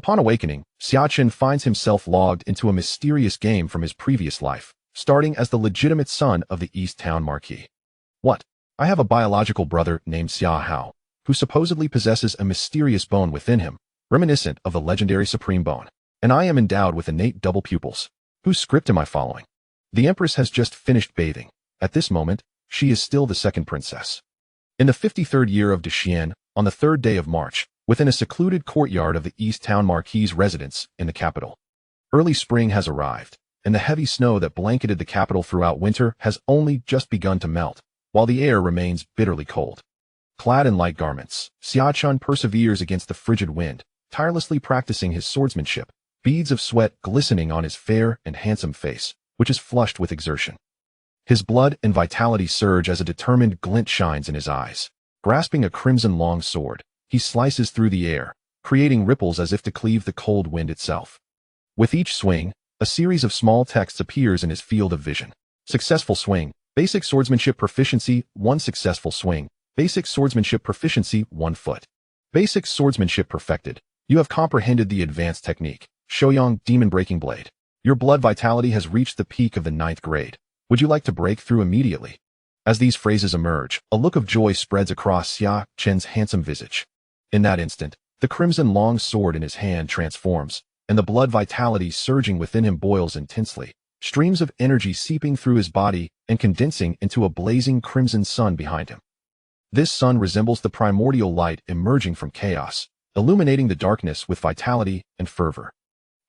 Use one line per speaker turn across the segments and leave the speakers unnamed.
Upon awakening, Xia Chen finds himself logged into a mysterious game from his previous life, starting as the legitimate son of the Eastern Marquis. What? I have a biological brother named Xia Hao, who supposedly possesses a mysterious bone within him, reminiscent of the legendary Supreme Bone, and I am endowed with innate double pupils. Whose script am I following? The Empress has just finished bathing. At this moment, she is still the second princess. In the 53rd year of Destined, on the 3rd day of March, within a secluded courtyard of the Eastern Marquis' residence in the capital. Early spring has arrived, and the heavy snow that blanketed the capital throughout winter has only just begun to melt, while the air remains bitterly cold. Clad in light garments, Xia Chen perseveres against the frigid wind, tirelessly practicing his swordsmanship, beads of sweat glistening on his fair and handsome face, which is flushed with exertion. His blood and vitality surge as a determined glint shines in his eyes. Grasping a crimson long sword, he slices through the air, creating ripples as if to cleave the cold wind itself. With each swing, a series of small texts appears in his field of vision. Successful swing, basic swordsmanship proficiency, 1 successful swing, basic swordsmanship proficiency, 1 foot. Basic swordsmanship perfected. You have comprehended the advanced technique, Shouyang Demon Breaking Blade. Your blood vitality has reached the peak of the 9th grade. Would you like to break through immediately? As these phrases emerge, a look of joy spreads across Xia Chen's handsome visage. In that instant, the crimson long sword in his hand transforms, and the blood vitality surging within him boils intensely, streams of energy seeping through his body and condensing into a blazing crimson sun behind him. This sun resembles the primordial light emerging from chaos, illuminating the darkness with vitality and fervor.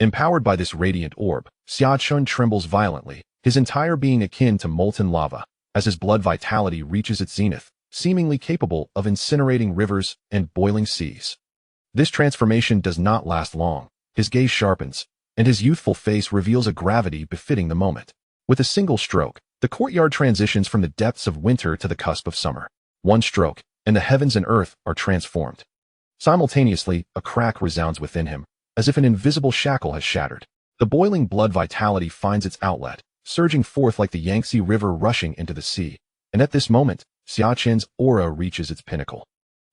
Empowered by this radiant orb, Xia Chen trembles violently, his entire being akin to molten lava, as his blood vitality reaches its zenith, seemingly capable of incinerating rivers and boiling seas. This transformation does not last long. His gaze sharpens, and his youthful face reveals a gravity befitting the moment. With a single stroke, the courtyard transitions from the depths of winter to the cusp of summer. One stroke, and the heavens and earth are transformed. Simultaneously, a crack resounds within him, as if an invisible shackle has shattered. The boiling blood vitality finds its outlet, surging forth like the Yangtze River rushing into the sea, and at this moment, Xia Chen's aura reaches its pinnacle.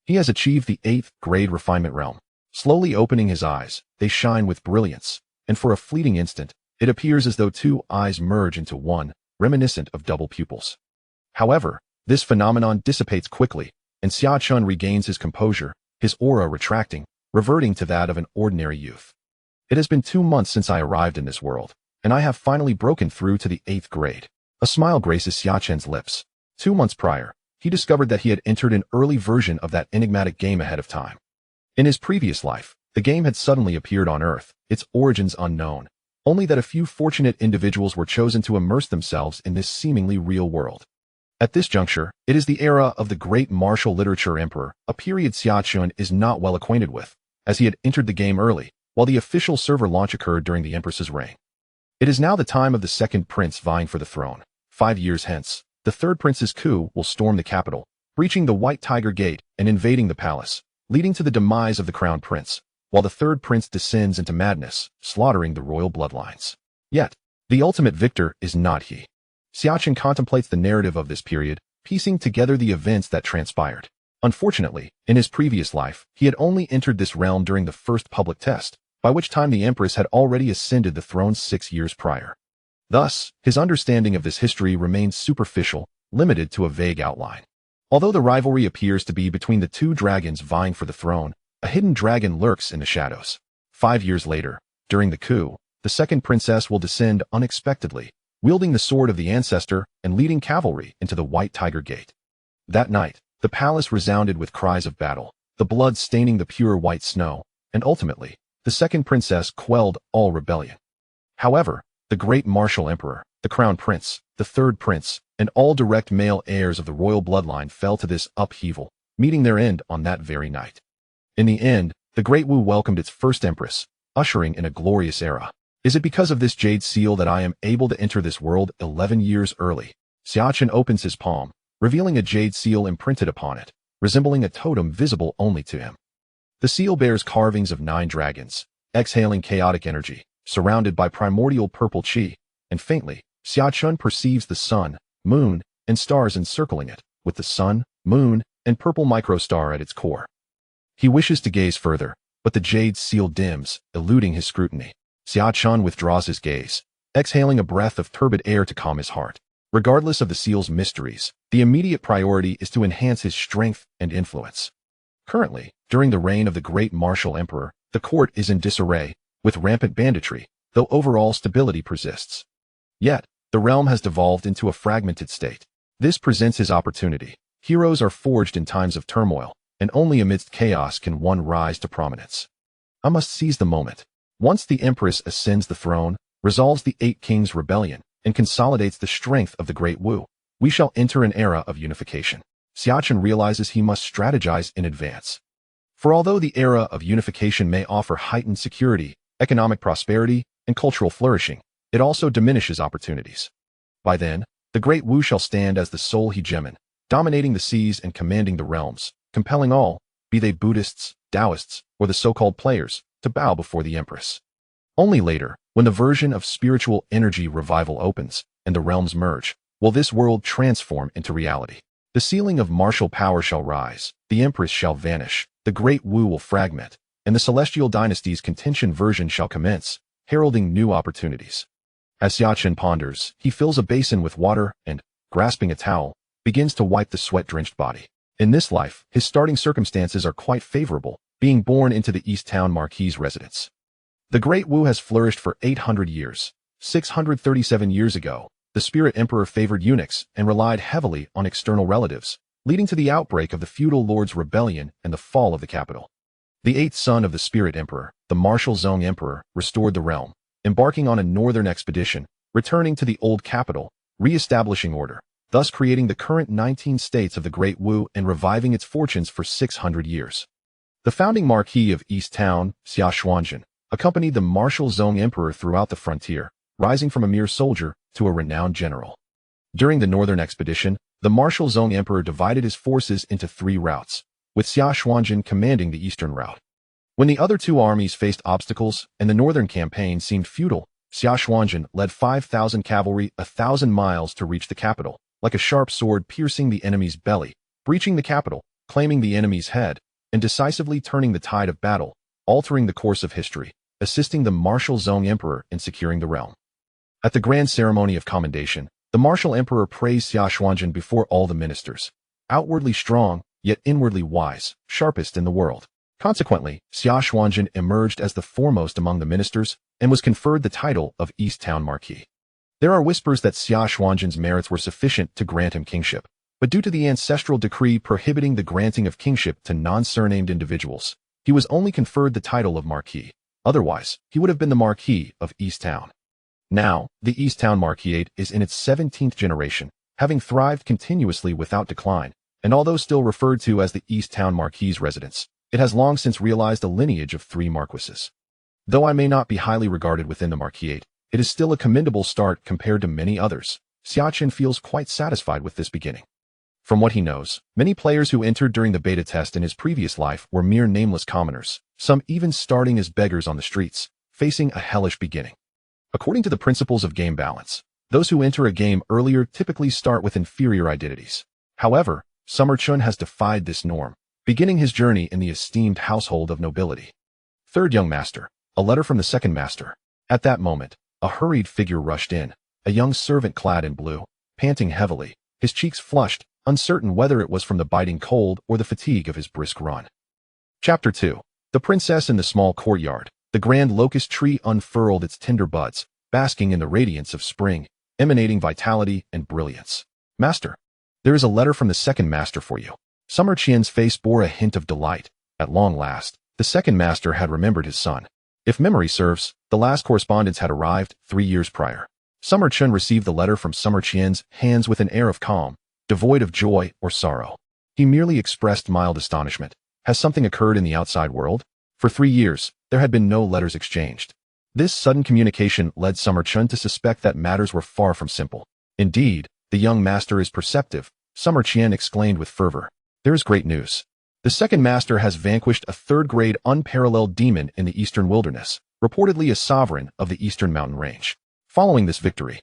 He has achieved the 8th grade refinement realm. Slowly opening his eyes, they shine with brilliance, and for a fleeting instant, it appears as though 2 eyes merge into one, reminiscent of double pupils. However, this phenomenon dissipates quickly, and Xia Chen regains his composure, his aura retracting, reverting to that of an ordinary youth. It has been 2 months since I arrived in this world, and I have finally broken through to the 8th grade. A smile graces Xia Chen's lips. 2 months prior, he discovered that he had entered an early version of that enigmatic game ahead of time. In his previous life, the game had suddenly appeared on Earth, its origins unknown, only that a few fortunate individuals were chosen to immerse themselves in this seemingly real world. At this juncture, it is the era of the great martial literature emperor, a period Xia Chen is not well acquainted with, as he had entered the game early, while the official server launch occurred during the Empress's reign. It is now the time of the second prince vying for the throne. 5 years hence, the third prince's coup will storm the capital, breaching the White Tiger Gate and invading the palace, leading to the demise of the crown prince, while the third prince descends into madness, slaughtering the royal bloodlines. Yet, the ultimate victor is not he. Xia Chen contemplates the narrative of this period, piecing together the events that transpired. Unfortunately, in his previous life, he had only entered this realm during the first public test, by which time the Empress had already ascended the throne 6 years prior. Thus, his understanding of this history remains superficial, limited to a vague outline. Although the rivalry appears to be between the 2 dragons vying for the throne, a hidden dragon lurks in the shadows. 5 years later, during the coup, the second princess will descend unexpectedly, wielding the sword of the ancestor and leading cavalry into the White Tiger Gate. That night, the palace resounded with cries of battle, the blood staining the pure white snow, and ultimately, the second princess quelled all rebellion. However, the great martial emperor, the crown prince, the third prince, and all direct male heirs of the royal bloodline fell to this upheaval, meeting their end on that very night. In the end, the Great Wu welcomed its first empress, ushering in a glorious era. Is it because of this jade seal that I am able to enter this world 11 years early? Xia Chen opens his palm, revealing a jade seal imprinted upon it, resembling a totem visible only to him. The seal bears carvings of 9 dragons, exhaling chaotic energy, surrounded by primordial purple chi, and faintly, Xia Chen perceives the sun, moon, and stars encircling it, with the sun, moon, and purple microstar at its core. He wishes to gaze further, but the jade seal dims, eluding his scrutiny. Xia Chen withdraws his gaze, exhaling a breath of turbid air to calm his heart. Regardless of the seal's mysteries, the immediate priority is to enhance his strength and influence. Currently, during the reign of the great martial emperor, the court is in disarray, with rampant banditry, though overall stability persists. Yet, the realm has devolved into a fragmented state. This presents his opportunity. Heroes are forged in times of turmoil, and only amidst chaos can one rise to prominence. I must seize the moment. Once the Empress ascends the throne, resolves the Eight Kings' rebellion, and consolidates the strength of the Great Wu, we shall enter an era of unification. Xia Chen realizes he must strategize in advance. For although the era of unification may offer heightened security, economic prosperity, and cultural flourishing, it also diminishes opportunities. By then, the Great Wu shall stand as the sole hegemon, dominating the seas and commanding the realms, compelling all, be they Buddhists, Taoists, or the so-called players, to bow before the Empress. Only later, when the version of spiritual energy revival opens, and the realms merge, will this world transform into reality. The ceiling of martial power shall rise, the Empress shall vanish, the Great Wu will fragment, and the celestial dynasty's contention version shall commence, heralding new opportunities. As Xia Chen ponders, he fills a basin with water and, grasping a towel, begins to wipe the sweat-drenched body. In this life, his starting circumstances are quite favorable, being born into the East Town Marquis' residence. The Great Wu has flourished for 800 years. 637 years ago, the Spirit Emperor favored eunuchs and relied heavily on external relatives, leading to the outbreak of the feudal lord's rebellion and the fall of the capital. The eighth son of the Spirit Emperor, the martial Zong Emperor, restored the realm, embarking on a northern expedition, returning to the old capital, re-establishing order, thus creating the current 19 states of the Great Wu and reviving its fortunes for 600 years. The founding Marquis of East Town, Xia Xuanzhen, accompanied the martial Zong Emperor throughout the frontier, rising from a mere soldier to a renowned general. During the northern expedition, the martial Zong Emperor divided his forces into 3 routes, with Xia Xuanzhen commanding the eastern route. When the other 2 armies faced obstacles and the northern campaign seemed futile, Xia Xuanzhen led 5,000 cavalry 1,000 miles to reach the capital, like a sharp sword piercing the enemy's belly, breaching the capital, claiming the enemy's head, and decisively turning the tide of battle, altering the course of history, assisting the martial Zong Emperor in securing the realm. At the grand ceremony of commendation, the martial emperor praised Xia Xuanzhen before all the ministers. Outwardly strong, yet inwardly wise, sharpest in the world. Consequently, Xia Xuanzhen emerged as the foremost among the ministers and was conferred the title of East Town Marquis. There are whispers that Xia Xuanzhen's merits were sufficient to grant him kingship, but due to the ancestral decree prohibiting the granting of kingship to non-surnamed individuals, he was only conferred the title of Marquis. Otherwise, he would have been the Marquis of East Town. Now, the East Town Marquisate is in its 17th generation, having thrived continuously without decline, and although still referred to as the East Town Marquis' residence, it has long since realized a lineage of 3 marquises. Though I may not be highly regarded within the Marquisate, it is still a commendable start compared to many others. Xia Chen feels quite satisfied with this beginning. From what he knows, many players who entered during the beta test in his previous life were mere nameless commoners, some even starting as beggars on the streets, facing a hellish beginning. According to the principles of game balance, those who enter a game earlier typically start with inferior identities. However, Xia Chen has defied this norm, beginning his journey in the esteemed household of nobility. Third young master, a letter from the second master. At that moment, a hurried figure rushed in, a young servant clad in blue, panting heavily, his cheeks flushed, uncertain whether it was from the biting cold or the fatigue of his brisk run. Chapter 2. The Princess in the Small Courtyard. The grand locust tree unfurled its tender buds, basking in the radiance of spring, emanating vitality and brilliance. Master, there is a letter from the second master for you. Xia Chen's face bore a hint of delight. At long last, the second master had remembered his son. If memory serves, the last correspondence had arrived 3 years prior. Xia Chen received the letter from Xia Chen's hands with an air of calm, devoid of joy or sorrow. He merely expressed mild astonishment. Has something occurred in the outside world? For 3 years, there had been no letters exchanged. This sudden communication led Xia Chen to suspect that matters were far from simple. Indeed, the young master is perceptive, Xia Chen exclaimed with fervor. There is great news. The second master has vanquished a third-grade unparalleled demon in the eastern wilderness, reportedly a sovereign of the eastern mountain range. Following this victory,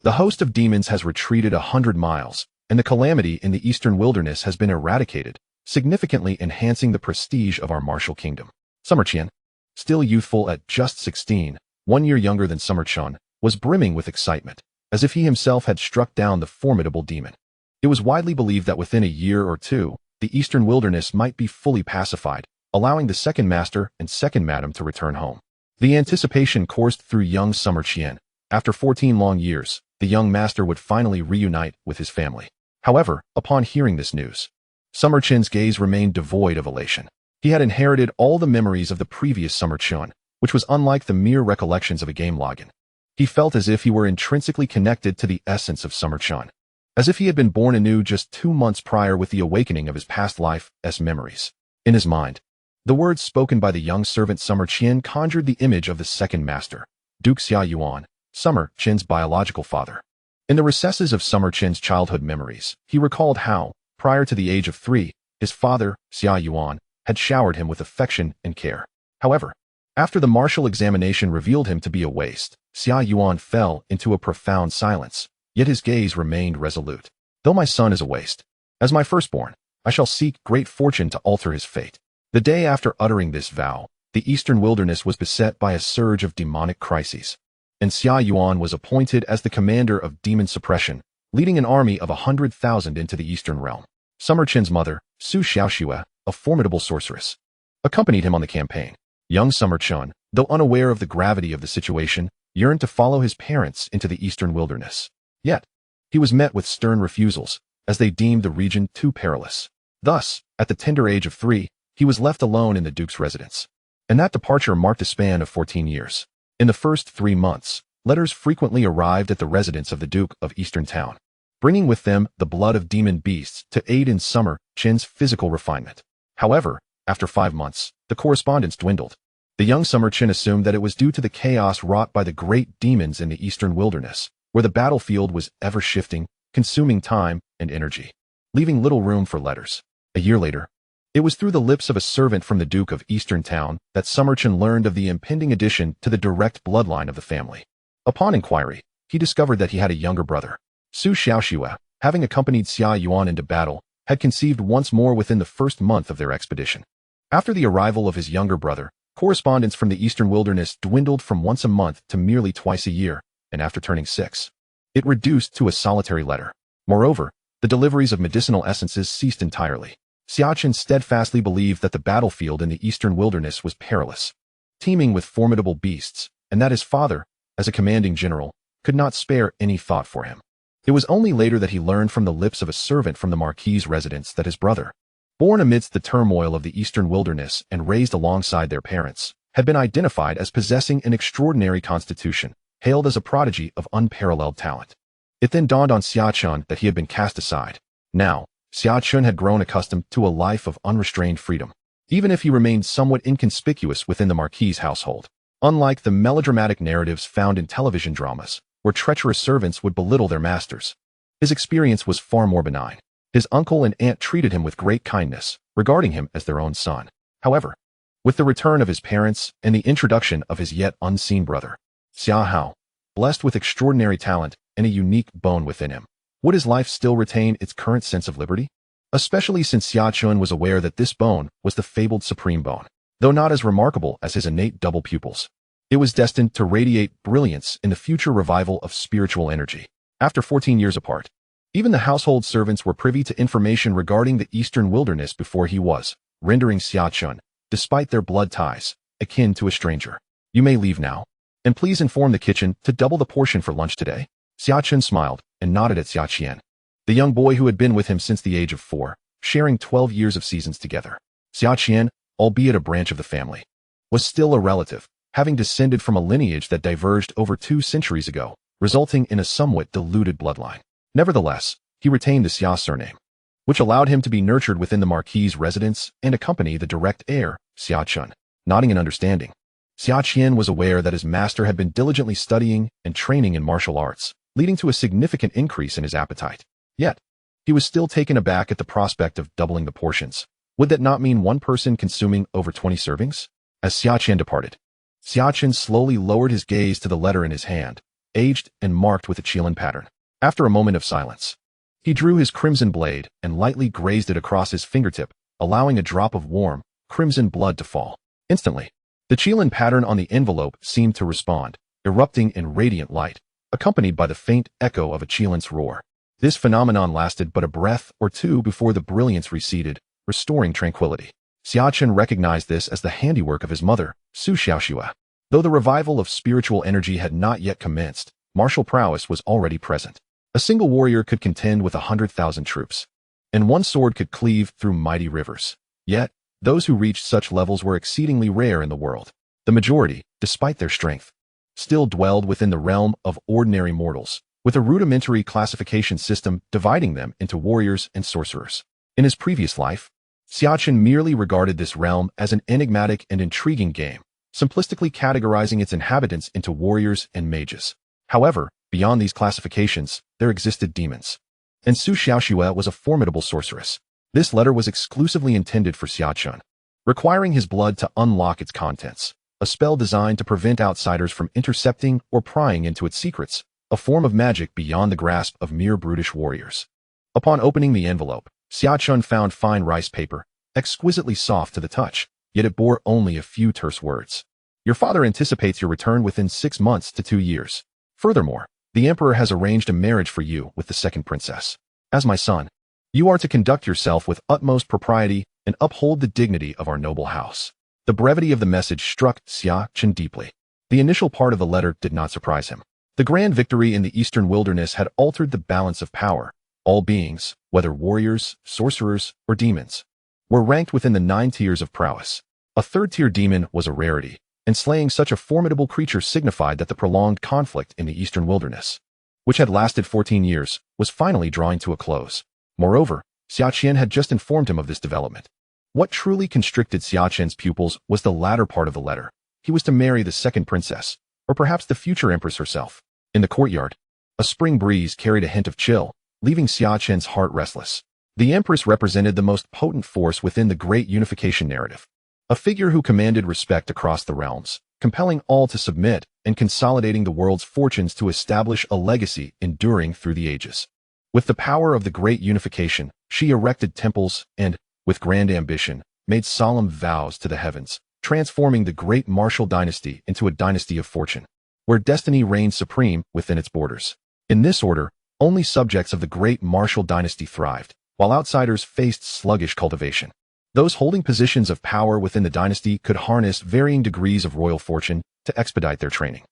the host of demons has retreated 100 miles, and the calamity in the eastern wilderness has been eradicated, significantly enhancing the prestige of our martial kingdom. Summer Qian, still youthful at just 16, 1 year younger than Summer Chun, was brimming with excitement, as if he himself had struck down the formidable demon. It was widely believed that within a year or two, the Eastern Wilderness might be fully pacified, allowing the second master and second madam to return home. The anticipation coursed through young Summer Qian. After 14 long years, the young master would finally reunite with his family. However, upon hearing this news, Summer Qian's gaze remained devoid of elation. He had inherited all the memories of the previous Summer Qian, which was unlike the mere recollections of a game login. He felt as if he were intrinsically connected to the essence of Summer Qian, as if he had been born anew just 2 months prior with the awakening of his past life's memories. In his mind, the words spoken by the young servant Summer Qian conjured the image of the second master, Duke Xia Yuan, Summer Qian's biological father. In the recesses of Summer Qian's childhood memories, he recalled how, prior to the age of 3, his father, Xia Yuan, had showered him with affection and care. However, after the martial examination revealed him to be a waste, Xia Yuan fell into a profound silence, yet his gaze remained resolute. Though my son is a waste, as my firstborn, I shall seek great fortune to alter his fate. The day after uttering this vow, the Eastern Wilderness was beset by a surge of demonic crises, and Xia Yuan was appointed as the commander of demon suppression, leading an army of 100,000 into the Eastern realm. Summer Qian's mother, Su Xiaoxue, a formidable sorceress, accompanied him on the campaign. Young Summer Qian, though unaware of the gravity of the situation, yearned to follow his parents into the Eastern Wilderness. Yet, he was met with stern refusals, as they deemed the region too perilous. Thus, at the tender age of 3, he was left alone in the Duke's residence. And that departure marked a span of 14 years. In the first 3 months, letters frequently arrived at the residence of the Duke of Eastern Town, bringing with them the blood of demon beasts to aid in Summer Qian's physical refinement. However, after 5 months, the correspondence dwindled. The young Summer Qian assumed that it was due to the chaos wrought by the great demons in the Eastern Wilderness, where the battlefield was ever shifting, consuming time and energy, leaving little room for letters. A year later, it was through the lips of a servant from the Duke of Eastern Town that Summer Qian learned of the impending addition to the direct bloodline of the family. Upon inquiry, he discovered that he had a younger brother. Su Xiaoxue, having accompanied Xia Yuan into battle, had conceived once more within the first month of their expedition. After the arrival of his younger brother, correspondence from the Eastern Wilderness dwindled from once a month to merely twice a year, and after turning 6, it reduced to a solitary letter. Moreover, the deliveries of medicinal essences ceased entirely. Xia Chen steadfastly believed that the battlefield in the Eastern Wilderness was perilous, teeming with formidable beasts, and that his father, as a commanding general, could not spare any thought for him. It was only later that he learned from the lips of a servant from the Marquis' residence that his brother, born amidst the turmoil of the Eastern Wilderness and raised alongside their parents, had been identified as possessing an extraordinary constitution, hailed as a prodigy of unparalleled talent. It then dawned on Xia Chen that he had been cast aside. Now, Xia Chen had grown accustomed to a life of unrestrained freedom, even if he remained somewhat inconspicuous within the Marquis' household. Unlike the melodramatic narratives found in television dramas, where treacherous servants would belittle their masters, his experience was far more benign. His uncle and aunt treated him with great kindness, regarding him as their own son. However, with the return of his parents and the introduction of his yet unseen brother, Xia Hao, blessed with extraordinary talent and a unique bone within him, would his life still retain its current sense of liberty? Especially since Xia Chen was aware that this bone was the fabled supreme bone. Though not as remarkable as his innate double pupils, it was destined to radiate brilliance in the future revival of spiritual energy. After 14 years apart, even the household servants were privy to information regarding the Eastern Wilderness before he was, rendering Xia Chen, despite their blood ties, akin to a stranger. You may leave now, and please inform the kitchen to double the portion for lunch today. Xia Chen smiled and nodded at Xia Qian, the young boy who had been with him since the age of 4, sharing 12 years of seasons together. Xia Qian, albeit a branch of the family, was still a relative, having descended from a lineage that diverged over 2 centuries ago, resulting in a somewhat diluted bloodline. Nevertheless, he retained the Xia surname, which allowed him to be nurtured within the Marquis' residence and accompany the direct heir, Xia Chen. Nodding in understanding, Xia Qian was aware that his master had been diligently studying and training in martial arts, leading to a significant increase in his appetite. Yet, he was still taken aback at the prospect of doubling the portions. Would that not mean one person consuming over 20 servings? As Xia Chen departed, Xia Chen slowly lowered his gaze to the letter in his hand, aged and marked with a Qilin pattern. After a moment of silence, he drew his crimson blade and lightly grazed it across his fingertip, allowing a drop of warm, crimson blood to fall. Instantly, the Qilin pattern on the envelope seemed to respond, erupting in radiant light, accompanied by the faint echo of a Qilin's roar. This phenomenon lasted but a breath or two before the brilliance receded, restoring tranquility. Xia Chen recognized this as the handiwork of his mother, Su Xiaoxue. Though the revival of spiritual energy had not yet commenced, martial prowess was already present. A single warrior could contend with 100,000 troops, and one sword could cleave through mighty rivers. Yet, those who reached such levels were exceedingly rare in the world. The majority, despite their strength, still dwelled within the realm of ordinary mortals, with a rudimentary classification system dividing them into warriors and sorcerers. In his previous life, Xia Chen merely regarded this realm as an enigmatic and intriguing game, simplistically categorizing its inhabitants into warriors and mages. However, beyond these classifications, there existed demons. And Su Xiaoxue was a formidable sorceress. This letter was exclusively intended for Xia Chen, requiring his blood to unlock its contents, a spell designed to prevent outsiders from intercepting or prying into its secrets, a form of magic beyond the grasp of mere brutish warriors. Upon opening the envelope, Xia Chen found fine rice paper, exquisitely soft to the touch, yet it bore only a few terse words. Your father anticipates your return within 6 months to 2 years. Furthermore, the Emperor has arranged a marriage for you with the second princess. As my son, you are to conduct yourself with utmost propriety and uphold the dignity of our noble house. The brevity of the message struck Xia Chen deeply. The initial part of the letter did not surprise him. The grand victory in the eastern wilderness had altered the balance of power. All beings, whether warriors, sorcerers, or demons, were ranked within the 9 tiers of prowess. A third-tier demon was a rarity, and slaying such a formidable creature signified that the prolonged conflict in the eastern wilderness, which had lasted 14 years, was finally drawing to a close. Moreover, Xia Chen had just informed him of this development. What truly constricted Xia Chen's pupils was the latter part of the letter. He was to marry the second princess, or perhaps the future empress herself. In the courtyard, a spring breeze carried a hint of chill, leaving Xia Chen's heart restless. The empress represented the most potent force within the great unification narrative, a figure who commanded respect across the realms, compelling all to submit and consolidating the world's fortunes to establish a legacy enduring through the ages. With the power of the great unification, she erected temples and, with grand ambition, made solemn vows to the heavens, transforming the great martial dynasty into a dynasty of fortune, where destiny reigned supreme within its borders. In this order, only subjects of the great martial dynasty thrived, while outsiders faced sluggish cultivation. Those holding positions of power within the dynasty could harness varying degrees of royal fortune to expedite their training.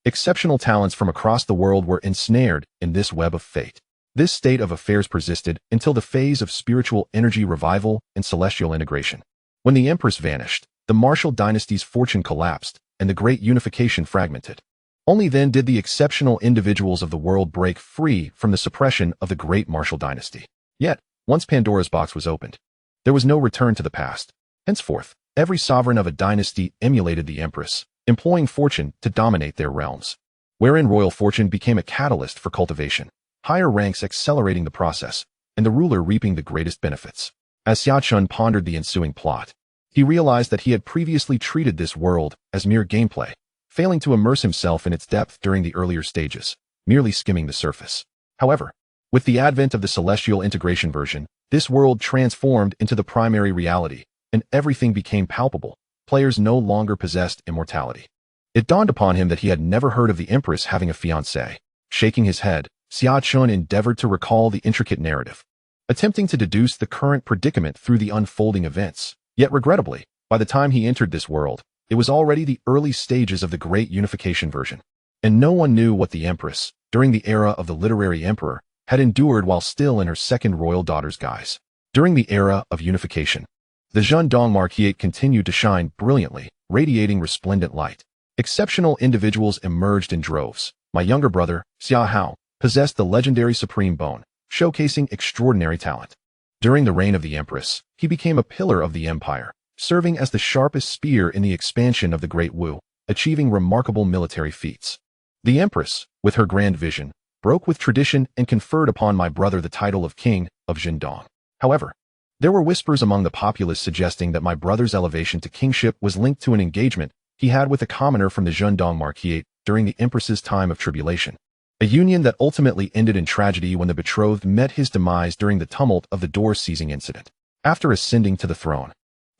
Exceptional talents from across the world were ensnared in this web of fate. This state of affairs persisted until the phase of spiritual energy revival and celestial integration. When the Empress vanished, the martial dynasty's fortune collapsed, and the great unification fragmented. Only then did the exceptional individuals of the world break free from the suppression of the great martial dynasty. Yet, once Pandora's box was opened, there was no return to the past. Henceforth, every sovereign of a dynasty emulated the Empress, employing fortune to dominate their realms, wherein royal fortune became a catalyst for cultivation, higher ranks accelerating the process, and the ruler reaping the greatest benefits. As Xia Chen pondered the ensuing plot, he realized that he had previously treated this world as mere gameplay, failing to immerse himself in its depth during the earlier stages, merely skimming the surface. However, with the advent of the celestial integration version, this world transformed into the primary reality, and everything became palpable. Players no longer possessed immortality. It dawned upon him that he had never heard of the Empress having a fiancé. Shaking his head, Xia Chen endeavored to recall the intricate narrative, attempting to deduce the current predicament through the unfolding events. Yet regrettably, by the time he entered this world, it was already the early stages of the great unification version, and no one knew what the Empress, during the era of the literary emperor, had endured while still in her second royal daughter's guise. During the era of unification, the Zhendong Marquis continued to shine brilliantly, radiating resplendent light. Exceptional individuals emerged in droves. My younger brother, Xia Hao, possessed the legendary Supreme Bone, showcasing extraordinary talent. During the reign of the Empress, he became a pillar of the empire, serving as the sharpest spear in the expansion of the Great Wu, achieving remarkable military feats. The Empress, with her grand vision, broke with tradition and conferred upon my brother the title of King of Zhendong. However, there were whispers among the populace suggesting that my brother's elevation to kingship was linked to an engagement he had with a commoner from the Zhendong Marquis during the Empress's time of tribulation, a union that ultimately ended in tragedy when the betrothed met his demise during the tumult of the door-seizing incident. After ascending to the throne,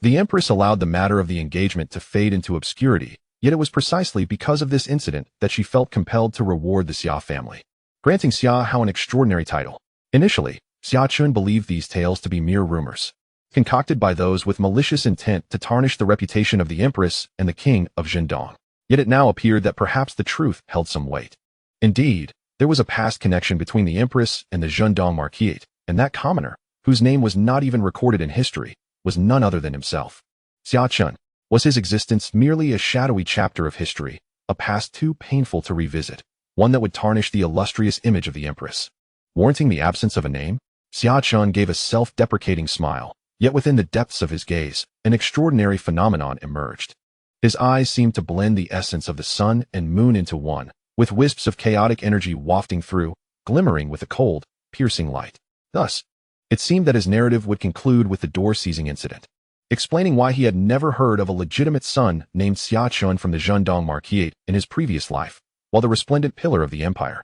The Empress allowed the matter of the engagement to fade into obscurity, yet it was precisely because of this incident that she felt compelled to reward the Xia family, granting Xia Hao an extraordinary title. Initially, Xia Chen believed these tales to be mere rumors, concocted by those with malicious intent to tarnish the reputation of the Empress and the King of Zhendong. Yet it now appeared that perhaps the truth held some weight. Indeed, there was a past connection between the Empress and the Zhendong Marquis, and that commoner, whose name was not even recorded in history, was none other than himself. Xia Chen. Was his existence merely a shadowy chapter of history, a past too painful to revisit, one that would tarnish the illustrious image of the Empress? Warranting the absence of a name, Xia Chen gave a self-deprecating smile, yet within the depths of his gaze, an extraordinary phenomenon emerged. His eyes seemed to blend the essence of the sun and moon into one, with wisps of chaotic energy wafting through, glimmering with a cold, piercing light. Thus, it seemed that his narrative would conclude with the door-seizing incident, explaining why he had never heard of a legitimate son named Xia Chen from the Zhendong Marquis in his previous life, while the resplendent pillar of the empire,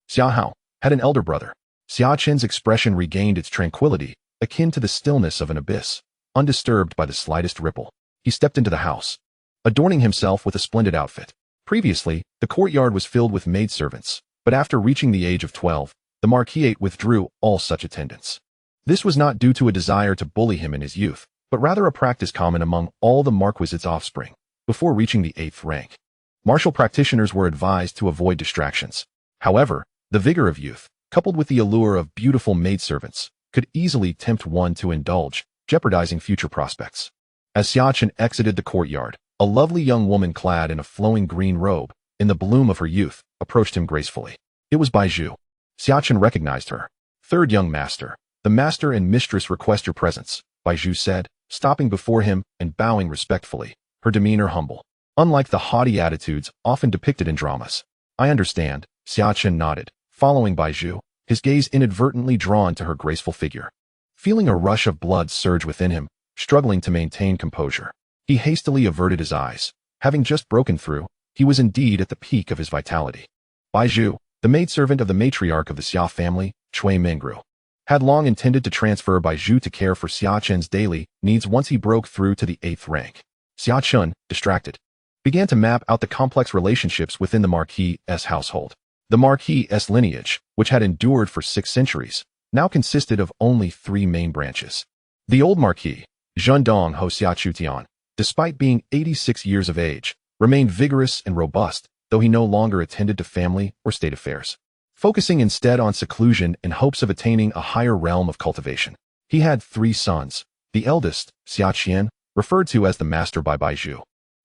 Xia Hao, had an elder brother. Xia Chen's expression regained its tranquility, akin to the stillness of an abyss, undisturbed by the slightest ripple. He stepped into the house, adorning himself with a splendid outfit. Previously, the courtyard was filled with maidservants, but after reaching the age of 12, the Marquis withdrew all such attendants. This was not due to a desire to bully him in his youth, but rather a practice common among all the Marquis's offspring. Before reaching the 8th rank, martial practitioners were advised to avoid distractions. However, the vigor of youth, coupled with the allure of beautiful maidservants, could easily tempt one to indulge, jeopardizing future prospects. As Xia Chen exited the courtyard, a lovely young woman clad in a flowing green robe, in the bloom of her youth, approached him gracefully. It was Baizhu. Xia Chen recognized her. "Third young master, the master and mistress request your presence," Baizhu said, stopping before him and bowing respectfully, her demeanor humble, unlike the haughty attitudes often depicted in dramas. "I understand," Xia Chen nodded, following Baizhu, his gaze inadvertently drawn to her graceful figure. Feeling a rush of blood surge within him, struggling to maintain composure, he hastily averted his eyes. Having just broken through, he was indeed at the peak of his vitality. Baizhu, the maidservant of the matriarch of the Xia family, Cui Mengru, had long intended to transfer Baizhu to care for Xia Chen's daily needs once he broke through to the 8th rank. Xia Chen, distracted, began to map out the complex relationships within the Marquis' household. The Marquis' lineage, which had endured for 6 centuries, now consisted of only 3 main branches. The old Marquis, Zhendong Ho Xiachutian, despite being 86 years of age, remained vigorous and robust, though he no longer attended to family or state affairs, focusing instead on seclusion in hopes of attaining a higher realm of cultivation. He had 3 sons, the eldest, Xia Chen, referred to as the master by Baizhu.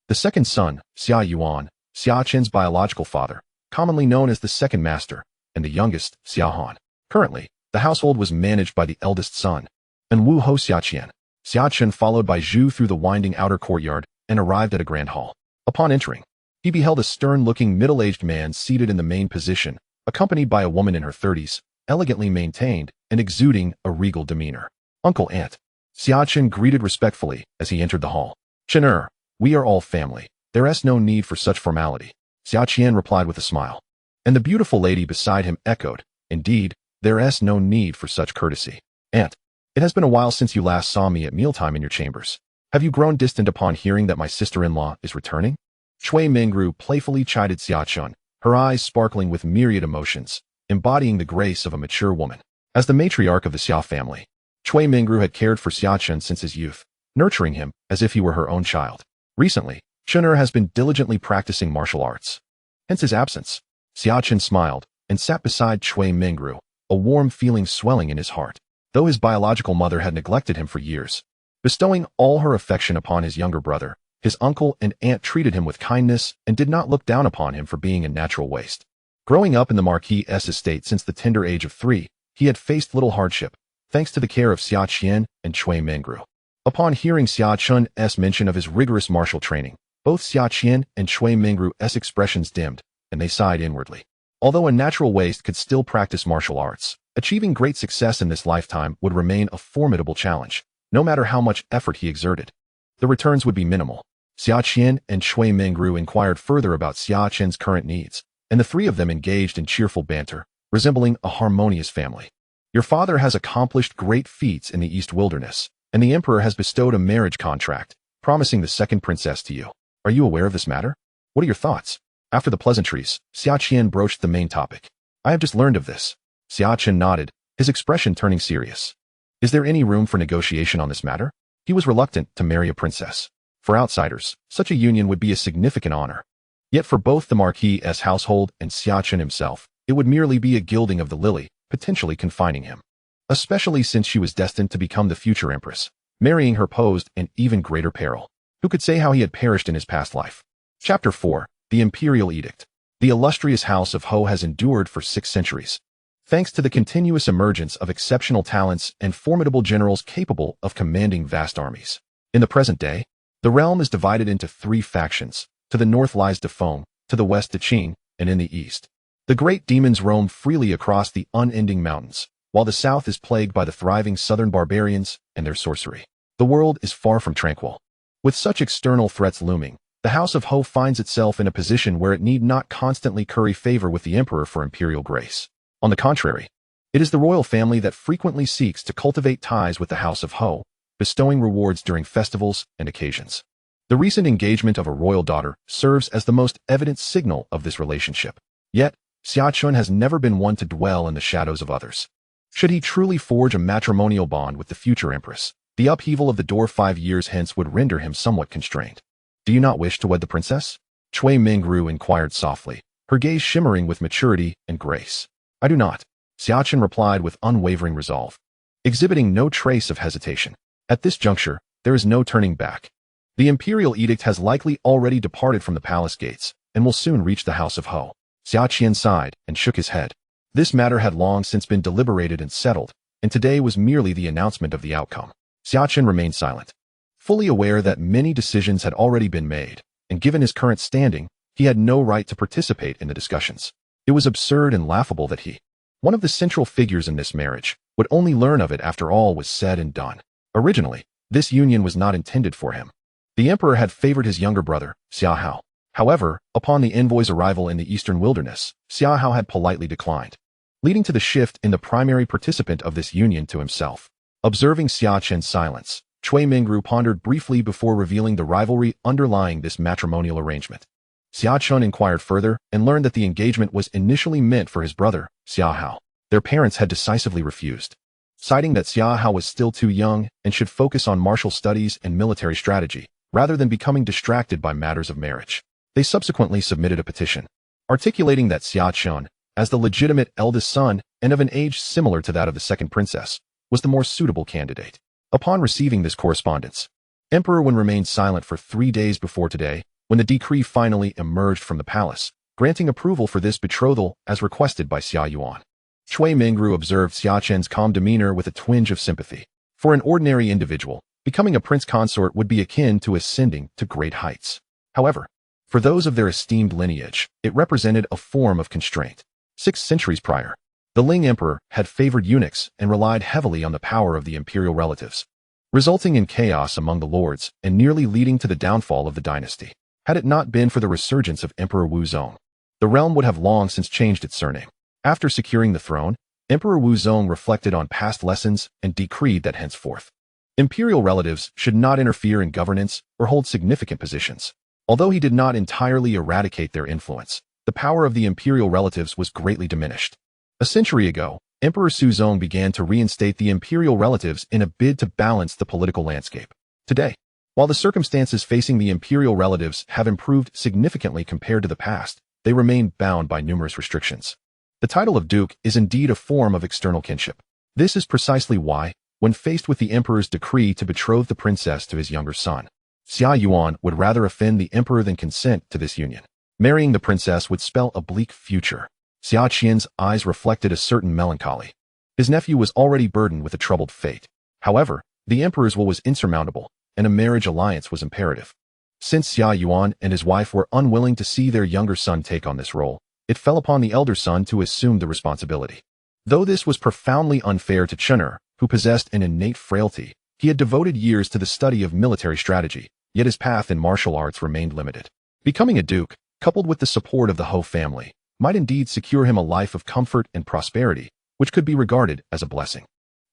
The second son, Xia Yuan, Xia Chen's biological father, commonly known as the second master, and the youngest, Xia Han. Currently, the household was managed by the eldest son, and Wu Ho Xiaqian. Xia Chen followed Baizhu through the winding outer courtyard and arrived at a grand hall. Upon entering, he beheld a stern-looking middle-aged man seated in the main position, accompanied by a woman in her 30s, elegantly maintained and exuding a regal demeanor. "Uncle, Aunt," Xia Chen greeted respectfully as he entered the hall. "Chen, we are all family. There's no need for such formality," Xia Qian replied with a smile. And the beautiful lady beside him echoed, "Indeed, there's no need for such courtesy. Aunt, it has been a while since you last saw me at mealtime in your chambers. Have you grown distant upon hearing that my sister-in-law is returning?" Cui Mengru playfully chided Xia Chen, her eyes sparkling with myriad emotions, embodying the grace of a mature woman. As the matriarch of the Xia family, Cui Mengru had cared for Xia Chen since his youth, nurturing him as if he were her own child. Recently, Chen has been diligently practicing martial arts. Hence his absence. Xia Chen smiled and sat beside Cui Mengru, a warm feeling swelling in his heart. Though his biological mother had neglected him for years, bestowing all her affection upon his younger brother, his uncle and aunt treated him with kindness and did not look down upon him for being a natural waste. Growing up in the Marquis' estate since the tender age of 3, he had faced little hardship, thanks to the care of Xia Qian and Cui Mengru. Upon hearing Xia Chen's mention of his rigorous martial training, both Xia Qian and Cui Mengru's expressions dimmed, and they sighed inwardly. Although a natural waste could still practice martial arts, achieving great success in this lifetime would remain a formidable challenge, no matter how much effort he exerted. The returns would be minimal. Xia Qian and Cui Mengru inquired further about Xia Chen's current needs, and the 3 of them engaged in cheerful banter, resembling a harmonious family. "Your father has accomplished great feats in the East Wilderness," and the emperor has bestowed a marriage contract, promising the second princess to you. Are you aware of this matter? What are your thoughts? After the pleasantries, Xia Chen broached the main topic. I have just learned of this. Xia Chen nodded, his expression turning serious. Is there any room for negotiation on this matter? He was reluctant to marry a princess. For outsiders, such a union would be a significant honor. Yet for both the Marquis's household and Xia Chen himself, it would merely be a gilding of the lily, potentially confining him. Especially since she was destined to become the future empress. Marrying her posed an even greater peril. Who could say how he had perished in his past life? Chapter 4. The Imperial Edict. The illustrious House of Hou has endured for 6 centuries. Thanks to the continuous emergence of exceptional talents and formidable generals capable of commanding vast armies. In the present day, the realm is divided into 3 factions. To the north lies Defeng, to the west Qing, and in the east. The great demons roam freely across the unending mountains, while the south is plagued by the thriving southern barbarians and their sorcery. The world is far from tranquil. With such external threats looming, the House of Hou finds itself in a position where it need not constantly curry favor with the emperor for imperial grace. On the contrary, it is the royal family that frequently seeks to cultivate ties with the House of Hou, bestowing rewards during festivals and occasions. The recent engagement of a royal daughter serves as the most evident signal of this relationship. Yet, Xia Chen has never been one to dwell in the shadows of others. Should he truly forge a matrimonial bond with the future empress, the upheaval of the door 5 years hence would render him somewhat constrained. Do you not wish to wed the princess? Cui Mingru inquired softly, her gaze shimmering with maturity and grace. I do not, Xia Chen replied with unwavering resolve, exhibiting no trace of hesitation. At this juncture, there is no turning back. The imperial edict has likely already departed from the palace gates, and will soon reach the House of Hou. Xia Chen sighed and shook his head. This matter had long since been deliberated and settled, and today was merely the announcement of the outcome. Xia Chen remained silent, fully aware that many decisions had already been made, and given his current standing, he had no right to participate in the discussions. It was absurd and laughable that he, one of the central figures in this marriage, would only learn of it after all was said and done. Originally, this union was not intended for him. The emperor had favored his younger brother, Xia Hao. However, upon the envoy's arrival in the eastern wilderness, Xia Hao had politely declined, leading to the shift in the primary participant of this union to himself. Observing Xia Chen's silence, Cui Mingru pondered briefly before revealing the rivalry underlying this matrimonial arrangement. Xia Chen inquired further and learned that the engagement was initially meant for his brother, Xia Hao. Their parents had decisively refused, citing that Xia Hao was still too young and should focus on martial studies and military strategy, rather than becoming distracted by matters of marriage. They subsequently submitted a petition, articulating that Xia Chen, as the legitimate eldest son and of an age similar to that of the second princess, was the more suitable candidate. Upon receiving this correspondence, Emperor Wen remained silent for 3 days before today, when the decree finally emerged from the palace, granting approval for this betrothal as requested by Xia Yuan. Cui Mingru observed Xia Chen's calm demeanor with a twinge of sympathy. For an ordinary individual, becoming a prince consort would be akin to ascending to great heights. However, for those of their esteemed lineage, it represented a form of constraint. 6 centuries prior, the Ling Emperor had favored eunuchs and relied heavily on the power of the imperial relatives, resulting in chaos among the lords and nearly leading to the downfall of the dynasty. Had it not been for the resurgence of Emperor Wuzong, the realm would have long since changed its surname. After securing the throne, Emperor Wuzong reflected on past lessons and decreed that henceforth, imperial relatives should not interfere in governance or hold significant positions. Although he did not entirely eradicate their influence, the power of the imperial relatives was greatly diminished. A century ago, Emperor Suzong began to reinstate the imperial relatives in a bid to balance the political landscape. Today, while the circumstances facing the imperial relatives have improved significantly compared to the past, they remain bound by numerous restrictions. The title of duke is indeed a form of external kinship. This is precisely why, when faced with the emperor's decree to betroth the princess to his younger son, Xia Yuan would rather offend the emperor than consent to this union. Marrying the princess would spell a bleak future. Xia Chen's eyes reflected a certain melancholy. His nephew was already burdened with a troubled fate. However, the emperor's will was insurmountable, and a marriage alliance was imperative. Since Xia Yuan and his wife were unwilling to see their younger son take on this role, it fell upon the elder son to assume the responsibility. Though this was profoundly unfair to Chener, who possessed an innate frailty, he had devoted years to the study of military strategy, yet his path in martial arts remained limited. Becoming a duke, coupled with the support of the Hou family, might indeed secure him a life of comfort and prosperity, which could be regarded as a blessing.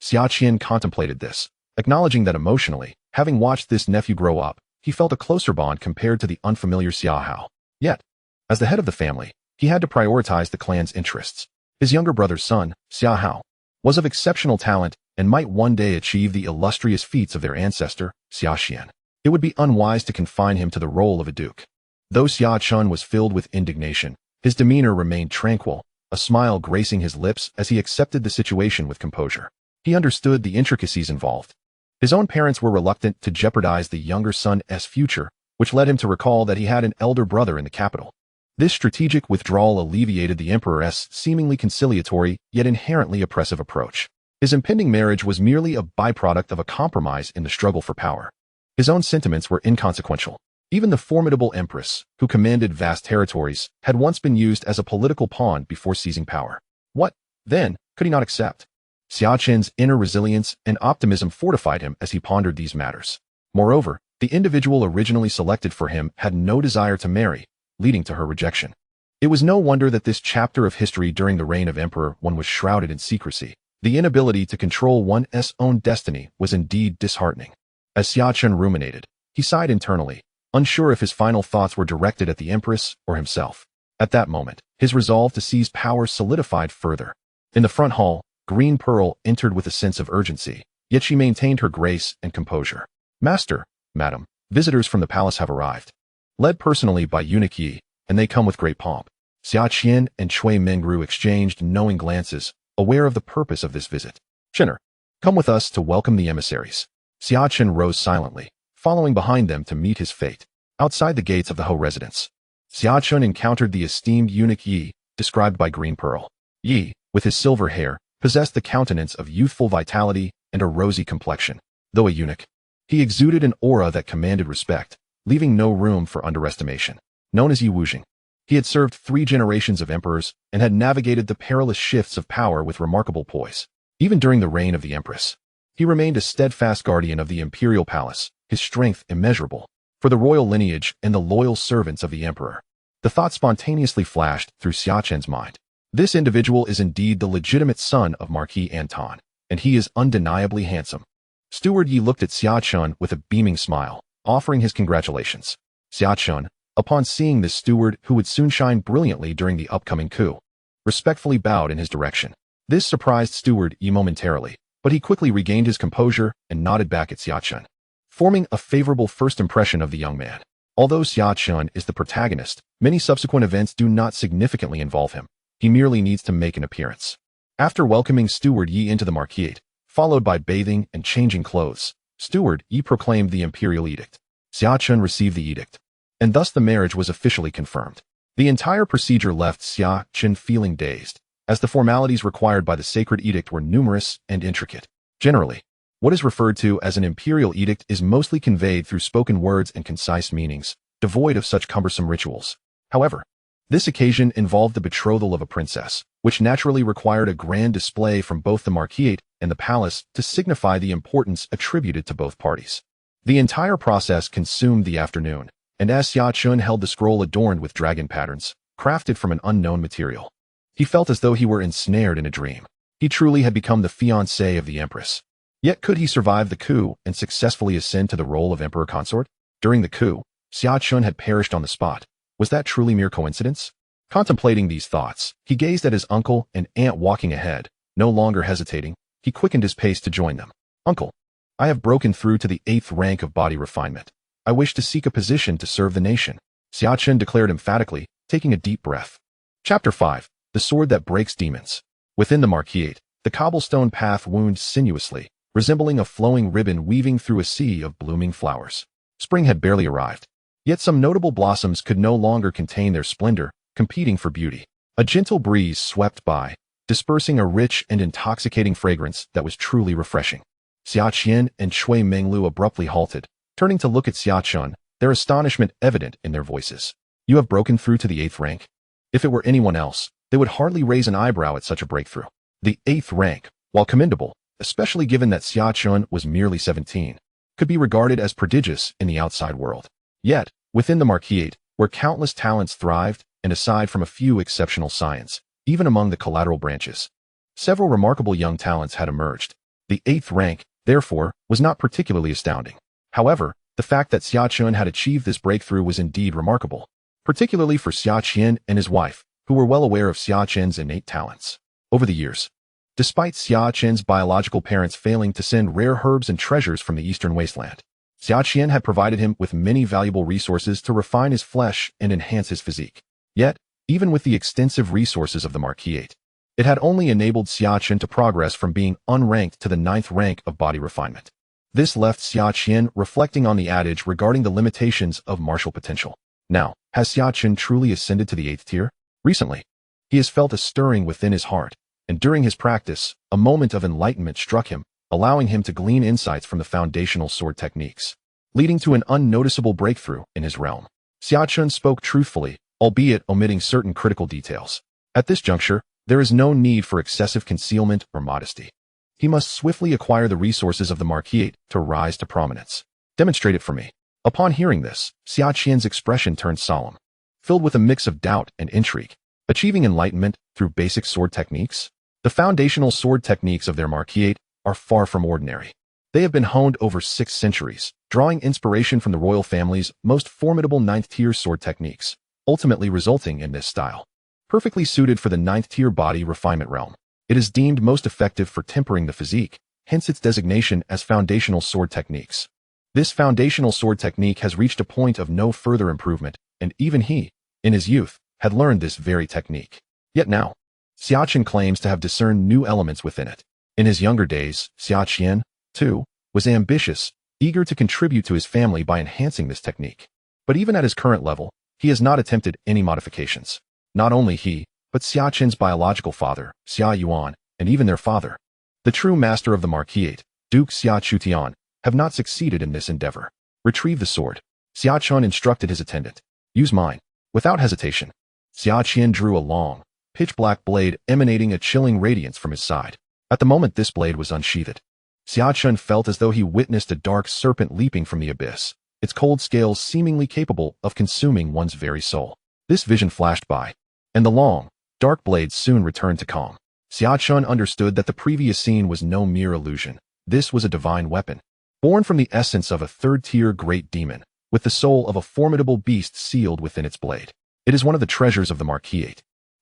Xia Chen contemplated this, Acknowledging that emotionally, having watched this nephew grow up, he felt a closer bond compared to the unfamiliar Xia Hao. Yet, as the head of the family, he had to prioritize the clan's interests. His younger brother's son, Xia Hao, was of exceptional talent and might one day achieve the illustrious feats of their ancestor, Xia Chen. It would be unwise to confine him to the role of a duke. Though Xia Chen was filled with indignation, his demeanor remained tranquil, a smile gracing his lips as he accepted the situation with composure. He understood the intricacies involved. His own parents were reluctant to jeopardize the younger son's future, which led him to recall that he had an elder brother in the capital. This strategic withdrawal alleviated the Emperor's seemingly conciliatory yet inherently oppressive approach. His impending marriage was merely a byproduct of a compromise in the struggle for power. His own sentiments were inconsequential. Even the formidable Empress, who commanded vast territories, had once been used as a political pawn before seizing power. What, then, could he not accept? Xia Chen's inner resilience and optimism fortified him as he pondered these matters. Moreover, the individual originally selected for him had no desire to marry, leading to her rejection. It was no wonder that this chapter of history during the reign of Emperor Wen was shrouded in secrecy. The inability to control one's own destiny was indeed disheartening. As Xia Chen ruminated, he sighed internally, unsure if his final thoughts were directed at the Empress or himself. At that moment, his resolve to seize power solidified further. In the front hall, Green Pearl entered with a sense of urgency, yet she maintained her grace and composure. Master, Madam, visitors from the palace have arrived. Led personally by eunuch Yi, and they come with great pomp. Xia Chen and Chui Mengru exchanged knowing glances, aware of the purpose of this visit. Chenner, come with us to welcome the emissaries. Xia Chen rose silently, following behind them to meet his fate. Outside the gates of the Hou residence, Xia Chen encountered the esteemed eunuch Yi, described by Green Pearl. Yi, with his silver hair, possessed the countenance of youthful vitality and a rosy complexion. Though a eunuch, he exuded an aura that commanded respect, leaving no room for underestimation. Known as Yi Wuzhing, he had served 3 generations of emperors and had navigated the perilous shifts of power with remarkable poise. Even during the reign of the Empress, he remained a steadfast guardian of the imperial palace, his strength immeasurable, for the royal lineage and the loyal servants of the emperor. The thought spontaneously flashed through Xia Chen's mind. This individual is indeed the legitimate son of Marquis Anton, and he is undeniably handsome. Steward Yi looked at Xia Chen with a beaming smile, offering his congratulations. Xia Chen, upon seeing this steward who would soon shine brilliantly during the upcoming coup, respectfully bowed in his direction. This surprised Steward Yi momentarily, but he quickly regained his composure and nodded back at Xia Chen, forming a favorable first impression of the young man. Although Xia Chen is the protagonist, many subsequent events do not significantly involve him. He merely needs to make an appearance. After welcoming Steward Yi into the Marquis, followed by bathing and changing clothes, Steward Yi proclaimed the imperial edict. Xia Chen received the edict, and thus the marriage was officially confirmed. The entire procedure left Xia Chen feeling dazed, as the formalities required by the sacred edict were numerous and intricate. Generally, what is referred to as an imperial edict is mostly conveyed through spoken words and concise meanings, devoid of such cumbersome rituals. However, this occasion involved the betrothal of a princess, which naturally required a grand display from both the Marquis and the palace to signify the importance attributed to both parties. The entire process consumed the afternoon, and as Xia Chen held the scroll adorned with dragon patterns, crafted from an unknown material, he felt as though he were ensnared in a dream. He truly had become the fiancé of the Empress. Yet could he survive the coup and successfully ascend to the role of emperor consort? During the coup, Xia Chen had perished on the spot. Was that truly mere coincidence? Contemplating these thoughts, he gazed at his uncle and aunt walking ahead. No longer hesitating, he quickened his pace to join them. Uncle, I have broken through to the 8th rank of body refinement. I wish to seek a position to serve the nation, Xia Chen declared emphatically, taking a deep breath. Chapter 5. The Sword That Breaks Demons. Within the Marquis, the cobblestone path wound sinuously, resembling a flowing ribbon weaving through a sea of blooming flowers. Spring had barely arrived, yet some notable blossoms could no longer contain their splendor, competing for beauty. A gentle breeze swept by, dispersing a rich and intoxicating fragrance that was truly refreshing. Xia Chen and Chui Menglu abruptly halted, turning to look at Xia Chen, their astonishment evident in their voices. You have broken through to the 8th rank? If it were anyone else, they would hardly raise an eyebrow at such a breakthrough. The 8th rank, while commendable, especially given that Xia Chen was merely 17, could be regarded as prodigious in the outside world. Yet, within the Marquis, where countless talents thrived, and aside from a few exceptional science, even among the collateral branches, several remarkable young talents had emerged. The 8th rank, therefore, was not particularly astounding. However, the fact that Xia Chen had achieved this breakthrough was indeed remarkable, particularly for Xia Chen and his wife, who were well aware of Xia Chen's innate talents. Over the years, despite Xia Chen's biological parents failing to send rare herbs and treasures from the eastern wasteland, Xia Chen had provided him with many valuable resources to refine his flesh and enhance his physique. Yet, even with the extensive resources of the Marquis, it had only enabled Xia Chen to progress from being unranked to the 9th rank of body refinement. This left Xia Chen reflecting on the adage regarding the limitations of martial potential. Now, has Xia Chen truly ascended to the 8th tier? Recently, he has felt a stirring within his heart, and during his practice, a moment of enlightenment struck him, allowing him to glean insights from the foundational sword techniques, leading to an unnoticeable breakthrough in his realm. Xia Chen spoke truthfully, albeit omitting certain critical details. At this juncture, there is no need for excessive concealment or modesty. He must swiftly acquire the resources of the Marquis to rise to prominence. Demonstrate it for me. Upon hearing this, Xia Chen's expression turned solemn, filled with a mix of doubt and intrigue. Achieving enlightenment through basic sword techniques? The foundational sword techniques of their Marquis are far from ordinary. They have been honed over 6 centuries, drawing inspiration from the royal family's most formidable 9th-tier sword techniques, ultimately resulting in this style. Perfectly suited for the 9th-tier body refinement realm, it is deemed most effective for tempering the physique, hence its designation as foundational sword techniques. This foundational sword technique has reached a point of no further improvement, and even he, in his youth, had learned this very technique. Yet now, Xia Chen claims to have discerned new elements within it. In his younger days, Xia Chen, too, was ambitious, eager to contribute to his family by enhancing this technique. But even at his current level, he has not attempted any modifications. Not only he, but Xia Chen's biological father, Xia Yuan, and even their father, the true master of the Marquis, Duke Xia Chutian, have not succeeded in this endeavor. Retrieve the sword. Xia Chen instructed his attendant. Use mine. Without hesitation, Xia Chen drew a long, pitch-black blade emanating a chilling radiance from his side. At the moment this blade was unsheathed, Xia Chen felt as though he witnessed a dark serpent leaping from the abyss, its cold scales seemingly capable of consuming one's very soul. This vision flashed by, and the long, dark blade soon returned to calm. Xia Chen understood that the previous scene was no mere illusion. This was a divine weapon, born from the essence of a 3rd-tier great demon, with the soul of a formidable beast sealed within its blade. It is one of the treasures of the Marquis.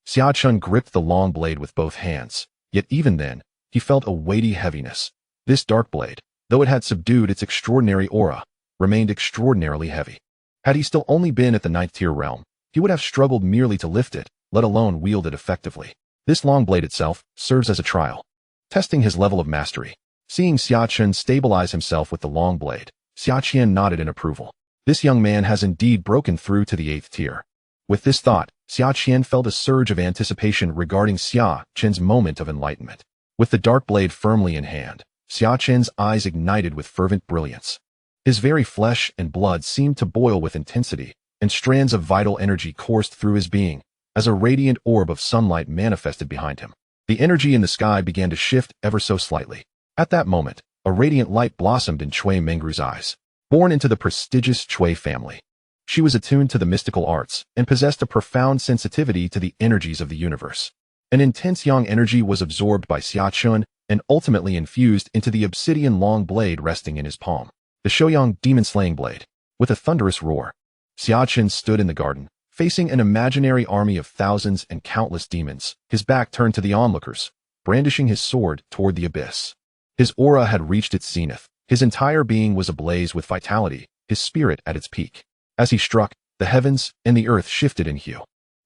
Xia Chen gripped the long blade with both hands, yet even then, he felt a weighty heaviness. This dark blade, though it had subdued its extraordinary aura, remained extraordinarily heavy. Had he still only been at the 9th-tier realm, he would have struggled merely to lift it, let alone wield it effectively. This long blade itself serves as a trial, testing his level of mastery. Seeing Xia Chen stabilize himself with the long blade, Xia Chen nodded in approval. This young man has indeed broken through to the 8th tier. With this thought, Xia Chen felt a surge of anticipation regarding Xia Chen's moment of enlightenment. With the dark blade firmly in hand, Xia Chen's eyes ignited with fervent brilliance. His very flesh and blood seemed to boil with intensity, and strands of vital energy coursed through his being, as a radiant orb of sunlight manifested behind him. The energy in the sky began to shift ever so slightly. At that moment, a radiant light blossomed in Cui Mengru's eyes. Born into the prestigious Cui family, she was attuned to the mystical arts and possessed a profound sensitivity to the energies of the universe. An intense yang energy was absorbed by Xia Chen and ultimately infused into the obsidian long blade resting in his palm, the Shouyang demon-slaying blade. With a thunderous roar, Xia Chen stood in the garden, facing an imaginary army of thousands and countless demons, his back turned to the onlookers, brandishing his sword toward the abyss. His aura had reached its zenith. His entire being was ablaze with vitality, his spirit at its peak. As he struck, the heavens and the earth shifted in hue.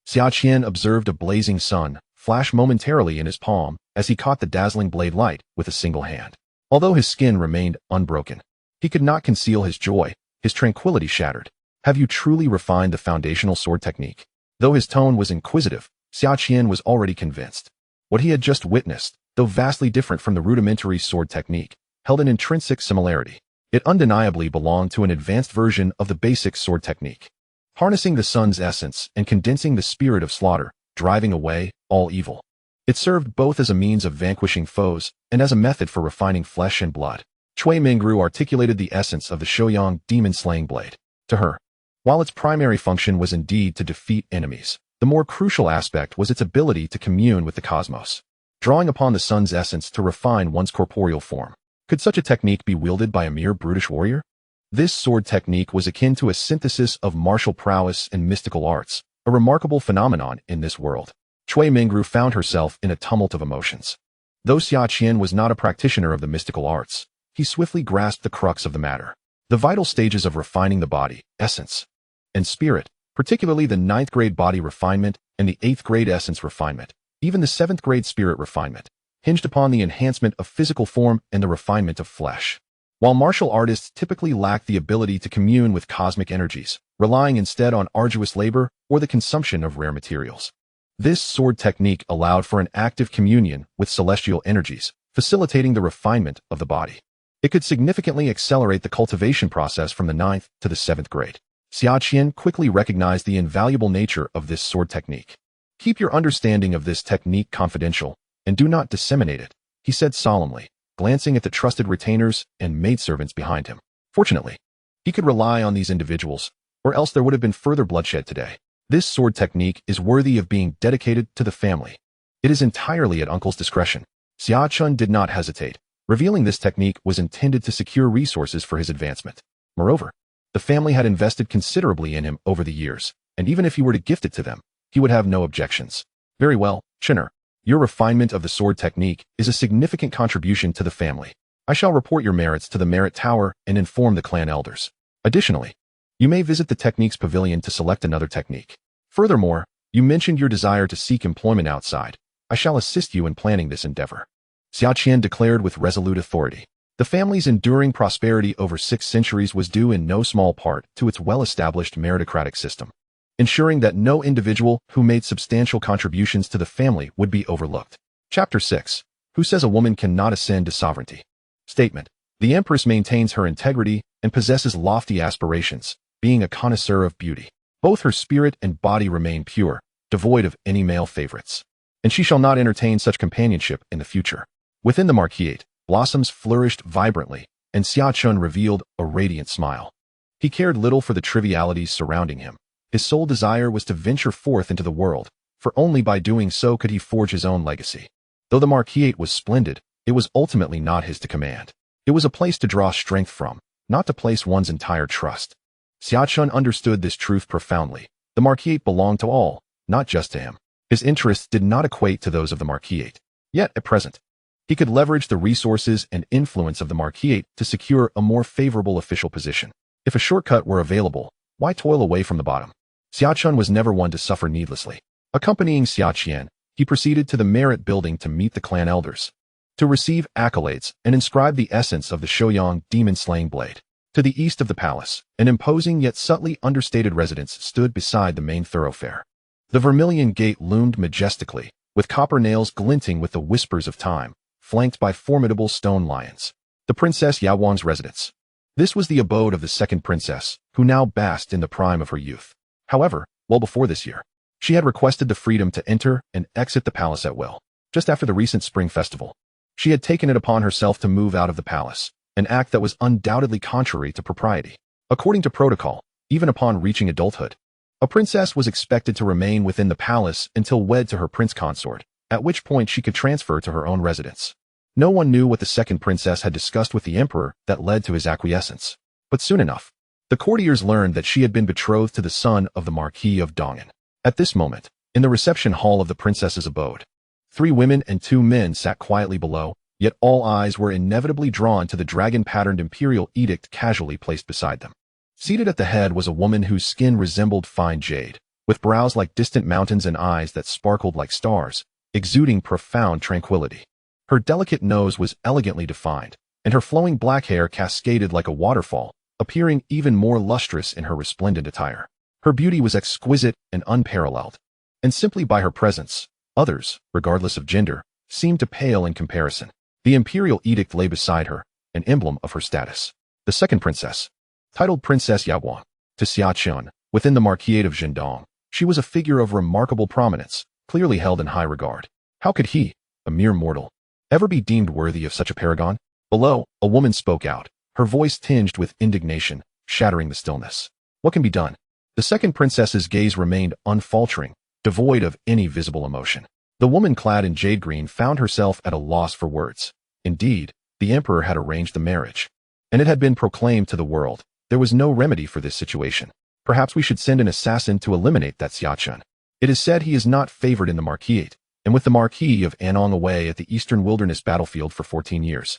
Xia Chen observed a blazing sun flash momentarily in his palm as he caught the dazzling blade light with a single hand. Although his skin remained unbroken, he could not conceal his joy, his tranquility shattered. Have you truly refined the foundational sword technique? Though his tone was inquisitive, Xia Chen was already convinced. What he had just witnessed, though vastly different from the rudimentary sword technique, held an intrinsic similarity. It undeniably belonged to an advanced version of the basic sword technique, harnessing the sun's essence and condensing the spirit of slaughter, driving away all evil. It served both as a means of vanquishing foes and as a method for refining flesh and blood. Cui Mengru articulated the essence of the Shouyang demon-slaying blade. To her, while its primary function was indeed to defeat enemies, the more crucial aspect was its ability to commune with the cosmos, drawing upon the sun's essence to refine one's corporeal form. Could such a technique be wielded by a mere brutish warrior? This sword technique was akin to a synthesis of martial prowess and mystical arts, a remarkable phenomenon in this world. Cui Mingru found herself in a tumult of emotions. Though Xia Chen was not a practitioner of the mystical arts, he swiftly grasped the crux of the matter. The vital stages of refining the body, essence, and spirit, particularly the 9th grade body refinement and the 8th grade essence refinement, even the 7th grade spirit refinement, hinged upon the enhancement of physical form and the refinement of flesh. While martial artists typically lack the ability to commune with cosmic energies, relying instead on arduous labor or the consumption of rare materials. This sword technique allowed for an active communion with celestial energies, facilitating the refinement of the body. It could significantly accelerate the cultivation process from the 9th to the 7th grade. Xia Chen quickly recognized the invaluable nature of this sword technique. Keep your understanding of this technique confidential, and do not disseminate it, he said solemnly, glancing at the trusted retainers and maidservants behind him. Fortunately, he could rely on these individuals, or else there would have been further bloodshed today. This sword technique is worthy of being dedicated to the family. It is entirely at uncle's discretion. Xia Chen did not hesitate. Revealing this technique was intended to secure resources for his advancement. Moreover, the family had invested considerably in him over the years, and even if he were to gift it to them, he would have no objections. Very well, Chinner. Your refinement of the sword technique is a significant contribution to the family. I shall report your merits to the Merit Tower and inform the clan elders. Additionally, you may visit the Techniques Pavilion to select another technique. Furthermore, you mentioned your desire to seek employment outside. I shall assist you in planning this endeavor. Xia Chen declared with resolute authority. The family's enduring prosperity over 6 centuries was due in no small part to its well-established meritocratic system, ensuring that no individual who made substantial contributions to the family would be overlooked. Chapter 6. Who says a woman cannot ascend to sovereignty? Statement. The Empress maintains her integrity and possesses lofty aspirations, being a connoisseur of beauty. Both her spirit and body remain pure, devoid of any male favorites, and she shall not entertain such companionship in the future. Within the Marquisate, blossoms flourished vibrantly, and Xia Chen revealed a radiant smile. He cared little for the trivialities surrounding him. His sole desire was to venture forth into the world, for only by doing so could he forge his own legacy. Though the Marquisate was splendid, it was ultimately not his to command. It was a place to draw strength from, not to place one's entire trust. Xia Chen understood this truth profoundly. The Marquisate belonged to all, not just to him. His interests did not equate to those of the Marquisate. Yet, at present, he could leverage the resources and influence of the Marquisate to secure a more favorable official position. If a shortcut were available, why toil away from the bottom? Xia Chen was never one to suffer needlessly. Accompanying Xia Chen, he proceeded to the Merit Building to meet the clan elders, to receive accolades and inscribe the essence of the Shouyang demon-slaying blade. To the east of the palace, an imposing yet subtly understated residence stood beside the main thoroughfare. The Vermilion Gate loomed majestically, with copper nails glinting with the whispers of time, flanked by formidable stone lions. The Princess Yaoang's residence. This was the abode of the second princess, who now basked in the prime of her youth. However, well before this year, she had requested the freedom to enter and exit the palace at will. Just after the recent spring festival, she had taken it upon herself to move out of the palace, an act that was undoubtedly contrary to propriety. According to protocol, even upon reaching adulthood, a princess was expected to remain within the palace until wed to her prince consort, at which point she could transfer to her own residence. No one knew what the second princess had discussed with the emperor that led to his acquiescence. But soon enough, the courtiers learned that she had been betrothed to the son of the Marquis of Dongan. At this moment, in the reception hall of the princess's abode, 3 women and 2 men sat quietly below, yet all eyes were inevitably drawn to the dragon-patterned imperial edict casually placed beside them. Seated at the head was a woman whose skin resembled fine jade, with brows like distant mountains and eyes that sparkled like stars, exuding profound tranquility. Her delicate nose was elegantly defined, and her flowing black hair cascaded like a waterfall, appearing even more lustrous in her resplendent attire. Her beauty was exquisite and unparalleled, and simply by her presence, others, regardless of gender, seemed to pale in comparison. The imperial edict lay beside her, an emblem of her status. The second princess, titled Princess Yaoang, to Xia Chen, within the Marquisate of Zhendong, she was a figure of remarkable prominence, clearly held in high regard. How could he, a mere mortal, ever be deemed worthy of such a paragon? Below, a woman spoke out, her voice tinged with indignation, shattering the stillness. What can be done? The second princess's gaze remained unfaltering, devoid of any visible emotion. The woman clad in jade green found herself at a loss for words. Indeed, the emperor had arranged the marriage, and it had been proclaimed to the world there was no remedy for this situation. Perhaps we should send an assassin to eliminate that Xia Chen. It is said he is not favored in the Marquisate, and with the Marquis of Anong away at the Eastern Wilderness battlefield for 14 years,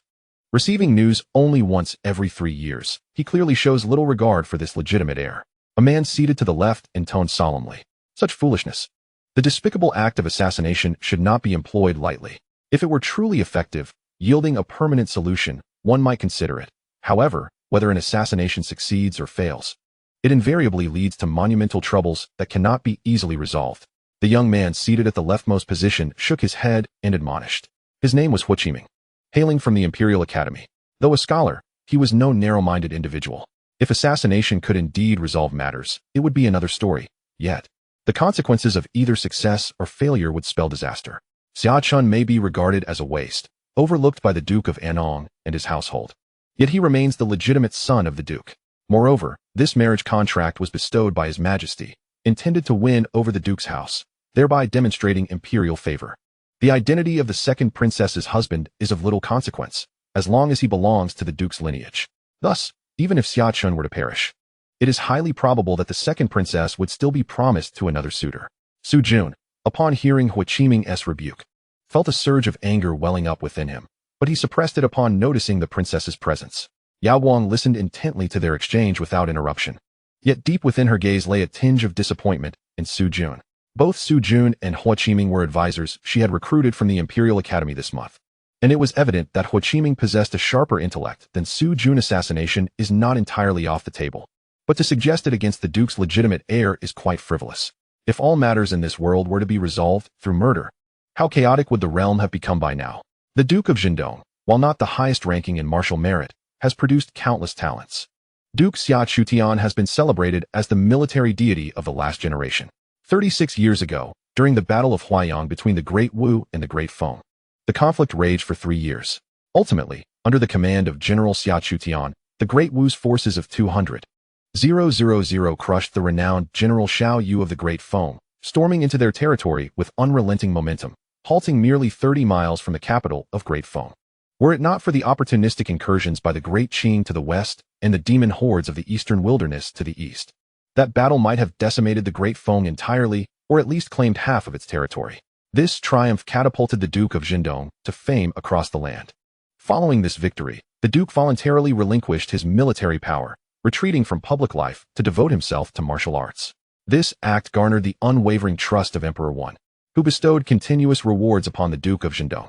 receiving news only once every 3 years, he clearly shows little regard for this legitimate heir. A man seated to the left intoned solemnly. Such foolishness. The despicable act of assassination should not be employed lightly. If it were truly effective, yielding a permanent solution, one might consider it. However, whether an assassination succeeds or fails, it invariably leads to monumental troubles that cannot be easily resolved. The young man seated at the leftmost position shook his head and admonished. His name was Huiqiming, hailing from the Imperial Academy. Though a scholar, he was no narrow-minded individual. If assassination could indeed resolve matters, it would be another story. Yet, the consequences of either success or failure would spell disaster. Xia Chen may be regarded as a waste, overlooked by the Duke of Anong and his household. Yet he remains the legitimate son of the Duke. Moreover, this marriage contract was bestowed by His Majesty, intended to win over the Duke's house, thereby demonstrating imperial favor. The identity of the second princess's husband is of little consequence, as long as he belongs to the Duke's lineage. Thus, even if Xia Chen were to perish, it is highly probable that the second princess would still be promised to another suitor. Su Jun, upon hearing Huiqiming's rebuke, felt a surge of anger welling up within him, but he suppressed it upon noticing the princess's presence. Yao Guang listened intently to their exchange without interruption. Yet deep within her gaze lay a tinge of disappointment in Su Jun. Both Su Jun and Huiqiming were advisors she had recruited from the Imperial Academy this month, and it was evident that Huiqiming possessed a sharper intellect than Su Jun. Assassination is not entirely off the table, but to suggest it against the Duke's legitimate heir is quite frivolous. If all matters in this world were to be resolved through murder, how chaotic would the realm have become by now? The Duke of Jindong, while not the highest ranking in martial merit, has produced countless talents. Duke Xia Chutian has been celebrated as the military deity of the last generation. 36 years ago, during the Battle of Huaiyang between the Great Wu and the Great Feng, the conflict raged for 3 years. Ultimately, under the command of General Xia Chutian, the Great Wu's forces of 200,000 crushed the renowned General Xiao Yu of the Great Feng, storming into their territory with unrelenting momentum, halting merely 30 miles from the capital of Great Feng. Were it not for the opportunistic incursions by the Great Qing to the west and the demon hordes of the Eastern Wilderness to the east, that battle might have decimated the Great Feng entirely, or at least claimed half of its territory. This triumph catapulted the Duke of Jindong to fame across the land. Following this victory, the Duke voluntarily relinquished his military power, retreating from public life to devote himself to martial arts. This act garnered the unwavering trust of Emperor Wen, who bestowed continuous rewards upon the Duke of Jindong.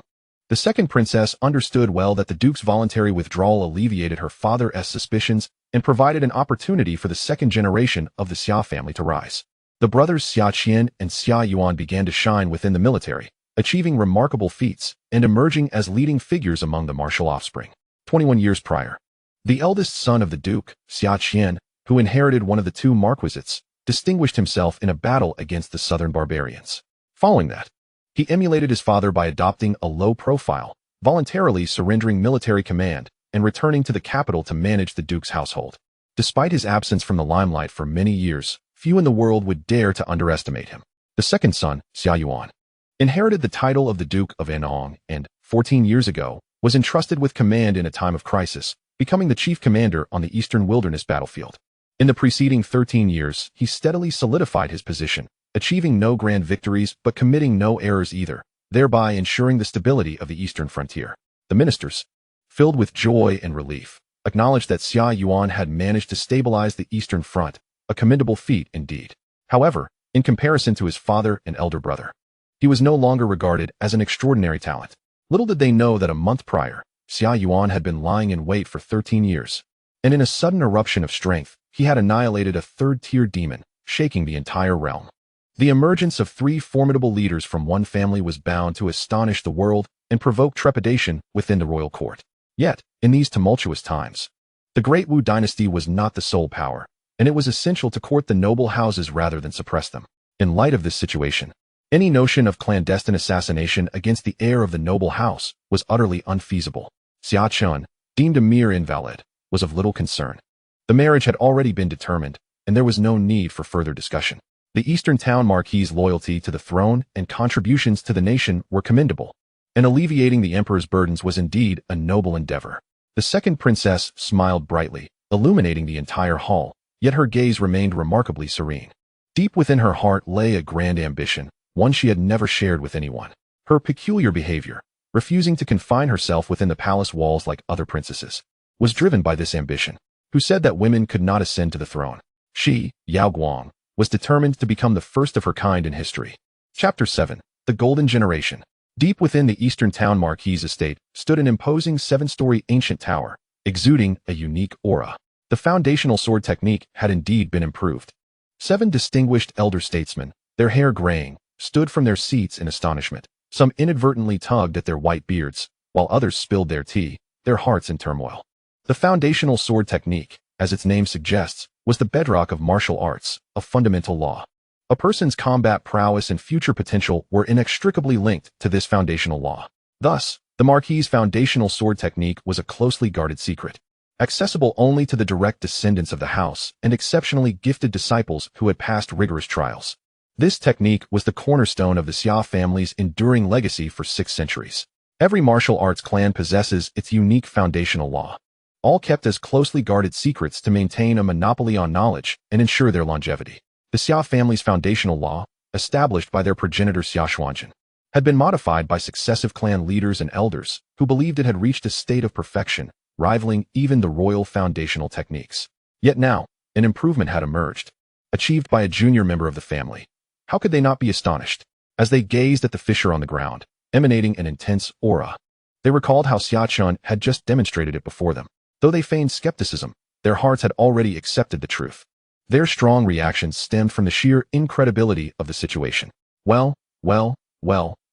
The second princess understood well that the Duke's voluntary withdrawal alleviated her father's suspicions and provided an opportunity for the second generation of the Xia family to rise. The brothers Xia Chen and Xia Yuan began to shine within the military, achieving remarkable feats and emerging as leading figures among the martial offspring. 21 years prior, the eldest son of the Duke, Xia Chen, who inherited one of the 2 marquisates, distinguished himself in a battle against the southern barbarians. Following that, he emulated his father by adopting a low profile, voluntarily surrendering military command and returning to the capital to manage the Duke's household. Despite his absence from the limelight for many years, few in the world would dare to underestimate him. The second son, Xia Yuan, inherited the title of the Duke of Anong and, 14 years ago, was entrusted with command in a time of crisis, becoming the chief commander on the Eastern Wilderness battlefield. In the preceding 13 years, he steadily solidified his position, achieving no grand victories but committing no errors either, thereby ensuring the stability of the eastern frontier. The ministers, filled with joy and relief, acknowledged that Xia Yuan had managed to stabilize the eastern front, a commendable feat indeed. However, in comparison to his father and elder brother, he was no longer regarded as an extraordinary talent. Little did they know that a month prior, Xia Yuan had been lying in wait for 13 years, and in a sudden eruption of strength, he had annihilated a third-tier demon, shaking the entire realm. The emergence of 3 formidable leaders from one family was bound to astonish the world and provoke trepidation within the royal court. Yet, in these tumultuous times, the Great Wu dynasty was not the sole power, and it was essential to court the noble houses rather than suppress them. In light of this situation, any notion of clandestine assassination against the heir of the noble house was utterly unfeasible. Xia Chen, deemed a mere invalid, was of little concern. The marriage had already been determined, and there was no need for further discussion. The Eastern Town Marquis's loyalty to the throne and contributions to the nation were commendable, and alleviating the emperor's burdens was indeed a noble endeavor. The second princess smiled brightly, illuminating the entire hall, yet her gaze remained remarkably serene. Deep within her heart lay a grand ambition, one she had never shared with anyone. Her peculiar behavior, refusing to confine herself within the palace walls like other princesses, was driven by this ambition. Who said that women could not ascend to the throne? She, Yao Guang, was determined to become the first of her kind in history. Chapter 7. The Golden Generation. Deep within the Eastern Town Marquis estate stood an imposing 7-story ancient tower, exuding a unique aura. The foundational sword technique had indeed been improved. 7 distinguished elder statesmen, their hair graying, stood from their seats in astonishment. Some inadvertently tugged at their white beards, while others spilled their tea, their hearts in turmoil. The foundational sword technique, as its name suggests, was the bedrock of martial arts, a fundamental law. A person's combat prowess and future potential were inextricably linked to this foundational law. Thus, the Marquis's foundational sword technique was a closely guarded secret, accessible only to the direct descendants of the house and exceptionally gifted disciples who had passed rigorous trials. This technique was the cornerstone of the Xia family's enduring legacy for 6 centuries. Every martial arts clan possesses its unique foundational law, all kept as closely guarded secrets to maintain a monopoly on knowledge and ensure their longevity. The Xia family's foundational law, established by their progenitor Xia Chen, had been modified by successive clan leaders and elders who believed it had reached a state of perfection, rivaling even the royal foundational techniques. Yet now, an improvement had emerged, achieved by a junior member of the family. How could they not be astonished? As they gazed at the fissure on the ground, emanating an intense aura, they recalled how Xia Chen had just demonstrated it before them. Though they feigned skepticism, their hearts had already accepted the truth. Their strong reactions stemmed from the sheer incredibility of the situation. Well,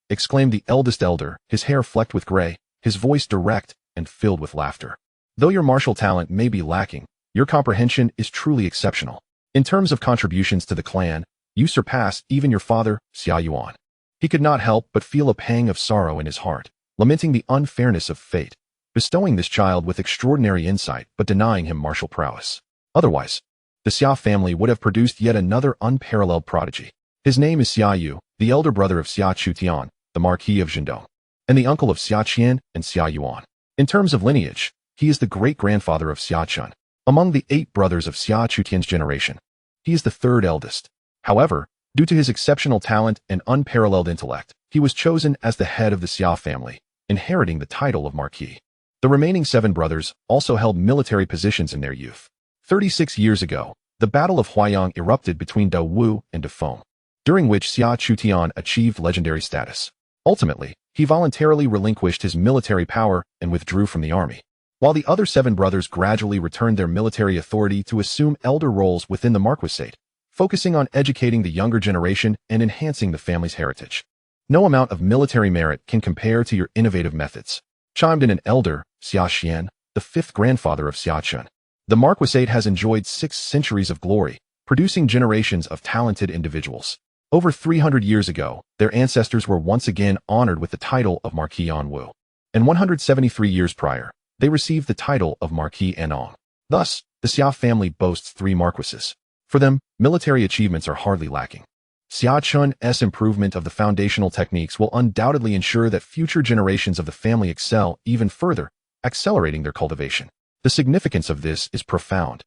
exclaimed the eldest elder, his hair flecked with gray, his voice direct and filled with laughter. Though your martial talent may be lacking, your comprehension is truly exceptional. In terms of contributions to the clan, you surpass even your father, Xia Yuan. He could not help but feel a pang of sorrow in his heart, lamenting the unfairness of fate, bestowing this child with extraordinary insight but denying him martial prowess. Otherwise, the Xia family would have produced yet another unparalleled prodigy. His name is Xia Yu, the elder brother of Xia Chutian, the Marquis of Zhendong, and the uncle of Xia Qian and Xia Yuan. In terms of lineage, he is the great-grandfather of Xia Chen. Among the 8 brothers of Xia Chutian's generation, he is the 3rd eldest. However, due to his exceptional talent and unparalleled intellect, he was chosen as the head of the Xia family, inheriting the title of Marquis. The remaining 7 brothers also held military positions in their youth. 36 years ago, the Battle of Huayang erupted between Da Wu and Da Feng, during which Xia Chutian achieved legendary status. Ultimately, he voluntarily relinquished his military power and withdrew from the army, while the other 7 brothers gradually returned their military authority to assume elder roles within the marquisate, focusing on educating the younger generation and enhancing the family's heritage. No amount of military merit can compare to your innovative methods, chimed in an elder, Xia Xian, the 5th grandfather of Xia Chen. The marquisate has enjoyed 6 centuries of glory, producing generations of talented individuals. Over 300 years ago, their ancestors were once again honored with the title of Marquis Anwu, and 173 years prior, they received the title of Marquis Anong. Thus, the Xia family boasts 3 marquises. For them, military achievements are hardly lacking. Xia Chen's improvement of the foundational techniques will undoubtedly ensure that future generations of the family excel even further, accelerating their cultivation. The significance of this is profound.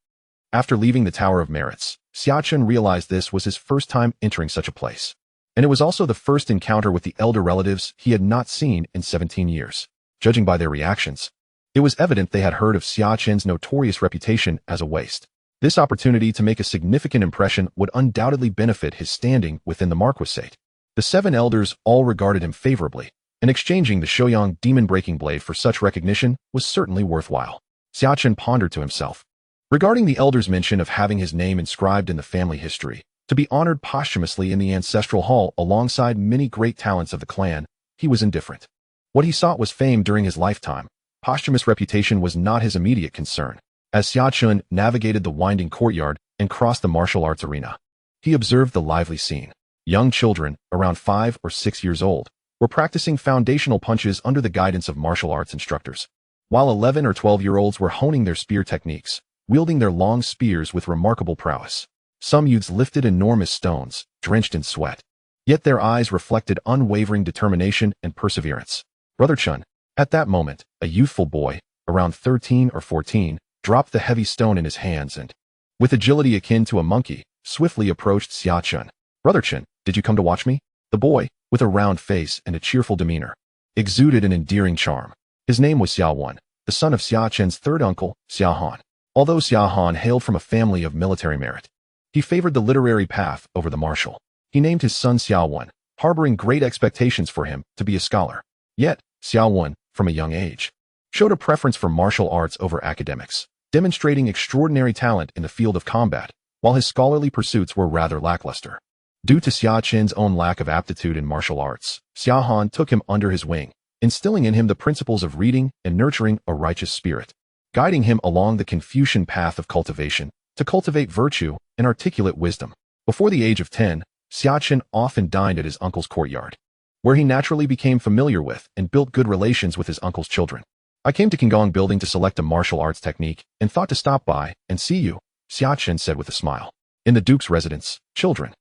After leaving the Tower of Merits, Xia Chen realized this was his first time entering such a place, and it was also the first encounter with the elder relatives he had not seen in 17 years. Judging by their reactions, it was evident they had heard of Xia Chen's notorious reputation as a waste. This opportunity to make a significant impression would undoubtedly benefit his standing within the marquisate. The 7 elders all regarded him favorably, and exchanging the Shouyang demon-breaking blade for such recognition was certainly worthwhile. Xia Chen pondered to himself. Regarding the elder's mention of having his name inscribed in the family history, to be honored posthumously in the ancestral hall alongside many great talents of the clan, he was indifferent. What he sought was fame during his lifetime. Posthumous reputation was not his immediate concern. As Xia Chen navigated the winding courtyard and crossed the martial arts arena, he observed the lively scene. Young children, around 5 or 6 years old, were practicing foundational punches under the guidance of martial arts instructors, while 11 or 12-year-olds were honing their spear techniques, wielding their long spears with remarkable prowess. Some youths lifted enormous stones, drenched in sweat, yet their eyes reflected unwavering determination and perseverance. Brother Chen. At that moment, a youthful boy, around 13 or 14, dropped the heavy stone in his hands and, with agility akin to a monkey, swiftly approached Xia Chen. Brother Chen, did you come to watch me? The boy, with a round face and a cheerful demeanor, exuded an endearing charm. His name was Xia Wen, the son of Xia Chen's third uncle, Xia Hao. Although Xia Hao hailed from a family of military merit, he favored the literary path over the martial. He named his son Xia Wen, harboring great expectations for him to be a scholar. Yet, Xia Wen, from a young age, showed a preference for martial arts over academics, demonstrating extraordinary talent in the field of combat, while his scholarly pursuits were rather lackluster. Due to Xia Chen's own lack of aptitude in martial arts, Xia Hao took him under his wing, instilling in him the principles of reading and nurturing a righteous spirit, guiding him along the Confucian path of cultivation to cultivate virtue and articulate wisdom. Before the age of 10, Xia Chen often dined at his uncle's courtyard, where he naturally became familiar with and built good relations with his uncle's children. I came to Qinggong Building to select a martial arts technique and thought to stop by and see you, Xia Chen said with a smile. In the Duke's residence, children,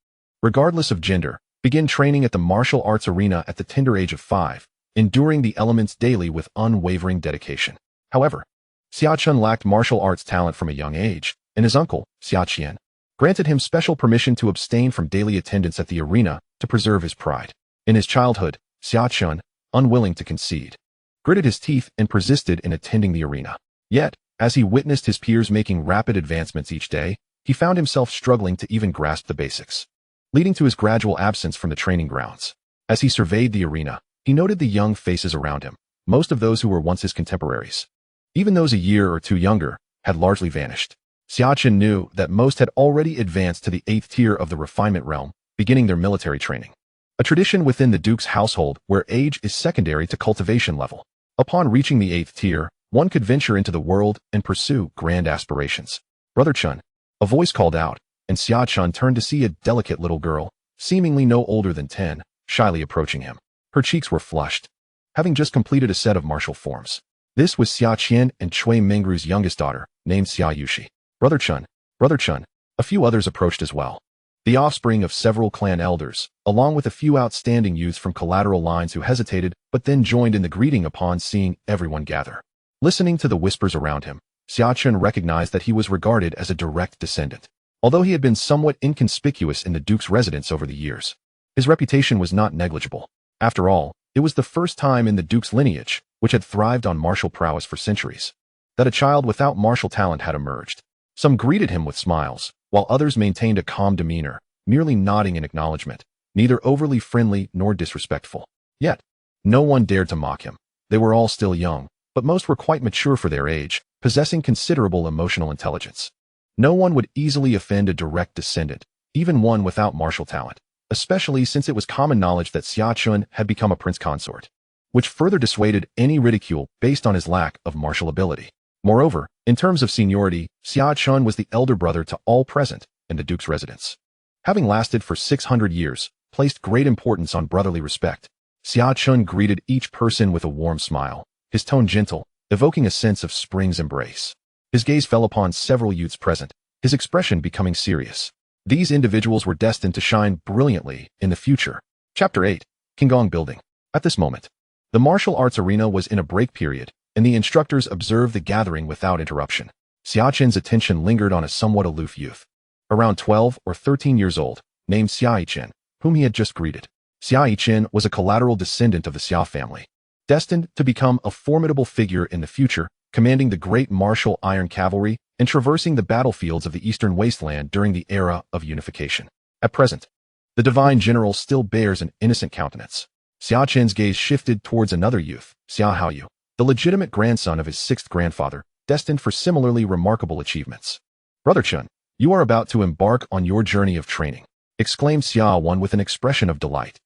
regardless of gender, begin training at the martial arts arena at the tender age of 5, enduring the elements daily with unwavering dedication. However, Xia Chen lacked martial arts talent from a young age, and his uncle, Xia Chen, granted him special permission to abstain from daily attendance at the arena to preserve his pride. In his childhood, Xia Chen, unwilling to concede, gritted his teeth and persisted in attending the arena. Yet, as he witnessed his peers making rapid advancements each day, he found himself struggling to even grasp the basics, leading to his gradual absence from the training grounds. As he surveyed the arena, he noted the young faces around him. Most of those who were once his contemporaries, even those a year or two younger, had largely vanished. Xia Chen knew that most had already advanced to the 8th tier of the refinement realm, beginning their military training, a tradition within the Duke's household where age is secondary to cultivation level. Upon reaching the 8th tier, one could venture into the world and pursue grand aspirations. Brother Chen, a voice called out, and Xia Chen turned to see a delicate little girl, seemingly no older than 10, shyly approaching him. Her cheeks were flushed, having just completed a set of martial forms. This was Xia Qian and Cui Mingru's youngest daughter, named Xia Yushi. Brother Chen, a few others approached as well. The offspring of several clan elders, along with a few outstanding youths from collateral lines who hesitated but then joined in the greeting upon seeing everyone gather. Listening to the whispers around him, Xia Chen recognized that he was regarded as a direct descendant. Although he had been somewhat inconspicuous in the Duke's residence over the years, his reputation was not negligible. After all, it was the first time in the Duke's lineage, which had thrived on martial prowess for centuries, that a child without martial talent had emerged. Some greeted him with smiles, while others maintained a calm demeanor, merely nodding in acknowledgement, neither overly friendly nor disrespectful. Yet, no one dared to mock him. They were all still young, but most were quite mature for their age, possessing considerable emotional intelligence. No one would easily offend a direct descendant, even one without martial talent, especially since it was common knowledge that Xia Chen had become a prince consort, which further dissuaded any ridicule based on his lack of martial ability. Moreover, in terms of seniority, Xia Chen was the elder brother to all present in the Duke's residence. Having lasted for 600 years, placed great importance on brotherly respect. Xia Chen greeted each person with a warm smile, his tone gentle, evoking a sense of spring's embrace. His gaze fell upon several youths present, his expression becoming serious. These individuals were destined to shine brilliantly in the future. Chapter 8. Qinggong Building. At this moment, the martial arts arena was in a break period, and the instructors observed the gathering without interruption. Xia Chen's attention lingered on a somewhat aloof youth, around 12 or 13 years old, named Xia Chen, whom he had just greeted. Xia Chen was a collateral descendant of the Xia family, destined to become a formidable figure in the future, commanding the great martial iron cavalry and traversing the battlefields of the Eastern wasteland during the era of Unification. At present, the divine general still bears an innocent countenance. Xia Chen's gaze shifted towards another youth, Xia Hao, the legitimate grandson of his 6th grandfather, destined for similarly remarkable achievements. Brother Chen, you are about to embark on your journey of training, exclaimed Xia Wen with an expression of delight.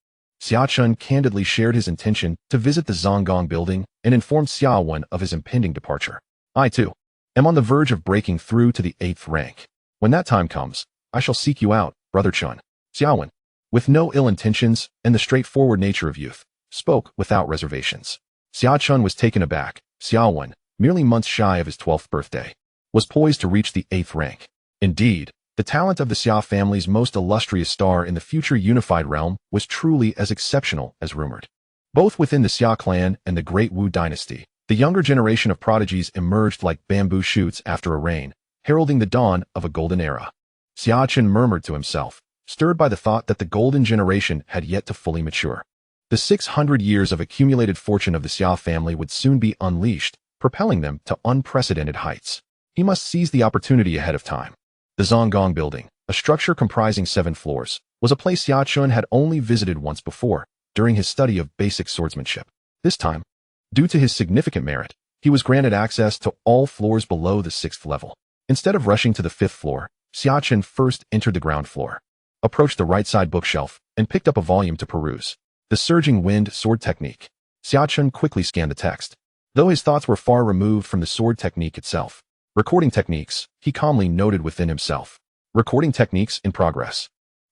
Xia Chen candidly shared his intention to visit the Qinggong Building and informed Xia Wen of his impending departure. I, too, am on the verge of breaking through to the 8th rank. When that time comes, I shall seek you out, Brother Chen. Xia Wen, with no ill intentions and the straightforward nature of youth, spoke without reservations. Xia Chen was taken aback. Xia Wen, merely months shy of his 12th birthday, was poised to reach the 8th rank. Indeed, the talent of the Xia family's most illustrious star in the future unified realm was truly as exceptional as rumored. Both within the Xia clan and the Great Wu dynasty, the younger generation of prodigies emerged like bamboo shoots after a rain, heralding the dawn of a golden era. Xia Chen murmured to himself, stirred by the thought that the golden generation had yet to fully mature. The 600 years of accumulated fortune of the Xia family would soon be unleashed, propelling them to unprecedented heights. He must seize the opportunity ahead of time. The Zonggong Building, a structure comprising 7 floors, was a place Xia Chen had only visited once before, during his study of basic swordsmanship. This time, due to his significant merit, he was granted access to all floors below the 6th level. Instead of rushing to the 5th floor, Xia Chen first entered the ground floor, approached the right side bookshelf, and picked up a volume to peruse. The Surging Wind Sword Technique. Xia Chen quickly scanned the text. Though his thoughts were far removed from the sword technique itself. Recording techniques, he calmly noted within himself. Recording techniques in progress.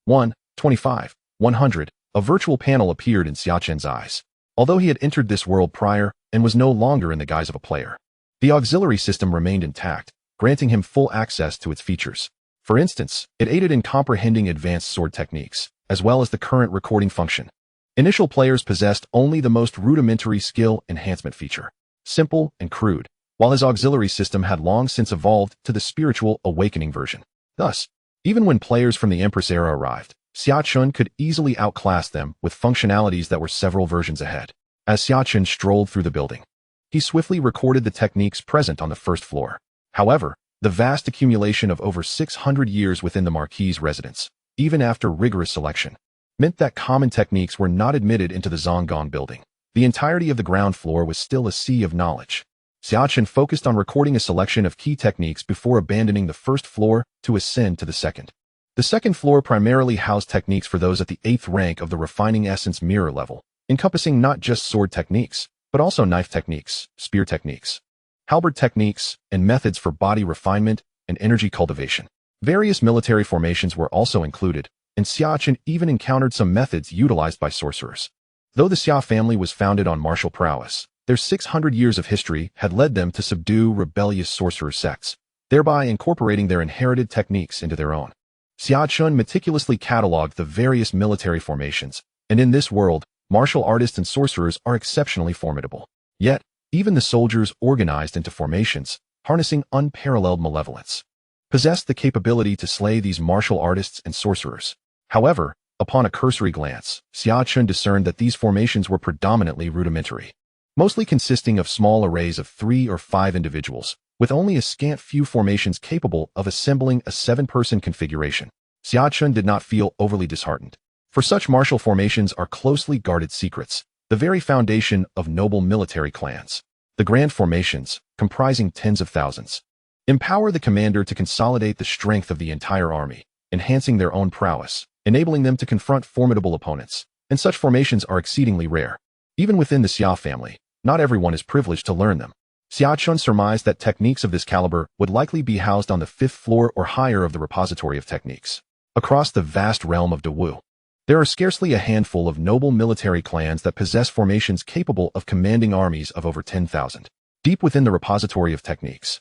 1:25, 100. A virtual panel appeared in Xia Chen's eyes. Although he had entered this world prior and was no longer in the guise of a player, the auxiliary system remained intact, granting him full access to its features. For instance, it aided in comprehending advanced sword techniques, as well as the current recording function. Initial players possessed only the most rudimentary skill enhancement feature, simple and crude, while his auxiliary system had long since evolved to the spiritual awakening version. Thus, even when players from the Empress era arrived, Xia Chen could easily outclass them with functionalities that were several versions ahead. As Xia Chen strolled through the building, he swiftly recorded the techniques present on the 1st floor. However, the vast accumulation of over 600 years within the Marquis' residence, even after rigorous selection, meant that common techniques were not admitted into the Zonggong Building. The entirety of the ground floor was still a sea of knowledge. Xia Chen focused on recording a selection of key techniques before abandoning the 1st floor to ascend to the 2nd. The 2nd floor primarily housed techniques for those at the 8th rank of the Refining Essence Mirror level, encompassing not just sword techniques, but also knife techniques, spear techniques, halberd techniques, and methods for body refinement and energy cultivation. Various military formations were also included, and Xia Chen even encountered some methods utilized by sorcerers. Though the Xia family was founded on martial prowess, their 600 years of history had led them to subdue rebellious sorcerer sects, thereby incorporating their inherited techniques into their own. Xia Chen meticulously cataloged the various military formations, and in this world, martial artists and sorcerers are exceptionally formidable. Yet, even the soldiers organized into formations, harnessing unparalleled malevolence, possessed the capability to slay these martial artists and sorcerers. However, upon a cursory glance, Xia Chen discerned that these formations were predominantly rudimentary, mostly consisting of small arrays of 3 or 5 individuals, with only a scant few formations capable of assembling a 7-person configuration. Xia Chen did not feel overly disheartened, for such martial formations are closely guarded secrets, the very foundation of noble military clans. The grand formations, comprising tens of thousands, empower the commander to consolidate the strength of the entire army, enhancing their own prowess, enabling them to confront formidable opponents, and such formations are exceedingly rare. Even within the Xia family, not everyone is privileged to learn them. Xia Chen surmised that techniques of this caliber would likely be housed on the 5th floor or higher of the repository of techniques. Across the vast realm of Dewu, there are scarcely a handful of noble military clans that possess formations capable of commanding armies of over 10,000. Deep within the repository of techniques,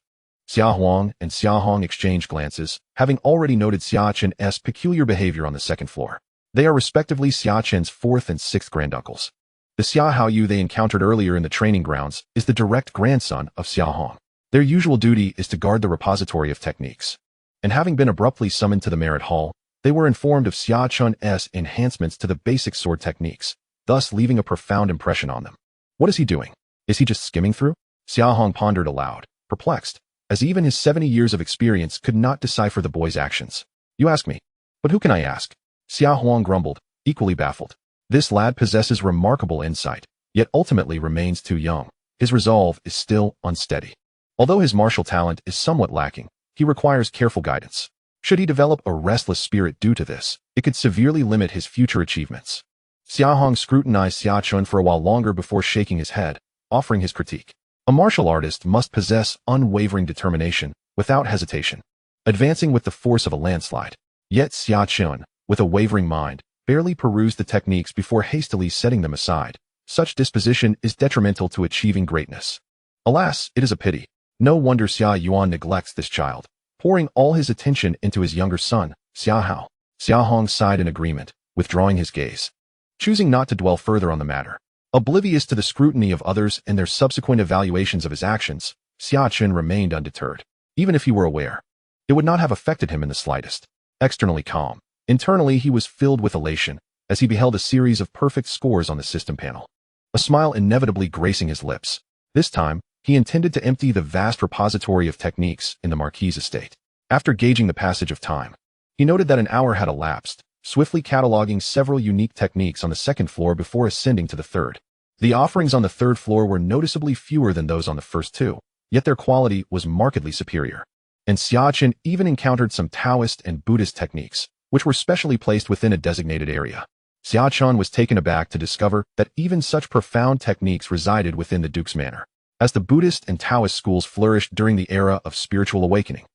Xia Huang and Xia Hong exchanged glances, having already noted Xia Chen's peculiar behavior on the 2nd floor. They are respectively Xia Chen's 4th and 6th granduncles. The Xia Hao they encountered earlier in the training grounds is the direct grandson of Xia Hong. Their usual duty is to guard the repository of techniques. And having been abruptly summoned to the Merit Hall, they were informed of Xia Chen's enhancements to the basic sword techniques, thus leaving a profound impression on them. What is he doing? Is he just skimming through? Xia Hong pondered aloud, perplexed, as even his 70 years of experience could not decipher the boy's actions. You ask me, but who can I ask? Xia Huang grumbled, equally baffled. This lad possesses remarkable insight, yet ultimately remains too young. His resolve is still unsteady. Although his martial talent is somewhat lacking, he requires careful guidance. Should he develop a restless spirit due to this, it could severely limit his future achievements. Xia Hong scrutinized Xia Chen for a while longer before shaking his head, offering his critique. A martial artist must possess unwavering determination, without hesitation, advancing with the force of a landslide. Yet Xia Chen, with a wavering mind, barely perused the techniques before hastily setting them aside. Such disposition is detrimental to achieving greatness. Alas, it is a pity. No wonder Xia Yuan neglects this child, pouring all his attention into his younger son, Xia Hao. Xia Hong sighed in agreement, withdrawing his gaze. Choosing not to dwell further on the matter, Oblivious to the scrutiny of others and their subsequent evaluations of his actions, Xia Chen remained undeterred. Even if he were aware, it would not have affected him in the slightest. Externally calm, internally he was filled with elation as he beheld a series of perfect scores on the system panel. A smile inevitably gracing his lips. This time, he intended to empty the vast repository of techniques in the Marquis' estate. After gauging the passage of time, he noted that an hour had elapsed, swiftly cataloging several unique techniques on the second floor before ascending to the third. The offerings on the third floor were noticeably fewer than those on the first two, yet their quality was markedly superior. And Xia Chen even encountered some Taoist and Buddhist techniques, which were specially placed within a designated area. Xia Chen was taken aback to discover that even such profound techniques resided within the Duke's manor. As the Buddhist and Taoist schools flourished during the era of spiritual awakening,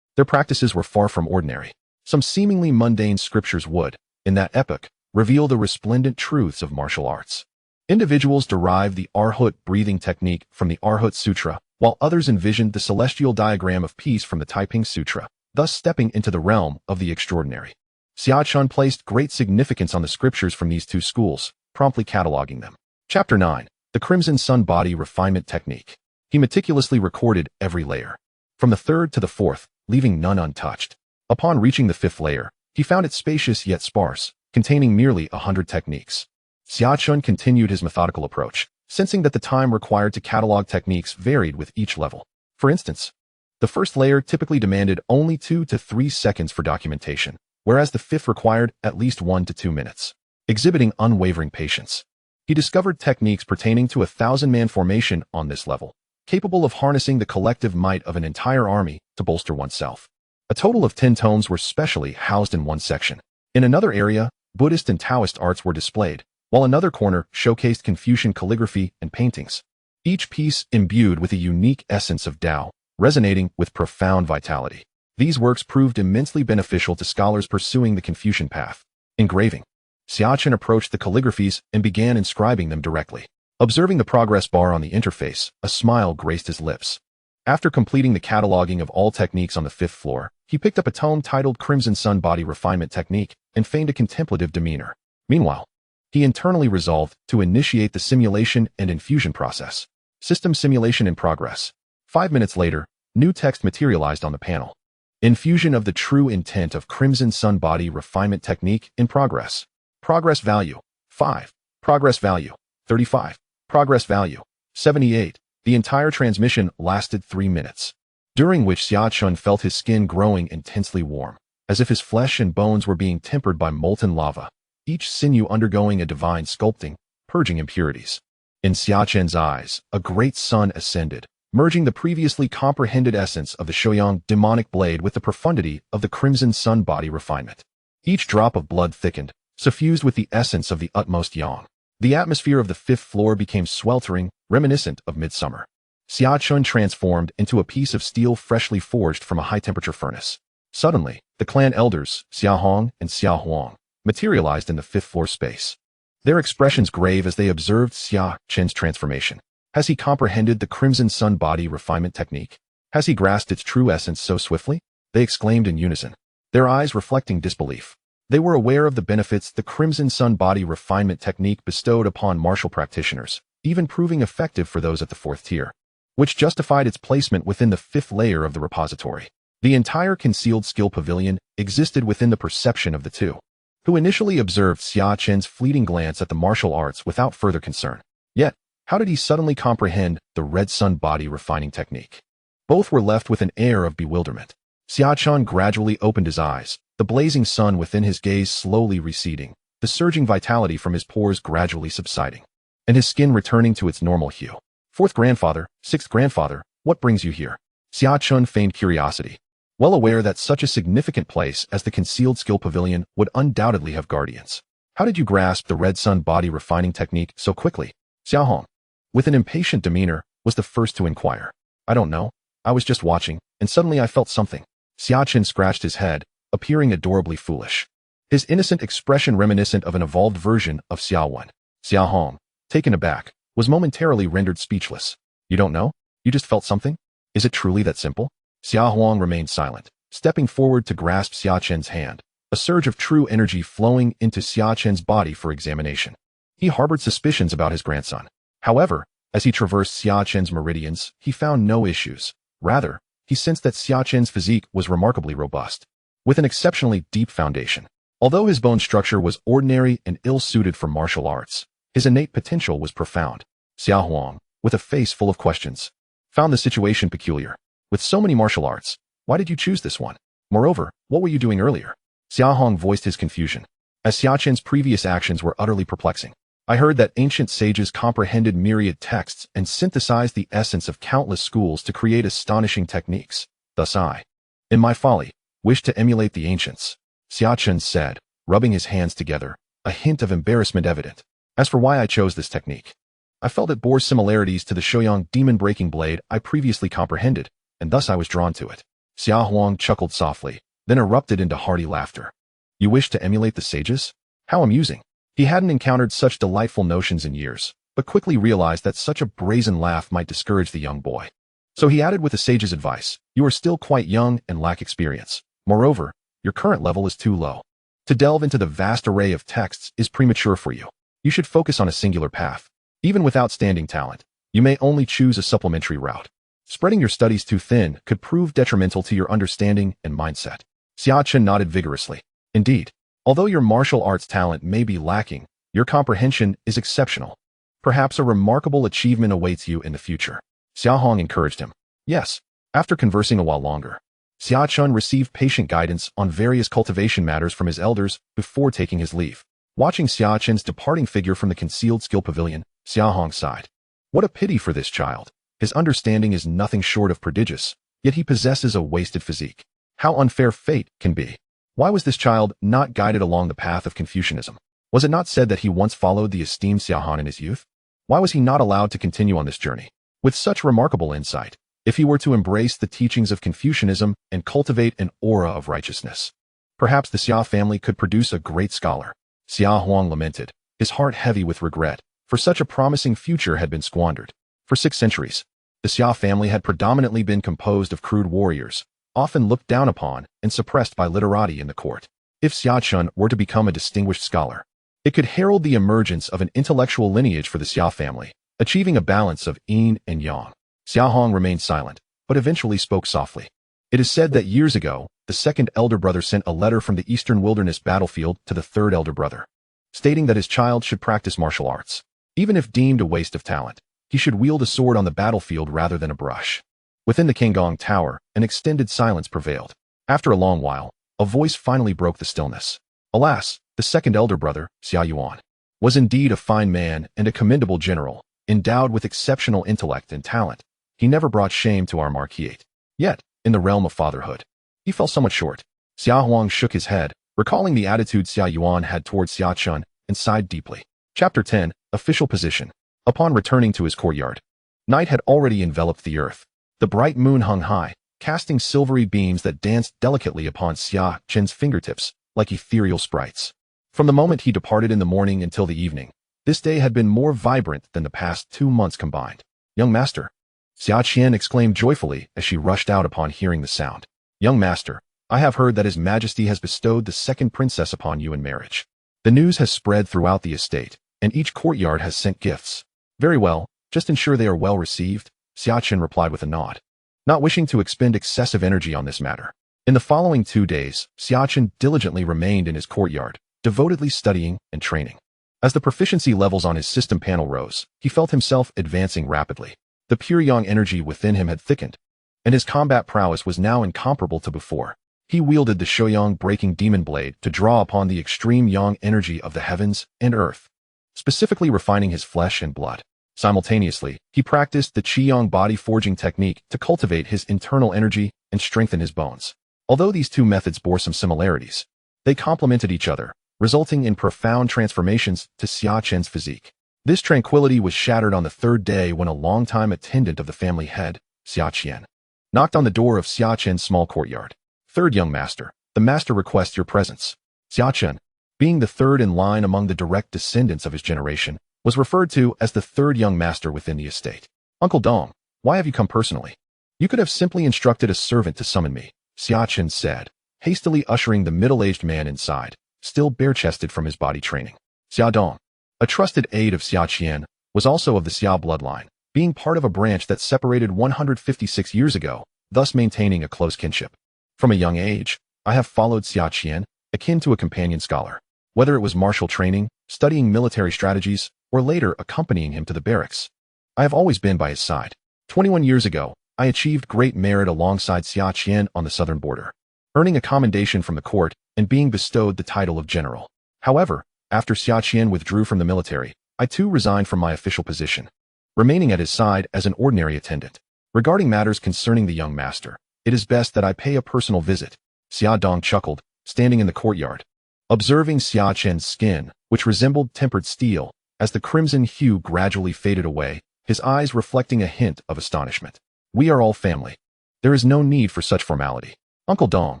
their practices were far from ordinary. Some seemingly mundane scriptures would, in that epoch, reveal the resplendent truths of martial arts. Individuals derived the Arhat breathing technique from the Arhat Sutra, while others envisioned the celestial diagram of peace from the Taiping Sutra, thus stepping into the realm of the extraordinary. Xia Chen placed great significance on the scriptures from these two schools, promptly cataloging them. Chapter 9. The Crimson Sun Body Refinement Technique. He meticulously recorded every layer, from the third to the fourth, leaving none untouched. Upon reaching the fifth layer, he found it spacious yet sparse, containing merely 100 techniques. Xia Chen continued his methodical approach, sensing that the time required to catalog techniques varied with each level. For instance, the first layer typically demanded only 2 to 3 seconds for documentation, whereas the fifth required at least 1 to 2 minutes. Exhibiting unwavering patience, he discovered techniques pertaining to a 1,000-man formation on this level, capable of harnessing the collective might of an entire army to bolster oneself. A total of 10 tomes were specially housed in one section. In another area, Buddhist and Taoist arts were displayed, while another corner showcased Confucian calligraphy and paintings, each piece imbued with a unique essence of Tao, resonating with profound vitality. These works proved immensely beneficial to scholars pursuing the Confucian path. Engraving. Xia Chen approached the calligraphies and began inscribing them directly. Observing the progress bar on the interface, a smile graced his lips. After completing the cataloging of all techniques on the fifth floor, he picked up a tome titled Crimson Sun Body Refinement Technique and feigned a contemplative demeanor. Meanwhile, he internally resolved to initiate the simulation and infusion process. System simulation in progress. 5 minutes later, new text materialized on the panel. Infusion of the true intent of Crimson Sun Body Refinement Technique in progress. Progress value, 5. Progress value, 35. Progress value, 78. The entire transmission lasted 3 minutes, during which Xia Chen felt his skin growing intensely warm, as if his flesh and bones were being tempered by molten lava, each sinew undergoing a divine sculpting, purging impurities. In Xia Chen's eyes, a great sun ascended, merging the previously comprehended essence of the Shouyang demonic blade with the profundity of the Crimson Sun Body Refinement. Each drop of blood thickened, suffused with the essence of the utmost yang. The atmosphere of the fifth floor became sweltering, reminiscent of midsummer. Xia Chen transformed into a piece of steel freshly forged from a high-temperature furnace. Suddenly, the clan elders, Xia Hong and Xia Huang, materialized in the fifth floor space. Their expressions grave as they observed Xia Chen's transformation. Has he comprehended the Crimson Sun Body Refinement Technique? Has he grasped its true essence so swiftly? They exclaimed in unison, their eyes reflecting disbelief. They were aware of the benefits the Crimson Sun Body Refinement Technique bestowed upon martial practitioners, even proving effective for those at the fourth tier, which justified its placement within the fifth layer of the repository. The entire concealed skill pavilion existed within the perception of the two, who initially observed Xia Chen's fleeting glance at the martial arts without further concern. Yet, how did he suddenly comprehend the Red Sun Body Refining Technique? Both were left with an air of bewilderment. Xia Chen gradually opened his eyes, the blazing sun within his gaze slowly receding, the surging vitality from his pores gradually subsiding, and his skin returning to its normal hue. Fourth grandfather, sixth grandfather, what brings you here? Xia Chen feigned curiosity, well aware that such a significant place as the concealed skill pavilion would undoubtedly have guardians. How did you grasp the Red Sun Body Refining Technique so quickly? Xia Hong, with an impatient demeanor, was the first to inquire. I don't know. I was just watching, and suddenly I felt something. Xia Chen scratched his head, appearing adorably foolish. His innocent expression reminiscent of an evolved version of Xia Wen. Xia Hong, taken aback, was momentarily rendered speechless. You don't know? You just felt something? Is it truly that simple? Xia Huang remained silent, stepping forward to grasp Xia Chen's hand, a surge of true energy flowing into Xia Chen's body for examination. He harbored suspicions about his grandson. However, as he traversed Xia Chen's meridians, he found no issues. Rather, he sensed that Xia Chen's physique was remarkably robust, with an exceptionally deep foundation. Although his bone structure was ordinary and ill-suited for martial arts, his innate potential was profound. Xia Huang, with a face full of questions, found the situation peculiar. With so many martial arts, why did you choose this one? Moreover, what were you doing earlier? Xia Hong voiced his confusion, as Xia Chen's previous actions were utterly perplexing. I heard that ancient sages comprehended myriad texts and synthesized the essence of countless schools to create astonishing techniques. Thus I, in my folly, wished to emulate the ancients, Xia Chen said, rubbing his hands together, a hint of embarrassment evident. As for why I chose this technique, I felt it bore similarities to the Shouyang demon-breaking blade I previously comprehended, and thus I was drawn to it. Xia Huang chuckled softly, then erupted into hearty laughter. You wish to emulate the sages? How amusing. He hadn't encountered such delightful notions in years, but quickly realized that such a brazen laugh might discourage the young boy. So he added with the sage's advice, you are still quite young and lack experience. Moreover, your current level is too low. To delve into the vast array of texts is premature for you. You should focus on a singular path. Even with outstanding talent, you may only choose a supplementary route. Spreading your studies too thin could prove detrimental to your understanding and mindset. Xia Chen nodded vigorously. Indeed, although your martial arts talent may be lacking, your comprehension is exceptional. Perhaps a remarkable achievement awaits you in the future. Xia Hong encouraged him. Yes. After conversing a while longer, Xia Chen received patient guidance on various cultivation matters from his elders before taking his leave. Watching Xia Chen's departing figure from the concealed skill pavilion, Xia Hong sighed. What a pity for this child. His understanding is nothing short of prodigious, yet he possesses a wasted physique. How unfair fate can be. Why was this child not guided along the path of Confucianism? Was it not said that he once followed the esteemed Xia Han in his youth? Why was he not allowed to continue on this journey? With such remarkable insight, if he were to embrace the teachings of Confucianism and cultivate an aura of righteousness, perhaps the Xia family could produce a great scholar. Xia Huang lamented, his heart heavy with regret, for such a promising future had been squandered. For 6 centuries, the Xia family had predominantly been composed of crude warriors, often looked down upon and suppressed by literati in the court. If Xia Chen were to become a distinguished scholar, it could herald the emergence of an intellectual lineage for the Xia family, achieving a balance of yin and yang. Xia Hong remained silent, but eventually spoke softly. It is said that years ago, the second elder brother sent a letter from the Eastern Wilderness battlefield to the third elder brother, stating that his child should practice martial arts. Even if deemed a waste of talent, he should wield a sword on the battlefield rather than a brush. Within the Kangong Tower, an extended silence prevailed. After a long while, a voice finally broke the stillness. Alas, the second elder brother, Xia Yuan, was indeed a fine man and a commendable general, endowed with exceptional intellect and talent. He never brought shame to our Marquis. Yet, in the realm of fatherhood, he fell somewhat short. Xia Huang shook his head, recalling the attitude Xia Yuan had towards Xia Chen, and sighed deeply. Chapter 10, Official Position. Upon returning to his courtyard, night had already enveloped the earth. The bright moon hung high, casting silvery beams that danced delicately upon Xia Chen's fingertips, like ethereal sprites. From the moment he departed in the morning until the evening, this day had been more vibrant than the past 2 months combined. Young master, Xia Chen exclaimed joyfully as she rushed out upon hearing the sound. Young master, I have heard that His Majesty has bestowed the second princess upon you in marriage. The news has spread throughout the estate, and each courtyard has sent gifts. Very well, just ensure they are well received, Xia Chen replied with a nod, not wishing to expend excessive energy on this matter. In the following 2 days, Xia Chen diligently remained in his courtyard, devotedly studying and training. As the proficiency levels on his system panel rose, he felt himself advancing rapidly. The pure yang energy within him had thickened, and his combat prowess was now incomparable to before. He wielded the Shouyang breaking demon blade to draw upon the extreme yang energy of the heavens and earth, specifically refining his flesh and blood. Simultaneously, he practiced the Qiyang body forging technique to cultivate his internal energy and strengthen his bones. Although these 2 methods bore some similarities, they complemented each other, resulting in profound transformations to Xia Chen's physique. This tranquility was shattered on the 3rd day when a longtime attendant of the family head, Xia Chen, knocked on the door of Xia Chen's small courtyard. Third young master, the master requests your presence. Xia Chen, being the 3rd in line among the direct descendants of his generation, was referred to as the 3rd young master within the estate. Uncle Dong, why have you come personally? You could have simply instructed a servant to summon me, Xia Chen said, hastily ushering the middle-aged man inside, still bare-chested from his body training. Xia Dong, A trusted aide of Xia Chen, was also of the Xia bloodline, being part of a branch that separated 156 years ago, thus maintaining a close kinship. From a young age, I have followed Xia Chen, akin to a companion scholar. Whether it was martial training, studying military strategies, or later accompanying him to the barracks, I have always been by his side. 21 years ago, I achieved great merit alongside Xia Chen on the southern border, earning a commendation from the court and being bestowed the title of general. However, after Xia Chen withdrew from the military, I too resigned from my official position, remaining at his side as an ordinary attendant. Regarding matters concerning the young master, it is best that I pay a personal visit. Xia Dong chuckled, standing in the courtyard, observing Xia Chen's skin, which resembled tempered steel, as the crimson hue gradually faded away, his eyes reflecting a hint of astonishment. We are all family. There is no need for such formality. Uncle Dong,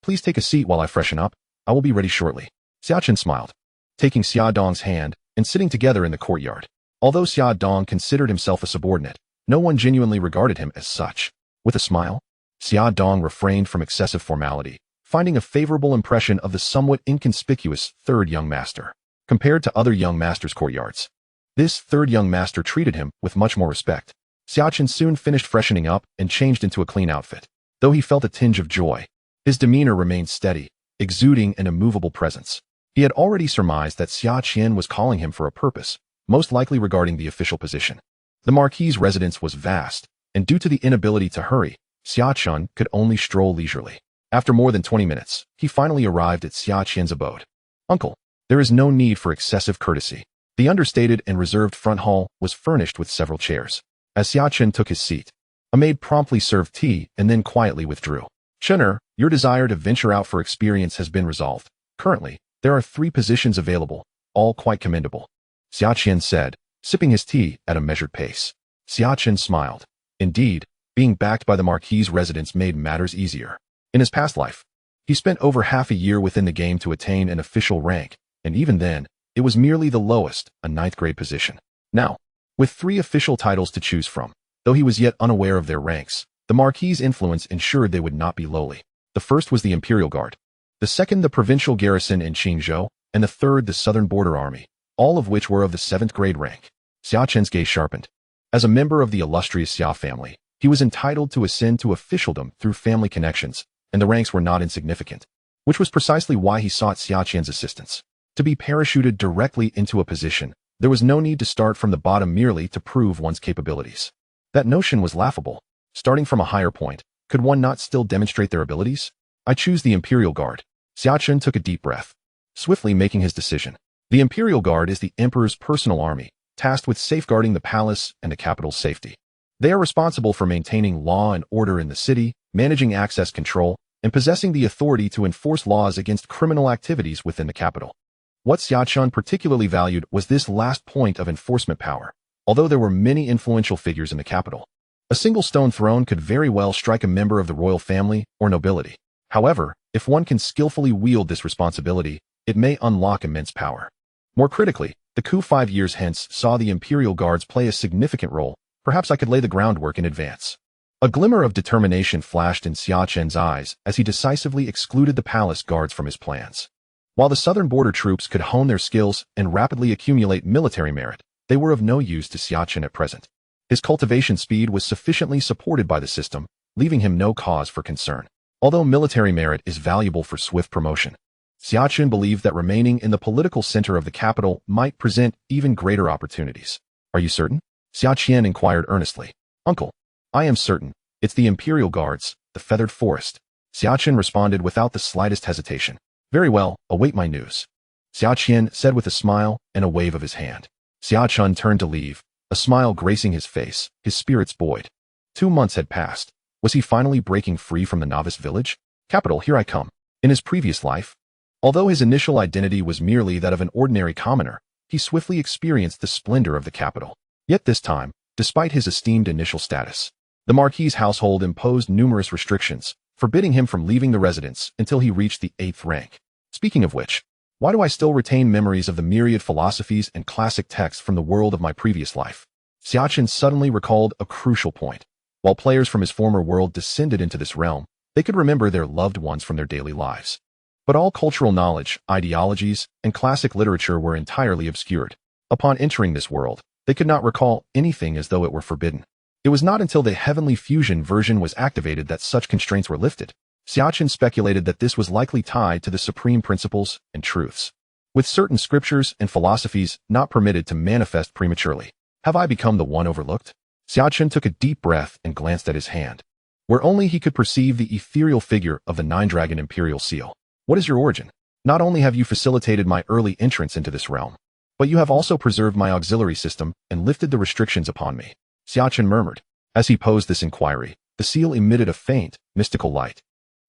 please take a seat while I freshen up. I will be ready shortly. Xia Chen smiled, taking Xia Dong's hand and sitting together in the courtyard. Although Xia Dong considered himself a subordinate, no one genuinely regarded him as such. With a smile, Xia Dong refrained from excessive formality, finding a favorable impression of the somewhat inconspicuous third young master. Compared to other young masters' courtyards, this third young master treated him with much more respect. Xia Chen soon finished freshening up and changed into a clean outfit. Though he felt a tinge of joy, his demeanor remained steady, exuding an immovable presence. He had already surmised that Xia Chen was calling him for a purpose, most likely regarding the official position. The Marquis's residence was vast, and due to the inability to hurry, Xia Chen could only stroll leisurely. After more than 20 minutes, he finally arrived at Xia Chen's abode. Uncle, there is no need for excessive courtesy. The understated and reserved front hall was furnished with several chairs. As Xia Chen took his seat, a maid promptly served tea and then quietly withdrew. Chener, your desire to venture out for experience has been resolved. Currently, there are 3 positions available, all quite commendable, Xia Chen said, sipping his tea at a measured pace. Xia Chen smiled. Indeed, being backed by the Marquis's residence made matters easier. In his past life, he spent over half a year within the game to attain an official rank, and even then, it was merely the lowest, a 9th grade position. Now, with 3 official titles to choose from, though he was yet unaware of their ranks, the Marquis's influence ensured they would not be lowly. The first was the Imperial Guard, the second the provincial garrison in Qingzhou, and the third the Southern Border Army, all of which were of the 7th grade rank. Xia Chen's gaze sharpened. As a member of the illustrious Xia family, he was entitled to ascend to officialdom through family connections, and the ranks were not insignificant, which was precisely why he sought Xia Chen's assistance. To be parachuted directly into a position, there was no need to start from the bottom merely to prove one's capabilities. That notion was laughable. Starting from a higher point, could one not still demonstrate their abilities? I choose the Imperial Guard. Xia Chen took a deep breath, swiftly making his decision. The Imperial Guard is the Emperor's personal army, tasked with safeguarding the palace and the capital's safety. They are responsible for maintaining law and order in the city, managing access control, and possessing the authority to enforce laws against criminal activities within the capital. What Xia Chen particularly valued was this last point of enforcement power. Although there were many influential figures in the capital, a single stone thrown could very well strike a member of the royal family or nobility. However, if one can skillfully wield this responsibility, it may unlock immense power. More critically, the coup 5 years hence saw the Imperial Guards play a significant role. Perhaps I could lay the groundwork in advance. A glimmer of determination flashed in Xia Chen's eyes as he decisively excluded the palace guards from his plans. While the southern border troops could hone their skills and rapidly accumulate military merit, they were of no use to Xia Chen at present. His cultivation speed was sufficiently supported by the system, leaving him no cause for concern. Although military merit is valuable for swift promotion, Xia Chen believed that remaining in the political center of the capital might present even greater opportunities. Are you certain? Xia Chen inquired earnestly. Uncle, I am certain. It's the Imperial Guards, the Feathered Forest. Xia Chen responded without the slightest hesitation. Very well, await my news, Xia Chen said with a smile and a wave of his hand. Xia Chen turned to leave, a smile gracing his face, his spirits buoyed. 2 months had passed. Was he finally breaking free from the novice village? Capital, here I come. In his previous life, although his initial identity was merely that of an ordinary commoner, he swiftly experienced the splendor of the capital. Yet this time, despite his esteemed initial status, the Marquis's household imposed numerous restrictions, forbidding him from leaving the residence until he reached the 8th rank. Speaking of which, why do I still retain memories of the myriad philosophies and classic texts from the world of my previous life? Xia Chen suddenly recalled a crucial point. While players from his former world descended into this realm, they could remember their loved ones from their daily lives. But all cultural knowledge, ideologies, and classic literature were entirely obscured. Upon entering this world, they could not recall anything as though it were forbidden. It was not until the heavenly fusion version was activated that such constraints were lifted. Xia Chen speculated that this was likely tied to the supreme principles and truths, with certain scriptures and philosophies not permitted to manifest prematurely. Have I become the one overlooked? Xia Chen took a deep breath and glanced at his hand, where only he could perceive the ethereal figure of the nine-dragon imperial seal. What is your origin? Not only have you facilitated my early entrance into this realm, but you have also preserved my auxiliary system and lifted the restrictions upon me. Xia Chen murmured. As he posed this inquiry, the seal emitted a faint, mystical light,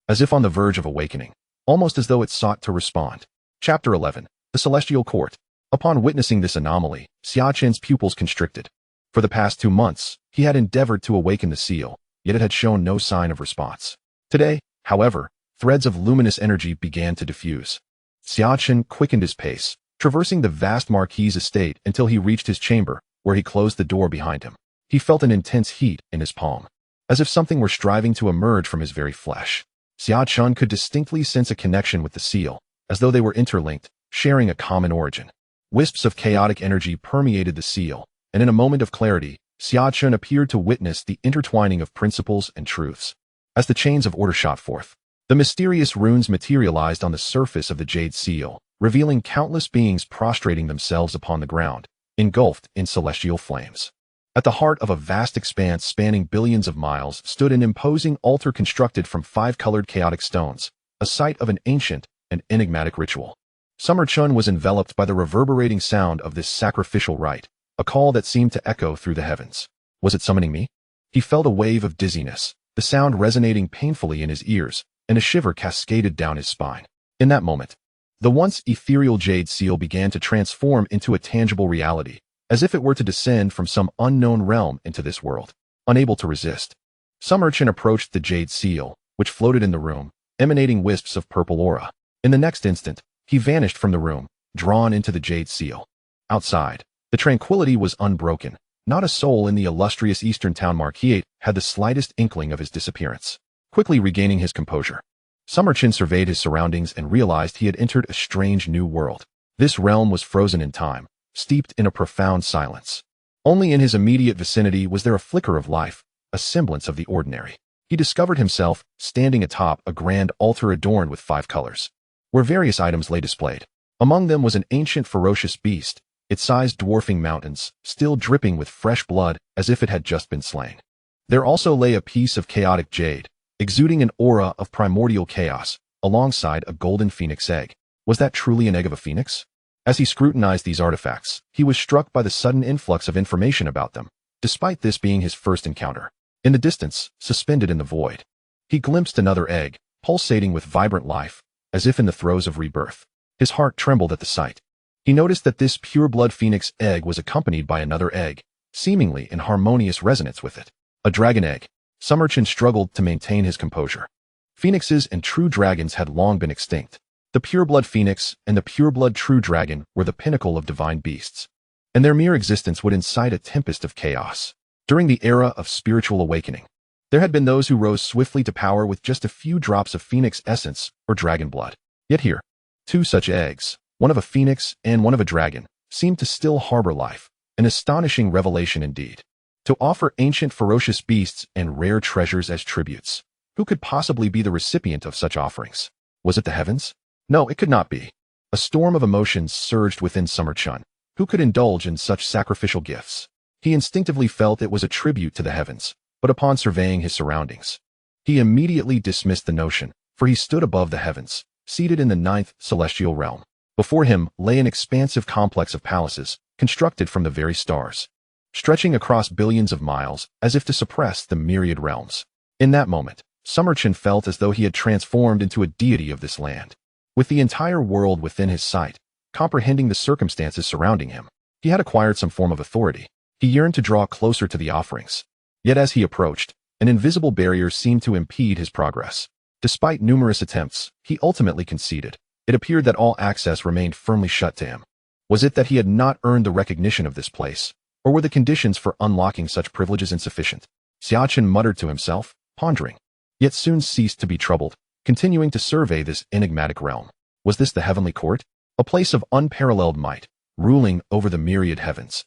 as if on the verge of awakening, almost as though it sought to respond. Chapter 11. The Celestial Court. Upon witnessing this anomaly, Xia Chen's pupils constricted. For the past 2 months, he had endeavored to awaken the seal, yet it had shown no sign of response. Today, however, threads of luminous energy began to diffuse. Xia Chen quickened his pace, traversing the vast Marquis' estate until he reached his chamber, where he closed the door behind him. He felt an intense heat in his palm, as if something were striving to emerge from his very flesh. Xia Chen could distinctly sense a connection with the seal, as though they were interlinked, sharing a common origin. Wisps of chaotic energy permeated the seal, and in a moment of clarity, Xia Chen appeared to witness the intertwining of principles and truths. As the chains of order shot forth, the mysterious runes materialized on the surface of the jade seal, revealing countless beings prostrating themselves upon the ground, engulfed in celestial flames. At the heart of a vast expanse spanning billions of miles stood an imposing altar constructed from 5-colored chaotic stones, a site of an ancient and enigmatic ritual. Summer Chun was enveloped by the reverberating sound of this sacrificial rite, a call that seemed to echo through the heavens. Was it summoning me? He felt a wave of dizziness, the sound resonating painfully in his ears, and a shiver cascaded down his spine. In that moment, the once ethereal jade seal began to transform into a tangible reality, as if it were to descend from some unknown realm into this world. Unable to resist, Summer Chen approached the jade seal, which floated in the room, emanating wisps of purple aura. In the next instant, he vanished from the room, drawn into the jade seal. Outside, the tranquility was unbroken. Not a soul in the illustrious Eastern town Marquis had the slightest inkling of his disappearance. Quickly regaining his composure, Summer Chen surveyed his surroundings and realized he had entered a strange new world. This realm was frozen in time, steeped in a profound silence. Only in his immediate vicinity was there a flicker of life, a semblance of the ordinary. He discovered himself standing atop a grand altar adorned with 5 colors, where various items lay displayed. Among them was an ancient ferocious beast, its size dwarfing mountains, still dripping with fresh blood as if it had just been slain. There also lay a piece of chaotic jade, exuding an aura of primordial chaos, alongside a golden phoenix egg. Was that truly an egg of a phoenix? As he scrutinized these artifacts, he was struck by the sudden influx of information about them, despite this being his first encounter. In the distance, suspended in the void, he glimpsed another egg, pulsating with vibrant life, as if in the throes of rebirth. His heart trembled at the sight. He noticed that this pure-blood phoenix egg was accompanied by another egg, seemingly in harmonious resonance with it. A dragon egg. Summer Chen struggled to maintain his composure. Phoenixes and true dragons had long been extinct. The pureblood phoenix and the pureblood true dragon were the pinnacle of divine beasts, and their mere existence would incite a tempest of chaos. During the era of spiritual awakening, there had been those who rose swiftly to power with just a few drops of phoenix essence or dragon blood. Yet here, 2 such eggs, one of a phoenix and one of a dragon, seemed to still harbor life, an astonishing revelation indeed. To offer ancient ferocious beasts and rare treasures as tributes, who could possibly be the recipient of such offerings? Was it the heavens? No, it could not be. A storm of emotions surged within Summer Chun. Who could indulge in such sacrificial gifts? He instinctively felt it was a tribute to the heavens, but upon surveying his surroundings, he immediately dismissed the notion, for he stood above the heavens, seated in the 9th celestial realm. Before him lay an expansive complex of palaces, constructed from the very stars, stretching across billions of miles as if to suppress the myriad realms. In that moment, Summer Chen felt as though he had transformed into a deity of this land. With the entire world within his sight, comprehending the circumstances surrounding him, he had acquired some form of authority. He yearned to draw closer to the offerings. Yet as he approached, an invisible barrier seemed to impede his progress. Despite numerous attempts, he ultimately conceded. It appeared that all access remained firmly shut to him. Was it that he had not earned the recognition of this place, or were the conditions for unlocking such privileges insufficient? Xia Chen muttered to himself, pondering, yet soon ceased to be troubled, continuing to survey this enigmatic realm. Was this the heavenly court? A place of unparalleled might, ruling over the myriad heavens.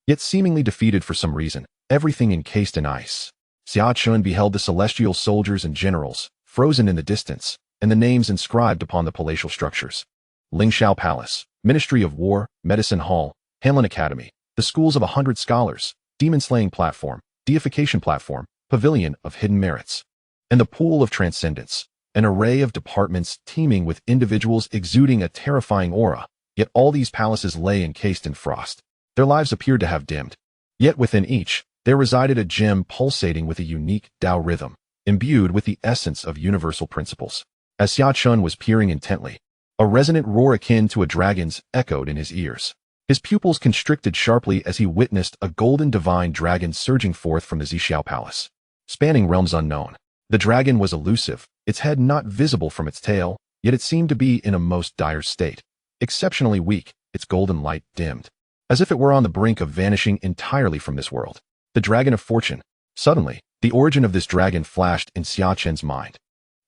Yet seemingly defeated for some reason, everything encased in ice. Xia Chen beheld the celestial soldiers and generals, frozen in the distance, and the names inscribed upon the palatial structures. Lingxiao Palace, Ministry of War, Medicine Hall, Hanlin Academy, the Schools of 100 Scholars, Demon-Slaying Platform, Deification Platform, Pavilion of Hidden Merits, and the Pool of Transcendence, an array of departments teeming with individuals exuding a terrifying aura, yet all these palaces lay encased in frost. Their lives appeared to have dimmed. Yet within each, there resided a gem pulsating with a unique Tao rhythm, imbued with the essence of universal principles. As Xia Chen was peering intently, a resonant roar akin to a dragon's echoed in his ears. His pupils constricted sharply as he witnessed a golden divine dragon surging forth from the Xixiao Palace. Spanning realms unknown, the dragon was elusive, its head not visible from its tail, yet it seemed to be in a most dire state. Exceptionally weak, its golden light dimmed, as if it were on the brink of vanishing entirely from this world. The Dragon of Fortune. Suddenly, the origin of this dragon flashed in Xia Chen's mind.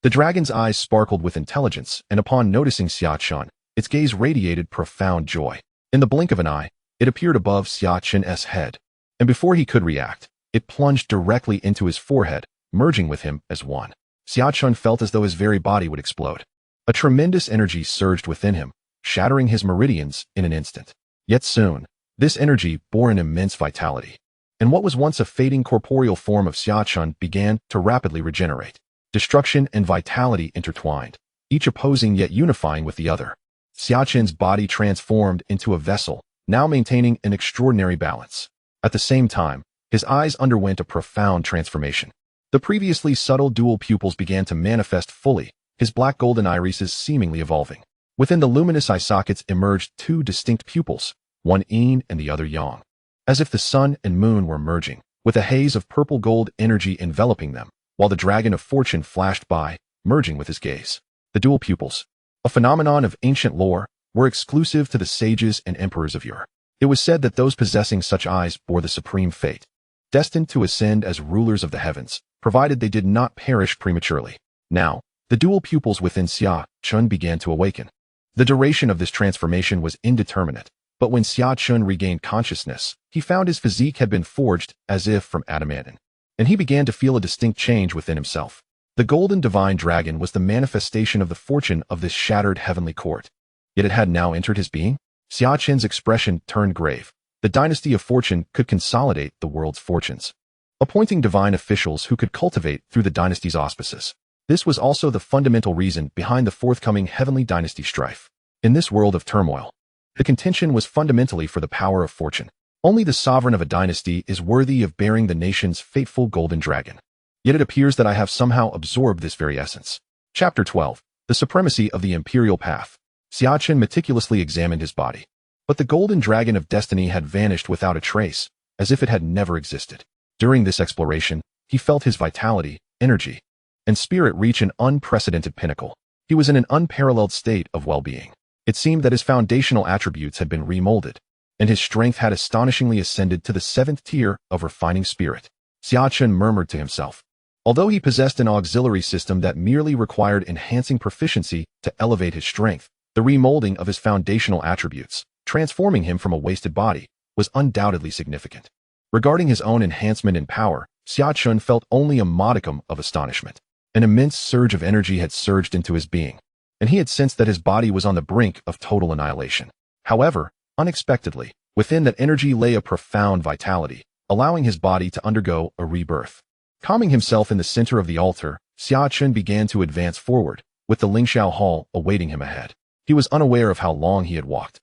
The dragon's eyes sparkled with intelligence, and upon noticing Xia Chen, its gaze radiated profound joy. In the blink of an eye, it appeared above Xia Chen's head, and before he could react, it plunged directly into his forehead, merging with him as one. Xia Chen felt as though his very body would explode. A tremendous energy surged within him, shattering his meridians in an instant. Yet soon, this energy bore an immense vitality, and what was once a fading corporeal form of Xia Chen began to rapidly regenerate. Destruction and vitality intertwined, each opposing yet unifying with the other. Xia Chen's body transformed into a vessel, now maintaining an extraordinary balance. At the same time, his eyes underwent a profound transformation. The previously subtle dual pupils began to manifest fully, his black golden irises seemingly evolving. Within the luminous eye sockets emerged two distinct pupils, one yin and the other yang, as if the sun and moon were merging, with a haze of purple gold energy enveloping them, while the Dragon of Fortune flashed by, merging with his gaze. The dual pupils, a phenomenon of ancient lore, were exclusive to the sages and emperors of yore. It was said that those possessing such eyes bore the supreme fate, destined to ascend as rulers of the heavens, provided they did not perish prematurely. Now, the dual pupils within Xia Chen began to awaken. The duration of this transformation was indeterminate, but when Xia Chen regained consciousness, he found his physique had been forged as if from adamantine, and he began to feel a distinct change within himself. The golden divine dragon was the manifestation of the fortune of this shattered heavenly court. Yet it had now entered his being. Xia Chen's expression turned grave. The dynasty of fortune could consolidate the world's fortunes, appointing divine officials who could cultivate through the dynasty's auspices. This was also the fundamental reason behind the forthcoming heavenly dynasty strife. In this world of turmoil, the contention was fundamentally for the power of fortune. Only the sovereign of a dynasty is worthy of bearing the nation's fateful golden dragon. Yet it appears that I have somehow absorbed this very essence. Chapter 12. The Supremacy of the Imperial Path. Xia Chen meticulously examined his body, but the golden dragon of destiny had vanished without a trace, as if it had never existed. During this exploration, he felt his vitality, energy, and spirit reach an unprecedented pinnacle. He was in an unparalleled state of well-being. It seemed that his foundational attributes had been remolded, and his strength had astonishingly ascended to the 7th tier of refining spirit. Xia Chen murmured to himself. Although he possessed an auxiliary system that merely required enhancing proficiency to elevate his strength, the remolding of his foundational attributes, transforming him from a wasted body, was undoubtedly significant. Regarding his own enhancement in power, Xia Chen felt only a modicum of astonishment. An immense surge of energy had surged into his being, and he had sensed that his body was on the brink of total annihilation. However, unexpectedly, within that energy lay a profound vitality, allowing his body to undergo a rebirth. Calming himself in the center of the altar, Xia Chen began to advance forward, with the Lingxiao Hall awaiting him ahead. He was unaware of how long he had walked.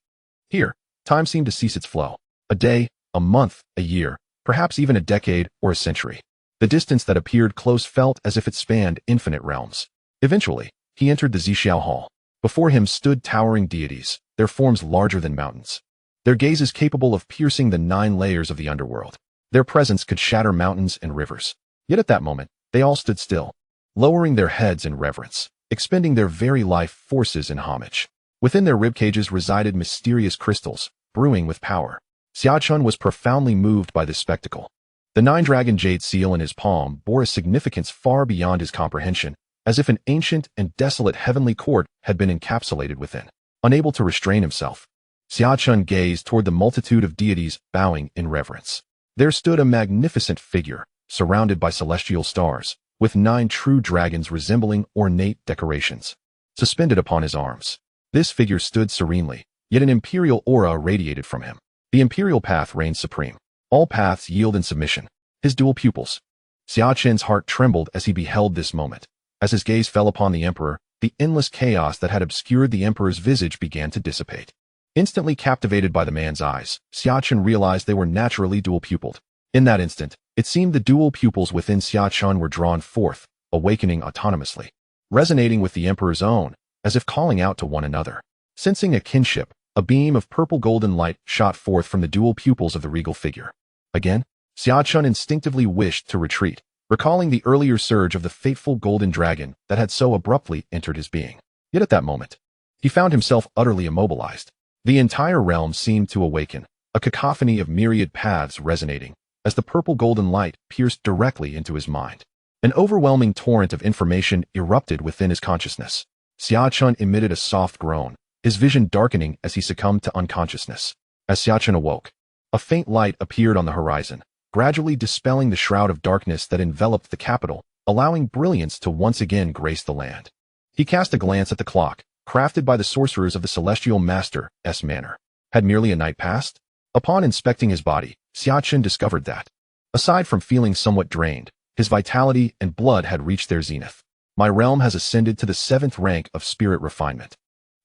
Here, time seemed to cease its flow. A day, a month, a year, perhaps even a decade or a century. The distance that appeared close felt as if it spanned infinite realms. Eventually, he entered the Xixiao Hall. Before him stood towering deities, their forms larger than mountains, their gazes capable of piercing the 9 layers of the underworld. Their presence could shatter mountains and rivers. Yet at that moment, they all stood still, lowering their heads in reverence, expending their very life forces in homage. Within their ribcages resided mysterious crystals, brewing with power. Xia Chen was profoundly moved by this spectacle. The 9-dragon jade seal in his palm bore a significance far beyond his comprehension, as if an ancient and desolate heavenly court had been encapsulated within. Unable to restrain himself, Xia Chen gazed toward the multitude of deities, bowing in reverence. There stood a magnificent figure, surrounded by celestial stars, with 9 true dragons resembling ornate decorations, suspended upon his arms. This figure stood serenely, yet an imperial aura radiated from him. The imperial path reigned supreme. All paths yield in submission. His dual pupils. Xia Chen's heart trembled as he beheld this moment. As his gaze fell upon the emperor, the endless chaos that had obscured the emperor's visage began to dissipate. Instantly captivated by the man's eyes, Xia Chen realized they were naturally dual-pupiled. In that instant, it seemed the dual pupils within Xia Chen were drawn forth, awakening autonomously, resonating with the emperor's own, as if calling out to one another. Sensing a kinship, a beam of purple golden light shot forth from the dual pupils of the regal figure. Again, Xia Chen instinctively wished to retreat, recalling the earlier surge of the fateful golden dragon that had so abruptly entered his being. Yet at that moment, he found himself utterly immobilized. The entire realm seemed to awaken, a cacophony of myriad paths resonating, as the purple golden light pierced directly into his mind. An overwhelming torrent of information erupted within his consciousness. Xia Chen emitted a soft groan, his vision darkening as he succumbed to unconsciousness. As Xia Chen awoke, a faint light appeared on the horizon, gradually dispelling the shroud of darkness that enveloped the capital, allowing brilliance to once again grace the land. He cast a glance at the clock, crafted by the sorcerers of the Celestial Master's manor. Had merely a night passed? Upon inspecting his body, Xia Chen discovered that, aside from feeling somewhat drained, his vitality and blood had reached their zenith. My realm has ascended to the 7th rank of spirit refinement.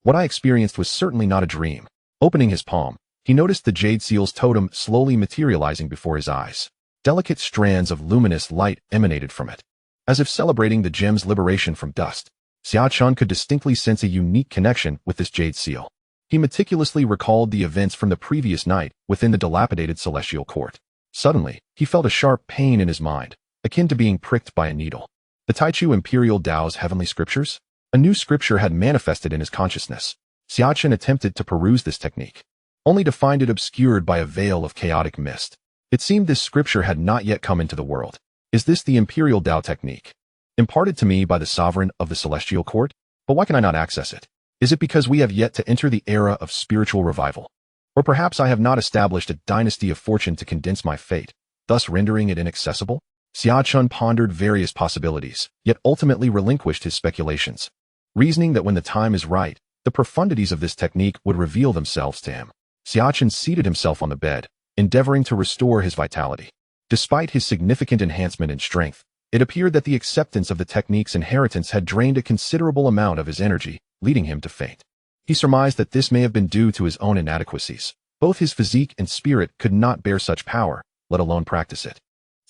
What I experienced was certainly not a dream. Opening his palm, he noticed the Jade Seal's totem slowly materializing before his eyes. Delicate strands of luminous light emanated from it. As if celebrating the gem's liberation from dust, Xia Chen could distinctly sense a unique connection with this Jade Seal. He meticulously recalled the events from the previous night within the dilapidated celestial court. Suddenly, he felt a sharp pain in his mind, akin to being pricked by a needle. The Taichu Imperial Dao's heavenly scriptures? A new scripture had manifested in his consciousness. Xia Chen attempted to peruse this technique, only to find it obscured by a veil of chaotic mist. It seemed this scripture had not yet come into the world. Is this the Imperial Dao technique, imparted to me by the sovereign of the celestial court? But why can I not access it? Is it because we have yet to enter the era of spiritual revival? Or perhaps I have not established a dynasty of fortune to condense my fate, thus rendering it inaccessible? Xia Chen pondered various possibilities, yet ultimately relinquished his speculations, reasoning that when the time is right, the profundities of this technique would reveal themselves to him. Xia Chen seated himself on the bed, endeavoring to restore his vitality. Despite his significant enhancement in strength, it appeared that the acceptance of the technique's inheritance had drained a considerable amount of his energy, leading him to faint. He surmised that this may have been due to his own inadequacies. Both his physique and spirit could not bear such power, let alone practice it.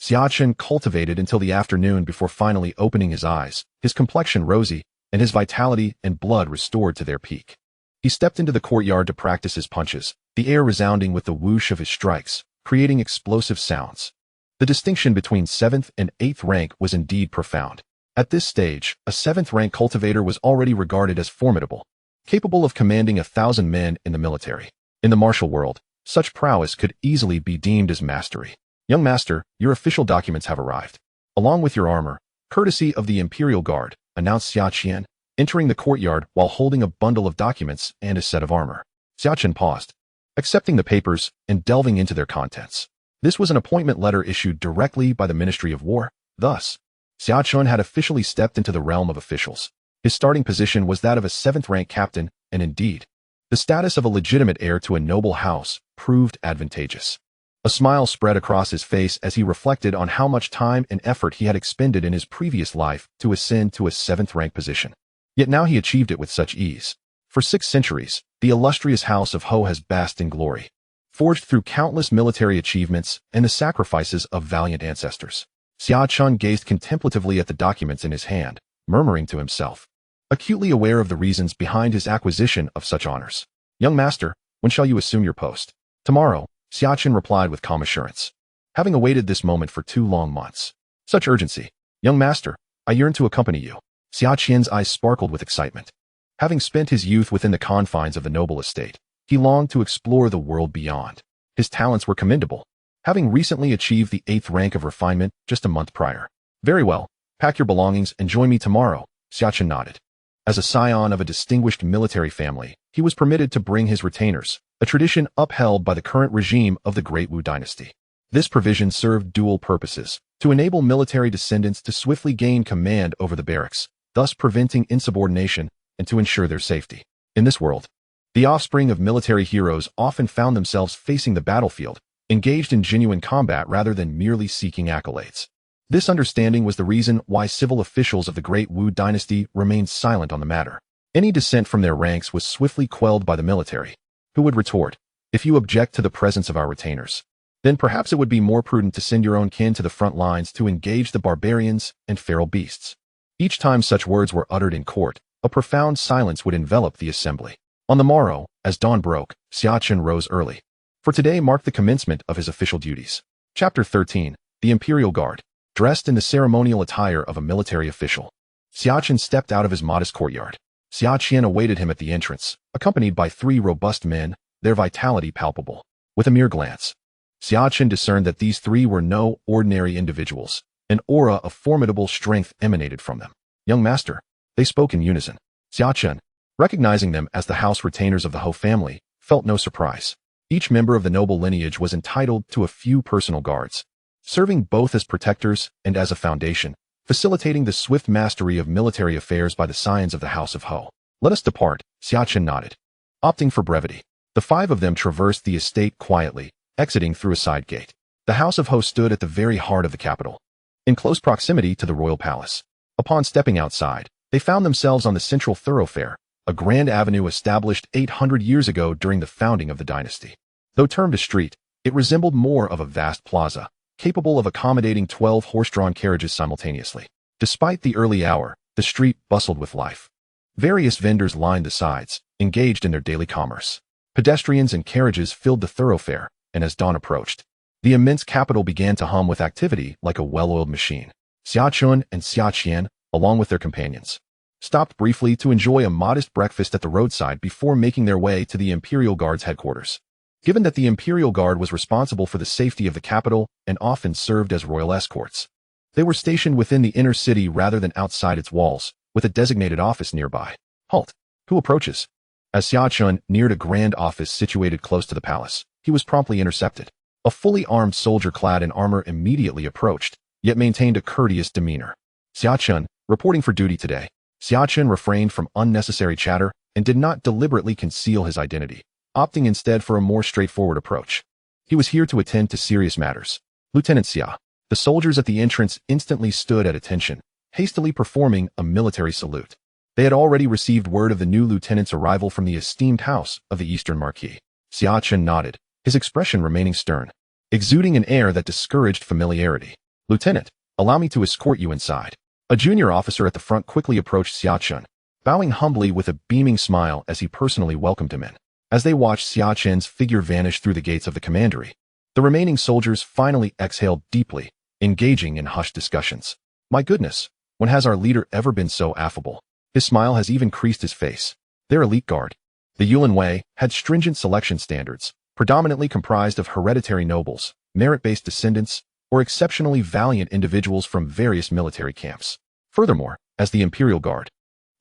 Xia Chen cultivated until the afternoon before finally opening his eyes, his complexion rosy, and his vitality and blood restored to their peak. He stepped into the courtyard to practice his punches, the air resounding with the whoosh of his strikes, creating explosive sounds. The distinction between 7th and 8th rank was indeed profound. At this stage, a 7th rank cultivator was already regarded as formidable, capable of commanding 1,000 men in the military. In the martial world, such prowess could easily be deemed as mastery. Young master, your official documents have arrived. Along with your armor, courtesy of the Imperial Guard, announced Xia Chen, entering the courtyard while holding a bundle of documents and a set of armor. Xia Chen paused, accepting the papers and delving into their contents. This was an appointment letter issued directly by the Ministry of War. Thus, Xia Chen had officially stepped into the realm of officials. His starting position was that of a 7th rank captain, and indeed, the status of a legitimate heir to a noble house proved advantageous. A smile spread across his face as he reflected on how much time and effort he had expended in his previous life to ascend to a 7th rank position. Yet now he achieved it with such ease. For 6 centuries, the illustrious house of Ho has basked in glory, forged through countless military achievements and the sacrifices of valiant ancestors. Xia Chen gazed contemplatively at the documents in his hand, murmuring to himself, acutely aware of the reasons behind his acquisition of such honors. Young master, when shall you assume your post? Tomorrow, Xia Chen replied with calm assurance, having awaited this moment for 2 long months. Such urgency. Young master, I yearn to accompany you. Xia Chen's eyes sparkled with excitement. Having spent his youth within the confines of the noble estate, he longed to explore the world beyond. His talents were commendable, having recently achieved the 8th rank of refinement just a month prior. Very well, pack your belongings and join me tomorrow, Xia Chen nodded. As a scion of a distinguished military family, he was permitted to bring his retainers, a tradition upheld by the current regime of the Great Wu dynasty. This provision served dual purposes: to enable military descendants to swiftly gain command over the barracks, thus preventing insubordination, and to ensure their safety. In this world, the offspring of military heroes often found themselves facing the battlefield, engaged in genuine combat rather than merely seeking accolades. This understanding was the reason why civil officials of the Great Wu dynasty remained silent on the matter. Any dissent from their ranks was swiftly quelled by the military, who would retort, "If you object to the presence of our retainers, then perhaps it would be more prudent to send your own kin to the front lines to engage the barbarians and feral beasts." Each time such words were uttered in court, a profound silence would envelop the assembly. On the morrow, as dawn broke, Xia Chen rose early, for today marked the commencement of his official duties. Chapter 13. The Imperial Guard. Dressed in the ceremonial attire of a military official, Xia Chen stepped out of his modest courtyard. Xia Chen awaited him at the entrance, accompanied by 3 robust men, their vitality palpable. With a mere glance, Xia Chen discerned that these 3 were no ordinary individuals. An aura of formidable strength emanated from them. "Young master," they spoke in unison. Xia Chen, recognizing them as the house retainers of the Hou family, felt no surprise. Each member of the noble lineage was entitled to a few personal guards, serving both as protectors and as a foundation, facilitating the swift mastery of military affairs by the scions of the House of Hou. "Let us depart," Xia Chen nodded. Opting for brevity, the 5 of them traversed the estate quietly, exiting through a side gate. The House of Hou stood at the very heart of the capital, in close proximity to the royal palace. Upon stepping outside, they found themselves on the central thoroughfare, a grand avenue established 800 years ago during the founding of the dynasty. Though termed a street, it resembled more of a vast plaza, capable of accommodating 12 horse-drawn carriages simultaneously. Despite the early hour, the street bustled with life. Various vendors lined the sides, engaged in their daily commerce. Pedestrians and carriages filled the thoroughfare, and as dawn approached, the immense capital began to hum with activity like a well-oiled machine. Xia Chen and Xia Chen, along with their companions, stopped briefly to enjoy a modest breakfast at the roadside before making their way to the Imperial Guard's headquarters. Given that the Imperial Guard was responsible for the safety of the capital and often served as royal escorts, they were stationed within the inner city rather than outside its walls, with a designated office nearby. "Halt! Who approaches?" As Xia Chen neared a grand office situated close to the palace, he was promptly intercepted. A fully armed soldier clad in armor immediately approached, yet maintained a courteous demeanor. "Xia Chen, reporting for duty today." Xia Chen refrained from unnecessary chatter and did not deliberately conceal his identity, opting instead for a more straightforward approach. He was here to attend to serious matters. "Lieutenant Xia." The soldiers at the entrance instantly stood at attention, hastily performing a military salute. They had already received word of the new lieutenant's arrival from the esteemed house of the Eastern Marquis. Xia Chen nodded, his expression remaining stern, exuding an air that discouraged familiarity. "Lieutenant, allow me to escort you inside." A junior officer at the front quickly approached Xia Chen, bowing humbly with a beaming smile as he personally welcomed him in. As they watched Xia Chen's figure vanish through the gates of the commandery, the remaining soldiers finally exhaled deeply, engaging in hushed discussions. "My goodness, when has our leader ever been so affable?" His smile has even creased his face. Their elite guard, the Yulin Wei, had stringent selection standards, predominantly comprised of hereditary nobles, merit-based descendants, or exceptionally valiant individuals from various military camps. Furthermore, as the Imperial Guard,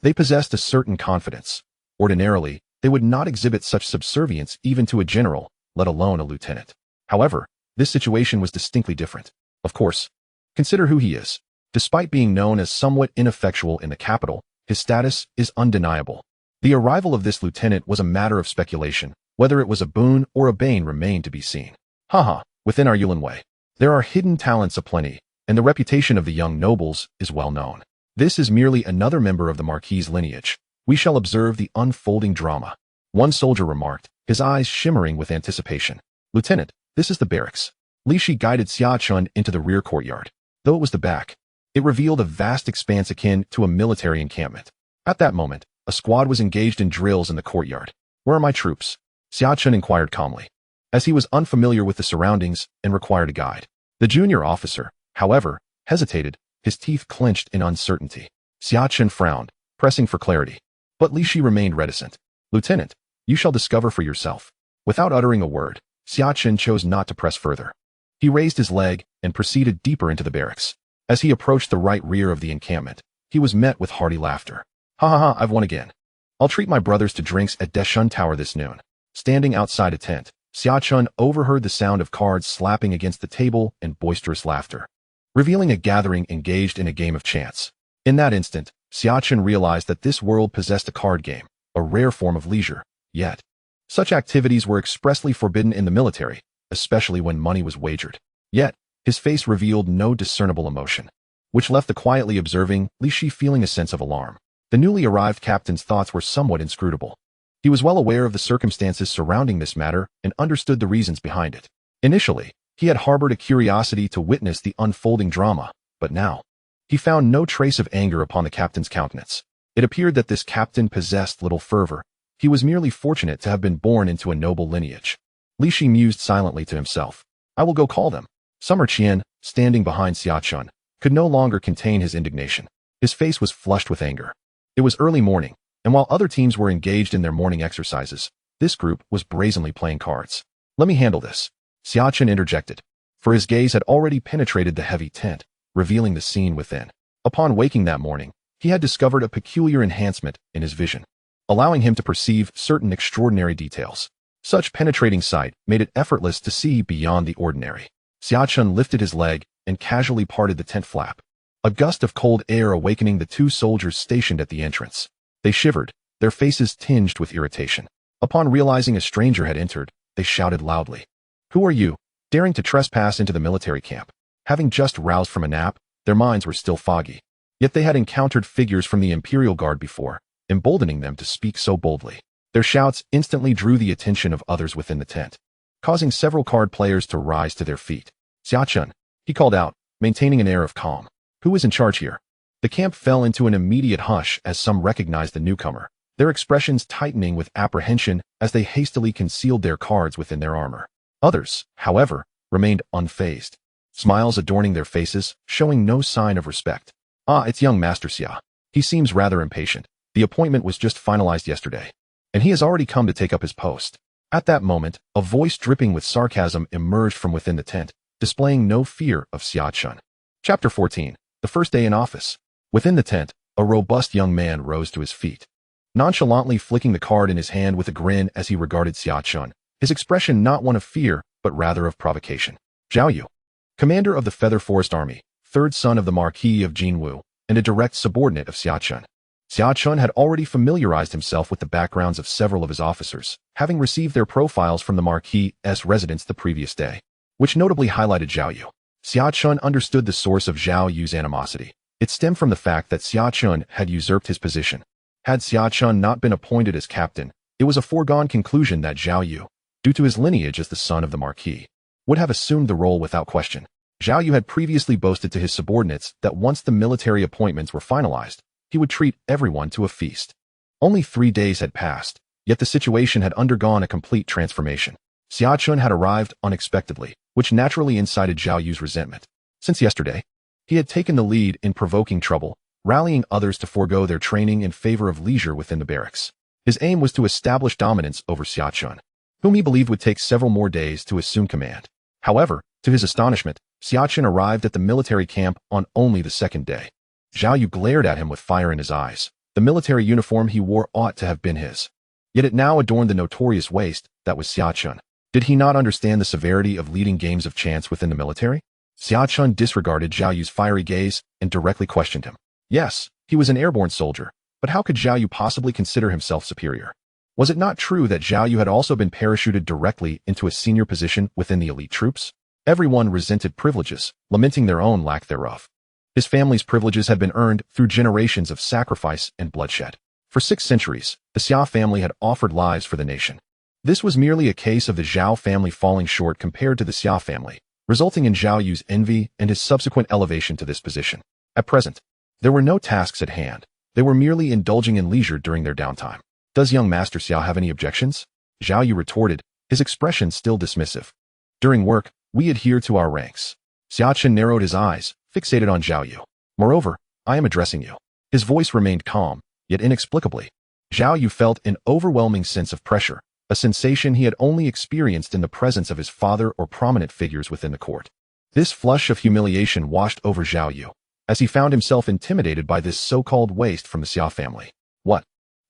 they possessed a certain confidence. Ordinarily, they would not exhibit such subservience even to a general, let alone a lieutenant. However, this situation was distinctly different. Of course, consider who he is. Despite being known as somewhat ineffectual in the capital, his status is undeniable. The arrival of this lieutenant was a matter of speculation. Whether it was a boon or a bane remained to be seen. Haha, within our Yulin Wei, there are hidden talents aplenty, and the reputation of the young nobles is well known. This is merely another member of the Marquis' lineage. We shall observe the unfolding drama. One soldier remarked, his eyes shimmering with anticipation. "Lieutenant, this is the barracks." Li Shi guided Xia Chen into the rear courtyard. Though it was the back, it revealed a vast expanse akin to a military encampment. At that moment, a squad was engaged in drills in the courtyard. "Where are my troops?" Xia Chen inquired calmly, as he was unfamiliar with the surroundings and required a guide. The junior officer, however, hesitated, his teeth clenched in uncertainty. Xia Chen frowned, pressing for clarity. But Li Shi remained reticent. "Lieutenant, you shall discover for yourself." Without uttering a word, Xia Chen chose not to press further. He raised his leg and proceeded deeper into the barracks. As he approached the right rear of the encampment, he was met with hearty laughter. Ha ha ha, I've won again. I'll treat my brothers to drinks at Desshun Tower this noon. Standing outside a tent, Xia Chen overheard the sound of cards slapping against the table and boisterous laughter, revealing a gathering engaged in a game of chance. In that instant, Xia Chen realized that this world possessed a card game, a rare form of leisure, yet such activities were expressly forbidden in the military, especially when money was wagered. Yet, his face revealed no discernible emotion, which left the quietly observing Li Shi feeling a sense of alarm. The newly arrived captain's thoughts were somewhat inscrutable. He was well aware of the circumstances surrounding this matter and understood the reasons behind it. Initially, he had harbored a curiosity to witness the unfolding drama, but now, he found no trace of anger upon the captain's countenance. It appeared that this captain possessed little fervor. He was merely fortunate to have been born into a noble lineage. Li Shi mused silently to himself. I will go call them. Summer Qian, standing behind Xia Chen, could no longer contain his indignation. His face was flushed with anger. It was early morning, and while other teams were engaged in their morning exercises, this group was brazenly playing cards. Let me handle this, Xia Chen interjected, for his gaze had already penetrated the heavy tent, revealing the scene within. Upon waking that morning, he had discovered a peculiar enhancement in his vision, allowing him to perceive certain extraordinary details. Such penetrating sight made it effortless to see beyond the ordinary. Xia Chen lifted his leg and casually parted the tent flap, a gust of cold air awakening the two soldiers stationed at the entrance. They shivered, their faces tinged with irritation. Upon realizing a stranger had entered, they shouted loudly. Who are you, daring to trespass into the military camp? Having just roused from a nap, their minds were still foggy. Yet they had encountered figures from the Imperial Guard before, emboldening them to speak so boldly. Their shouts instantly drew the attention of others within the tent, causing several card players to rise to their feet. Xia Chen, he called out, maintaining an air of calm. Who is in charge here? The camp fell into an immediate hush as some recognized the newcomer, their expressions tightening with apprehension as they hastily concealed their cards within their armor. Others, however, remained unfazed, smiles adorning their faces, showing no sign of respect. Ah, it's young Master Xia. He seems rather impatient. The appointment was just finalized yesterday, and he has already come to take up his post. At that moment, a voice dripping with sarcasm emerged from within the tent, displaying no fear of Xia Chen. Chapter 14. The first day in office. Within the tent, a robust young man rose to his feet, nonchalantly flicking the card in his hand with a grin as he regarded Xia Chen, his expression not one of fear, but rather of provocation. Zhao Yu, commander of the Feather Forest Army, third son of the Marquis of Jinwu, and a direct subordinate of Xia Chen. Xia Chen had already familiarized himself with the backgrounds of several of his officers, having received their profiles from the Marquis' residence the previous day, which notably highlighted Zhao Yu. Xia Chen understood the source of Zhao Yu's animosity. It stemmed from the fact that Xia Chen had usurped his position. Had Xia Chen not been appointed as captain, it was a foregone conclusion that Zhao Yu, due to his lineage as the son of the Marquis, would have assumed the role without question. Zhao Yu had previously boasted to his subordinates that once the military appointments were finalized, he would treat everyone to a feast. Only 3 days had passed, yet the situation had undergone a complete transformation. Xia Chen had arrived unexpectedly, which naturally incited Zhao Yu's resentment. Since yesterday, he had taken the lead in provoking trouble, rallying others to forego their training in favor of leisure within the barracks. His aim was to establish dominance over Xia Chen, whom he believed would take several more days to assume command. However, to his astonishment, Xia Chen arrived at the military camp on only the second day. Zhao Yu glared at him with fire in his eyes. The military uniform he wore ought to have been his, yet it now adorned the notorious waist that was Xia Chen. Did he not understand the severity of leading games of chance within the military? Xia Chen disregarded Zhao Yu's fiery gaze and directly questioned him. Yes, he was an airborne soldier, but how could Zhao Yu possibly consider himself superior? Was it not true that Zhao Yu had also been parachuted directly into a senior position within the elite troops? Everyone resented privileges, lamenting their own lack thereof. His family's privileges had been earned through generations of sacrifice and bloodshed. For 6 centuries, the Xia family had offered lives for the nation. This was merely a case of the Zhao family falling short compared to the Xia family, resulting in Zhao Yu's envy and his subsequent elevation to this position. At present, there were no tasks at hand. They were merely indulging in leisure during their downtime. Does young Master Xia have any objections? Zhao Yu retorted, his expression still dismissive. During work, we adhere to our ranks. Xia Chen narrowed his eyes, fixated on Zhao Yu. Moreover, I am addressing you. His voice remained calm, yet inexplicably, Zhao Yu felt an overwhelming sense of pressure, a sensation he had only experienced in the presence of his father or prominent figures within the court. This flush of humiliation washed over Zhao Yu, as he found himself intimidated by this so-called waste from the Xia family.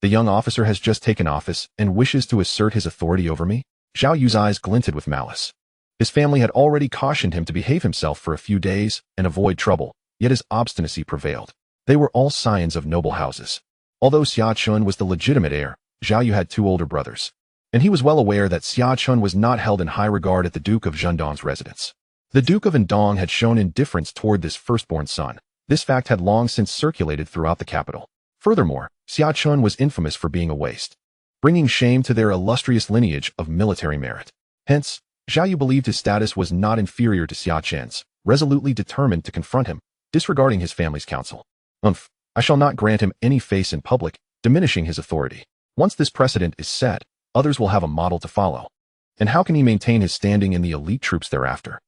The young officer has just taken office and wishes to assert his authority over me? Zhao Yu's eyes glinted with malice. His family had already cautioned him to behave himself for a few days and avoid trouble, yet his obstinacy prevailed. They were all scions of noble houses. Although Xia Chen was the legitimate heir, Zhao Yu had two older brothers, and he was well aware that Xia Chen was not held in high regard at the Duke of Zhendong's residence. The Duke of Endong had shown indifference toward this firstborn son. This fact had long since circulated throughout the capital. Furthermore, Xia Chen was infamous for being a waste, bringing shame to their illustrious lineage of military merit. Hence, Zhao Yu believed his status was not inferior to Xia Chen's, resolutely determined to confront him, disregarding his family's counsel. I shall not grant him any face in public, diminishing his authority. Once this precedent is set, others will have a model to follow. And how can he maintain his standing in the elite troops thereafter?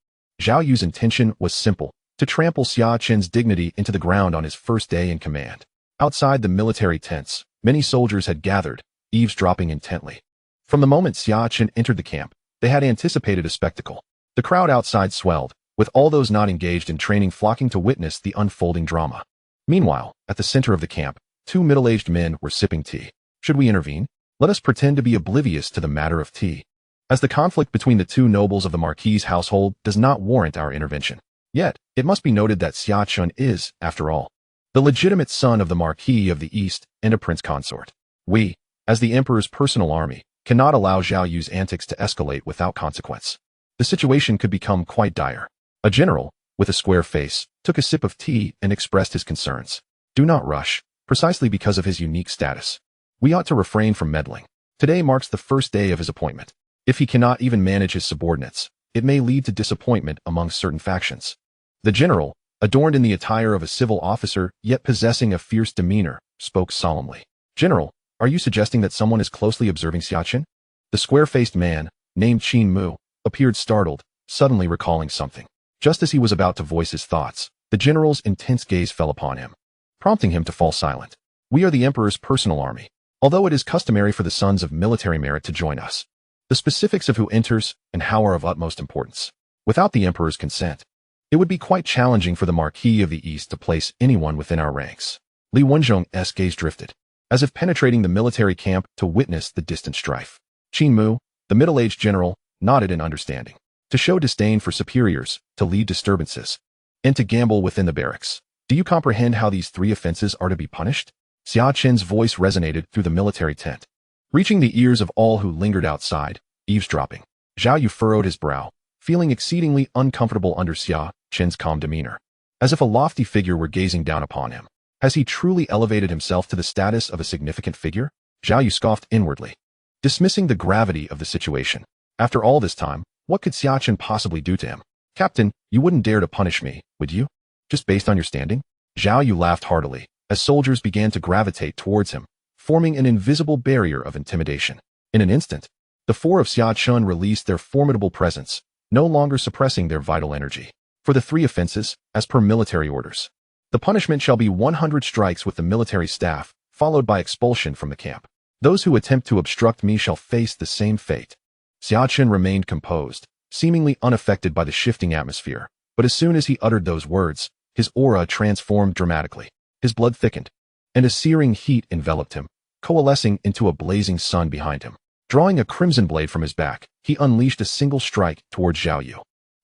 Zhao Yu's intention was simple, to trample Xia Chen's dignity into the ground on his first day in command. Outside the military tents, many soldiers had gathered, eavesdropping intently. From the moment Xia Chen entered the camp, they had anticipated a spectacle. The crowd outside swelled, with all those not engaged in training flocking to witness the unfolding drama. Meanwhile, at the center of the camp, two middle-aged men were sipping tea. Should we intervene? Let us pretend to be oblivious to the matter of tea, as the conflict between the two nobles of the Marquis' household does not warrant our intervention. Yet, it must be noted that Xia Chen is, after all, the legitimate son of the Marquis of the East and a prince consort. We, as the Emperor's personal army, cannot allow Zhao Yu's antics to escalate without consequence. The situation could become quite dire. A general, with a square face, took a sip of tea and expressed his concerns. Do not rush, precisely because of his unique status. We ought to refrain from meddling. Today marks the first day of his appointment. If he cannot even manage his subordinates, it may lead to disappointment among certain factions. The general, adorned in the attire of a civil officer yet possessing a fierce demeanor, spoke solemnly. General, are you suggesting that someone is closely observing Xia Chen? The square-faced man, named Qin Mu, appeared startled, suddenly recalling something. Just as he was about to voice his thoughts, the general's intense gaze fell upon him, prompting him to fall silent. We are the Emperor's personal army, although it is customary for the sons of military merit to join us. The specifics of who enters and how are of utmost importance. Without the Emperor's consent, it would be quite challenging for the Marquis of the East to place anyone within our ranks. Li Wenzhong's gaze drifted, as if penetrating the military camp to witness the distant strife. Qin Mu, the middle-aged general, nodded in understanding. To show disdain for superiors, to lead disturbances, and to gamble within the barracks. Do you comprehend how these three offenses are to be punished? Xia Chen's voice resonated through the military tent, reaching the ears of all who lingered outside, eavesdropping. Zhao Yu furrowed his brow, feeling exceedingly uncomfortable under Xia Chen's calm demeanor, as if a lofty figure were gazing down upon him. Has he truly elevated himself to the status of a significant figure? Zhao Yu scoffed inwardly, dismissing the gravity of the situation. After all this time, what could Xia Chen possibly do to him? Captain, you wouldn't dare to punish me, would you? Just based on your standing? Zhao Yu laughed heartily, as soldiers began to gravitate towards him, forming an invisible barrier of intimidation. In an instant, the four of Xia Chen released their formidable presence, no longer suppressing their vital energy. For the three offenses, as per military orders, the punishment shall be 100 strikes with the military staff, followed by expulsion from the camp. Those who attempt to obstruct me shall face the same fate. Xia Chen remained composed, seemingly unaffected by the shifting atmosphere, but as soon as he uttered those words, his aura transformed dramatically. His blood thickened, and a searing heat enveloped him, coalescing into a blazing sun behind him. Drawing a crimson blade from his back, he unleashed a single strike toward Zhao Yu.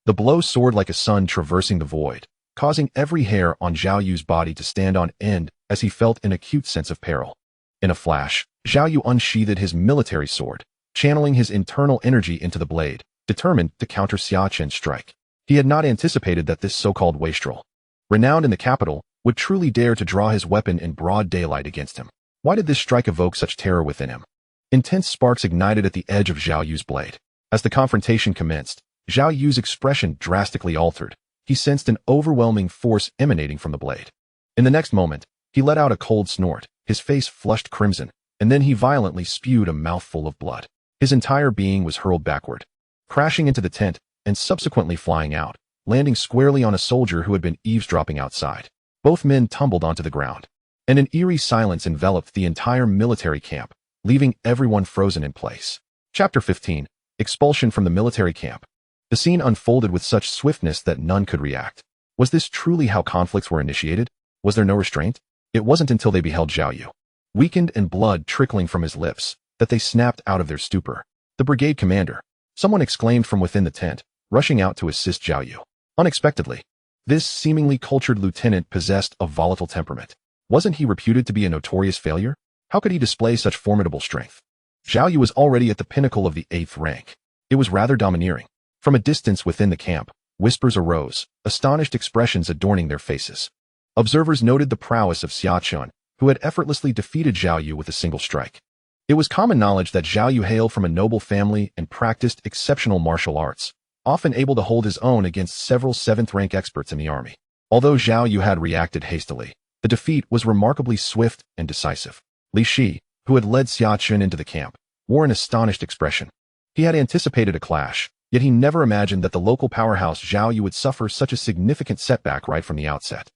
The blow soared like a sun traversing the void, causing every hair on Zhao Yu's body to stand on end as he felt an acute sense of peril. In a flash, Zhao Yu unsheathed his military sword, channeling his internal energy into the blade, determined to counter Xia Chen's strike. He had not anticipated that this so-called wastrel, renowned in the capital, would truly dare to draw his weapon in broad daylight against him. Why did this strike evoke such terror within him? Intense sparks ignited at the edge of Zhao Yu's blade. As the confrontation commenced, Zhao Yu's expression drastically altered. He sensed an overwhelming force emanating from the blade. In the next moment, he let out a cold snort, his face flushed crimson, and then he violently spewed a mouthful of blood. His entire being was hurled backward, crashing into the tent, and subsequently flying out, landing squarely on a soldier who had been eavesdropping outside. Both men tumbled onto the ground, and an eerie silence enveloped the entire military camp, leaving everyone frozen in place. Chapter 15. Expulsion from the military camp. The scene unfolded with such swiftness that none could react. Was this truly how conflicts were initiated? Was there no restraint? It wasn't until they beheld Zhao Yu, weakened and blood trickling from his lips, that they snapped out of their stupor. The brigade commander, someone exclaimed from within the tent, rushing out to assist Zhao Yu. Unexpectedly, this seemingly cultured lieutenant possessed a volatile temperament. Wasn't he reputed to be a notorious failure? How could he display such formidable strength? Zhao Yu was already at the pinnacle of the 8th rank. It was rather domineering. From a distance within the camp, whispers arose, astonished expressions adorning their faces. Observers noted the prowess of Xia Chen, who had effortlessly defeated Zhao Yu with a single strike. It was common knowledge that Zhao Yu hailed from a noble family and practiced exceptional martial arts, often able to hold his own against several 7th-rank experts in the army. Although Zhao Yu had reacted hastily, the defeat was remarkably swift and decisive. Li Shi, who had led Xia Chen into the camp, wore an astonished expression. He had anticipated a clash, yet he never imagined that the local powerhouse Zhao Yu would suffer such a significant setback right from the outset.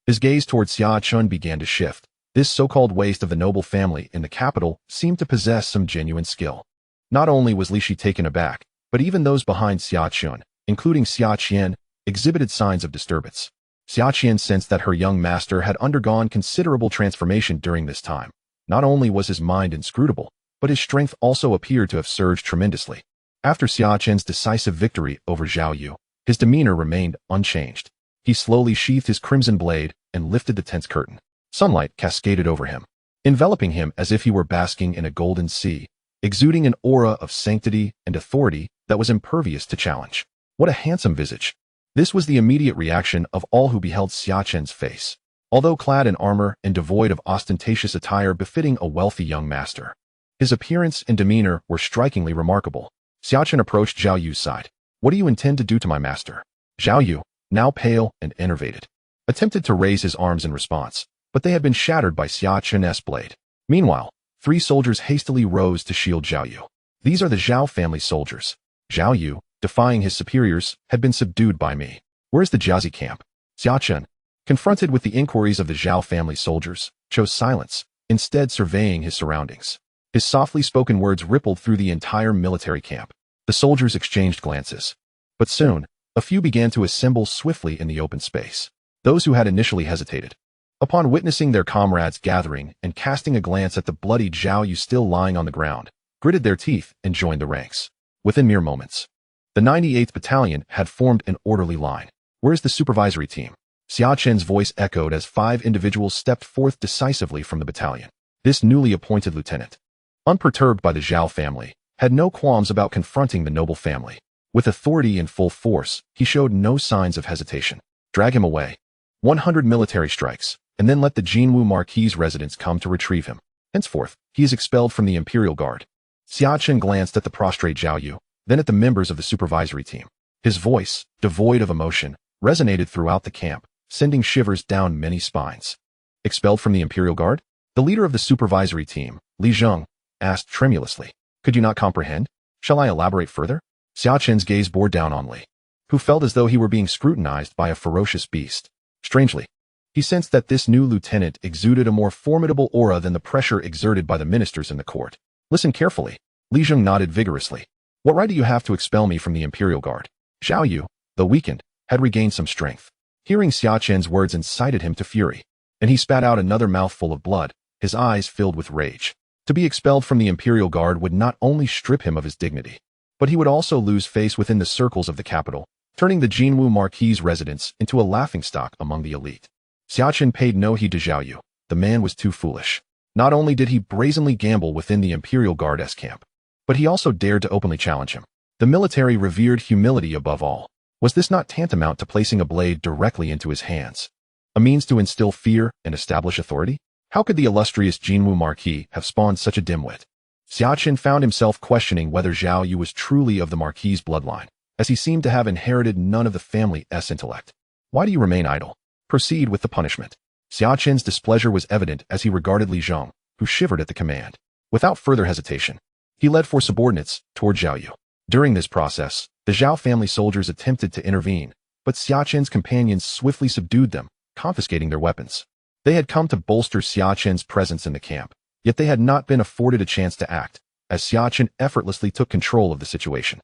His gaze toward Xia Chen began to shift. This so-called waste of the noble family in the capital seemed to possess some genuine skill. Not only was Li Shi taken aback, but even those behind Xia Chen, including Xia Chen, exhibited signs of disturbance. Xia Chen sensed that her young master had undergone considerable transformation during this time. Not only was his mind inscrutable, but his strength also appeared to have surged tremendously. After Xia Chen's decisive victory over Zhao Yu, his demeanor remained unchanged. He slowly sheathed his crimson blade and lifted the tent's curtain. Sunlight cascaded over him, enveloping him as if he were basking in a golden sea, exuding an aura of sanctity and authority that was impervious to challenge. What a handsome visage! This was the immediate reaction of all who beheld Xia Chen's face. Although clad in armor and devoid of ostentatious attire befitting a wealthy young master, his appearance and demeanor were strikingly remarkable. Xia Chen approached Zhao Yu's side. "What do you intend to do to my master?" Zhao Yu, now pale and enervated, attempted to raise his arms in response, but they had been shattered by Xia Chen's blade. Meanwhile, 3 soldiers hastily rose to shield Zhao Yu. "These are the Zhao family soldiers. Zhao Yu, defying his superiors, had been subdued by me. Where's the Jiazi camp?" Xia Chen, confronted with the inquiries of the Zhao family soldiers, chose silence, instead surveying his surroundings. His softly spoken words rippled through the entire military camp. The soldiers exchanged glances. But soon, a few began to assemble swiftly in the open space. Those who had initially hesitated, upon witnessing their comrades gathering and casting a glance at the bloody Zhao Yu still lying on the ground, gritted their teeth and joined the ranks. Within mere moments, the 98th Battalion had formed an orderly line. "Where's the supervisory team?" Xia Chen's voice echoed as 5 individuals stepped forth decisively from the battalion. This newly appointed lieutenant, unperturbed by the Zhao family, had no qualms about confronting the noble family. With authority and full force, he showed no signs of hesitation. "Drag him away. 100 military strikes, and then let the Jinwu Marquis' residents come to retrieve him. Henceforth, he is expelled from the Imperial Guard." Xia Chen glanced at the prostrate Zhao Yu, then at the members of the supervisory team. His voice, devoid of emotion, resonated throughout the camp, sending shivers down many spines. "Expelled from the Imperial Guard?" The leader of the supervisory team, Li Zheng, asked tremulously. "Could you not comprehend? Shall I elaborate further?" Xia Chen's gaze bore down on Li, who felt as though he were being scrutinized by a ferocious beast. Strangely, he sensed that this new lieutenant exuded a more formidable aura than the pressure exerted by the ministers in the court. "Listen carefully." Li Zheng nodded vigorously. "What right do you have to expel me from the Imperial Guard?" Zhao Yu, though weakened, had regained some strength. Hearing Xia Chen's words incited him to fury, and he spat out another mouthful of blood, his eyes filled with rage. To be expelled from the Imperial Guard would not only strip him of his dignity, but he would also lose face within the circles of the capital, turning the Jinwu Marquis' residence into a laughingstock among the elite. Xia Chen paid no heed to Zhao Yu. The man was too foolish. Not only did he brazenly gamble within the Imperial Guard's camp, but he also dared to openly challenge him. The military revered humility above all. Was this not tantamount to placing a blade directly into his hands? A means to instill fear and establish authority? How could the illustrious Jinwu Marquis have spawned such a dimwit? Xia Chen found himself questioning whether Zhao Yu was truly of the Marquis' bloodline, as he seemed to have inherited none of the family's intellect. "Why do you remain idle? Proceed with the punishment." Xia Chen's displeasure was evident as he regarded Li Zheng, who shivered at the command. Without further hesitation, he led 4 subordinates toward Zhao Yu. During this process, the Zhao family soldiers attempted to intervene, but Xia Chen's companions swiftly subdued them, confiscating their weapons. They had come to bolster Xia Chen's presence in the camp, yet they had not been afforded a chance to act, as Xia Chen effortlessly took control of the situation.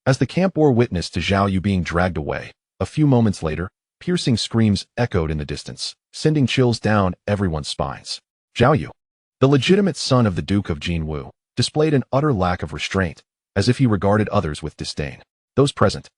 As the camp bore witness to Zhao Yu being dragged away, a few moments later, piercing screams echoed in the distance, sending chills down everyone's spines. "Zhao Yu! The legitimate son of the Duke of Jinwu displayed an utter lack of restraint, as if he regarded others with disdain. Those present,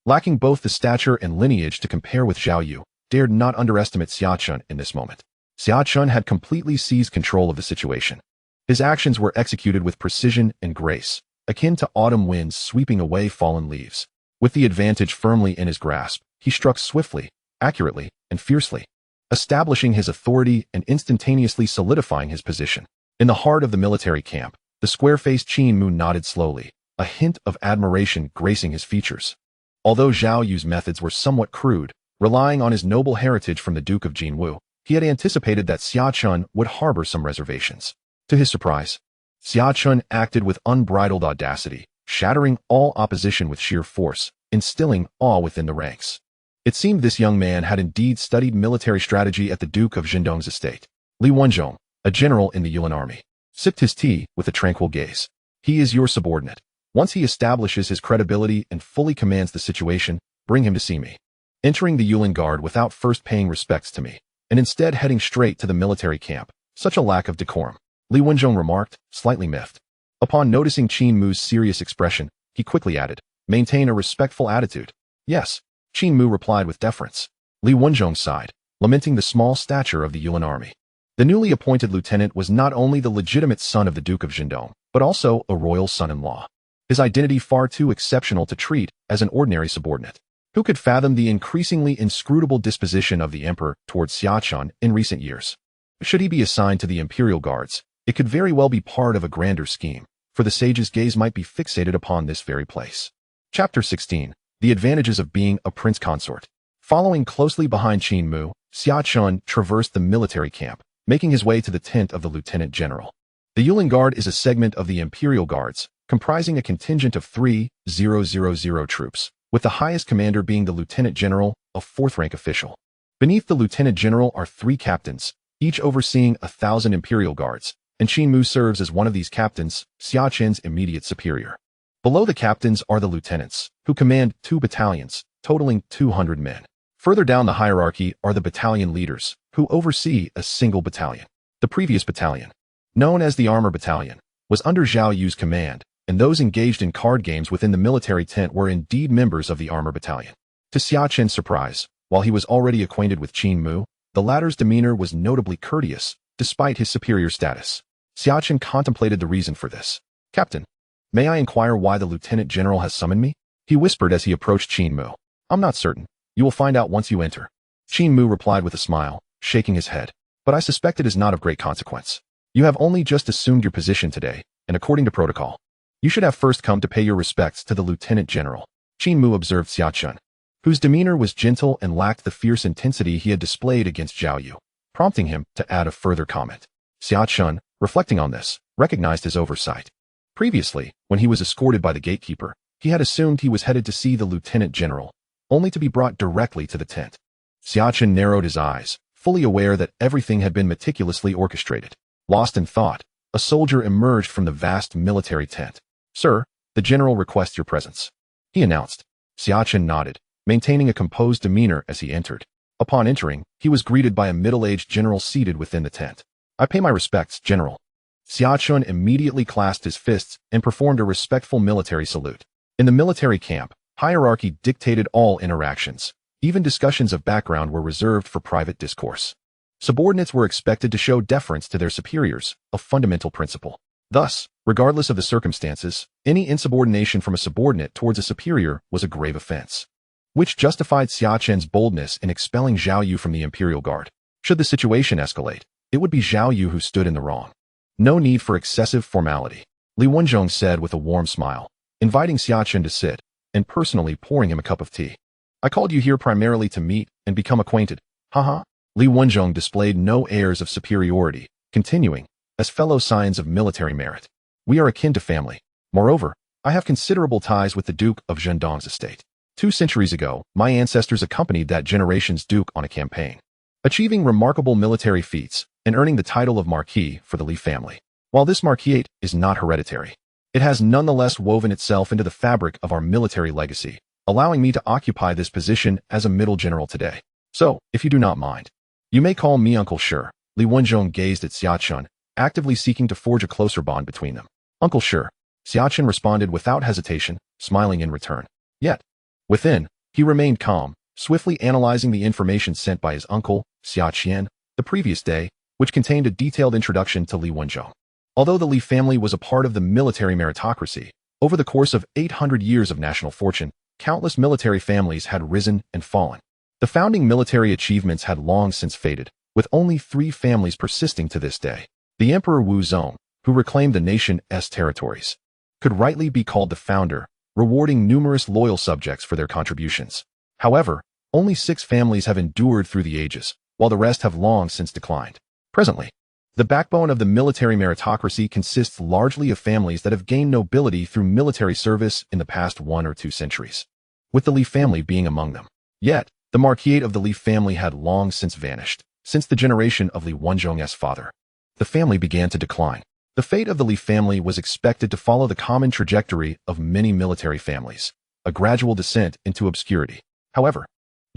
lacking both the stature and lineage to compare with Zhao Yu, dared not underestimate Xia Chen in this moment. Xia Chen had completely seized control of the situation. His actions were executed with precision and grace, akin to autumn winds sweeping away fallen leaves. With the advantage firmly in his grasp, he struck swiftly, accurately, and fiercely, establishing his authority and instantaneously solidifying his position. In the heart of the military camp, the square-faced Qin Mu nodded slowly, a hint of admiration gracing his features. Although Zhao Yu's methods were somewhat crude, relying on his noble heritage from the Duke of Jinwu, he had anticipated that Xia Chen would harbor some reservations. To his surprise, Xia Chen acted with unbridled audacity, shattering all opposition with sheer force, instilling awe within the ranks. It seemed this young man had indeed studied military strategy at the Duke of Jindong's estate. Li Wenzhong, a general in the Yulin army, sipped his tea with a tranquil gaze. He is your subordinate. Once he establishes his credibility and fully commands the situation, bring him to see me. Entering the Yulin Guard without first paying respects to me, and instead heading straight to the military camp, such a lack of decorum, Li Wenzhong remarked, slightly miffed. Upon noticing Qin Mu's serious expression, he quickly added, maintain a respectful attitude. Yes, Qin Mu replied with deference. Li Wenzhong sighed, lamenting the small stature of the Yulin army. The newly appointed lieutenant was not only the legitimate son of the Duke of Jindong, but also a royal son-in-law. His identity far too exceptional to treat as an ordinary subordinate. Who could fathom the increasingly inscrutable disposition of the emperor towards Xia Chen in recent years? Should he be assigned to the imperial guards, it could very well be part of a grander scheme, for the sage's gaze might be fixated upon this very place. Chapter 16. The Advantages of Being a Prince Consort. Following closely behind Qin Mu, Xia Chen traversed the military camp, making his way to the tent of the lieutenant general. The Yulin Guard is a segment of the imperial guards, comprising a contingent of 3,000 troops, with the highest commander being the lieutenant general, a fourth-rank official. Beneath the lieutenant general are 3 captains, each overseeing 1,000 imperial guards, and Qin Mu serves as one of these captains, Xia Chen's immediate superior. Below the captains are the lieutenants, who command 2 battalions, totaling 200 men. Further down the hierarchy are the battalion leaders, who oversee a single battalion. The previous battalion, known as the Armor Battalion, was under Zhao Yu's command, and those engaged in card games within the military tent were indeed members of the Armor Battalion. To Xia Chen's surprise, while he was already acquainted with Qin Mu, the latter's demeanor was notably courteous, despite his superior status. Xia Chen contemplated the reason for this. Captain, may I inquire why the lieutenant general has summoned me? He whispered as he approached Qin Mu. I'm not certain. You will find out once you enter. Qin Mu replied with a smile, shaking his head. But I suspect it is not of great consequence. You have only just assumed your position today, and according to protocol, you should have first come to pay your respects to the lieutenant general. Qin Mu observed Xia Chen, whose demeanor was gentle and lacked the fierce intensity he had displayed against Zhao Yu, prompting him to add a further comment. Xia Chen, reflecting on this, recognized his oversight. Previously, when he was escorted by the gatekeeper, he had assumed he was headed to see the lieutenant general, only to be brought directly to the tent. Xia Chen narrowed his eyes, fully aware that everything had been meticulously orchestrated. Lost in thought, a soldier emerged from the vast military tent. Sir, the general requests your presence, he announced. Xia Chen nodded, maintaining a composed demeanor as he entered. Upon entering, he was greeted by a middle-aged general seated within the tent. I pay my respects, General. Xia Chen immediately clasped his fists and performed a respectful military salute. In the military camp, hierarchy dictated all interactions. Even discussions of background were reserved for private discourse. Subordinates were expected to show deference to their superiors, a fundamental principle. Thus, regardless of the circumstances, any insubordination from a subordinate towards a superior was a grave offense, which justified Xia Chen's boldness in expelling Zhao Yu from the Imperial Guard. Should the situation escalate, it would be Zhao Yu who stood in the wrong. No need for excessive formality, Li Wenzhong said with a warm smile, inviting Xia Chen to sit, and personally pouring him a cup of tea. I called you here primarily to meet and become acquainted. Haha. Li Wenzhong displayed no airs of superiority, continuing, as fellow signs of military merit. We are akin to family. Moreover, I have considerable ties with the Duke of Jindong's estate. 2 centuries ago, my ancestors accompanied that generation's duke on a campaign, achieving remarkable military feats and earning the title of Marquis for the Li family. While this marquisate is not hereditary, it has nonetheless woven itself into the fabric of our military legacy, allowing me to occupy this position as a middle general today. So, if you do not mind, you may call me Uncle Shi. Li Wenzhong gazed at Xia Chen, actively seeking to forge a closer bond between them. Uncle sure. Xia Chen responded without hesitation, smiling in return. Yet, within, he remained calm, swiftly analyzing the information sent by his uncle, Xia Chen, the previous day, which contained a detailed introduction to Li Wenzhong. Although the Li family was a part of the military meritocracy, over the course of 800 years of national fortune, countless military families had risen and fallen. The founding military achievements had long since faded, with only 3 families persisting to this day. The Emperor Wu Zong, who reclaimed the nation's territories, could rightly be called the founder, rewarding numerous loyal subjects for their contributions. However, only 6 families have endured through the ages, while the rest have long since declined. Presently, the backbone of the military meritocracy consists largely of families that have gained nobility through military service in the past 1 or 2 centuries, with the Li family being among them. Yet, the Marquis of the Li family had long since vanished. Since the generation of Li Wenzhong's father, the family began to decline. The fate of the Li family was expected to follow the common trajectory of many military families, a gradual descent into obscurity. However,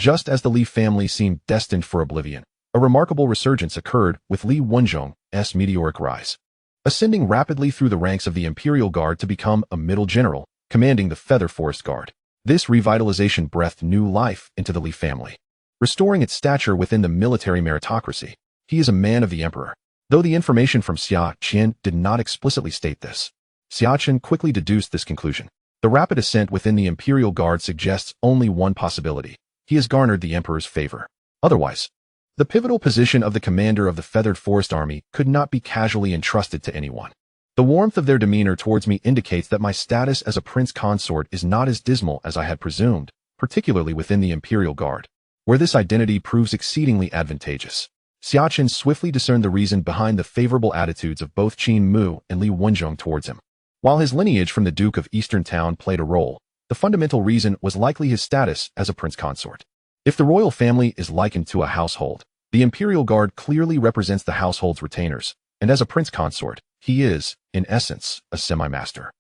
just as the Li family seemed destined for oblivion, a remarkable resurgence occurred with Li Wenzhong's meteoric rise, ascending rapidly through the ranks of the Imperial Guard to become a middle general, commanding the Feather Forest Guard. This revitalization breathed new life into the Li family, restoring its stature within the military meritocracy. He is a man of the emperor. Though the information from Xia Chen did not explicitly state this, Xia Chen quickly deduced this conclusion. The rapid ascent within the Imperial Guard suggests only one possibility. He has garnered the emperor's favor. Otherwise, the pivotal position of the commander of the Feathered Forest Army could not be casually entrusted to anyone. The warmth of their demeanor towards me indicates that my status as a prince consort is not as dismal as I had presumed, particularly within the Imperial Guard, where this identity proves exceedingly advantageous. Xia Chen swiftly discerned the reason behind the favorable attitudes of both Qin Mu and Li Wenzhong towards him. While his lineage from the Duke of Eastern Town played a role, the fundamental reason was likely his status as a prince consort. If the royal family is likened to a household, the Imperial Guard clearly represents the household's retainers, and as a prince consort, he is, in essence, a semi-master.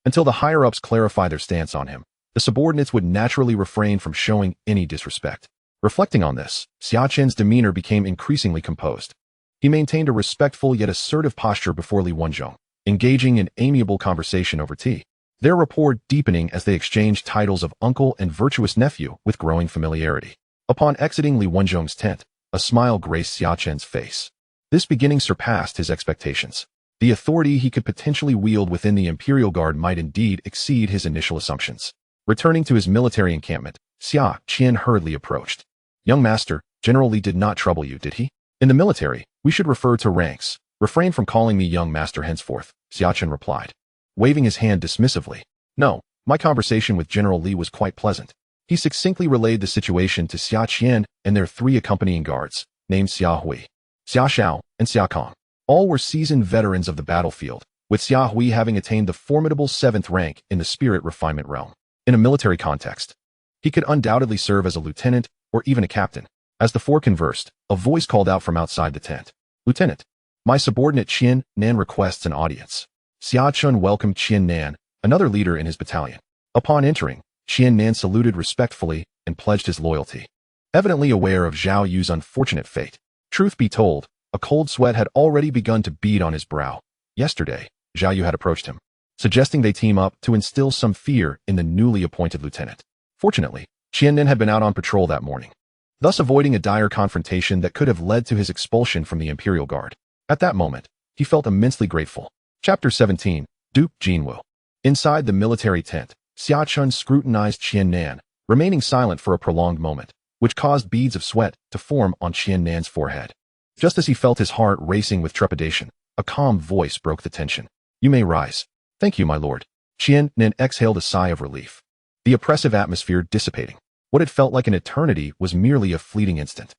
Until the higher-ups clarify their stance on him, the subordinates would naturally refrain from showing any disrespect. Reflecting on this, Xia Chen's demeanor became increasingly composed. He maintained a respectful yet assertive posture before Li Wenzhong, engaging in amiable conversation over tea, their rapport deepening as they exchanged titles of uncle and virtuous nephew with growing familiarity. Upon exiting Li Wenzhong's tent, a smile graced Xia Chen's face. This beginning surpassed his expectations. The authority he could potentially wield within the Imperial Guard might indeed exceed his initial assumptions. Returning to his military encampment, Xia Chen hurriedly approached. Young master, General Li did not trouble you, did he? In the military, we should refer to ranks. Refrain from calling me young master henceforth, Xia Chen replied, waving his hand dismissively. No, my conversation with General Li was quite pleasant. He succinctly relayed the situation to Xia Chen and their 3 accompanying guards, named Xia Hui, Xia Shao, and Xia Kong. All were seasoned veterans of the battlefield, with Xia Hui having attained the formidable 7th rank in the spirit refinement realm. In a military context, he could undoubtedly serve as a lieutenant or even a captain. As the 4 conversed, a voice called out from outside the tent. Lieutenant, my subordinate Qian Nan requests an audience. Xia Chen welcomed Qian Nan, another leader in his battalion. Upon entering, Qian Nan saluted respectfully and pledged his loyalty. Evidently aware of Zhao Yu's unfortunate fate, truth be told, a cold sweat had already begun to bead on his brow. Yesterday, Zhao Yu had approached him, suggesting they team up to instill some fear in the newly appointed lieutenant. Fortunately, Qian Nan had been out on patrol that morning, thus avoiding a dire confrontation that could have led to his expulsion from the Imperial Guard. At that moment, he felt immensely grateful. Chapter 17, Duke Jinwu. Inside the military tent, Xia Chen scrutinized Qian Nan, remaining silent for a prolonged moment, which caused beads of sweat to form on Qian Nan's forehead. Just as he felt his heart racing with trepidation, a calm voice broke the tension. You may rise. Thank you, my lord. Qian Nan exhaled a sigh of relief, the oppressive atmosphere dissipating. What had felt like an eternity was merely a fleeting instant.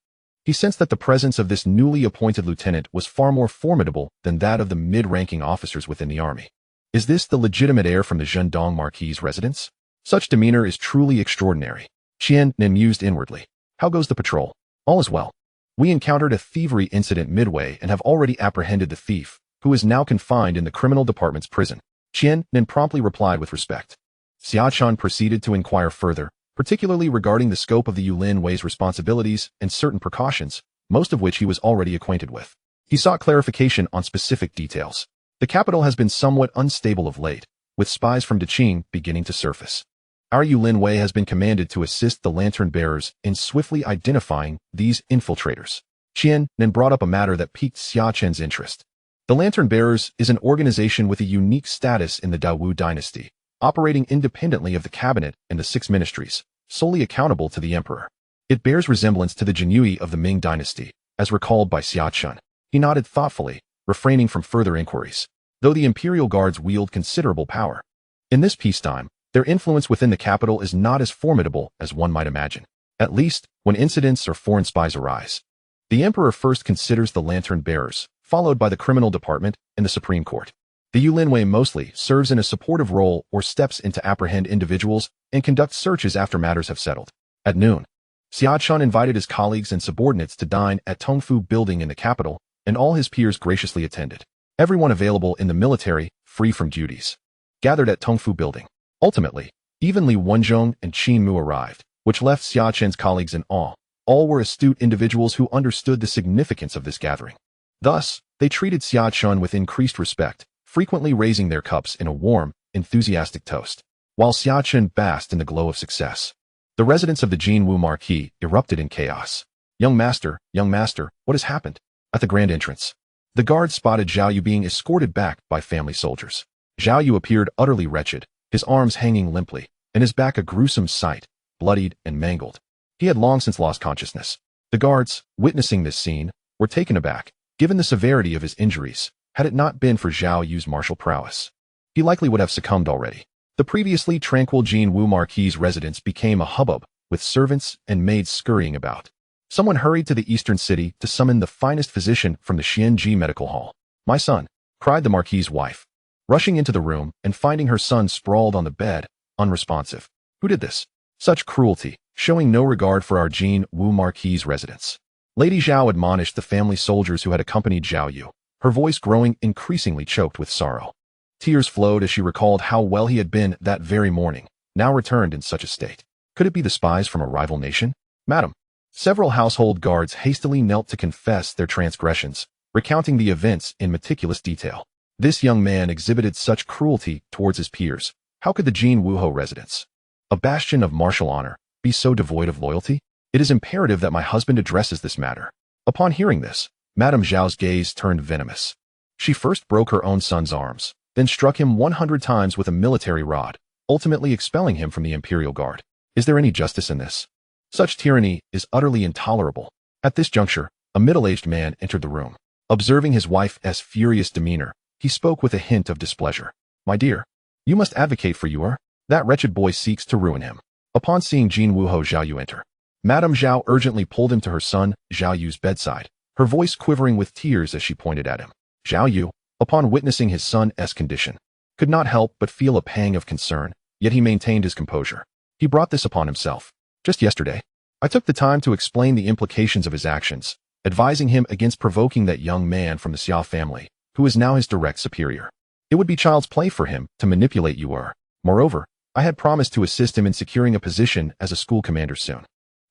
He sensed that the presence of this newly appointed lieutenant was far more formidable than that of the mid-ranking officers within the army. Is this the legitimate heir from the Zhendong Marquis' residence? Such demeanor is truly extraordinary. Qian Nan mused inwardly. How goes the patrol? All is well. We encountered a thievery incident midway and have already apprehended the thief, who is now confined in the criminal department's prison. Qian Nan promptly replied with respect. Xia Chen proceeded to inquire further, particularly regarding the scope of the Yulin Wei's responsibilities and certain precautions, most of which he was already acquainted with. He sought clarification on specific details. The capital has been somewhat unstable of late, with spies from Deqing beginning to surface. Our Yulin Wei has been commanded to assist the lantern bearers in swiftly identifying these infiltrators. Qian then brought up a matter that piqued Xia Chen's interest. The Lantern Bearers is an organization with a unique status in the Dawu dynasty, operating independently of the cabinet and the six ministries, solely accountable to the emperor. It bears resemblance to the Jinyui of the Ming dynasty, as recalled by Xia Chen. He nodded thoughtfully, refraining from further inquiries, though the imperial guards wield considerable power. In this peacetime, their influence within the capital is not as formidable as one might imagine, at least when incidents or foreign spies arise. The emperor first considers the lantern bearers, followed by the criminal department and the Supreme Court. The Yulinwei mostly serves in a supportive role or steps in to apprehend individuals and conduct searches after matters have settled. At noon, Xia Chen invited his colleagues and subordinates to dine at Tongfu Building in the capital, and all his peers graciously attended. Everyone available in the military, free from duties, gathered at Tongfu Building. Ultimately, even Li Wenzhong and Qin Mu arrived, which left Xia Chen's colleagues in awe. All were astute individuals who understood the significance of this gathering. Thus, they treated Xia Chen with increased respect, frequently raising their cups in a warm, enthusiastic toast. While Xia Chen basked in the glow of success, the residents of the Jinwu Marquis erupted in chaos. Young master, what has happened? At the grand entrance, the guards spotted Zhao Yu being escorted back by family soldiers. Zhao Yu appeared utterly wretched, his arms hanging limply, and his back a gruesome sight, bloodied and mangled. He had long since lost consciousness. The guards, witnessing this scene, were taken aback, given the severity of his injuries. Had it not been for Zhao Yu's martial prowess, he likely would have succumbed already. The previously tranquil Jinwu Marquis' residence became a hubbub, with servants and maids scurrying about. Someone hurried to the eastern city to summon the finest physician from the Xianji Medical Hall. "My son," cried the Marquis' wife, rushing into the room and finding her son sprawled on the bed, unresponsive. "Who did this? Such cruelty, showing no regard for our Jinwu Marquis' residence." Lady Zhao admonished the family soldiers who had accompanied Zhao Yu, her voice growing increasingly choked with sorrow. Tears flowed as she recalled how well he had been that very morning, now returned in such a state. Could it be the spies from a rival nation? "Madam." Several household guards hastily knelt to confess their transgressions, recounting the events in meticulous detail. This young man exhibited such cruelty towards his peers. How could the Jin Wuho residence, a bastion of martial honor, be so devoid of loyalty? It is imperative that my husband addresses this matter. Upon hearing this, Madame Zhao's gaze turned venomous. She first broke her own son's arms, then struck him 100 times with a military rod, ultimately expelling him from the imperial guard. Is there any justice in this? Such tyranny is utterly intolerable. At this juncture, a middle-aged man entered the room. Observing his wife's furious demeanor, he spoke with a hint of displeasure. "My dear, you must advocate for Yuer. That wretched boy seeks to ruin him." Upon seeing Jin Wuho Zhao Yu enter, Madame Zhao urgently pulled him to her son Zhao Yu's bedside, her voice quivering with tears as she pointed at him. Zhao Yu, upon witnessing his son's condition, could not help but feel a pang of concern, yet he maintained his composure. He brought this upon himself. Just yesterday, I took the time to explain the implications of his actions, advising him against provoking that young man from the Xia family, who is now his direct superior. It would be child's play for him to manipulate Yuer. Moreover, I had promised to assist him in securing a position as a school commander soon.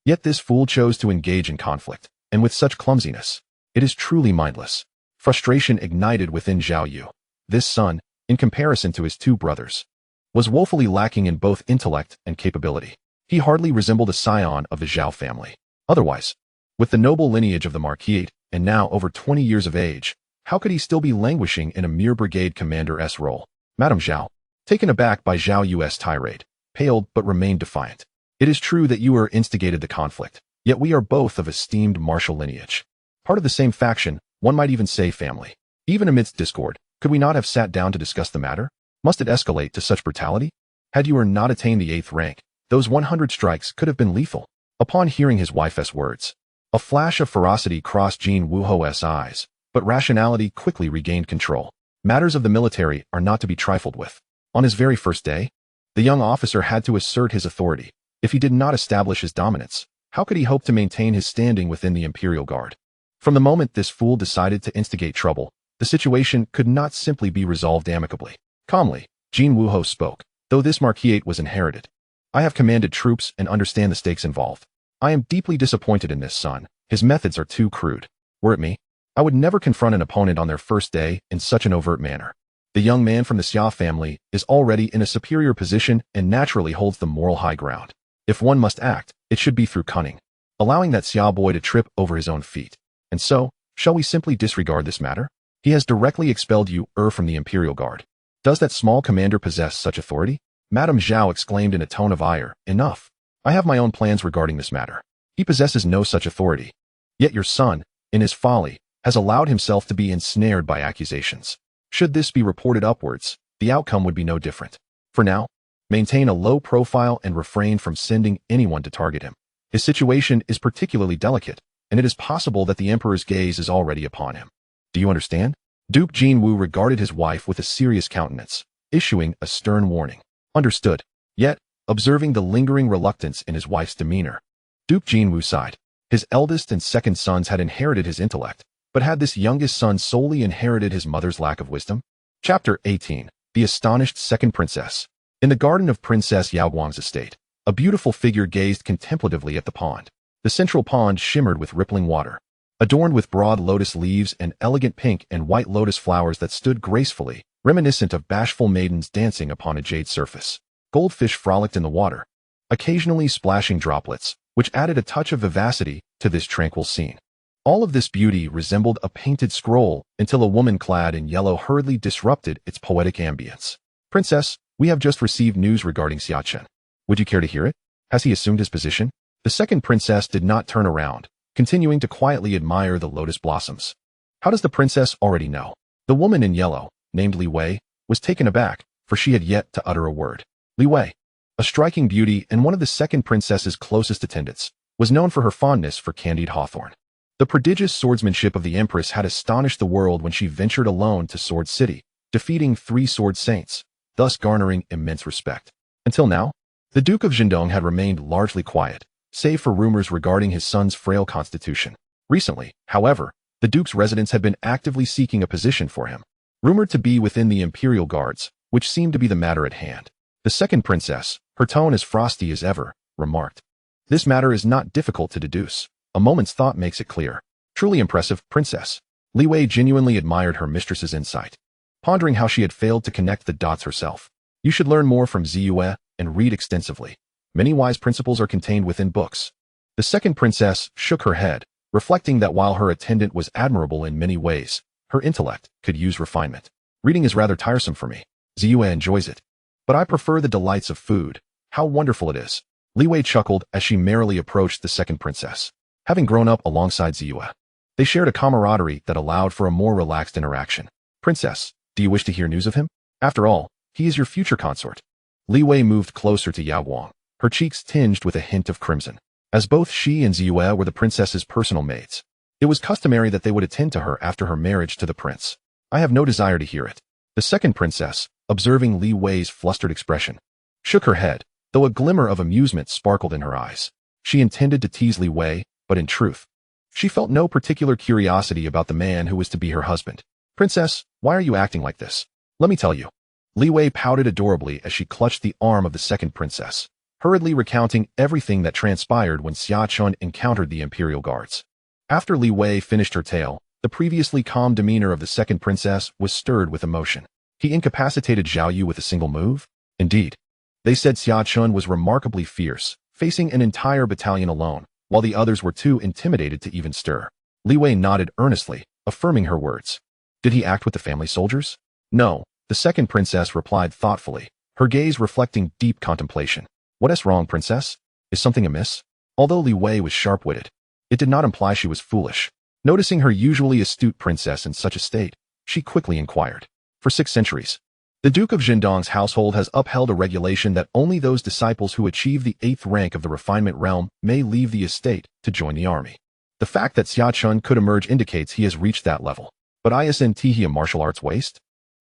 Yet this fool chose to engage in conflict, and with such clumsiness. It is truly mindless. Frustration ignited within Zhao Yu. This son, in comparison to his two brothers, was woefully lacking in both intellect and capability. He hardly resembled a scion of the Zhao family. Otherwise, with the noble lineage of the Marquis, and now over 20 years of age, how could he still be languishing in a mere brigade commander's role? Madame Zhao, taken aback by Zhao Yu's tirade, paled but remained defiant. "It is true that you instigated the conflict, yet we are both of esteemed martial lineage. Part of the same faction, one might even say family. Even amidst discord, could we not have sat down to discuss the matter? Must it escalate to such brutality? Had you not attained the 8th rank, those 100 strikes could have been lethal." Upon hearing his wife's words, a flash of ferocity crossed Jin Wuho's eyes, but rationality quickly regained control. Matters of the military are not to be trifled with. On his very first day, the young officer had to assert his authority. If he did not establish his dominance, how could he hope to maintain his standing within the Imperial Guard? From the moment this fool decided to instigate trouble, the situation could not simply be resolved amicably. Calmly, Jin Wuho spoke. "Though this Marquis was inherited, I have commanded troops and understand the stakes involved. I am deeply disappointed in this son. His methods are too crude. Were it me, I would never confront an opponent on their first day in such an overt manner. The young man from the Xia family is already in a superior position and naturally holds the moral high ground. If one must act, it should be through cunning, allowing that Xia boy to trip over his own feet. And so, shall we simply disregard this matter? He has directly expelled you from the Imperial Guard. Does that small commander possess such authority? Madame Zhao exclaimed in a tone of ire. Enough. I have my own plans regarding this matter. He possesses no such authority. Yet your son, in his folly, has allowed himself to be ensnared by accusations. Should this be reported upwards, the outcome would be no different. For now, maintain a low profile and refrain from sending anyone to target him. His situation is particularly delicate, and it is possible that the Emperor's gaze is already upon him. Do you understand? Duke Jinwu regarded his wife with a serious countenance, issuing a stern warning. Understood. Yet, observing the lingering reluctance in his wife's demeanor, Duke Jinwu sighed. His eldest and second sons had inherited his intellect, but had this youngest son solely inherited his mother's lack of wisdom? Chapter 18. The Astonished Second Princess. In the garden of Princess Yaoguang's estate, a beautiful figure gazed contemplatively at the pond. The central pond shimmered with rippling water, adorned with broad lotus leaves and elegant pink and white lotus flowers that stood gracefully, reminiscent of bashful maidens dancing upon a jade surface. Goldfish frolicked in the water, occasionally splashing droplets, which added a touch of vivacity to this tranquil scene. All of this beauty resembled a painted scroll until a woman clad in yellow hurriedly disrupted its poetic ambience. Princess, we have just received news regarding Xia Chen. Would you care to hear it? Has he assumed his position? The second princess did not turn around, continuing to quietly admire the lotus blossoms. How does the princess already know? The woman in yellow, named Li Wei, was taken aback, for she had yet to utter a word. Li Wei, a striking beauty and one of the second princess's closest attendants, was known for her fondness for candied hawthorn. The prodigious swordsmanship of the Empress had astonished the world when she ventured alone to Sword City, defeating 3 sword saints, thus garnering immense respect. Until now, the Duke of Zhendong had remained largely quiet, save for rumors regarding his son's frail constitution. Recently, however, the Duke's residents had been actively seeking a position for him, rumored to be within the Imperial Guards, which seemed to be the matter at hand. The second princess, her tone as frosty as ever, remarked, "This matter is not difficult to deduce. A moment's thought makes it clear. Truly impressive, princess." Li Wei genuinely admired her mistress's insight, pondering how she had failed to connect the dots herself. You should learn more from Ziyue and read extensively. Many wise principles are contained within books. The second princess shook her head, reflecting that while her attendant was admirable in many ways, her intellect could use refinement. Reading is rather tiresome for me. Ziyue enjoys it, but I prefer the delights of food. How wonderful it is. Li Wei chuckled as she merrily approached the second princess. Having grown up alongside Ziyue, they shared a camaraderie that allowed for a more relaxed interaction. Princess, do you wish to hear news of him? After all, he is your future consort. Li Wei moved closer to Yaoguang, her cheeks tinged with a hint of crimson. As both she and Ziyue were the princess's personal maids, it was customary that they would attend to her after her marriage to the prince. I have no desire to hear it. The second princess, observing Li Wei's flustered expression, shook her head, though a glimmer of amusement sparkled in her eyes. She intended to tease Li Wei, but in truth, she felt no particular curiosity about the man who was to be her husband. Princess, why are you acting like this? Let me tell you. Li Wei pouted adorably as she clutched the arm of the second princess, hurriedly recounting everything that transpired when Xia Chen encountered the Imperial Guards. After Li Wei finished her tale, the previously calm demeanor of the second princess was stirred with emotion. He incapacitated Zhao Yu with a single move? Indeed. They said Xia Chen was remarkably fierce, facing an entire battalion alone, while the others were too intimidated to even stir. Li Wei nodded earnestly, affirming her words. Did he act with the family soldiers? No, the second princess replied thoughtfully, her gaze reflecting deep contemplation. What is wrong, princess? Is something amiss? Although Li Wei was sharp-witted, it did not imply she was foolish. Noticing her usually astute princess in such a state, she quickly inquired. For 6 centuries, the Duke of Zhendong's household has upheld a regulation that only those disciples who achieve the 8th rank of the refinement realm may leave the estate to join the army. The fact that Xia Chen could emerge indicates he has reached that level. But isn't he a martial arts waste?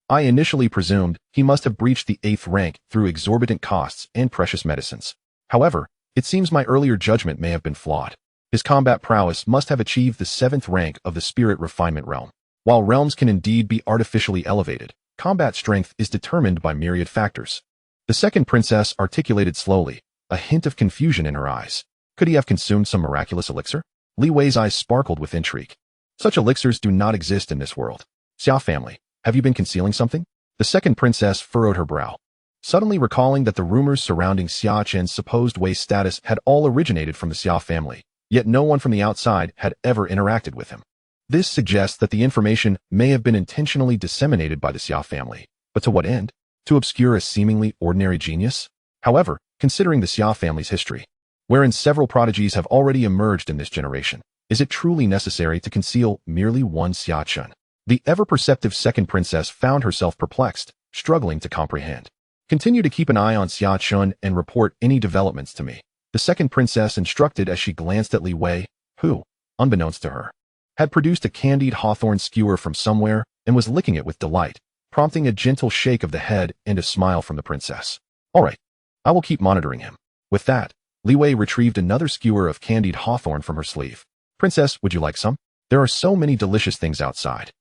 I initially presumed he must have breached the 8th rank through exorbitant costs and precious medicines. However, it seems my earlier judgment may have been flawed. His combat prowess must have achieved the 7th rank of the spirit refinement realm. While realms can indeed be artificially elevated, combat strength is determined by myriad factors. The second princess articulated slowly, a hint of confusion in her eyes. Could he have consumed some miraculous elixir? Li Wei's eyes sparkled with intrigue. Such elixirs do not exist in this world. Xia family, have you been concealing something? The second princess furrowed her brow, suddenly recalling that the rumors surrounding Xia Chen's supposed Wei status had all originated from the Xia family, yet no one from the outside had ever interacted with him. This suggests that the information may have been intentionally disseminated by the Xia family, but to what end? To obscure a seemingly ordinary genius? However, considering the Xia family's history, wherein several prodigies have already emerged in this generation, is it truly necessary to conceal merely one Xia Chen? The ever-perceptive second princess found herself perplexed, struggling to comprehend. Continue to keep an eye on Xia Chen and report any developments to me, the second princess instructed as she glanced at Li Wei, who, unbeknownst to her, had produced a candied hawthorn skewer from somewhere and was licking it with delight, prompting a gentle shake of the head and a smile from the princess. All right, I will keep monitoring him. With that, Li Wei retrieved another skewer of candied hawthorn from her sleeve. Princess, would you like some? There are so many delicious things outside.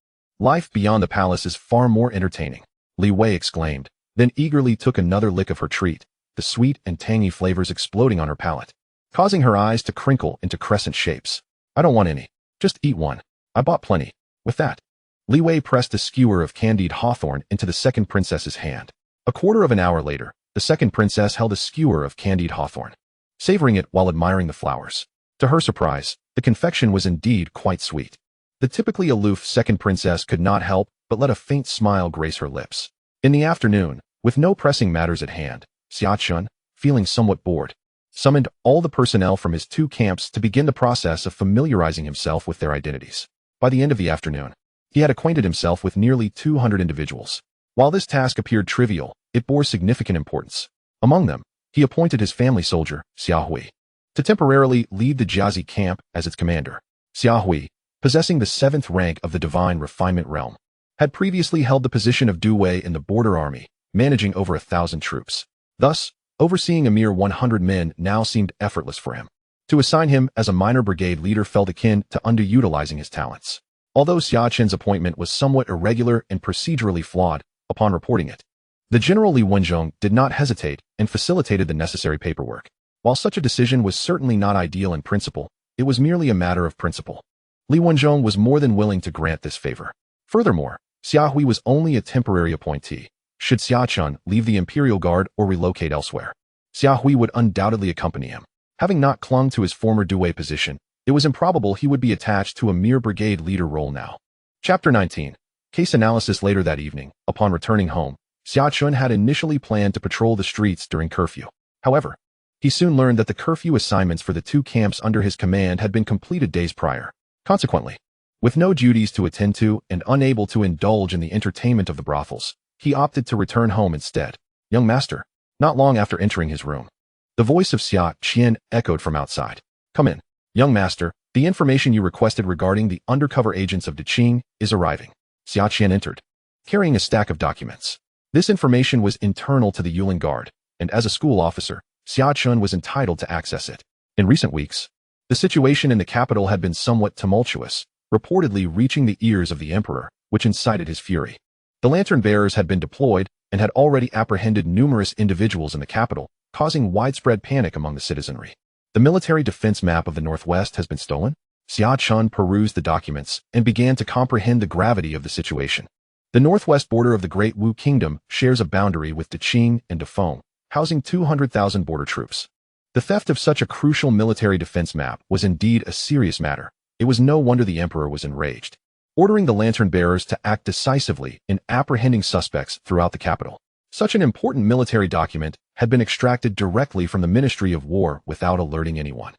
Life beyond the palace is far more entertaining, Li Wei exclaimed, then eagerly took another lick of her treat, the sweet and tangy flavors exploding on her palate, causing her eyes to crinkle into crescent shapes. I don't want any. Just eat one. I bought plenty. With that, Li Wei pressed a skewer of candied hawthorn into the second princess's hand. A quarter of an hour later, the second princess held a skewer of candied hawthorn, savoring it while admiring the flowers. To her surprise, the confection was indeed quite sweet. The typically aloof second princess could not help but let a faint smile grace her lips. In the afternoon, with no pressing matters at hand, Xia Chen, feeling somewhat bored, summoned all the personnel from his two camps to begin the process of familiarizing himself with their identities. By the end of the afternoon, he had acquainted himself with nearly 200 individuals. While this task appeared trivial, it bore significant importance. Among them, he appointed his family soldier, Xia Hui, to temporarily lead the Jiazi camp as its commander. Xia Hui, possessing the 7th rank of the Divine Refinement realm, had previously held the position of Duwei in the border army, managing over 1,000 troops. Thus, overseeing a mere 100 men now seemed effortless for him. To assign him as a minor brigade leader felt akin to underutilizing his talents. Although Xia Chen's appointment was somewhat irregular and procedurally flawed, upon reporting it, the General Li Wenzhong did not hesitate and facilitated the necessary paperwork. While such a decision was certainly not ideal in principle, it was merely a matter of principle. Li Wenzhong was more than willing to grant this favor. Furthermore, Xia Hui was only a temporary appointee. Should Xia Chen leave the Imperial Guard or relocate elsewhere, Xia Hui would undoubtedly accompany him. Having not clung to his former Duwei position, it was improbable he would be attached to a mere brigade leader role now. Chapter 19. Case analysis. Later that evening, upon returning home, Xia Chen had initially planned to patrol the streets during curfew. However, he soon learned that the curfew assignments for the two camps under his command had been completed days prior. Consequently, with no duties to attend to and unable to indulge in the entertainment of the brothels, he opted to return home instead. Young master. Not long after entering his room, the voice of Xia Chen echoed from outside. Come in. Young master, the information you requested regarding the undercover agents of Deqing is arriving. Xia Chen entered, carrying a stack of documents. This information was internal to the Yulin Guard, and as a school officer, Xia Chen was entitled to access it. In recent weeks, the situation in the capital had been somewhat tumultuous, reportedly reaching the ears of the emperor, which incited his fury. The lantern bearers had been deployed and had already apprehended numerous individuals in the capital, causing widespread panic among the citizenry. The military defense map of the Northwest has been stolen? Xia Chen perused the documents and began to comprehend the gravity of the situation. The northwest border of the Great Wu Kingdom shares a boundary with Deqing and Defeng, housing 200,000 border troops. The theft of such a crucial military defense map was indeed a serious matter. It was no wonder the emperor was enraged, ordering the lantern bearers to act decisively in apprehending suspects throughout the capital. Such an important military document had been extracted directly from the Ministry of War without alerting anyone.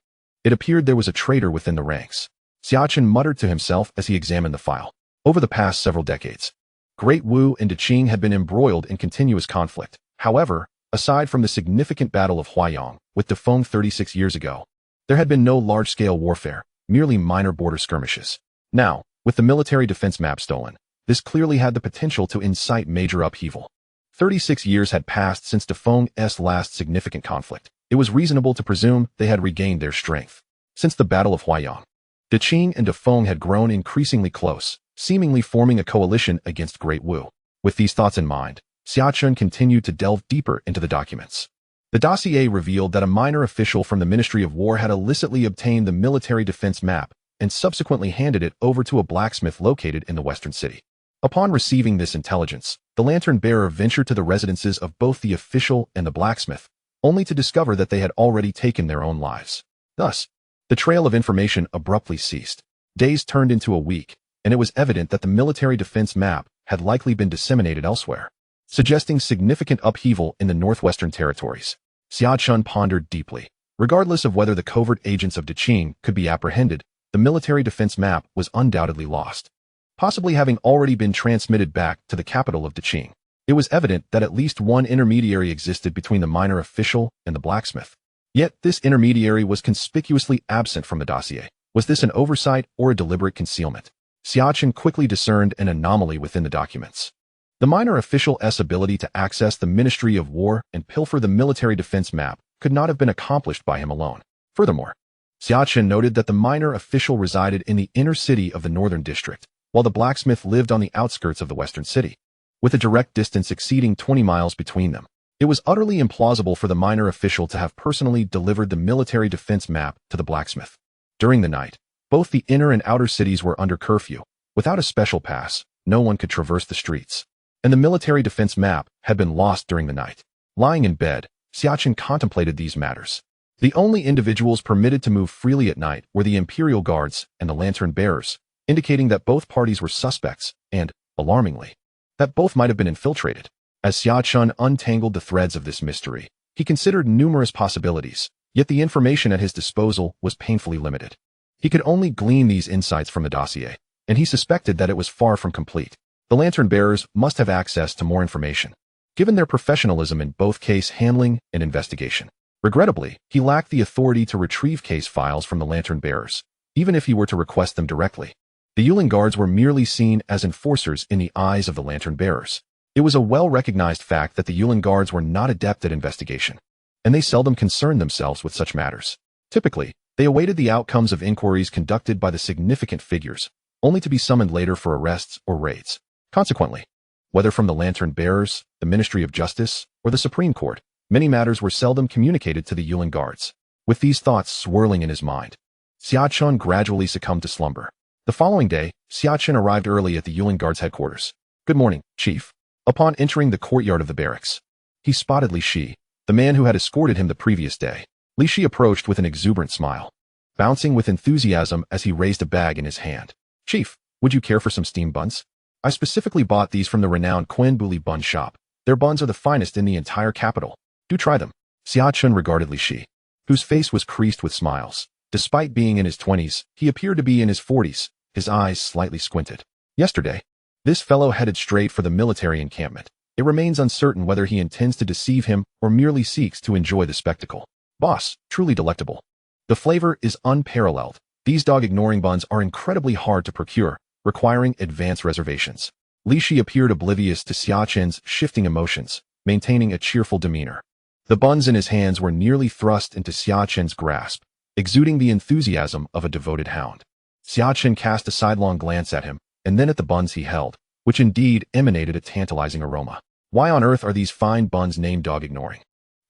It appeared there was a traitor within the ranks. Xia Chen muttered to himself as he examined the file. Over the past several decades, Great Wu and Deqing had been embroiled in continuous conflict. However, aside from the significant Battle of Huaiyang with Defeng 36 years ago, there had been no large-scale warfare, merely minor border skirmishes. Now, with the military defense map stolen, this clearly had the potential to incite major upheaval. 36 years had passed since Defeng's last significant conflict. It was reasonable to presume they had regained their strength. Since the Battle of Huaiyang, Deqing and Defeng had grown increasingly close, seemingly forming a coalition against Great Wu. With these thoughts in mind, Xia Chen continued to delve deeper into the documents. The dossier revealed that a minor official from the Ministry of War had illicitly obtained the military defense map, and subsequently handed it over to a blacksmith located in the western city. Upon receiving this intelligence, the lantern-bearer ventured to the residences of both the official and the blacksmith, only to discover that they had already taken their own lives. Thus, the trail of information abruptly ceased. Days turned into a week, and it was evident that the military defense map had likely been disseminated elsewhere, suggesting significant upheaval in the northwestern territories. Xia Chen pondered deeply. Regardless of whether the covert agents of Deqing could be apprehended, the military defense map was undoubtedly lost, possibly having already been transmitted back to the capital of Deqing. It was evident that at least one intermediary existed between the minor official and the blacksmith. Yet this intermediary was conspicuously absent from the dossier. Was this an oversight or a deliberate concealment? Xia Chen quickly discerned an anomaly within the documents. The minor official's ability to access the Ministry of War and pilfer the military defense map could not have been accomplished by him alone. Furthermore, Xia Chen noted that the minor official resided in the inner city of the northern district, while the blacksmith lived on the outskirts of the western city, with a direct distance exceeding 20 miles between them. It was utterly implausible for the minor official to have personally delivered the military defense map to the blacksmith. During the night, both the inner and outer cities were under curfew. Without a special pass, no one could traverse the streets, and the military defense map had been lost during the night. Lying in bed, Xia Chen contemplated these matters. The only individuals permitted to move freely at night were the imperial guards and the lantern bearers, indicating that both parties were suspects and, alarmingly, that both might have been infiltrated. As Xia Chen untangled the threads of this mystery, he considered numerous possibilities, yet the information at his disposal was painfully limited. He could only glean these insights from the dossier, and he suspected that it was far from complete. The lantern bearers must have access to more information, given their professionalism in both case handling and investigation. Regrettably, he lacked the authority to retrieve case files from the lantern bearers, even if he were to request them directly. The Yulin guards were merely seen as enforcers in the eyes of the lantern bearers. It was a well-recognized fact that the Yulin guards were not adept at investigation, and they seldom concerned themselves with such matters. Typically, they awaited the outcomes of inquiries conducted by the significant figures, only to be summoned later for arrests or raids. Consequently, whether from the lantern bearers, the Ministry of Justice, or the Supreme Court, many matters were seldom communicated to the Yulin guards. With these thoughts swirling in his mind, Xia Chen gradually succumbed to slumber. The following day, Xia Chen arrived early at the Yulin guards' headquarters. "Good morning, Chief." Upon entering the courtyard of the barracks, he spotted Li Shi, the man who had escorted him the previous day. Li Shi approached with an exuberant smile, bouncing with enthusiasm as he raised a bag in his hand. "Chief, would you care for some steamed buns? I specifically bought these from the renowned Quen Buli bun shop. Their buns are the finest in the entire capital. Do try them." Xia Chen regarded Li Shi, whose face was creased with smiles. Despite being in his 20s, he appeared to be in his 40s, his eyes slightly squinted. "Yesterday, this fellow headed straight for the military encampment. It remains uncertain whether he intends to deceive him or merely seeks to enjoy the spectacle. Boss, truly delectable. The flavor is unparalleled. These dog-ignoring buns are incredibly hard to procure, requiring advance reservations." Li Shi appeared oblivious to Xia Chen's shifting emotions, maintaining a cheerful demeanor. The buns in his hands were nearly thrust into Xia Chen's grasp, exuding the enthusiasm of a devoted hound. Xia Chen cast a sidelong glance at him, and then at the buns he held, which indeed emanated a tantalizing aroma. Why on earth are these fine buns named dog-ignoring?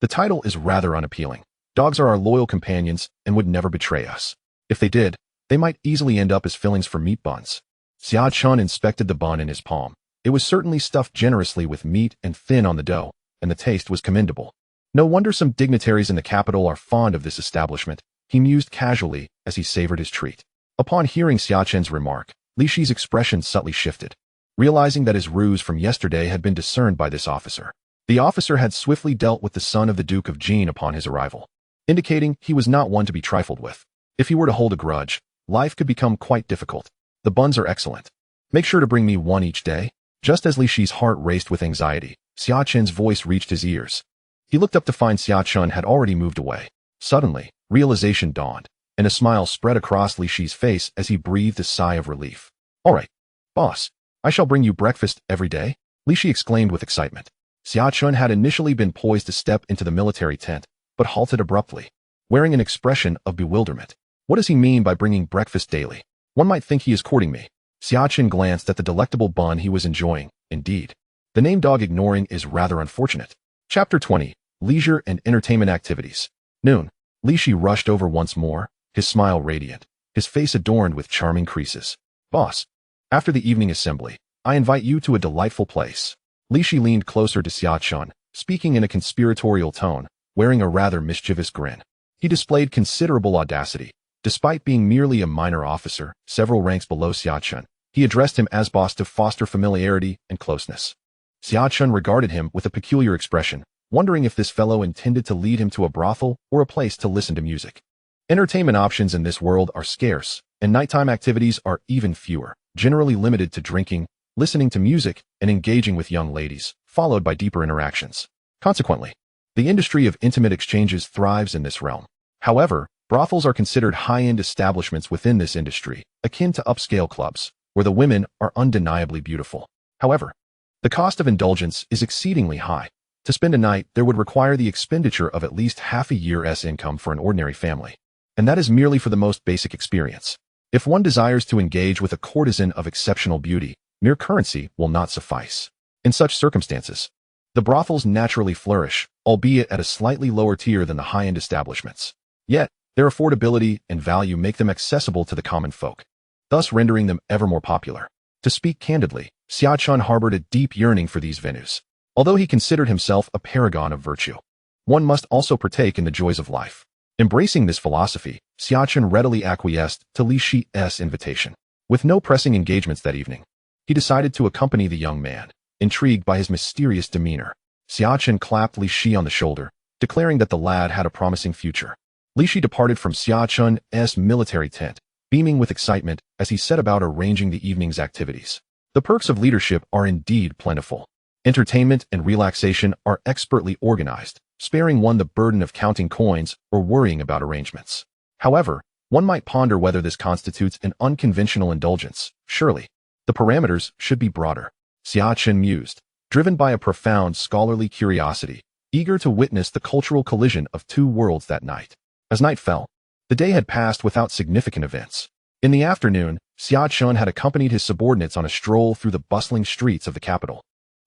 The title is rather unappealing. Dogs are our loyal companions and would never betray us. If they did, they might easily end up as fillings for meat buns. Xia Chen inspected the bun in his palm. It was certainly stuffed generously with meat and thin on the dough, and the taste was commendable. No wonder some dignitaries in the capital are fond of this establishment, he mused casually as he savored his treat. Upon hearing Xia Chen's remark, Li Shi's expression subtly shifted. Realizing that his ruse from yesterday had been discerned by this officer, the officer had swiftly dealt with the son of the Duke of Jin upon his arrival, indicating he was not one to be trifled with. If he were to hold a grudge, life could become quite difficult. "The buns are excellent. Make sure to bring me one each day." Just as Li Shi's heart raced with anxiety, Xia Chen's voice reached his ears. He looked up to find Xia Chen had already moved away. Suddenly, realization dawned, and a smile spread across Li Shi's face as he breathed a sigh of relief. "All right, boss. I shall bring you breakfast every day," Li Shi exclaimed with excitement. Xia Chen had initially been poised to step into the military tent, but halted abruptly, wearing an expression of bewilderment. What does he mean by bringing breakfast daily? One might think he is courting me. Xia Chen glanced at the delectable bun he was enjoying. Indeed, the name dog-ignoring is rather unfortunate. Chapter 20. Leisure and Entertainment Activities. Noon. Li Shi rushed over once more, his smile radiant. his face adorned with charming creases. Boss, after the evening assembly, I invite you to a delightful place. Li Shi leaned closer to Xia Chen, speaking in a conspiratorial tone, wearing a rather mischievous grin. He displayed considerable audacity. Despite being merely a minor officer, several ranks below Xia Chen, he addressed him as boss to foster familiarity and closeness. Xia Chen regarded him with a peculiar expression, wondering if this fellow intended to lead him to a brothel or a place to listen to music. Entertainment options in this world are scarce, and nighttime activities are even fewer, generally limited to drinking, listening to music, and engaging with young ladies, followed by deeper interactions. Consequently, the industry of intimate exchanges thrives in this realm. However, brothels are considered high-end establishments within this industry, akin to upscale clubs, where the women are undeniably beautiful. However, the cost of indulgence is exceedingly high. To spend a night, there would require the expenditure of at least half a year's income for an ordinary family. And that is merely for the most basic experience. If one desires to engage with a courtesan of exceptional beauty, mere currency will not suffice. In such circumstances, the brothels naturally flourish, albeit at a slightly lower tier than the high-end establishments. Yet, their affordability and value make them accessible to the common folk, thus rendering them ever more popular. To speak candidly, Xia Chen harbored a deep yearning for these venues. Although he considered himself a paragon of virtue, one must also partake in the joys of life. Embracing this philosophy, Xia Chen readily acquiesced to Li Shi's invitation. With no pressing engagements that evening, he decided to accompany the young man, intrigued by his mysterious demeanor. Xia Chen clapped Li Shi on the shoulder, declaring that the lad had a promising future. Li Shi departed from Xia Chen's military tent, beaming with excitement as he set about arranging the evening's activities. The perks of leadership are indeed plentiful. Entertainment and relaxation are expertly organized, sparing one the burden of counting coins or worrying about arrangements. However, one might ponder whether this constitutes an unconventional indulgence. Surely, the parameters should be broader. Xia Chen mused, driven by a profound scholarly curiosity, eager to witness the cultural collision of two worlds that night. As night fell, the day had passed without significant events. In the afternoon, Xia Chen had accompanied his subordinates on a stroll through the bustling streets of the capital,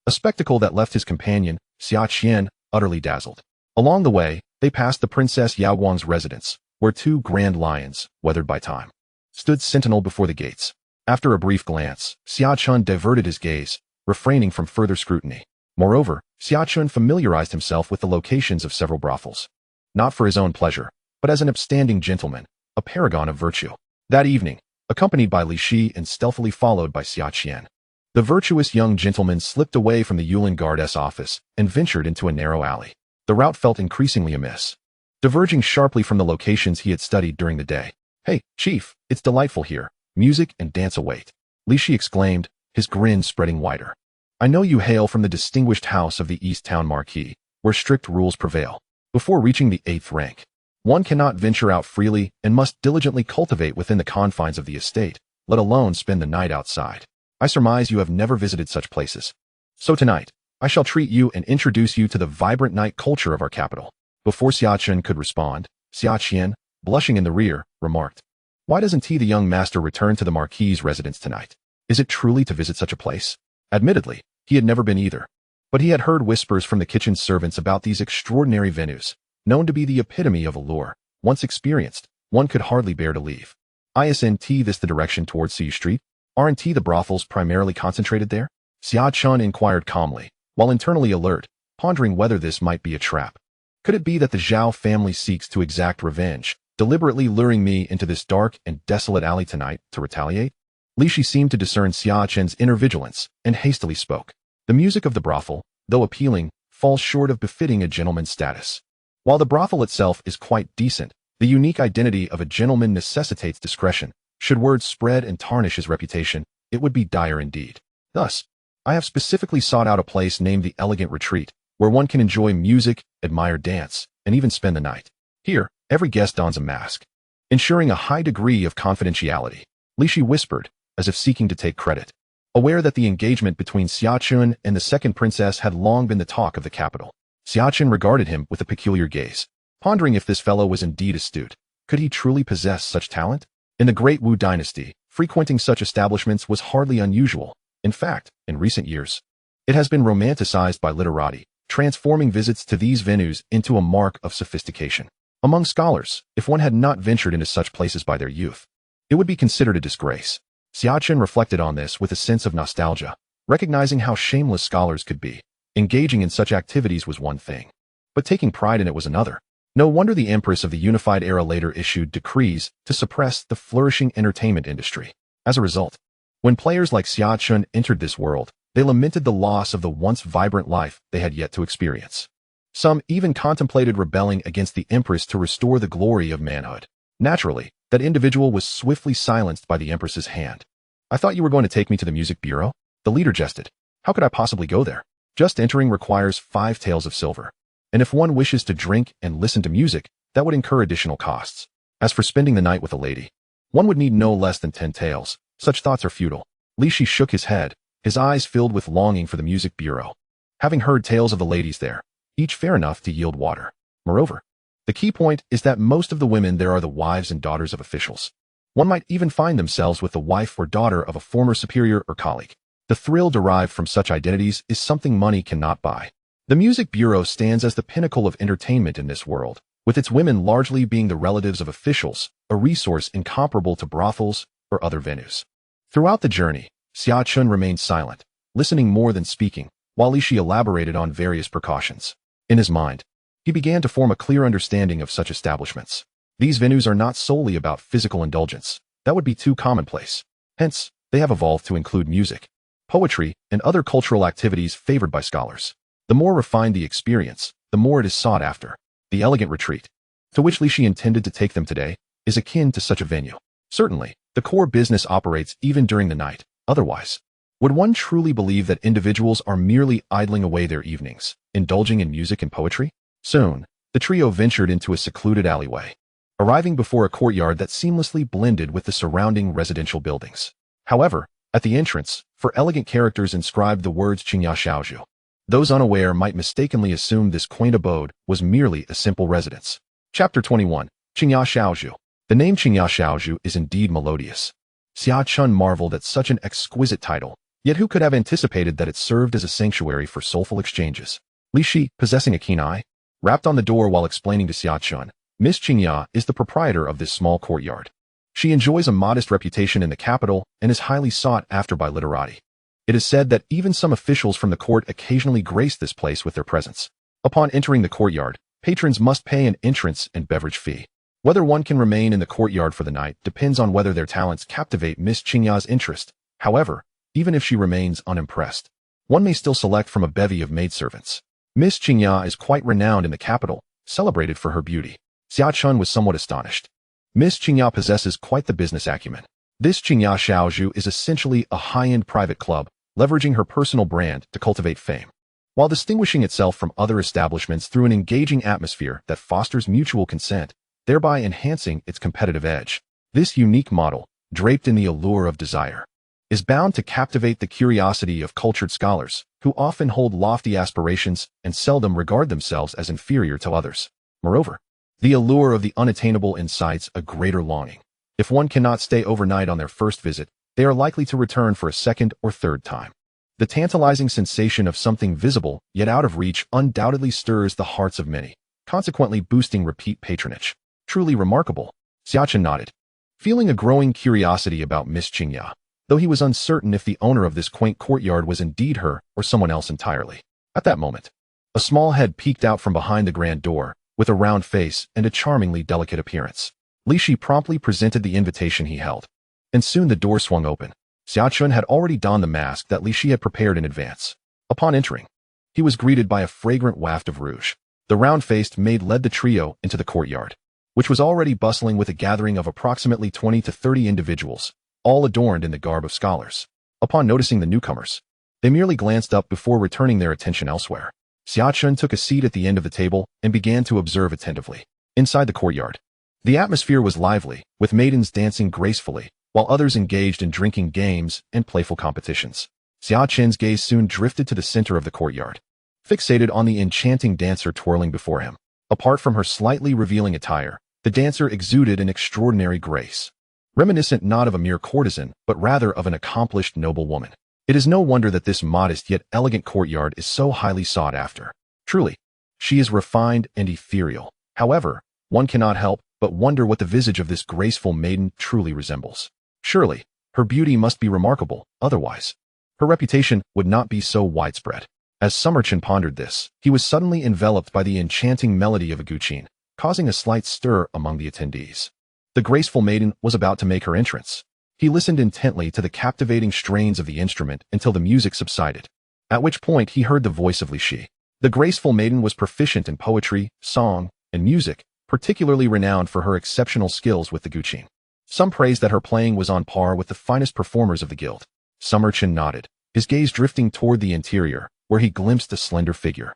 a spectacle that left his companion, Xia Chen, utterly dazzled. Along the way, they passed the Princess Yao Guang's residence, where two grand lions, weathered by time, stood sentinel before the gates. After a brief glance, Xia Chen diverted his gaze, refraining from further scrutiny. Moreover, Xia Chen familiarized himself with the locations of several brothels, not for his own pleasure, but as an upstanding gentleman, a paragon of virtue. That evening, accompanied by Li Shi and stealthily followed by Xia Chen, the virtuous young gentleman slipped away from the Yulin Guard's office and ventured into a narrow alley. The route felt increasingly amiss, diverging sharply from the locations he had studied during the day. "Hey, Chief, it's delightful here. Music and dance await," Li Shi exclaimed, his grin spreading wider. "I know you hail from the distinguished house of the Eastern Marquis, where strict rules prevail. Before reaching the 8th rank, one cannot venture out freely and must diligently cultivate within the confines of the estate, let alone spend the night outside. I surmise you have never visited such places. So tonight, I shall treat you and introduce you to the vibrant night culture of our capital." Before Xia Chen could respond, Xia Chen, blushing in the rear, remarked, "Why doesn't the young master return to the Marquis's residence tonight? Is it truly to visit such a place?" Admittedly, he had never been either, but he had heard whispers from the kitchen servants about these extraordinary venues, known to be the epitome of allure. Once experienced, one could hardly bear to leave. "Isn't this the direction towards Sea Street? Aren't the brothels primarily concentrated there?" Xia Chen inquired calmly, while internally alert, pondering whether this might be a trap. Could it be that the Zhao family seeks to exact revenge, deliberately luring me into this dark and desolate alley tonight to retaliate? Li Shi seemed to discern Xia Chen's inner vigilance and hastily spoke. "The music of the brothel, though appealing, falls short of befitting a gentleman's status. While the brothel itself is quite decent, the unique identity of a gentleman necessitates discretion. Should word spread and tarnish his reputation, it would be dire indeed. Thus, I have specifically sought out a place named the Elegant Retreat, where one can enjoy music, admire dance, and even spend the night. Here, every guest dons a mask, ensuring a high degree of confidentiality," Li Shi whispered, as if seeking to take credit. Aware that the engagement between Xia Chen and the second princess had long been the talk of the capital, Xia Chen regarded him with a peculiar gaze, pondering if this fellow was indeed astute. Could he truly possess such talent? In the Great Wu dynasty, frequenting such establishments was hardly unusual. In fact, in recent years, it has been romanticized by literati, transforming visits to these venues into a mark of sophistication. Among scholars, if one had not ventured into such places by their youth, It would be considered a disgrace. Xia Chen reflected on this with a sense of nostalgia, recognizing how shameless scholars could be. Engaging in such activities was one thing, but taking pride in it was another. No wonder the Empress of the Unified Era later issued decrees to suppress the flourishing entertainment industry. As a result, when players like Xia Chen entered this world, they lamented the loss of the once vibrant life they had yet to experience. Some even contemplated rebelling against the Empress to restore the glory of manhood. Naturally, that individual was swiftly silenced by the Empress's hand. "I thought you were going to take me to the music bureau?" The leader jested. "How could I possibly go there? Just entering requires 5 taels of silver. And if one wishes to drink and listen to music, that would incur additional costs. As for spending the night with a lady, one would need no less than 10 taels. Such thoughts are futile." Li Shi shook his head, his eyes filled with longing for the music bureau. Having heard tales of the ladies there, each fair enough to yield water. Moreover, the key point is that most of the women there are the wives and daughters of officials. One might even find themselves with the wife or daughter of a former superior or colleague. The thrill derived from such identities is something money cannot buy. The music bureau stands as the pinnacle of entertainment in this world, with its women largely being the relatives of officials, a resource incomparable to brothels or other venues. Throughout the journey, Xia Chen remained silent, listening more than speaking, while Li Shi elaborated on various precautions. In his mind, he began to form a clear understanding of such establishments. These venues are not solely about physical indulgence. That would be too commonplace. Hence, they have evolved to include music, poetry, and other cultural activities favored by scholars. The more refined the experience, the more it is sought after. The elegant retreat, to which Li Shi intended to take them today, is akin to such a venue. Certainly, the core business operates even during the night. Otherwise, would one truly believe that individuals are merely idling away their evenings, indulging in music and poetry? Soon, the trio ventured into a secluded alleyway, arriving before a courtyard that seamlessly blended with the surrounding residential buildings. However, at the entrance, four elegant characters inscribed the words Xia Shaozhu. Those unaware might mistakenly assume this quaint abode was merely a simple residence. Chapter 21. Xia Shaozhu. The name Xia Shaozhu is indeed melodious. Xia Chen marveled at such an exquisite title, yet who could have anticipated that it served as a sanctuary for soulful exchanges? Li Shi, possessing a keen eye, rapped on the door while explaining to Xia Chen, Miss Xia is the proprietor of this small courtyard. She enjoys a modest reputation in the capital and is highly sought after by literati. It is said that even some officials from the court occasionally grace this place with their presence. Upon entering the courtyard, patrons must pay an entrance and beverage fee. Whether one can remain in the courtyard for the night depends on whether their talents captivate Miss Xia's interest. However, even if she remains unimpressed, one may still select from a bevy of maidservants. Miss Xia is quite renowned in the capital, celebrated for her beauty. Xia Chen was somewhat astonished. Miss Xia possesses quite the business acumen. This Xia Shaozhu is essentially a high-end private club, leveraging her personal brand to cultivate fame, while distinguishing itself from other establishments through an engaging atmosphere that fosters mutual consent, thereby enhancing its competitive edge. This unique model, draped in the allure of desire, is bound to captivate the curiosity of cultured scholars, who often hold lofty aspirations and seldom regard themselves as inferior to others. Moreover, the allure of the unattainable incites a greater longing. If one cannot stay overnight on their first visit, they are likely to return for a second or third time. The tantalizing sensation of something visible yet out of reach undoubtedly stirs the hearts of many, consequently boosting repeat patronage. Truly remarkable. Xia Chen nodded, feeling a growing curiosity about Miss Xia, though he was uncertain if the owner of this quaint courtyard was indeed her or someone else entirely. At that moment, a small head peeked out from behind the grand door, with a round face and a charmingly delicate appearance. Li Shi promptly presented the invitation he held, and soon the door swung open. Xia Chen had already donned the mask that Li Shi had prepared in advance. Upon entering, he was greeted by a fragrant waft of rouge. The round-faced maid led the trio into the courtyard, which was already bustling with a gathering of approximately 20 to 30 individuals, all adorned in the garb of scholars. Upon noticing the newcomers, they merely glanced up before returning their attention elsewhere. Xia Chen took a seat at the end of the table and began to observe attentively. Inside the courtyard, the atmosphere was lively, with maidens dancing gracefully, while others engaged in drinking games and playful competitions. Xia Chen's gaze soon drifted to the center of the courtyard, fixated on the enchanting dancer twirling before him. Apart from her slightly revealing attire, the dancer exuded an extraordinary grace, reminiscent not of a mere courtesan, but rather of an accomplished noble woman. It is no wonder that this modest yet elegant courtyard is so highly sought after. Truly, she is refined and ethereal. However, one cannot help but wonder what the visage of this graceful maiden truly resembles. Surely, her beauty must be remarkable, otherwise her reputation would not be so widespread. As Xia Chen pondered this, he was suddenly enveloped by the enchanting melody of a guqin, causing a slight stir among the attendees. The graceful maiden was about to make her entrance. He listened intently to the captivating strains of the instrument until the music subsided, at which point he heard the voice of Li Shi. The graceful maiden was proficient in poetry, song, and music, particularly renowned for her exceptional skills with the guqin. Some praised that her playing was on par with the finest performers of the guild. Xia Chen nodded, his gaze drifting toward the interior, where he glimpsed a slender figure,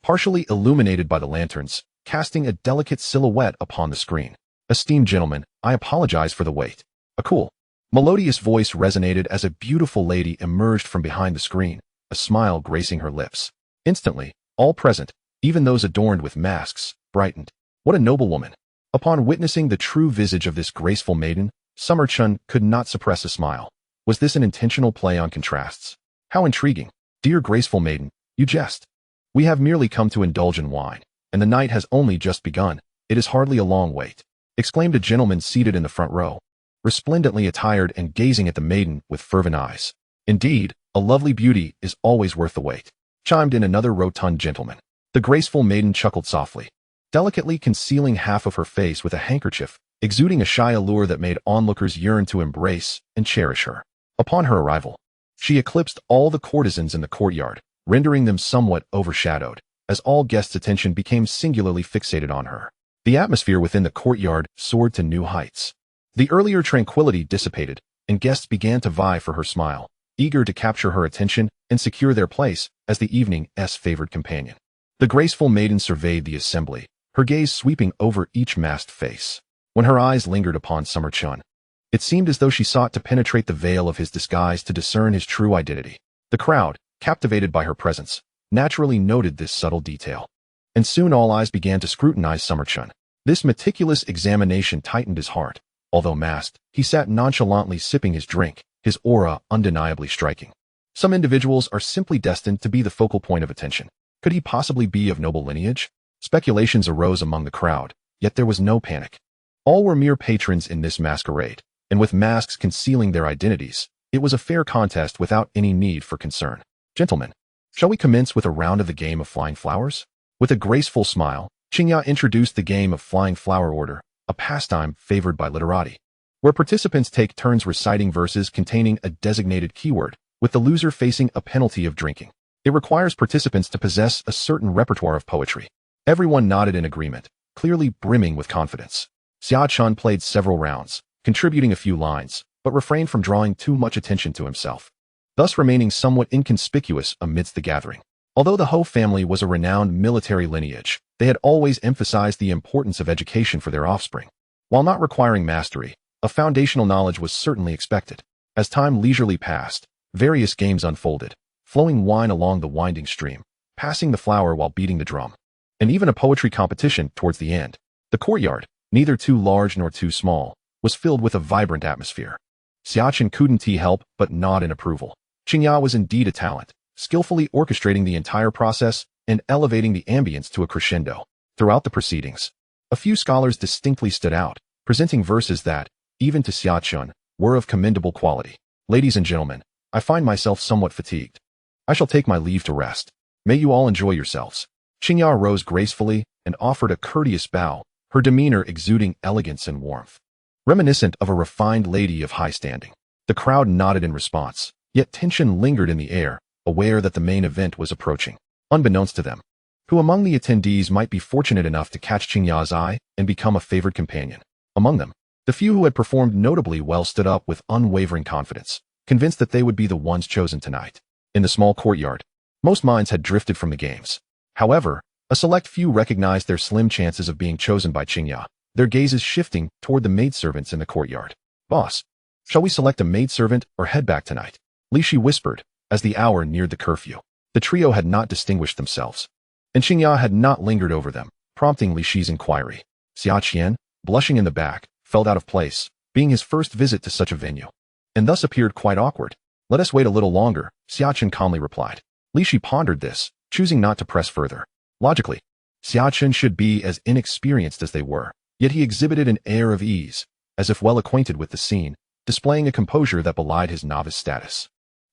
partially illuminated by the lanterns, casting a delicate silhouette upon the screen. "Esteemed gentlemen, I apologize for the wait." A cool, melodious voice resonated as a beautiful lady emerged from behind the screen, a smile gracing her lips. Instantly, all present, even those adorned with masks, brightened. What a noble woman! Upon witnessing the true visage of this graceful maiden, Xia Chen could not suppress a smile. Was this an intentional play on contrasts? How intriguing! Dear graceful maiden, you jest. We have merely come to indulge in wine, and the night has only just begun. It is hardly a long wait, exclaimed a gentleman seated in the front row, resplendently attired and gazing at the maiden with fervent eyes. Indeed, a lovely beauty is always worth the wait, chimed in another rotund gentleman. The graceful maiden chuckled softly, delicately concealing half of her face with a handkerchief, exuding a shy allure that made onlookers yearn to embrace and cherish her. Upon her arrival, she eclipsed all the courtesans in the courtyard, rendering them somewhat overshadowed, as all guests' attention became singularly fixated on her. The atmosphere within the courtyard soared to new heights. The earlier tranquility dissipated, and guests began to vie for her smile, eager to capture her attention and secure their place as the evening's favored companion. The graceful maiden surveyed the assembly, her gaze sweeping over each masked face. When her eyes lingered upon Xia Chen, it seemed as though she sought to penetrate the veil of his disguise to discern his true identity. The crowd, captivated by her presence, naturally noted this subtle detail. And soon all eyes began to scrutinize Xia Chen. This meticulous examination tightened his heart. Although masked, he sat nonchalantly sipping his drink, his aura undeniably striking. Some individuals are simply destined to be the focal point of attention. Could he possibly be of noble lineage? Speculations arose among the crowd, yet there was no panic. All were mere patrons in this masquerade, and with masks concealing their identities, it was a fair contest without any need for concern. "Gentlemen, shall we commence with a round of the game of flying flowers?" With a graceful smile, Xia introduced the game of flying flower order, a pastime favored by literati, where participants take turns reciting verses containing a designated keyword, with the loser facing a penalty of drinking. It requires participants to possess a certain repertoire of poetry. Everyone nodded in agreement, clearly brimming with confidence. Xia Chen played several rounds, contributing a few lines, but refrained from drawing too much attention to himself, thus remaining somewhat inconspicuous amidst the gathering. Although the Hou family was a renowned military lineage, they had always emphasized the importance of education for their offspring. While not requiring mastery, a foundational knowledge was certainly expected. As time leisurely passed, various games unfolded, flowing wine along the winding stream, passing the flower while beating the drum, and even a poetry competition towards the end. The courtyard, neither too large nor too small, was filled with a vibrant atmosphere. Xia Chen couldn't help but nod in approval. Xia was indeed a talent, skillfully orchestrating the entire process and elevating the ambience to a crescendo. Throughout the proceedings, a few scholars distinctly stood out, presenting verses that, even to Xia Chen, were of commendable quality. "Ladies and gentlemen, I find myself somewhat fatigued. I shall take my leave to rest. May you all enjoy yourselves." Xia rose gracefully and offered a courteous bow, her demeanor exuding elegance and warmth, reminiscent of a refined lady of high standing. The crowd nodded in response, yet tension lingered in the air, aware that the main event was approaching. Unbeknownst to them, who among the attendees might be fortunate enough to catch Xia's eye and become a favored companion? Among them, the few who had performed notably well stood up with unwavering confidence, convinced that they would be the ones chosen tonight. In the small courtyard, most minds had drifted from the games. However, a select few recognized their slim chances of being chosen by Xia, their gazes shifting toward the maidservants in the courtyard. "Boss, shall we select a maidservant or head back tonight?" Li Shi whispered, as the hour neared the curfew. The trio had not distinguished themselves, and Xia had not lingered over them, prompting Li Shi's inquiry. Xia Chen, blushing in the back, felt out of place, being his first visit to such a venue, and thus appeared quite awkward. "Let us wait a little longer," Xia Chen calmly replied. Li Shi pondered this, choosing not to press further. Logically, Xia Chen should be as inexperienced as they were, Yet he exhibited an air of ease, as if well acquainted with the scene, displaying a composure that belied his novice status.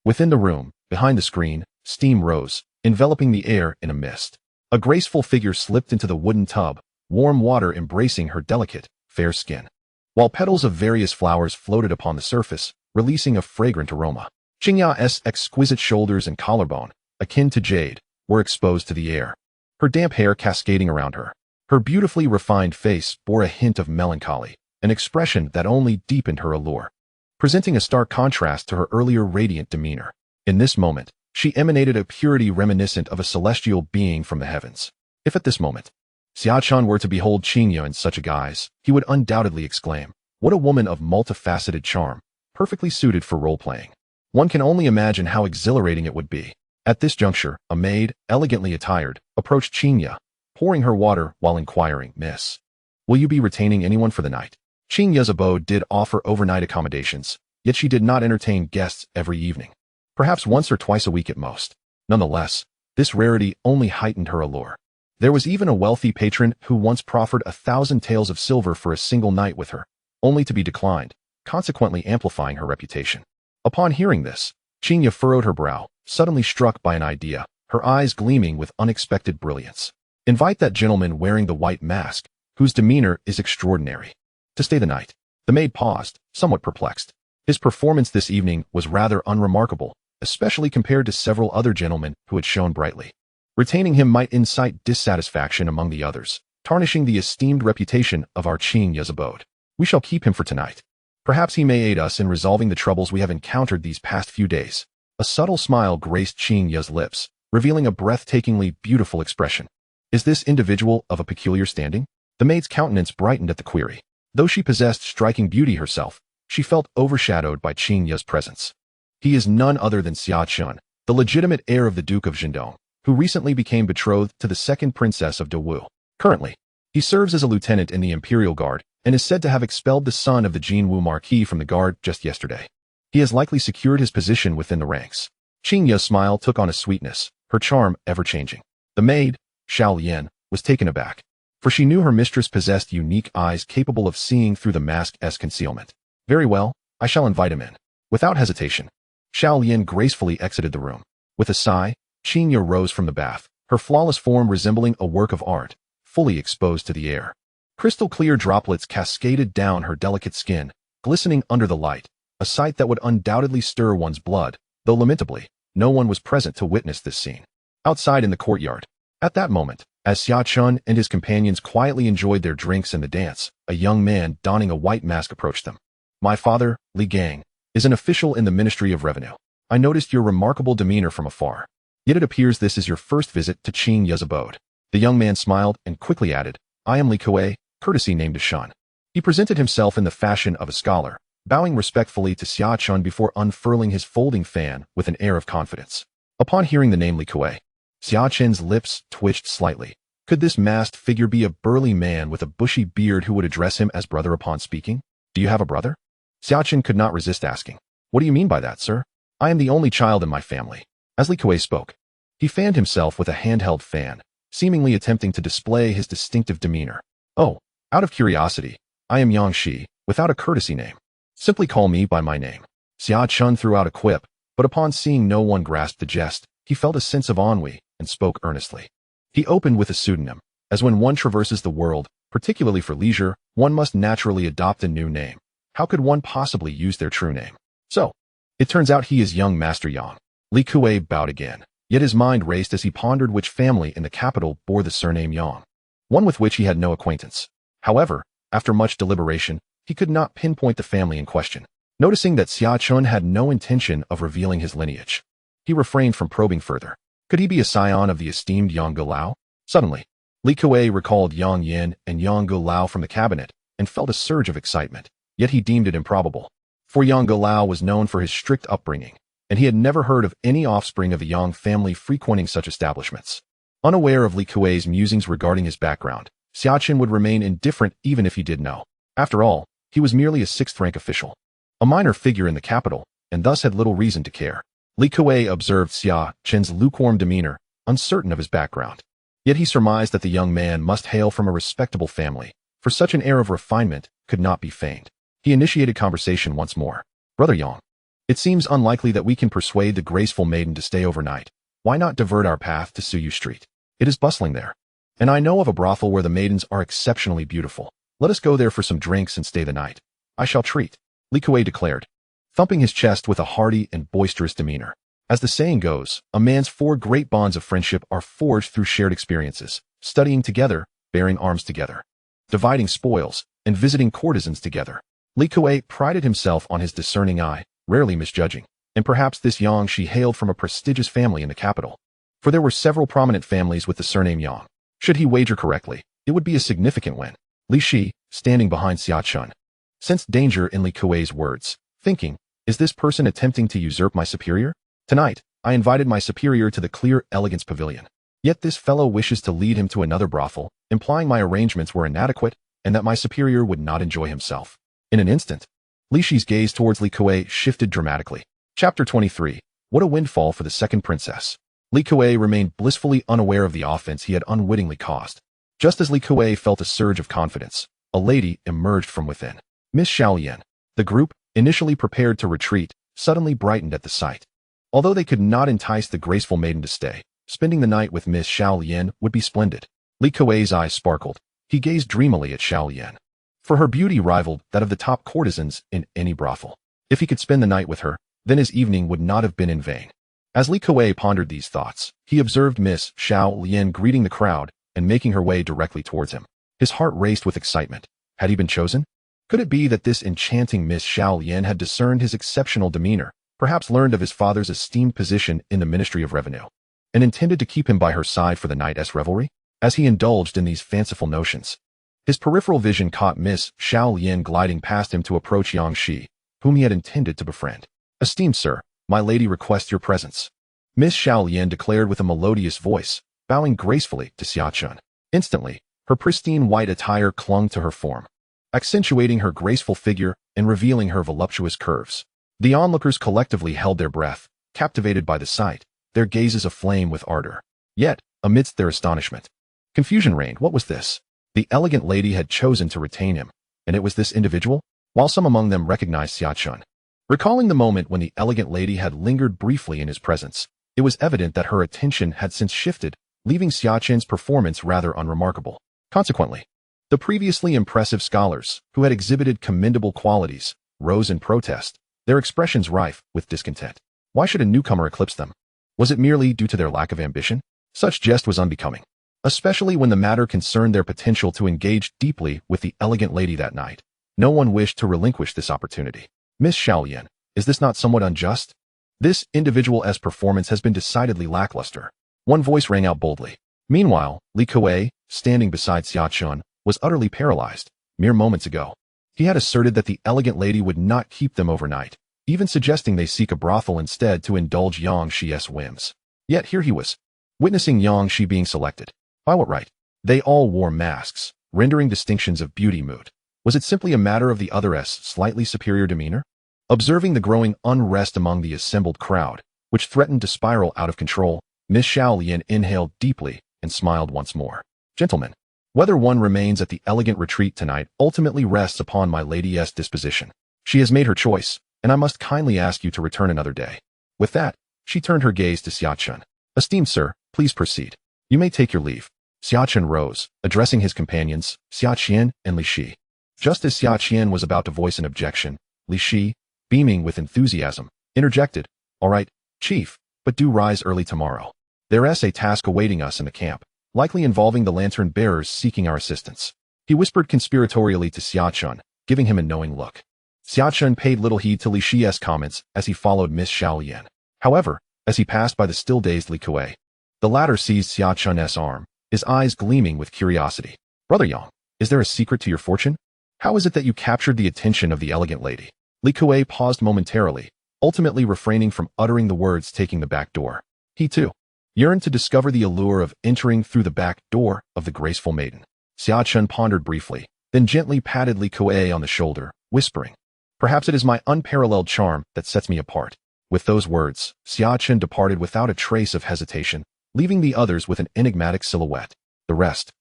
Within the room, behind the screen, steam rose, enveloping the air in a mist. A graceful figure slipped into the wooden tub, warm water embracing her delicate, fair skin, while petals of various flowers floated upon the surface, releasing a fragrant aroma. Xingya's exquisite shoulders and collarbone, akin to jade, were exposed to the air, her damp hair cascading around her. Her beautifully refined face bore a hint of melancholy, an expression that only deepened her allure, presenting a stark contrast to her earlier radiant demeanor. In this moment, she emanated a purity reminiscent of a celestial being from the heavens. If at this moment, Xia Chen were to behold Xingya in such a guise, he would undoubtedly exclaim, "What a woman of multifaceted charm, perfectly suited for role-playing." One can only imagine how exhilarating it would be. At this juncture, a maid, elegantly attired, approached Xingya, pouring her water while inquiring, "Miss, will you be retaining anyone for the night?" Xingya's abode did offer overnight accommodations, yet she did not entertain guests every evening. Perhaps once or twice a week at most. Nonetheless, this rarity only heightened her allure. There was even a wealthy patron who once proffered 1,000 taels of silver for a single night with her, only to be declined, consequently amplifying her reputation. Upon hearing this, Xingya furrowed her brow, suddenly struck by an idea, her eyes gleaming with unexpected brilliance. "Invite that gentleman wearing the white mask, whose demeanor is extraordinary, to stay the night." The maid paused, somewhat perplexed. His performance this evening was rather unremarkable, especially compared to several other gentlemen who had shone brightly. Retaining him might incite dissatisfaction among the others, tarnishing the esteemed reputation of our Xingya's abode. "We shall keep him for tonight. Perhaps he may aid us in resolving the troubles we have encountered these past few days." A subtle smile graced Xingya's lips, revealing a breathtakingly beautiful expression. "Is this individual of a peculiar standing?" The maid's countenance brightened at the query. Though she possessed striking beauty herself, she felt overshadowed by Xingya's presence. "He is none other than Xia Chen, the legitimate heir of the Duke of Zhendong, who recently became betrothed to the second princess of Dewu. Currently, he serves as a lieutenant in the Imperial Guard and is said to have expelled the son of the Jinwu Marquis from the guard just yesterday. He has likely secured his position within the ranks." Xingya's smile took on a sweetness, her charm ever-changing. The maid, Xiao Lian, was taken aback, for she knew her mistress possessed unique eyes capable of seeing through the mask's concealment. "Very well, I shall invite him in." Without hesitation, Xiao Lian gracefully exited the room. With a sigh, Xingya rose from the bath, her flawless form resembling a work of art, fully exposed to the air. Crystal-clear droplets cascaded down her delicate skin, glistening under the light, a sight that would undoubtedly stir one's blood, though lamentably, no one was present to witness this scene. Outside in the courtyard, at that moment, as Xia Chen and his companions quietly enjoyed their drinks and the dance, a young man donning a white mask approached them. "My father, Li Gang, is an official in the Ministry of Revenue. I noticed your remarkable demeanor from afar. Yet it appears this is your first visit to Xingya's abode." The young man smiled and quickly added, "I am Li Kuei, courtesy named Shan." He presented himself in the fashion of a scholar, bowing respectfully to Xia Chen before unfurling his folding fan with an air of confidence. Upon hearing the name Li Kuei, Xia Chen's lips twitched slightly. Could this masked figure be a burly man with a bushy beard who would address him as brother upon speaking? "Do you have a brother?" Xia Chen could not resist asking. "What do you mean by that, sir?" "I am the only child in my family." As Li Kuei spoke, he fanned himself with a handheld fan, seemingly attempting to display his distinctive demeanor. "Oh, out of curiosity, I am Yang Shi, without a courtesy name. Simply call me by my name." Xia Chen threw out a quip, but upon seeing no one grasp the jest, he felt a sense of ennui and spoke earnestly. He opened with a pseudonym, as when one traverses the world, particularly for leisure, one must naturally adopt a new name. How could one possibly use their true name? "So, it turns out he is young Master Yang." Li Kuei bowed again, yet his mind raced as he pondered which family in the capital bore the surname Yang, one with which he had no acquaintance. However, after much deliberation, he could not pinpoint the family in question. Noticing that Xia Chen had no intention of revealing his lineage, he refrained from probing further. Could he be a scion of the esteemed Yang Gulao? Suddenly, Li Kuei recalled Yang Yin and Yang Gulao from the cabinet and felt a surge of excitement, yet he deemed it improbable. For Yang Gulao was known for his strict upbringing, and he had never heard of any offspring of the Yang family frequenting such establishments. Unaware of Li Kuei's musings regarding his background, Xia Chen would remain indifferent even if he did know. After all, he was merely a sixth-rank official, a minor figure in the capital, and thus had little reason to care. Li Kuei observed Xia Chen's lukewarm demeanor, uncertain of his background. Yet he surmised that the young man must hail from a respectable family, for such an air of refinement could not be feigned. He initiated conversation once more. Brother Yang, it seems unlikely that we can persuade the graceful maiden to stay overnight. Why not divert our path to Suyu Street? It is bustling there. And I know of a brothel where the maidens are exceptionally beautiful. Let us go there for some drinks and stay the night. I shall treat, Li Kuei declared, thumping his chest with a hearty and boisterous demeanor. As the saying goes, a man's 4 great bonds of friendship are forged through shared experiences, studying together, bearing arms together, dividing spoils, and visiting courtesans together. Li Kuei prided himself on his discerning eye, rarely misjudging, and perhaps this Yang she hailed from a prestigious family in the capital. For there were several prominent families with the surname Yang. Should he wager correctly, it would be a significant win. Li Shi, standing behind Xia Chen, sensed danger in Li Kuei's words, thinking, is this person attempting to usurp my superior? Tonight, I invited my superior to the Clear Elegance Pavilion. Yet this fellow wishes to lead him to another brothel, implying my arrangements were inadequate and that my superior would not enjoy himself. In an instant, Li Shi's gaze towards Li Kuei shifted dramatically. Chapter 23. What a windfall for the second princess. Li Kuei remained blissfully unaware of the offense he had unwittingly caused. Just as Li Kuei felt a surge of confidence, a lady emerged from within. Miss Xiaolian. The group, initially prepared to retreat, suddenly brightened at the sight. Although they could not entice the graceful maiden to stay, spending the night with Miss Xiaolian would be splendid. Li Kuei's eyes sparkled. He gazed dreamily at Xiaolian. For her beauty rivaled that of the top courtesans in any brothel. If he could spend the night with her, then his evening would not have been in vain. As Li Kuei pondered these thoughts, he observed Miss Xiaolian greeting the crowd and making her way directly towards him. His heart raced with excitement. Had he been chosen? Could it be that this enchanting Miss Xiaolian had discerned his exceptional demeanor, perhaps learned of his father's esteemed position in the Ministry of Revenue, and intended to keep him by her side for the night's revelry? As he indulged in these fanciful notions, his peripheral vision caught Miss Xiaolian gliding past him to approach Yang Shi, whom he had intended to befriend. Esteemed sir, my lady requests your presence, Miss Xiaolian declared with a melodious voice, bowing gracefully to Xia Chen. Instantly, her pristine white attire clung to her form, accentuating her graceful figure and revealing her voluptuous curves. The onlookers collectively held their breath, captivated by the sight, their gazes aflame with ardor. Yet, amidst their astonishment, confusion reigned. What was this? The elegant lady had chosen to retain him, and it was this individual? While some among them recognized Xia Chen. Recalling the moment when the elegant lady had lingered briefly in his presence, it was evident that her attention had since shifted, leaving Xia Chen's performance rather unremarkable. Consequently, the previously impressive scholars, who had exhibited commendable qualities, rose in protest, their expressions rife with discontent. Why should a newcomer eclipse them? Was it merely due to their lack of ambition? Such jest was unbecoming, especially when the matter concerned their potential to engage deeply with the elegant lady that night. No one wished to relinquish this opportunity. Miss Xiaolian, is this not somewhat unjust? This individual's performance has been decidedly lackluster. One voice rang out boldly. Meanwhile, Li Kuei, standing beside Xia Chen, was utterly paralyzed. Mere moments ago, he had asserted that the elegant lady would not keep them overnight, even suggesting they seek a brothel instead to indulge Yang Shi's whims. Yet here he was, witnessing Yang Shi being selected. By what right? They all wore masks, rendering distinctions of beauty moot. Was it simply a matter of the other's slightly superior demeanor? Observing the growing unrest among the assembled crowd, which threatened to spiral out of control, Miss Xiaolian inhaled deeply and smiled once more. Gentlemen, whether one remains at the elegant retreat tonight ultimately rests upon my lady's disposition. She has made her choice, and I must kindly ask you to return another day. With that, she turned her gaze to Xia Chen. Esteemed sir, please proceed. You may take your leave. Xia Chen rose, addressing his companions, Xia Qian and Li Shi. Just as Xia Qian was about to voice an objection, Li Shi, beaming with enthusiasm, interjected, All right, chief, but do rise early tomorrow. There's a task awaiting us in the camp, likely involving the lantern bearers seeking our assistance. He whispered conspiratorially to Xia Chen, giving him a knowing look. Xia Chen paid little heed to Li Shi's comments as he followed Miss Xiaolian. However, as he passed by the still-dazed Li Kuei, the latter seized Xia Chen's arm, his eyes gleaming with curiosity. Brother Yang, is there a secret to your fortune? How is it that you captured the attention of the elegant lady? Li Kuei paused momentarily, ultimately refraining from uttering the words taking the back door. He too yearned to discover the allure of entering through the back door of the graceful maiden. Xia Chen pondered briefly, then gently patted Li Kuei on the shoulder, whispering, Perhaps it is my unparalleled charm that sets me apart. With those words, Xia Chen departed without a trace of hesitation, leaving the others with an enigmatic silhouette. The rest.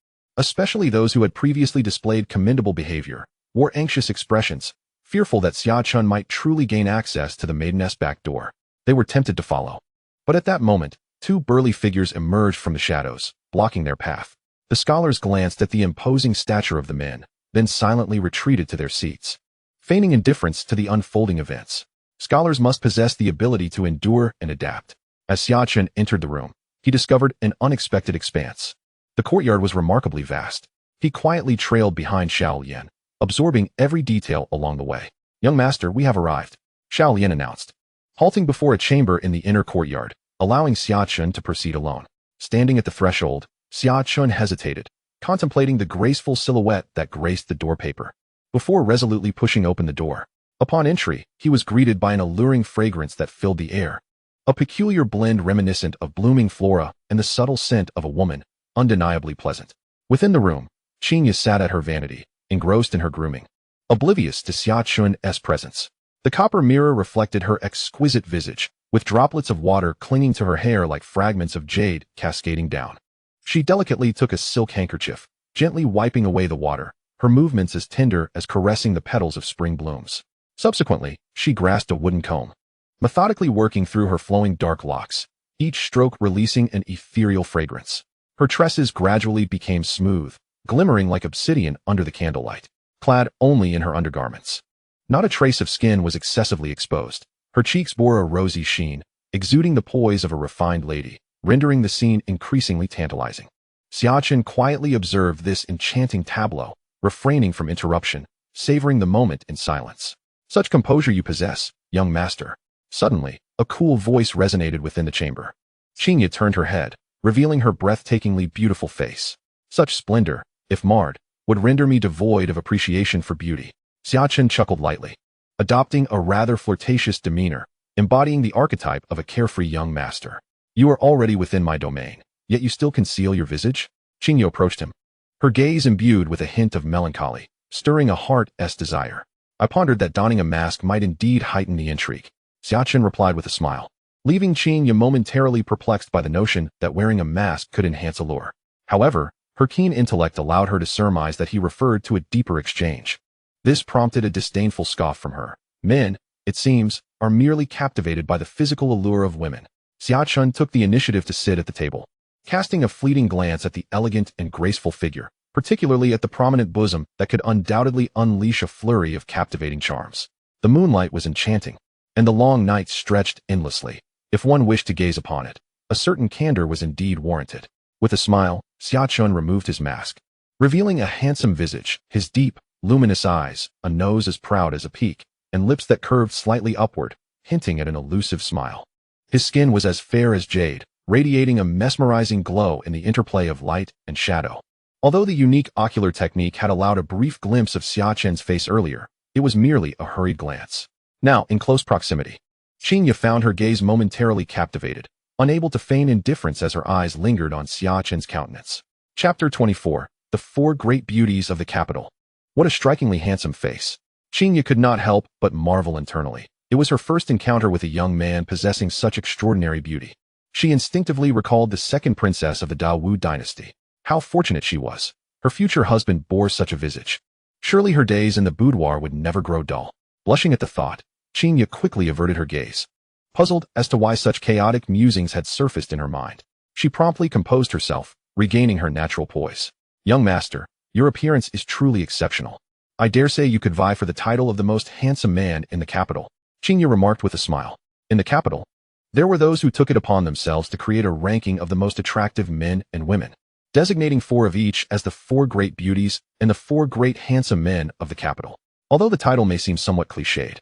especially those who had previously displayed commendable behavior, wore anxious expressions, fearful that Xia Chen might truly gain access to the maideness back door. They were tempted to follow. But at that moment, two burly figures emerged from the shadows, blocking their path. The scholars glanced at the imposing stature of the men, then silently retreated to their seats, feigning indifference to the unfolding events. Scholars must possess the ability to endure and adapt. As Xia Chen entered the room, he discovered an unexpected expanse. The courtyard was remarkably vast. He quietly trailed behind Xiao Lian, absorbing every detail along the way. "Young master, we have arrived," Xiao Lian announced, halting before a chamber in the inner courtyard, allowing Xia Chen to proceed alone. Standing at the threshold, Xia Chen hesitated, contemplating the graceful silhouette that graced the doorpaper, before resolutely pushing open the door. Upon entry, he was greeted by an alluring fragrance that filled the air, a peculiar blend reminiscent of blooming flora and the subtle scent of a woman, undeniably pleasant. Within the room, Xia sat at her vanity, engrossed in her grooming, oblivious to Xia Chen's presence. The copper mirror reflected her exquisite visage, with droplets of water clinging to her hair like fragments of jade cascading down. She delicately took a silk handkerchief, gently wiping away the water, her movements as tender as caressing the petals of spring blooms. Subsequently, she grasped a wooden comb, methodically working through her flowing dark locks, each stroke releasing an ethereal fragrance. Her tresses gradually became smooth, glimmering like obsidian under the candlelight, clad only in her undergarments. Not a trace of skin was excessively exposed. Her cheeks bore a rosy sheen, exuding the poise of a refined lady, rendering the scene increasingly tantalizing. Xia Chen quietly observed this enchanting tableau, refraining from interruption, savoring the moment in silence. "Such composure you possess, young master." Suddenly, a cool voice resonated within the chamber. Xia turned her head, revealing her breathtakingly beautiful face. "Such splendor, if marred, would render me devoid of appreciation for beauty." Xia Chen chuckled lightly, adopting a rather flirtatious demeanor, embodying the archetype of a carefree young master. "You are already within my domain, yet you still conceal your visage?" Xia approached him, her gaze imbued with a hint of melancholy, stirring a heart's desire. "I pondered that donning a mask might indeed heighten the intrigue," Xia Chen replied with a smile, leaving Xia momentarily perplexed by the notion that wearing a mask could enhance allure. However, her keen intellect allowed her to surmise that he referred to a deeper exchange. This prompted a disdainful scoff from her. "Men, it seems, are merely captivated by the physical allure of women." Xia Chen took the initiative to sit at the table, casting a fleeting glance at the elegant and graceful figure, particularly at the prominent bosom that could undoubtedly unleash a flurry of captivating charms. The moonlight was enchanting, and the long night stretched endlessly. If one wished to gaze upon it, a certain candor was indeed warranted. With a smile, Xia Chen removed his mask, revealing a handsome visage, his deep, luminous eyes, a nose as proud as a peak, and lips that curved slightly upward, hinting at an elusive smile. His skin was as fair as jade, radiating a mesmerizing glow in the interplay of light and shadow. Although the unique ocular technique had allowed a brief glimpse of Xia Chen's face earlier, it was merely a hurried glance. Now, in close proximity, Xia found her gaze momentarily captivated, unable to feign indifference as her eyes lingered on Xia Chen's countenance. Chapter 24. The Four Great Beauties of the Capital. What a strikingly handsome face. Xia could not help but marvel internally. It was her first encounter with a young man possessing such extraordinary beauty. She instinctively recalled the second princess of the Dawu dynasty. How fortunate she was. Her future husband bore such a visage. Surely her days in the boudoir would never grow dull. Blushing at the thought, Xia quickly averted her gaze, puzzled as to why such chaotic musings had surfaced in her mind. She promptly composed herself, regaining her natural poise. "Young master, your appearance is truly exceptional. I dare say you could vie for the title of the most handsome man in the capital," Xia remarked with a smile. In the capital, there were those who took it upon themselves to create a ranking of the most attractive men and women, designating four of each as the four great beauties and the four great handsome men of the capital. Although the title may seem somewhat cliched,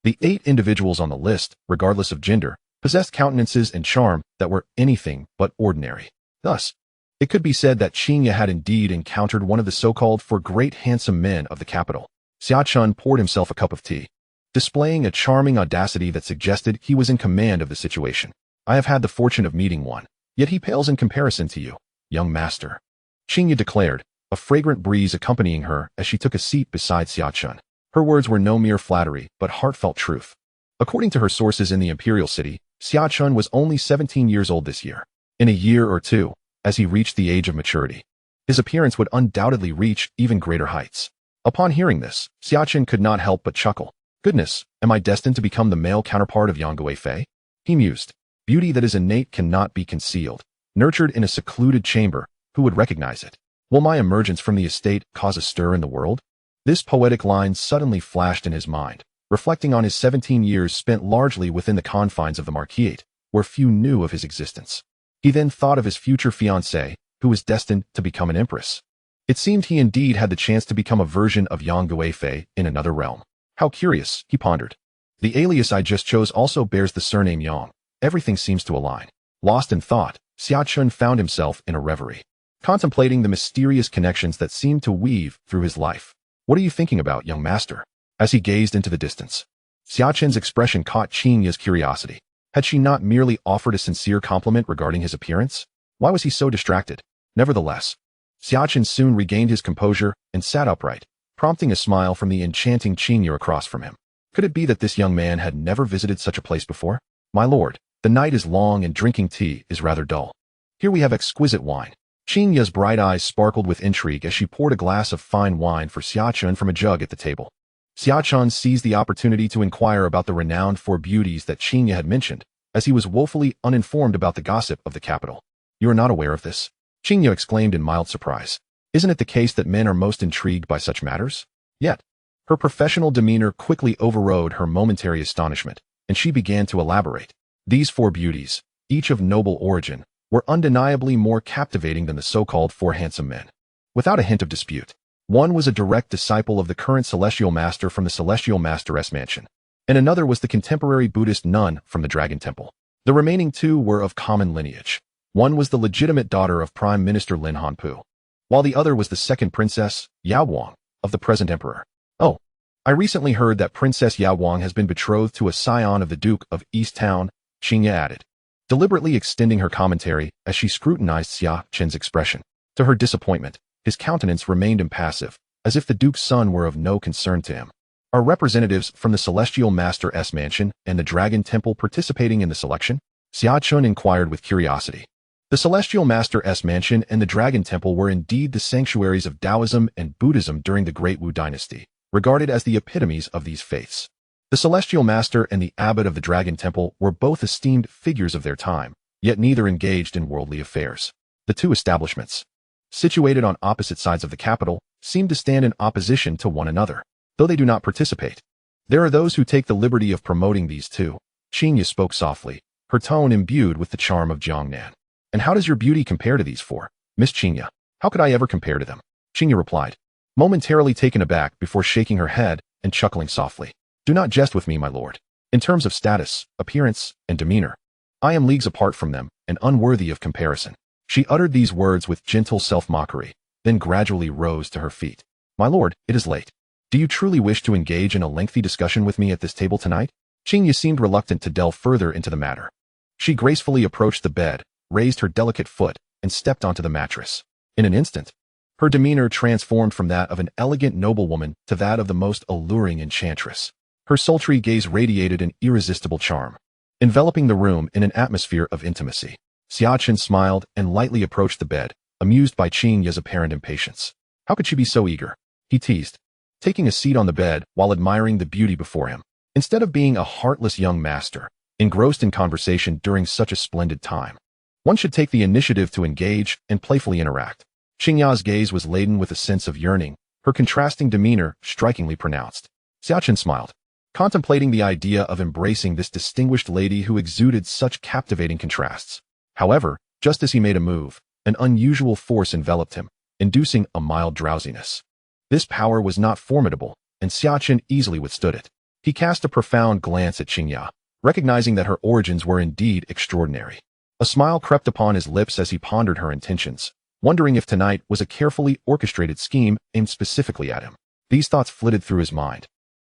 the 8 individuals on the list, regardless of gender, possessed countenances and charm that were anything but ordinary. Thus, it could be said that Xia had indeed encountered one of the so-called four great handsome men of the capital. Xia Chen poured himself a cup of tea, displaying a charming audacity that suggested he was in command of the situation. "I have had the fortune of meeting one, yet he pales in comparison to you, young master," Xia declared, a fragrant breeze accompanying her as she took a seat beside Xia Chen. Her words were no mere flattery, but heartfelt truth. According to her sources in the imperial city, Xia Chen was only 17 years old this year. In a year or two, as he reached the age of maturity, his appearance would undoubtedly reach even greater heights. Upon hearing this, Xia Chen could not help but chuckle. Goodness, am I destined to become the male counterpart of Yang Guifei? He mused. Beauty that is innate cannot be concealed. Nurtured in a secluded chamber, who would recognize it? Will my emergence from the estate cause a stir in the world? This poetic line suddenly flashed in his mind, reflecting on his 17 years spent largely within the confines of the Marquis, where few knew of his existence. He then thought of his future fiancée, who was destined to become an empress. It seemed he indeed had the chance to become a version of Yang Guifei in another realm. How curious, he pondered. The alias I just chose also bears the surname Yang. Everything seems to align. Lost in thought, Xia Chen found himself in a reverie, contemplating the mysterious connections that seemed to weave through his life. What are you thinking about, young master? As he gazed into the distance, Xia Chen's expression caught Xinya's curiosity. Had she not merely offered a sincere compliment regarding his appearance? Why was he so distracted? Nevertheless, Xia Chen soon regained his composure and sat upright, prompting a smile from the enchanting Xinya across from him. Could it be that this young man had never visited such a place before? My lord, the night is long and drinking tea is rather dull. Here we have exquisite wine. Xinya's bright eyes sparkled with intrigue as she poured a glass of fine wine for Xia Chen from a jug at the table. Xia Chen seized the opportunity to inquire about the renowned four beauties that Xinya had mentioned, as he was woefully uninformed about the gossip of the capital. You are not aware of this? Xinya exclaimed in mild surprise. Isn't it the case that men are most intrigued by such matters? Yet, her professional demeanor quickly overrode her momentary astonishment, and she began to elaborate. These four beauties, each of noble origin, were undeniably more captivating than the so-called four handsome men. Without a hint of dispute, one was a direct disciple of the current celestial master from the celestial master's mansion, and another was the contemporary Buddhist nun from the Dragon Temple. The remaining two were of common lineage. One was the legitimate daughter of Prime Minister Lin Hanpu, while the other was the second princess, Yao Wang, of the present emperor. Oh, I recently heard that Princess Yao Wang has been betrothed to a scion of the Duke of East Town, Xinya added, deliberately extending her commentary as she scrutinized Xia Chen's expression. To her disappointment, his countenance remained impassive, as if the Duke's son were of no concern to him. Are representatives from the Celestial Master's mansion and the Dragon Temple participating in the selection? Xia Chen inquired with curiosity. The Celestial Master's mansion and the Dragon Temple were indeed the sanctuaries of Taoism and Buddhism during the Great Wu Dynasty, regarded as the epitomes of these faiths. The Celestial Master and the Abbot of the Dragon Temple were both esteemed figures of their time, yet neither engaged in worldly affairs. The two establishments, situated on opposite sides of the capital, seem to stand in opposition to one another, though they do not participate. There are those who take the liberty of promoting these two. Xinya spoke softly, her tone imbued with the charm of Jiangnan. And how does your beauty compare to these four, Miss Xinya? How could I ever compare to them? Xinya replied, momentarily taken aback before shaking her head and chuckling softly. Do not jest with me, my lord. In terms of status, appearance, and demeanor, I am leagues apart from them and unworthy of comparison. She uttered these words with gentle self-mockery, then gradually rose to her feet. My lord, it is late. Do you truly wish to engage in a lengthy discussion with me at this table tonight? Xinya seemed reluctant to delve further into the matter. She gracefully approached the bed, raised her delicate foot, and stepped onto the mattress. In an instant, her demeanor transformed from that of an elegant noblewoman to that of the most alluring enchantress. Her sultry gaze radiated an irresistible charm, enveloping the room in an atmosphere of intimacy. Xia Chen smiled and lightly approached the bed, amused by Xinya's apparent impatience. How could she be so eager? He teased, taking a seat on the bed while admiring the beauty before him. Instead of being a heartless young master, engrossed in conversation during such a splendid time, one should take the initiative to engage and playfully interact. Xinya's gaze was laden with a sense of yearning, her contrasting demeanor strikingly pronounced. Xia Chen smiled, contemplating the idea of embracing this distinguished lady who exuded such captivating contrasts. However, just as he made a move, an unusual force enveloped him, inducing a mild drowsiness. This power was not formidable, and Xia Chen easily withstood it. He cast a profound glance at Xinya, recognizing that her origins were indeed extraordinary. A smile crept upon his lips as he pondered her intentions, wondering if tonight was a carefully orchestrated scheme aimed specifically at him. These thoughts flitted through his mind,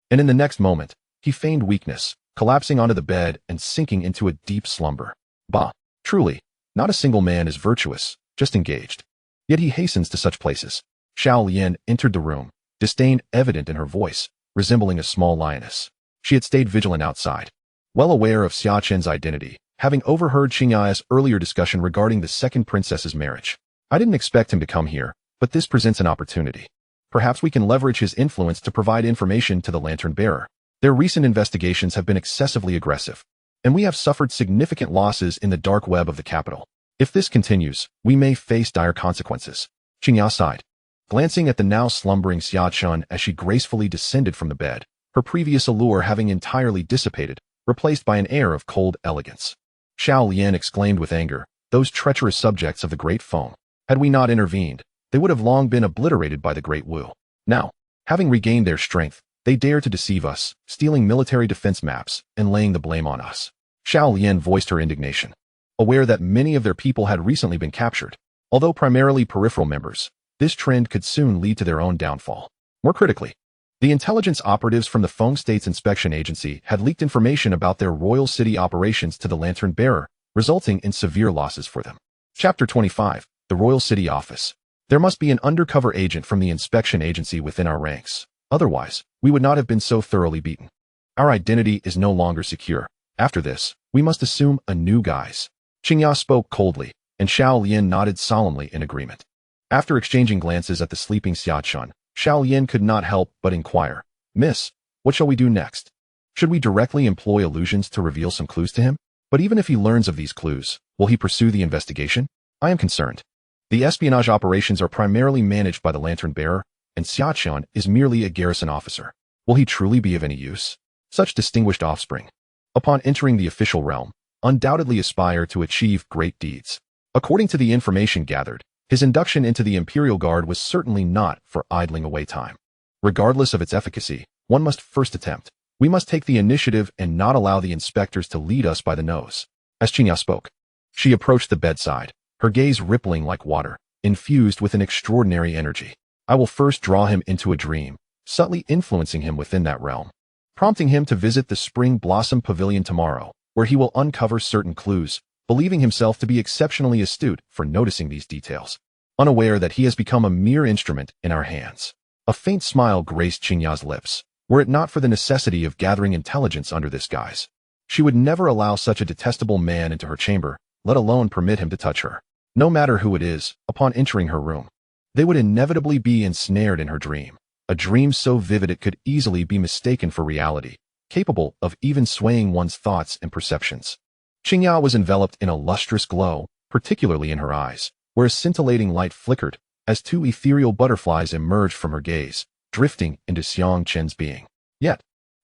and in the next moment, he feigned weakness, collapsing onto the bed and sinking into a deep slumber. Bah! Truly, not a single man is virtuous, just engaged. Yet he hastens to such places. Xiao Lian entered the room, disdain evident in her voice, resembling a small lioness. She had stayed vigilant outside, well aware of Xia Chen's identity, having overheard Xinya's earlier discussion regarding the second princess's marriage. I didn't expect him to come here, but this presents an opportunity. Perhaps we can leverage his influence to provide information to the lantern bearer. Their recent investigations have been excessively aggressive, and we have suffered significant losses in the dark web of the capital. If this continues, we may face dire consequences. Xia sighed, glancing at the now slumbering Xia Chen as she gracefully descended from the bed, her previous allure having entirely dissipated, replaced by an air of cold elegance. Xiao Lian exclaimed with anger, those treacherous subjects of the Great Feng. Had we not intervened, they would have long been obliterated by the Great Wu. Now, having regained their strength, they dare to deceive us, stealing military defense maps and laying the blame on us. Xiao Lian voiced her indignation, aware that many of their people had recently been captured. Although primarily peripheral members, this trend could soon lead to their own downfall. More critically, the intelligence operatives from the Feng State's Inspection Agency had leaked information about their royal city operations to the lantern bearer, resulting in severe losses for them. Chapter 25, the Royal City Office. There must be an undercover agent from the inspection agency within our ranks. Otherwise, we would not have been so thoroughly beaten. Our identity is no longer secure. After this, we must assume a new guise. Xia spoke coldly, and Xiao Lian nodded solemnly in agreement. After exchanging glances at the sleeping Xia Chen, Xiao Lian could not help but inquire, Miss, what shall we do next? Should we directly employ illusions to reveal some clues to him? But even if he learns of these clues, will he pursue the investigation? I am concerned. The espionage operations are primarily managed by the lantern bearer, and Xia Chen is merely a garrison officer. Will he truly be of any use? Such distinguished offspring, upon entering the official realm, undoubtedly aspire to achieve great deeds. According to the information gathered, his induction into the Imperial Guard was certainly not for idling away time. Regardless of its efficacy, one must first attempt. We must take the initiative and not allow the inspectors to lead us by the nose. As Xia spoke, she approached the bedside, her gaze rippling like water, infused with an extraordinary energy. I will first draw him into a dream, subtly influencing him within that realm, prompting him to visit the Spring Blossom Pavilion tomorrow, where he will uncover certain clues, believing himself to be exceptionally astute for noticing these details, unaware that he has become a mere instrument in our hands. A faint smile graced Xia's lips. Were it not for the necessity of gathering intelligence under this guise, she would never allow such a detestable man into her chamber, let alone permit him to touch her. No matter who it is, upon entering her room, they would inevitably be ensnared in her dream, a dream so vivid it could easily be mistaken for reality, capable of even swaying one's thoughts and perceptions. Xia was enveloped in a lustrous glow, particularly in her eyes, where a scintillating light flickered, as two ethereal butterflies emerged from her gaze, drifting into Xia Chen's being. Yet,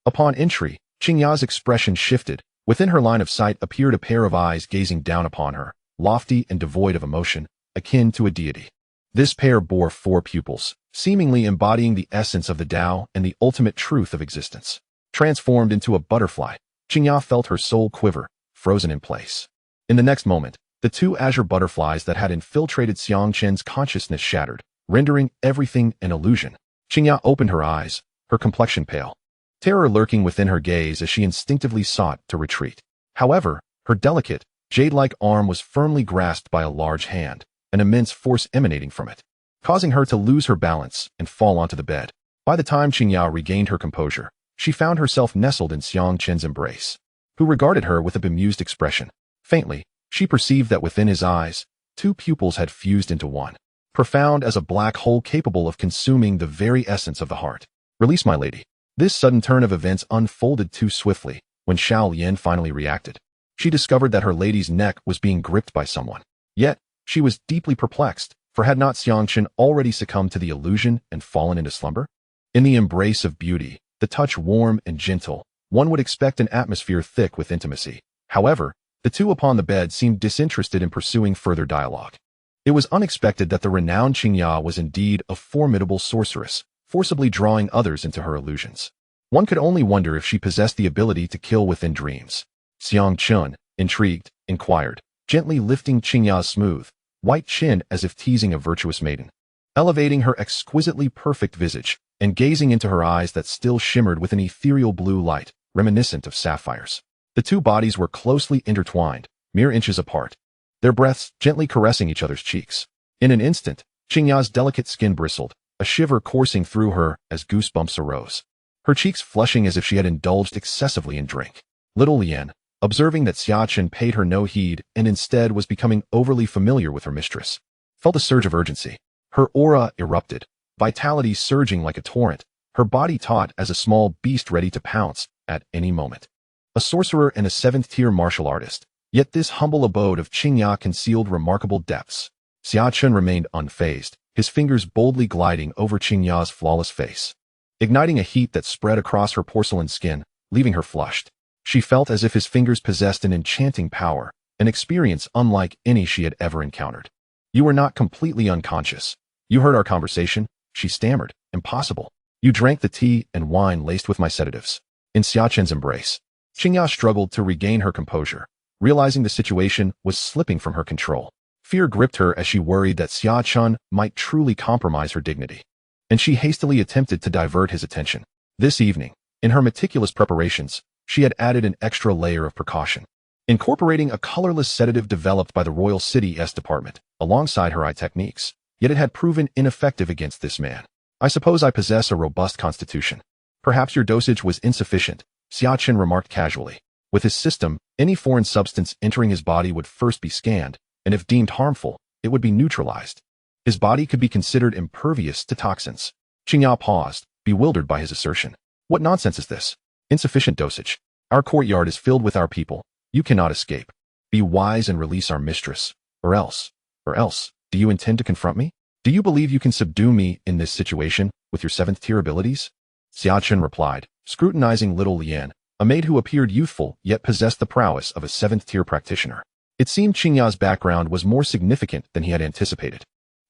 upon entry, Xia's expression shifted. Within her line of sight appeared a pair of eyes gazing down upon her, lofty and devoid of emotion, akin to a deity. This pair bore 4 pupils, seemingly embodying the essence of the Tao and the ultimate truth of existence. Transformed into a butterfly, Xia felt her soul quiver, frozen in place. In the next moment, the 2 azure butterflies that had infiltrated Xia Chen's consciousness shattered, rendering everything an illusion. Xia opened her eyes, her complexion pale, terror lurking within her gaze as she instinctively sought to retreat. However, her delicate, jade-like arm was firmly grasped by a large hand, an immense force emanating from it, causing her to lose her balance and fall onto the bed. By the time Xia regained her composure, she found herself nestled in Xia Chen's embrace, who regarded her with a bemused expression. Faintly, she perceived that within his eyes, 2 pupils had fused into one, profound as a black hole capable of consuming the very essence of the heart. Release, my lady. This sudden turn of events unfolded too swiftly. When Xiao Lian finally reacted, she discovered that her lady's neck was being gripped by someone. Yet, she was deeply perplexed, for had not Xia Chen already succumbed to the illusion and fallen into slumber? In the embrace of beauty, the touch warm and gentle, one would expect an atmosphere thick with intimacy. However, the 2 upon the bed seemed disinterested in pursuing further dialogue. It was unexpected that the renowned Xia was indeed a formidable sorceress, forcibly drawing others into her illusions. One could only wonder if she possessed the ability to kill within dreams. Xia Chen, intrigued, inquired, gently lifting Xia's smooth, white chin as if teasing a virtuous maiden, elevating her exquisitely perfect visage, and gazing into her eyes that still shimmered with an ethereal blue light, reminiscent of sapphires. The 2 bodies were closely intertwined, mere inches apart, their breaths gently caressing each other's cheeks. In an instant, Xia's delicate skin bristled, a shiver coursing through her as goosebumps arose, her cheeks flushing as if she had indulged excessively in drink. Little Lian, observing that Xia Chen paid her no heed and instead was becoming overly familiar with her mistress, felt a surge of urgency. Her aura erupted, vitality surging like a torrent, her body taut as a small beast ready to pounce at any moment. A sorcerer and a 7th-tier martial artist, yet this humble abode of Xia concealed remarkable depths. Xia Chen remained unfazed, his fingers boldly gliding over Xia's flawless face, igniting a heat that spread across her porcelain skin, leaving her flushed. She felt as if his fingers possessed an enchanting power, an experience unlike any she had ever encountered. You were not completely unconscious. You heard our conversation, she stammered. Impossible. You drank the tea and wine laced with my sedatives. In Xia Chen's embrace, Xia struggled to regain her composure, realizing the situation was slipping from her control. Fear gripped her as she worried that Xia Chen might truly compromise her dignity, and she hastily attempted to divert his attention. This evening, in her meticulous preparations, she had added an extra layer of precaution, incorporating a colorless sedative developed by the Royal City's department, alongside her eye techniques. Yet it had proven ineffective against this man. I suppose I possess a robust constitution. Perhaps your dosage was insufficient, Xia Chen remarked casually. With his system, any foreign substance entering his body would first be scanned, and if deemed harmful, it would be neutralized. His body could be considered impervious to toxins. Xia paused, bewildered by his assertion. What nonsense is this? Insufficient dosage. Our courtyard is filled with our people. You cannot escape. Be wise and release our mistress. Or else, do you intend to confront me? Do you believe you can subdue me in this situation with your 7th-tier abilities? Xia Chen replied, scrutinizing little Lian, a maid who appeared youthful yet possessed the prowess of a 7th-tier practitioner. It seemed Xia's background was more significant than he had anticipated.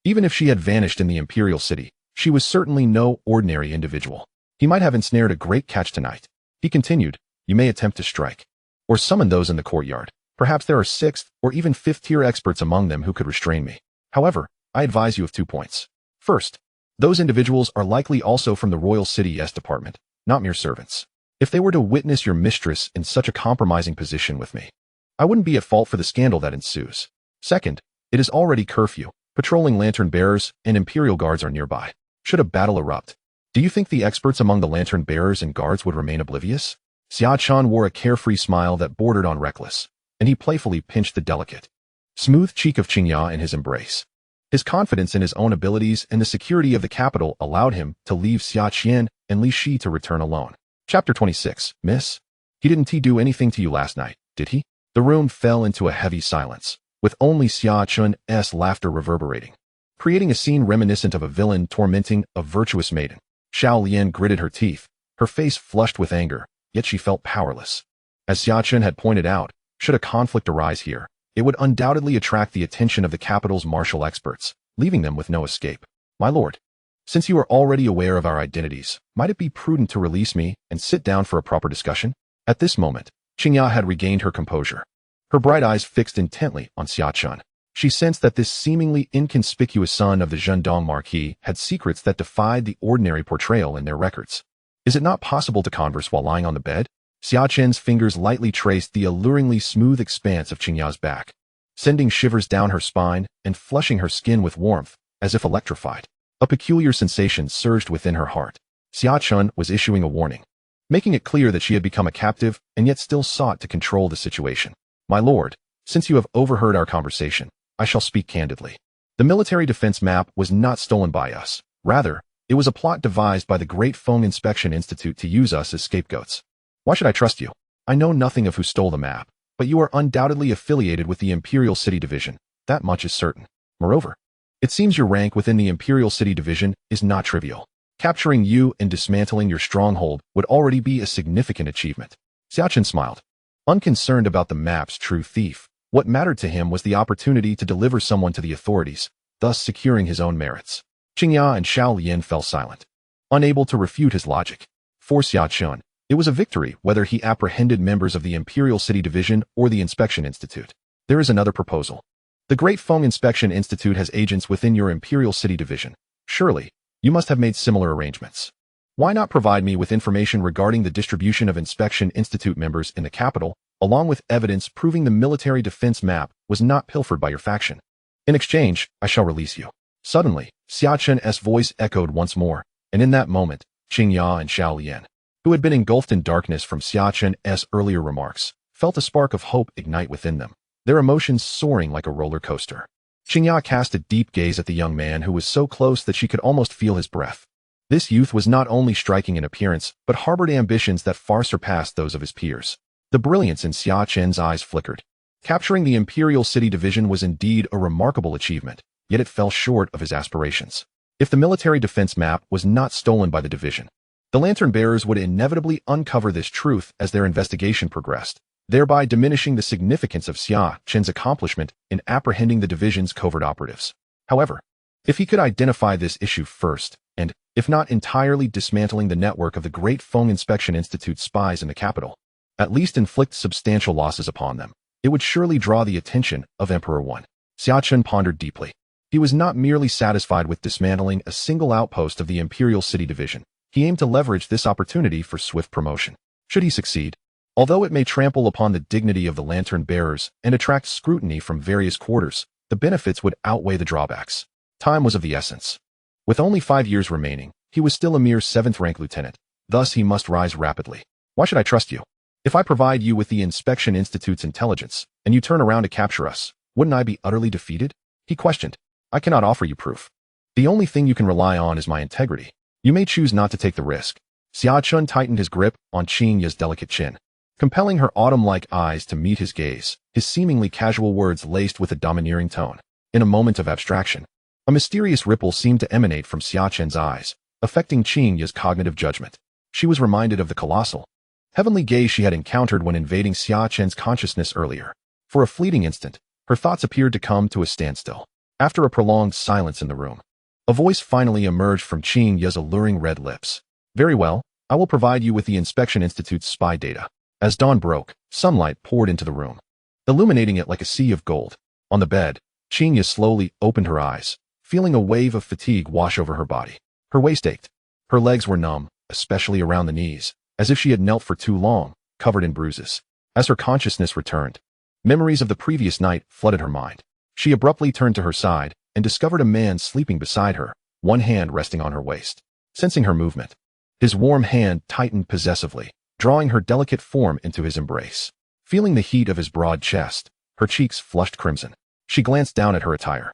Even if she had vanished in the imperial city, she was certainly no ordinary individual. He might have ensnared a great catch tonight. He continued, you may attempt to strike, or summon those in the courtyard. Perhaps there are 6th or even 5th-tier experts among them who could restrain me. However, I advise you of 2 points. First, those individuals are likely also from the Royal City's department, not mere servants. If they were to witness your mistress in such a compromising position with me, I wouldn't be at fault for the scandal that ensues. Second, it is already curfew. Patrolling lantern bearers and imperial guards are nearby. Should a battle erupt, do you think the experts among the lantern bearers and guards would remain oblivious? Xia Chen wore a carefree smile that bordered on reckless, and he playfully pinched the delicate, smooth cheek of Xia in his embrace. His confidence in his own abilities and the security of the capital allowed him to leave Xia Chen and Li Shi to return alone. Chapter 26. Miss? He didn't do anything to you last night, did he? The room fell into a heavy silence, with only Xia Chen's laughter reverberating, creating a scene reminiscent of a villain tormenting a virtuous maiden. Xiao Lian gritted her teeth, her face flushed with anger, yet she felt powerless. As Xia Chen had pointed out, should a conflict arise here, it would undoubtedly attract the attention of the capital's martial experts, leaving them with no escape. My lord, since you are already aware of our identities, might it be prudent to release me and sit down for a proper discussion? At this moment, Xia had regained her composure, her bright eyes fixed intently on Xia Chen. She sensed that this seemingly inconspicuous son of the Zhendong Marquis had secrets that defied the ordinary portrayal in their records. Is it not possible to converse while lying on the bed? Xia Chen's fingers lightly traced the alluringly smooth expanse of Xia's back, sending shivers down her spine and flushing her skin with warmth, as if electrified. A peculiar sensation surged within her heart. Xia Chen was issuing a warning, making it clear that she had become a captive and yet still sought to control the situation. My lord, since you have overheard our conversation, I shall speak candidly. The military defense map was not stolen by us. Rather, it was a plot devised by the Great Feng Inspection Institute to use us as scapegoats. Why should I trust you? I know nothing of who stole the map, but you are undoubtedly affiliated with the Imperial City Division. That much is certain. Moreover, it seems your rank within the Imperial City Division is not trivial. Capturing you and dismantling your stronghold would already be a significant achievement. Xia Chen smiled, unconcerned about the map's true thief. What mattered to him was the opportunity to deliver someone to the authorities, thus securing his own merits. Xia and Xiao Lian fell silent, unable to refute his logic. For Xia Chen, it was a victory whether he apprehended members of the Imperial City Division or the Inspection Institute. There is another proposal. The Great Feng Inspection Institute has agents within your Imperial City Division. Surely, you must have made similar arrangements. Why not provide me with information regarding the distribution of Inspection Institute members in the capital, along with evidence proving the military defense map was not pilfered by your faction? In exchange, I shall release you. Suddenly, Xia Chen's voice echoed once more, and in that moment, Xia and Xiao Lian, who had been engulfed in darkness from Xia Chen's earlier remarks, felt a spark of hope ignite within them, their emotions soaring like a roller coaster. Xia cast a deep gaze at the young man who was so close that she could almost feel his breath. This youth was not only striking in appearance, but harbored ambitions that far surpassed those of his peers. The brilliance in Xia Chen's eyes flickered. Capturing the Imperial City Division was indeed a remarkable achievement, yet it fell short of his aspirations. If the military defense map was not stolen by the division, the lantern bearers would inevitably uncover this truth as their investigation progressed, thereby diminishing the significance of Xia Chen's accomplishment in apprehending the division's covert operatives. However, if he could identify this issue first, and, if not entirely dismantling the network of the Great Feng Inspection Institute spies in the capital, at least inflict substantial losses upon them, it would surely draw the attention of Emperor Wen. Xia Chen pondered deeply. He was not merely satisfied with dismantling a single outpost of the Imperial City Division. He aimed to leverage this opportunity for swift promotion. Should he succeed, although it may trample upon the dignity of the lantern bearers and attract scrutiny from various quarters, the benefits would outweigh the drawbacks. Time was of the essence. With only 5 years remaining, he was still a mere 7th-rank lieutenant, thus he must rise rapidly. Why should I trust you? If I provide you with the Inspection Institute's intelligence, and you turn around to capture us, wouldn't I be utterly defeated? He questioned. I cannot offer you proof. The only thing you can rely on is my integrity. You may choose not to take the risk. Xia Chen tightened his grip on Xinya's delicate chin, compelling her autumn-like eyes to meet his gaze, his seemingly casual words laced with a domineering tone. In a moment of abstraction, a mysterious ripple seemed to emanate from Xia Chen's eyes, affecting Xinya's cognitive judgment. She was reminded of the colossal, heavenly gaze she had encountered when invading Xia Chen's consciousness earlier. For a fleeting instant, her thoughts appeared to come to a standstill. After a prolonged silence in the room, a voice finally emerged from Xinya's alluring red lips. Very well, I will provide you with the Inspection Institute's spy data. As dawn broke, sunlight poured into the room, illuminating it like a sea of gold. On the bed, Xinya slowly opened her eyes, feeling a wave of fatigue wash over her body. Her waist ached. Her legs were numb, especially around the knees, as if she had knelt for too long, covered in bruises. As her consciousness returned, memories of the previous night flooded her mind. She abruptly turned to her side and discovered a man sleeping beside her, one hand resting on her waist. Sensing her movement, his warm hand tightened possessively, drawing her delicate form into his embrace. Feeling the heat of his broad chest, her cheeks flushed crimson. She glanced down at her attire,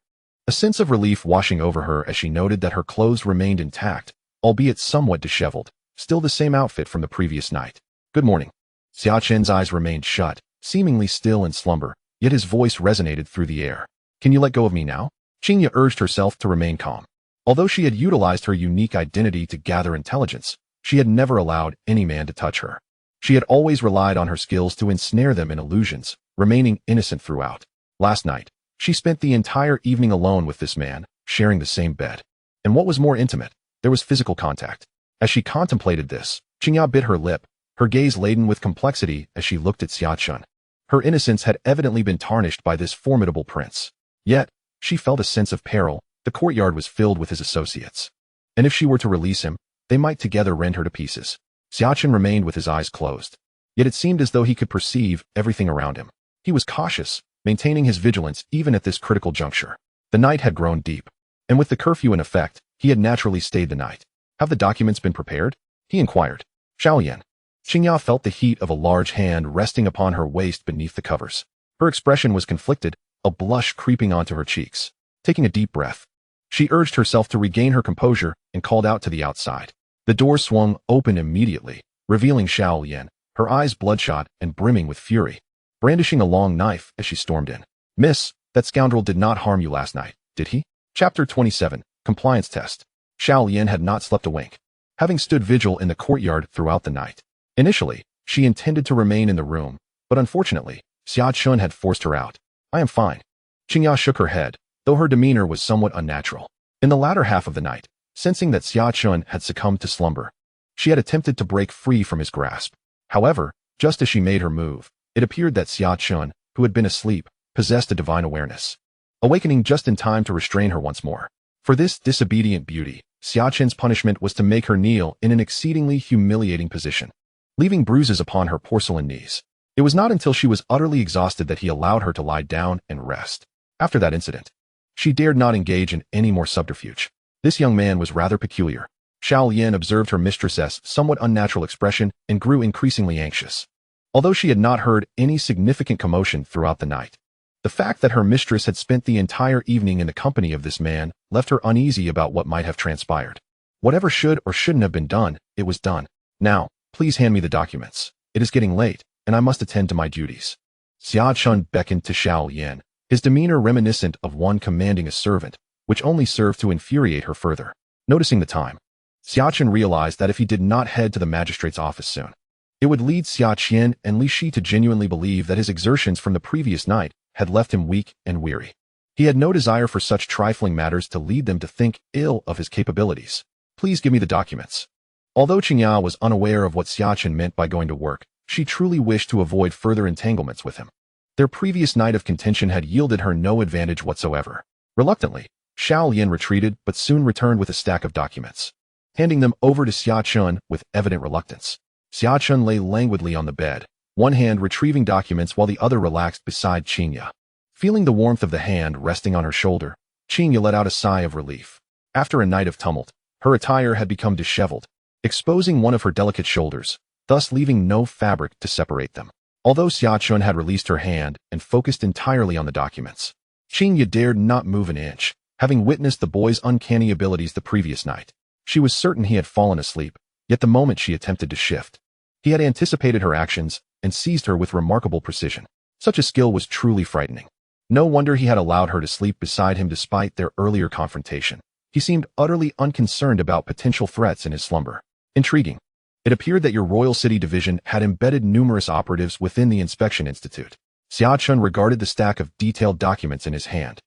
a sense of relief washing over her as she noted that her clothes remained intact, albeit somewhat disheveled, still the same outfit from the previous night. Good morning. Xia Chen's eyes remained shut, seemingly still in slumber, yet his voice resonated through the air. Can you let go of me now? Xinya urged herself to remain calm. Although she had utilized her unique identity to gather intelligence, she had never allowed any man to touch her. She had always relied on her skills to ensnare them in illusions, remaining innocent throughout. Last night, she spent the entire evening alone with this man, sharing the same bed. And what was more intimate, there was physical contact. As she contemplated this, Xingya bit her lip, her gaze laden with complexity as she looked at Xia Chen. Her innocence had evidently been tarnished by this formidable prince. Yet, she felt a sense of peril. The courtyard was filled with his associates. And if she were to release him, they might together rend her to pieces. Xia Chen remained with his eyes closed. Yet it seemed as though he could perceive everything around him. He was cautious, maintaining his vigilance even at this critical juncture. The night had grown deep, and with the curfew in effect, he had naturally stayed the night. Have the documents been prepared? He inquired. Shaoyan. Xingya felt the heat of a large hand resting upon her waist beneath the covers. Her expression was conflicted, a blush creeping onto her cheeks. Taking a deep breath, she urged herself to regain her composure and called out to the outside. The door swung open immediately, revealing Xiao Yan, her eyes bloodshot and brimming with fury, brandishing a long knife as she stormed in. Miss, that scoundrel did not harm you last night, did he? Chapter 27, Compliance Test. Xiao Yan had not slept a wink, having stood vigil in the courtyard throughout the night. Initially, she intended to remain in the room, but unfortunately, Xia Chen had forced her out. I am fine. Xingya shook her head, though her demeanor was somewhat unnatural. In the latter half of the night, sensing that Xia Chen had succumbed to slumber, she had attempted to break free from his grasp. However, just as she made her move, it appeared that Xia Chen, who had been asleep, possessed a divine awareness, awakening just in time to restrain her once more. For this disobedient beauty, Xia Chen's punishment was to make her kneel in an exceedingly humiliating position, leaving bruises upon her porcelain knees. It was not until she was utterly exhausted that he allowed her to lie down and rest. After that incident, she dared not engage in any more subterfuge. This young man was rather peculiar. Xiao Yan observed her mistress's somewhat unnatural expression and grew increasingly anxious. Although she had not heard any significant commotion throughout the night, The fact that her mistress had spent the entire evening in the company of this man left her uneasy about what might have transpired. Whatever should or shouldn't have been done, it was done. Now, please hand me the documents. It is getting late, and I must attend to my duties. Xia Chen beckoned to Xiao Yan, his demeanor reminiscent of one commanding a servant, which only served to infuriate her further. Noticing the time, Xia Chen realized that if he did not head to the magistrate's office soon, it would lead Xia Chen and Li Shi to genuinely believe that his exertions from the previous night had left him weak and weary. He had no desire for such trifling matters to lead them to think ill of his capabilities. Please give me the documents. Although Qingya was unaware of what Xia Chen meant by going to work, she truly wished to avoid further entanglements with him. Their previous night of contention had yielded her no advantage whatsoever. Reluctantly, Xiao Yan retreated but soon returned with a stack of documents. Handing them over to Xia Chen with evident reluctance, Xia Chen lay languidly on the bed, one hand retrieving documents while the other relaxed beside Qingya. Feeling the warmth of the hand resting on her shoulder, Qingya let out a sigh of relief. After a night of tumult, her attire had become disheveled, exposing one of her delicate shoulders, thus leaving no fabric to separate them. Although Xia Chen had released her hand and focused entirely on the documents, Qingya dared not move an inch, having witnessed the boy's uncanny abilities the previous night. She was certain he had fallen asleep, yet the moment she attempted to shift, he had anticipated her actions and seized her with remarkable precision. Such a skill was truly frightening. No wonder he had allowed her to sleep beside him despite their earlier confrontation. He seemed utterly unconcerned about potential threats in his slumber. Intriguing. It appeared that your Royal City Division had embedded numerous operatives within the Inspection Institute. Xia Chen regarded the stack of detailed documents in his hand,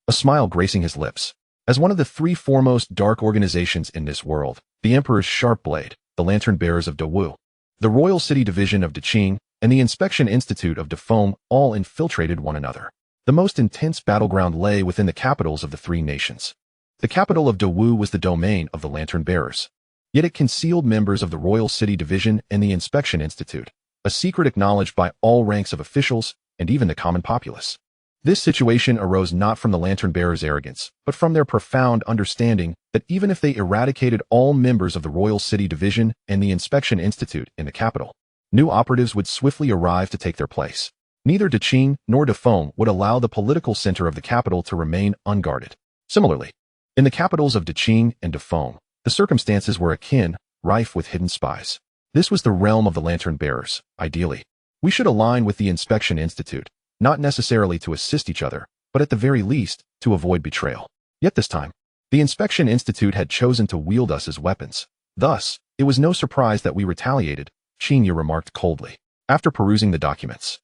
a smile gracing his lips. As one of the three foremost dark organizations in this world, the Emperor's Sharp Blade, the Lantern Bearers of Dawu, the Royal City Division of Deqing, and the Inspection Institute of Defome all infiltrated one another. The most intense battleground lay within the capitals of the three nations. The capital of Dawu was the domain of the Lantern Bearers, yet it concealed members of the Royal City Division and the Inspection Institute, a secret acknowledged by all ranks of officials and even the common populace. This situation arose not from the Lantern Bearers' arrogance, but from their profound understanding that even if they eradicated all members of the Royal City Division and the Inspection Institute in the capital, new operatives would swiftly arrive to take their place. Neither Deqing nor Defome would allow the political center of the capital to remain unguarded. Similarly, in the capitals of Deqing and Defome, the circumstances were akin, rife with hidden spies. This was the realm of the Lantern Bearers. Ideally, we should align with the Inspection Institute, not necessarily to assist each other, but at the very least, to avoid betrayal. Yet this time, the Inspection Institute had chosen to wield us as weapons. Thus, it was no surprise that we retaliated, Qingya remarked coldly. After perusing the documents,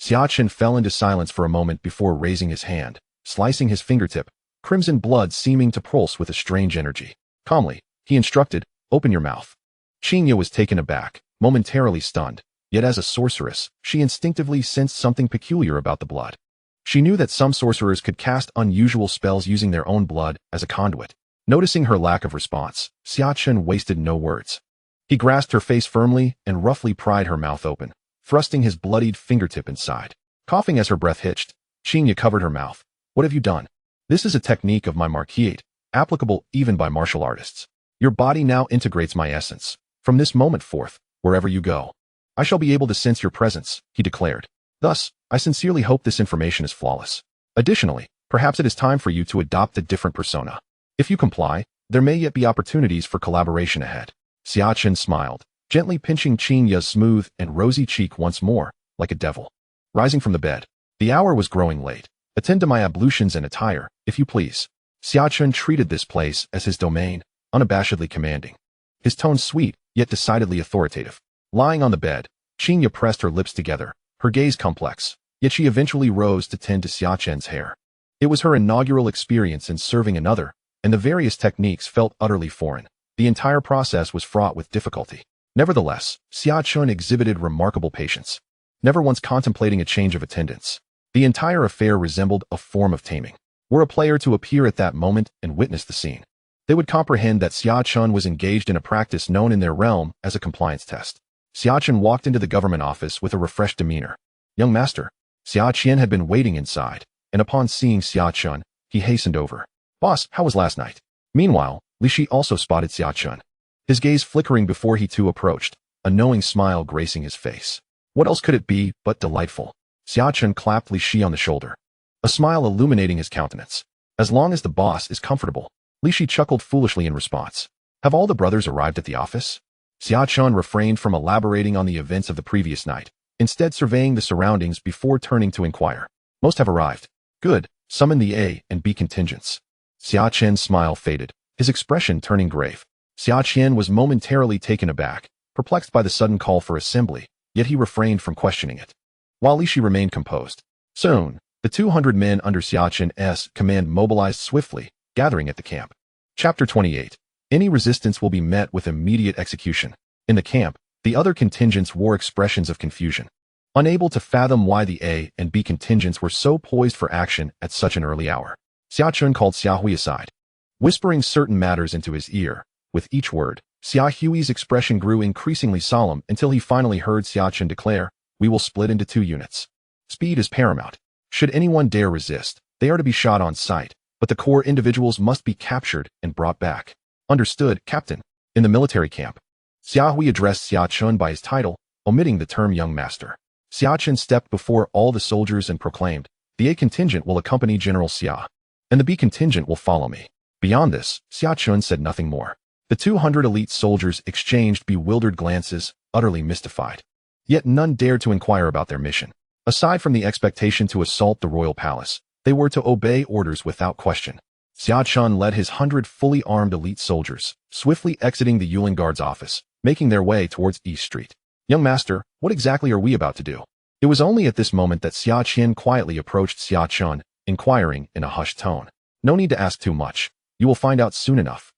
Xia Chen fell into silence for a moment before raising his hand, slicing his fingertip, crimson blood seeming to pulse with a strange energy. Calmly, he instructed, "Open your mouth." Qingya was taken aback, momentarily stunned, yet as a sorceress, she instinctively sensed something peculiar about the blood. She knew that some sorcerers could cast unusual spells using their own blood as a conduit. Noticing her lack of response, Xia Chen wasted no words. He grasped her face firmly and roughly pried her mouth open, thrusting his bloodied fingertip inside. Coughing as her breath hitched, Qingya covered her mouth. "What have you done?" "This is a technique of my Marquis, applicable even by martial artists. Your body now integrates my essence. From this moment forth, wherever you go, I shall be able to sense your presence," he declared. "Thus, I sincerely hope this information is flawless. Additionally, perhaps it is time for you to adopt a different persona. If you comply, there may yet be opportunities for collaboration ahead." Xia Chen smiled, gently pinching Qingya's smooth and rosy cheek once more, like a devil. Rising from the bed, "The hour was growing late. Attend to my ablutions and attire, if you please." Xia Chen treated this place as his domain, unabashedly commanding. His tone sweet, yet decidedly authoritative. Lying on the bed, Qingya pressed her lips together, her gaze complex, yet she eventually rose to tend to Xia Chen's hair. It was her inaugural experience in serving another, and the various techniques felt utterly foreign. The entire process was fraught with difficulty. Nevertheless, Xia Chen exhibited remarkable patience, never once contemplating a change of attendants. The entire affair resembled a form of taming. Were a player to appear at that moment and witness the scene, they would comprehend that Xia Chen was engaged in a practice known in their realm as a compliance test. Xia Chen walked into the government office with a refreshed demeanor. "Young master." Xia Chen had been waiting inside, and upon seeing Xia Chen, he hastened over. "Boss, how was last night?" Meanwhile, Li Shi also spotted Xia Chen, his gaze flickering before he too approached, a knowing smile gracing his face. What else could it be but delightful? Xia Chen clapped Li Shi on the shoulder. a smile illuminating his countenance. As long as the boss is comfortable. Li Shi chuckled foolishly in response. Have all the brothers arrived at the office? Xia Chen refrained from elaborating on the events of the previous night, instead surveying the surroundings before turning to inquire. Most have arrived. Good. Summon the A and B contingents. Xia Chen's smile faded, his expression turning grave. Xia Chen was momentarily taken aback, perplexed by the sudden call for assembly, yet he refrained from questioning it. While Li Shi remained composed. Soon, the 200 men under Xia Chen's command mobilized swiftly, gathering at the camp. Chapter 28. Any resistance will be met with immediate execution. In the camp, the other contingents wore expressions of confusion. Unable to fathom why the A and B contingents were so poised for action at such an early hour, Xia Chen called Xia Hui aside, whispering certain matters into his ear. With each word, Xia Hui's expression grew increasingly solemn until he finally heard Xia Chen declare, "We will split into 2 units. Speed is paramount. Should anyone dare resist, they are to be shot on sight, but the core individuals must be captured and brought back." Understood, Captain. In the military camp, Xia Hui addressed Xia Chen by his title, omitting the term young master. Xia Chen stepped before all the soldiers and proclaimed, "The A contingent will accompany General Xia, and the B contingent will follow me." Beyond this, Xia Chen said nothing more. The 200 elite soldiers exchanged bewildered glances, utterly mystified. Yet none dared to inquire about their mission. Aside from the expectation to assault the royal palace, they were to obey orders without question. Xia Chen led his 100 fully armed elite soldiers, swiftly exiting the Yulin Guard's office, making their way towards East Street. "Young master, what exactly are we about to do?" It was only at this moment that Xia Chen quietly approached Xia Chen, inquiring in a hushed tone. "No need to ask too much. You will find out soon enough."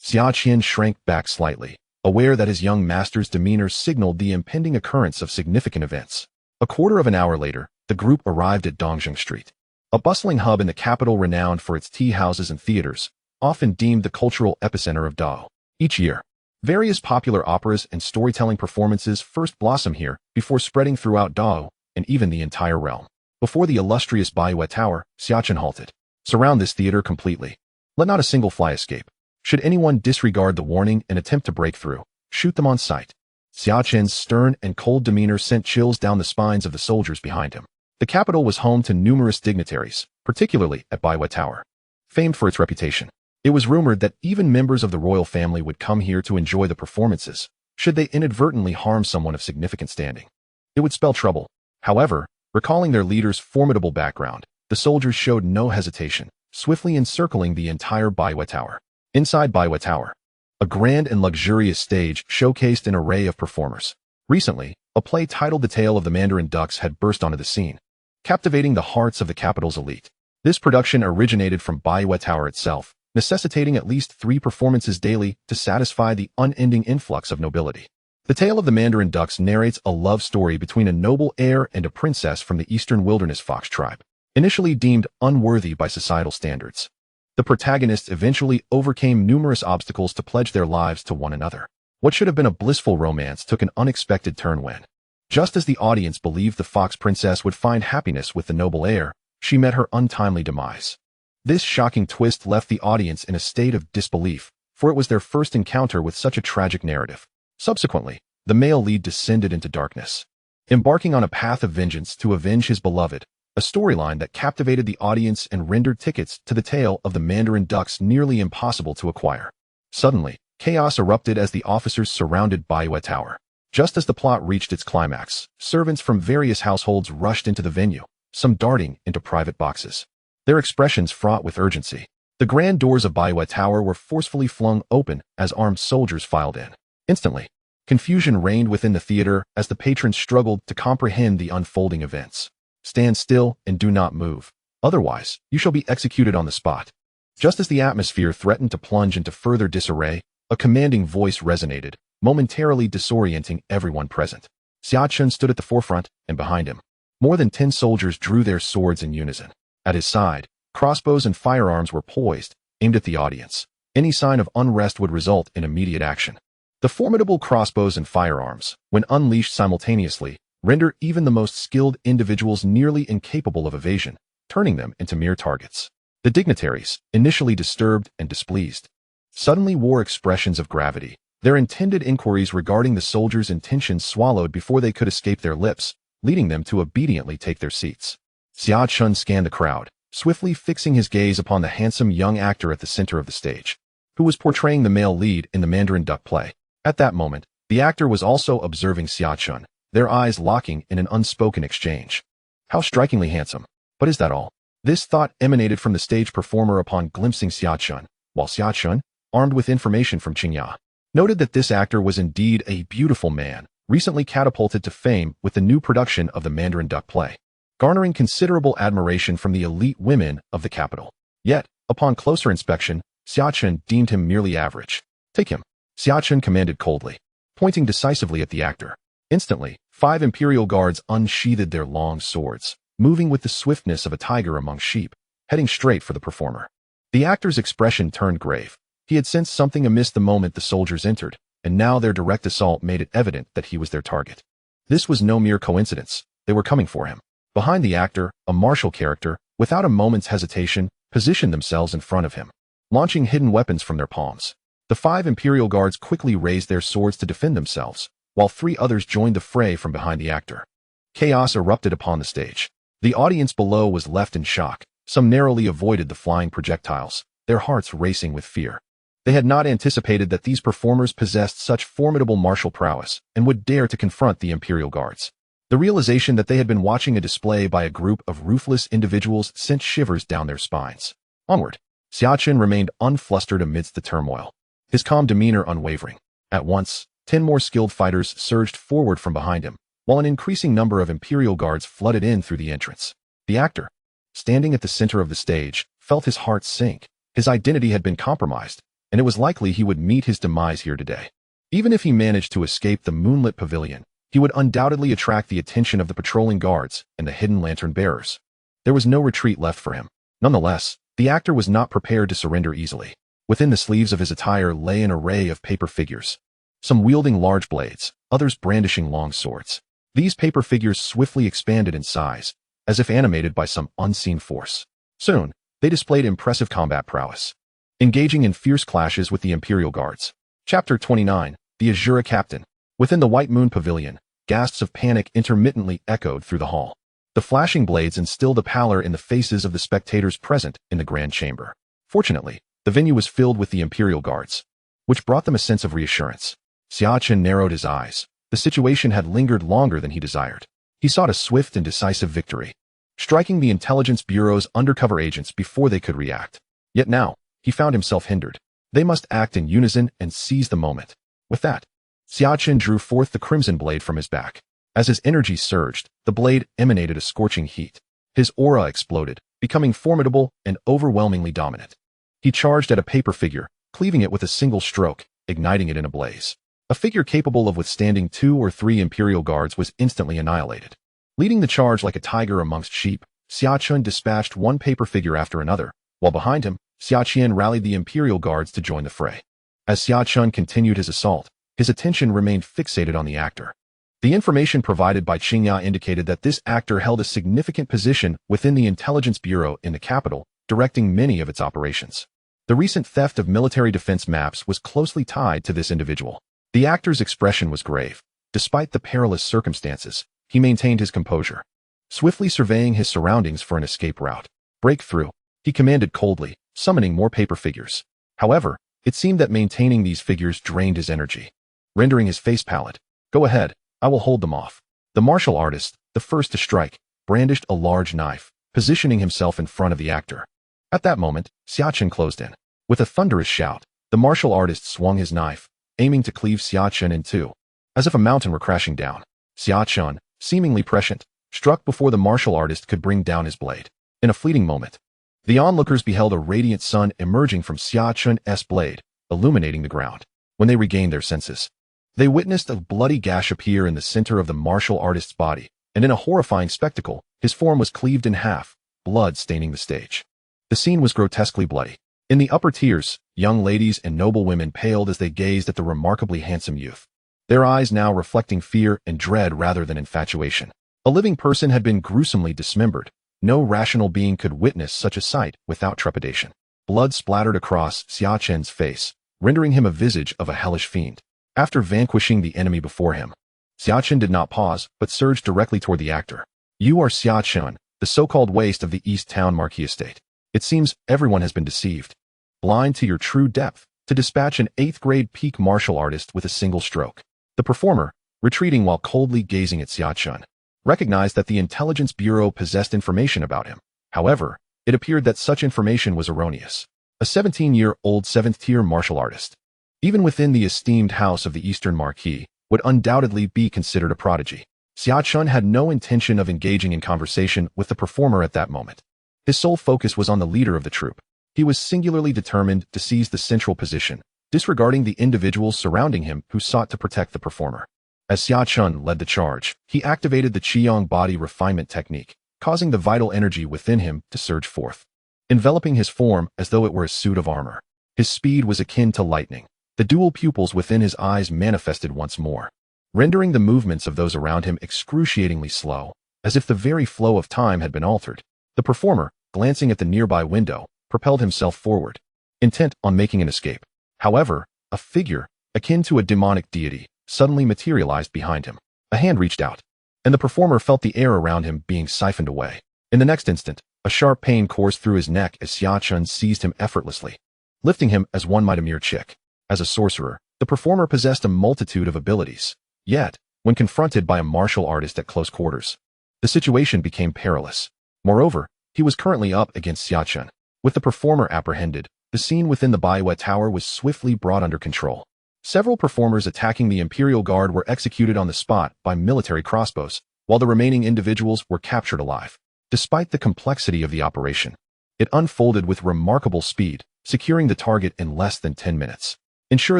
Xia Chen shrank back slightly, aware that his young master's demeanor signaled the impending occurrence of significant events. A quarter of an hour later, the group arrived at Dongzheng Street, a bustling hub in the capital renowned for its tea houses and theaters, often deemed the cultural epicenter of Dao. Each year, various popular operas and storytelling performances first blossom here before spreading throughout Dao and even the entire realm. Before the illustrious Baiyue Tower, Xia Chen halted. "Surround this theater completely. Let not a single fly escape. Should anyone disregard the warning and attempt to break through, shoot them on sight." Xia Chen's stern and cold demeanor sent chills down the spines of the soldiers behind him. The capital was home to numerous dignitaries, particularly at Baiyue Tower. Famed for its reputation, it was rumored that even members of the royal family would come here to enjoy the performances, should they inadvertently harm someone of significant standing. It would spell trouble. However, recalling their leader's formidable background, the soldiers showed no hesitation, swiftly encircling the entire Baiyue Tower. Inside Baiyue Tower, a grand and luxurious stage showcased an array of performers. Recently, a play titled The Tale of the Mandarin Ducks had burst onto the scene, captivating the hearts of the capital's elite. This production originated from Baiyue Tower itself, necessitating at least 3 performances daily to satisfy the unending influx of nobility. The Tale of the Mandarin Ducks narrates a love story between a noble heir and a princess from the Eastern Wilderness Fox tribe, initially deemed unworthy by societal standards. The protagonists eventually overcame numerous obstacles to pledge their lives to one another. What should have been a blissful romance took an unexpected turn when, just as the audience believed the fox princess would find happiness with the noble heir, she met her untimely demise. This shocking twist left the audience in a state of disbelief, for it was their first encounter with such a tragic narrative. Subsequently, the male lead descended into darkness, embarking on a path of vengeance to avenge his beloved, a storyline that captivated the audience and rendered tickets to the Tale of the Mandarin Ducks nearly impossible to acquire. Suddenly, chaos erupted as the officers surrounded Baiyue Tower. Just as the plot reached its climax, servants from various households rushed into the venue, some darting into private boxes, their expressions fraught with urgency. The grand doors of Baiyue Tower were forcefully flung open as armed soldiers filed in. Instantly, confusion reigned within the theater as the patrons struggled to comprehend the unfolding events. "Stand still and do not move. Otherwise, you shall be executed on the spot." Just as the atmosphere threatened to plunge into further disarray, a commanding voice resonated, momentarily disorienting everyone present. Xia Chen stood at the forefront, and behind him, more than 10 soldiers drew their swords in unison. At his side, crossbows and firearms were poised, aimed at the audience. Any sign of unrest would result in immediate action. The formidable crossbows and firearms, when unleashed simultaneously, render even the most skilled individuals nearly incapable of evasion, turning them into mere targets. The dignitaries, initially disturbed and displeased, suddenly wore expressions of gravity, their intended inquiries regarding the soldiers' intentions swallowed before they could escape their lips, leading them to obediently take their seats. Xia Chen scanned the crowd, swiftly fixing his gaze upon the handsome young actor at the center of the stage, who was portraying the male lead in the Mandarin duck play. At that moment, the actor was also observing Xia Chen, their eyes locking in an unspoken exchange. How strikingly handsome. But is that all? This thought emanated from the stage performer upon glimpsing Xia Chen, while Xia Chen, armed with information from Qingya, noted that this actor was indeed a beautiful man, recently catapulted to fame with the new production of the Mandarin duck play, garnering considerable admiration from the elite women of the capital. Yet, upon closer inspection, Xia Chen deemed him merely average. Take him, Xia Chen commanded coldly, pointing decisively at the actor. Instantly, 5 imperial guards unsheathed their long swords, moving with the swiftness of a tiger among sheep, heading straight for the performer. The actor's expression turned grave. He had sensed something amiss the moment the soldiers entered, and now their direct assault made it evident that he was their target. This was no mere coincidence. They were coming for him. Behind the actor, a martial character, without a moment's hesitation, positioned themselves in front of him, launching hidden weapons from their palms. The 5 imperial guards quickly raised their swords to defend themselves, while 3 others joined the fray from behind the actor. Chaos erupted upon the stage. The audience below was left in shock. Some narrowly avoided the flying projectiles, their hearts racing with fear. They had not anticipated that these performers possessed such formidable martial prowess and would dare to confront the imperial guards. The realization that they had been watching a display by a group of ruthless individuals sent shivers down their spines. Onward. Xia Chen remained unflustered amidst the turmoil, his calm demeanor unwavering. At once, 10 more skilled fighters surged forward from behind him, while an increasing number of imperial guards flooded in through the entrance. The actor, standing at the center of the stage, felt his heart sink. His identity had been compromised, and it was likely he would meet his demise here today. Even if he managed to escape the moonlit pavilion, he would undoubtedly attract the attention of the patrolling guards and the hidden lantern bearers. There was no retreat left for him. Nonetheless, the actor was not prepared to surrender easily. Within the sleeves of his attire lay an array of paper figures, some wielding large blades, others brandishing long swords. These paper figures swiftly expanded in size, as if animated by some unseen force. Soon, they displayed impressive combat prowess, engaging in fierce clashes with the imperial guards. Chapter 29, The Azura Captain. Within the White Moon Pavilion, gasps of panic intermittently echoed through the hall. The flashing blades instilled a pallor in the faces of the spectators present in the grand chamber. Fortunately, the venue was filled with the imperial guards, which brought them a sense of reassurance. Xia Chen narrowed his eyes. The situation had lingered longer than he desired. He sought a swift and decisive victory, striking the intelligence bureau's undercover agents before they could react. Yet now, he found himself hindered. They must act in unison and seize the moment. With that, Xia Chen drew forth the crimson blade from his back. As his energy surged, the blade emanated a scorching heat. His aura exploded, becoming formidable and overwhelmingly dominant. He charged at a paper figure, cleaving it with a single stroke, igniting it in a blaze. A figure capable of withstanding 2 or 3 imperial guards was instantly annihilated. Leading the charge like a tiger amongst sheep, Xia Chen dispatched one paper figure after another, while behind him, Xia Chen rallied the imperial guards to join the fray. As Xia Chen continued his assault, his attention remained fixated on the actor. The information provided by Qingya indicated that this actor held a significant position within the intelligence bureau in the capital, directing many of its operations. The recent theft of military defense maps was closely tied to this individual. The actor's expression was grave. Despite the perilous circumstances, he maintained his composure, swiftly surveying his surroundings for an escape route. Break through, he commanded coldly, summoning more paper figures. However, it seemed that maintaining these figures drained his energy, rendering his face pallid. Go ahead, I will hold them off. The martial artist, the first to strike, brandished a large knife, positioning himself in front of the actor. At that moment, Xia Chen closed in. With a thunderous shout, the martial artist swung his knife, aiming to cleave Xia Chen in two. As if a mountain were crashing down, Xia Chen, seemingly prescient, struck before the martial artist could bring down his blade. In a fleeting moment, the onlookers beheld a radiant sun emerging from Xia Chen's blade, illuminating the ground. When they regained their senses, they witnessed a bloody gash appear in the center of the martial artist's body, and in a horrifying spectacle, his form was cleaved in half, blood staining the stage. The scene was grotesquely bloody. In the upper tiers, young ladies and noble women paled as they gazed at the remarkably handsome youth, their eyes now reflecting fear and dread rather than infatuation. A living person had been gruesomely dismembered. No rational being could witness such a sight without trepidation. Blood splattered across Xia Chen's face, rendering him a visage of a hellish fiend. After vanquishing the enemy before him, Xia Chen did not pause, but surged directly toward the actor. You are Xia Chen, the so-called waste of the East Town Marquis estate. It seems everyone has been deceived. Blind to your true depth, to dispatch an 8th-grade peak martial artist with a single stroke. The performer, retreating while coldly gazing at Xia Chen, recognized that the Intelligence Bureau possessed information about him. However, it appeared that such information was erroneous. A 17-year-old 7th-tier martial artist, even within the esteemed house of the Eastern Marquis, would undoubtedly be considered a prodigy. Xia Chen had no intention of engaging in conversation with the performer at that moment. His sole focus was on the leader of the troupe. He was singularly determined to seize the central position, disregarding the individuals surrounding him who sought to protect the performer. As Xia Chen led the charge, he activated the Qiyang body refinement technique, causing the vital energy within him to surge forth, enveloping his form as though it were a suit of armor. His speed was akin to lightning. The dual pupils within his eyes manifested once more, rendering the movements of those around him excruciatingly slow, as if the very flow of time had been altered. The performer, glancing at the nearby window, propelled himself forward, intent on making an escape. However, a figure, akin to a demonic deity, suddenly materialized behind him. A hand reached out, and the performer felt the air around him being siphoned away. In the next instant, a sharp pain coursed through his neck as Xia Chen seized him effortlessly, lifting him as one might a mere chick. As a sorcerer, the performer possessed a multitude of abilities. Yet, when confronted by a martial artist at close quarters, the situation became perilous. Moreover, he was currently up against Xia Chen. With the performer apprehended, the scene within the Baiwei Tower was swiftly brought under control. Several performers attacking the Imperial Guard were executed on the spot by military crossbows, while the remaining individuals were captured alive. Despite the complexity of the operation, it unfolded with remarkable speed, securing the target in less than 10 minutes. Ensure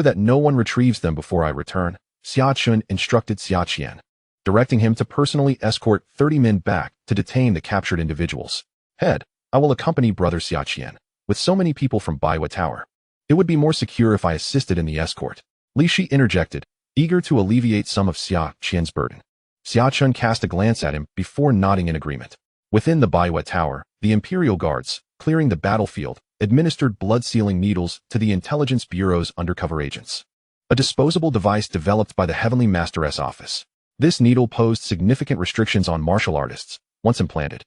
that no one retrieves them before I return, Xia Chen instructed Xia Chen, directing him to personally escort 30 men back to detain the captured individuals. Head, I will accompany Brother Xia Chen. With so many people from Baiwei Tower, it would be more secure if I assisted in the escort. Li Shi interjected, eager to alleviate some of Xia Chen's burden. Xia Chen cast a glance at him before nodding in agreement. Within the Baiwei Tower, the Imperial Guards, clearing the battlefield, administered blood-sealing needles to the Intelligence Bureau's undercover agents. A disposable device developed by the Heavenly Masteress office. This needle posed significant restrictions on martial artists. Once implanted,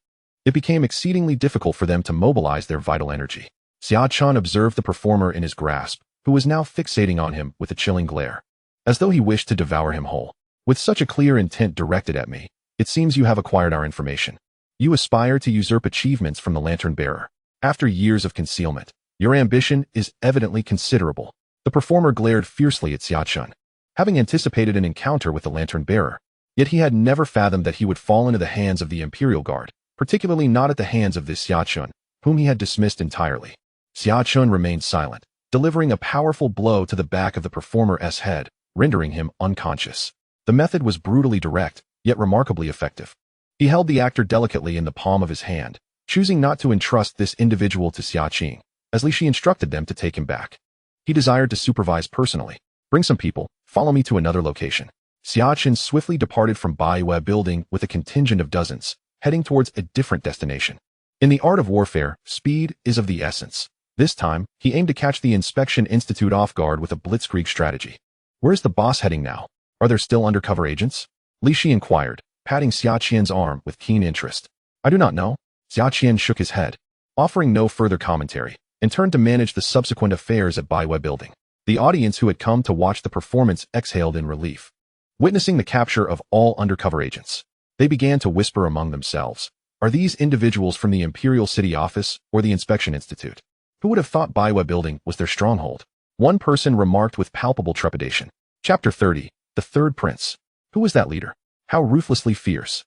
it became exceedingly difficult for them to mobilize their vital energy. Xia Chen observed the performer in his grasp, who was now fixating on him with a chilling glare, as though he wished to devour him whole. With such a clear intent directed at me, it seems you have acquired our information. You aspire to usurp achievements from the Lantern Bearer. After years of concealment, your ambition is evidently considerable. The performer glared fiercely at Xia Chen, having anticipated an encounter with the Lantern Bearer. Yet he had never fathomed that he would fall into the hands of the Imperial Guard, particularly not at the hands of this Xia Chen, whom he had dismissed entirely. Xia Chen remained silent, delivering a powerful blow to the back of the performer's head, rendering him unconscious. The method was brutally direct, yet remarkably effective. He held the actor delicately in the palm of his hand, choosing not to entrust this individual to Xia Chen, as Li Shi instructed them to take him back. He desired to supervise personally. Bring some people, follow me to another location. Xia Chen swiftly departed from Baiwei Building with a contingent of dozens, heading towards a different destination. In the art of warfare, speed is of the essence. This time, he aimed to catch the Inspection Institute off guard with a blitzkrieg strategy. Where's the boss heading now? Are there still undercover agents? Li Shi inquired, patting Xia Chen's arm with keen interest. I do not know. Xia Chen shook his head, offering no further commentary, and turned to manage the subsequent affairs at Baiwei Building. The audience who had come to watch the performance exhaled in relief, witnessing the capture of all undercover agents. They began to whisper among themselves. Are these individuals from the Imperial City Office or the Inspection Institute? Who would have thought Baiwei Building was their stronghold? One person remarked with palpable trepidation. Chapter 30, The Third Prince. Who was that leader? How ruthlessly fierce.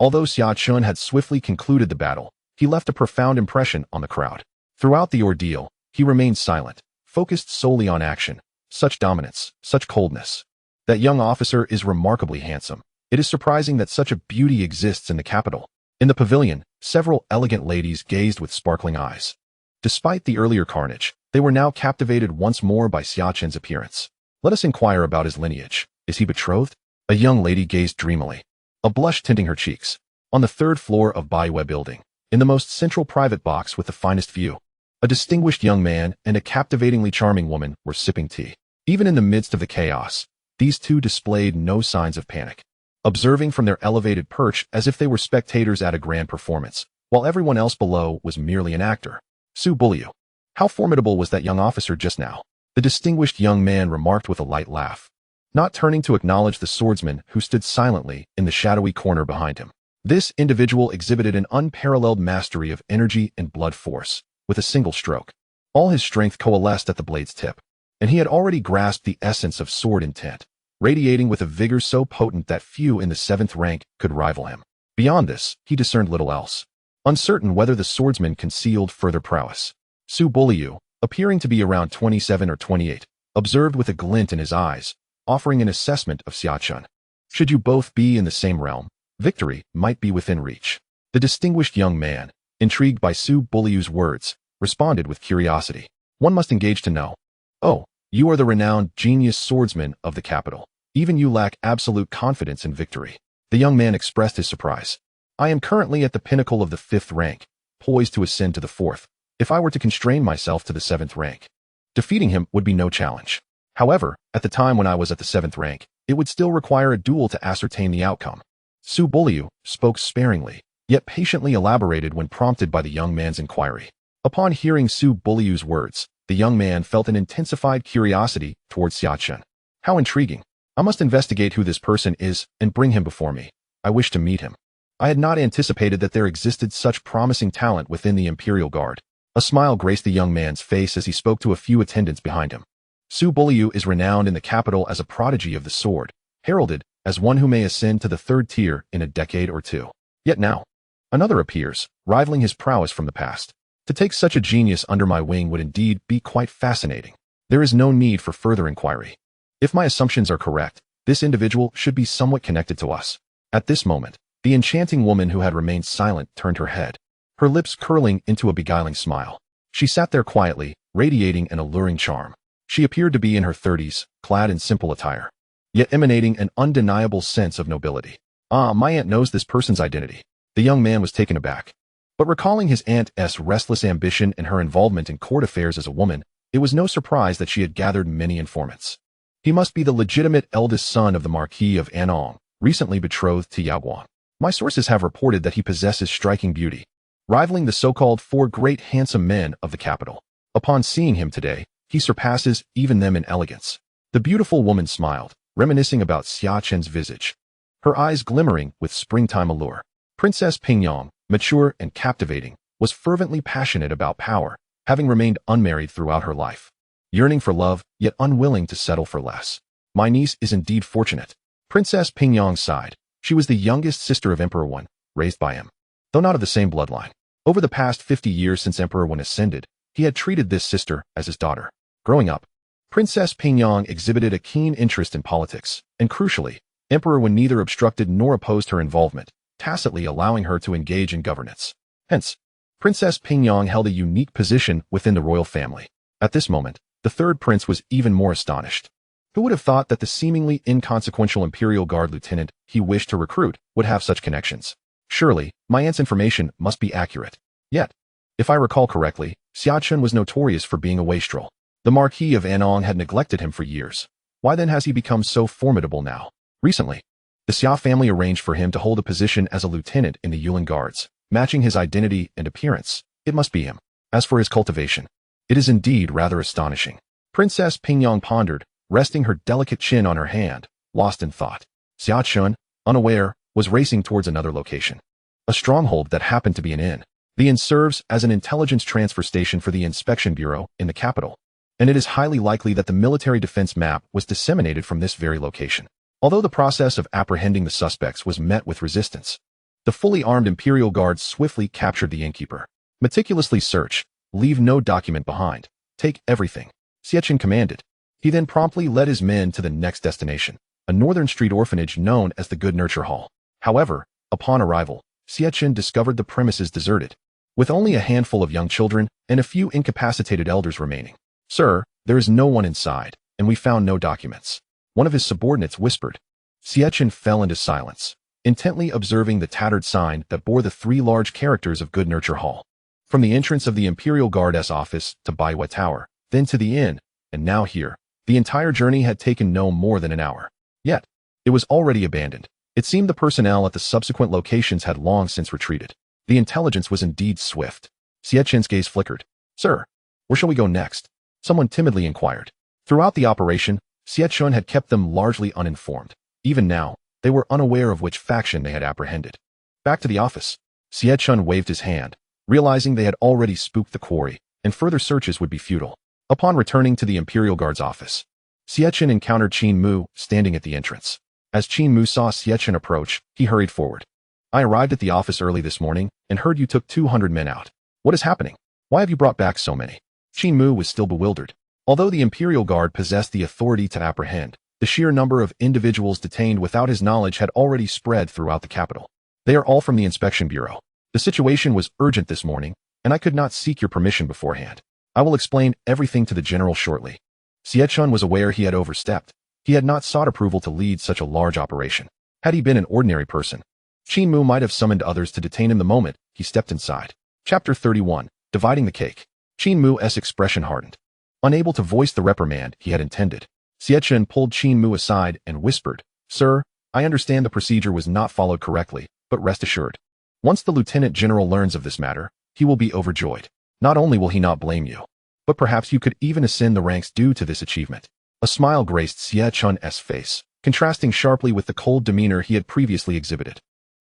Although Xia Chen had swiftly concluded the battle, he left a profound impression on the crowd. Throughout the ordeal, he remained silent, focused solely on action. Such dominance, such coldness. That young officer is remarkably handsome. It is surprising that such a beauty exists in the capital. In the pavilion, several elegant ladies gazed with sparkling eyes. Despite the earlier carnage, they were now captivated once more by Xia Chen's appearance. Let us inquire about his lineage. Is he betrothed? A young lady gazed dreamily, a blush tinting her cheeks. On the 3rd floor of Baiwei Building, in the most central private box with the finest view, a distinguished young man and a captivatingly charming woman were sipping tea. Even in the midst of the chaos, these two displayed no signs of panic. observing from their elevated perch as if they were spectators at a grand performance, while everyone else below was merely an actor. Su Buliu. How formidable was that young officer just now? The distinguished young man remarked with a light laugh, not turning to acknowledge the swordsman who stood silently in the shadowy corner behind him. This individual exhibited an unparalleled mastery of energy and blood force. With a single stroke, all his strength coalesced at the blade's tip, and he had already grasped the essence of sword intent, radiating with a vigor so potent that few in the 7th rank could rival him. Beyond this, he discerned little else. Uncertain whether the swordsman concealed further prowess, Su Buliu, appearing to be around 27 or 28, observed with a glint in his eyes, offering an assessment of Xia Chen. Should you both be in the same realm, victory might be within reach. The distinguished young man, intrigued by Su Buliu's words, responded with curiosity. One must engage to know. Oh, you are the renowned genius swordsman of the capital. Even you lack absolute confidence in victory. The young man expressed his surprise. I am currently at the pinnacle of the 5th rank, poised to ascend to the 4th. If I were to constrain myself to the 7th rank, defeating him would be no challenge. However, at the time when I was at the 7th rank, it would still require a duel to ascertain the outcome. Su Buliu spoke sparingly, yet patiently elaborated when prompted by the young man's inquiry. Upon hearing Su Buliu's words, the young man felt an intensified curiosity towards Xia Chen. How intriguing. I must investigate who this person is and bring him before me. I wish to meet him. I had not anticipated that there existed such promising talent within the Imperial Guard. A smile graced the young man's face as he spoke to a few attendants behind him. Su Buliu is renowned in the capital as a prodigy of the sword, heralded as one who may ascend to the 3rd tier in a decade or two. Yet now, another appears, rivaling his prowess from the past. To take such a genius under my wing would indeed be quite fascinating. There is no need for further inquiry. If my assumptions are correct, this individual should be somewhat connected to us. At this moment, the enchanting woman who had remained silent turned her head, her lips curling into a beguiling smile. She sat there quietly, radiating an alluring charm. She appeared to be in her 30s, clad in simple attire, yet emanating an undeniable sense of nobility. Ah, my aunt knows this person's identity. The young man was taken aback. But recalling his aunt's restless ambition and her involvement in court affairs as a woman, it was no surprise that she had gathered many informants. He must be the legitimate eldest son of the Marquis of Anong, recently betrothed to Yaoguang. My sources have reported that he possesses striking beauty, rivaling the so-called 4 great handsome men of the capital. Upon seeing him today, he surpasses even them in elegance. The beautiful woman smiled, reminiscing about Xia Chen's visage, her eyes glimmering with springtime allure. Princess Pingyang, mature and captivating, was fervently passionate about power, having remained unmarried throughout her life, yearning for love, yet unwilling to settle for less. My niece is indeed fortunate. Princess Pingyang sighed. She was the youngest sister of Emperor Wen, raised by him, though not of the same bloodline. Over the past 50 years since Emperor Wen ascended, he had treated this sister as his daughter. Growing up, Princess Pingyang exhibited a keen interest in politics, and crucially, Emperor Wen neither obstructed nor opposed her involvement, tacitly allowing her to engage in governance. Hence, Princess Pingyang held a unique position within the royal family. At this moment, the 3rd prince was even more astonished. Who would have thought that the seemingly inconsequential Imperial Guard lieutenant he wished to recruit would have such connections? Surely, my aunt's information must be accurate. Yet, if I recall correctly, Xia Chen was notorious for being a wastrel. The Marquis of Anong had neglected him for years. Why then has he become so formidable now? Recently, the Xia family arranged for him to hold a position as a lieutenant in the Yulin Guards, matching his identity and appearance. It must be him. As for his cultivation, it is indeed rather astonishing. Princess Pingyang pondered, resting her delicate chin on her hand, lost in thought. Xia Chen, unaware, was racing towards another location, a stronghold that happened to be an inn. The inn serves as an intelligence transfer station for the Inspection Bureau in the capital, and it is highly likely that the military defense map was disseminated from this very location. Although the process of apprehending the suspects was met with resistance, the fully armed Imperial Guard swiftly captured the innkeeper. Meticulously search, leave no document behind, take everything, Xia Chen commanded. He then promptly led his men to the next destination, a northern street orphanage known as the Good Nurture Hall. However, upon arrival, Xia Chen discovered the premises deserted, with only a handful of young children and a few incapacitated elders remaining. Sir, there is no one inside, and we found no documents, one of his subordinates whispered. Xia Chen fell into silence, intently observing the tattered sign that bore the 3 large characters of Good Nurture Hall. From the entrance of the Imperial Guard's office to Baiwa Tower, then to the inn, and now here, the entire journey had taken no more than an hour. Yet, it was already abandoned. It seemed the personnel at the subsequent locations had long since retreated. The intelligence was indeed swift. Xia Chen's gaze flickered. Sir, where shall we go next? Someone timidly inquired. Throughout the operation, Xia Chen had kept them largely uninformed. Even now, they were unaware of which faction they had apprehended. Back to the office. Xia Chen waved his hand, realizing they had already spooked the quarry, and further searches would be futile. Upon returning to the Imperial Guard's office, Xia Chen encountered Qin Mu standing at the entrance. As Qin Mu saw Xia Chen approach, he hurried forward. I arrived at the office early this morning and heard you took 200 men out. What is happening? Why have you brought back so many? Qin Mu was still bewildered. Although the Imperial Guard possessed the authority to apprehend, the sheer number of individuals detained without his knowledge had already spread throughout the capital. They are all from the Inspection Bureau. The situation was urgent this morning, and I could not seek your permission beforehand. I will explain everything to the general shortly. Xia Chen was aware he had overstepped. He had not sought approval to lead such a large operation. Had he been an ordinary person, Qin Mu might have summoned others to detain him the moment he stepped inside. Chapter 31. Dividing the Cake. Qin Mu's expression hardened. Unable to voice the reprimand he had intended, Xia Chen pulled Qin Mu aside and whispered, Sir, I understand the procedure was not followed correctly, but rest assured. Once the Lieutenant General learns of this matter, he will be overjoyed. Not only will he not blame you, but perhaps you could even ascend the ranks due to this achievement. A smile graced Xia Chen's face, contrasting sharply with the cold demeanor he had previously exhibited.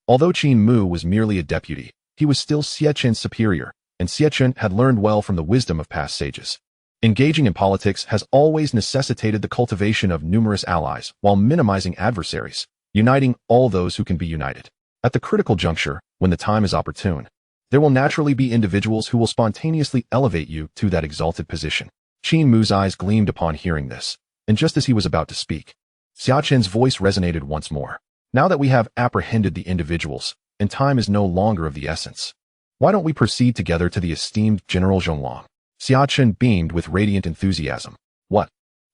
Although Qin Mu was merely a deputy, he was still Xia Chen's superior, and Xia Chen had learned well from the wisdom of past sages. Engaging in politics has always necessitated the cultivation of numerous allies while minimizing adversaries, uniting all those who can be united. At the critical juncture, when the time is opportune, there will naturally be individuals who will spontaneously elevate you to that exalted position. Qin Mu's eyes gleamed upon hearing this, and just as he was about to speak, Xia Chen's voice resonated once more. Now that we have apprehended the individuals, and time is no longer of the essence, why don't we proceed together to the esteemed General Zhonglong? Xia Chen beamed with radiant enthusiasm. What?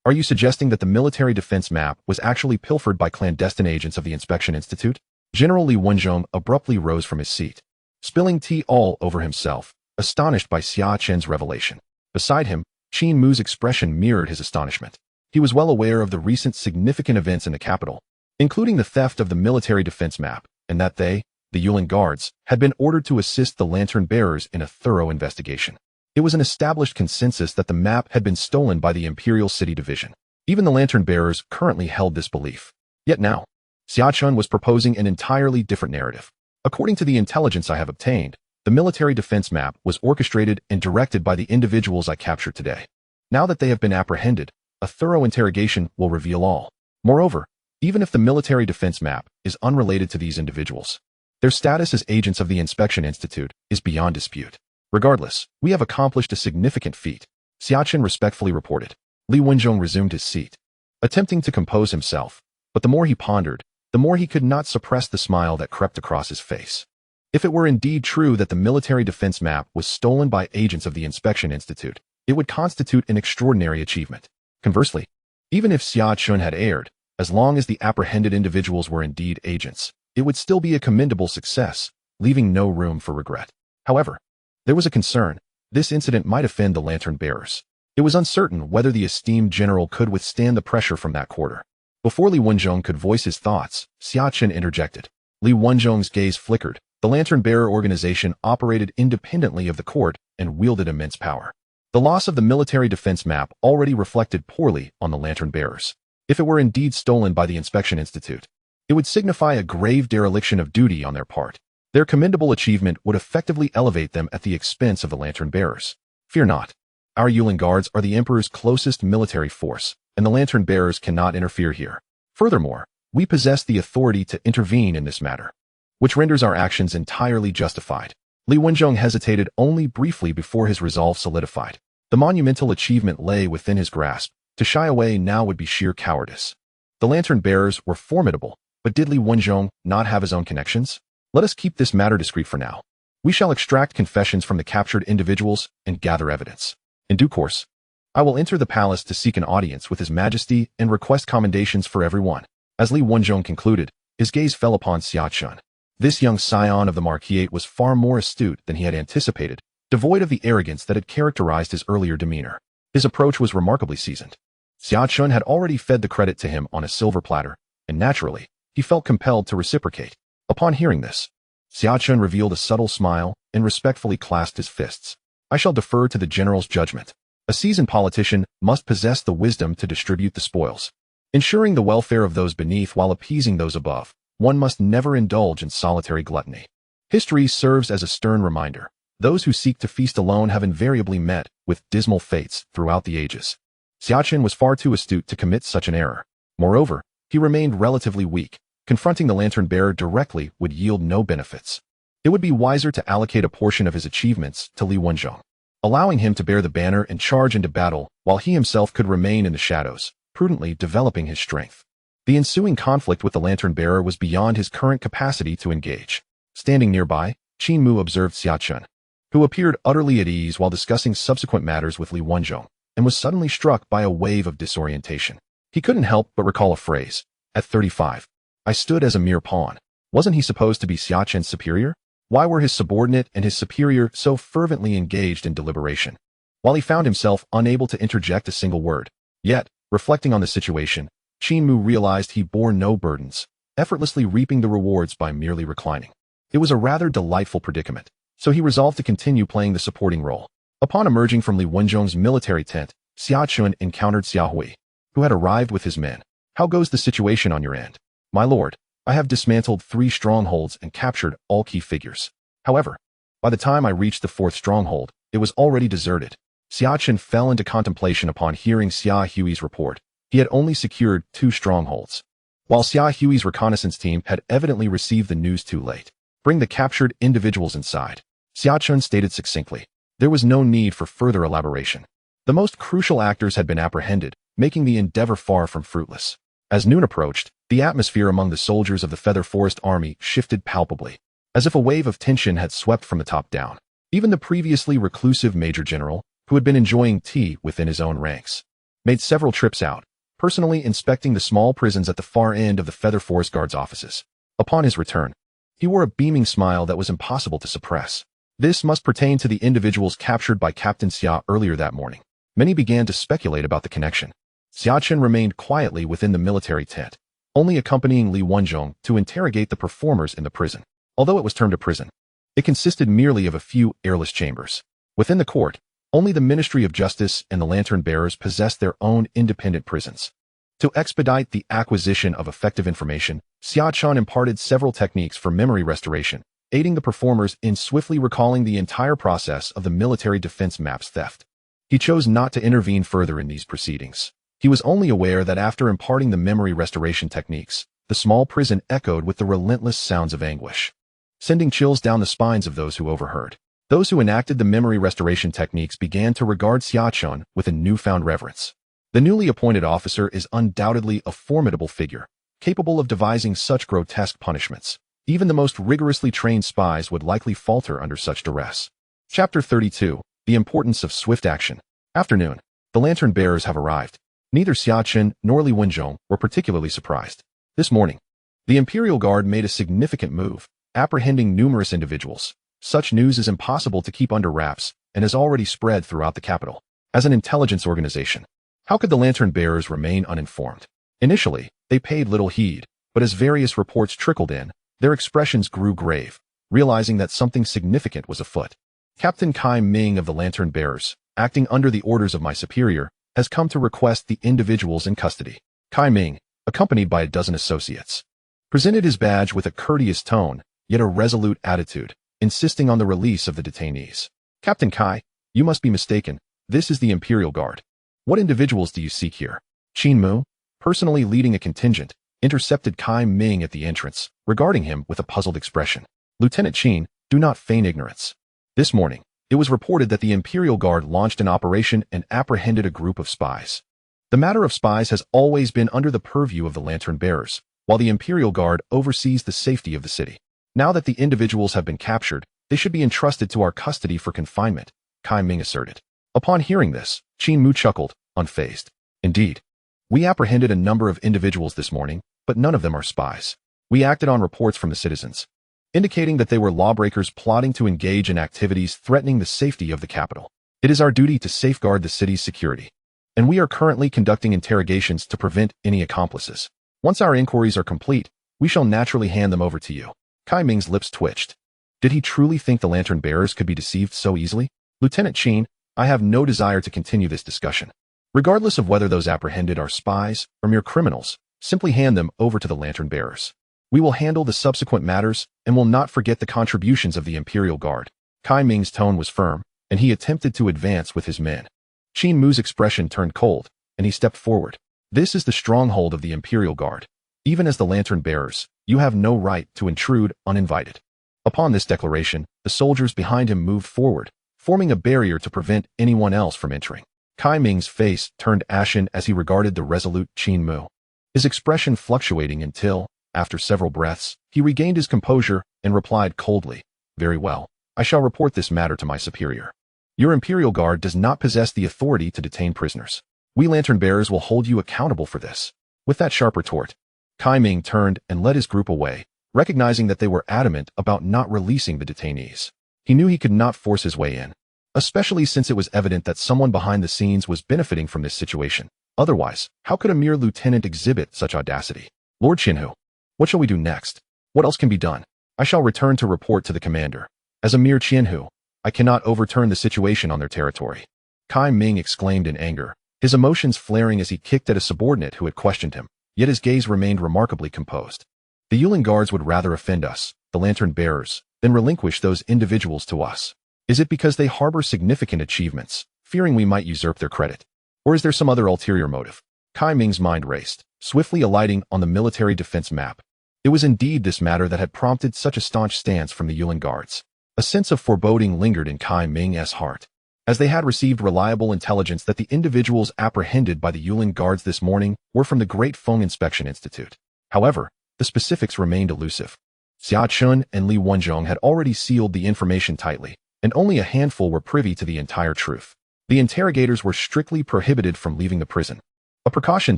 Are you suggesting that the military defense map was actually pilfered by clandestine agents of the Inspection Institute? General Li Wenzhong abruptly rose from his seat, spilling tea all over himself, astonished by Xia Chen's revelation. Beside him, Qin Mu's expression mirrored his astonishment. He was well aware of the recent significant events in the capital, including the theft of the military defense map, and that they, the Yulin Guards, had been ordered to assist the lantern bearers in a thorough investigation. It was an established consensus that the map had been stolen by the Imperial City Division. Even the lantern bearers currently held this belief. Yet now, Xia Chen was proposing an entirely different narrative. According to the intelligence I have obtained, the military defense map was orchestrated and directed by the individuals I captured today. Now that they have been apprehended, a thorough interrogation will reveal all. Moreover, even if the military defense map is unrelated to these individuals, their status as agents of the Inspection Institute is beyond dispute. Regardless, we have accomplished a significant feat, Xia Chen respectfully reported. Li Wenzhong resumed his seat, attempting to compose himself, but the more he pondered, the more he could not suppress the smile that crept across his face. If it were indeed true that the military defense map was stolen by agents of the Inspection Institute, it would constitute an extraordinary achievement. Conversely, even if Xia Chen had erred, as long as the apprehended individuals were indeed agents, it would still be a commendable success, leaving no room for regret. However, there was a concern. This incident might offend the lantern bearers. It was uncertain whether the esteemed general could withstand the pressure from that quarter. Before Li Wenzhong could voice his thoughts, Xia Chen interjected. Li Wenzhong's gaze flickered. The lantern bearer organization operated independently of the court and wielded immense power. The loss of the military defense map already reflected poorly on the lantern bearers. If it were indeed stolen by the Inspection Institute, it would signify a grave dereliction of duty on their part. Their commendable achievement would effectively elevate them at the expense of the lantern bearers. Fear not. Our Yulin Guards are the Emperor's closest military force, and the lantern bearers cannot interfere here. Furthermore, we possess the authority to intervene in this matter, which renders our actions entirely justified. Li Wenzhong hesitated only briefly before his resolve solidified. The monumental achievement lay within his grasp. To shy away now would be sheer cowardice. The lantern bearers were formidable, but did Li Wenzhong not have his own connections? Let us keep this matter discreet for now. We shall extract confessions from the captured individuals and gather evidence. In due course, I will enter the palace to seek an audience with His Majesty and request commendations for everyone. As Li Wenzhong concluded, his gaze fell upon Xia Chen. This young scion of the Marquis was far more astute than he had anticipated, devoid of the arrogance that had characterized his earlier demeanor. His approach was remarkably seasoned. Xia Chen had already fed the credit to him on a silver platter, and naturally, he felt compelled to reciprocate. Upon hearing this, Xia Chen revealed a subtle smile and respectfully clasped his fists. I shall defer to the general's judgment. A seasoned politician must possess the wisdom to distribute the spoils. Ensuring the welfare of those beneath while appeasing those above, one must never indulge in solitary gluttony. History serves as a stern reminder. Those who seek to feast alone have invariably met with dismal fates throughout the ages. Xia Chen was far too astute to commit such an error. Moreover, he remained relatively weak. Confronting the lantern-bearer directly would yield no benefits. It would be wiser to allocate a portion of his achievements to Li Wenzhong, allowing him to bear the banner and charge into battle while he himself could remain in the shadows, prudently developing his strength. The ensuing conflict with the lantern-bearer was beyond his current capacity to engage. Standing nearby, Qin Mu observed Xia Chen, who appeared utterly at ease while discussing subsequent matters with Li Wenzhong, and was suddenly struck by a wave of disorientation. He couldn't help but recall a phrase. At 35, I stood as a mere pawn. Wasn't he supposed to be Xia Chen's superior? Why were his subordinate and his superior so fervently engaged in deliberation, while he found himself unable to interject a single word? Yet, reflecting on the situation, Qin Mu realized he bore no burdens, effortlessly reaping the rewards by merely reclining. It was a rather delightful predicament, so he resolved to continue playing the supporting role. Upon emerging from Li Wenzhong's military tent, Xia Chen encountered Xia Hui, who had arrived with his men. How goes the situation on your end? My lord, I have dismantled 3 strongholds and captured all key figures. However, by the time I reached the 4th stronghold, it was already deserted. Xia Chen fell into contemplation upon hearing Xia Hui's report. He had only secured 2 strongholds, while Xia Hui's reconnaissance team had evidently received the news too late. Bring the captured individuals inside, Xia Chen stated succinctly. There was no need for further elaboration. The most crucial actors had been apprehended, making the endeavor far from fruitless. As noon approached, the atmosphere among the soldiers of the Feather Forest Army shifted palpably, as if a wave of tension had swept from the top down. Even the previously reclusive Major General, who had been enjoying tea within his own ranks, made several trips out, personally inspecting the small prisons at the far end of the Feather Forest Guard's offices. Upon his return, he wore a beaming smile that was impossible to suppress. This must pertain to the individuals captured by Captain Xia earlier that morning. Many began to speculate about the connection. Xia Chen remained quietly within the military tent, only accompanying Li Wenzhong to interrogate the performers in the prison. Although it was termed a prison, it consisted merely of a few airless chambers. Within the court, only the Ministry of Justice and the lantern-bearers possessed their own independent prisons. To expedite the acquisition of effective information, Xia Chen imparted several techniques for memory restoration, aiding the performers in swiftly recalling the entire process of the military defense map's theft. He chose not to intervene further in these proceedings. He was only aware that after imparting the memory restoration techniques, the small prison echoed with the relentless sounds of anguish, sending chills down the spines of those who overheard. Those who enacted the memory restoration techniques began to regard Xia Chen with a newfound reverence. The newly appointed officer is undoubtedly a formidable figure, capable of devising such grotesque punishments. Even the most rigorously trained spies would likely falter under such duress. Chapter 32. The Importance of Swift Action. Afternoon. The lantern-bearers have arrived. Neither Xia Chen nor Li Wenzhong were particularly surprised. This morning, the Imperial Guard made a significant move, apprehending numerous individuals. Such news is impossible to keep under wraps and has already spread throughout the capital. As an intelligence organization, how could the lantern-bearers remain uninformed? Initially, they paid little heed, but as various reports trickled in, their expressions grew grave, realizing that something significant was afoot. Captain Kai Ming of the lantern-bearers, acting under the orders of my superior, has come to request the individuals in custody. Kai Ming, accompanied by a dozen associates, presented his badge with a courteous tone, yet a resolute attitude, insisting on the release of the detainees. Captain Kai, you must be mistaken. This is the Imperial Guard. What individuals do you seek here? Qin Mu, personally leading a contingent, intercepted Kai Ming at the entrance, regarding him with a puzzled expression. Lieutenant Qin, do not feign ignorance. This morning, it was reported that the Imperial Guard launched an operation and apprehended a group of spies. The matter of spies has always been under the purview of the lantern-bearers, while the Imperial Guard oversees the safety of the city. Now that the individuals have been captured, they should be entrusted to our custody for confinement, Kai Ming asserted. Upon hearing this, Qin Mu chuckled, unfazed. Indeed, we apprehended a number of individuals this morning, but none of them are spies. We acted on reports from the citizens, indicating that they were lawbreakers plotting to engage in activities threatening the safety of the capital. It is our duty to safeguard the city's security, and we are currently conducting interrogations to prevent any accomplices. Once our inquiries are complete, we shall naturally hand them over to you. Kai Ming's lips twitched. Did he truly think the lantern bearers could be deceived so easily? Lieutenant Qin, I have no desire to continue this discussion. Regardless of whether those apprehended are spies or mere criminals, simply hand them over to the lantern bearers. We will handle the subsequent matters and will not forget the contributions of the Imperial Guard. Kai Ming's tone was firm, and he attempted to advance with his men. Qin Mu's expression turned cold, and he stepped forward. This is the stronghold of the Imperial Guard. Even as the lantern bearers, you have no right to intrude uninvited. Upon this declaration, the soldiers behind him moved forward, forming a barrier to prevent anyone else from entering. Kai Ming's face turned ashen as he regarded the resolute Qin Mu, his expression fluctuating until, after several breaths, he regained his composure and replied coldly, "Very well, I shall report this matter to my superior. Your Imperial Guard does not possess the authority to detain prisoners. We lantern bearers will hold you accountable for this." With that sharp retort, Kai Ming turned and led his group away, recognizing that they were adamant about not releasing the detainees. He knew he could not force his way in, especially since it was evident that someone behind the scenes was benefiting from this situation. Otherwise, how could a mere lieutenant exhibit such audacity? Lord Xinhu, what shall we do next? What else can be done? I shall return to report to the commander. As a mere Xinhu, I cannot overturn the situation on their territory. Kai Ming exclaimed in anger, his emotions flaring as he kicked at a subordinate who had questioned him, yet his gaze remained remarkably composed. The Yulin Guards would rather offend us, the lantern bearers, than relinquish those individuals to us. Is it because they harbor significant achievements, fearing we might usurp their credit? Or is there some other ulterior motive? Kai Ming's mind raced, swiftly alighting on the military defense map. It was indeed this matter that had prompted such a staunch stance from the Yulin Guards. A sense of foreboding lingered in Kai Ming's heart, as they had received reliable intelligence that the individuals apprehended by the Yulin Guards this morning were from the Great Feng Inspection Institute. However, the specifics remained elusive. Xia Chen and Li Wenzhong had already sealed the information tightly, and only a handful were privy to the entire truth. The interrogators were strictly prohibited from leaving the prison, a precaution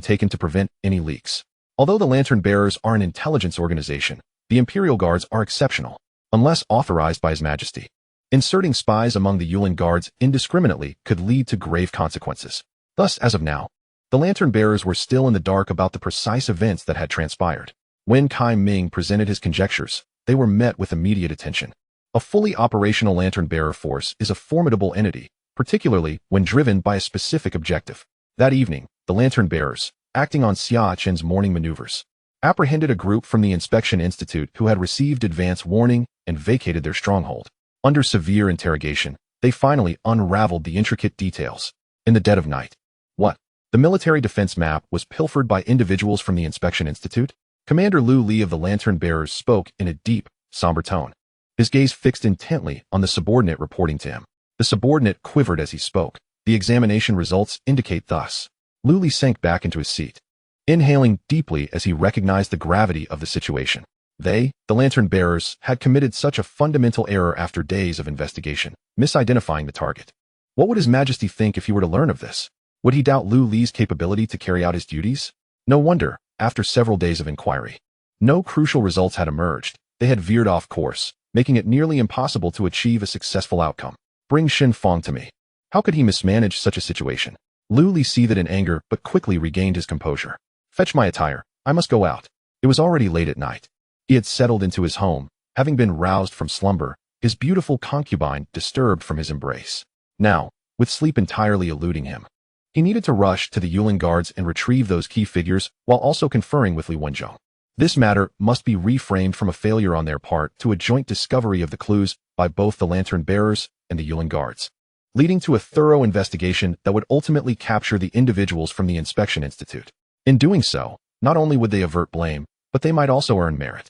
taken to prevent any leaks. Although the lantern bearers are an intelligence organization, the Imperial Guards are exceptional, unless authorized by His Majesty. Inserting spies among the Yulin Guards indiscriminately could lead to grave consequences. Thus, as of now, the lantern bearers were still in the dark about the precise events that had transpired. When Kai Ming presented his conjectures, they were met with immediate attention. A fully operational lantern bearer force is a formidable entity, particularly when driven by a specific objective. That evening, the lantern bearers, acting on Xia Chen's morning maneuvers, apprehended a group from the Inspection Institute who had received advance warning and vacated their stronghold. Under severe interrogation, they finally unraveled the intricate details. In the dead of night. What? The military defense map was pilfered by individuals from the Inspection Institute? Commander Lu Li of the Lantern Bearers spoke in a deep, somber tone, his gaze fixed intently on the subordinate reporting to him. The subordinate quivered as he spoke. The examination results indicate thus. Lu Li sank back into his seat, inhaling deeply as he recognized the gravity of the situation. They, the Lantern Bearers, had committed such a fundamental error after days of investigation, misidentifying the target. What would His Majesty think if he were to learn of this? Would he doubt Lu Li's capability to carry out his duties? No wonder, after several days of inquiry, no crucial results had emerged. They had veered off course, making it nearly impossible to achieve a successful outcome. Bring Shen Fong to me. How could he mismanage such a situation? Lu Li seethed in anger but quickly regained his composure. Fetch my attire. I must go out. It was already late at night. He had settled into his home, having been roused from slumber, his beautiful concubine disturbed from his embrace. Now, with sleep entirely eluding him, he needed to rush to the Yulin Guards and retrieve those key figures while also conferring with Li Wenzhong. This matter must be reframed from a failure on their part to a joint discovery of the clues by both the Lantern Bearers and the Yulin Guards, leading to a thorough investigation that would ultimately capture the individuals from the Inspection Institute. In doing so, not only would they avert blame, but they might also earn merit.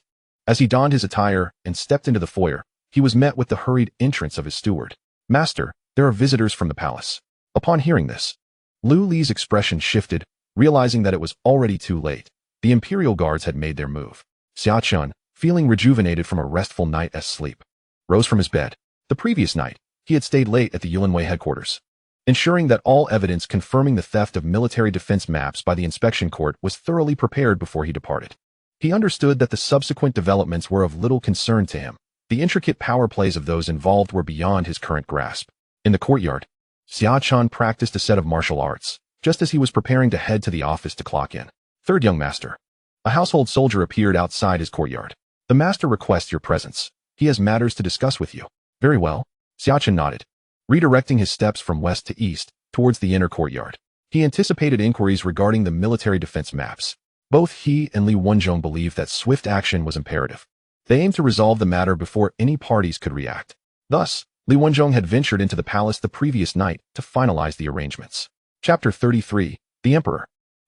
As he donned his attire and stepped into the foyer, he was met with the hurried entrance of his steward. "Master, there are visitors from the palace." Upon hearing this, Lu Li's expression shifted, realizing that it was already too late. The Imperial Guards had made their move. Xia Chen, feeling rejuvenated from a restful night's sleep, rose from his bed. The previous night, he had stayed late at the Yulinwei headquarters, ensuring that all evidence confirming the theft of military defense maps by the inspection court was thoroughly prepared before he departed. He understood that the subsequent developments were of little concern to him. The intricate power plays of those involved were beyond his current grasp. In the courtyard, Xia Chen practiced a set of martial arts, just as he was preparing to head to the office to clock in. "Third young master, A household soldier appeared outside his courtyard. The master requests your presence. He has matters to discuss with you. Very well. Xia Chen nodded, redirecting his steps from west to east, towards the inner courtyard. He anticipated inquiries regarding the military defense maps. Both he and Li Wenzhong believed that swift action was imperative. They aimed to resolve the matter before any parties could react. Thus, Li Wenzhong had ventured into the palace the previous night to finalize the arrangements. Chapter 33, The Emperor.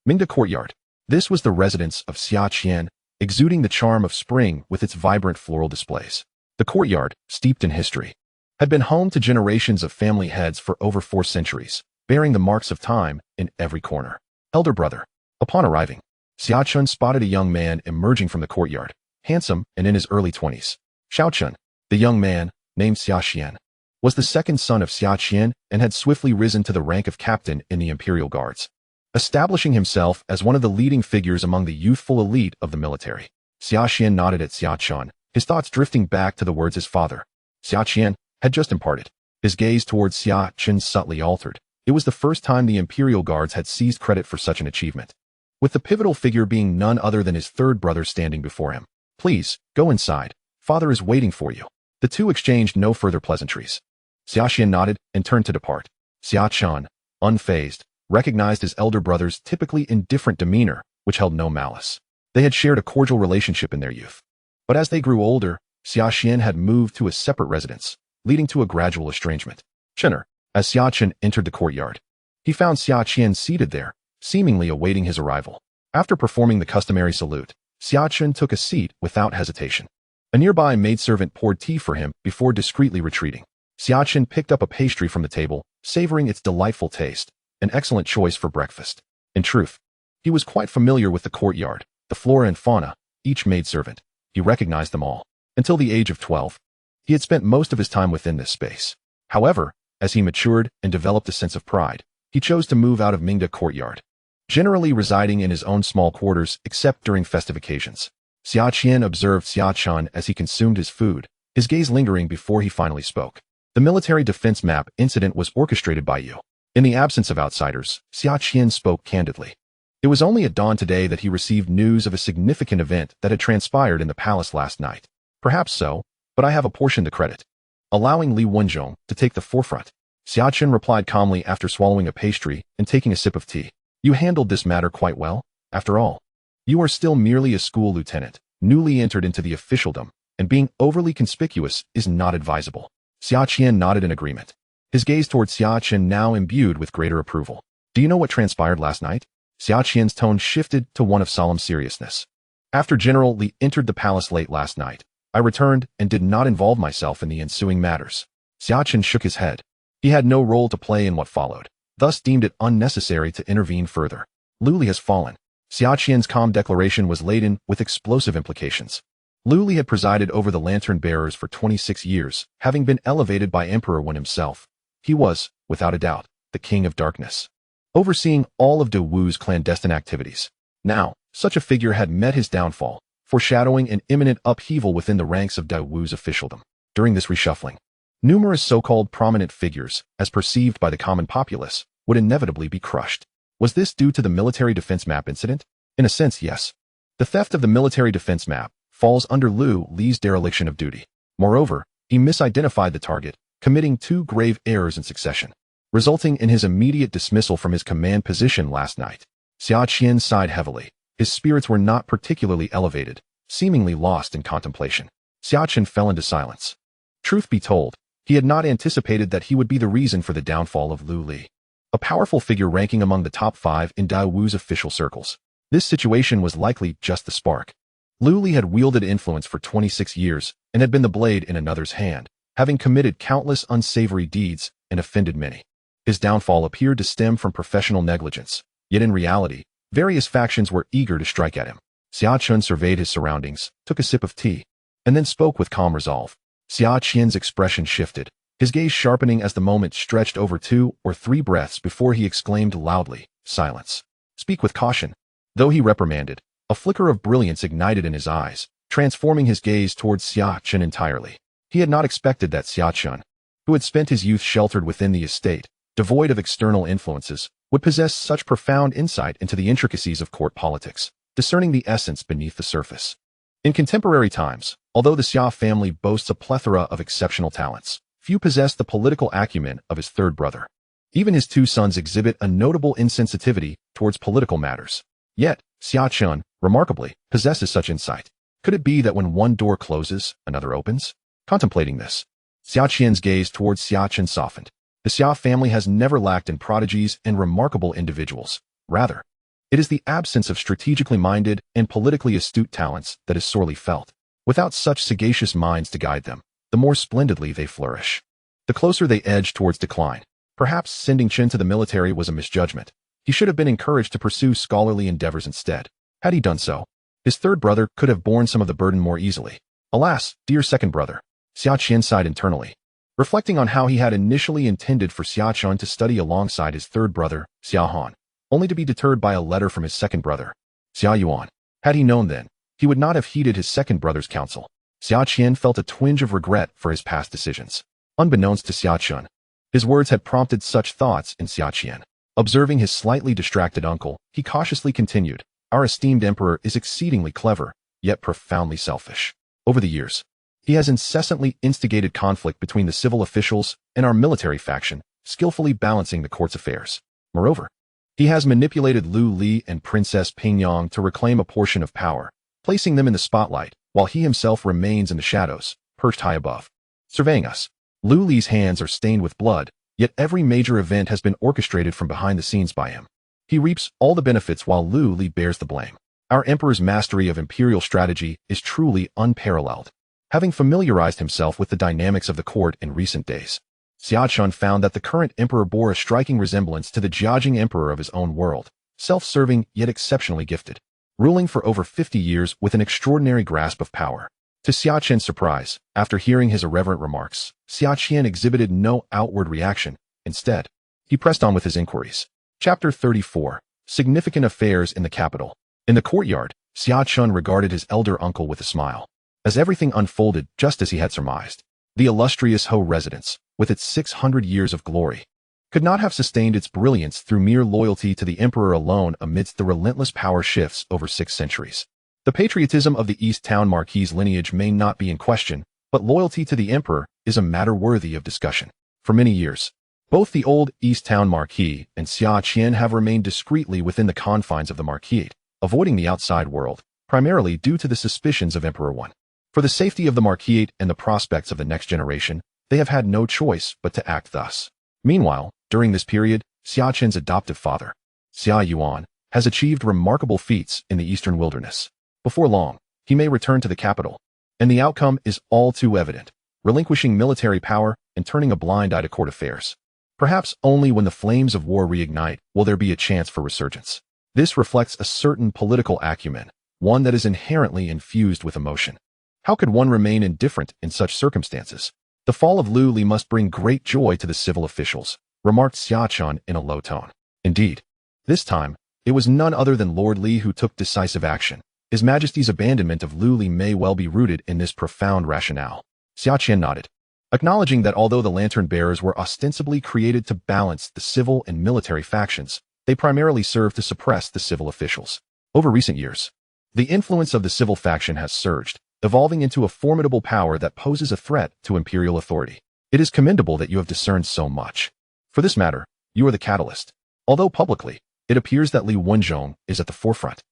Mingda Courtyard. This was the residence of Xia Chen, exuding the charm of spring with its vibrant floral displays. The courtyard, steeped in history, had been home to generations of family heads for over 4 centuries, bearing the marks of time in every corner. Elder brother. Upon arriving, Xia Chen spotted a young man emerging from the courtyard, handsome and in his early 20s. Xia Chen, the young man, named Xia Chen, was the second son of Xia Chen and had swiftly risen to the rank of captain in the imperial guards, establishing himself as one of the leading figures among the youthful elite of the military. Xia Chen nodded at Xia Chen, his thoughts drifting back to the words his father, Xia Chen, had just imparted. His gaze towards Xia Chen subtly altered. It was the first time the imperial guards had seized credit for such an achievement, with the pivotal figure being none other than his third brother standing before him. Please, go inside. Father is waiting for you. The two exchanged no further pleasantries. Xia Chen nodded and turned to depart. Xia Chen, unfazed, recognized his elder brother's typically indifferent demeanor, which held no malice. They had shared a cordial relationship in their youth. But as they grew older, Xia Chen had moved to a separate residence, leading to a gradual estrangement. Chenner. As Xia Chen entered the courtyard, he found Xia Chen seated there, seemingly awaiting his arrival. After performing the customary salute, Xia Chen took a seat without hesitation. A nearby maidservant poured tea for him before discreetly retreating. Xia Chen picked up a pastry from the table, savoring its delightful taste, an excellent choice for breakfast. In truth, he was quite familiar with the courtyard, the flora and fauna, each maidservant. He recognized them all. Until the age of 12, he had spent most of his time within this space. However, as he matured and developed a sense of pride, he chose to move out of Mingda Courtyard, generally residing in his own small quarters except during festive occasions. Xia Chen observed Xia Chen as he consumed his food, his gaze lingering before he finally spoke. The military defense map incident was orchestrated by you. In the absence of outsiders, Xia Chen spoke candidly. It was only at dawn today that he received news of a significant event that had transpired in the palace last night. Perhaps so, but I have a portion to credit. Allowing Li Wenzhong to take the forefront, Xia Chen replied calmly after swallowing a pastry and taking a sip of tea. You handled this matter quite well. After all, you are still merely a school lieutenant, newly entered into the officialdom, and being overly conspicuous is not advisable. Xia Chen nodded in agreement, his gaze towards Xia Chen now imbued with greater approval. Do you know what transpired last night? Xia Chen's tone shifted to one of solemn seriousness. After General Li entered the palace late last night, I returned and did not involve myself in the ensuing matters. Xia Chen shook his head. He had no role to play in what followed, thus deemed it unnecessary to intervene further. Lu Li has fallen. Xia Qian's calm declaration was laden with explosive implications. Lu Li had presided over the lantern bearers for 26 years, having been elevated by Emperor Wen himself. He was, without a doubt, the king of darkness, overseeing all of De Wu's clandestine activities. Now, such a figure had met his downfall, foreshadowing an imminent upheaval within the ranks of De Wu's officialdom. During this reshuffling, numerous so-called prominent figures, as perceived by the common populace, would inevitably be crushed. Was this due to the military defense map incident? In a sense, yes. The theft of the military defense map falls under Lu Li's dereliction of duty. Moreover, he misidentified the target, committing 2 grave errors in succession, resulting in his immediate dismissal from his command position last night. Xia Chen sighed heavily. His spirits were not particularly elevated, seemingly lost in contemplation. Xia Chen fell into silence. Truth be told, he had not anticipated that he would be the reason for the downfall of Lu Li, a powerful figure ranking among the top 5 in De Wu's official circles. This situation was likely just the spark. Lu Li had wielded influence for 26 years and had been the blade in another's hand, having committed countless unsavory deeds and offended many. His downfall appeared to stem from professional negligence, yet in reality, various factions were eager to strike at him. Xia Chen surveyed his surroundings, took a sip of tea, and then spoke with calm resolve. Xia Qian's expression shifted, his gaze sharpening as the moment stretched over 2 or 3 breaths before he exclaimed loudly, "Silence. Speak with caution." Though he reprimanded, a flicker of brilliance ignited in his eyes, transforming his gaze towards Xia Chen entirely. He had not expected that Xia Chen, who had spent his youth sheltered within the estate, devoid of external influences, would possess such profound insight into the intricacies of court politics. discerning the essence beneath the surface. In contemporary times, although the Xia family boasts a plethora of exceptional talents, few possess the political acumen of his third brother. Even his two sons exhibit a notable insensitivity towards political matters. Yet, Xia Chen, remarkably, possesses such insight. Could it be that when one door closes, another opens? Contemplating this, Xia Qian's gaze towards Xia Chen softened. The Xia family has never lacked in prodigies and remarkable individuals. Rather, it is the absence of strategically minded and politically astute talents that is sorely felt. Without such sagacious minds to guide them, the more splendidly they flourish. The closer they edge towards decline. Perhaps sending Chen to the military was a misjudgment. He should have been encouraged to pursue scholarly endeavors instead. Had he done so, his third brother could have borne some of the burden more easily. Alas, dear second brother, Xia Chen sighed internally, reflecting on how he had initially intended for Xia Chen to study alongside his third brother, Xia Hao, only to be deterred by a letter from his second brother, Xia Yuan. Had he known then, he would not have heeded his second brother's counsel. Xia Chen felt a twinge of regret for his past decisions. Unbeknownst to Xia Chen, his words had prompted such thoughts in Xia Chen. Observing his slightly distracted uncle, he cautiously continued, "Our esteemed emperor is exceedingly clever, yet profoundly selfish. Over the years, he has incessantly instigated conflict between the civil officials and our military faction, skillfully balancing the court's affairs. Moreover, he has manipulated Lu Li and Princess Pingyang to reclaim a portion of power, placing them in the spotlight, while he himself remains in the shadows, perched high above. Surveying us, Lu Li's hands are stained with blood, yet every major event has been orchestrated from behind the scenes by him. He reaps all the benefits while Lu Li bears the blame. Our emperor's mastery of imperial strategy is truly unparalleled." Having familiarized himself with the dynamics of the court in recent days, Xia Chen found that the current emperor bore a striking resemblance to the Jiajing emperor of his own world, self-serving yet exceptionally gifted, ruling for over 50 years with an extraordinary grasp of power. To Xia Chen's surprise, after hearing his irreverent remarks, Xia Chen exhibited no outward reaction. Instead, he pressed on with his inquiries. Chapter 34. Significant Affairs in the Capital. In the courtyard, Xia Chen regarded his elder uncle with a smile. As everything unfolded just as he had surmised, the illustrious Hou residence, with its 600 years of glory, could not have sustained its brilliance through mere loyalty to the emperor alone amidst the relentless power shifts over 6 centuries. The patriotism of the East Town Marquis lineage may not be in question, but loyalty to the emperor is a matter worthy of discussion. For many years, both the old East Town Marquis and Xia Chen have remained discreetly within the confines of the Marquis, avoiding the outside world, primarily due to the suspicions of Emperor Wen. For the safety of the Marquis and the prospects of the next generation, they have had no choice but to act thus. Meanwhile, during this period, Xia Chen's adoptive father, Xia Yuan, has achieved remarkable feats in the eastern wilderness. Before long, he may return to the capital, and the outcome is all too evident, relinquishing military power and turning a blind eye to court affairs. Perhaps only when the flames of war reignite will there be a chance for resurgence. This reflects a certain political acumen, one that is inherently infused with emotion. How could one remain indifferent in such circumstances? The fall of Lu Li must bring great joy to the civil officials, remarked Xia Chen in a low tone. Indeed, this time, it was none other than Lord Li who took decisive action. His Majesty's abandonment of Lu Li may well be rooted in this profound rationale. Xia Chen nodded, acknowledging that although the lantern bearers were ostensibly created to balance the civil and military factions, they primarily served to suppress the civil officials. Over recent years, the influence of the civil faction has surged, evolving into a formidable power that poses a threat to imperial authority. It is commendable that you have discerned so much. For this matter, you are the catalyst. Although publicly, it appears that Li Wenzhong is at the forefront.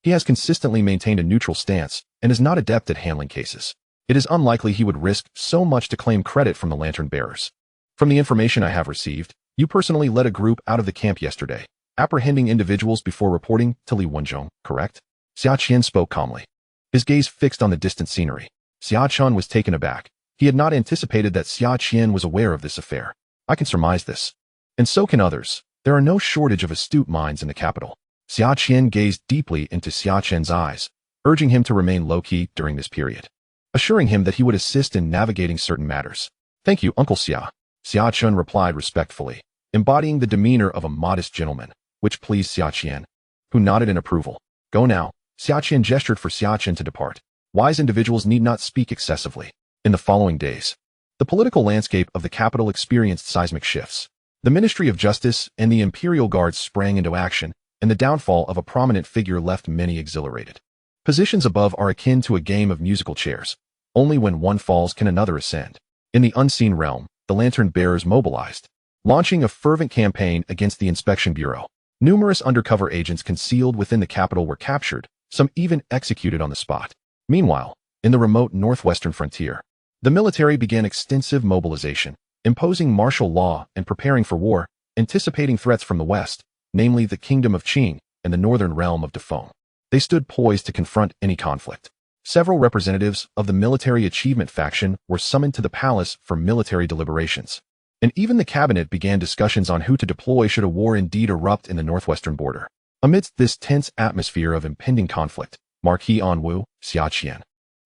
He has consistently maintained a neutral stance and is not adept at handling cases. It is unlikely he would risk so much to claim credit from the lantern bearers. From the information I have received, you personally led a group out of the camp yesterday, apprehending individuals before reporting to Li Wenzhong, correct? Xia Chen spoke calmly, his gaze fixed on the distant scenery. Xia Chen was taken aback. He had not anticipated that Xia Chen was aware of this affair. I can surmise this. And so can others. There are no shortage of astute minds in the capital. Xia Chen gazed deeply into Xia Chen's eyes, urging him to remain low-key during this period, assuring him that he would assist in navigating certain matters. Thank you, Uncle Xia. Xia Chen replied respectfully, embodying the demeanor of a modest gentleman, which pleased Xia Chen, who nodded in approval. Go now. Xia Chen gestured for Xia Chen to depart. Wise individuals need not speak excessively. In the following days, the political landscape of the capital experienced seismic shifts. The Ministry of Justice and the Imperial Guards sprang into action, and the downfall of a prominent figure left many exhilarated. Positions above are akin to a game of musical chairs. Only when one falls can another ascend. In the unseen realm, the lantern bearers mobilized, launching a fervent campaign against the Inspection Bureau. Numerous undercover agents concealed within the capital were captured, some even executed on the spot. Meanwhile, in the remote northwestern frontier, the military began extensive mobilization, imposing martial law and preparing for war, anticipating threats from the west, namely the Kingdom of Qing and the northern realm of Dafeng. They stood poised to confront any conflict. Several representatives of the military achievement faction were summoned to the palace for military deliberations, and even the cabinet began discussions on who to deploy should a war indeed erupt in the northwestern border. Amidst this tense atmosphere of impending conflict, Marquis Anwu, Xia Chen,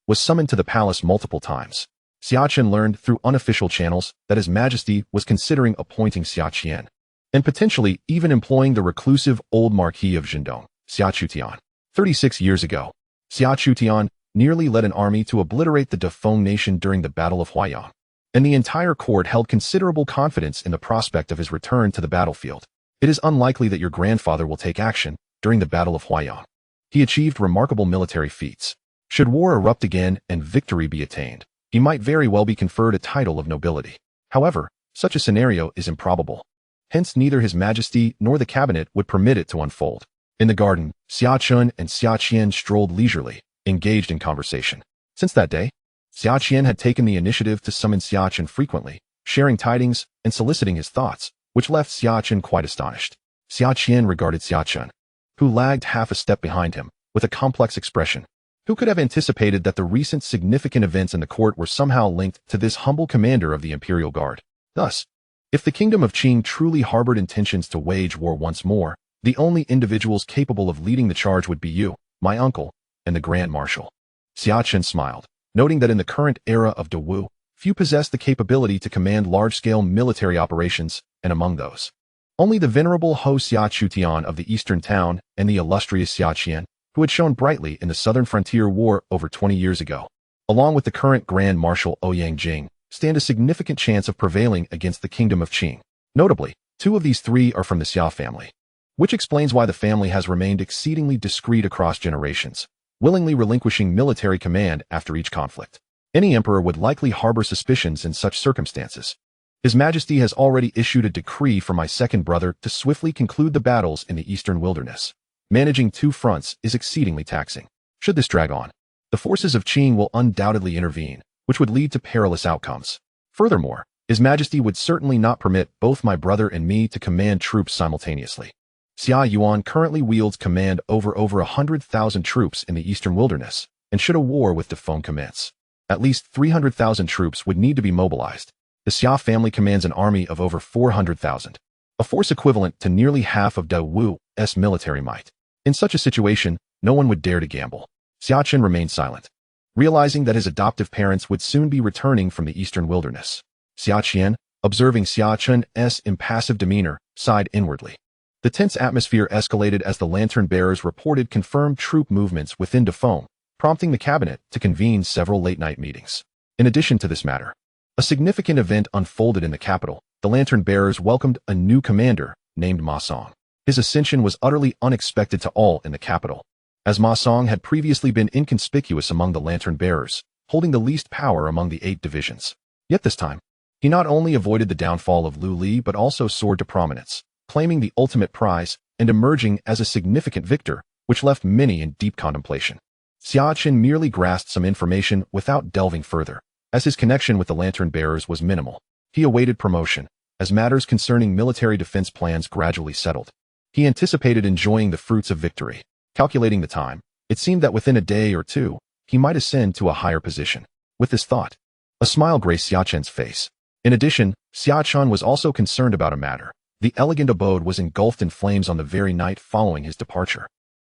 was summoned to the palace multiple times. Xia Chen learned through unofficial channels that His Majesty was considering appointing Xia Chen, and potentially even employing the reclusive old Marquis of Zhendong, Xia Chutian. 36 years ago, Xia Chutian nearly led an army to obliterate the Dafeng nation during the Battle of Huaiyang, and the entire court held considerable confidence in the prospect of his return to the battlefield. It is unlikely that your grandfather will take action during the Battle of Huaiyang. He achieved remarkable military feats. Should war erupt again and victory be attained, he might very well be conferred a title of nobility. However, such a scenario is improbable. Hence neither His Majesty nor the cabinet would permit it to unfold. In the garden, Xia Chen and Xia Qian strolled leisurely, engaged in conversation. Since that day, Xia Qian had taken the initiative to summon Xia Chen frequently, sharing tidings and soliciting his thoughts, which left Xia Chen quite astonished. Xia Qian regarded Xia Chen, who lagged half a step behind him, with a complex expression. Who could have anticipated that the recent significant events in the court were somehow linked to this humble commander of the Imperial Guard? Thus, if the Kingdom of Qing truly harbored intentions to wage war once more, the only individuals capable of leading the charge would be you, my uncle, and the Grand Marshal. Xia Chen smiled, noting that in the current era of Dawu, few possess the capability to command large-scale military operations, and among those, only the venerable Hou Xia Chutian of the eastern town and the illustrious Xia Qian, who had shone brightly in the Southern Frontier War over 20 years ago, along with the current Grand Marshal Ouyang Jing, stand a significant chance of prevailing against the Kingdom of Qing. Notably, two of these three are from the Xia family, which explains why the family has remained exceedingly discreet across generations, willingly relinquishing military command after each conflict. Any emperor would likely harbor suspicions in such circumstances. His Majesty has already issued a decree for my second brother to swiftly conclude the battles in the eastern wilderness. Managing two fronts is exceedingly taxing. Should this drag on, the forces of Qing will undoubtedly intervene, which would lead to perilous outcomes. Furthermore, His Majesty would certainly not permit both my brother and me to command troops simultaneously. Xia Yuan currently wields command over 100,000 troops in the eastern wilderness, and should a war with Dafeng commence, at least 300,000 troops would need to be mobilized. The Xia family commands an army of over 400,000, a force equivalent to nearly half of Dawu's military might. In such a situation, no one would dare to gamble. Xia Chen remained silent, realizing that his adoptive parents would soon be returning from the eastern wilderness. Xia Qian, observing Xia Chen's impassive demeanor, sighed inwardly. The tense atmosphere escalated as the lantern bearers reported confirmed troop movements within Dafeng, prompting the cabinet to convene several late-night meetings. In addition to this matter, a significant event unfolded in the capital. The lantern bearers welcomed a new commander named Ma Song. His ascension was utterly unexpected to all in the capital, as Ma Song had previously been inconspicuous among the lantern bearers, holding the least power among the 8 divisions. Yet this time, he not only avoided the downfall of Lu Li but also soared to prominence, claiming the ultimate prize and emerging as a significant victor, which left many in deep contemplation. Xia Chen merely grasped some information without delving further, as his connection with the lantern bearers was minimal. He awaited promotion, as matters concerning military defense plans gradually settled. He anticipated enjoying the fruits of victory. Calculating the time, it seemed that within a day or two, he might ascend to a higher position. With this thought, a smile graced Xia Chen's face. In addition, Xia Chen was also concerned about a matter. The elegant abode was engulfed in flames on the very night following his departure,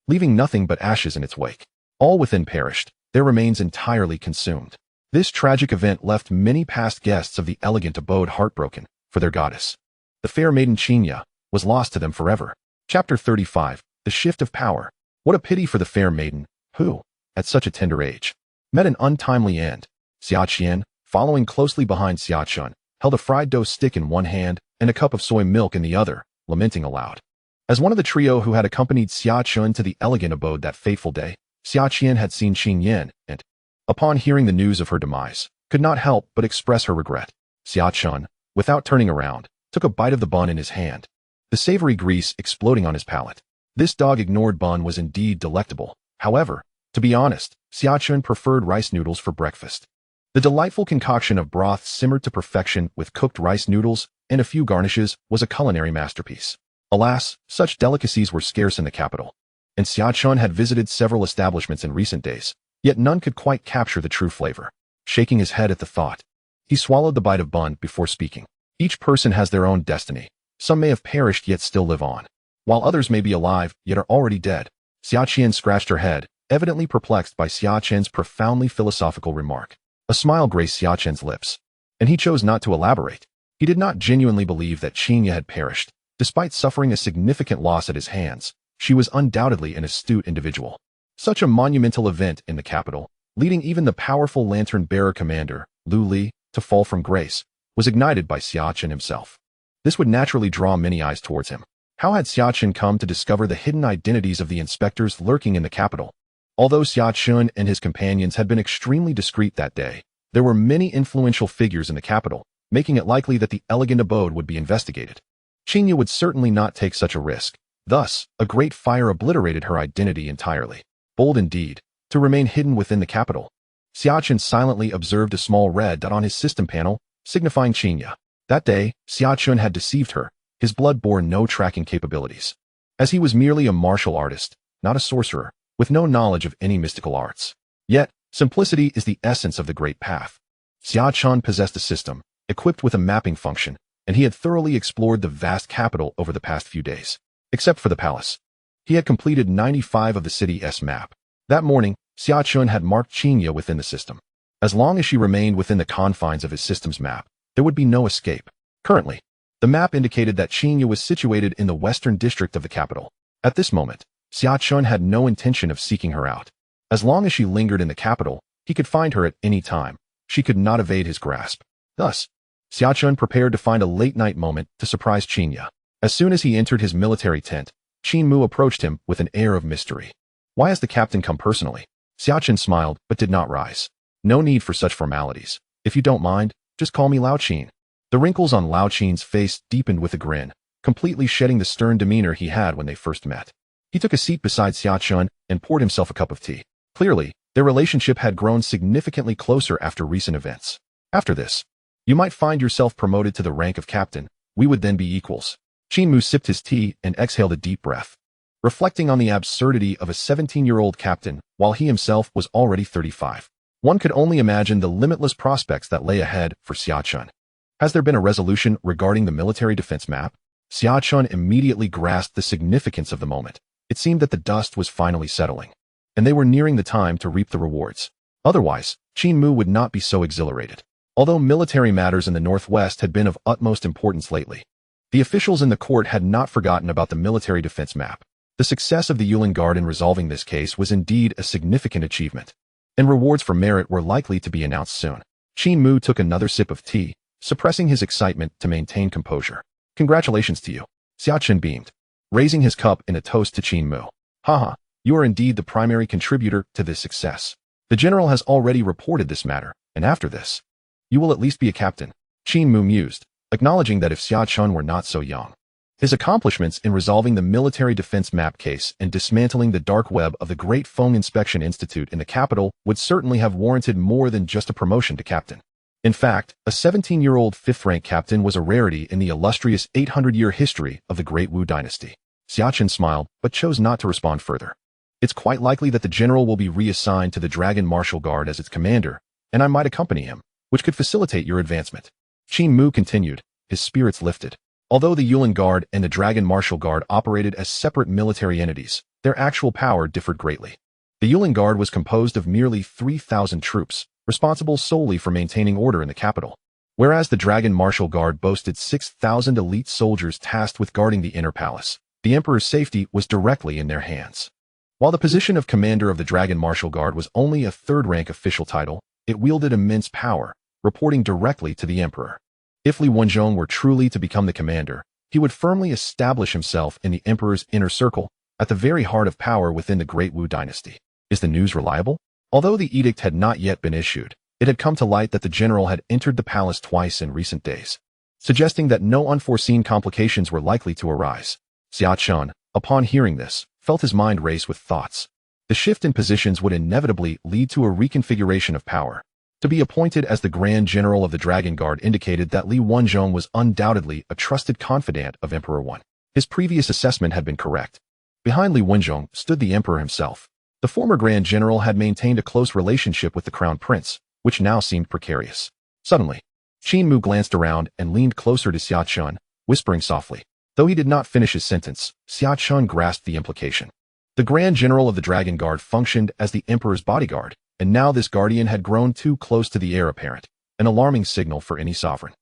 leaving nothing but ashes in its wake. All within perished, their remains entirely consumed. This tragic event left many past guests of the elegant abode heartbroken, for their goddess, the fair maiden Qinya, was lost to them forever. Chapter 35, The Shift of Power. What a pity for the fair maiden, who, at such a tender age, met an untimely end. Xia Qian, following closely behind Xia Chen, held a fried dough stick in one hand and a cup of soy milk in the other, lamenting aloud. As one of the trio who had accompanied Xia Chen to the elegant abode that fateful day, Xia Chen had seen Qin Yan and, upon hearing the news of her demise, could not help but express her regret. Xia Chen, without turning around, took a bite of the bun in his hand, the savory grease exploding on his palate. This dog-ignored bun was indeed delectable. However, to be honest, Xia Chen preferred rice noodles for breakfast. The delightful concoction of broth simmered to perfection with cooked rice noodles and a few garnishes was a culinary masterpiece. Alas, such delicacies were scarce in the capital, and Xia Chen had visited several establishments in recent days, yet none could quite capture the true flavor. Shaking his head at the thought, he swallowed the bite of bun before speaking. Each person has their own destiny. Some may have perished yet still live on, while others may be alive yet are already dead. Xia Chen scratched her head, evidently perplexed by Xia Chen's profoundly philosophical remark. A smile graced Xia Chen's lips, and he chose not to elaborate. He did not genuinely believe that Qin Yan had perished. Despite suffering a significant loss at his hands, she was undoubtedly an astute individual. Such a monumental event in the capital, leading even the powerful lantern-bearer commander, Lu Li, to fall from grace, was ignited by Xia Chen himself. This would naturally draw many eyes towards him. How had Xia Chen come to discover the hidden identities of the inspectors lurking in the capital? Although Xia Chen and his companions had been extremely discreet that day, there were many influential figures in the capital, making it likely that the elegant abode would be investigated. Qin Yan would certainly not take such a risk. Thus, a great fire obliterated her identity entirely. Bold indeed, to remain hidden within the capital. Xia Chen silently observed a small red dot on his system panel, signifying Qin Yan. That day, Xia Chen had deceived her. His blood bore no tracking capabilities, as he was merely a martial artist, not a sorcerer, with no knowledge of any mystical arts. Yet, simplicity is the essence of the great path. Xia Chen possessed a system, equipped with a mapping function, and he had thoroughly explored the vast capital over the past few days. Except for the palace. He had completed 95 of the city's map. That morning, Xia Chen had marked Qin Yan within the system. As long as she remained within the confines of his system's map, there would be no escape. Currently, the map indicated that Qin Yan was situated in the western district of the capital. At this moment, Xia Chen had no intention of seeking her out. As long as she lingered in the capital, he could find her at any time. She could not evade his grasp. Thus, Xia Chen prepared to find a late-night moment to surprise Qin Yan. As soon as he entered his military tent, Qin Mu approached him with an air of mystery. "Why has the captain come personally?" Xia Chen smiled but did not rise. "No need for such formalities. If you don't mind, just call me Lao Qin." The wrinkles on Lao Qin's face deepened with a grin, completely shedding the stern demeanor he had when they first met. He took a seat beside Xia Chen and poured himself a cup of tea. Clearly, their relationship had grown significantly closer after recent events. "After this, you might find yourself promoted to the rank of captain. We would then be equals." Qin Mu sipped his tea and exhaled a deep breath, reflecting on the absurdity of a 17-year-old captain while he himself was already 35. One could only imagine the limitless prospects that lay ahead for Xia Chen. Has there been a resolution regarding the military defense map? Xia Chen immediately grasped the significance of the moment. It seemed that the dust was finally settling, and they were nearing the time to reap the rewards. Otherwise, Qin Mu would not be so exhilarated. Although military matters in the northwest had been of utmost importance lately, the officials in the court had not forgotten about the military defense map. The success of the Yulin Guard in resolving this case was indeed a significant achievement, and rewards for merit were likely to be announced soon. Qin Mu took another sip of tea, suppressing his excitement to maintain composure. "Congratulations to you." Xia Chen beamed, raising his cup in a toast to Qin Mu. "Haha, you are indeed the primary contributor to this success. The general has already reported this matter, and after this, you will at least be a captain." Qin Mu mused, acknowledging that if Xia Chen were not so young, his accomplishments in resolving the military defense map case and dismantling the dark web of the Great Feng Inspection Institute in the capital would certainly have warranted more than just a promotion to captain. In fact, a 17-year-old fifth-rank captain was a rarity in the illustrious 800-year history of the Great Wu dynasty. Xia Chen smiled, but chose not to respond further. "It's quite likely that the general will be reassigned to the Dragon Martial Guard as its commander, and I might accompany him, which could facilitate your advancement." Qin Mu continued, his spirits lifted. Although the Yulin Guard and the Dragon Martial Guard operated as separate military entities, their actual power differed greatly. The Yulin Guard was composed of merely 3,000 troops, responsible solely for maintaining order in the capital, whereas the Dragon Martial Guard boasted 6,000 elite soldiers tasked with guarding the inner palace. The Emperor's safety was directly in their hands. While the position of commander of the Dragon Martial Guard was only a third-rank official title, it wielded immense power, reporting directly to the Emperor. If Li Wenzhong were truly to become the commander, he would firmly establish himself in the emperor's inner circle, at the very heart of power within the Great Wu dynasty. Is the news reliable? Although the edict had not yet been issued, it had come to light that the general had entered the palace twice in recent days, suggesting that no unforeseen complications were likely to arise. Xia Chen, upon hearing this, felt his mind race with thoughts. The shift in positions would inevitably lead to a reconfiguration of power. To be appointed as the Grand General of the Dragon Guard indicated that Li Wenzhong was undoubtedly a trusted confidant of Emperor Wen. His previous assessment had been correct. Behind Li Wenzhong stood the emperor himself. The former Grand General had maintained a close relationship with the Crown Prince, which now seemed precarious. Suddenly, Qin Mu glanced around and leaned closer to Xia Chen, whispering softly. Though he did not finish his sentence, Xia Chen grasped the implication. The Grand General of the Dragon Guard functioned as the emperor's bodyguard, and now this guardian had grown too close to the heir apparent, an alarming signal for any sovereign.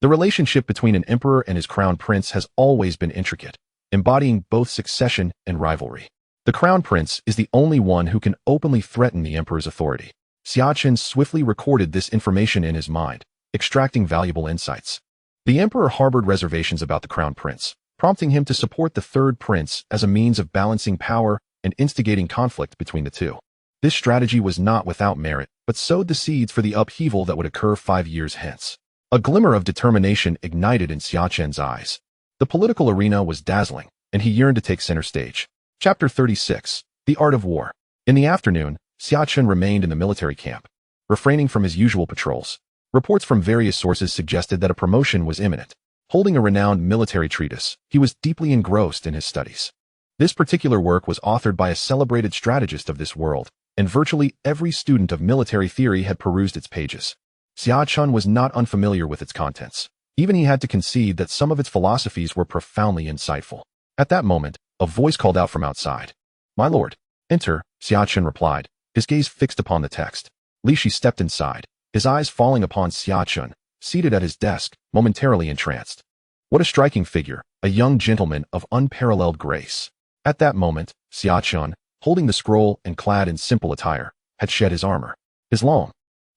The relationship between an emperor and his crown prince has always been intricate, embodying both succession and rivalry. The crown prince is the only one who can openly threaten the emperor's authority. Xia Chen swiftly recorded this information in his mind, extracting valuable insights. The emperor harbored reservations about the crown prince, prompting him to support the third prince as a means of balancing power and instigating conflict between the two. This strategy was not without merit, but sowed the seeds for the upheaval that would occur 5 years hence. A glimmer of determination ignited in Xia Chen's eyes. The political arena was dazzling, and he yearned to take center stage. Chapter 36. The Art of War. In the afternoon, Xia Chen remained in the military camp, refraining from his usual patrols. Reports from various sources suggested that a promotion was imminent. Holding a renowned military treatise, he was deeply engrossed in his studies. This particular work was authored by a celebrated strategist of this world, and virtually every student of military theory had perused its pages. Xia Chen was not unfamiliar with its contents. Even he had to concede that some of its philosophies were profoundly insightful. At that moment, a voice called out from outside. "My lord." "Enter," Xia Chen replied, his gaze fixed upon the text. Li Shi stepped inside, his eyes falling upon Xia Chen, seated at his desk, momentarily entranced. What a striking figure, a young gentleman of unparalleled grace. At that moment, Xia Chen, holding the scroll and clad in simple attire, had shed his armor. His long,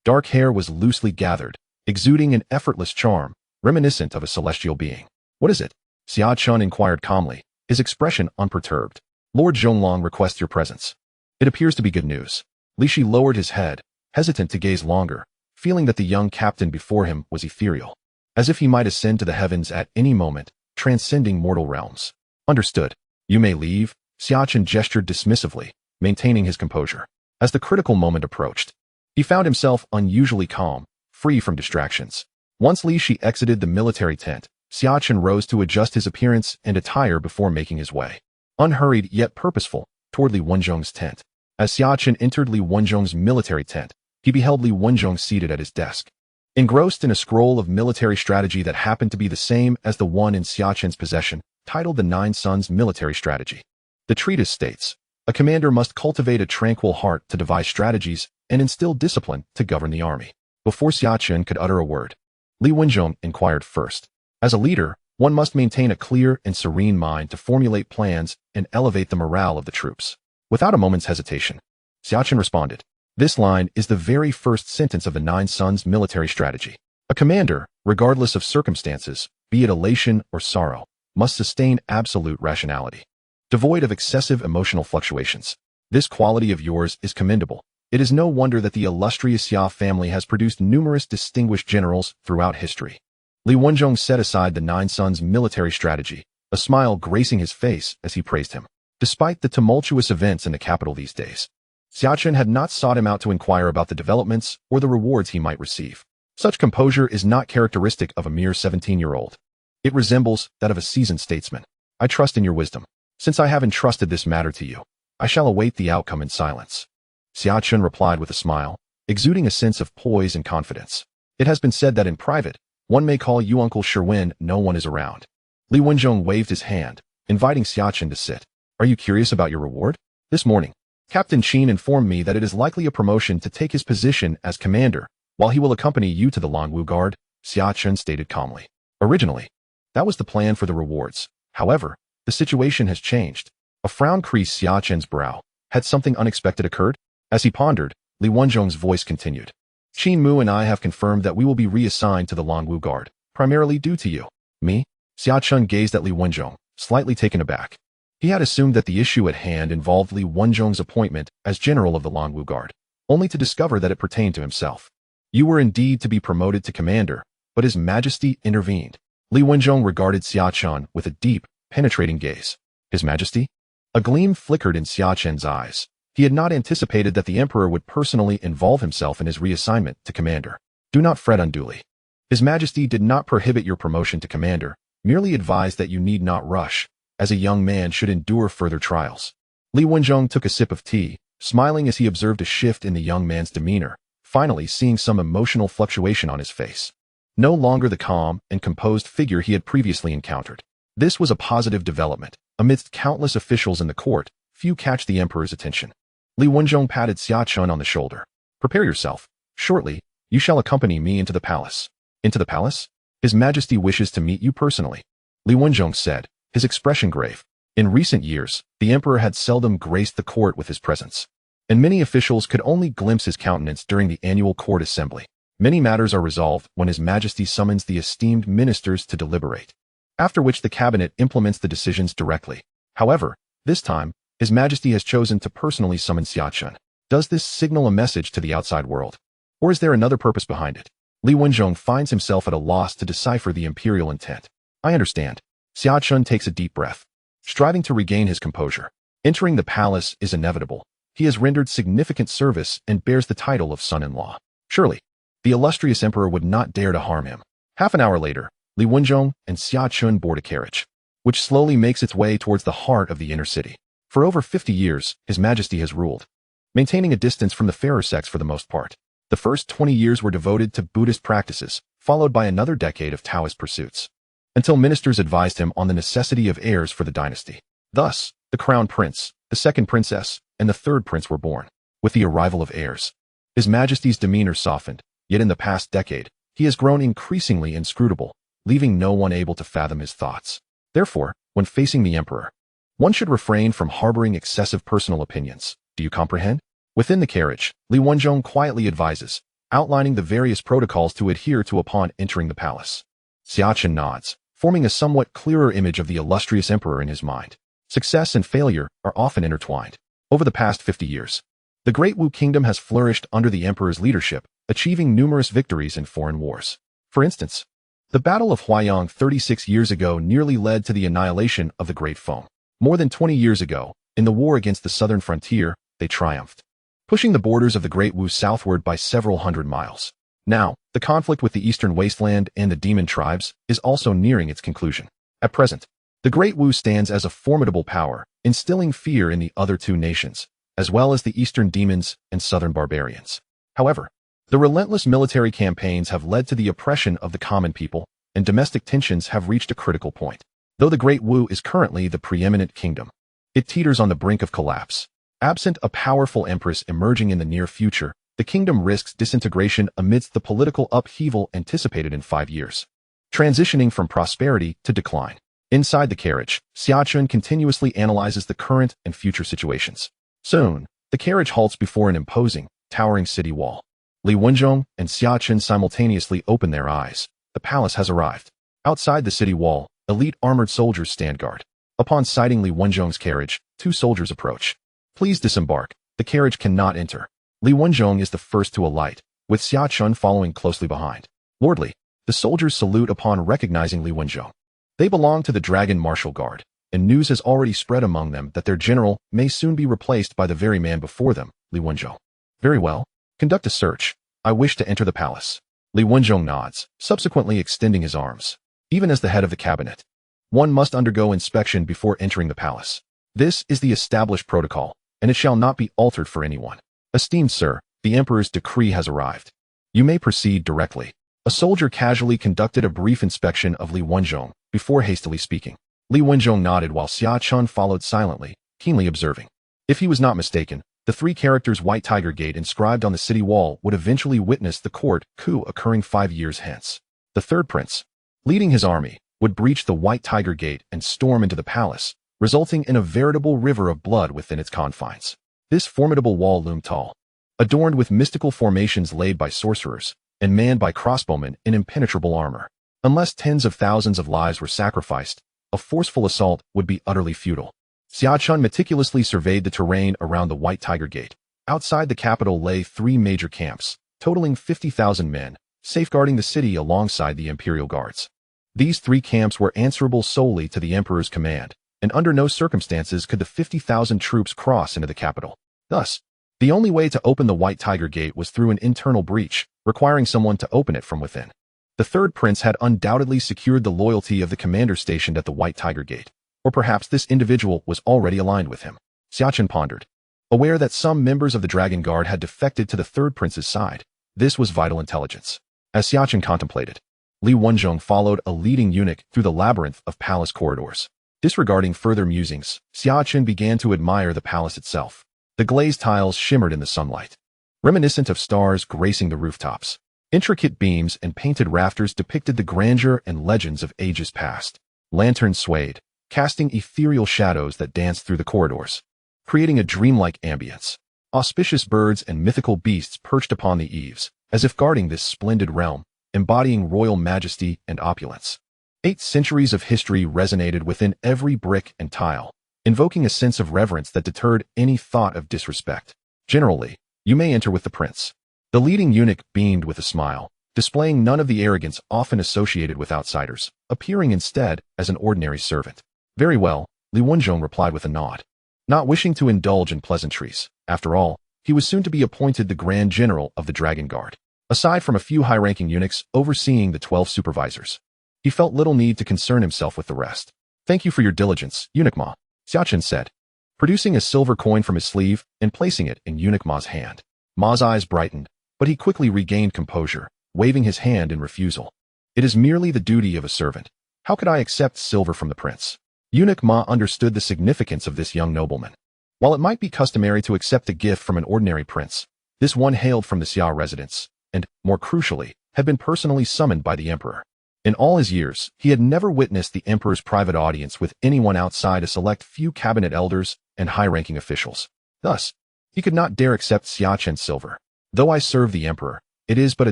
dark hair was loosely gathered, exuding an effortless charm, reminiscent of a celestial being. "What is it?" Xia Chen inquired calmly, his expression unperturbed. "Lord Zhonglong requests your presence." "It appears to be good news." Li Shi lowered his head, hesitant to gaze longer, feeling that the young captain before him was ethereal, as if he might ascend to the heavens at any moment, transcending mortal realms. "Understood. You may leave." Xia Chen gestured dismissively, maintaining his composure. As the critical moment approached, he found himself unusually calm, free from distractions. Once Li Shi exited the military tent, Xia Chen rose to adjust his appearance and attire before making his way, unhurried yet purposeful, toward Li Wenzhong's tent. As Xia Chen entered Li Wenzhong's military tent, he beheld Li Wenzhong seated at his desk, engrossed in a scroll of military strategy that happened to be the same as the one in Xia Chen's possession, titled The Nine Sons Military Strategy. The treatise states, "A commander must cultivate a tranquil heart to devise strategies and instill discipline to govern the army." Before Xia Chen could utter a word, Li Wenzhong inquired first. "As a leader, one must maintain a clear and serene mind to formulate plans and elevate the morale of the troops." Without a moment's hesitation, Xia Chen responded, "This line is the very first sentence of the Nine Sons Military Strategy. A commander, regardless of circumstances, be it elation or sorrow, must sustain absolute rationality, devoid of excessive emotional fluctuations. This quality of yours is commendable. It is no wonder that the illustrious Xia family has produced numerous distinguished generals throughout history." Li Wenzhong set aside the Nine Sons Military Strategy, a smile gracing his face as he praised him. Despite the tumultuous events in the capital these days, Xia Chen had not sought him out to inquire about the developments or the rewards he might receive. Such composure is not characteristic of a mere 17-year-old. It resembles that of a seasoned statesman. "I trust in your wisdom. Since I have entrusted this matter to you, I shall await the outcome in silence." Xia Chen replied with a smile, exuding a sense of poise and confidence. "It has been said that in private, one may call you Uncle Sure when no one is around." Li Wenzhong waved his hand, inviting Xia Chen to sit. "Are you curious about your reward? This morning, Captain Qin informed me that it is likely a promotion to take his position as commander, while he will accompany you to the Longwu Guard," Xia Chen stated calmly. "Originally, that was the plan for the rewards. However, the situation has changed." A frown creased Xia Chen's brow. Had something unexpected occurred? As he pondered, Li Wenzhong's voice continued. "Qin Mu and I have confirmed that we will be reassigned to the Longwu Guard, primarily due to you." "Me?" Xia Chen gazed at Li Wenzhong, slightly taken aback. He had assumed that the issue at hand involved Li Wenzhong's appointment as general of the Longwu Guard, only to discover that it pertained to himself. You were indeed to be promoted to commander, but His Majesty intervened. Li Wenzhong regarded Xia Chen with a deep, penetrating gaze. His Majesty? A gleam flickered in Xia Chen's eyes. He had not anticipated that the Emperor would personally involve himself in his reassignment to commander. Do not fret unduly. His Majesty did not prohibit your promotion to commander, merely advised that you need not rush, as a young man should endure further trials. Li Wenzhong took a sip of tea, smiling as he observed a shift in the young man's demeanor, finally seeing some emotional fluctuation on his face. No longer the calm and composed figure he had previously encountered. This was a positive development. Amidst countless officials in the court, few catch the Emperor's attention. Li Wenzhong patted Xia Chen on the shoulder. Prepare yourself. Shortly, you shall accompany me into the palace. Into the palace? His Majesty wishes to meet you personally. Li Wenzhong said, his expression grave. In recent years, the Emperor had seldom graced the court with his presence, and many officials could only glimpse his countenance during the annual court assembly. Many matters are resolved when His Majesty summons the esteemed ministers to deliberate, after which the cabinet implements the decisions directly. However, this time, His Majesty has chosen to personally summon Xia Chen. Does this signal a message to the outside world? Or is there another purpose behind it? Li Wenzhong finds himself at a loss to decipher the imperial intent. I understand. Xia Chen takes a deep breath, striving to regain his composure. Entering the palace is inevitable. He has rendered significant service and bears the title of son-in-law. Surely, the illustrious Emperor would not dare to harm him. Half an hour later, Li Wenzhong and Xia Chen board a carriage, which slowly makes its way towards the heart of the inner city. For over 50 years, His Majesty has ruled, maintaining a distance from the fairer sex for the most part. The first 20 years were devoted to Buddhist practices, followed by another decade of Taoist pursuits, until ministers advised him on the necessity of heirs for the dynasty. Thus, the crown prince, the second princess, and the third prince were born. With the arrival of heirs, His Majesty's demeanor softened, yet in the past decade, he has grown increasingly inscrutable, leaving no one able to fathom his thoughts. Therefore, when facing the Emperor, one should refrain from harboring excessive personal opinions. Do you comprehend? Within the carriage, Li Wenzhong quietly advises, outlining the various protocols to adhere to upon entering the palace. Xia Chen nods, forming a somewhat clearer image of the illustrious Emperor in his mind. Success and failure are often intertwined. Over the past 50 years, the Great Wu Kingdom has flourished under the Emperor's leadership, achieving numerous victories in foreign wars. For instance, the Battle of Huaiyang 36 years ago nearly led to the annihilation of the Great Feng. More than 20 years ago, in the war against the southern frontier, they triumphed, pushing the borders of the Great Wu southward by several hundred miles. Now, the conflict with the Eastern Wasteland and the Demon Tribes is also nearing its conclusion. At present, the Great Wu stands as a formidable power, instilling fear in the other two nations, as well as the Eastern Demons and Southern Barbarians. However, the relentless military campaigns have led to the oppression of the common people, and domestic tensions have reached a critical point. Though the Great Wu is currently the preeminent kingdom, it teeters on the brink of collapse. Absent a powerful empress emerging in the near future, the kingdom risks disintegration amidst the political upheaval anticipated in 5 years, transitioning from prosperity to decline. Inside the carriage, Xia Chen continuously analyzes the current and future situations. Soon, the carriage halts before an imposing, towering city wall. Li Wenzhong and Xia Chen simultaneously open their eyes. The palace has arrived. Outside the city wall, elite armored soldiers stand guard. Upon sighting Li Wenzhong's carriage, 2 soldiers approach. Please disembark. The carriage cannot enter. Li Wenzhong is the first to alight, with Xia Chen following closely behind. Lordly, the soldiers salute upon recognizing Li Wenzhong. They belong to the Dragon Martial Guard, and news has already spread among them that their general may soon be replaced by the very man before them, Li Wenzhong. Very well. Conduct a search. I wish to enter the palace. Li Wenzhong nods, subsequently extending his arms. Even as the head of the cabinet, one must undergo inspection before entering the palace. This is the established protocol, and it shall not be altered for anyone. Esteemed sir, the Emperor's decree has arrived. You may proceed directly. A soldier casually conducted a brief inspection of Li Wenzhong before hastily speaking. Li Wenzhong nodded while Xia Chen followed silently, keenly observing. If he was not mistaken, the 3 characters White Tiger Gate inscribed on the city wall would eventually witness the court coup occurring 5 years hence. The third prince, leading his army, would breach the White Tiger Gate and storm into the palace, resulting in a veritable river of blood within its confines. This formidable wall loomed tall, adorned with mystical formations laid by sorcerers, and manned by crossbowmen in impenetrable armor. Unless tens of thousands of lives were sacrificed, a forceful assault would be utterly futile. Xia Chen meticulously surveyed the terrain around the White Tiger Gate. Outside the capital lay 3 major camps, totaling 50,000 men, safeguarding the city alongside the imperial guards. These 3 camps were answerable solely to the emperor's command, and under no circumstances could the 50,000 troops cross into the capital. Thus, the only way to open the White Tiger Gate was through an internal breach, requiring someone to open it from within. The third prince had undoubtedly secured the loyalty of the commander stationed at the White Tiger Gate, or perhaps this individual was already aligned with him. Xia Chen pondered. Aware that some members of the Dragon Guard had defected to the third prince's side, this was vital intelligence. As Xia Chen contemplated, Li Wenzhong followed a leading eunuch through the labyrinth of palace corridors. Disregarding further musings, Xia Chen began to admire the palace itself. The glazed tiles shimmered in the sunlight, reminiscent of stars gracing the rooftops. Intricate beams and painted rafters depicted the grandeur and legends of ages past. Lanterns swayed, casting ethereal shadows that danced through the corridors, creating a dreamlike ambience. Auspicious birds and mythical beasts perched upon the eaves, as if guarding this splendid realm, embodying royal majesty and opulence. 8 centuries of history resonated within every brick and tile, invoking a sense of reverence that deterred any thought of disrespect. Generally, you may enter with the prince. The leading eunuch beamed with a smile, displaying none of the arrogance often associated with outsiders, appearing instead as an ordinary servant. Very well, Li Wenzhong replied with a nod. Not wishing to indulge in pleasantries, after all, he was soon to be appointed the Grand General of the Dragon Guard. Aside from a few high-ranking eunuchs overseeing the 12 supervisors, he felt little need to concern himself with the rest. Thank you for your diligence, Eunuch Ma, Xia Chen said, producing a silver coin from his sleeve and placing it in Eunuch Ma's hand. Ma's eyes brightened, but he quickly regained composure, waving his hand in refusal. It is merely the duty of a servant. How could I accept silver from the prince? Eunuch Ma understood the significance of this young nobleman. While it might be customary to accept a gift from an ordinary prince, this one hailed from the Xia residence, and, more crucially, had been personally summoned by the emperor. In all his years, he had never witnessed the emperor's private audience with anyone outside a select few cabinet elders and high-ranking officials. Thus, he could not dare accept Xia Chen's silver. Though I serve the emperor, it is but a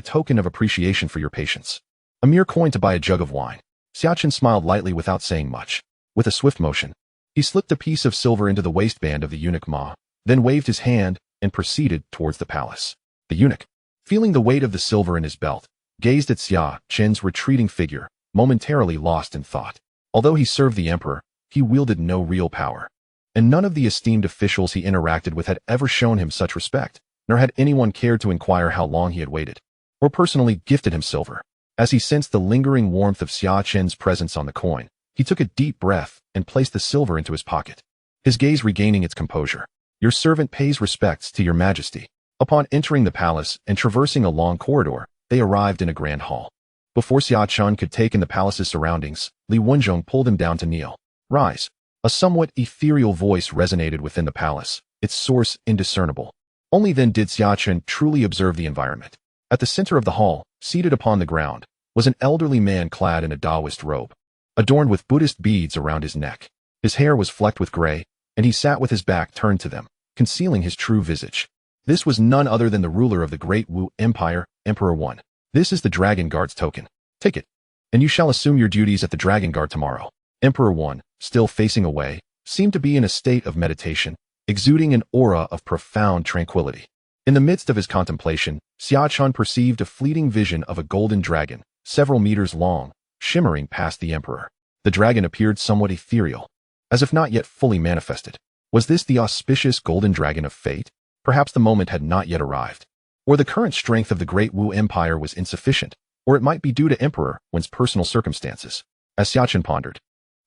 token of appreciation for your patience. A mere coin to buy a jug of wine. Xia Chen smiled lightly without saying much. With a swift motion, he slipped a piece of silver into the waistband of the eunuch Ma, then waved his hand and proceeded towards the palace. The eunuch, feeling the weight of the silver in his belt, gazed at Xia Chen's retreating figure, momentarily lost in thought. Although he served the emperor, he wielded no real power, and none of the esteemed officials he interacted with had ever shown him such respect, nor had anyone cared to inquire how long he had waited, or personally gifted him silver. As he sensed the lingering warmth of Xia Chen's presence on the coin, he took a deep breath and placed the silver into his pocket, his gaze regaining its composure. Your servant pays respects to your majesty. Upon entering the palace and traversing a long corridor, they arrived in a grand hall. Before Xia Chen could take in the palace's surroundings, Li Wenzhong pulled him down to kneel. Rise. A somewhat ethereal voice resonated within the palace, its source indiscernible. Only then did Xia Chen truly observe the environment. At the center of the hall, seated upon the ground, was an elderly man clad in a Taoist robe, adorned with Buddhist beads around his neck. His hair was flecked with gray, and he sat with his back turned to them, concealing his true visage. This was none other than the ruler of the Great Wu Empire, Emperor Wen. This is the Dragon Guard's token. Take it, and you shall assume your duties at the Dragon Guard tomorrow. Emperor Wen, still facing away, seemed to be in a state of meditation, exuding an aura of profound tranquility. In the midst of his contemplation, Xia Chen perceived a fleeting vision of a golden dragon, several meters long, shimmering past the emperor. The dragon appeared somewhat ethereal, as if not yet fully manifested. Was this the auspicious golden dragon of fate? Perhaps the moment had not yet arrived. Or the current strength of the Great Wu Empire was insufficient, or it might be due to Emperor Wen's personal circumstances. As Xia Chen pondered,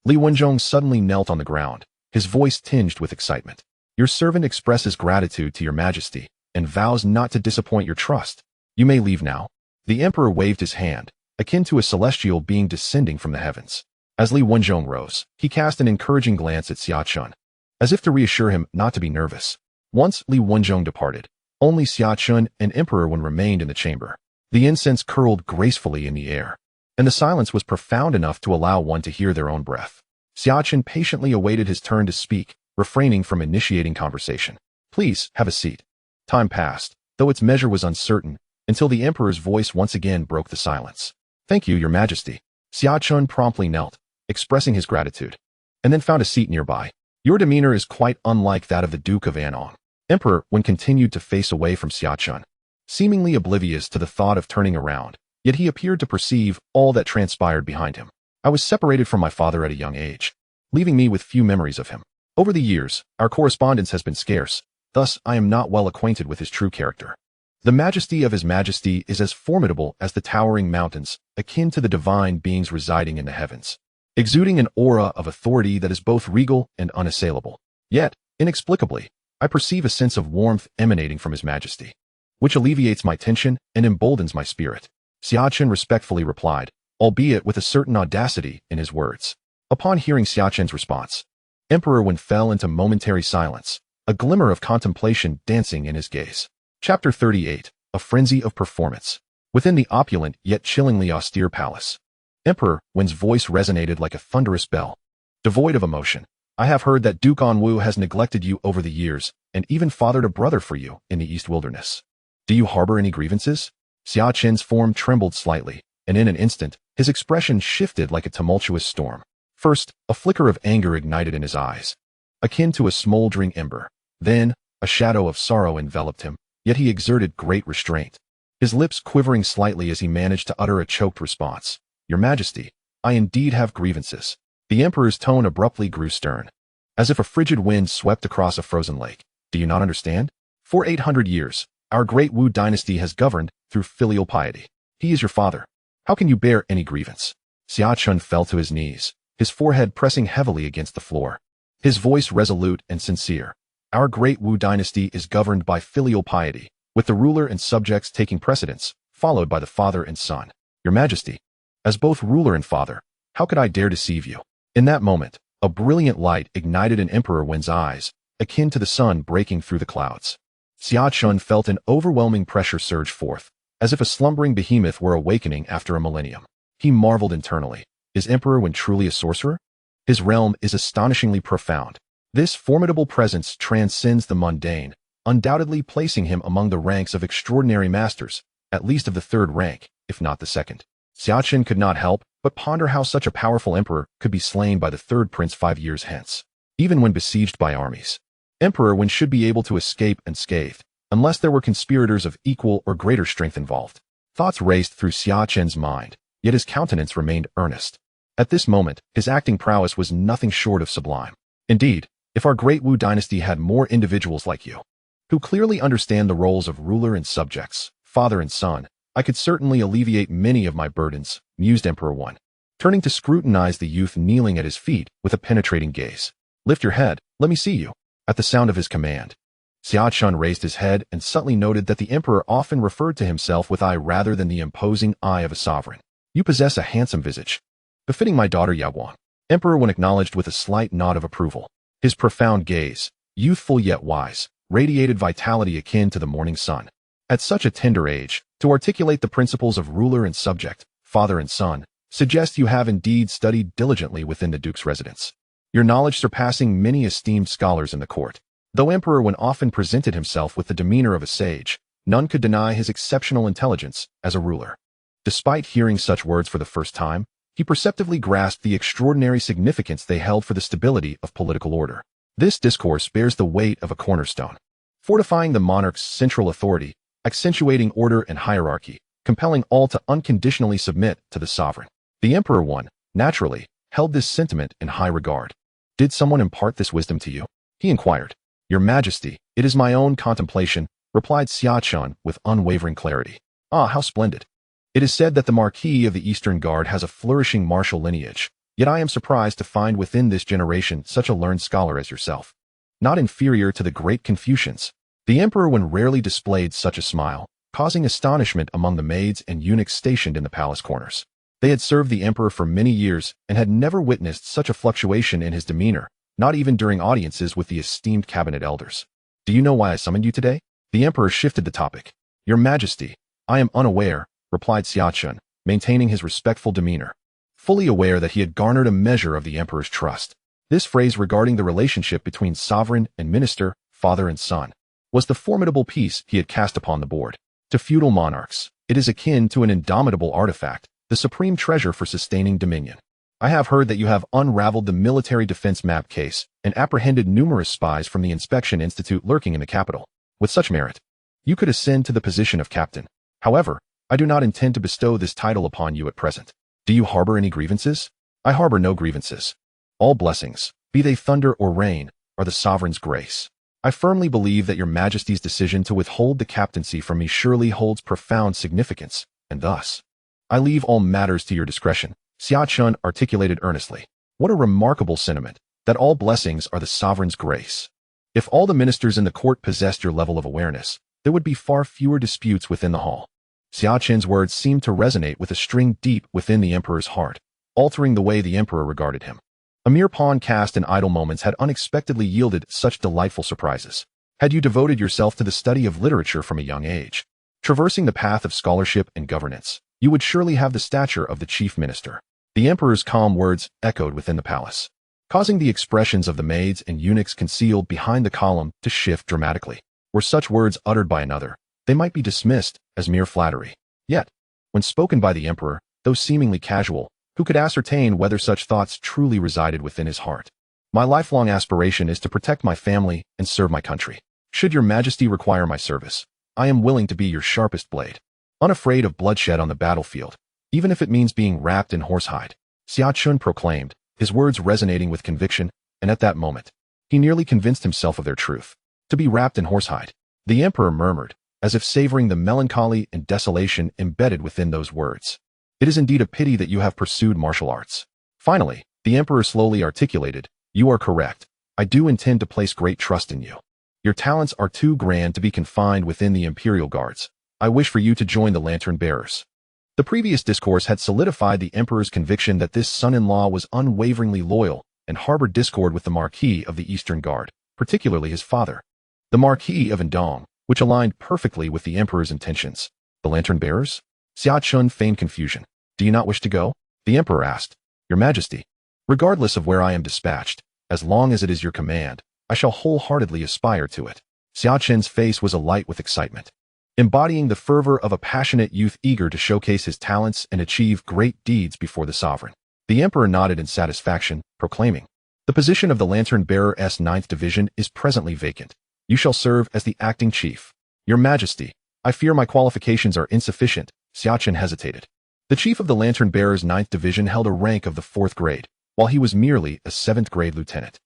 Li Wenzhong suddenly knelt on the ground, his voice tinged with excitement. Your servant expresses gratitude to your majesty, and vows not to disappoint your trust. You may leave now. The emperor waved his hand, akin to a celestial being descending from the heavens. As Li Wenzhong rose, he cast an encouraging glance at Xia Chen, as if to reassure him not to be nervous. Once Li Wenzhong departed, only Xia Chen and Emperor Wen remained in the chamber. The incense curled gracefully in the air, and the silence was profound enough to allow one to hear their own breath. Xia Chen patiently awaited his turn to speak, refraining from initiating conversation. Please, have a seat. Time passed, though its measure was uncertain, until the emperor's voice once again broke the silence. Thank you, your majesty. Xia Chen promptly knelt, expressing his gratitude, and then found a seat nearby. Your demeanor is quite unlike that of the Duke of Anong. Emperor Wen continued to face away from Xia Chen, seemingly oblivious to the thought of turning around, yet he appeared to perceive all that transpired behind him. I was separated from my father at a young age, leaving me with few memories of him. Over the years, our correspondence has been scarce, thus I am not well acquainted with his true character. The majesty of his majesty is as formidable as the towering mountains, akin to the divine beings residing in the heavens, exuding an aura of authority that is both regal and unassailable. Yet, inexplicably, I perceive a sense of warmth emanating from his majesty, which alleviates my tension and emboldens my spirit. Xia Chen respectfully replied, albeit with a certain audacity in his words. Upon hearing Xia Chen's response, Emperor Wen fell into momentary silence, a glimmer of contemplation dancing in his gaze. Chapter 38, A Frenzy of Performance. Within the opulent yet chillingly austere palace, Emperor Wen's voice resonated like a thunderous bell. Devoid of emotion, I have heard that Duke Anwu has neglected you over the years and even fathered a brother for you in the East Wilderness. Do you harbor any grievances? Xia Chen's form trembled slightly, and in an instant, his expression shifted like a tumultuous storm. First, a flicker of anger ignited in his eyes, akin to a smoldering ember. Then, a shadow of sorrow enveloped him, yet he exerted great restraint, his lips quivering slightly as he managed to utter a choked response. Your Majesty, I indeed have grievances. The Emperor's tone abruptly grew stern, as if a frigid wind swept across a frozen lake. Do you not understand? For 800 years, our great Wu dynasty has governed through filial piety. He is your father. How can you bear any grievance? Xia Chen fell to his knees, his forehead pressing heavily against the floor, his voice resolute and sincere. Our great Wu dynasty is governed by filial piety, with the ruler and subjects taking precedence, followed by the father and son. Your Majesty, as both ruler and father, how could I dare deceive you? In that moment, a brilliant light ignited in Emperor Wen's eyes, akin to the sun breaking through the clouds. Xia Chen felt an overwhelming pressure surge forth, as if a slumbering behemoth were awakening after a millennium. He marveled internally. Is Emperor Wen truly a sorcerer? His realm is astonishingly profound. This formidable presence transcends the mundane, undoubtedly placing him among the ranks of extraordinary masters, at least of the third rank, if not the second. Xia Chen could not help but ponder how such a powerful emperor could be slain by the third prince 5 years hence. Even when besieged by armies, Emperor Wen should be able to escape unscathed, unless there were conspirators of equal or greater strength involved. Thoughts raced through Xia Chen's mind, yet his countenance remained earnest. At this moment, his acting prowess was nothing short of sublime. Indeed, if our great Wu dynasty had more individuals like you, who clearly understand the roles of ruler and subjects, father and son, I could certainly alleviate many of my burdens, mused Emperor Wen, turning to scrutinize the youth kneeling at his feet with a penetrating gaze. Lift your head, let me see you. At the sound of his command, Xia Chen raised his head and subtly noted that the emperor often referred to himself with I rather than the imposing I of a sovereign. You possess a handsome visage, befitting my daughter Yaguan. Emperor Wen acknowledged with a slight nod of approval. His profound gaze, youthful yet wise, radiated vitality akin to the morning sun. At such a tender age, to articulate the principles of ruler and subject, father and son, suggests you have indeed studied diligently within the Duke's residence, your knowledge surpassing many esteemed scholars in the court. Though Emperor Wen often presented himself with the demeanor of a sage, none could deny his exceptional intelligence as a ruler. Despite hearing such words for the first time, he perceptively grasped the extraordinary significance they held for the stability of political order. This discourse bears the weight of a cornerstone, fortifying the monarch's central authority, accentuating order and hierarchy, compelling all to unconditionally submit to the sovereign. The Emperor Wen, naturally, held this sentiment in high regard. Did someone impart this wisdom to you? He inquired. Your Majesty, it is my own contemplation, replied Xia Chen with unwavering clarity. Ah, how splendid. It is said that the Marquis of the Eastern Guard has a flourishing martial lineage, yet I am surprised to find within this generation such a learned scholar as yourself. Not inferior to the great Confucians. The Emperor Wen rarely displayed such a smile, causing astonishment among the maids and eunuchs stationed in the palace corners. They had served the emperor for many years and had never witnessed such a fluctuation in his demeanor, not even during audiences with the esteemed cabinet elders. Do you know why I summoned you today? The emperor shifted the topic. Your Majesty, I am unaware, replied Xia Chen, maintaining his respectful demeanor, fully aware that he had garnered a measure of the emperor's trust. This phrase regarding the relationship between sovereign and minister, father and son, was the formidable piece he had cast upon the board. To feudal monarchs, it is akin to an indomitable artifact, the supreme treasure for sustaining dominion. I have heard that you have unraveled the military defense map case and apprehended numerous spies from the Inspection Institute lurking in the capital. With such merit, you could ascend to the position of captain. However, I do not intend to bestow this title upon you at present. Do you harbor any grievances? I harbor no grievances. All blessings, be they thunder or rain, are the sovereign's grace. I firmly believe that your Majesty's decision to withhold the captaincy from me surely holds profound significance, and thus, I leave all matters to your discretion. Xia Chen articulated earnestly. What a remarkable sentiment, that all blessings are the sovereign's grace. If all the ministers in the court possessed your level of awareness, there would be far fewer disputes within the hall. Xia Chen's words seemed to resonate with a string deep within the emperor's heart, altering the way the emperor regarded him. A mere pawn cast in idle moments had unexpectedly yielded such delightful surprises. Had you devoted yourself to the study of literature from a young age, traversing the path of scholarship and governance, you would surely have the stature of the chief minister. The emperor's calm words echoed within the palace, causing the expressions of the maids and eunuchs concealed behind the column to shift dramatically. Were such words uttered by another, they might be dismissed as mere flattery. Yet, when spoken by the emperor, though seemingly casual, who could ascertain whether such thoughts truly resided within his heart? My lifelong aspiration is to protect my family and serve my country. Should your Majesty require my service, I am willing to be your sharpest blade. Unafraid of bloodshed on the battlefield, even if it means being wrapped in horsehide, Xia Chen proclaimed, his words resonating with conviction, and at that moment, he nearly convinced himself of their truth. To be wrapped in horsehide, the emperor murmured, as if savoring the melancholy and desolation embedded within those words. It is indeed a pity that you have pursued martial arts. Finally, the emperor slowly articulated, you are correct. I do intend to place great trust in you. Your talents are too grand to be confined within the imperial guards. I wish for you to join the lantern bearers. The previous discourse had solidified the emperor's conviction that this son-in-law was unwaveringly loyal and harbored discord with the Marquis of the Eastern Guard, particularly his father, the Marquis of Endong, which aligned perfectly with the emperor's intentions. The lantern bearers? Xia Chen feigned confusion. Do you not wish to go? The emperor asked. Your Majesty, regardless of where I am dispatched, as long as it is your command, I shall wholeheartedly aspire to it. Xia Chen's face was alight with excitement, embodying the fervor of a passionate youth eager to showcase his talents and achieve great deeds before the sovereign. The emperor nodded in satisfaction, proclaiming, the position of the lantern bearer's 9th Division is presently vacant. You shall serve as the acting chief. Your Majesty, I fear my qualifications are insufficient. Xia Chen hesitated. The chief of the lantern bearer's 9th Division held a rank of the 4th grade, while he was merely a 7th grade lieutenant.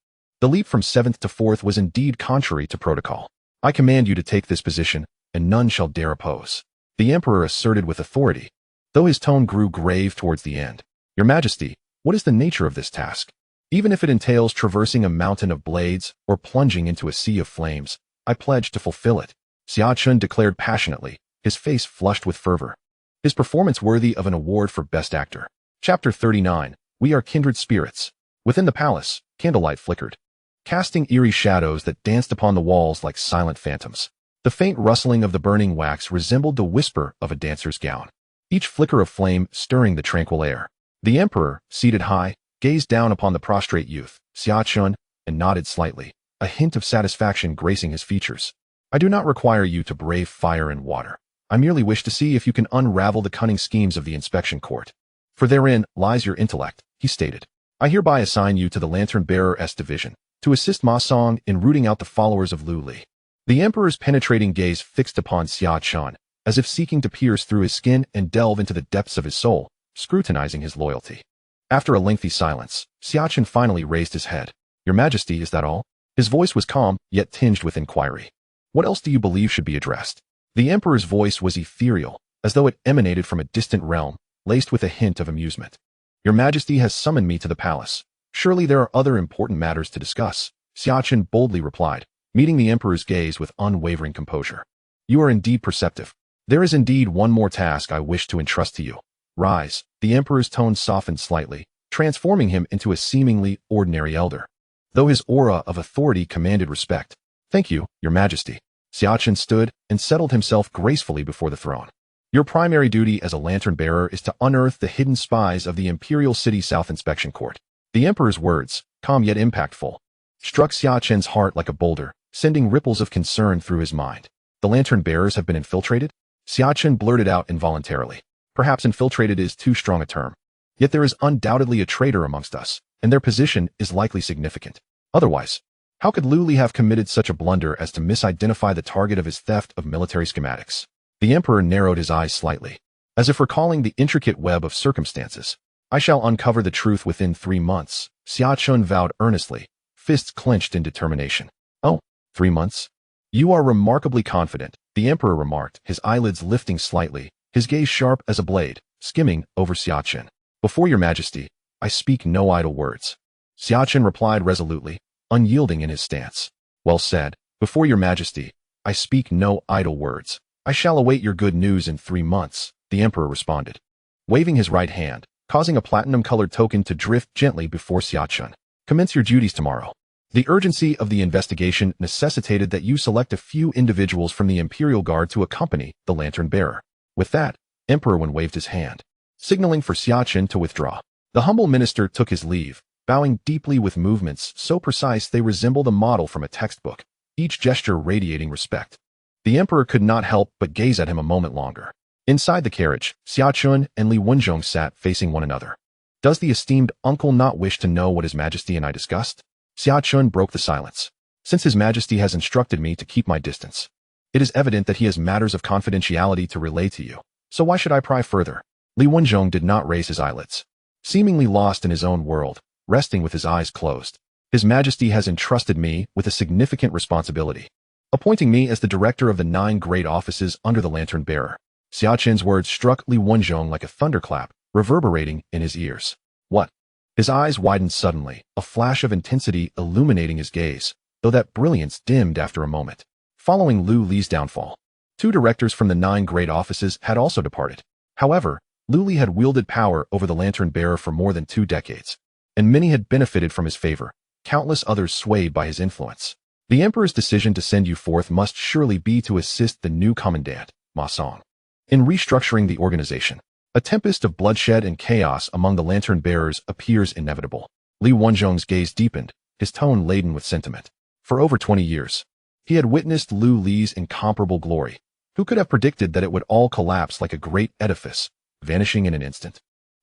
The leap from 7th to 4th was indeed contrary to protocol. I command you to take this position, and none shall dare oppose. The emperor asserted with authority, though his tone grew grave towards the end. Your Majesty, what is the nature of this task? Even if it entails traversing a mountain of blades or plunging into a sea of flames, I pledge to fulfill it. Xia Chen declared passionately, his face flushed with fervor. His performance worthy of an award for Best Actor. Chapter 39. We are kindred spirits. Within the palace, candlelight flickered, casting eerie shadows that danced upon the walls like silent phantoms. The faint rustling of the burning wax resembled the whisper of a dancer's gown, each flicker of flame stirring the tranquil air. The emperor, seated high, gazed down upon the prostrate youth, Xia Chen, and nodded slightly, a hint of satisfaction gracing his features. I do not require you to brave fire and water. I merely wish to see if you can unravel the cunning schemes of the inspection court. For therein lies your intellect, he stated. I hereby assign you to the lantern bearer's division, to assist Ma Song in rooting out the followers of Lu Li. The emperor's penetrating gaze fixed upon Xia Chen, as if seeking to pierce through his skin and delve into the depths of his soul, scrutinizing his loyalty. After a lengthy silence, Xia Chen finally raised his head. Your Majesty, is that all? His voice was calm, yet tinged with inquiry. What else do you believe should be addressed? The emperor's voice was ethereal, as though it emanated from a distant realm, laced with a hint of amusement. Your Majesty has summoned me to the palace. Surely there are other important matters to discuss, Xia Chen boldly replied, meeting the emperor's gaze with unwavering composure. You are indeed perceptive. There is indeed one more task I wish to entrust to you. Rise. The emperor's tone softened slightly, transforming him into a seemingly ordinary elder, though his aura of authority commanded respect. Thank you, Your Majesty. Xia Chen stood and settled himself gracefully before the throne. Your primary duty as a lantern bearer is to unearth the hidden spies of the Imperial City South Inspection Court. The emperor's words, calm yet impactful, struck Xia Chen's heart like a boulder, sending ripples of concern through his mind. The lantern bearers have been infiltrated? Xia Chen blurted out involuntarily, Perhaps infiltrated is too strong a term. Yet there is undoubtedly a traitor amongst us, and their position is likely significant. Otherwise, how could Lu Li have committed such a blunder as to misidentify the target of his theft of military schematics? The emperor narrowed his eyes slightly, as if recalling the intricate web of circumstances. I shall uncover the truth within 3 months, Xia Chen vowed earnestly, fists clenched in determination. Oh, 3 months? You are remarkably confident, the emperor remarked, his eyelids lifting slightly, his gaze sharp as a blade, skimming over Xia Chen. Before your majesty, I speak no idle words. Xia Chen replied resolutely, unyielding in his stance. Well said, before your majesty, I speak no idle words. I shall await your good news in 3 months, the emperor responded, waving his right hand, causing a platinum-colored token to drift gently before Xia Chen. Commence your duties tomorrow. The urgency of the investigation necessitated that you select a few individuals from the Imperial Guard to accompany the lantern-bearer. With that, Emperor Wen waved his hand, signaling for Xia Chen to withdraw. The humble minister took his leave, bowing deeply with movements so precise they resembled a model from a textbook, each gesture radiating respect. The emperor could not help but gaze at him a moment longer. Inside the carriage, Xia Chen and Li Wenzhong sat facing one another. Does the esteemed uncle not wish to know what His Majesty and I discussed? Xia Chen broke the silence. Since His Majesty has instructed me to keep my distance, it is evident that he has matters of confidentiality to relay to you, so why should I pry further? Li Wenzhong did not raise his eyelids. Seemingly lost in his own world, resting with his eyes closed. His Majesty has entrusted me with a significant responsibility, appointing me as the director of the 9 great offices under the lantern bearer. Xia Chen's words struck Li Wenzhong like a thunderclap, reverberating in his ears. What? His eyes widened suddenly, a flash of intensity illuminating his gaze, though that brilliance dimmed after a moment. Following Lu Li's downfall, 2 directors from the 9 great offices had also departed. However, Lu Li had wielded power over the lantern-bearer for more than 2 decades, and many had benefited from his favor, countless others swayed by his influence. The emperor's decision to send you forth must surely be to assist the new commandant, Ma Song, in restructuring the organization. A tempest of bloodshed and chaos among the lantern-bearers appears inevitable. Li Wenzhong's gaze deepened, his tone laden with sentiment. For over 20 years, he had witnessed Lu Li's incomparable glory. Who could have predicted that it would all collapse like a great edifice, vanishing in an instant?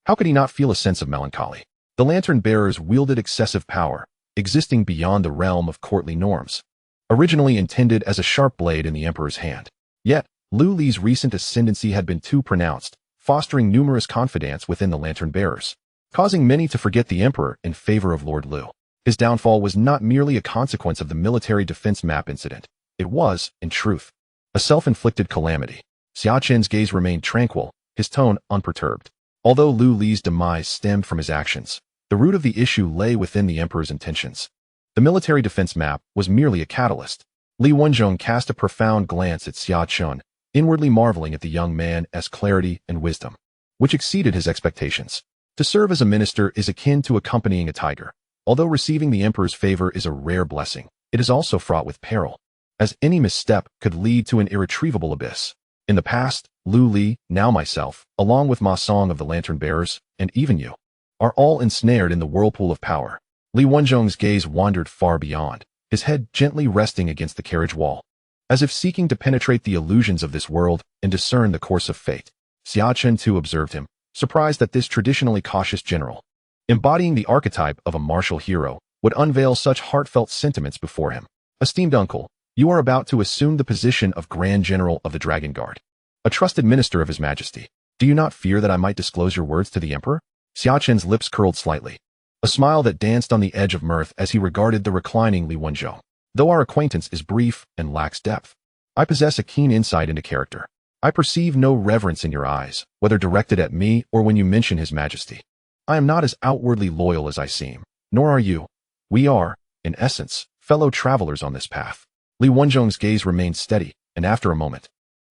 How could he not feel a sense of melancholy? The lantern-bearers wielded excessive power, existing beyond the realm of courtly norms, originally intended as a sharp blade in the emperor's hand. Yet, Lu Li's recent ascendancy had been too pronounced, fostering numerous confidants within the lantern-bearers, causing many to forget the emperor in favor of Lord Lu. His downfall was not merely a consequence of the military defense map incident. It was, in truth, a self-inflicted calamity. Xia Chen's gaze remained tranquil, his tone unperturbed. Although Lu Li's demise stemmed from his actions, the root of the issue lay within the emperor's intentions. The military defense map was merely a catalyst. Li Wenzhong cast a profound glance at Xia Chen, inwardly marveling at the young man's clarity and wisdom, which exceeded his expectations. To serve as a minister is akin to accompanying a tiger. Although receiving the emperor's favor is a rare blessing, it is also fraught with peril, as any misstep could lead to an irretrievable abyss. In the past, Lu Li, now myself, along with Ma Song of the lantern-bearers, and even you, are all ensnared in the whirlpool of power. Li Wenzhong's gaze wandered far beyond, his head gently resting against the carriage wall, as if seeking to penetrate the illusions of this world and discern the course of fate. Xia Chen too observed him, surprised that this traditionally cautious general, embodying the archetype of a martial hero, would unveil such heartfelt sentiments before him. Esteemed uncle, you are about to assume the position of Grand General of the Dragon Guard, a trusted minister of His Majesty. Do you not fear that I might disclose your words to the emperor? Xia Chen's lips curled slightly, a smile that danced on the edge of mirth as he regarded the reclining Li Wenzhong. Though our acquaintance is brief and lacks depth, I possess a keen insight into character. I perceive no reverence in your eyes, whether directed at me or when you mention His Majesty. I am not as outwardly loyal as I seem, nor are you. We are, in essence, fellow travelers on this path. Li Wenzhong's gaze remained steady, and after a moment,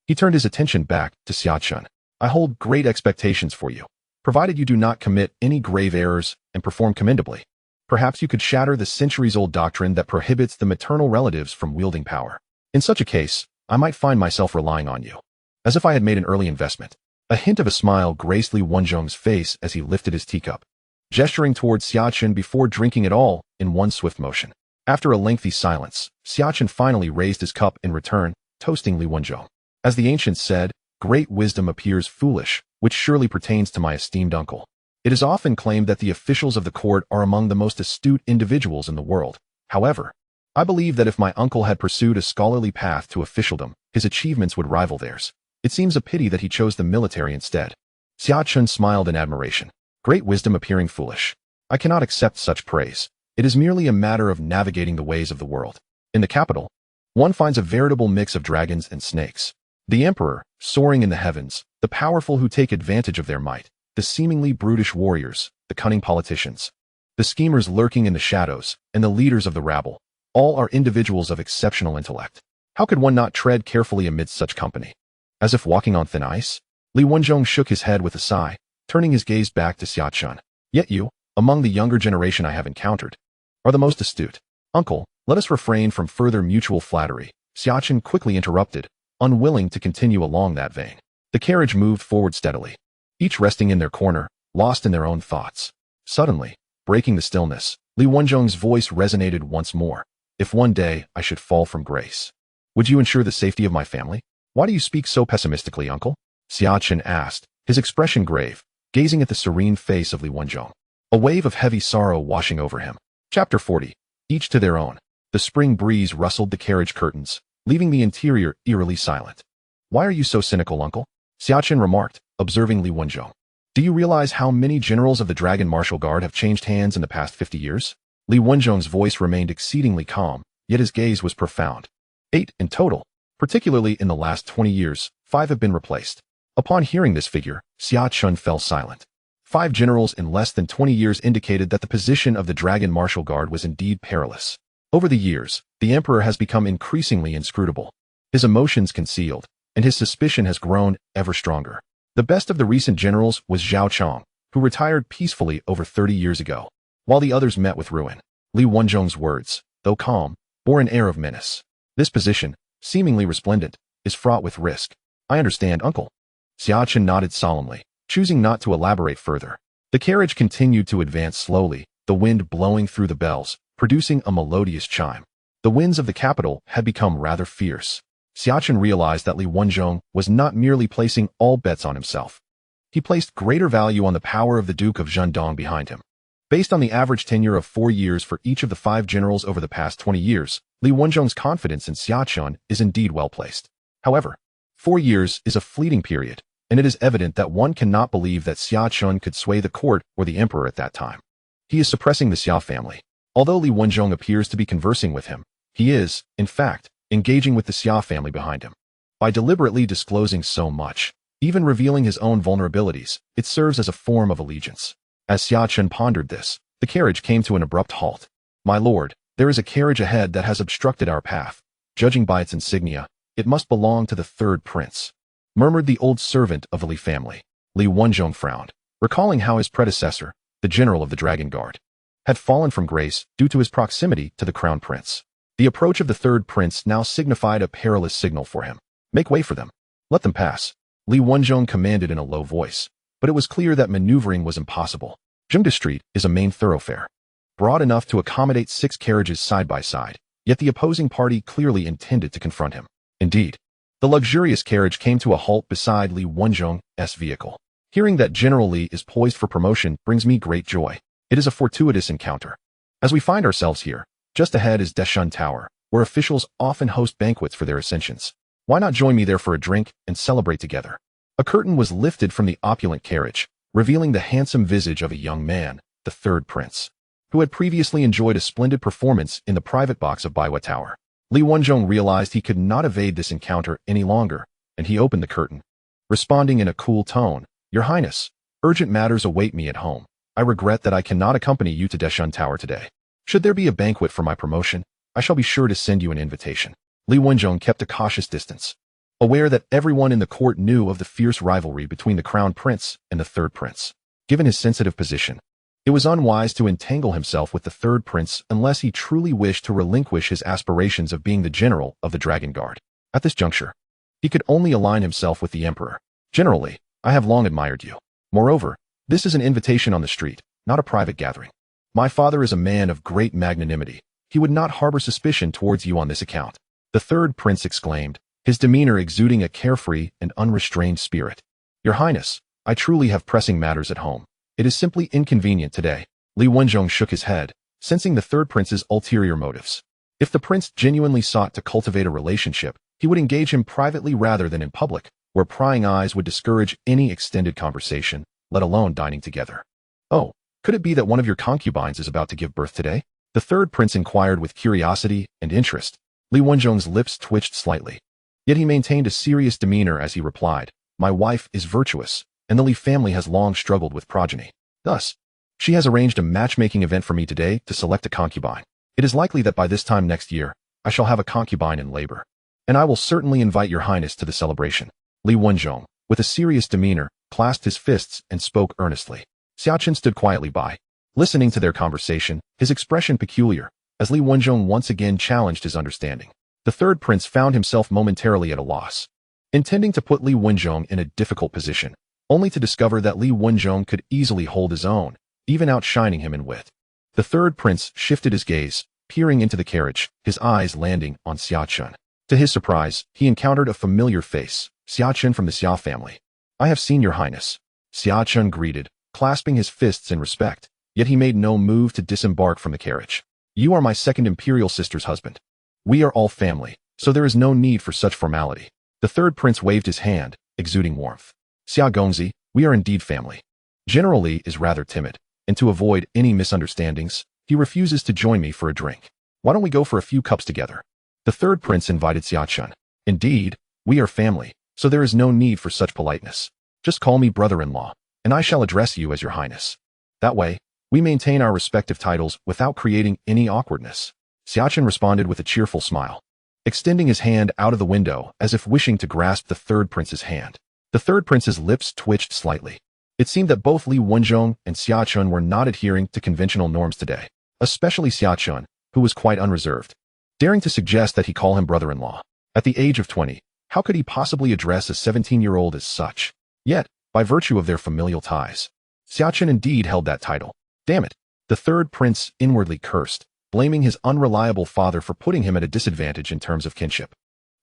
he turned his attention back to Xia Chen. I hold great expectations for you, provided you do not commit any grave errors and perform commendably. Perhaps you could shatter the centuries-old doctrine that prohibits the maternal relatives from wielding power. In such a case, I might find myself relying on you, as if I had made an early investment. A hint of a smile graced Li Wenzhong's face as he lifted his teacup, gesturing towards Xia Chen before drinking it all in one swift motion. After a lengthy silence, Xia Chen finally raised his cup in return, toasting Li Wenzhong. As the ancients said, great wisdom appears foolish, which surely pertains to my esteemed uncle. It is often claimed that the officials of the court are among the most astute individuals in the world. However, I believe that if my uncle had pursued a scholarly path to officialdom, his achievements would rival theirs. It seems a pity that he chose the military instead. Xia Chen smiled in admiration. Great wisdom appearing foolish. I cannot accept such praise. It is merely a matter of navigating the ways of the world. In the capital, one finds a veritable mix of dragons and snakes. The emperor, soaring in the heavens, the powerful who take advantage of their might, the seemingly brutish warriors, the cunning politicians, the schemers lurking in the shadows, and the leaders of the rabble. All are individuals of exceptional intellect. How could one not tread carefully amidst such company? As if walking on thin ice? Li Wenzhong shook his head with a sigh, turning his gaze back to Xia Chen. Yet you, among the younger generation I have encountered, are the most astute. Uncle, let us refrain from further mutual flattery, Xia Chen quickly interrupted, unwilling to continue along that vein. The carriage moved forward steadily, each resting in their corner, lost in their own thoughts. Suddenly, breaking the stillness, Li Wenzhong's voice resonated once more. If one day I should fall from grace, would you ensure the safety of my family? Why do you speak so pessimistically, uncle? Xia Chen asked, his expression grave, gazing at the serene face of Li Wenzhong. A wave of heavy sorrow washing over him. Chapter 40. Each to their own. The spring breeze rustled the carriage curtains, leaving the interior eerily silent. Why are you so cynical, uncle? Xia Chen remarked, observing Li Wenzhong. Do you realize how many generals of the Dragon Martial Guard have changed hands in the past 50 years? Li Wenzhong's voice remained exceedingly calm, yet his gaze was profound. 8 in total. Particularly in the last 20 years, 5 have been replaced. Upon hearing this figure, Xia Chen fell silent. 5 generals in less than 20 years indicated that the position of the Dragon Martial Guard was indeed perilous. Over the years, the emperor has become increasingly inscrutable. His emotions concealed, and his suspicion has grown ever stronger. The best of the recent generals was Zhao Chong, who retired peacefully over 30 years ago, while the others met with ruin. Li Wenzhong's words, though calm, bore an air of menace. This position, seemingly resplendent, is fraught with risk. I understand, uncle. Xia Chen nodded solemnly, choosing not to elaborate further. The carriage continued to advance slowly, the wind blowing through the bells, producing a melodious chime. The winds of the capital had become rather fierce. Xia Chen realized that Li Wenzhong was not merely placing all bets on himself. He placed greater value on the power of the Duke of Zhendong behind him. Based on the average tenure of 4 years for each of the 5 generals over the past 20 years, Li Wenzhong's confidence in Xia Chen is indeed well placed. However, 4 years is a fleeting period, and it is evident that one cannot believe that Xia Chen could sway the court or the emperor at that time. He is suppressing the Xia family. Although Li Wenzhong appears to be conversing with him, he is, in fact, engaging with the Xia family behind him. By deliberately disclosing so much, even revealing his own vulnerabilities, it serves as a form of allegiance. As Xia Chen pondered this, the carriage came to an abrupt halt. My lord, there is a carriage ahead that has obstructed our path. Judging by its insignia, it must belong to the 3rd prince, murmured the old servant of the Li family. Li Wenzhong frowned, recalling how his predecessor, the general of the Dragon Guard, had fallen from grace due to his proximity to the crown prince. The approach of the 3rd prince now signified a perilous signal for him. Make way for them. Let them pass. Li Wenzhong commanded in a low voice, but it was clear that maneuvering was impossible. Zhengde Street is a main thoroughfare, broad enough to accommodate 6 carriages side by side, yet the opposing party clearly intended to confront him. Indeed, the luxurious carriage came to a halt beside Li Wenzhong's vehicle. Hearing that General Li is poised for promotion brings me great joy. It is a fortuitous encounter. As we find ourselves here, just ahead is Destined Tower, where officials often host banquets for their ascensions. Why not join me there for a drink and celebrate together? A curtain was lifted from the opulent carriage, revealing the handsome visage of a young man, the 3rd prince, who had previously enjoyed a splendid performance in the private box of Baiwa Tower. Li Wenzhong realized he could not evade this encounter any longer, and he opened the curtain, responding in a cool tone, Your Highness, urgent matters await me at home. I regret that I cannot accompany you to Destined Tower today. Should there be a banquet for my promotion, I shall be sure to send you an invitation. Li Wenzhong kept a cautious distance, aware that everyone in the court knew of the fierce rivalry between the crown prince and the 3rd prince. Given his sensitive position, it was unwise to entangle himself with the 3rd prince unless he truly wished to relinquish his aspirations of being the general of the Dragon Guard. At this juncture, he could only align himself with the emperor. Generally, I have long admired you. Moreover, this is an invitation on the street, not a private gathering. My father is a man of great magnanimity. He would not harbor suspicion towards you on this account. The 3rd prince exclaimed, his demeanor exuding a carefree and unrestrained spirit. Your Highness, I truly have pressing matters at home. It is simply inconvenient today. Li Wenzhong shook his head, sensing the third prince's ulterior motives. If the prince genuinely sought to cultivate a relationship, he would engage him privately rather than in public, where prying eyes would discourage any extended conversation, let alone dining together. Oh, could it be that one of your concubines is about to give birth today? The third prince inquired with curiosity and interest. Li Wenzhong's lips twitched slightly. Yet he maintained a serious demeanor as he replied, My wife is virtuous, and the Li family has long struggled with progeny. Thus, she has arranged a matchmaking event for me today to select a concubine. It is likely that by this time next year, I shall have a concubine in labor. And I will certainly invite your Highness to the celebration. Li Wenzhong, with a serious demeanor, clasped his fists and spoke earnestly. Xia Chen stood quietly by, listening to their conversation, his expression peculiar, as Li Wenzhong once again challenged his understanding. The third prince found himself momentarily at a loss, intending to put Li Wenzhong in a difficult position, only to discover that Li Wenzhong could easily hold his own, even outshining him in wit. The third prince shifted his gaze, peering into the carriage, his eyes landing on Xia Chen. To his surprise, he encountered a familiar face, Xia Chen from the Xia family. I have seen your Highness. Xia Chen greeted, clasping his fists in respect, yet he made no move to disembark from the carriage. You are my second imperial sister's husband. We are all family, so there is no need for such formality. The third prince waved his hand, exuding warmth. Xia Gongzi, we are indeed family. General Li is rather timid, and to avoid any misunderstandings, he refuses to join me for a drink. Why don't we go for a few cups together? The third prince invited Xia Chen. Indeed, we are family, so there is no need for such politeness. Just call me brother-in-law, and I shall address you as your Highness. That way, we maintain our respective titles without creating any awkwardness. Xia Chen responded with a cheerful smile, extending his hand out of the window as if wishing to grasp the third prince's hand. The third prince's lips twitched slightly. It seemed that both Li Wenzhong and Xia Chen were not adhering to conventional norms today, especially Xia Chen, who was quite unreserved, daring to suggest that he call him brother-in-law. At the age of 20, how could he possibly address a 17-year-old as such? Yet, by virtue of their familial ties, Xia Chen indeed held that title. Damn it! The third prince inwardly cursed, blaming his unreliable father for putting him at a disadvantage in terms of kinship.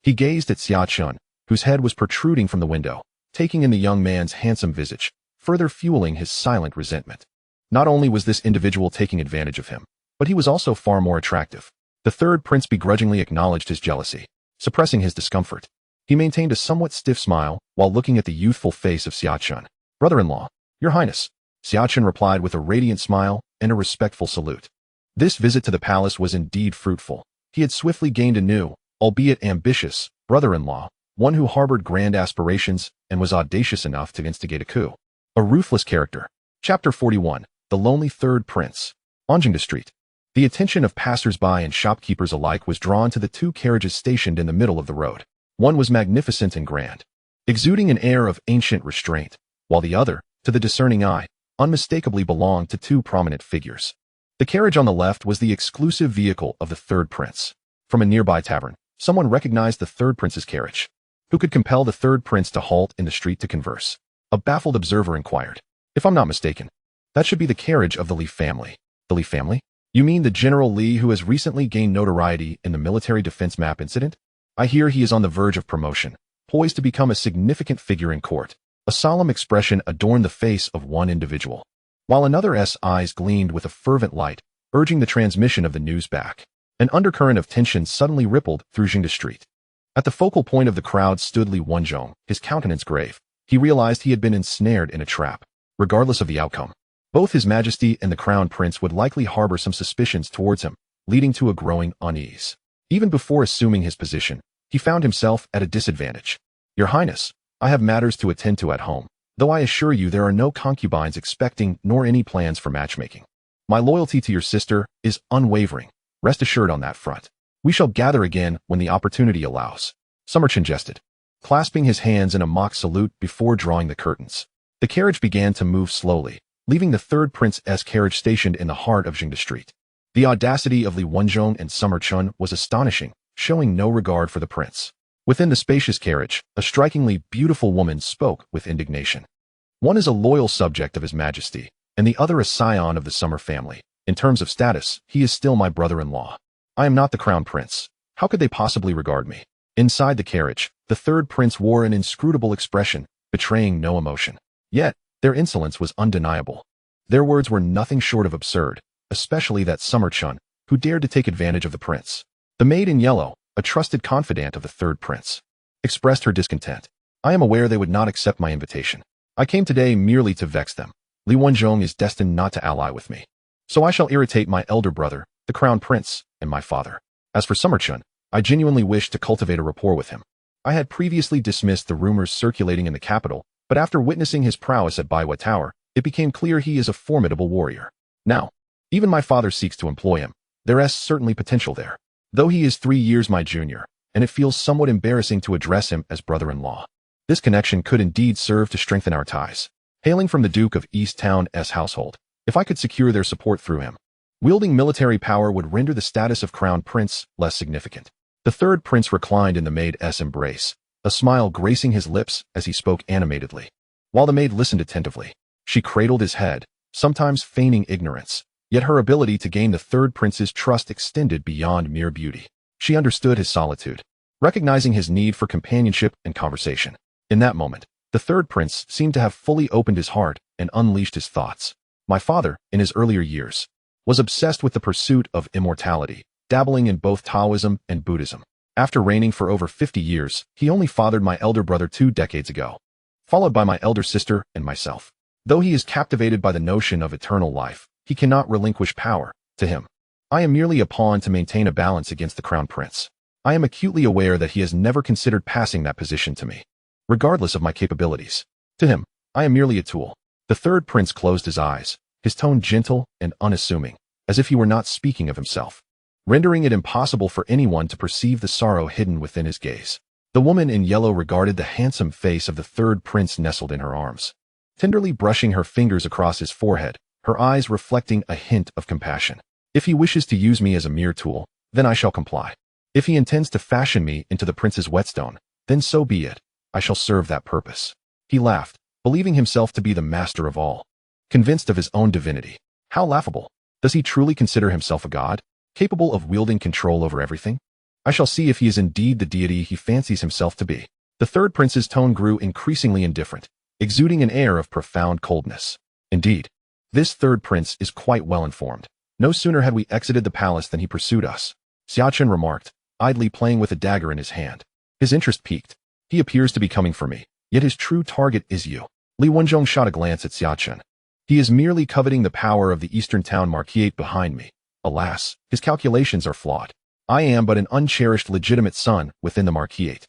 He gazed at Xia Chen, whose head was protruding from the window, taking in the young man's handsome visage, further fueling his silent resentment. Not only was this individual taking advantage of him, but he was also far more attractive. The third prince begrudgingly acknowledged his jealousy, suppressing his discomfort. He maintained a somewhat stiff smile while looking at the youthful face of Xia Chen. Brother-in-law, your Highness. Xia Chen replied with a radiant smile and a respectful salute. This visit to the palace was indeed fruitful. He had swiftly gained a new, albeit ambitious, brother-in-law, one who harbored grand aspirations and was audacious enough to instigate a coup. A ruthless character. Chapter 41. The Lonely Third Prince. On Jingde Street. The attention of passers-by and shopkeepers alike was drawn to the two carriages stationed in the middle of the road. One was magnificent and grand, exuding an air of ancient restraint, while the other, to the discerning eye, unmistakably belonged to two prominent figures. The carriage on the left was the exclusive vehicle of the third prince. From a nearby tavern, someone recognized the third prince's carriage. Who could compel the third prince to halt in the street to converse? A baffled observer inquired. If I'm not mistaken, that should be the carriage of the Li family. The Li family? You mean the General Li who has recently gained notoriety in the military defense map incident? I hear he is on the verge of promotion, poised to become a significant figure in court. A solemn expression adorned the face of one individual, while another's eyes gleamed with a fervent light, urging the transmission of the news back. An undercurrent of tension suddenly rippled through Jingde Street. At the focal point of the crowd stood Li Wenzhong, his countenance grave. He realized he had been ensnared in a trap, regardless of the outcome. Both His Majesty and the Crown Prince would likely harbor some suspicions towards him, leading to a growing unease. Even before assuming his position, he found himself at a disadvantage. Your Highness, I have matters to attend to at home, though I assure you there are no concubines expecting nor any plans for matchmaking. My loyalty to your sister is unwavering. Rest assured on that front. We shall gather again when the opportunity allows. Summer Chen jested, clasping his hands in a mock salute before drawing the curtains. The carriage began to move slowly, leaving the third prince's carriage stationed in the heart of Jingde Street. The audacity of Li Wenzhong and Summer Chen was astonishing, showing no regard for the prince. Within the spacious carriage, a strikingly beautiful woman spoke with indignation. One is a loyal subject of His Majesty, and the other a scion of the Summer family. In terms of status, he is still my brother-in-law. I am not the crown prince. How could they possibly regard me? Inside the carriage, the third prince wore an inscrutable expression, betraying no emotion. Yet, their insolence was undeniable. Their words were nothing short of absurd, especially that Xia Chen, who dared to take advantage of the prince. The maid in yellow, a trusted confidant of the third prince, expressed her discontent. I am aware they would not accept my invitation. I came today merely to vex them. Li Wenzhong is destined not to ally with me. So I shall irritate my elder brother, the crown prince, and my father. As for Xia Chen, I genuinely wish to cultivate a rapport with him. I had previously dismissed the rumors circulating in the capital, but after witnessing his prowess at Baiwa Tower, it became clear he is a formidable warrior. Now, even my father seeks to employ him. There is certainly potential there. Though he is 3 years my junior, and it feels somewhat embarrassing to address him as brother-in-law. This connection could indeed serve to strengthen our ties. Hailing from the Duke of East Town's household, if I could secure their support through him, wielding military power would render the status of crown prince less significant. The third prince reclined in the maid's embrace, a smile gracing his lips as he spoke animatedly. While the maid listened attentively, she cradled his head, sometimes feigning ignorance, yet her ability to gain the third prince's trust extended beyond mere beauty. She understood his solitude, recognizing his need for companionship and conversation. In that moment, the third prince seemed to have fully opened his heart and unleashed his thoughts. My father, in his earlier years, was obsessed with the pursuit of immortality, dabbling in both Taoism and Buddhism. After reigning for over 50 years, he only fathered my elder brother 2 decades ago, followed by my elder sister and myself. Though he is captivated by the notion of eternal life, he cannot relinquish power. To him, I am merely a pawn to maintain a balance against the crown prince. I am acutely aware that he has never considered passing that position to me, regardless of my capabilities. To him, I am merely a tool. The third prince closed his eyes, his tone gentle and unassuming, as if he were not speaking of himself, rendering it impossible for anyone to perceive the sorrow hidden within his gaze. The woman in yellow regarded the handsome face of the third prince nestled in her arms, tenderly brushing her fingers across his forehead, her eyes reflecting a hint of compassion. If he wishes to use me as a mere tool, then I shall comply. If he intends to fashion me into the prince's whetstone, then so be it. I shall serve that purpose. He laughed, believing himself to be the master of all, convinced of his own divinity. How laughable! Does he truly consider himself a god, capable of wielding control over everything? I shall see if he is indeed the deity he fancies himself to be. The third prince's tone grew increasingly indifferent, exuding an air of profound coldness. Indeed, this third prince is quite well informed. No sooner had we exited the palace than he pursued us, Xia Chen remarked, idly playing with a dagger in his hand. His interest piqued. He appears to be coming for me, yet his true target is you. Li Wenzhong shot a glance at Xia Chen. He is merely coveting the power of the Eastern Town Marquis behind me. Alas, his calculations are flawed. I am but an uncherished legitimate son within the Marquis.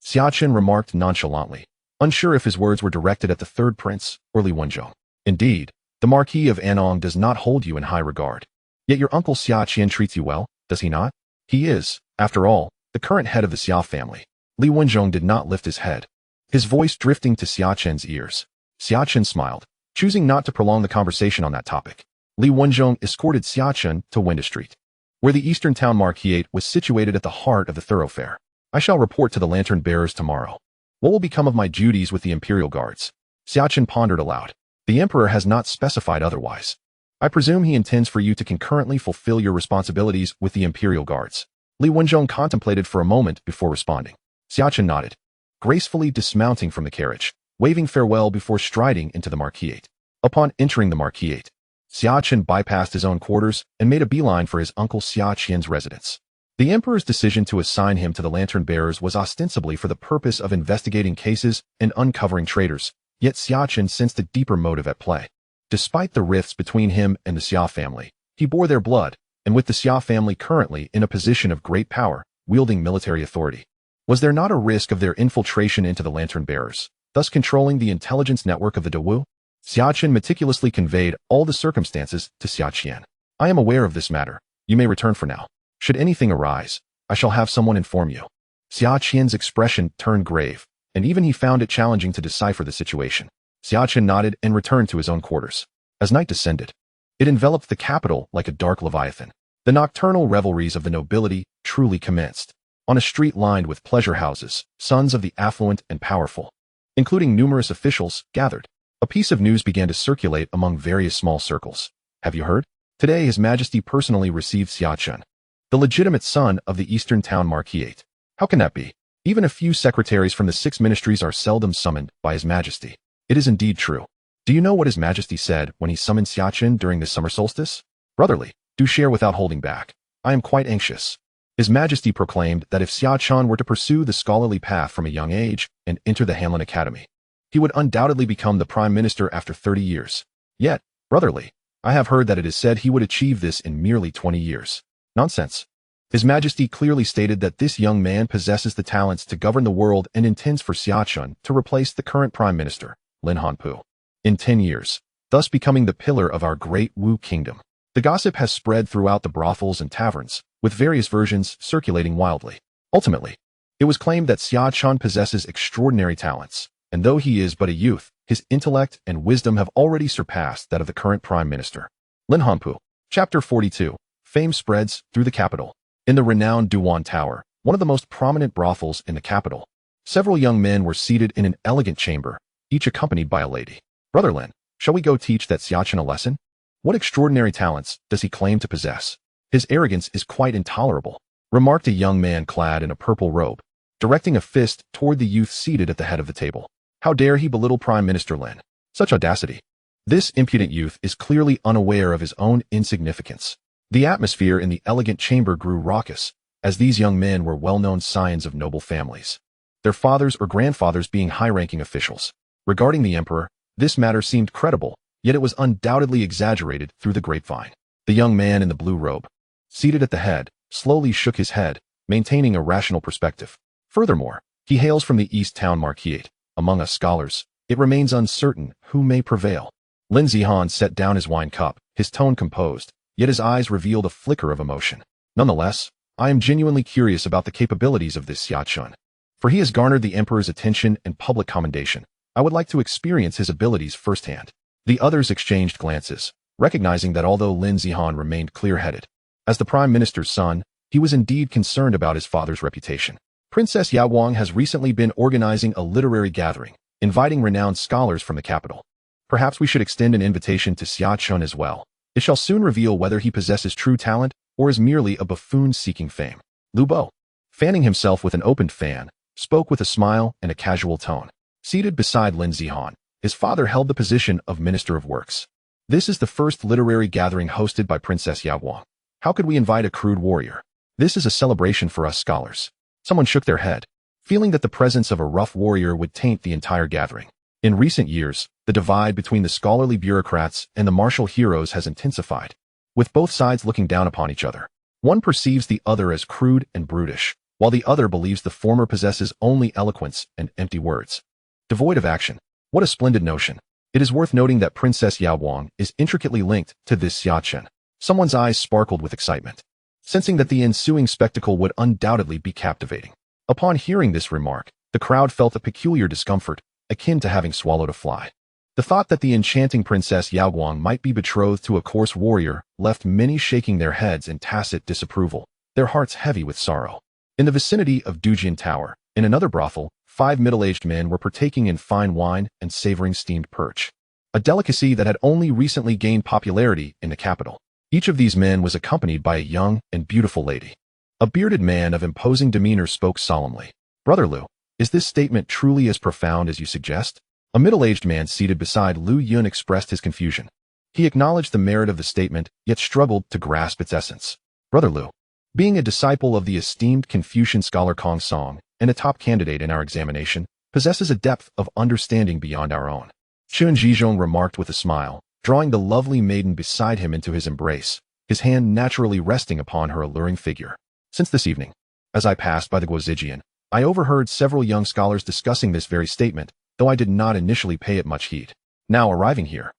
Xia Chen remarked nonchalantly, unsure if his words were directed at the third prince or Li Wenzhong. Indeed, the Marquis of Anong does not hold you in high regard. Yet your uncle Xia Chen treats you well, does he not? He is, after all, the current head of the Xia family. Li Wenzhong did not lift his head, his voice drifting to Xia Chen's ears. Xia Chen smiled, choosing not to prolong the conversation on that topic. Li Wenzhong escorted Xia Chen to Wenda Street, where the Eastern Town Marquis was situated at the heart of the thoroughfare. I shall report to the lantern bearers tomorrow. What will become of my duties with the imperial guards? Xia Chen pondered aloud. The emperor has not specified otherwise. I presume he intends for you to concurrently fulfill your responsibilities with the imperial guards. Li Wenzhong contemplated for a moment before responding. Xia Chen nodded, gracefully dismounting from the carriage, waving farewell before striding into the Marquis. Upon entering the Marquis, Xia Chen bypassed his own quarters and made a beeline for his uncle Xia Qian's residence. The emperor's decision to assign him to the lantern bearers was ostensibly for the purpose of investigating cases and uncovering traitors, yet Xia Chen sensed a deeper motive at play. Despite the rifts between him and the Xia family, he bore their blood, and with the Xia family currently in a position of great power, wielding military authority, was there not a risk of their infiltration into the lantern bearers, thus controlling the intelligence network of the Dawu? Xia Chen meticulously conveyed all the circumstances to Xia Qian. I am aware of this matter. You may return for now. Should anything arise, I shall have someone inform you. Xia Qian's expression turned grave, and even he found it challenging to decipher the situation. Xia Chen nodded and returned to his own quarters. As night descended, it enveloped the capital like a dark leviathan. The nocturnal revelries of the nobility truly commenced. On a street lined with pleasure houses, sons of the affluent and powerful, including numerous officials, gathered. A piece of news began to circulate among various small circles. Have you heard? Today His Majesty personally received Xia Chen, the legitimate son of the Eastern Town Marquis. How can that be? Even a few secretaries from the 6 ministries are seldom summoned by His Majesty. It is indeed true. Do you know what His Majesty said when he summoned Xia Chen during the summer solstice? Brotherly, do share without holding back. I am quite anxious. His Majesty proclaimed that if Xia Chen were to pursue the scholarly path from a young age and enter the Hanlin Academy, he would undoubtedly become the Prime Minister after 30 years. Yet, brotherly, I have heard that it is said he would achieve this in merely 20 years. Nonsense. His Majesty clearly stated that this young man possesses the talents to govern the world and intends for Xia Chen to replace the current Prime Minister, Lin Hanpu, in 10 years, thus becoming the pillar of our great Wu kingdom. The gossip has spread throughout the brothels and taverns, with various versions circulating wildly. Ultimately, it was claimed that Xia Chen possesses extraordinary talents, and though he is but a youth, his intellect and wisdom have already surpassed that of the current Prime Minister. Lin Hanpu. Chapter 42. Fame spreads through the capital. In the renowned Duan Tower, one of the most prominent brothels in the capital, several young men were seated in an elegant chamber, each accompanied by a lady. Brother Lin, shall we go teach that Xia Chen a lesson? What extraordinary talents does he claim to possess? His arrogance is quite intolerable, remarked a young man clad in a purple robe, directing a fist toward the youth seated at the head of the table. How dare he belittle Prime Minister Lin? Such audacity. This impudent youth is clearly unaware of his own insignificance. The atmosphere in the elegant chamber grew raucous, as these young men were well-known scions of noble families, their fathers or grandfathers being high-ranking officials. Regarding the emperor, this matter seemed credible, yet it was undoubtedly exaggerated through the grapevine. The young man in the blue robe, seated at the head, slowly shook his head, maintaining a rational perspective. Furthermore, he hails from the East Town Marquis. Among us scholars, it remains uncertain who may prevail. Lin Zihan set down his wine cup, his tone composed, yet his eyes revealed a flicker of emotion. Nonetheless, I am genuinely curious about the capabilities of this Xia Chen, for he has garnered the emperor's attention and public commendation. I would like to experience his abilities firsthand. The others exchanged glances, recognizing that although Lin Zihan remained clear-headed, as the Prime Minister's son, he was indeed concerned about his father's reputation. Princess Yaoguang has recently been organizing a literary gathering, inviting renowned scholars from the capital. Perhaps we should extend an invitation to Xia Chen as well. It shall soon reveal whether he possesses true talent or is merely a buffoon seeking fame. Lu Bo, fanning himself with an opened fan, spoke with a smile and a casual tone. Seated beside Lin Zihan, his father held the position of Minister of Works. This is the first literary gathering hosted by Princess Yaoguang. How could we invite a crude warrior? This is a celebration for us scholars. Someone shook their head, feeling that the presence of a rough warrior would taint the entire gathering. In recent years, the divide between the scholarly bureaucrats and the martial heroes has intensified, with both sides looking down upon each other. One perceives the other as crude and brutish, while the other believes the former possesses only eloquence and empty words, devoid of action. What a splendid notion. It is worth noting that Princess Yaoguang is intricately linked to this Xia Chen. Someone's eyes sparkled with excitement, sensing that the ensuing spectacle would undoubtedly be captivating. Upon hearing this remark, the crowd felt a peculiar discomfort, akin to having swallowed a fly. The thought that the enchanting Princess Yaoguang might be betrothed to a coarse warrior left many shaking their heads in tacit disapproval, their hearts heavy with sorrow. In the vicinity of Dujian Tower, in another brothel, 5 middle-aged men were partaking in fine wine and savoring steamed perch, a delicacy that had only recently gained popularity in the capital. Each of these men was accompanied by a young and beautiful lady. A bearded man of imposing demeanor spoke solemnly. Brother Lu, is this statement truly as profound as you suggest? A middle-aged man seated beside Lu Yun expressed his confusion. He acknowledged the merit of the statement, yet struggled to grasp its essence. Brother Lu, being a disciple of the esteemed Confucian scholar Kong Song and a top candidate in our examination, possesses a depth of understanding beyond our own. Chun Zhizhong remarked with a smile, drawing the lovely maiden beside him into his embrace, his hand naturally resting upon her alluring figure. Since this evening, as I passed by the Guozijian, I overheard several young scholars discussing this very statement, though I did not initially pay it much heed. Now arriving here,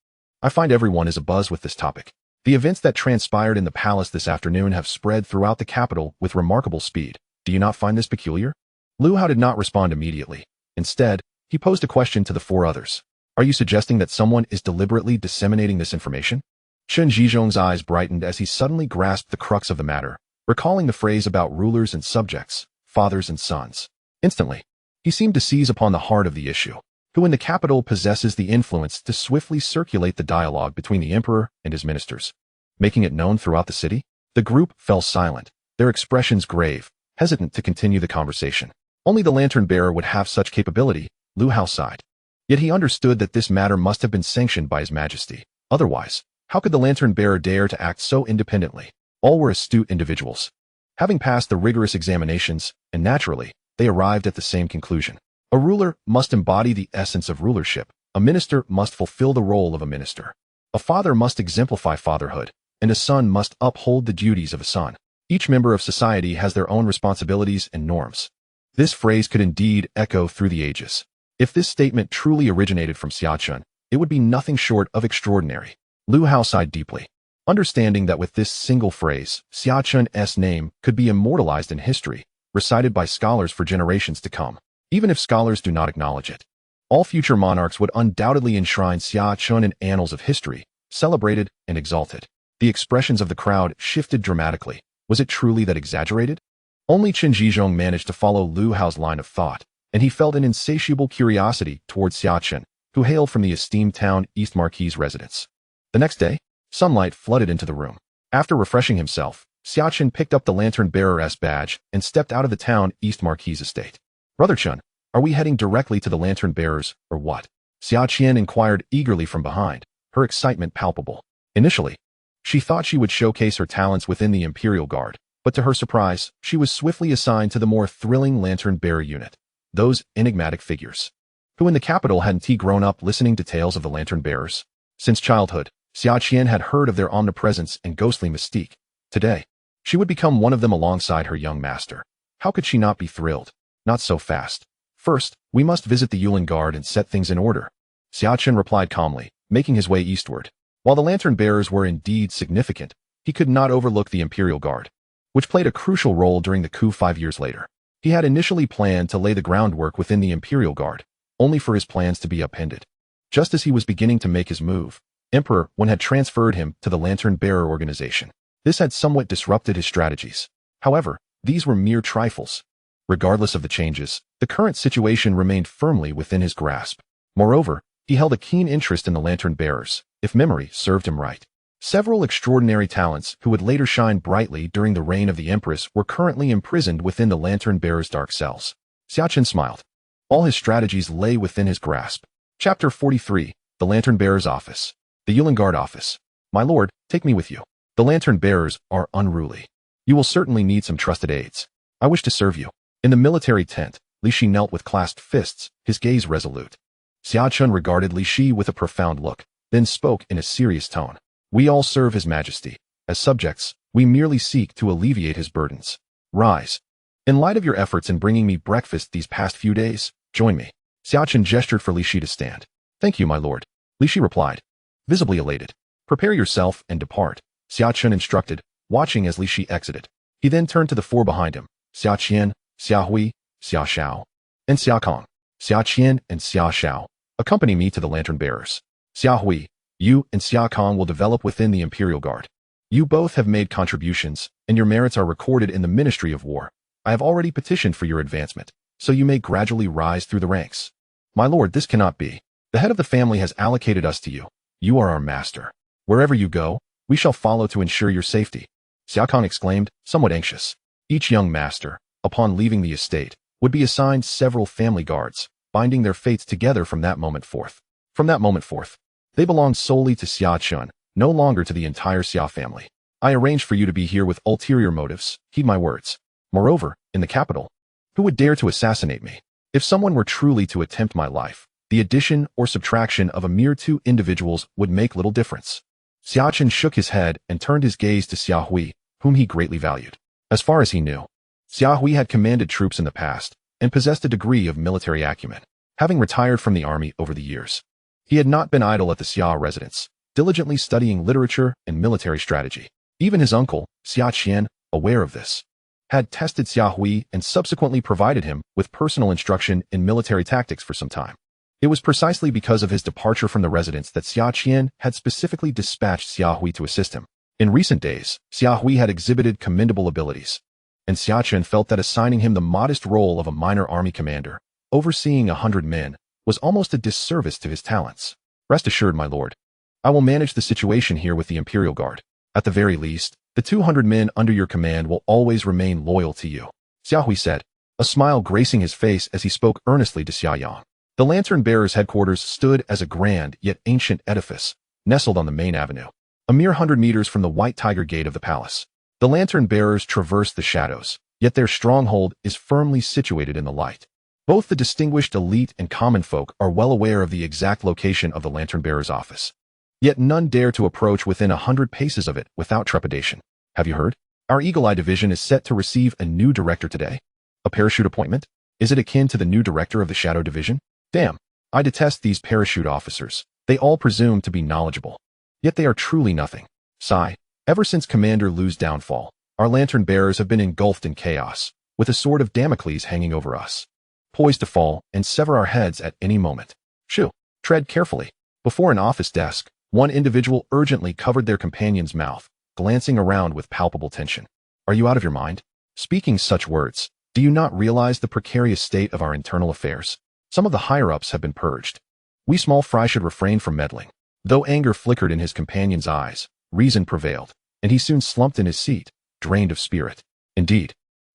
I find everyone is abuzz with this topic. The events that transpired in the palace this afternoon have spread throughout the capital with remarkable speed. Do you not find this peculiar? Lu Hao did not respond immediately. Instead, he posed a question to the 4 others. Are you suggesting that someone is deliberately disseminating this information? Chun Zhizhong's eyes brightened as he suddenly grasped the crux of the matter, recalling the phrase about rulers and subjects, fathers and sons. Instantly, he seemed to seize upon the heart of the issue. Who in the capital possesses the influence to swiftly circulate the dialogue between the emperor and his ministers, making it known throughout the city? The group fell silent, their expressions grave, hesitant to continue the conversation. Only the lantern-bearer would have such capability, Lu Hao sighed. Yet he understood that this matter must have been sanctioned by His Majesty. Otherwise, how could the lantern-bearer dare to act so independently? All were astute individuals. Having passed the rigorous examinations, and naturally, they arrived at the same conclusion. A ruler must embody the essence of rulership. A minister must fulfill the role of a minister. A father must exemplify fatherhood, and a son must uphold the duties of a son. Each member of society has their own responsibilities and norms. This phrase could indeed echo through the ages. If this statement truly originated from Xia Chen, it would be nothing short of extraordinary. Lu Hao sighed deeply, understanding that with this single phrase, Xia Chen's name could be immortalized in history, recited by scholars for generations to come, even if scholars do not acknowledge it. All future monarchs would undoubtedly enshrine Xia Chen in annals of history, celebrated and exalted. The expressions of the crowd shifted dramatically. Was it truly that exaggerated? Only Chen Zhizhong managed to follow Lu Hao's line of thought, and he felt an insatiable curiosity towards Xia Chen, who hailed from the esteemed town East Marquis residence. The next day, sunlight flooded into the room. After refreshing himself, Xia Chen picked up the lantern-bearer's badge and stepped out of the town East Marquis estate. Brother Chen, are we heading directly to the lantern-bearers, or what? Xia Chen inquired eagerly from behind, her excitement palpable. Initially, she thought she would showcase her talents within the Imperial Guard, but to her surprise, she was swiftly assigned to the more thrilling lantern-bearer unit. Those enigmatic figures, who in the capital hadn't grown up listening to tales of the lantern-bearers. Since childhood, Xia Chen had heard of their omnipresence and ghostly mystique. Today, she would become one of them alongside her young master. How could she not be thrilled? Not so fast. First, we must visit the Yulin Guard and set things in order. Xia Chen replied calmly, making his way eastward. While the lantern-bearers were indeed significant, he could not overlook the Imperial Guard, which played a crucial role during the coup 5 years later. He had initially planned to lay the groundwork within the Imperial Guard, only for his plans to be upended. Just as he was beginning to make his move, Emperor Wen had transferred him to the lantern-bearer organization. This had somewhat disrupted his strategies. However, these were mere trifles. Regardless of the changes, the current situation remained firmly within his grasp. Moreover, he held a keen interest in the lantern-bearers, if memory served him right. Several extraordinary talents who would later shine brightly during the reign of the Empress were currently imprisoned within the lantern-bearers' dark cells. Xia Chen smiled. All his strategies lay within his grasp. Chapter 43, The Lantern-Bearer's Office. The Yulin Guard Office. My lord, take me with you. The lantern-bearers are unruly. You will certainly need some trusted aides. I wish to serve you. In the military tent, Li Shi knelt with clasped fists, his gaze resolute. Xia Chen regarded Li Shi with a profound look, then spoke in a serious tone. We all serve His Majesty. As subjects, we merely seek to alleviate his burdens. Rise. In light of your efforts in bringing me breakfast these past few days, join me. Xia Chen gestured for Li Shi to stand. Thank you, my lord. Li Shi replied, visibly elated. Prepare yourself and depart, Xia Chen instructed, watching as Li Shi exited. He then turned to the four behind him, Xia Qian, Xia Hui, Xia Shao, and Xia Kong. Xia Qian and Xia Shao, accompany me to the lantern-bearers. Xia Hui, you and Xia Kong will develop within the Imperial Guard. You both have made contributions, and your merits are recorded in the Ministry of War. I have already petitioned for your advancement, so you may gradually rise through the ranks. My lord, this cannot be. The head of the family has allocated us to you. You are our master. Wherever you go, we shall follow to ensure your safety. Xia Kong exclaimed, somewhat anxious. Each young master, upon leaving the estate, would be assigned several family guards, binding their fates together from that moment forth. From that moment forth, they belonged solely to Xia Chen, no longer to the entire Xia family. I arranged for you to be here with ulterior motives, heed my words. Moreover, in the capital, who would dare to assassinate me? If someone were truly to attempt my life, the addition or subtraction of a mere 2 individuals would make little difference. Xia Chen shook his head and turned his gaze to Xia Hui, whom he greatly valued. As far as he knew, Xia Hui had commanded troops in the past and possessed a degree of military acumen. Having retired from the army over the years, he had not been idle at the Xia residence, diligently studying literature and military strategy. Even his uncle, Xia Chen, aware of this, had tested Xia Hui and subsequently provided him with personal instruction in military tactics for some time. It was precisely because of his departure from the residence that Xia Chen had specifically dispatched Xia Hui to assist him. In recent days, Xia Hui had exhibited commendable abilities, and Xia Chen felt that assigning him the modest role of a minor army commander, overseeing 100 men, was almost a disservice to his talents. Rest assured, my lord, I will manage the situation here with the Imperial Guard. At the very least, the 200 men under your command will always remain loyal to you. Xia Hui said, a smile gracing his face as he spoke earnestly to Xia Yang. The lantern-bearers' headquarters stood as a grand yet ancient edifice, nestled on the main avenue, a mere 100 meters from the White Tiger Gate of the palace. The lantern-bearers traverse the shadows, yet their stronghold is firmly situated in the light. Both the distinguished elite and common folk are well aware of the exact location of the lantern-bearer's office. Yet none dare to approach within 100 paces of it without trepidation. Have you heard? Our Eagle Eye division is set to receive a new director today. A parachute appointment? Is it akin to the new director of the Shadow Division? Damn, I detest these parachute officers. They all presume to be knowledgeable. Yet they are truly nothing. Sigh. Ever since Commander Lu's downfall, our lantern-bearers have been engulfed in chaos, with a sword of Damocles hanging over us, poised to fall and sever our heads at any moment. Shoo! Tread carefully. Before an office desk, one individual urgently covered their companion's mouth, glancing around with palpable tension. Are you out of your mind? Speaking such words, do you not realize the precarious state of our internal affairs? Some of the higher-ups have been purged. We small fry should refrain from meddling. Though anger flickered in his companion's eyes, reason prevailed, and he soon slumped in his seat, drained of spirit. Indeed,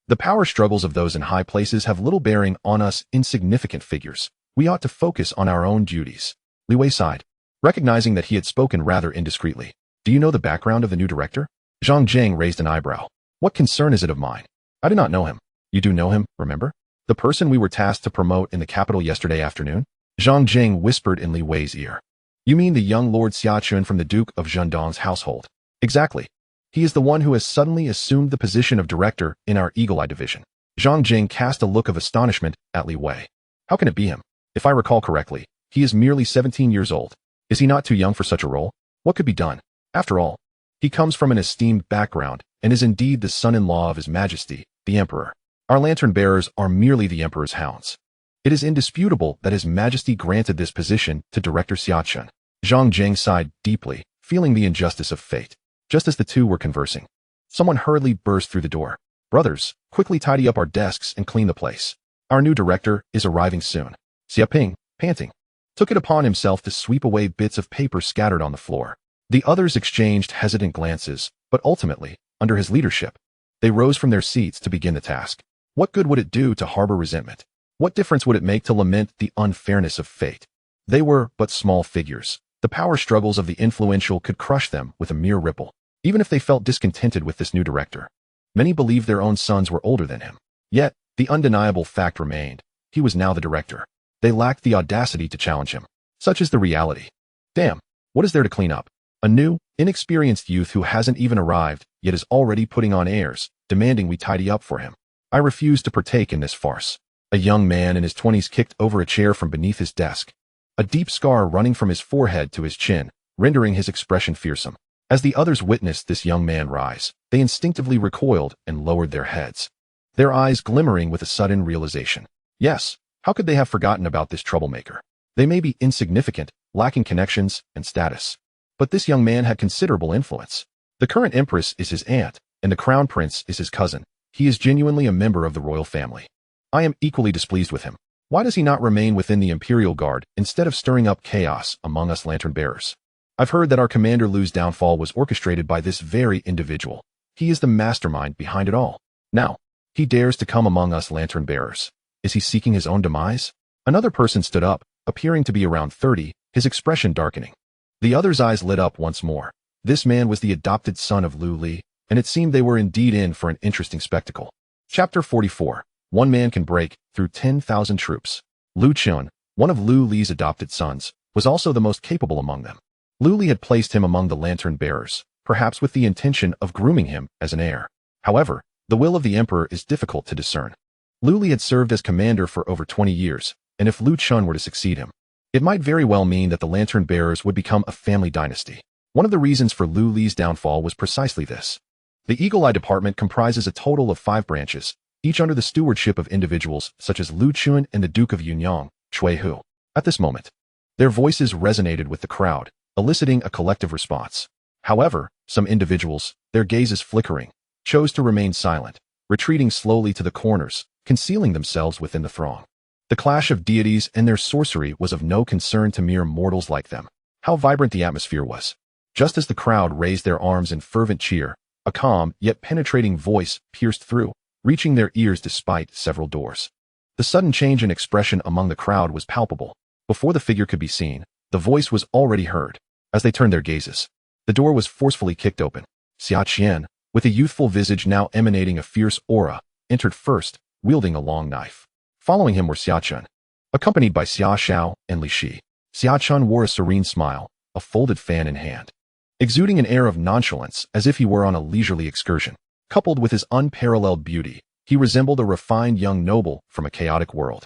the power struggles of those in high places have little bearing on us insignificant figures. We ought to focus on our own duties. Li Wei sighed, recognizing that he had spoken rather indiscreetly. Do you know the background of the new director? Zhang Jiang raised an eyebrow. What concern is it of mine? I do not know him. You do know him, remember? The person we were tasked to promote in the capital yesterday afternoon? Zhang Jiang whispered in Li Wei's ear. You mean the young Lord Xia Chen from the Duke of Zhendong's household? Exactly. He is the one who has suddenly assumed the position of director in our Eagle Eye division. Zhang Jing cast a look of astonishment at Li Wei. How can it be him? If I recall correctly, he is merely 17 years old. Is he not too young for such a role? What could be done? After all, he comes from an esteemed background and is indeed the son-in-law of His Majesty, the Emperor. Our lantern-bearers are merely the Emperor's hounds. It is indisputable that His Majesty granted this position to Director Xia Chen. Zhang Jing sighed deeply, feeling the injustice of fate. Just as the two were conversing, someone hurriedly burst through the door. Brothers, quickly tidy up our desks and clean the place. Our new director is arriving soon. Xia Ping, panting, took it upon himself to sweep away bits of paper scattered on the floor. The others exchanged hesitant glances, but ultimately, under his leadership, they rose from their seats to begin the task. What good would it do to harbor resentment? What difference would it make to lament the unfairness of fate? They were but small figures. The power struggles of the influential could crush them with a mere ripple. Even if they felt discontented with this new director, many believed their own sons were older than him. Yet, the undeniable fact remained. He was now the director. They lacked the audacity to challenge him. Such is the reality. Damn, what is there to clean up? A new, inexperienced youth who hasn't even arrived, yet is already putting on airs, demanding we tidy up for him. I refuse to partake in this farce. A young man in his 20s kicked over a chair from beneath his desk, a deep scar running from his forehead to his chin, rendering his expression fearsome. As the others witnessed this young man rise, they instinctively recoiled and lowered their heads, their eyes glimmering with a sudden realization. Yes, how could they have forgotten about this troublemaker? They may be insignificant, lacking connections and status, but this young man had considerable influence. The current Empress is his aunt, and the Crown Prince is his cousin. He is genuinely a member of the royal family. I am equally displeased with him. Why does he not remain within the Imperial Guard instead of stirring up chaos among us lantern-bearers? I've heard that our Commander Lu's downfall was orchestrated by this very individual. He is the mastermind behind it all. Now, he dares to come among us lantern-bearers. Is he seeking his own demise? Another person stood up, appearing to be around 30, his expression darkening. The other's eyes lit up once more. This man was the adopted son of Lu Li, and it seemed they were indeed in for an interesting spectacle. Chapter 44. One man can break through 10,000 troops. Lu Chun, one of Lu Li's adopted sons, was also the most capable among them. Lu Li had placed him among the lantern-bearers, perhaps with the intention of grooming him as an heir. However, the will of the emperor is difficult to discern. Lu Li had served as commander for over 20 years, and if Lu Chun were to succeed him, it might very well mean that the lantern-bearers would become a family dynasty. One of the reasons for Lu Li's downfall was precisely this. The Eagle Eye Department comprises a total of 5 branches, each under the stewardship of individuals such as Lu Chun and the Duke of Yunyang, Cui Hu. At this moment, their voices resonated with the crowd, eliciting a collective response. However, some individuals, their gazes flickering, chose to remain silent, retreating slowly to the corners, concealing themselves within the throng. The clash of deities and their sorcery was of no concern to mere mortals like them. How vibrant the atmosphere was. Just as the crowd raised their arms in fervent cheer, a calm yet penetrating voice pierced through. reaching their ears despite several doors. The sudden change in expression among the crowd was palpable. Before the figure could be seen, the voice was already heard. As they turned their gazes, the door was forcefully kicked open. Xia Chen, with a youthful visage now emanating a fierce aura, entered first, wielding a long knife. Following him were Xia Chen, accompanied by Xia Hao and Li Shi. Xia Chen wore a serene smile, a folded fan in hand, exuding an air of nonchalance as if he were on a leisurely excursion. Coupled with his unparalleled beauty, he resembled a refined young noble from a chaotic world.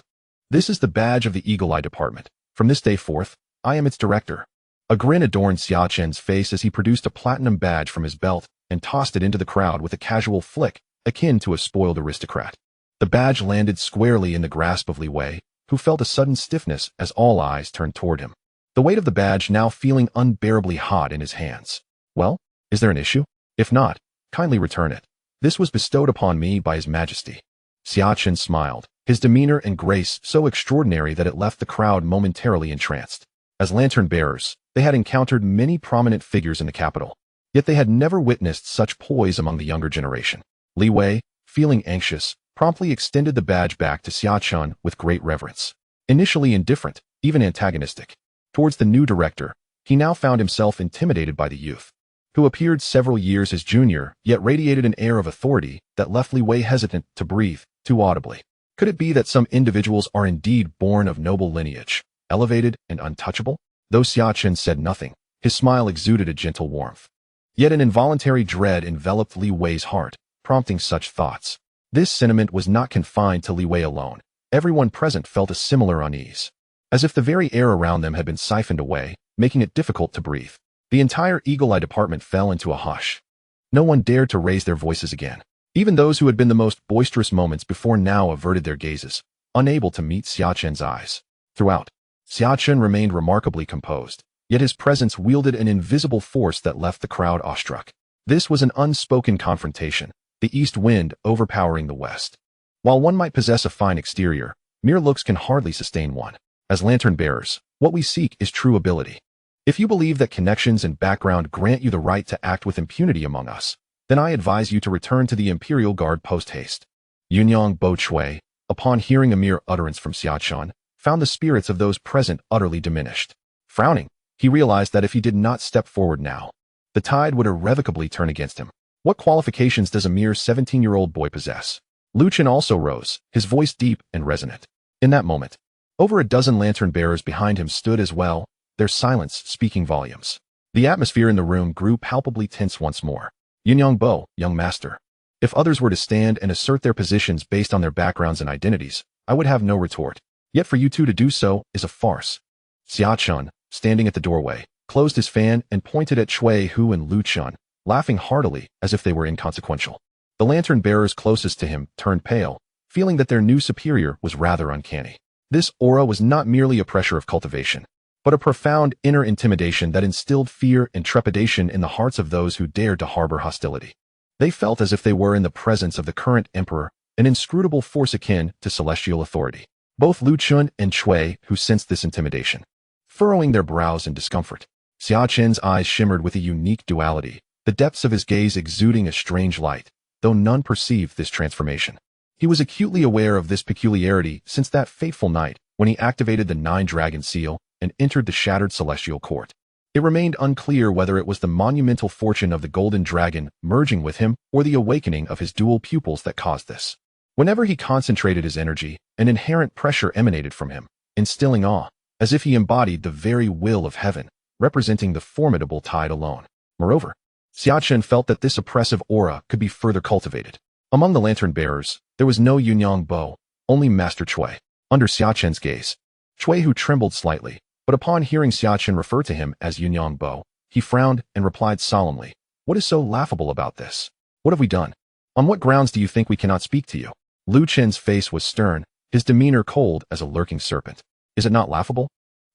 This is the badge of the Eagle Eye Department. From this day forth, I am its director. A grin adorned Xia Chen's face as he produced a platinum badge from his belt and tossed it into the crowd with a casual flick, akin to a spoiled aristocrat. The badge landed squarely in the grasp of Li Wei, who felt a sudden stiffness as all eyes turned toward him. The weight of the badge now feeling unbearably hot in his hands. Well, is there an issue? If not, kindly return it. This was bestowed upon me by His Majesty. Xia Chen smiled, his demeanor and grace so extraordinary that it left the crowd momentarily entranced. As lantern bearers, they had encountered many prominent figures in the capital, yet they had never witnessed such poise among the younger generation. Li Wei, feeling anxious, promptly extended the badge back to Xia Chen with great reverence. Initially indifferent, even antagonistic, towards the new director, he now found himself intimidated by the youth, who appeared several years his junior, yet radiated an air of authority that left Li Wei hesitant to breathe too audibly. Could it be that some individuals are indeed born of noble lineage, elevated and untouchable? Though Xia Chen said nothing, his smile exuded a gentle warmth. Yet an involuntary dread enveloped Li Wei's heart, prompting such thoughts. This sentiment was not confined to Li Wei alone. Everyone present felt a similar unease, as if the very air around them had been siphoned away, making it difficult to breathe. The entire Eagle Eye Department fell into a hush. No one dared to raise their voices again. Even those who had been the most boisterous moments before now averted their gazes, unable to meet Xia Chen's eyes. Throughout, Xia Chen remained remarkably composed, yet his presence wielded an invisible force that left the crowd awestruck. This was an unspoken confrontation, the east wind overpowering the west. While one might possess a fine exterior, mere looks can hardly sustain one. As lantern bearers, what we seek is true ability. If you believe that connections and background grant you the right to act with impunity among us, then I advise you to return to the Imperial Guard post-haste. Yunyang Bo Chui, upon hearing a mere utterance from Xia Chen, found the spirits of those present utterly diminished. Frowning, he realized that if he did not step forward now, the tide would irrevocably turn against him. What qualifications does a mere 17-year-old boy possess? Lu Chen also rose, his voice deep and resonant. In that moment, over a dozen lantern bearers behind him stood as well, their silence speaking volumes. The atmosphere in the room grew palpably tense once more. Yunyang Bo, young master. If others were to stand and assert their positions based on their backgrounds and identities, I would have no retort. Yet for you two to do so is a farce. Xia Chen, standing at the doorway, closed his fan and pointed at Chui Hu and Lu Chen, laughing heartily as if they were inconsequential. The lantern bearers closest to him turned pale, feeling that their new superior was rather uncanny. This aura was not merely a pressure of cultivation, but a profound inner intimidation that instilled fear and trepidation in the hearts of those who dared to harbor hostility. They felt as if they were in the presence of the current emperor, an inscrutable force akin to celestial authority. Both Lu Chen and Chui, who sensed this intimidation, furrowing their brows in discomfort. Xia Chen's eyes shimmered with a unique duality, the depths of his gaze exuding a strange light, though none perceived this transformation. He was acutely aware of this peculiarity since that fateful night when he activated the Nine-Dragon Seal and entered the shattered celestial court. It remained unclear whether it was the monumental fortune of the Golden Dragon merging with him or the awakening of his dual pupils that caused this. Whenever he concentrated his energy, an inherent pressure emanated from him, instilling awe, as if he embodied the very will of heaven, representing the formidable tide alone. Moreover, Xia Chen felt that this oppressive aura could be further cultivated. Among the lantern bearers, there was no Yunyang Bo, only Master Chui. Under Xia Chen's gaze, Chui Hu trembled slightly, but upon hearing Xia Chen refer to him as Yunyang Bo, he frowned and replied solemnly, "What is so laughable about this? What have we done? On what grounds do you think we cannot speak to you?" Lu Chen's face was stern, his demeanor cold as a lurking serpent. Is it not laughable?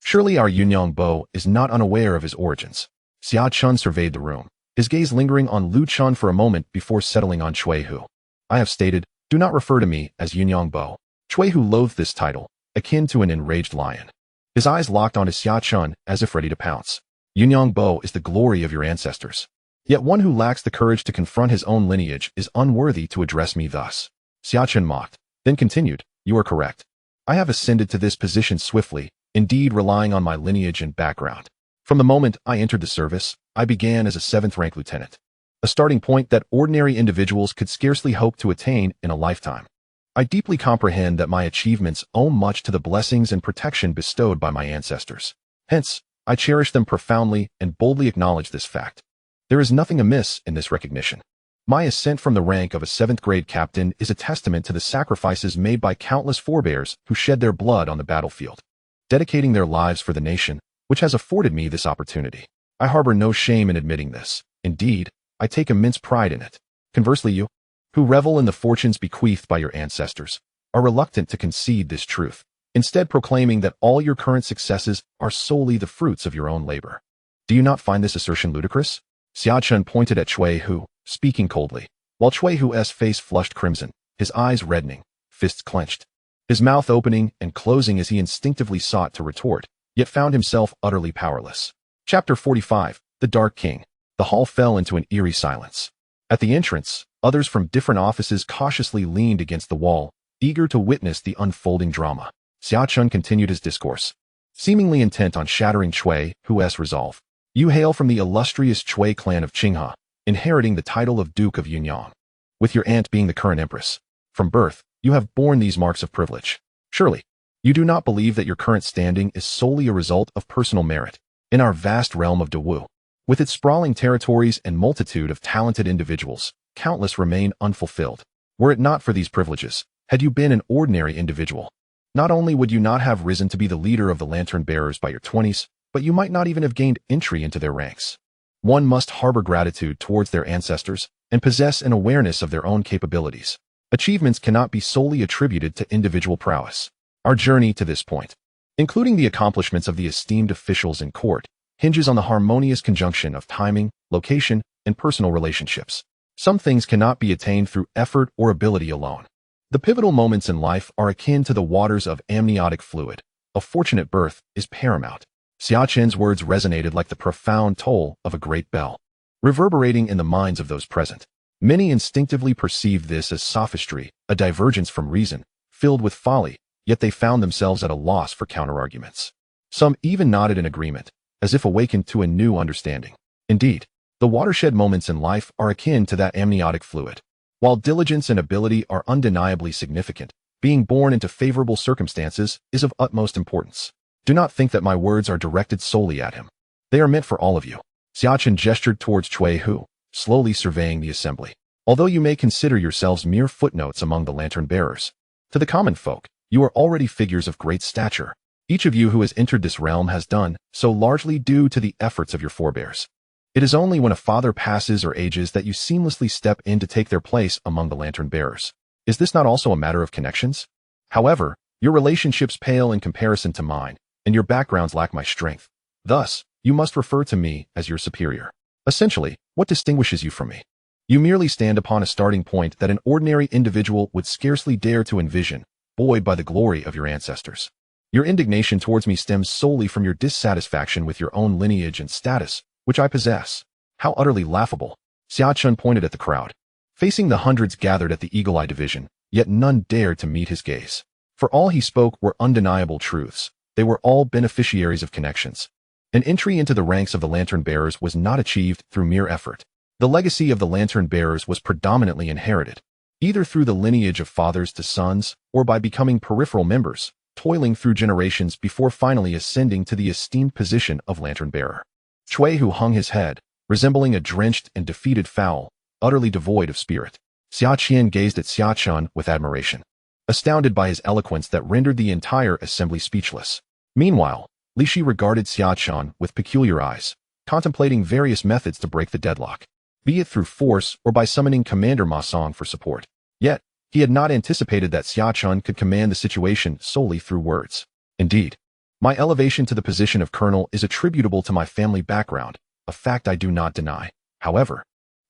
Surely our Yunyang Bo is not unaware of his origins. Xia Chen surveyed the room, his gaze lingering on Lu Chen for a moment before settling on Chui Hu. I have stated, do not refer to me as Yunyang Bo. Chui Hu loathed this title, akin to an enraged lion. His eyes locked onto Xia Chen as if ready to pounce. Yunyang Bo is the glory of your ancestors. Yet one who lacks the courage to confront his own lineage is unworthy to address me thus. Xia Chen mocked, then continued, "You are correct. I have ascended to this position swiftly, indeed relying on my lineage and background. From the moment I entered the service, I began as a 7th-rank lieutenant, a starting point that ordinary individuals could scarcely hope to attain in a lifetime. I deeply comprehend that my achievements owe much to the blessings and protection bestowed by my ancestors. Hence, I cherish them profoundly and boldly acknowledge this fact. There is nothing amiss in this recognition. My ascent from the rank of a 7th-grade captain is a testament to the sacrifices made by countless forebears who shed their blood on the battlefield, dedicating their lives for the nation, which has afforded me this opportunity. I harbor no shame in admitting this. Indeed, I take immense pride in it. Conversely, you, who revel in the fortunes bequeathed by your ancestors, are reluctant to concede this truth, instead proclaiming that all your current successes are solely the fruits of your own labor. Do you not find this assertion ludicrous?" Xia Chen pointed at Cui Hu, speaking coldly, while Cui Hu's face flushed crimson, his eyes reddening, fists clenched, his mouth opening and closing as he instinctively sought to retort, yet found himself utterly powerless. Chapter 45, The Dark King. The hall fell into an eerie silence. At the entrance, others from different offices cautiously leaned against the wall, eager to witness the unfolding drama. Xia Chen continued his discourse, seemingly intent on shattering Cui Hu's resolve. "You hail from the illustrious Cui clan of Qinghe, inheriting the title of Duke of Yunyang, with your aunt being the current empress. From birth, you have borne these marks of privilege. Surely, you do not believe that your current standing is solely a result of personal merit. In our vast realm of Dewu, with its sprawling territories and multitude of talented individuals, countless remain unfulfilled. Were it not for these privileges, had you been an ordinary individual, not only would you not have risen to be the leader of the lantern bearers by your 20s, but you might not even have gained entry into their ranks. One must harbor gratitude towards their ancestors and possess an awareness of their own capabilities. Achievements cannot be solely attributed to individual prowess. Our journey to this point, including the accomplishments of the esteemed officials in court, hinges on the harmonious conjunction of timing, location, and personal relationships. Some things cannot be attained through effort or ability alone. The pivotal moments in life are akin to the waters of amniotic fluid. A fortunate birth is paramount." Xia Chen's words resonated like the profound toll of a great bell, reverberating in the minds of those present. Many instinctively perceived this as sophistry, a divergence from reason, filled with folly, yet they found themselves at a loss for counterarguments. Some even nodded in agreement, as if awakened to a new understanding. Indeed, the watershed moments in life are akin to that amniotic fluid. While diligence and ability are undeniably significant, being born into favorable circumstances is of utmost importance. Do not think that my words are directed solely at him. They are meant for all of you. Xia Chen gestured towards Cui Hu, slowly surveying the assembly. Although you may consider yourselves mere footnotes among the lantern bearers, to the common folk, you are already figures of great stature. Each of you who has entered this realm has done so largely due to the efforts of your forebears. It is only when a father passes or ages that you seamlessly step in to take their place among the lantern bearers. Is this not also a matter of connections? However, your relationships pale in comparison to mine, and your backgrounds lack my strength. Thus, you must refer to me as your superior. Essentially, what distinguishes you from me? You merely stand upon a starting point that an ordinary individual would scarcely dare to envision, buoyed by the glory of your ancestors. Your indignation towards me stems solely from your dissatisfaction with your own lineage and status, which I possess. How utterly laughable. Xia Chen pointed at the crowd, facing the hundreds gathered at the Eagle Eye Division, yet none dared to meet his gaze. For all he spoke were undeniable truths. They were all beneficiaries of connections. An entry into the ranks of the lantern bearers was not achieved through mere effort. The legacy of the lantern bearers was predominantly inherited, either through the lineage of fathers to sons or by becoming peripheral members, toiling through generations before finally ascending to the esteemed position of lantern bearer. Cui Hu hung his head, resembling a drenched and defeated fowl, utterly devoid of spirit. Xia Chen gazed at Xia Chen with admiration, astounded by his eloquence that rendered the entire assembly speechless. Meanwhile, Li Shi regarded Xia Chen with peculiar eyes, contemplating various methods to break the deadlock, be it through force or by summoning Commander Ma Song for support. Yet, he had not anticipated that Xia Chen could command the situation solely through words. Indeed, my elevation to the position of colonel is attributable to my family background, a fact I do not deny. However,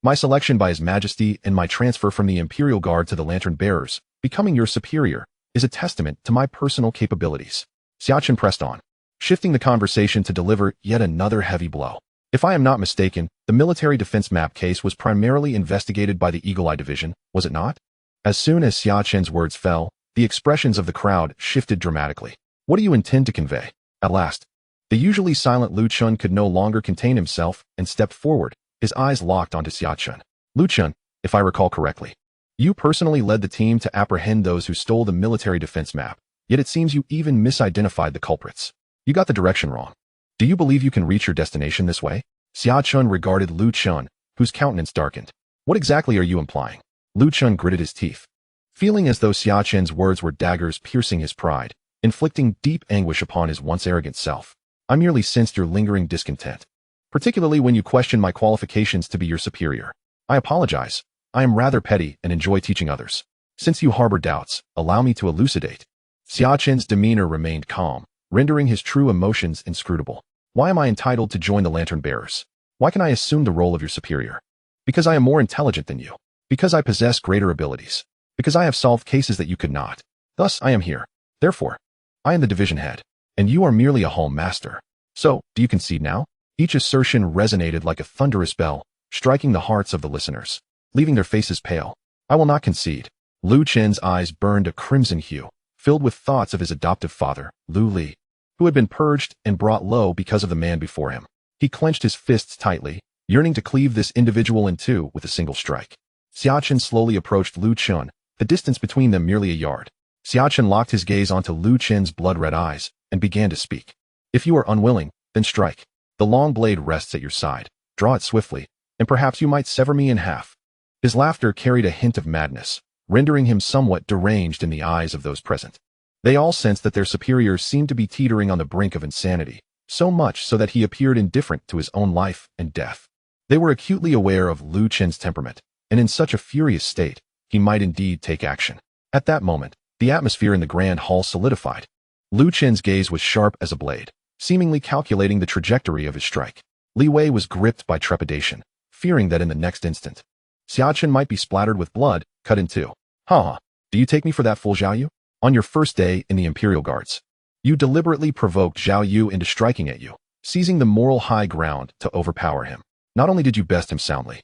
my selection by His Majesty and my transfer from the Imperial Guard to the Lantern Bearers, becoming your superior, is a testament to my personal capabilities. Xia Chen pressed on, shifting the conversation to deliver yet another heavy blow. If I am not mistaken, the military defense map case was primarily investigated by the Eagle Eye Division, was it not? As soon as Xia Chen's words fell, the expressions of the crowd shifted dramatically. What do you intend to convey? At last, the usually silent Lu Chun could no longer contain himself and stepped forward, his eyes locked onto Xia Chen. Lu Chun, if I recall correctly, you personally led the team to apprehend those who stole the military defense map, yet it seems you even misidentified the culprits. You got the direction wrong. Do you believe you can reach your destination this way? Xia Chen regarded Lu Chun, whose countenance darkened. What exactly are you implying? Lu Chun gritted his teeth, feeling as though Xia Chen's words were daggers piercing his pride, inflicting deep anguish upon his once arrogant self. I merely sensed your lingering discontent, particularly when you questioned my qualifications to be your superior. I apologize. I am rather petty and enjoy teaching others. Since you harbor doubts, allow me to elucidate. Xia Chen's demeanor remained calm, rendering his true emotions inscrutable. Why am I entitled to join the lantern bearers? Why can I assume the role of your superior? Because I am more intelligent than you. Because I possess greater abilities. Because I have solved cases that you could not. Thus, I am here. Therefore, I am the division head, and you are merely a hall master. So, do you concede now? Each assertion resonated like a thunderous bell, striking the hearts of the listeners, leaving their faces pale. I will not concede. Lu Chen's eyes burned a crimson hue, filled with thoughts of his adoptive father, Lu Li, who had been purged and brought low because of the man before him. He clenched his fists tightly, yearning to cleave this individual in two with a single strike. Xia Chen slowly approached Lu Chun, the distance between them merely a yard. Xia Chen locked his gaze onto Lu Chen's blood-red eyes and began to speak. If you are unwilling, then strike. The long blade rests at your side. Draw it swiftly, and perhaps you might sever me in half. His laughter carried a hint of madness, rendering him somewhat deranged in the eyes of those present. They all sensed that their superiors seemed to be teetering on the brink of insanity, so much so that he appeared indifferent to his own life and death. They were acutely aware of Lu Chen's temperament, and in such a furious state, he might indeed take action. At that moment, the atmosphere in the grand hall solidified. Lu Chen's gaze was sharp as a blade, seemingly calculating the trajectory of his strike. Li Wei was gripped by trepidation, fearing that in the next instant, Xia Chen might be splattered with blood, cut in two. Ha! Do you take me for that fool Zhao Yu? On your first day in the Imperial Guards, you deliberately provoked Zhao Yu into striking at you, seizing the moral high ground to overpower him. Not only did you best him soundly,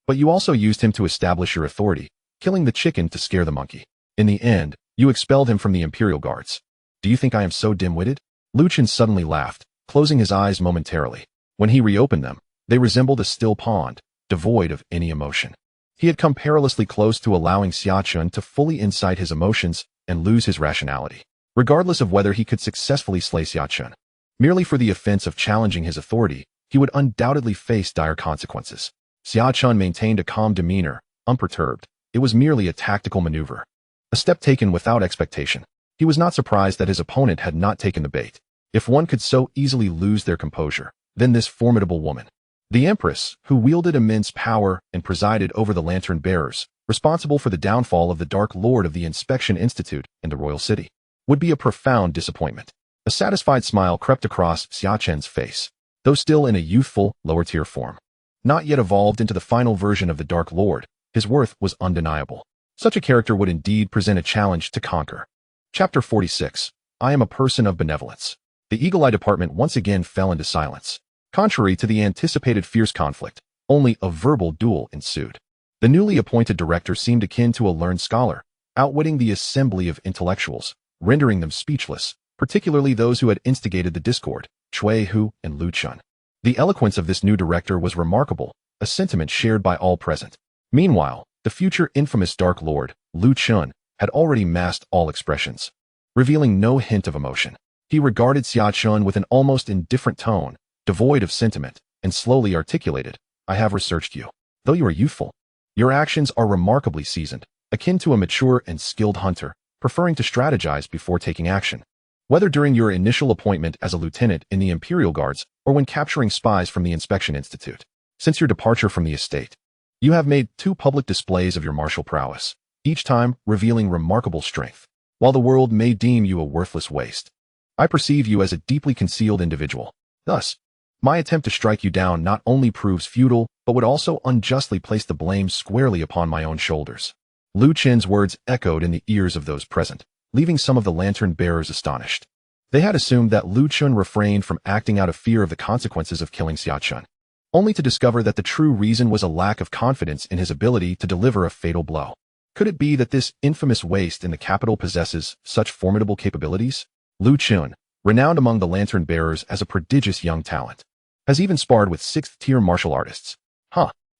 but you also used him to establish your authority, killing the chicken to scare the monkey. In the end, you expelled him from the Imperial Guards. Do you think I am so dim-witted? Lu Chen suddenly laughed, closing his eyes momentarily. When he reopened them, they resembled a still pond, devoid of any emotion. He had come perilously close to allowing Xia Chen to fully incite his emotions and lose his rationality, regardless of whether he could successfully slay Xia Chen. Merely for the offense of challenging his authority, he would undoubtedly face dire consequences. Xia Chen maintained a calm demeanor, unperturbed. It was merely a tactical maneuver, a step taken without expectation. He was not surprised that his opponent had not taken the bait. If one could so easily lose their composure, then this formidable woman, the Empress, who wielded immense power and presided over the lantern bearers, responsible for the downfall of the Dark Lord of the Inspection Institute in the royal city, would be a profound disappointment. A satisfied smile crept across Xia Chen's face, though still in a youthful, lower-tier form. Not yet evolved into the final version of the Dark Lord, his worth was undeniable. Such a character would indeed present a challenge to conquer. Chapter 46. I am a person of benevolence. The Eagle Eye Department once again fell into silence. Contrary to the anticipated fierce conflict, only a verbal duel ensued. The newly appointed director seemed akin to a learned scholar, outwitting the assembly of intellectuals, rendering them speechless, particularly those who had instigated the discord, Cui Hu and Lu Chun. The eloquence of this new director was remarkable, a sentiment shared by all present. Meanwhile, the future infamous Dark Lord, Lu Chun, had already masked all expressions, revealing no hint of emotion. He regarded Xia Chen with an almost indifferent tone, devoid of sentiment, and slowly articulated, I have researched you. Though you are youthful, your actions are remarkably seasoned, akin to a mature and skilled hunter, preferring to strategize before taking action. Whether during your initial appointment as a lieutenant in the Imperial Guards or when capturing spies from the Inspection Institute, since your departure from the estate, you have made 2 public displays of your martial prowess, each time revealing remarkable strength. While the world may deem you a worthless waste, I perceive you as a deeply concealed individual. Thus, my attempt to strike you down not only proves futile, but would also unjustly place the blame squarely upon my own shoulders. Lu Chen's words echoed in the ears of those present, leaving some of the lantern bearers astonished. They had assumed that Lu Chun refrained from acting out of fear of the consequences of killing Xia Chen, only to discover that the true reason was a lack of confidence in his ability to deliver a fatal blow. Could it be that this infamous waste in the capital possesses such formidable capabilities? Lu Chun, renowned among the lantern bearers as a prodigious young talent, has even sparred with 6th-tier martial artists.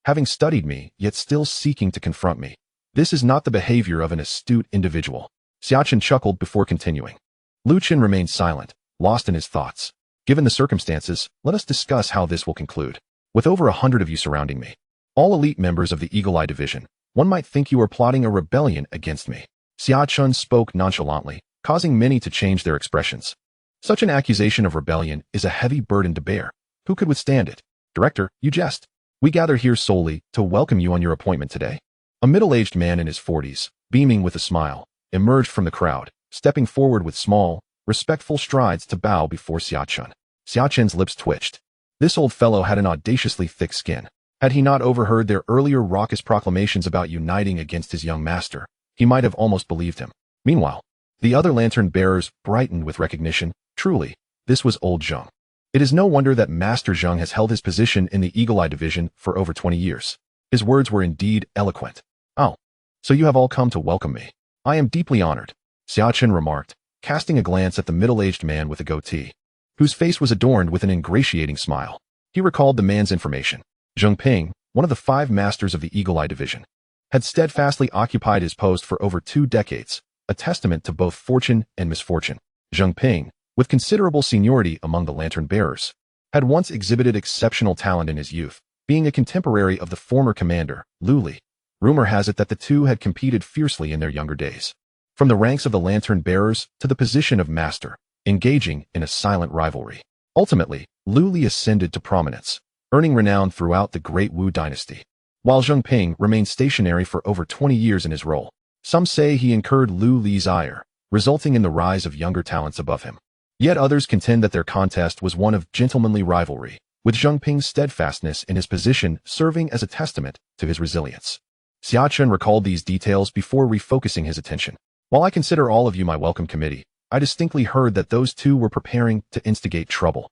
Having studied me, yet still seeking to confront me. This is not the behavior of an astute individual. Xia Chen chuckled before continuing. Lu Chun remained silent, lost in his thoughts. Given the circumstances, let us discuss how this will conclude. With over 100 of you surrounding me, all elite members of the Eagle Eye Division, one might think you are plotting a rebellion against me. Xia Chen spoke nonchalantly, causing many to change their expressions. Such an accusation of rebellion is a heavy burden to bear. Who could withstand it? Director, you jest. We gather here solely to welcome you on your appointment today. A middle-aged man in his 40s, beaming with a smile, emerged from the crowd, stepping forward with small, respectful strides to bow before Xia Chen. Xia Chen's lips twitched. This old fellow had an audaciously thick skin. Had he not overheard their earlier raucous proclamations about uniting against his young master, he might have almost believed him. Meanwhile, the other lantern bearers brightened with recognition. Truly, this was old Zheng. It is no wonder that Master Zheng has held his position in the Eagle Eye Division for over 20 years. His words were indeed eloquent. Oh, so you have all come to welcome me. I am deeply honored, Xia Chen remarked, casting a glance at the middle-aged man with a goatee, whose face was adorned with an ingratiating smile. He recalled the man's information. Zheng Ping, one of the 5 masters of the Eagle Eye Division, had steadfastly occupied his post for over 2 decades, a testament to both fortune and misfortune. Zheng Ping, with considerable seniority among the lantern bearers, had once exhibited exceptional talent in his youth, being a contemporary of the former commander, Lu Li. Rumor has it that the two had competed fiercely in their younger days. From the ranks of the lantern bearers to the position of master, engaging in a silent rivalry. Ultimately, Lu Li ascended to prominence, earning renown throughout the Great Wu dynasty, while Zheng Ping remained stationary for over 20 years in his role. Some say he incurred Lu Li's ire, resulting in the rise of younger talents above him. Yet others contend that their contest was one of gentlemanly rivalry, with Zheng Ping's steadfastness in his position serving as a testament to his resilience. Xia Chen recalled these details before refocusing his attention. While I consider all of you my welcome committee, I distinctly heard that those two were preparing to instigate trouble.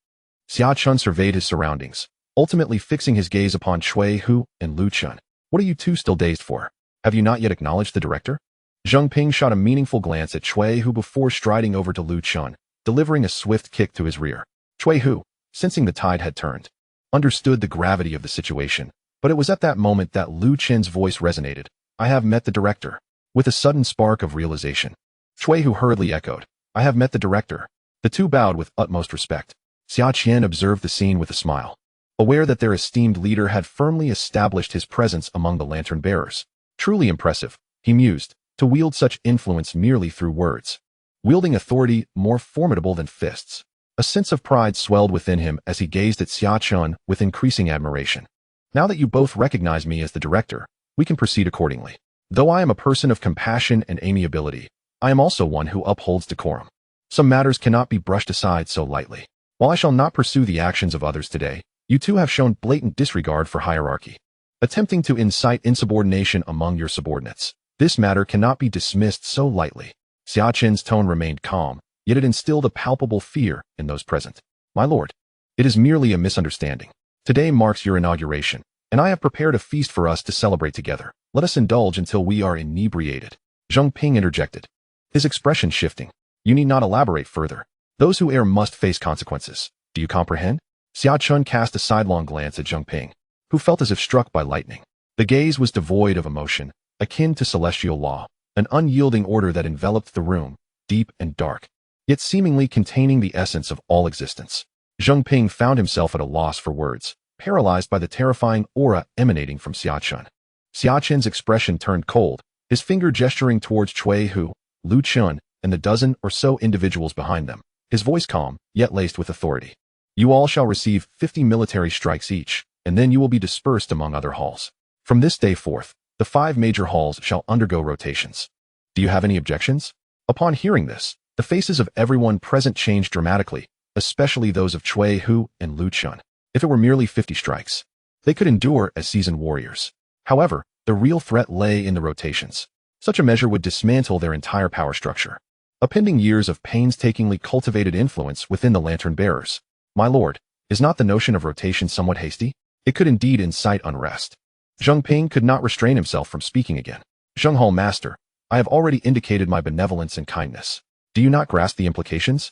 Xia Chen surveyed his surroundings, ultimately fixing his gaze upon Cui Hu and Lu Chun. What are you two still dazed for? Have you not yet acknowledged the director? Zheng Ping shot a meaningful glance at Cui Hu before striding over to Lu Chun, delivering a swift kick to his rear. Cui Hu, sensing the tide had turned, understood the gravity of the situation, but it was at that moment that Lu Chen's voice resonated. I have met the director. With a sudden spark of realization, Cui Hu hurriedly echoed, I have met the director. The two bowed with utmost respect. Xia Chen observed the scene with a smile, aware that their esteemed leader had firmly established his presence among the lantern bearers. Truly impressive, he mused, to wield such influence merely through words. Wielding authority more formidable than fists. A sense of pride swelled within him as he gazed at Xia Chen with increasing admiration. Now that you both recognize me as the director, we can proceed accordingly. Though I am a person of compassion and amiability, I am also one who upholds decorum. Some matters cannot be brushed aside so lightly. While I shall not pursue the actions of others today, you two have shown blatant disregard for hierarchy, attempting to incite insubordination among your subordinates. This matter cannot be dismissed so lightly. Xia Chen's tone remained calm, yet it instilled a palpable fear in those present. My lord, it is merely a misunderstanding. Today marks your inauguration, and I have prepared a feast for us to celebrate together. Let us indulge until we are inebriated. Zheng Ping interjected, his expression shifting. You need not elaborate further. Those who err must face consequences. Do you comprehend? Xia Chen cast a sidelong glance at Zheng Ping, who felt as if struck by lightning. The gaze was devoid of emotion, akin to celestial law, an unyielding order that enveloped the room, deep and dark, yet seemingly containing the essence of all existence. Zheng Ping found himself at a loss for words, paralyzed by the terrifying aura emanating from Xia Chen. Xia Chen's expression turned cold, his finger gesturing towards Cui Hu, Lu Chun, and the dozen or so individuals behind them, his voice calm, yet laced with authority. You all shall receive 50 military strikes each, and then you will be dispersed among other halls. From this day forth, the 5 major halls shall undergo rotations. Do you have any objections? Upon hearing this, the faces of everyone present changed dramatically, especially those of Cui Hu and Lu Chun. If it were merely 50 strikes, they could endure as seasoned warriors. However, the real threat lay in the rotations. Such a measure would dismantle their entire power structure, appending years of painstakingly cultivated influence within the lantern bearers. My lord, is not the notion of rotation somewhat hasty? It could indeed incite unrest. Zheng Ping could not restrain himself from speaking again. Zheng Hao master, I have already indicated my benevolence and kindness. Do you not grasp the implications?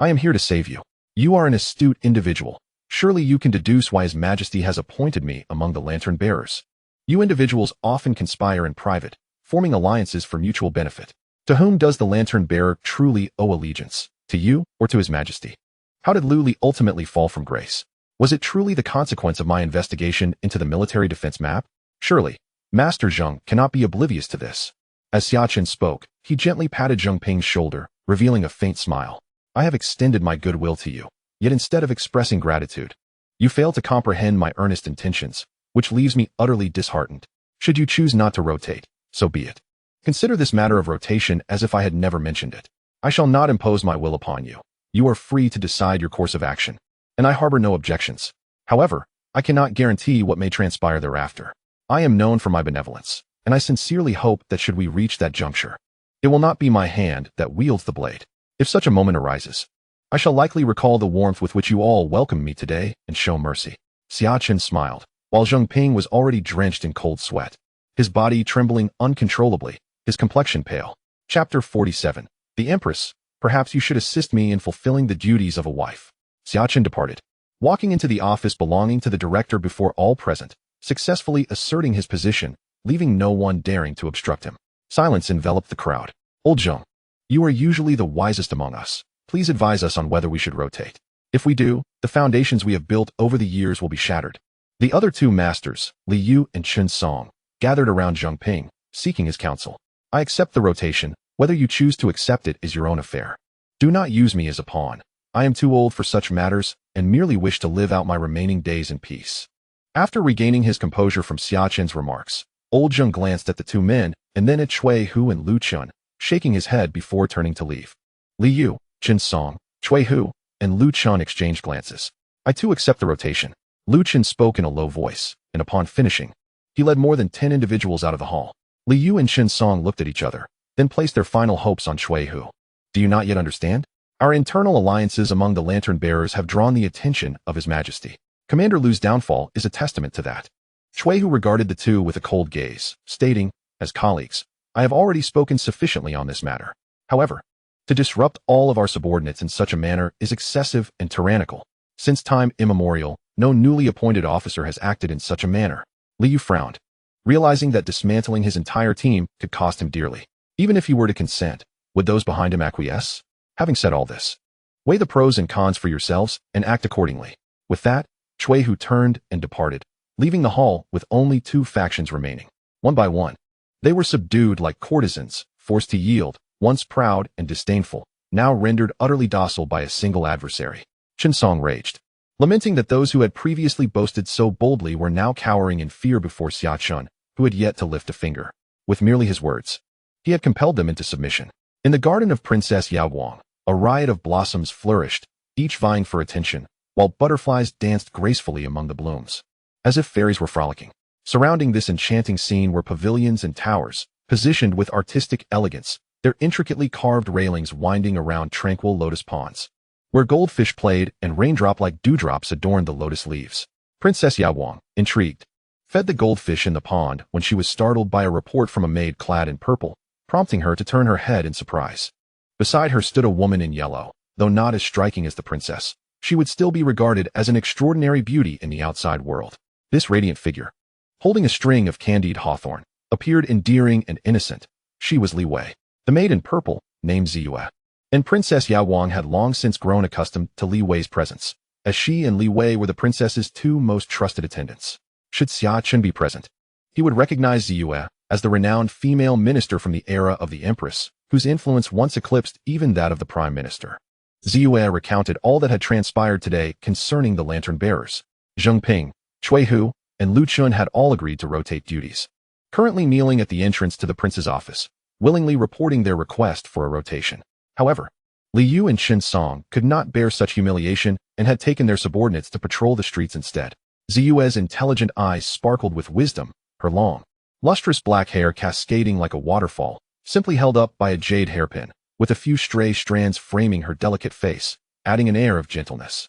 I am here to save you. You are an astute individual. Surely you can deduce why His Majesty has appointed me among the lantern bearers. You individuals often conspire in private, forming alliances for mutual benefit. To whom does the lantern bearer truly owe allegiance? To you or to His Majesty? How did Lu Li ultimately fall from grace? Was it truly the consequence of my investigation into the military defense map? Surely, Master Zheng cannot be oblivious to this. As Xia Chen spoke, he gently patted Zheng Ping's shoulder, revealing a faint smile. I have extended my goodwill to you, yet instead of expressing gratitude, you fail to comprehend my earnest intentions, which leaves me utterly disheartened. Should you choose not to rotate, so be it. Consider this matter of rotation as if I had never mentioned it. I shall not impose my will upon you. You are free to decide your course of action, and I harbor no objections. However, I cannot guarantee what may transpire thereafter. I am known for my benevolence, and I sincerely hope that should we reach that juncture, it will not be my hand that wields the blade. If such a moment arises, I shall likely recall the warmth with which you all welcomed me today and show mercy. Xia Chen smiled, while Zheng Ping was already drenched in cold sweat, his body trembling uncontrollably, his complexion pale. Chapter 47. The Empress, perhaps you should assist me in fulfilling the duties of a wife. Xia Chen departed, walking into the office belonging to the director before all present, successfully asserting his position, leaving no one daring to obstruct him. Silence enveloped the crowd. Old Zheng, you are usually the wisest among us. Please advise us on whether we should rotate. If we do, the foundations we have built over the years will be shattered. The other two masters, Li Yu and Chen Song, gathered around Zheng Ping, seeking his counsel. I accept the rotation. Whether you choose to accept it is your own affair. Do not use me as a pawn. I am too old for such matters and merely wish to live out my remaining days in peace. After regaining his composure from Xia Chen's remarks, old Zheng glanced at the two men and then at Cui Hu and Lu Chun, shaking his head before turning to leave. Li Yu, Chen Song, Cui Hu, and Lu Chun exchanged glances. I too accept the rotation. Lu Chun spoke in a low voice, and upon finishing, he led more than 10 individuals out of the hall. Li Yu and Chen Song looked at each other, then placed their final hopes on Cui Hu. Do you not yet understand? Our internal alliances among the lantern bearers have drawn the attention of His Majesty. Commander Lu's downfall is a testament to that. Cui Hu regarded the two with a cold gaze, stating, as colleagues, I have already spoken sufficiently on this matter. However, to disrupt all of our subordinates in such a manner is excessive and tyrannical. Since time immemorial, no newly appointed officer has acted in such a manner. Li Yu frowned, realizing that dismantling his entire team could cost him dearly. Even if he were to consent, would those behind him acquiesce? Having said all this, weigh the pros and cons for yourselves and act accordingly. With that, Cui Hu turned and departed, leaving the hall with only two factions remaining. One by one, they were subdued like courtesans, forced to yield, once proud and disdainful, now rendered utterly docile by a single adversary. Chen Song raged, lamenting that those who had previously boasted so boldly were now cowering in fear before Xia Chen, who had yet to lift a finger. With merely his words, he had compelled them into submission. In the garden of Princess Yaoguang, a riot of blossoms flourished, each vying for attention, while butterflies danced gracefully among the blooms, as if fairies were frolicking. Surrounding this enchanting scene were pavilions and towers, positioned with artistic elegance, their intricately carved railings winding around tranquil lotus ponds, where goldfish played and raindrop-like dewdrops adorned the lotus leaves. Princess Yaoguang, intrigued, fed the goldfish in the pond when she was startled by a report from a maid clad in purple, prompting her to turn her head in surprise. Beside her stood a woman in yellow. Though not as striking as the princess, she would still be regarded as an extraordinary beauty in the outside world. This radiant figure, holding a string of candied hawthorn, appeared endearing and innocent. She was Li Wei, the maid in purple, named Ziyue. And Princess Yaoguang had long since grown accustomed to Li Wei's presence, as she and Li Wei were the princess's two most trusted attendants. Should Xia Chen be present, he would recognize Ziyue as the renowned female minister from the era of the Empress, whose influence once eclipsed even that of the Prime Minister. Ziyue recounted all that had transpired today concerning the lantern bearers. Zheng Ping, Cui Hu, and Lu Chun had all agreed to rotate duties, currently kneeling at the entrance to the prince's office, willingly reporting their request for a rotation. However, Li Yu and Chen Song could not bear such humiliation and had taken their subordinates to patrol the streets instead. Ziyue's intelligent eyes sparkled with wisdom, her long, lustrous black hair cascading like a waterfall, simply held up by a jade hairpin, with a few stray strands framing her delicate face, adding an air of gentleness.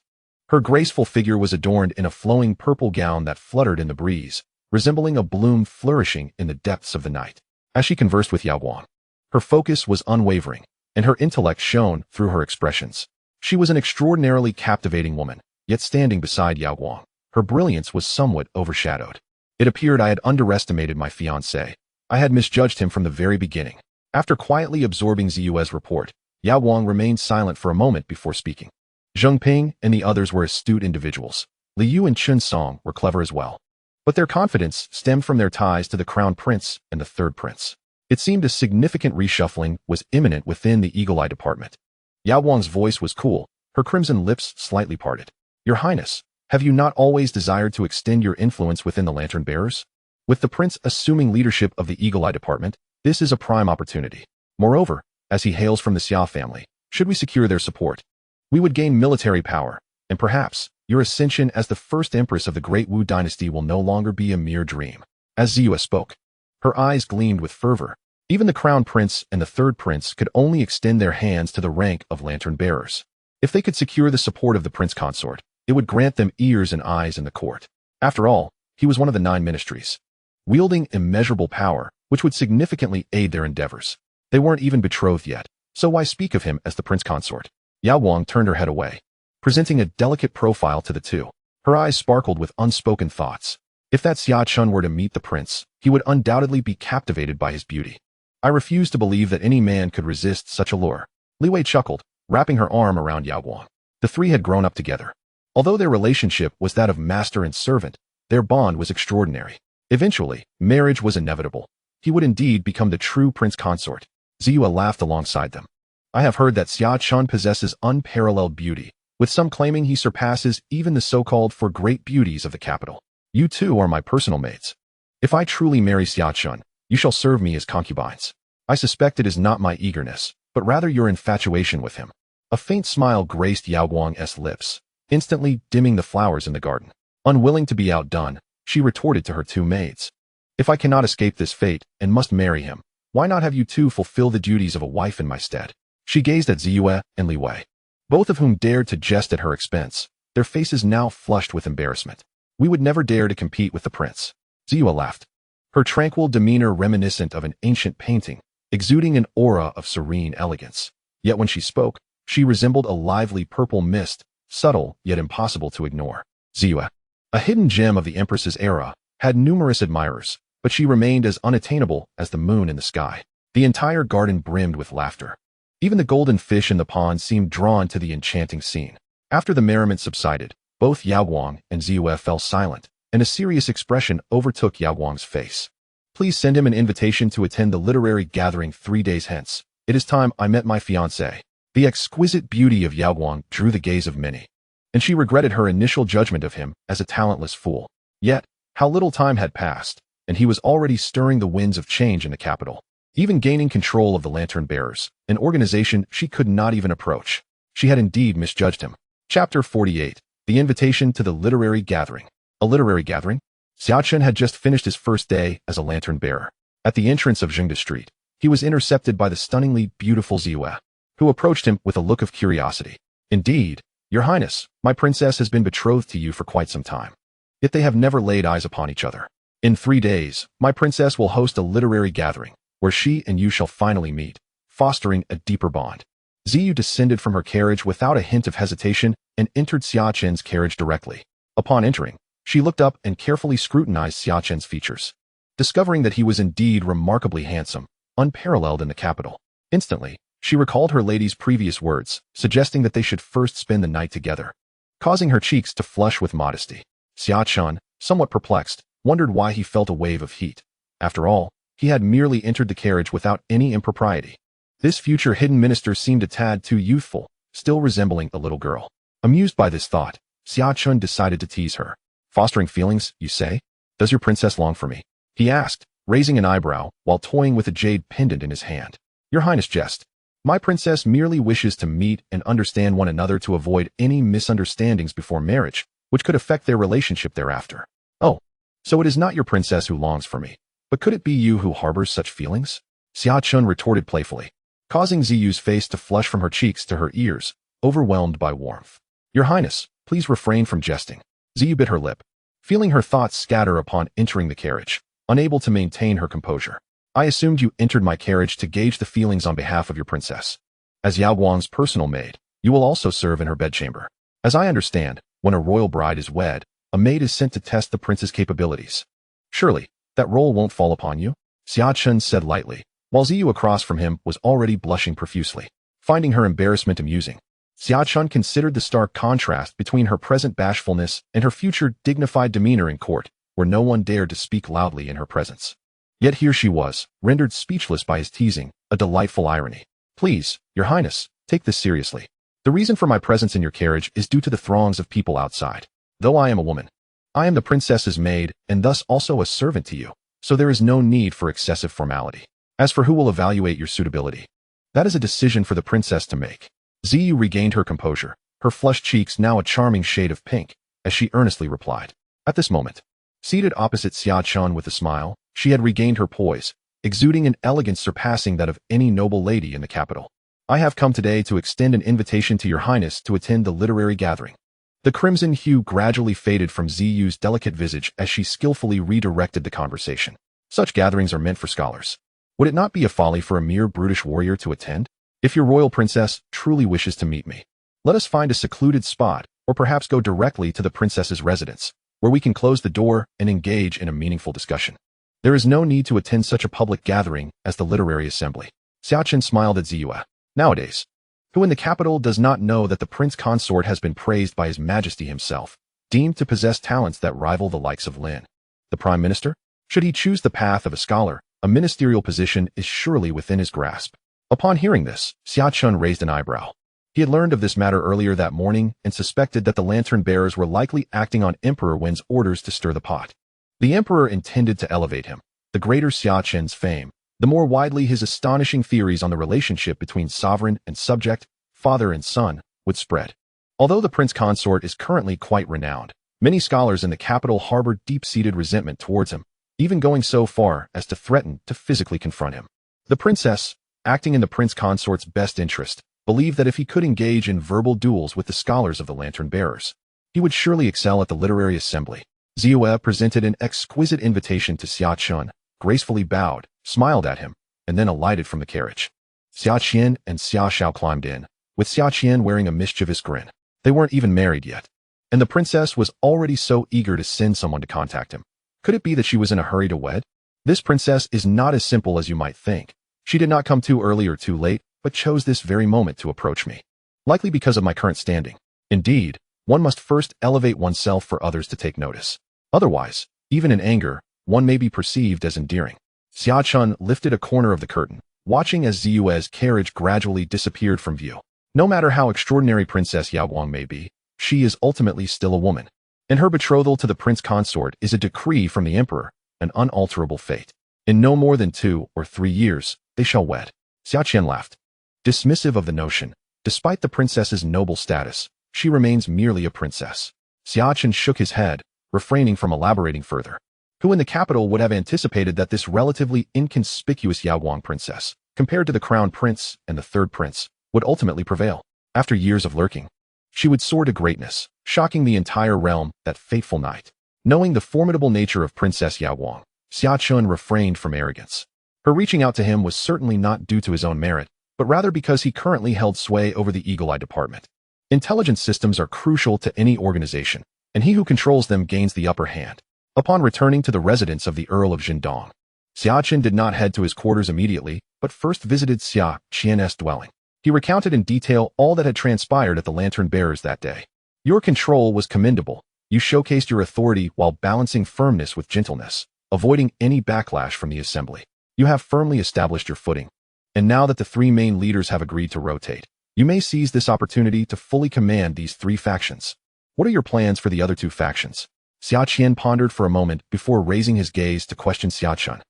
Her graceful figure was adorned in a flowing purple gown that fluttered in the breeze, resembling a bloom flourishing in the depths of the night. as she conversed with Yao Guang. Her focus was unwavering, and her intellect shone through her expressions. She was an extraordinarily captivating woman, yet standing beside Yao Guang, her brilliance was somewhat overshadowed. It appeared I had underestimated my fiancé. I had misjudged him from the very beginning. After quietly absorbing Ziyue's report, Yao Guang remained silent for a moment before speaking. Zheng Ping and the others were astute individuals. Li Yu and Chun Song were clever as well. But their confidence stemmed from their ties to the Crown Prince and the Third Prince. It seemed a significant reshuffling was imminent within the Eagle Eye department. Yao Guang's voice was cool, her crimson lips slightly parted. Your Highness, have you not always desired to extend your influence within the Lantern Bearers? With the prince assuming leadership of the Eagle Eye department, this is a prime opportunity. Moreover, as he hails from the Xia family, should we secure their support, we would gain military power, and perhaps your ascension as the first empress of the Great Wu dynasty will no longer be a mere dream. As Ziyue spoke, her eyes gleamed with fervor. Even the Crown Prince and the Third Prince could only extend their hands to the rank of Lantern Bearers. If they could secure the support of the Prince Consort, it would grant them ears and eyes in the court. After all, he was one of the 9 ministries, wielding immeasurable power, which would significantly aid their endeavors. They weren't even betrothed yet, so why speak of him as the Prince Consort? Yao Guang turned her head away, presenting a delicate profile to the two. Her eyes sparkled with unspoken thoughts. If that Xia Chen were to meet the prince, he would undoubtedly be captivated by his beauty. I refuse to believe that any man could resist such a lure. Li Wei chuckled, wrapping her arm around Yao Guang. The three had grown up together. Although their relationship was that of master and servant, their bond was extraordinary. Eventually, marriage was inevitable. He would indeed become the true Prince Consort. Ziyue laughed alongside them. I have heard that Xia Chen possesses unparalleled beauty, with some claiming he surpasses even the so-called four great beauties of the capital. You two are my personal maids. If I truly marry Xia Chen, you shall serve me as concubines. I suspect it is not my eagerness, but rather your infatuation with him. A faint smile graced Yao Guang's lips, instantly dimming the flowers in the garden. Unwilling to be outdone, she retorted to her two maids. If I cannot escape this fate and must marry him, why not have you two fulfill the duties of a wife in my stead? She gazed at Ziyue and Li Wei, both of whom dared to jest at her expense, their faces now flushed with embarrassment. We would never dare to compete with the prince. Ziyue laughed, her tranquil demeanor reminiscent of an ancient painting, exuding an aura of serene elegance. Yet when she spoke, she resembled a lively purple mist, subtle yet impossible to ignore. Ziyue, a hidden gem of the Empress's era, had numerous admirers, but she remained as unattainable as the moon in the sky. The entire garden brimmed with laughter. Even the golden fish in the pond seemed drawn to the enchanting scene. After the merriment subsided, both Yao Guang and Ziyue fell silent, and a serious expression overtook Yao Guang's face. Please send him an invitation to attend the literary gathering 3 days hence. It is time I met my fiancé. The exquisite beauty of Yao Guang drew the gaze of many, and she regretted her initial judgment of him as a talentless fool. Yet, how little time had passed, and he was already stirring the winds of change in the capital, even gaining control of the Lantern Bearers, an organization she could not even approach. She had indeed misjudged him. Chapter 48. The invitation to the literary gathering. A literary gathering? Xia Chen had just finished his first day as a lantern bearer. At the entrance of Jingde Street, he was intercepted by the stunningly beautiful Ziyue, who approached him with a look of curiosity. Indeed, Your Highness, my princess has been betrothed to you for quite some time. Yet they have never laid eyes upon each other. In 3 days, my princess will host a literary gathering, where she and you shall finally meet, fostering a deeper bond. Ziyue descended from her carriage without a hint of hesitation and entered Xia Chen's carriage directly. Upon entering, she looked up and carefully scrutinized Xia Chen's features, discovering that he was indeed remarkably handsome, unparalleled in the capital. Instantly, she recalled her lady's previous words, suggesting that they should first spend the night together, causing her cheeks to flush with modesty. Xia Chen, somewhat perplexed, wondered why he felt a wave of heat. After all, he had merely entered the carriage without any impropriety. This future hidden minister seemed a tad too youthful, still resembling a little girl. Amused by this thought, Xia Chen decided to tease her. Fostering feelings, you say? Does your princess long for me? He asked, raising an eyebrow while toying with a jade pendant in his hand. Your Highness jest. My princess merely wishes to meet and understand one another to avoid any misunderstandings before marriage, which could affect their relationship thereafter. Oh, so it is not your princess who longs for me, but could it be you who harbors such feelings? Xia Chen retorted playfully, causing Ziyue's face to flush from her cheeks to her ears, overwhelmed by warmth. Your Highness, please refrain from jesting. Ziyue bit her lip, feeling her thoughts scatter upon entering the carriage, unable to maintain her composure. I assumed you entered my carriage to gauge the feelings on behalf of your princess. As Yao Guang's personal maid, you will also serve in her bedchamber. As I understand, when a royal bride is wed, a maid is sent to test the prince's capabilities. Surely, that role won't fall upon you? Xia Chen said lightly, while Ziyu across from him was already blushing profusely. Finding her embarrassment amusing, Xia Chen considered the stark contrast between her present bashfulness and her future dignified demeanor in court, where no one dared to speak loudly in her presence. Yet here she was, rendered speechless by his teasing, a delightful irony. Please, Your Highness, take this seriously. The reason for my presence in your carriage is due to the throngs of people outside. Though I am a woman, I am the princess's maid and thus also a servant to you, so there is no need for excessive formality. As for who will evaluate your suitability, that is a decision for the princess to make. Ziyu regained her composure, her flushed cheeks now a charming shade of pink, as she earnestly replied. At this moment, seated opposite Xia Chen with a smile, she had regained her poise, exuding an elegance surpassing that of any noble lady in the capital. I have come today to extend an invitation to Your Highness to attend the literary gathering. The crimson hue gradually faded from Ziyu's delicate visage as she skillfully redirected the conversation. Such gatherings are meant for scholars. Would it not be a folly for a mere brutish warrior to attend? If your royal princess truly wishes to meet me, let us find a secluded spot, or perhaps go directly to the princess's residence, where we can close the door and engage in a meaningful discussion. There is no need to attend such a public gathering as the literary assembly. Xia Chen smiled at Ziyu. Nowadays, who in the capital does not know that the prince consort has been praised by his majesty himself, deemed to possess talents that rival the likes of Lin? The prime minister? Should he choose the path of a scholar, a ministerial position is surely within his grasp. Upon hearing this, Xia Chen raised an eyebrow. He had learned of this matter earlier that morning and suspected that the lantern bearers were likely acting on Emperor Wen's orders to stir the pot. The emperor intended to elevate him. The greater Xia Chen's fame, the more widely his astonishing theories on the relationship between sovereign and subject, father and son, would spread. Although the prince consort is currently quite renowned, many scholars in the capital harbor deep-seated resentment towards him, even going so far as to threaten to physically confront him. The princess, acting in the prince consort's best interest, believed that if he could engage in verbal duels with the scholars of the lantern bearers, he would surely excel at the literary assembly. Ziyu presented an exquisite invitation to Xia Chen, gracefully bowed, smiled at him, and then alighted from the carriage. Xia Chen and Xia Hao climbed in, with Xia Chen wearing a mischievous grin. They weren't even married yet, and the princess was already so eager to send someone to contact him. Could it be that she was in a hurry to wed? This princess is not as simple as you might think. She did not come too early or too late, but chose this very moment to approach me. Likely because of my current standing. Indeed, one must first elevate oneself for others to take notice. Otherwise, even in anger, one may be perceived as endearing. Xia Chen lifted a corner of the curtain, watching as Ziyu's carriage gradually disappeared from view. No matter how extraordinary Princess Yao Guang may be, she is ultimately still a woman, and her betrothal to the prince consort is a decree from the emperor, an unalterable fate. In no more than 2 or 3 years, they shall wed. Xia Chen laughed, dismissive of the notion. Despite the princess's noble status, she remains merely a princess. Xia Chen shook his head, refraining from elaborating further. Who in the capital would have anticipated that this relatively inconspicuous Yao Guang princess, compared to the crown prince and the third prince, would ultimately prevail? After years of lurking, she would soar to greatness, shocking the entire realm that fateful night. Knowing the formidable nature of Princess Yao Guang, Xia Chen refrained from arrogance. Her reaching out to him was certainly not due to his own merit, but rather because he currently held sway over the Eagle Eye department. Intelligence systems are crucial to any organization, and he who controls them gains the upper hand. Upon returning to the residence of the Earl of Jindong, Xia Chen did not head to his quarters immediately, but first visited Xia Chen's dwelling. He recounted in detail all that had transpired at the Lantern Bearers that day. Your control was commendable. You showcased your authority while balancing firmness with gentleness, avoiding any backlash from the assembly. You have firmly established your footing. And now that the 3 main leaders have agreed to rotate, you may seize this opportunity to fully command these 3 factions. What are your plans for the other 2 factions? Xia Chen pondered for a moment before raising his gaze to question Xia Chen.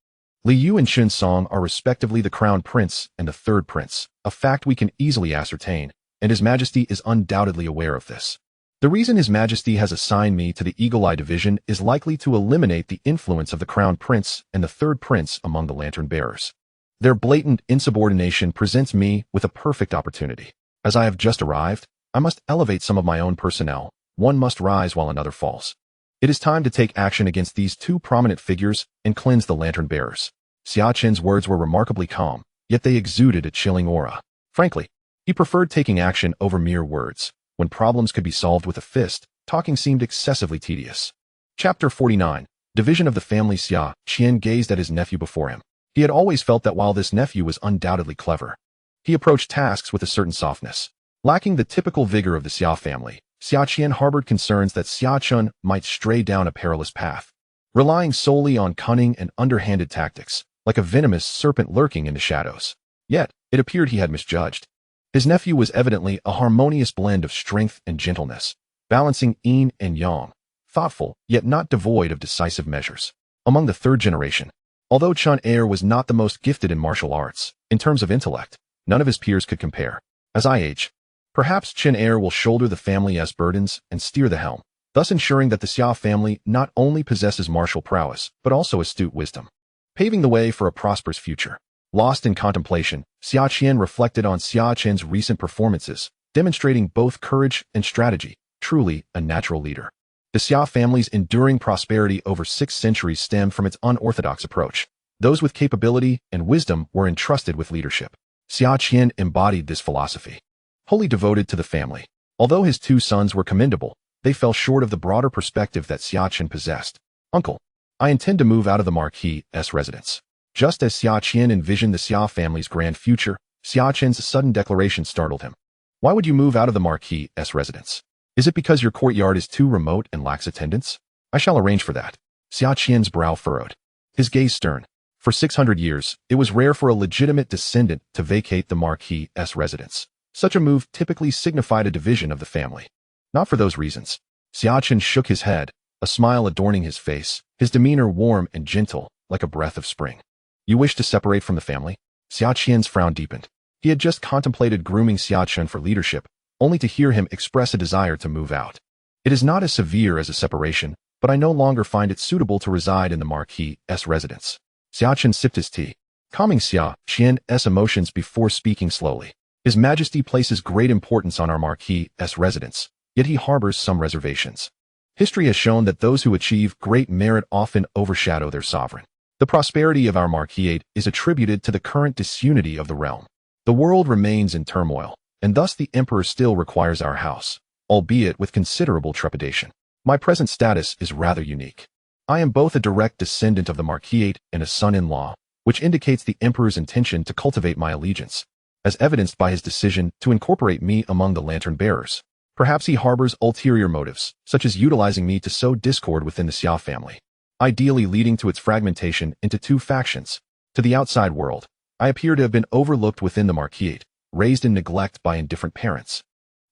Li Yu and Xun Song are respectively the crown prince and the third prince, a fact we can easily ascertain, and His Majesty is undoubtedly aware of this. The reason His Majesty has assigned me to the Eagle Eye Division is likely to eliminate the influence of the crown prince and the third prince among the lantern bearers. Their blatant insubordination presents me with a perfect opportunity. As I have just arrived, I must elevate some of my own personnel. One must rise while another falls. It is time to take action against these 2 prominent figures and cleanse the lantern bearers. Xia Chen's words were remarkably calm, yet they exuded a chilling aura. Frankly, he preferred taking action over mere words. When problems could be solved with a fist, talking seemed excessively tedious. Chapter 49. Division of the family. Xia Chen gazed at his nephew before him. He had always felt that while this nephew was undoubtedly clever, he approached tasks with a certain softness. Lacking the typical vigor of the Xia family, Xia Chen harbored concerns that Xia Chen might stray down a perilous path, relying solely on cunning and underhanded tactics, like a venomous serpent lurking in the shadows. Yet, it appeared he had misjudged. His nephew was evidently a harmonious blend of strength and gentleness, balancing yin and yang, thoughtful, yet not devoid of decisive measures. Among the third generation, although Chen heir was not the most gifted in martial arts, in terms of intellect, none of his peers could compare. As I age, perhaps Chen heir will shoulder the family's burdens and steer the helm, thus ensuring that the Xia family not only possesses martial prowess, but also astute wisdom, paving the way for a prosperous future. Lost in contemplation, Xia Chen reflected on Xia Chen's recent performances, demonstrating both courage and strategy, truly a natural leader. The Xia family's enduring prosperity over 6 centuries stemmed from its unorthodox approach. Those with capability and wisdom were entrusted with leadership. Xia Chen embodied this philosophy, wholly devoted to the family. Although his 2 sons were commendable, they fell short of the broader perspective that Xia Chen possessed. Uncle, I intend to move out of the Marquis' residence. Just as Xia Chen envisioned the Xia family's grand future, Xia Chen's sudden declaration startled him. Why would you move out of the Marquis' residence? Is it because your courtyard is too remote and lacks attendants? I shall arrange for that. Xia Chen's brow furrowed, his gaze stern. For 600 years, it was rare for a legitimate descendant to vacate the Marquis' residence. Such a move typically signified a division of the family. Not for those reasons. Xia Chen shook his head, a smile adorning his face, his demeanor warm and gentle, like a breath of spring. You wish to separate from the family? Xia Chen's frown deepened. He had just contemplated grooming Xia Chen for leadership, only to hear him express a desire to move out. It is not as severe as a separation, but I no longer find it suitable to reside in the Marquis' residence. Xia Chen sipped his tea, calming Xia Chen's emotions before speaking slowly. His Majesty places great importance on our Marquis' residence, yet he harbors some reservations. History has shown that those who achieve great merit often overshadow their sovereign. The prosperity of our Marquis is attributed to the current disunity of the realm. The world remains in turmoil, and thus the Emperor still requires our house, albeit with considerable trepidation. My present status is rather unique. I am both a direct descendant of the Marquis and a son-in-law, which indicates the Emperor's intention to cultivate my allegiance, as evidenced by his decision to incorporate me among the lantern-bearers. Perhaps he harbors ulterior motives, such as utilizing me to sow discord within the Xia family, ideally leading to its fragmentation into 2 factions. To the outside world, I appear to have been overlooked within the Marquis, raised in neglect by indifferent parents,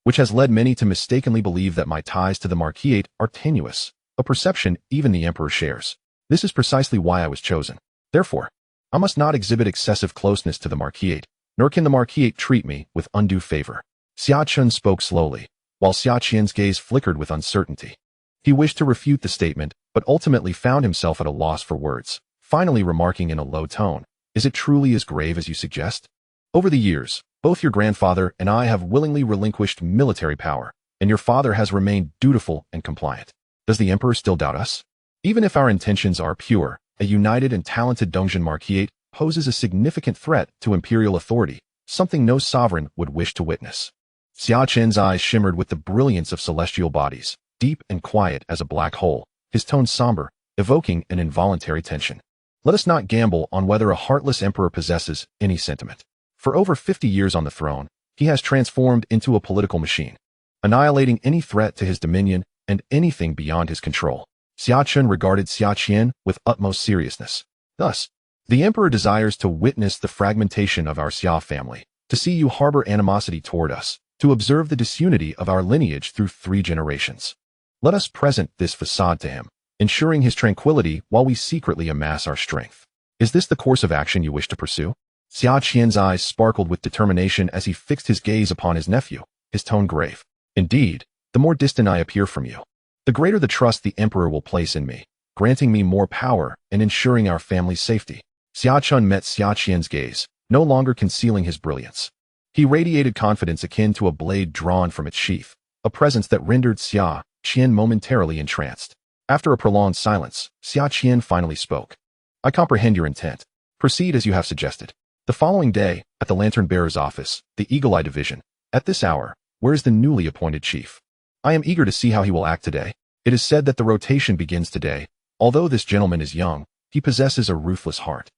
which has led many to mistakenly believe that my ties to the Marquis are tenuous, a perception even the Emperor shares. This is precisely why I was chosen. Therefore, I must not exhibit excessive closeness to the Marquis, nor can the Marquis treat me with undue favor. Xia Chen spoke slowly, while Xia Chen's gaze flickered with uncertainty. He wished to refute the statement, but ultimately found himself at a loss for words, finally remarking in a low tone, "Is it truly as grave as you suggest? Over the years, both your grandfather and I have willingly relinquished military power, and your father has remained dutiful and compliant. Does the Emperor still doubt us? Even if our intentions are pure, a united and talented Dongzhen Marquis poses a significant threat to imperial authority, something no sovereign would wish to witness." Xia Chen's eyes shimmered with the brilliance of celestial bodies, deep and quiet as a black hole, his tone somber, evoking an involuntary tension. Let us not gamble on whether a heartless emperor possesses any sentiment. For over 50 years on the throne, he has transformed into a political machine, annihilating any threat to his dominion and anything beyond his control. Xia Chen regarded Xia Chen with utmost seriousness. Thus, the emperor desires to witness the fragmentation of our Xia family, to see you harbor animosity toward us, to observe the disunity of our lineage through 3 generations. Let us present this facade to him, ensuring his tranquility while we secretly amass our strength. Is this the course of action you wish to pursue? Xia Chen's eyes sparkled with determination as he fixed his gaze upon his nephew, his tone grave. Indeed, the more distant I appear from you, the greater the trust the Emperor will place in me, granting me more power and ensuring our family's safety. Xia Chen met Xia Chen's gaze, no longer concealing his brilliance. He radiated confidence akin to a blade drawn from its sheath, a presence that rendered Xia Chen momentarily entranced. After a prolonged silence, Xia Chen finally spoke. I comprehend your intent. Proceed as you have suggested. The following day, at the lantern-bearer's office, the Eagle Eye Division. At this hour, where is the newly appointed chief? I am eager to see how he will act today. It is said that the rotation begins today. Although this gentleman is young, he possesses a ruthless heart.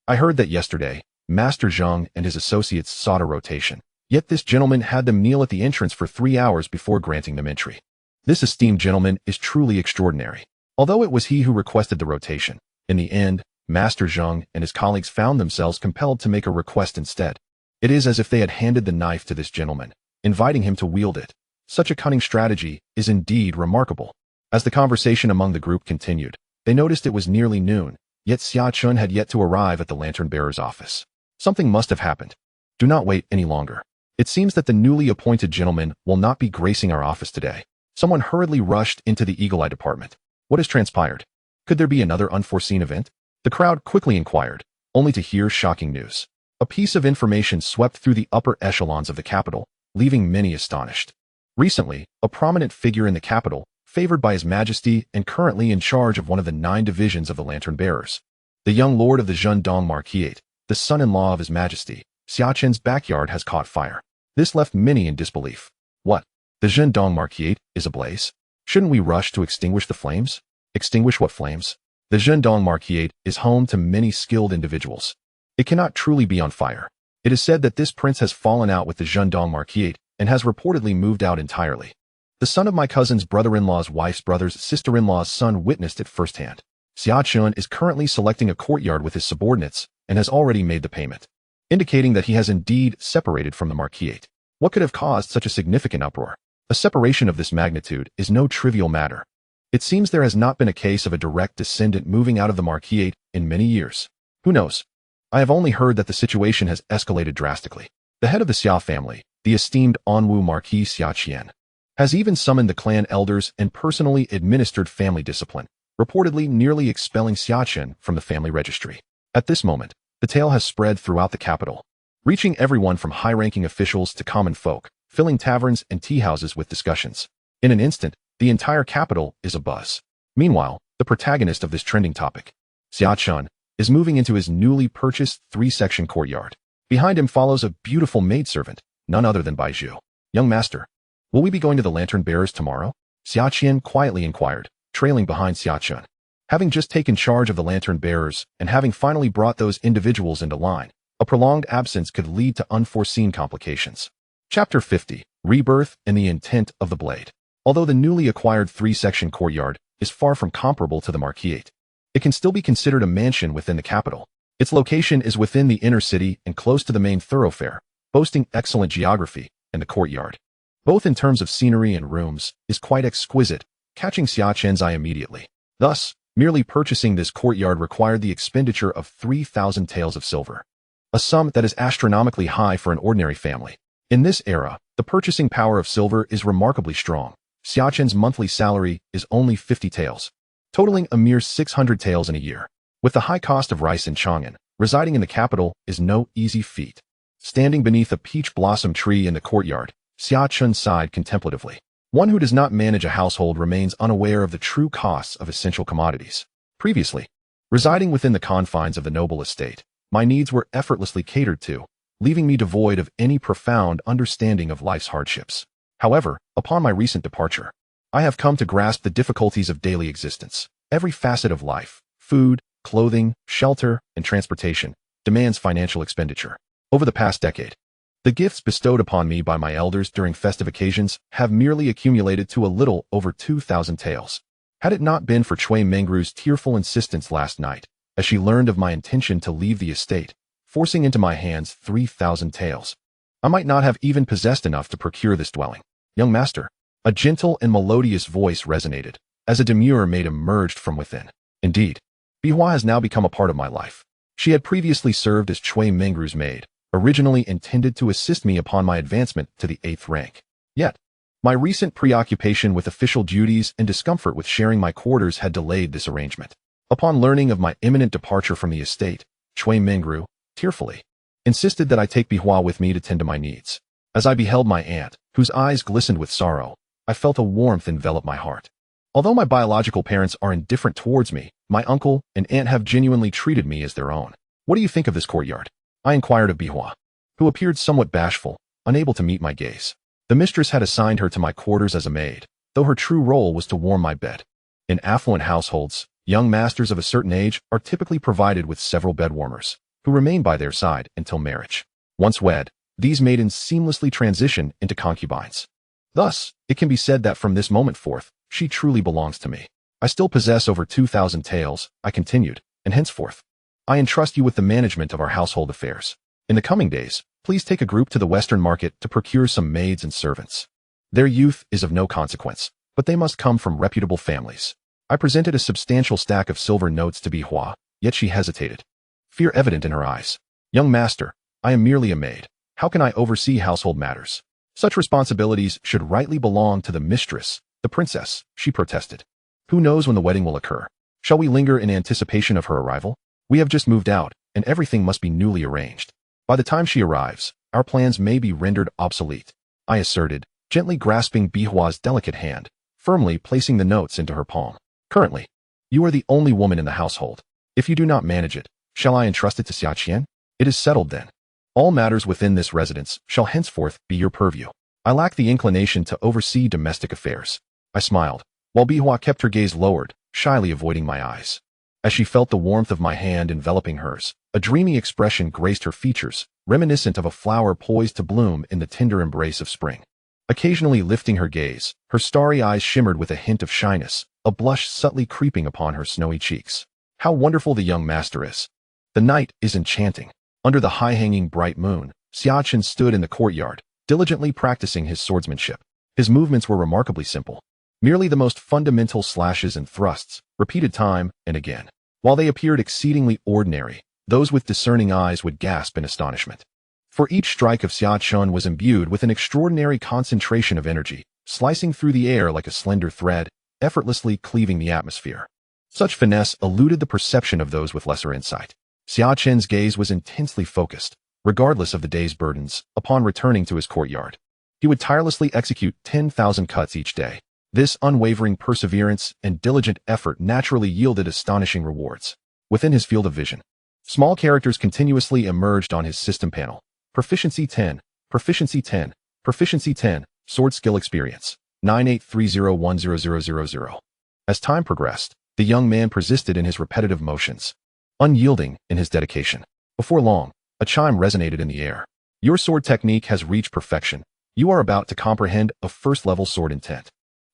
I heard that yesterday, Master Zheng and his associates sought a rotation. Yet this gentleman had them kneel at the entrance for 3 hours before granting them entry. This esteemed gentleman is truly extraordinary. Although it was he who requested the rotation, in the end, Master Zheng and his colleagues found themselves compelled to make a request instead. It is as if they had handed the knife to this gentleman, inviting him to wield it. Such a cunning strategy is indeed remarkable. As the conversation among the group continued, they noticed it was nearly noon, yet Xia Chen had yet to arrive at the lantern-bearer's office. Something must have happened. Do not wait any longer. It seems that the newly appointed gentleman will not be gracing our office today. Someone hurriedly rushed into the Eagle Eye department. What has transpired? Could there be another unforeseen event? The crowd quickly inquired, only to hear shocking news. A piece of information swept through the upper echelons of the capital, leaving many astonished. Recently, a prominent figure in the capital, favored by His Majesty and currently in charge of one of the 9 divisions of the lantern-bearers, the young lord of the Zhendong Marquis, the son-in-law of His Majesty, Xia Chen's backyard has caught fire. This left many in disbelief. What? The Zhendong Marquis is ablaze? Shouldn't we rush to extinguish the flames? Extinguish what flames? The Zhendong Marquis is home to many skilled individuals. It cannot truly be on fire. It is said that this prince has fallen out with the Zhendong Marquis and has reportedly moved out entirely. The son of my cousin's brother-in-law's wife's brother's sister-in-law's son witnessed it firsthand. Xia Chen is currently selecting a courtyard with his subordinates and has already made the payment, indicating that he has indeed separated from the Marquis. What could have caused such a significant uproar? A separation of this magnitude is no trivial matter. It seems there has not been a case of a direct descendant moving out of the Marquis in many years. Who knows? I have only heard that the situation has escalated drastically. The head of the Xia family, the esteemed Anwu Marquis Xia Chen, has even summoned the clan elders and personally administered family discipline, reportedly nearly expelling Xia Chen from the family registry. At this moment, the tale has spread throughout the capital, reaching everyone from high-ranking officials to common folk, filling taverns and tea houses with discussions. In an instant, the entire capital is abuzz. Meanwhile, the protagonist of this trending topic, Xia Chen, is moving into his newly purchased 3-section courtyard. Behind him follows a beautiful maidservant, none other than Baizhu. Young master, will we be going to the lantern-bearers tomorrow? Xia Chen quietly inquired, trailing behind Xia Chen. Having just taken charge of the lantern-bearers and having finally brought those individuals into line, a prolonged absence could lead to unforeseen complications. Chapter 50, Rebirth and the Intent of the Blade. Although the newly acquired 3-section courtyard is far from comparable to the Marquis, it can still be considered a mansion within the capital. Its location is within the inner city and close to the main thoroughfare, boasting excellent geography, and the courtyard, both in terms of scenery and rooms, is quite exquisite, catching Xia Chen's eye immediately. Thus, merely purchasing this courtyard required the expenditure of 3,000 taels of silver, a sum that is astronomically high for an ordinary family. In this era, the purchasing power of silver is remarkably strong. Xia Chen's monthly salary is only 50 taels, totaling a mere 600 taels in a year. With the high cost of rice in Chang'an, residing in the capital is no easy feat. Standing beneath a peach blossom tree in the courtyard, Xia Chen sighed contemplatively. One who does not manage a household remains unaware of the true costs of essential commodities. Previously, residing within the confines of the noble estate, my needs were effortlessly catered to, leaving me devoid of any profound understanding of life's hardships. However, upon my recent departure, I have come to grasp the difficulties of daily existence. Every facet of life, food, clothing, shelter, and transportation, demands financial expenditure. Over the past decade, the gifts bestowed upon me by my elders during festive occasions have merely accumulated to a little over 2,000 taels. Had it not been for Cui Mengru's tearful insistence last night, as she learned of my intention to leave the estate, forcing into my hands 3,000 taels, I might not have even possessed enough to procure this dwelling. Young master, a gentle and melodious voice resonated, as a demure maid emerged from within. Indeed, Bihua has now become a part of my life. She had previously served as Cui Mengru's maid, originally intended to assist me upon my advancement to the 8th rank. Yet, my recent preoccupation with official duties and discomfort with sharing my quarters had delayed this arrangement. Upon learning of my imminent departure from the estate, Cui Mengru, tearfully, insisted that I take Bihua with me to tend to my needs. As I beheld my aunt, whose eyes glistened with sorrow, I felt a warmth envelop my heart. Although my biological parents are indifferent towards me, my uncle and aunt have genuinely treated me as their own. What do you think of this courtyard? I inquired of Bihua, who appeared somewhat bashful, unable to meet my gaze. The mistress had assigned her to my quarters as a maid, though her true role was to warm my bed. In affluent households, young masters of a certain age are typically provided with several bed warmers, who remain by their side until marriage. Once wed, these maidens seamlessly transition into concubines. Thus, it can be said that from this moment forth, she truly belongs to me. I still possess over 2,000 taels, I continued, and henceforth, I entrust you with the management of our household affairs. In the coming days, please take a group to the Western market to procure some maids and servants. Their youth is of no consequence, but they must come from reputable families. I presented a substantial stack of silver notes to Bihua, yet she hesitated. Fear evident in her eyes. Young master, I am merely a maid. How can I oversee household matters? Such responsibilities should rightly belong to the mistress, the princess, she protested. Who knows when the wedding will occur? Shall we linger in anticipation of her arrival? We have just moved out, and everything must be newly arranged. By the time she arrives, our plans may be rendered obsolete, I asserted, gently grasping Bihua's delicate hand, firmly placing the notes into her palm. Currently, you are the only woman in the household. If you do not manage it, shall I entrust it to Xia Chen? It is settled then. All matters within this residence shall henceforth be your purview. I lack the inclination to oversee domestic affairs. I smiled, while Bihua kept her gaze lowered, shyly avoiding my eyes. As she felt the warmth of my hand enveloping hers, a dreamy expression graced her features, reminiscent of a flower poised to bloom in the tender embrace of spring. Occasionally lifting her gaze, her starry eyes shimmered with a hint of shyness, a blush subtly creeping upon her snowy cheeks. How wonderful the young master is. The night is enchanting. Under the high-hanging bright moon, Xia Chen stood in the courtyard, diligently practicing his swordsmanship. His movements were remarkably simple. Merely the most fundamental slashes and thrusts, repeated time and again. While they appeared exceedingly ordinary, those with discerning eyes would gasp in astonishment. For each strike of Xia Chen was imbued with an extraordinary concentration of energy, slicing through the air like a slender thread, effortlessly cleaving the atmosphere. Such finesse eluded the perception of those with lesser insight. Xia Chen's gaze was intensely focused, regardless of the day's burdens, upon returning to his courtyard. He would tirelessly execute 10,000 cuts each day. This unwavering perseverance and diligent effort naturally yielded astonishing rewards. Within his field of vision, small characters continuously emerged on his system panel. Proficiency 10, Proficiency 10, Proficiency 10, Sword Skill Experience, 9830100000. As time progressed, the young man persisted in his repetitive motions, unyielding in his dedication. Before long, a chime resonated in the air. Your sword technique has reached perfection. You are about to comprehend a first-level sword intent.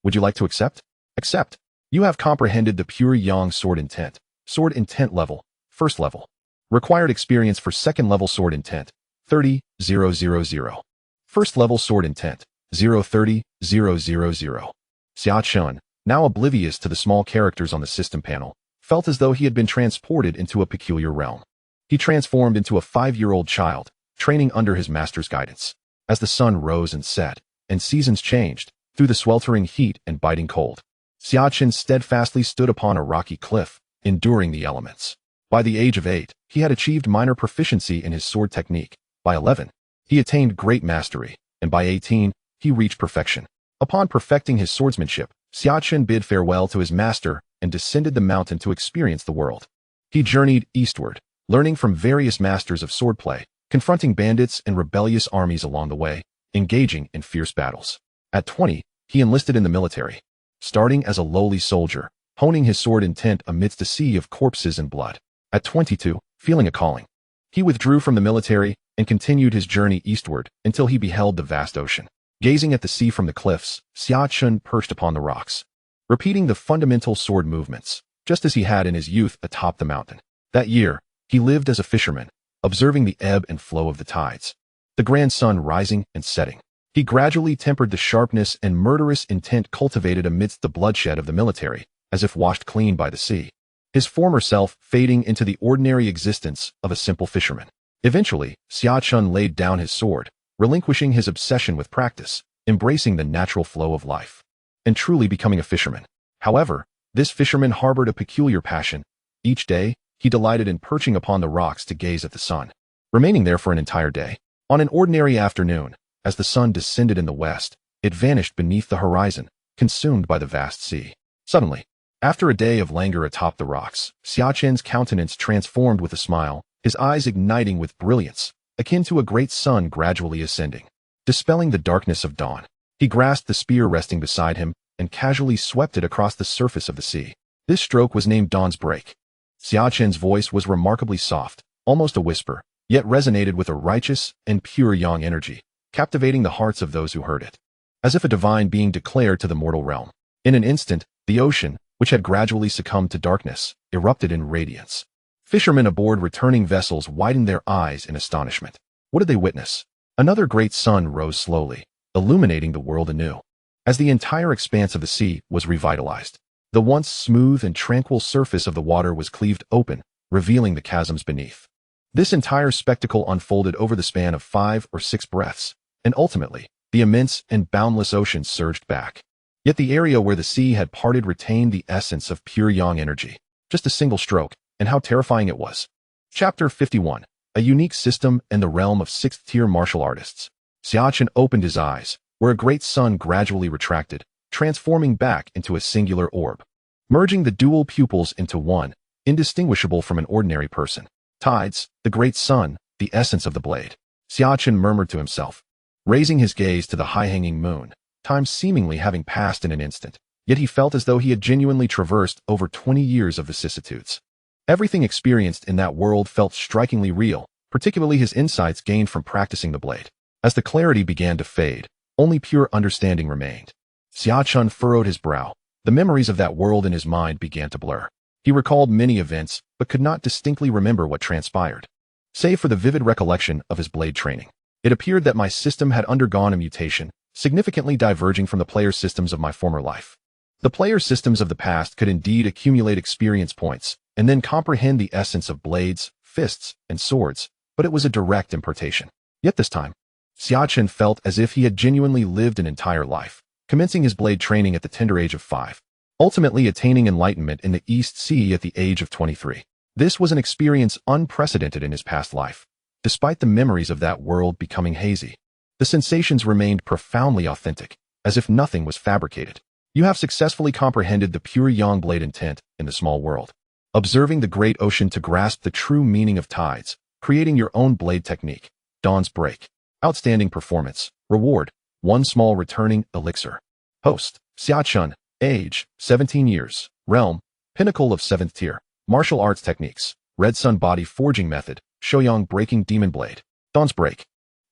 Would you like to accept? Accept. You have comprehended the pure yang sword intent. Sword intent level, first level. Required experience for second-level sword intent, 30,000. First level sword intent, 030,000. Xia Chen, now oblivious to the small characters on the system panel, felt as though he had been transported into a peculiar realm. He transformed into a 5-year-old child, training under his master's guidance. As the sun rose and set, and seasons changed, through the sweltering heat and biting cold, Xia Chen steadfastly stood upon a rocky cliff, enduring the elements. By the age of 8, he had achieved minor proficiency in his sword technique. By 11, he attained great mastery, and by 18, he reached perfection. Upon perfecting his swordsmanship, Xia Chen bid farewell to his master and descended the mountain to experience the world. He journeyed eastward, learning from various masters of swordplay, confronting bandits and rebellious armies along the way, engaging in fierce battles. At 20, he enlisted in the military, starting as a lowly soldier, honing his sword intent amidst a sea of corpses and blood. At 22, feeling a calling, he withdrew from the military and continued his journey eastward until he beheld the vast ocean. Gazing at the sea from the cliffs, Xia Chen perched upon the rocks, repeating the fundamental sword movements, just as he had in his youth atop the mountain. That year, he lived as a fisherman, observing the ebb and flow of the tides, the grand sun rising and setting. He gradually tempered the sharpness and murderous intent cultivated amidst the bloodshed of the military, as if washed clean by the sea, his former self fading into the ordinary existence of a simple fisherman. Eventually, Xia Chen laid down his sword, relinquishing his obsession with practice, embracing the natural flow of life, and truly becoming a fisherman. However, this fisherman harbored a peculiar passion. Each day, he delighted in perching upon the rocks to gaze at the sun, remaining there for an entire day. On an ordinary afternoon, as the sun descended in the west, it vanished beneath the horizon, consumed by the vast sea. Suddenly, after a day of languor atop the rocks, Xia Chen's countenance transformed with a smile, his eyes igniting with brilliance, akin to a great sun gradually ascending, dispelling the darkness of dawn. He grasped the spear resting beside him and casually swept it across the surface of the sea. This stroke was named Dawn's Break. Xia Chen's voice was remarkably soft, almost a whisper, yet resonated with a righteous and pure yang energy, captivating the hearts of those who heard it. As if a divine being declared to the mortal realm. In an instant, the ocean, which had gradually succumbed to darkness, erupted in radiance. Fishermen aboard returning vessels widened their eyes in astonishment. What did they witness? Another great sun rose slowly, illuminating the world anew. As the entire expanse of the sea was revitalized, the once smooth and tranquil surface of the water was cleaved open, revealing the chasms beneath. This entire spectacle unfolded over the span of 5 or 6 breaths, and ultimately, the immense and boundless ocean surged back. Yet the area where the sea had parted retained the essence of pure yang energy. Just a single stroke, and how terrifying it was. Chapter 51. A unique system and the realm of 6th-tier martial artists. Xia Chen opened his eyes, where a great sun gradually retracted, transforming back into a singular orb, merging the dual pupils into one, indistinguishable from an ordinary person. Tides, the great sun, the essence of the blade. Xia Chen murmured to himself, raising his gaze to the high-hanging moon, time seemingly having passed in an instant, yet he felt as though he had genuinely traversed over 20 years of vicissitudes. Everything experienced in that world felt strikingly real, particularly his insights gained from practicing the blade. As the clarity began to fade, only pure understanding remained. Xia Chen furrowed his brow. The memories of that world in his mind began to blur. He recalled many events, but could not distinctly remember what transpired. Save for the vivid recollection of his blade training. It appeared that my system had undergone a mutation, significantly diverging from the player systems of my former life. The player systems of the past could indeed accumulate experience points, and then comprehend the essence of blades, fists, and swords, but it was a direct impartation. Yet this time, Xia Chen felt as if he had genuinely lived an entire life, commencing his blade training at the tender age of 5, ultimately attaining enlightenment in the East Sea at the age of 23. This was an experience unprecedented in his past life. Despite the memories of that world becoming hazy, the sensations remained profoundly authentic, as if nothing was fabricated. You have successfully comprehended the pure yang blade intent in the small world, observing the great ocean to grasp the true meaning of tides, creating your own blade technique. Dawn's Break. Outstanding performance. Reward, 1 small returning elixir. Host, Xia Chen. Age, 17 years. Realm, Pinnacle of 7th tier. Martial arts techniques. Red Sun Body Forging Method. Shouyang Breaking Demon Blade. Dawn's Break.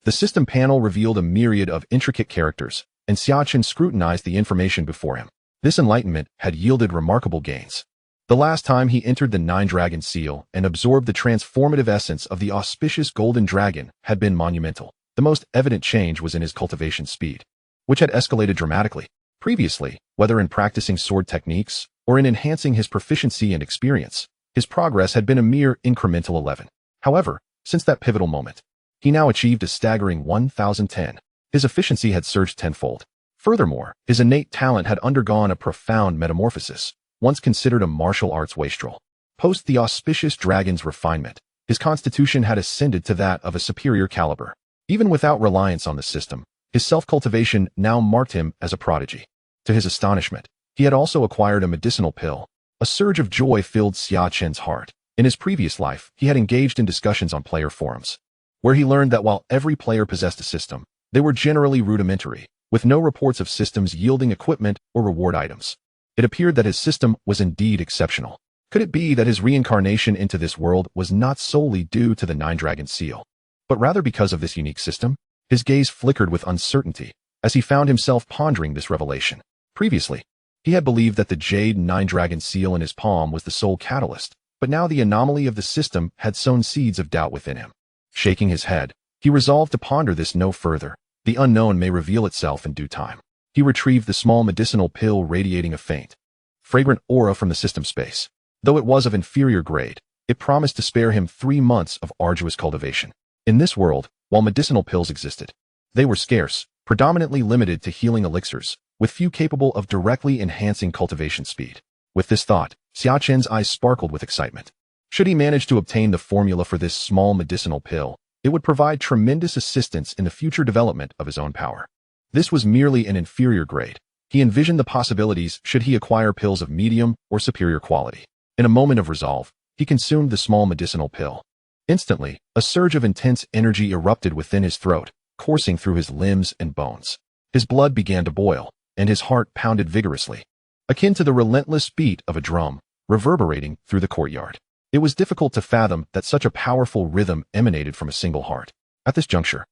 The system panel revealed a myriad of intricate characters, and Xia Chen scrutinized the information before him. This enlightenment had yielded remarkable gains. The last time he entered the 9-Dragon Seal and absorbed the transformative essence of the auspicious Golden Dragon had been monumental. The most evident change was in his cultivation speed, which had escalated dramatically. Previously, whether in practicing sword techniques or in enhancing his proficiency and experience, his progress had been a mere incremental 11. However, since that pivotal moment, he now achieved a staggering 1010. His efficiency had surged tenfold. Furthermore, his innate talent had undergone a profound metamorphosis, once considered a martial arts wastrel. Post the auspicious dragon's refinement, his constitution had ascended to that of a superior caliber. Even without reliance on the system, his self-cultivation now marked him as a prodigy. To his astonishment, he had also acquired a medicinal pill. A surge of joy filled Xia Chen's heart. In his previous life, he had engaged in discussions on player forums, where he learned that while every player possessed a system, they were generally rudimentary, with no reports of systems yielding equipment or reward items. It appeared that his system was indeed exceptional. Could it be that his reincarnation into this world was not solely due to the 9-Dragon Seal, but rather because of this unique system? His gaze flickered with uncertainty as he found himself pondering this revelation. Previously, he had believed that the jade 9-Dragon Seal in his palm was the sole catalyst, but now the anomaly of the system had sown seeds of doubt within him. Shaking his head, he resolved to ponder this no further. The unknown may reveal itself in due time. He retrieved the small medicinal pill radiating a faint, fragrant aura from the system space. Though it was of inferior grade, it promised to spare him 3 months of arduous cultivation. In this world, while medicinal pills existed, they were scarce, predominantly limited to healing elixirs, with few capable of directly enhancing cultivation speed. With this thought, Xia Chen's eyes sparkled with excitement. Should he manage to obtain the formula for this small medicinal pill, it would provide tremendous assistance in the future development of his own power. This was merely an inferior grade. He envisioned the possibilities should he acquire pills of medium or superior quality. In a moment of resolve, he consumed the small medicinal pill. Instantly, a surge of intense energy erupted within his throat, coursing through his limbs and bones. His blood began to boil, and his heart pounded vigorously, akin to the relentless beat of a drum, reverberating through the courtyard. It was difficult to fathom that such a powerful rhythm emanated from a single heart. At this juncture,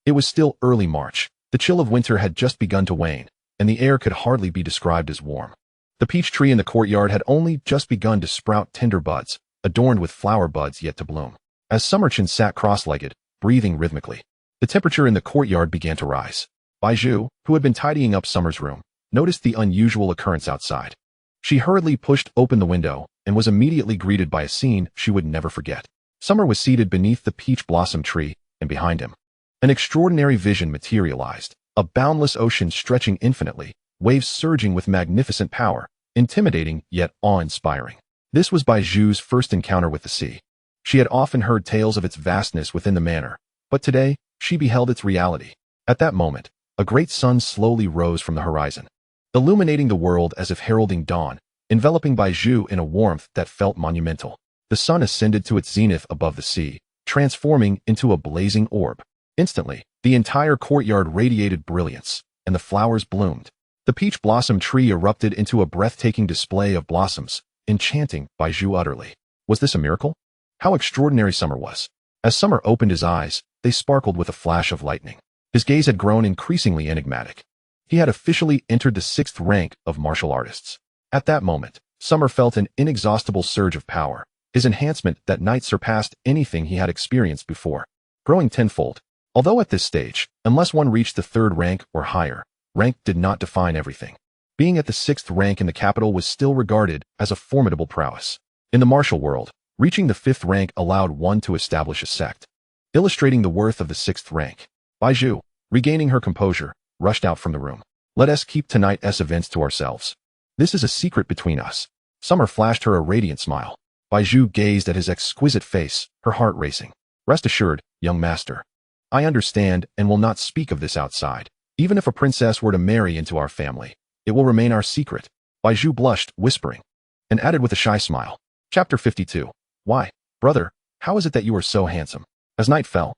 it was still early March. The chill of winter had just begun to wane, and the air could hardly be described as warm. The peach tree in the courtyard had only just begun to sprout tender buds, adorned with flower buds yet to bloom. As Xia Chen sat cross-legged, breathing rhythmically, the temperature in the courtyard began to rise. Baizhu, who had been tidying up Summer's room, noticed the unusual occurrence outside. She hurriedly pushed open the window and was immediately greeted by a scene she would never forget. Summer was seated beneath the peach blossom tree, and behind him, an extraordinary vision materialized, a boundless ocean stretching infinitely, waves surging with magnificent power, intimidating yet awe-inspiring. This was Baizhu's first encounter with the sea. She had often heard tales of its vastness within the manor, but today, she beheld its reality. At that moment, a great sun slowly rose from the horizon, illuminating the world as if heralding dawn, enveloping Baizhu in a warmth that felt monumental. The sun ascended to its zenith above the sea, transforming into a blazing orb. Instantly, the entire courtyard radiated brilliance, and the flowers bloomed. The peach blossom tree erupted into a breathtaking display of blossoms, enchanting Baizhu utterly. Was this a miracle? How extraordinary Summer was. As Summer opened his eyes, they sparkled with a flash of lightning. His gaze had grown increasingly enigmatic. He had officially entered the 6th rank of martial artists. At that moment, Summer felt an inexhaustible surge of power, his enhancement that night surpassed anything he had experienced before, growing tenfold. Although at this stage, unless one reached the 3rd rank or higher, rank did not define everything. Being at the 6th rank in the capital was still regarded as a formidable prowess. In the martial world, reaching the 5th rank allowed one to establish a sect, illustrating the worth of the 6th rank. Baizhu, regaining her composure, rushed out from the room. Let us keep tonight's events to ourselves. This is a secret between us. Summer flashed her a radiant smile. Baizhu gazed at his exquisite face, her heart racing. Rest assured, young master, I understand and will not speak of this outside. Even if a princess were to marry into our family, it will remain our secret. Baizhu blushed, whispering, and added with a shy smile. Chapter 52. Why, brother, how is it that you are so handsome? As night fell,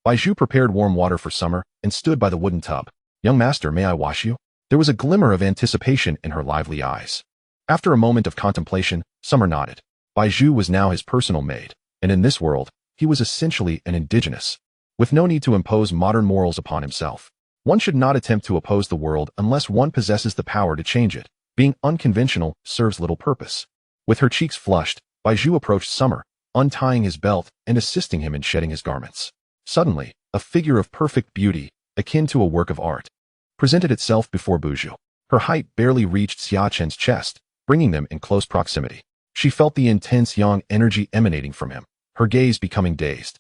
Baizhu prepared warm water for Summer and stood by the wooden tub. Young master, may I wash you? There was a glimmer of anticipation in her lively eyes. After a moment of contemplation, Summer nodded. Baizhu was now his personal maid, and in this world, he was essentially an indigenous, with no need to impose modern morals upon himself. One should not attempt to oppose the world unless one possesses the power to change it. Being unconventional serves little purpose. With her cheeks flushed, Baizhu approached Summer, untying his belt and assisting him in shedding his garments. Suddenly, a figure of perfect beauty, akin to a work of art, presented itself before Baizhu. Her height barely reached Xia Chen's chest, bringing them in close proximity. She felt the intense yang energy emanating from him, her gaze becoming dazed,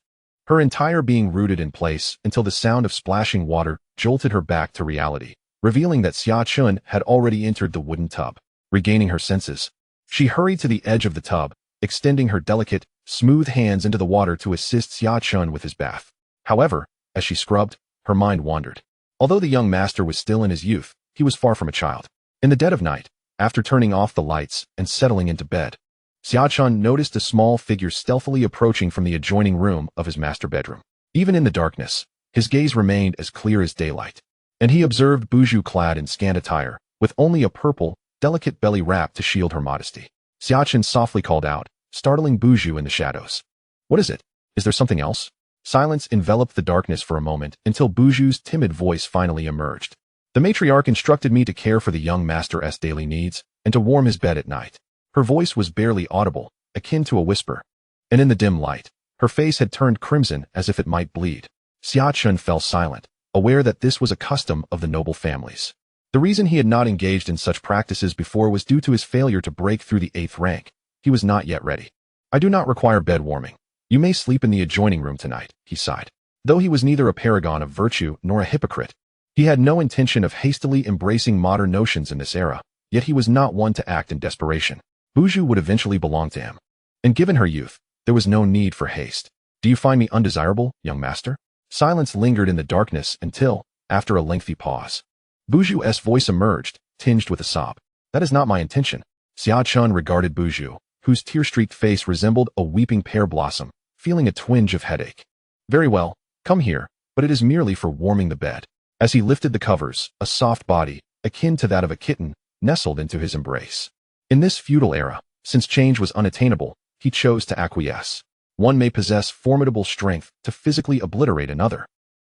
her entire being rooted in place until the sound of splashing water jolted her back to reality, revealing that Xia Chen had already entered the wooden tub. Regaining her senses, she hurried to the edge of the tub, extending her delicate, smooth hands into the water to assist Xia Chen with his bath. However, as she scrubbed, her mind wandered. Although the young master was still in his youth, he was far from a child. In the dead of night, after turning off the lights and settling into bed, Xia Chen noticed a small figure stealthily approaching from the adjoining room of his master bedroom. Even in the darkness, his gaze remained as clear as daylight, and he observed Baizhu clad in scant attire, with only a purple, delicate belly wrap to shield her modesty. Xia Chen softly called out, startling Baizhu in the shadows. What is it? Is there something else? Silence enveloped the darkness for a moment until Baizhu's timid voice finally emerged. The matriarch instructed me to care for the young master's daily needs and to warm his bed at night. Her voice was barely audible, akin to a whisper, and in the dim light, her face had turned crimson as if it might bleed. Xia Chen fell silent, aware that this was a custom of the noble families. The reason he had not engaged in such practices before was due to his failure to break through the 8th rank. He was not yet ready. I do not require bed warming. You may sleep in the adjoining room tonight, he sighed. Though he was neither a paragon of virtue nor a hypocrite, he had no intention of hastily embracing modern notions in this era, yet he was not one to act in desperation. Baizhu would eventually belong to him, and given her youth, there was no need for haste. Do you find me undesirable, young master? Silence lingered in the darkness until, after a lengthy pause, Baizhu's voice emerged, tinged with a sob. That is not my intention. Xia Chen regarded Baizhu, whose tear-streaked face resembled a weeping pear blossom, feeling a twinge of headache. Very well, come here, but it is merely for warming the bed. As he lifted the covers, a soft body, akin to that of a kitten, nestled into his embrace. In this feudal era, since change was unattainable, he chose to acquiesce. One may possess formidable strength to physically obliterate another.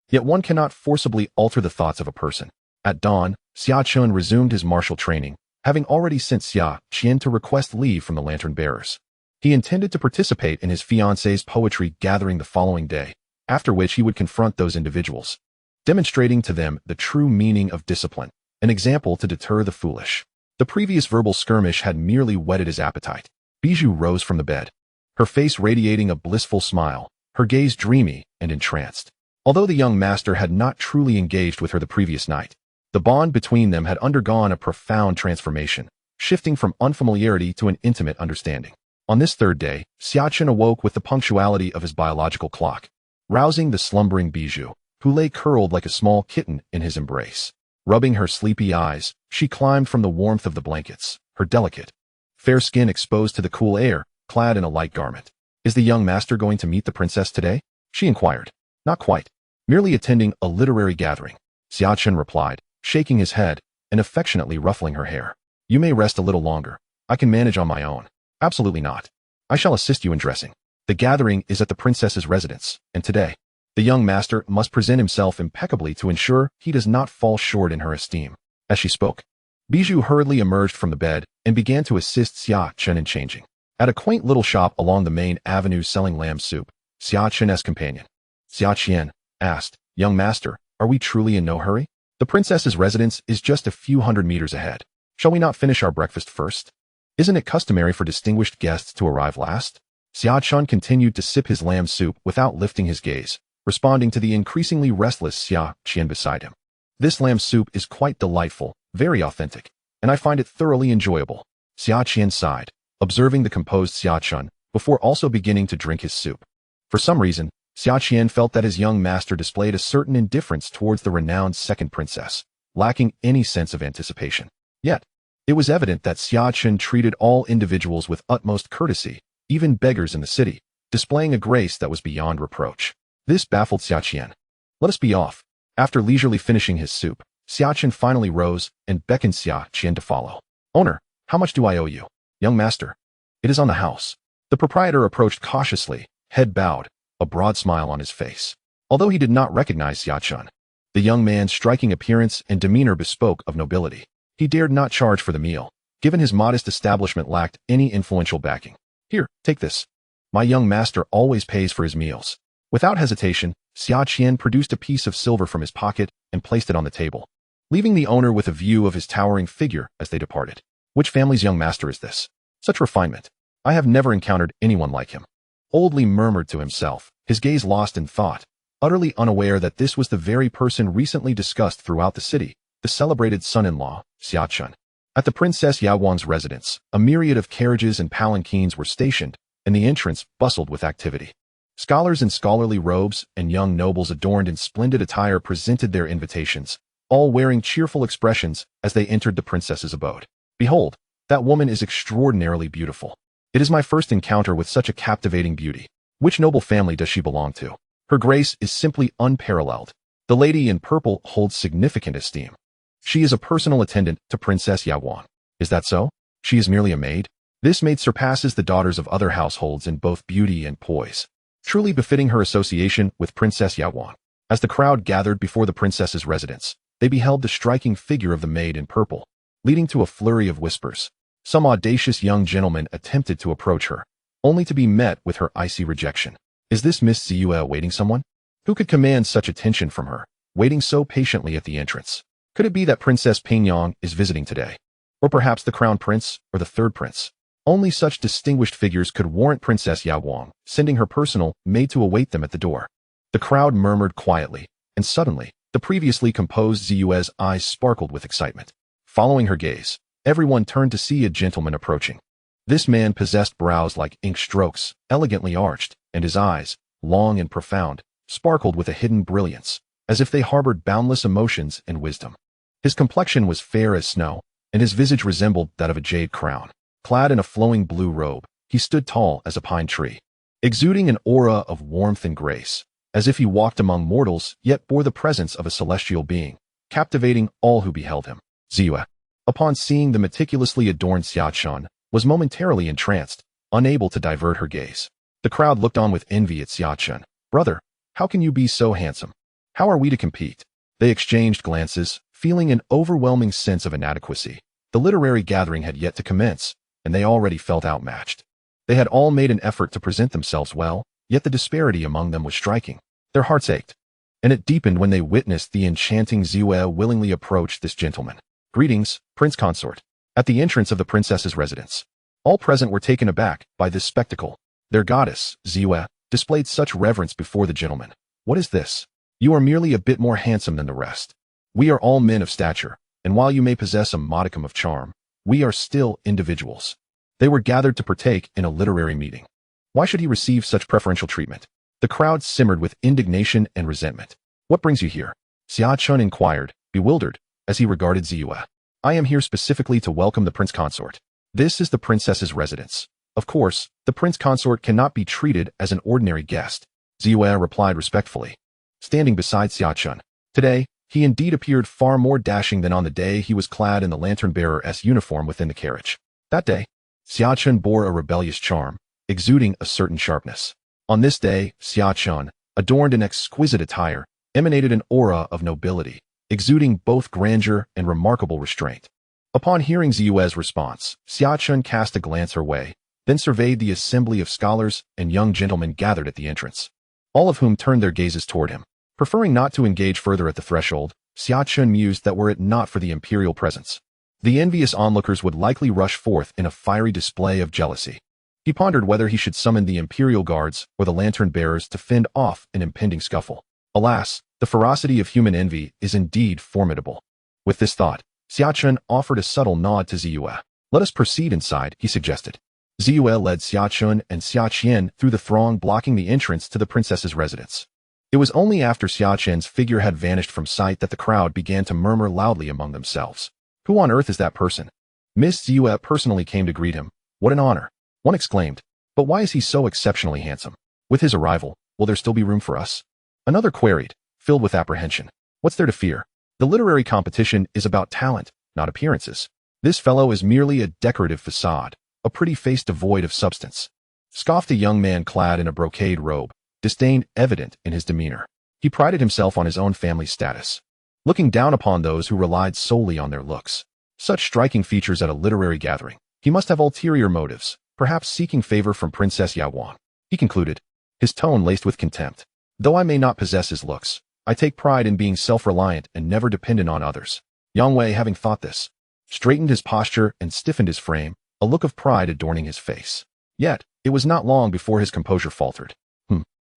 Yet one cannot forcibly alter the thoughts of a person. At dawn, Xia Chen resumed his martial training, having already sent Xia Chen to request leave from the lantern bearers. He intended to participate in his fiancé's poetry gathering the following day, after which he would confront those individuals, demonstrating to them the true meaning of discipline, an example to deter the foolish. The previous verbal skirmish had merely whetted his appetite. Bijou rose from the bed, her face radiating a blissful smile, her gaze dreamy and entranced. Although the young master had not truly engaged with her the previous night, the bond between them had undergone a profound transformation, shifting from unfamiliarity to an intimate understanding. On this third day, Xia Chen awoke with the punctuality of his biological clock, rousing the slumbering Bijou, who lay curled like a small kitten in his embrace. Rubbing her sleepy eyes, she climbed from the warmth of the blankets, her delicate, fair skin exposed to the cool air, clad in a light garment. Is the young master going to meet the princess today? She inquired. Not quite. Merely attending a literary gathering. Xia Chen replied, shaking his head and affectionately ruffling her hair. You may rest a little longer. I can manage on my own. Absolutely not. I shall assist you in dressing. The gathering is at the princess's residence, and today, the young master must present himself impeccably to ensure he does not fall short in her esteem. As she spoke, Bijou hurriedly emerged from the bed and began to assist Xia Chen in changing. At a quaint little shop along the main avenue selling lamb soup, Xia Chen's companion, Xia Chen, asked, Young master, are we truly in no hurry? The princess's residence is just a few hundred meters ahead. Shall we not finish our breakfast first? Isn't it customary for distinguished guests to arrive last? Xia Chen continued to sip his lamb soup without lifting his gaze, responding to the increasingly restless Xia Chen beside him. This lamb soup is quite delightful, very authentic, and I find it thoroughly enjoyable. Xia Chen sighed, observing the composed Xia Chen, before also beginning to drink his soup. For some reason, Xia Chen felt that his young master displayed a certain indifference towards the renowned second princess, lacking any sense of anticipation. Yet, it was evident that Xia Chen treated all individuals with utmost courtesy, even beggars in the city, displaying a grace that was beyond reproach. This baffled Xia Chen. Let us be off. After leisurely finishing his soup, Xia Chen finally rose and beckoned Xia Chen to follow. Owner, how much do I owe you? Young master. It is on the house. The proprietor approached cautiously, head bowed, a broad smile on his face. Although he did not recognize Xia Chen, the young man's striking appearance and demeanor bespoke of nobility. He dared not charge for the meal, given his modest establishment lacked any influential backing. Here, take this. My young master always pays for his meals. Without hesitation, Xia Chen produced a piece of silver from his pocket and placed it on the table, leaving the owner with a view of his towering figure as they departed. Which family's young master is this? Such refinement. I have never encountered anyone like him. Oldly murmured to himself, his gaze lost in thought, utterly unaware that this was the very person recently discussed throughout the city, the celebrated son-in-law, Xia Chen. At the Princess Yaoguang's residence, a myriad of carriages and palanquins were stationed, and the entrance bustled with activity. Scholars in scholarly robes and young nobles adorned in splendid attire presented their invitations, all wearing cheerful expressions as they entered the princess's abode. Behold, that woman is extraordinarily beautiful. It is my first encounter with such a captivating beauty. Which noble family does she belong to? Her grace is simply unparalleled. The lady in purple holds significant esteem. She is a personal attendant to Princess Yaoguang. Is that so? She is merely a maid? This maid surpasses the daughters of other households in both beauty and poise, truly befitting her association with Princess Yaoguang. As the crowd gathered before the princess's residence, they beheld the striking figure of the maid in purple, leading to a flurry of whispers. Some audacious young gentleman attempted to approach her, only to be met with her icy rejection. Is this Miss Xiyue awaiting someone? Who could command such attention from her, waiting so patiently at the entrance? Could it be that Princess Pingyang is visiting today? Or perhaps the crown prince or the third prince? Only such distinguished figures could warrant Princess Yaoguang sending her personal maid to await them at the door. The crowd murmured quietly, and suddenly, the previously composed Xiyue's eyes sparkled with excitement. Following her gaze, everyone turned to see a gentleman approaching. This man possessed brows like ink strokes, elegantly arched, and his eyes, long and profound, sparkled with a hidden brilliance, as if they harbored boundless emotions and wisdom. His complexion was fair as snow, and his visage resembled that of a jade crown. Clad in a flowing blue robe, he stood tall as a pine tree. exuding an aura of warmth and grace, as if he walked among mortals yet bore the presence of a celestial being, captivating all who beheld him. Xia, upon seeing the meticulously adorned Xia Chen, was momentarily entranced, unable to divert her gaze. The crowd looked on with envy at Xia Chen. "Brother, how can you be so handsome? How are we to compete?" They exchanged glances, feeling an overwhelming sense of inadequacy. The literary gathering had yet to commence, and they already felt outmatched. They had all made an effort to present themselves well, yet the disparity among them was striking. Their hearts ached, and it deepened when they witnessed the enchanting Xia willingly approach this gentleman. "Greetings, Prince Consort." At the entrance of the princess's residence, all present were taken aback by this spectacle. Their goddess, Xia, displayed such reverence before the gentleman. "What is this? You are merely a bit more handsome than the rest. We are all men of stature, and while you may possess a modicum of charm, we are still individuals." They were gathered to partake in a literary meeting. Why should he receive such preferential treatment? The crowd simmered with indignation and resentment. "What brings you here?" Xia Chen inquired, bewildered, as he regarded Xia. "I am here specifically to welcome the prince consort. This is the princess's residence. Of course, the prince consort cannot be treated as an ordinary guest," Xia replied respectfully, standing beside Xia Chen. Today, he indeed appeared far more dashing than on the day he was clad in the lantern-bearer's uniform within the carriage. That day, Xia Chen bore a rebellious charm, exuding a certain sharpness. On this day, Xia Chen, adorned in exquisite attire, emanated an aura of nobility, exuding both grandeur and remarkable restraint. Upon hearing Xia's response, Xia Chen cast a glance her way, then surveyed the assembly of scholars and young gentlemen gathered at the entrance, all of whom turned their gazes toward him. Preferring not to engage further at the threshold, Xia Chen mused that were it not for the imperial presence, the envious onlookers would likely rush forth in a fiery display of jealousy. He pondered whether he should summon the imperial guards or the lantern-bearers to fend off an impending scuffle. Alas, the ferocity of human envy is indeed formidable. With this thought, Xia Chen offered a subtle nod to Xia. "Let us proceed inside," he suggested. Xia led Xia Chen and Xia Chen through the throng blocking the entrance to the princess's residence. It was only after Xia Chen's figure had vanished from sight that the crowd began to murmur loudly among themselves. "Who on earth is that person?" Miss Xia personally came to greet him. "What an honor," one exclaimed. "But why is he so exceptionally handsome? With his arrival, will there still be room for us?" Another queried, filled with apprehension. "What's there to fear? The literary competition is about talent, not appearances. This fellow is merely a decorative facade, a pretty face devoid of substance," scoffed a young man clad in a brocade robe, disdain evident in his demeanor. He prided himself on his own family's status, looking down upon those who relied solely on their looks. Such striking features at a literary gathering. He must have ulterior motives, perhaps seeking favor from Princess Yawan, he concluded, his tone laced with contempt. "Though I may not possess his looks, I take pride in being self-reliant and never dependent on others." Yang Wei, having thought this, straightened his posture and stiffened his frame, a look of pride adorning his face. Yet, it was not long before his composure faltered.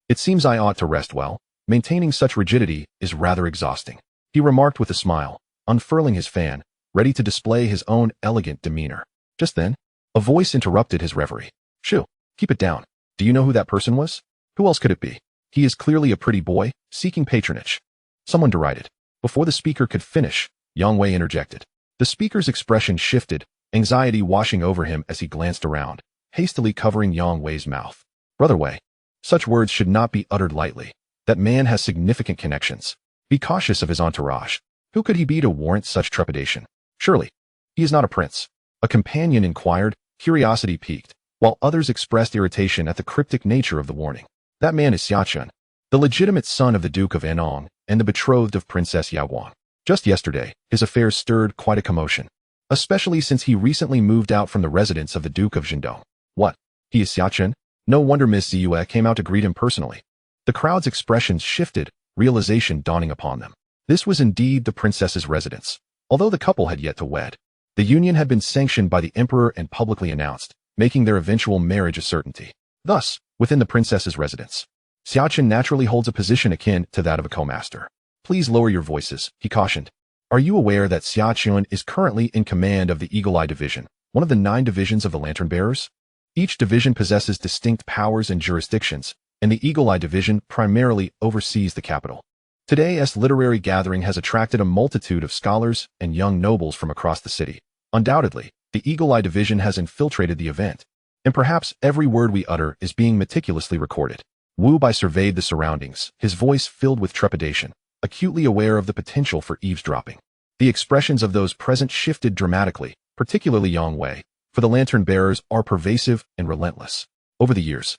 It seems I ought to rest well. Maintaining such rigidity is rather exhausting," he remarked with a smile, unfurling his fan, ready to display his own elegant demeanor. Just then, a voice interrupted his reverie. "Shoo, keep it down. Do you know who that person was? Who else could it be? He is clearly a pretty boy, seeking patronage," someone derided. Before the speaker could finish, Yang Wei interjected. The speaker's expression shifted, anxiety washing over him as he glanced around, hastily covering Yang Wei's mouth. "Brother Wei, such words should not be uttered lightly. That man has significant connections. Be cautious of his entourage. Who could he be to warrant such trepidation? Surely, he is not a prince." A companion inquired, curiosity piqued, while others expressed irritation at the cryptic nature of the warning. "That man is Xia Chen, the legitimate son of the Duke of Anong and the betrothed of Princess Yawan. Just yesterday, his affairs stirred quite a commotion, especially since he recently moved out from the residence of the Duke of Zhendong." "What? He is Xia Chen?" No wonder Miss Xia came out to greet him personally. The crowd's expressions shifted, realization dawning upon them. This was indeed the princess's residence, although the couple had yet to wed. The union had been sanctioned by the emperor and publicly announced, making their eventual marriage a certainty. Thus, within the princess's residence, Xia Chen naturally holds a position akin to that of a co-master. "Please lower your voices," he cautioned. "Are you aware that Xia Chen is currently in command of the Eagle Eye Division, one of the 9 divisions of the Lantern Bearers? Each division possesses distinct powers and jurisdictions, and the Eagle Eye Division primarily oversees the capital. Today's literary gathering has attracted a multitude of scholars and young nobles from across the city. Undoubtedly, the Eagle Eye Division has infiltrated the event, and perhaps every word we utter is being meticulously recorded. Wu Bai surveyed the surroundings, his voice filled with trepidation, acutely aware of the potential for eavesdropping. The expressions of those present shifted dramatically, particularly Yang Wei, for the lantern-bearers are pervasive and relentless. Over the years,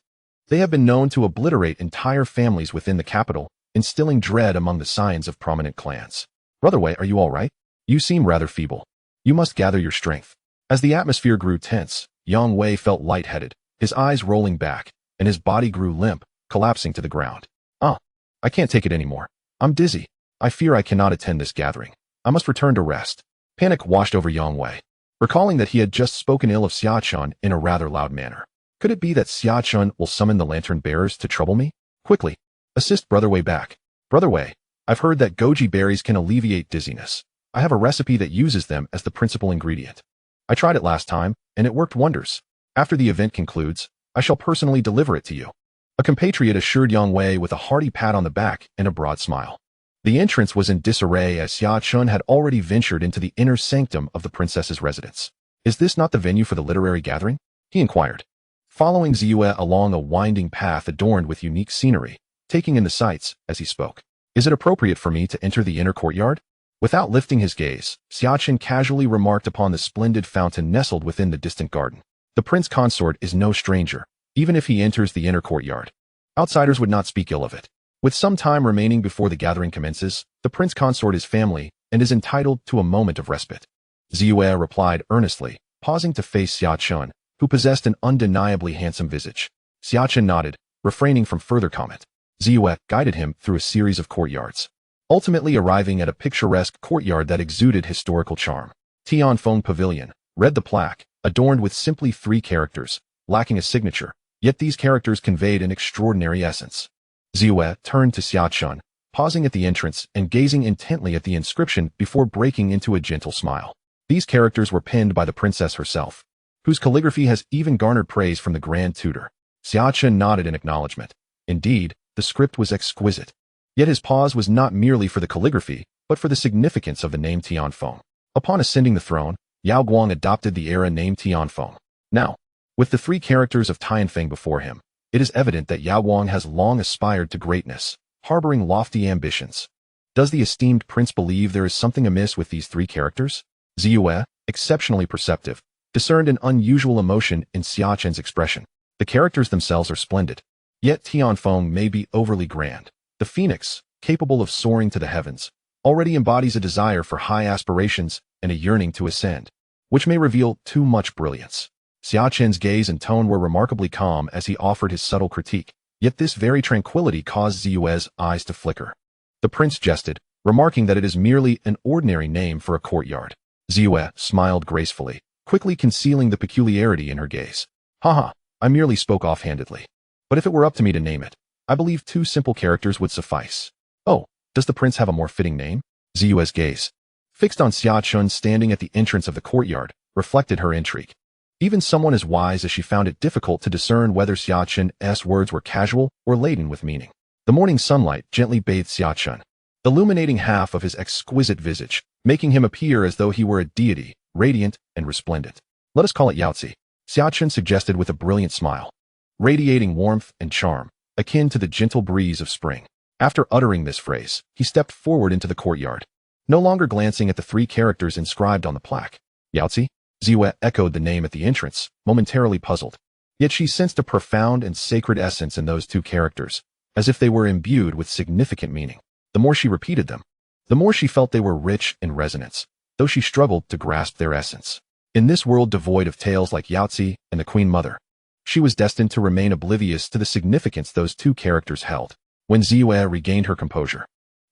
they have been known to obliterate entire families within the capital, instilling dread among the scions of prominent clans. Brother Wei, are you all right? You seem rather feeble. You must gather your strength. As the atmosphere grew tense, Yang Wei felt lightheaded, his eyes rolling back, and his body grew limp, collapsing to the ground. I can't take it anymore. I'm dizzy. I fear I cannot attend this gathering. I must return to rest. Panic washed over Yang Wei, recalling that he had just spoken ill of Xia Chen in a rather loud manner. Could it be that Xia Chen will summon the lantern-bearers to trouble me? Quickly, assist Brother Wei back. Brother Wei, I've heard that goji berries can alleviate dizziness. I have a recipe that uses them as the principal ingredient. I tried it last time, and it worked wonders. After the event concludes, I shall personally deliver it to you. A compatriot assured Yang Wei with a hearty pat on the back and a broad smile. The entrance was in disarray as Xia Chen had already ventured into the inner sanctum of the princess's residence. Is this not the venue for the literary gathering? He inquired, following Xia along a winding path adorned with unique scenery, taking in the sights as he spoke. Is it appropriate for me to enter the inner courtyard? Without lifting his gaze, Xia Chen casually remarked upon the splendid fountain nestled within the distant garden. The prince consort is no stranger, even if he enters the inner courtyard. Outsiders would not speak ill of it. With some time remaining before the gathering commences, the prince consort is family and is entitled to a moment of respite. Xia replied earnestly, pausing to face Xia Chen, who possessed an undeniably handsome visage. Xia Chen nodded, refraining from further comment. Xia guided him through a series of courtyards, ultimately arriving at a picturesque courtyard that exuded historical charm. Tianfeng Pavilion, read the plaque, adorned with simply 3 characters, lacking a signature, yet these characters conveyed an extraordinary essence. Xia turned to Xia Chen, pausing at the entrance and gazing intently at the inscription before breaking into a gentle smile. These characters were penned by the princess herself, whose calligraphy has even garnered praise from the Grand Tutor. Xia Chen nodded in acknowledgement. Indeed, the script was exquisite. Yet his pause was not merely for the calligraphy, but for the significance of the name Tianfeng. Upon ascending the throne, Yao Guang adopted the era named Tianfeng. Now, with the 3 characters of Tianfeng before him, it is evident that Yao Guang has long aspired to greatness, harboring lofty ambitions. Does the esteemed prince believe there is something amiss with these 3 characters? Xia, exceptionally perceptive, discerned an unusual emotion in Xia Chen's expression. The characters themselves are splendid, yet Tianfeng may be overly grand. The phoenix, capable of soaring to the heavens, already embodies a desire for high aspirations and a yearning to ascend, which may reveal too much brilliance. Xia Chen's gaze and tone were remarkably calm as he offered his subtle critique, yet this very tranquility caused Xia's eyes to flicker. The prince jested, remarking that it is merely an ordinary name for a courtyard. Xia smiled gracefully, quickly concealing the peculiarity in her gaze. Haha, I merely spoke offhandedly. But if it were up to me to name it, I believe 2 simple characters would suffice. Oh, does the prince have a more fitting name? Xia's gaze, fixed on Xia Chen standing at the entrance of the courtyard, reflected her intrigue. Even someone as wise as she found it difficult to discern whether Xia Chen's words were casual or laden with meaning. The morning sunlight gently bathed Xia Chen, illuminating half of his exquisite visage, making him appear as though he were a deity, radiant and resplendent. Let us call it Yaozi, Xia Chen suggested with a brilliant smile, radiating warmth and charm, akin to the gentle breeze of spring. After uttering this phrase, he stepped forward into the courtyard, no longer glancing at the 3 characters inscribed on the plaque. Yaozi? Xia echoed the name at the entrance, momentarily puzzled. Yet she sensed a profound and sacred essence in those 2 characters, as if they were imbued with significant meaning. The more she repeated them, the more she felt they were rich in resonance, though she struggled to grasp their essence. In this world devoid of tales like Yaozi and the Queen Mother, she was destined to remain oblivious to the significance those 2 characters held. When Xia regained her composure,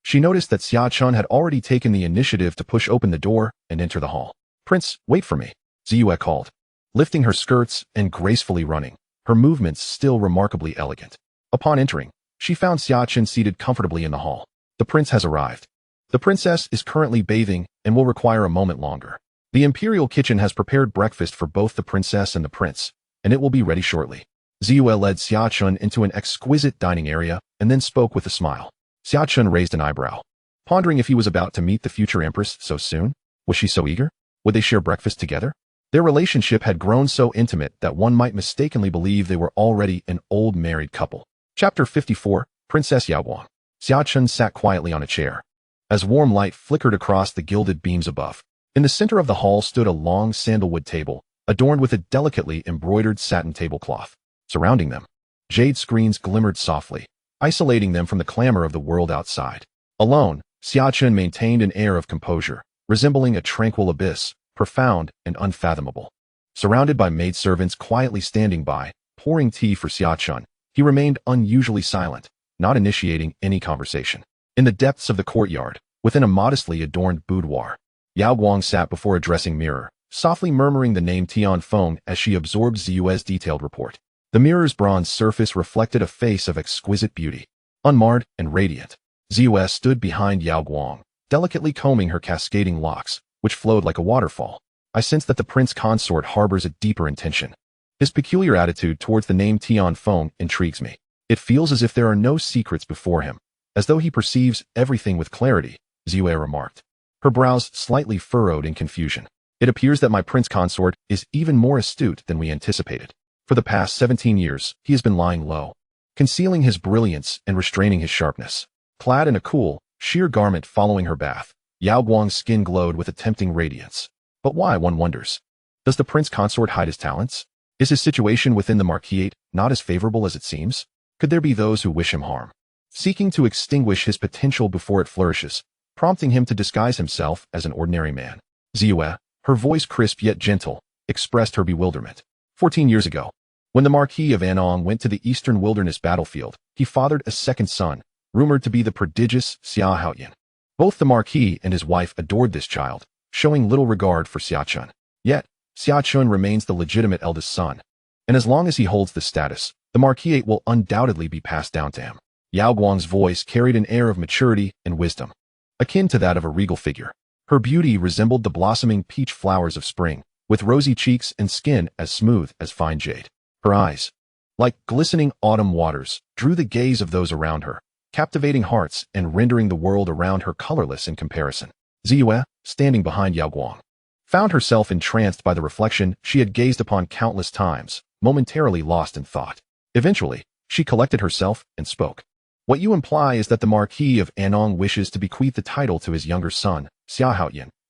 she noticed that Xia Chen had already taken the initiative to push open the door and enter the hall. Prince, wait for me, Xia called, lifting her skirts and gracefully running, her movements still remarkably elegant. Upon entering, she found Xia Chen seated comfortably in the hall. The prince has arrived. The princess is currently bathing and will require a moment longer. The imperial kitchen has prepared breakfast for both the princess and the prince, and it will be ready shortly. Xia led Xia Chen into an exquisite dining area and then spoke with a smile. Xia Chen raised an eyebrow, pondering if he was about to meet the future empress so soon. Was she so eager? Would they share breakfast together? Their relationship had grown so intimate that one might mistakenly believe they were already an old married couple. Chapter 54, Princess Yaoguang. Xia Chen sat quietly on a chair, as warm light flickered across the gilded beams above. In the center of the hall stood a long sandalwood table, adorned with a delicately embroidered satin tablecloth. Surrounding them, jade screens glimmered softly, isolating them from the clamor of the world outside. Alone, Xia Chen maintained an air of composure, resembling a tranquil abyss, profound and unfathomable. Surrounded by maidservants quietly standing by, pouring tea for Xia Chen, he remained unusually silent, not initiating any conversation. In the depths of the courtyard, within a modestly adorned boudoir, Yaoguang sat before a dressing mirror, softly murmuring the name Tianfeng as she absorbed Ziyue's detailed report. The mirror's bronze surface reflected a face of exquisite beauty, unmarred and radiant. Ziyue stood behind Yaoguang, delicately combing her cascading locks, which flowed like a waterfall. I sense that the prince consort harbors a deeper intention. His peculiar attitude towards the name Tianfeng intrigues me. It feels as if there are no secrets before him, as though he perceives everything with clarity, Ziyue remarked, her brows slightly furrowed in confusion. It appears that my prince consort is even more astute than we anticipated. For the past 17 years, he has been lying low, concealing his brilliance and restraining his sharpness. Clad in a cool, sheer garment following her bath, Yaoguang's skin glowed with a tempting radiance. But why, one wonders? Does the prince consort hide his talents? Is his situation within the marquisate not as favorable as it seems? Could there be those who wish him harm, seeking to extinguish his potential before it flourishes, prompting him to disguise himself as an ordinary man? Ziyue, her voice crisp yet gentle, expressed her bewilderment. 14 years ago, when the Marquis of Anong went to the Eastern Wilderness battlefield, he fathered a second son, rumored to be the prodigious Xia Hao. Both the Marquis and his wife adored this child, showing little regard for Xia Chen. Yet, Xia Chen remains the legitimate eldest son, and as long as he holds this status, the marquisate will undoubtedly be passed down to him. Yaoguang's voice carried an air of maturity and wisdom, akin to that of a regal figure. Her beauty resembled the blossoming peach flowers of spring, with rosy cheeks and skin as smooth as fine jade. Her eyes, like glistening autumn waters, drew the gaze of those around her, captivating hearts and rendering the world around her colorless in comparison. Ziyue, standing behind Yaoguang, found herself entranced by the reflection she had gazed upon countless times, momentarily lost in thought. Eventually, she collected herself and spoke. What you imply is that the Marquis of Anong wishes to bequeath the title to his younger son, Xia Hao,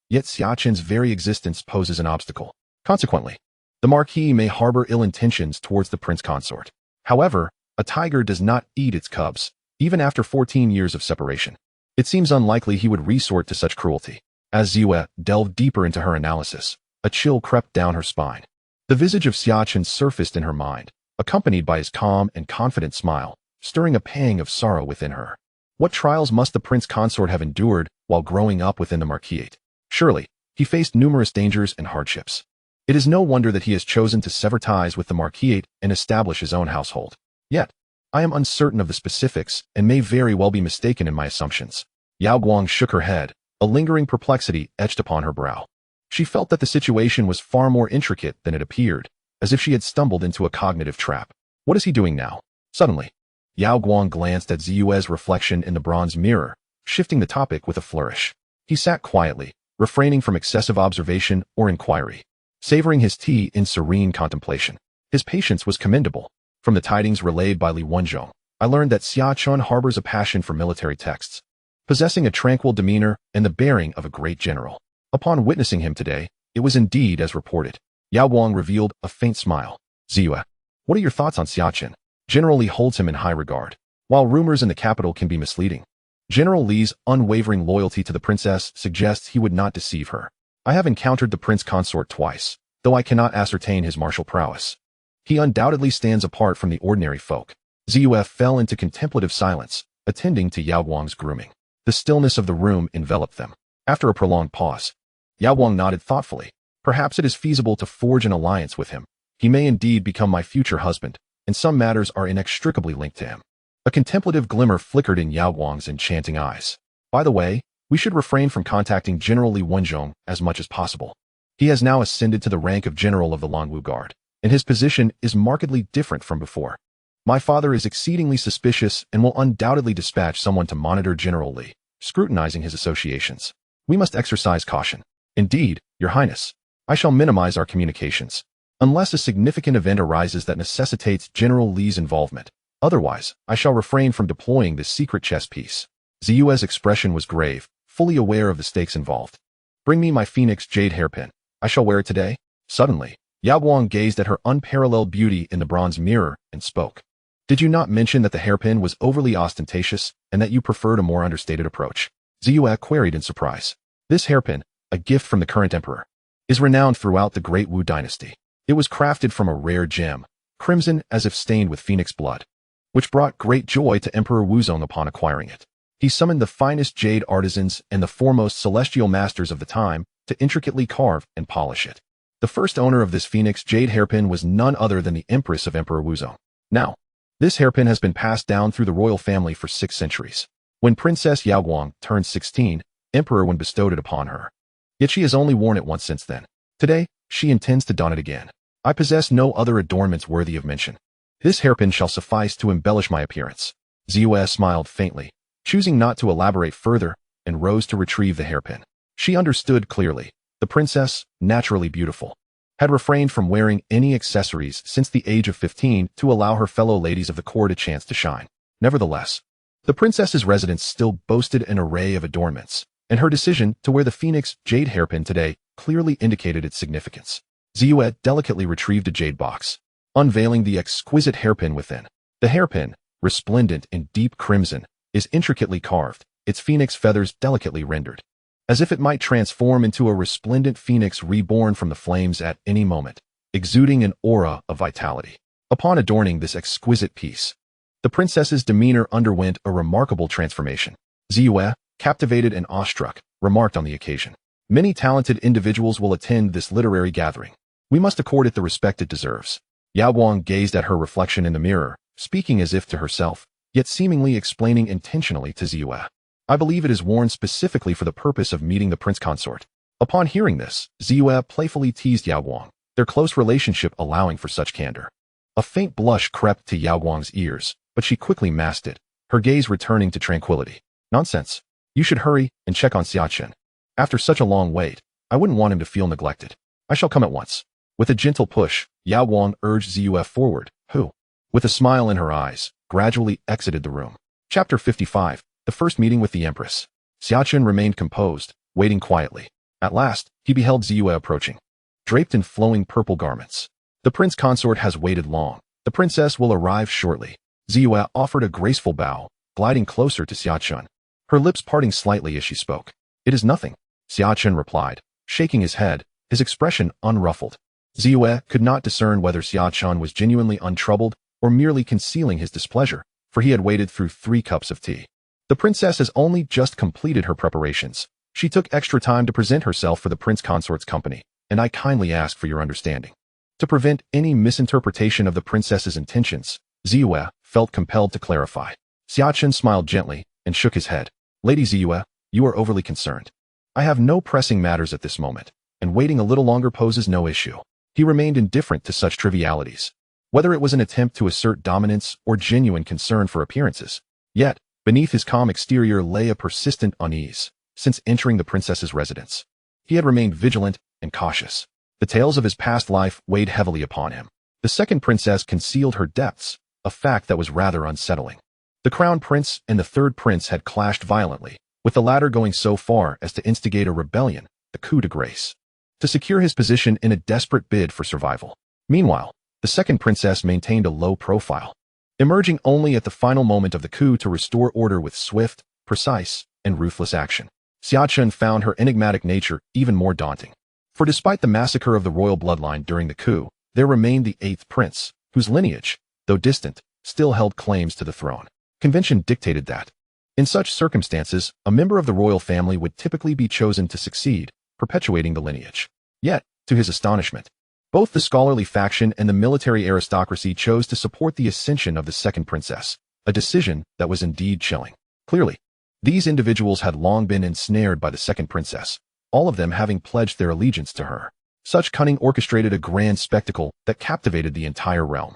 yet Xia Chen's very existence poses an obstacle. Consequently, the Marquis may harbor ill intentions towards the prince consort. However, a tiger does not eat its cubs, even after 14 years of separation. It seems unlikely he would resort to such cruelty. As Ziyue delved deeper into her analysis, a chill crept down her spine. The visage of Xia Chen surfaced in her mind, accompanied by his calm and confident smile, stirring a pang of sorrow within her. What trials must the prince consort have endured while growing up within the marquisate? Surely, he faced numerous dangers and hardships. It is no wonder that he has chosen to sever ties with the marquisate and establish his own household. Yet, I am uncertain of the specifics and may very well be mistaken in my assumptions. Yaoguang shook her head, a lingering perplexity etched upon her brow. She felt that the situation was far more intricate than it appeared, as if she had stumbled into a cognitive trap. What is he doing now? Suddenly, Yaoguang glanced at Ziyue's reflection in the bronze mirror, shifting the topic with a flourish. He sat quietly, refraining from excessive observation or inquiry, savoring his tea in serene contemplation. His patience was commendable. From the tidings relayed by Li Wenzhong, I learned that Xia Chen harbors a passion for military texts, possessing a tranquil demeanor and the bearing of a great general. Upon witnessing him today, it was indeed as reported. Yaoguang revealed a faint smile. Ziyue, what are your thoughts on Xia Chen? General Li holds him in high regard. While rumors in the capital can be misleading, General Li's unwavering loyalty to the princess suggests he would not deceive her. I have encountered the prince consort twice, though I cannot ascertain his martial prowess. He undoubtedly stands apart from the ordinary folk. Ziyue fell into contemplative silence, attending to Yaoguang's grooming. The stillness of the room enveloped them. After a prolonged pause, Yaoguang nodded thoughtfully. Perhaps it is feasible to forge an alliance with him. He may indeed become my future husband, and some matters are inextricably linked to him. A contemplative glimmer flickered in Yaoguang's enchanting eyes. By the way, we should refrain from contacting General Li Wenzhong as much as possible. He has now ascended to the rank of General of the Longwu Guard, and his position is markedly different from before. My father is exceedingly suspicious and will undoubtedly dispatch someone to monitor General Li, scrutinizing his associations. We must exercise caution. Indeed, Your Highness, I shall minimize our communications, unless a significant event arises that necessitates General Li's involvement. Otherwise, I shall refrain from deploying this secret chess piece. Ziyue's expression was grave, fully aware of the stakes involved. Bring me my phoenix jade hairpin. I shall wear it today. Suddenly, Yao Guang gazed at her unparalleled beauty in the bronze mirror and spoke. Did you not mention that the hairpin was overly ostentatious and that you preferred a more understated approach? Ziyue queried in surprise. This hairpin, a gift from the current emperor, is renowned throughout the Great Wu dynasty. It was crafted from a rare gem, crimson as if stained with phoenix blood, which brought great joy to Emperor Wuzong upon acquiring it. He summoned the finest jade artisans and the foremost celestial masters of the time to intricately carve and polish it. The first owner of this phoenix jade hairpin was none other than the Empress of Emperor Wuzong. Now, this hairpin has been passed down through the royal family for 6 centuries. When Princess Yaoguang turned 16, Emperor Wen bestowed it upon her. Yet she has only worn it once since then. Today, she intends to don it again. I possess no other adornments worthy of mention. This hairpin shall suffice to embellish my appearance. Ziyue smiled faintly, choosing not to elaborate further, and rose to retrieve the hairpin. She understood clearly. The princess, naturally beautiful, had refrained from wearing any accessories since the age of 15 to allow her fellow ladies of the court a chance to shine. Nevertheless, the princess's residence still boasted an array of adornments, and her decision to wear the phoenix jade hairpin today clearly indicated its significance. Ziyue delicately retrieved a jade box, unveiling the exquisite hairpin within. The hairpin, resplendent in deep crimson, is intricately carved, its phoenix feathers delicately rendered, as if it might transform into a resplendent phoenix reborn from the flames at any moment, exuding an aura of vitality. Upon adorning this exquisite piece, the princess's demeanor underwent a remarkable transformation. Ziyue, captivated and awestruck, remarked on the occasion. Many talented individuals will attend this literary gathering. We must accord it the respect it deserves. Yaoguang gazed at her reflection in the mirror, speaking as if to herself, yet seemingly explaining intentionally to Ziyue. I believe it is worn specifically for the purpose of meeting the prince consort. Upon hearing this, Ziyue playfully teased Yaoguang, their close relationship allowing for such candor. A faint blush crept to Yaoguang's ears, but she quickly masked it, her gaze returning to tranquility. Nonsense. You should hurry and check on Xia Chen. After such a long wait, I wouldn't want him to feel neglected. I shall come at once. With a gentle push, Yaoguang urged Ziyue forward, who, with a smile in her eyes, gradually exited the room. Chapter 55. The first meeting with the Empress. Xia Chen remained composed, waiting quietly. At last, he beheld Ziyue approaching, draped in flowing purple garments. The prince consort has waited long. The princess will arrive shortly. Ziyue offered a graceful bow, gliding closer to Xia Chen, her lips parting slightly as she spoke. It is nothing, Xia Chen replied, shaking his head, his expression unruffled. Ziyue could not discern whether Xia Chen was genuinely untroubled or merely concealing his displeasure, for he had waited through 3 cups of tea. The princess has only just completed her preparations. She took extra time to present herself for the prince consort's company, and I kindly ask for your understanding. To prevent any misinterpretation of the princess's intentions, Ziyue felt compelled to clarify. Xia Chen smiled gently and shook his head. Lady Ziyue, you are overly concerned. I have no pressing matters at this moment, and waiting a little longer poses no issue. He remained indifferent to such trivialities, whether it was an attempt to assert dominance or genuine concern for appearances. Yet, beneath his calm exterior lay a persistent unease. Since entering the princess's residence, he had remained vigilant and cautious. The tales of his past life weighed heavily upon him. The second princess concealed her depths, a fact that was rather unsettling. The crown prince and the third prince had clashed violently, with the latter going so far as to instigate a rebellion, the coup de grace, to secure his position in a desperate bid for survival. Meanwhile, the second princess maintained a low profile, emerging only at the final moment of the coup to restore order with swift, precise, and ruthless action. Xia Chen found her enigmatic nature even more daunting. For despite the massacre of the royal bloodline during the coup, there remained the 8th prince, whose lineage, though distant, still held claims to the throne. Convention dictated that, in such circumstances, a member of the royal family would typically be chosen to succeed, perpetuating the lineage. Yet, to his astonishment, both the scholarly faction and the military aristocracy chose to support the ascension of the second princess, a decision that was indeed chilling. Clearly, these individuals had long been ensnared by the second princess, all of them having pledged their allegiance to her. Such cunning orchestrated a grand spectacle that captivated the entire realm.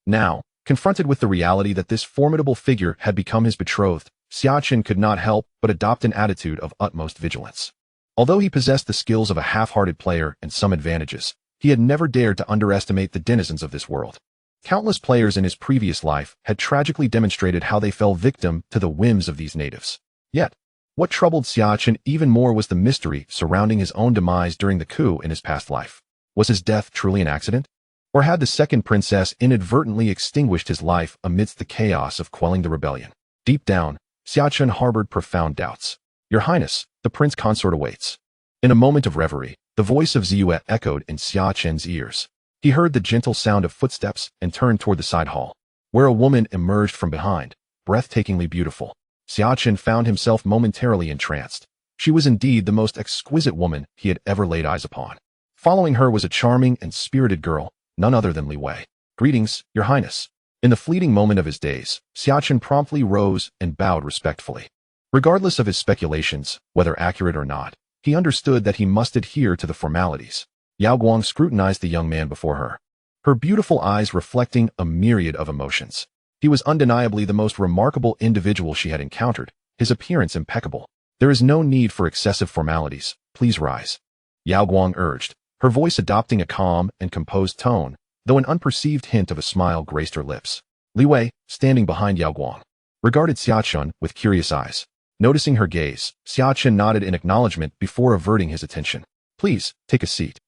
Now, confronted with the reality that this formidable figure had become his betrothed, Xia Chen could not help but adopt an attitude of utmost vigilance. Although he possessed the skills of a half-hearted player and some advantages, he had never dared to underestimate the denizens of this world. Countless players in his previous life had tragically demonstrated how they fell victim to the whims of these natives. Yet, what troubled Xia Chen even more was the mystery surrounding his own demise during the coup in his past life. Was his death truly an accident? Or had the second princess inadvertently extinguished his life amidst the chaos of quelling the rebellion? Deep down, Xia Chen harbored profound doubts. Your Highness, the prince consort awaits. In a moment of reverie, the voice of Xia echoed in Xia Chen's ears. He heard the gentle sound of footsteps and turned toward the side hall, where a woman emerged from behind, breathtakingly beautiful. Xia Chen found himself momentarily entranced. She was indeed the most exquisite woman he had ever laid eyes upon. Following her was a charming and spirited girl, none other than Li Wei. Greetings, Your Highness. In the fleeting moment of his days, Xia Chen promptly rose and bowed respectfully. Regardless of his speculations, whether accurate or not, he understood that he must adhere to the formalities. Yao Guang scrutinized the young man before her, her beautiful eyes reflecting a myriad of emotions. He was undeniably the most remarkable individual she had encountered, his appearance impeccable. There is no need for excessive formalities. Please rise. Yao Guang urged, her voice adopting a calm and composed tone, though an unperceived hint of a smile graced her lips. Li Wei, standing behind Yao Guang, regarded Xia Chen with curious eyes. Noticing her gaze, Xia Chen nodded in acknowledgement before averting his attention. Please, take a seat.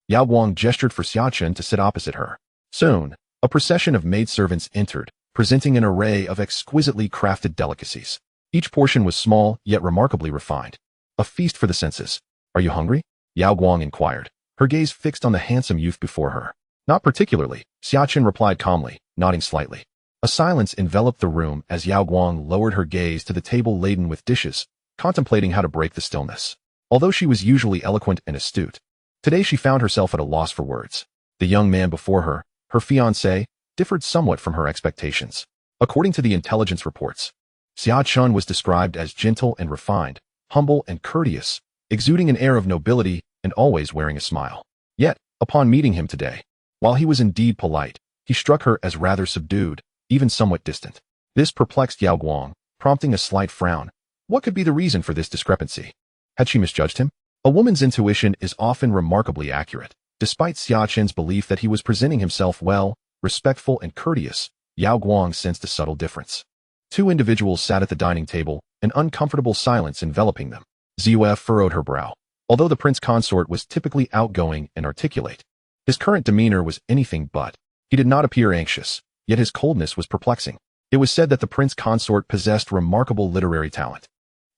Yao Guang gestured for Xia Chen to sit opposite her. Soon, a procession of maidservants entered, presenting an array of exquisitely crafted delicacies. Each portion was small, yet remarkably refined. A feast for the senses. Are you hungry? Yao Guang inquired, her gaze fixed on the handsome youth before her. Not particularly, Xia Chen replied calmly, nodding slightly. A silence enveloped the room as Yao Guang lowered her gaze to the table laden with dishes, contemplating how to break the stillness. Although she was usually eloquent and astute, today she found herself at a loss for words. The young man before her, her fiancé, differed somewhat from her expectations. According to the intelligence reports, Xia Chen was described as gentle and refined, humble and courteous, exuding an air of nobility and always wearing a smile. Yet, upon meeting him today, while he was indeed polite, he struck her as rather subdued, even somewhat distant. This perplexed Yao Guang, prompting a slight frown. What could be the reason for this discrepancy? Had she misjudged him? A woman's intuition is often remarkably accurate. Despite Xia Chen's belief that he was presenting himself well, respectful and courteous, Yao Guang sensed a subtle difference. Two individuals sat at the dining table, an uncomfortable silence enveloping them. Xia furrowed her brow. Although the prince consort was typically outgoing and articulate, his current demeanor was anything but. He did not appear anxious, yet his coldness was perplexing. It was said that the prince consort possessed remarkable literary talent,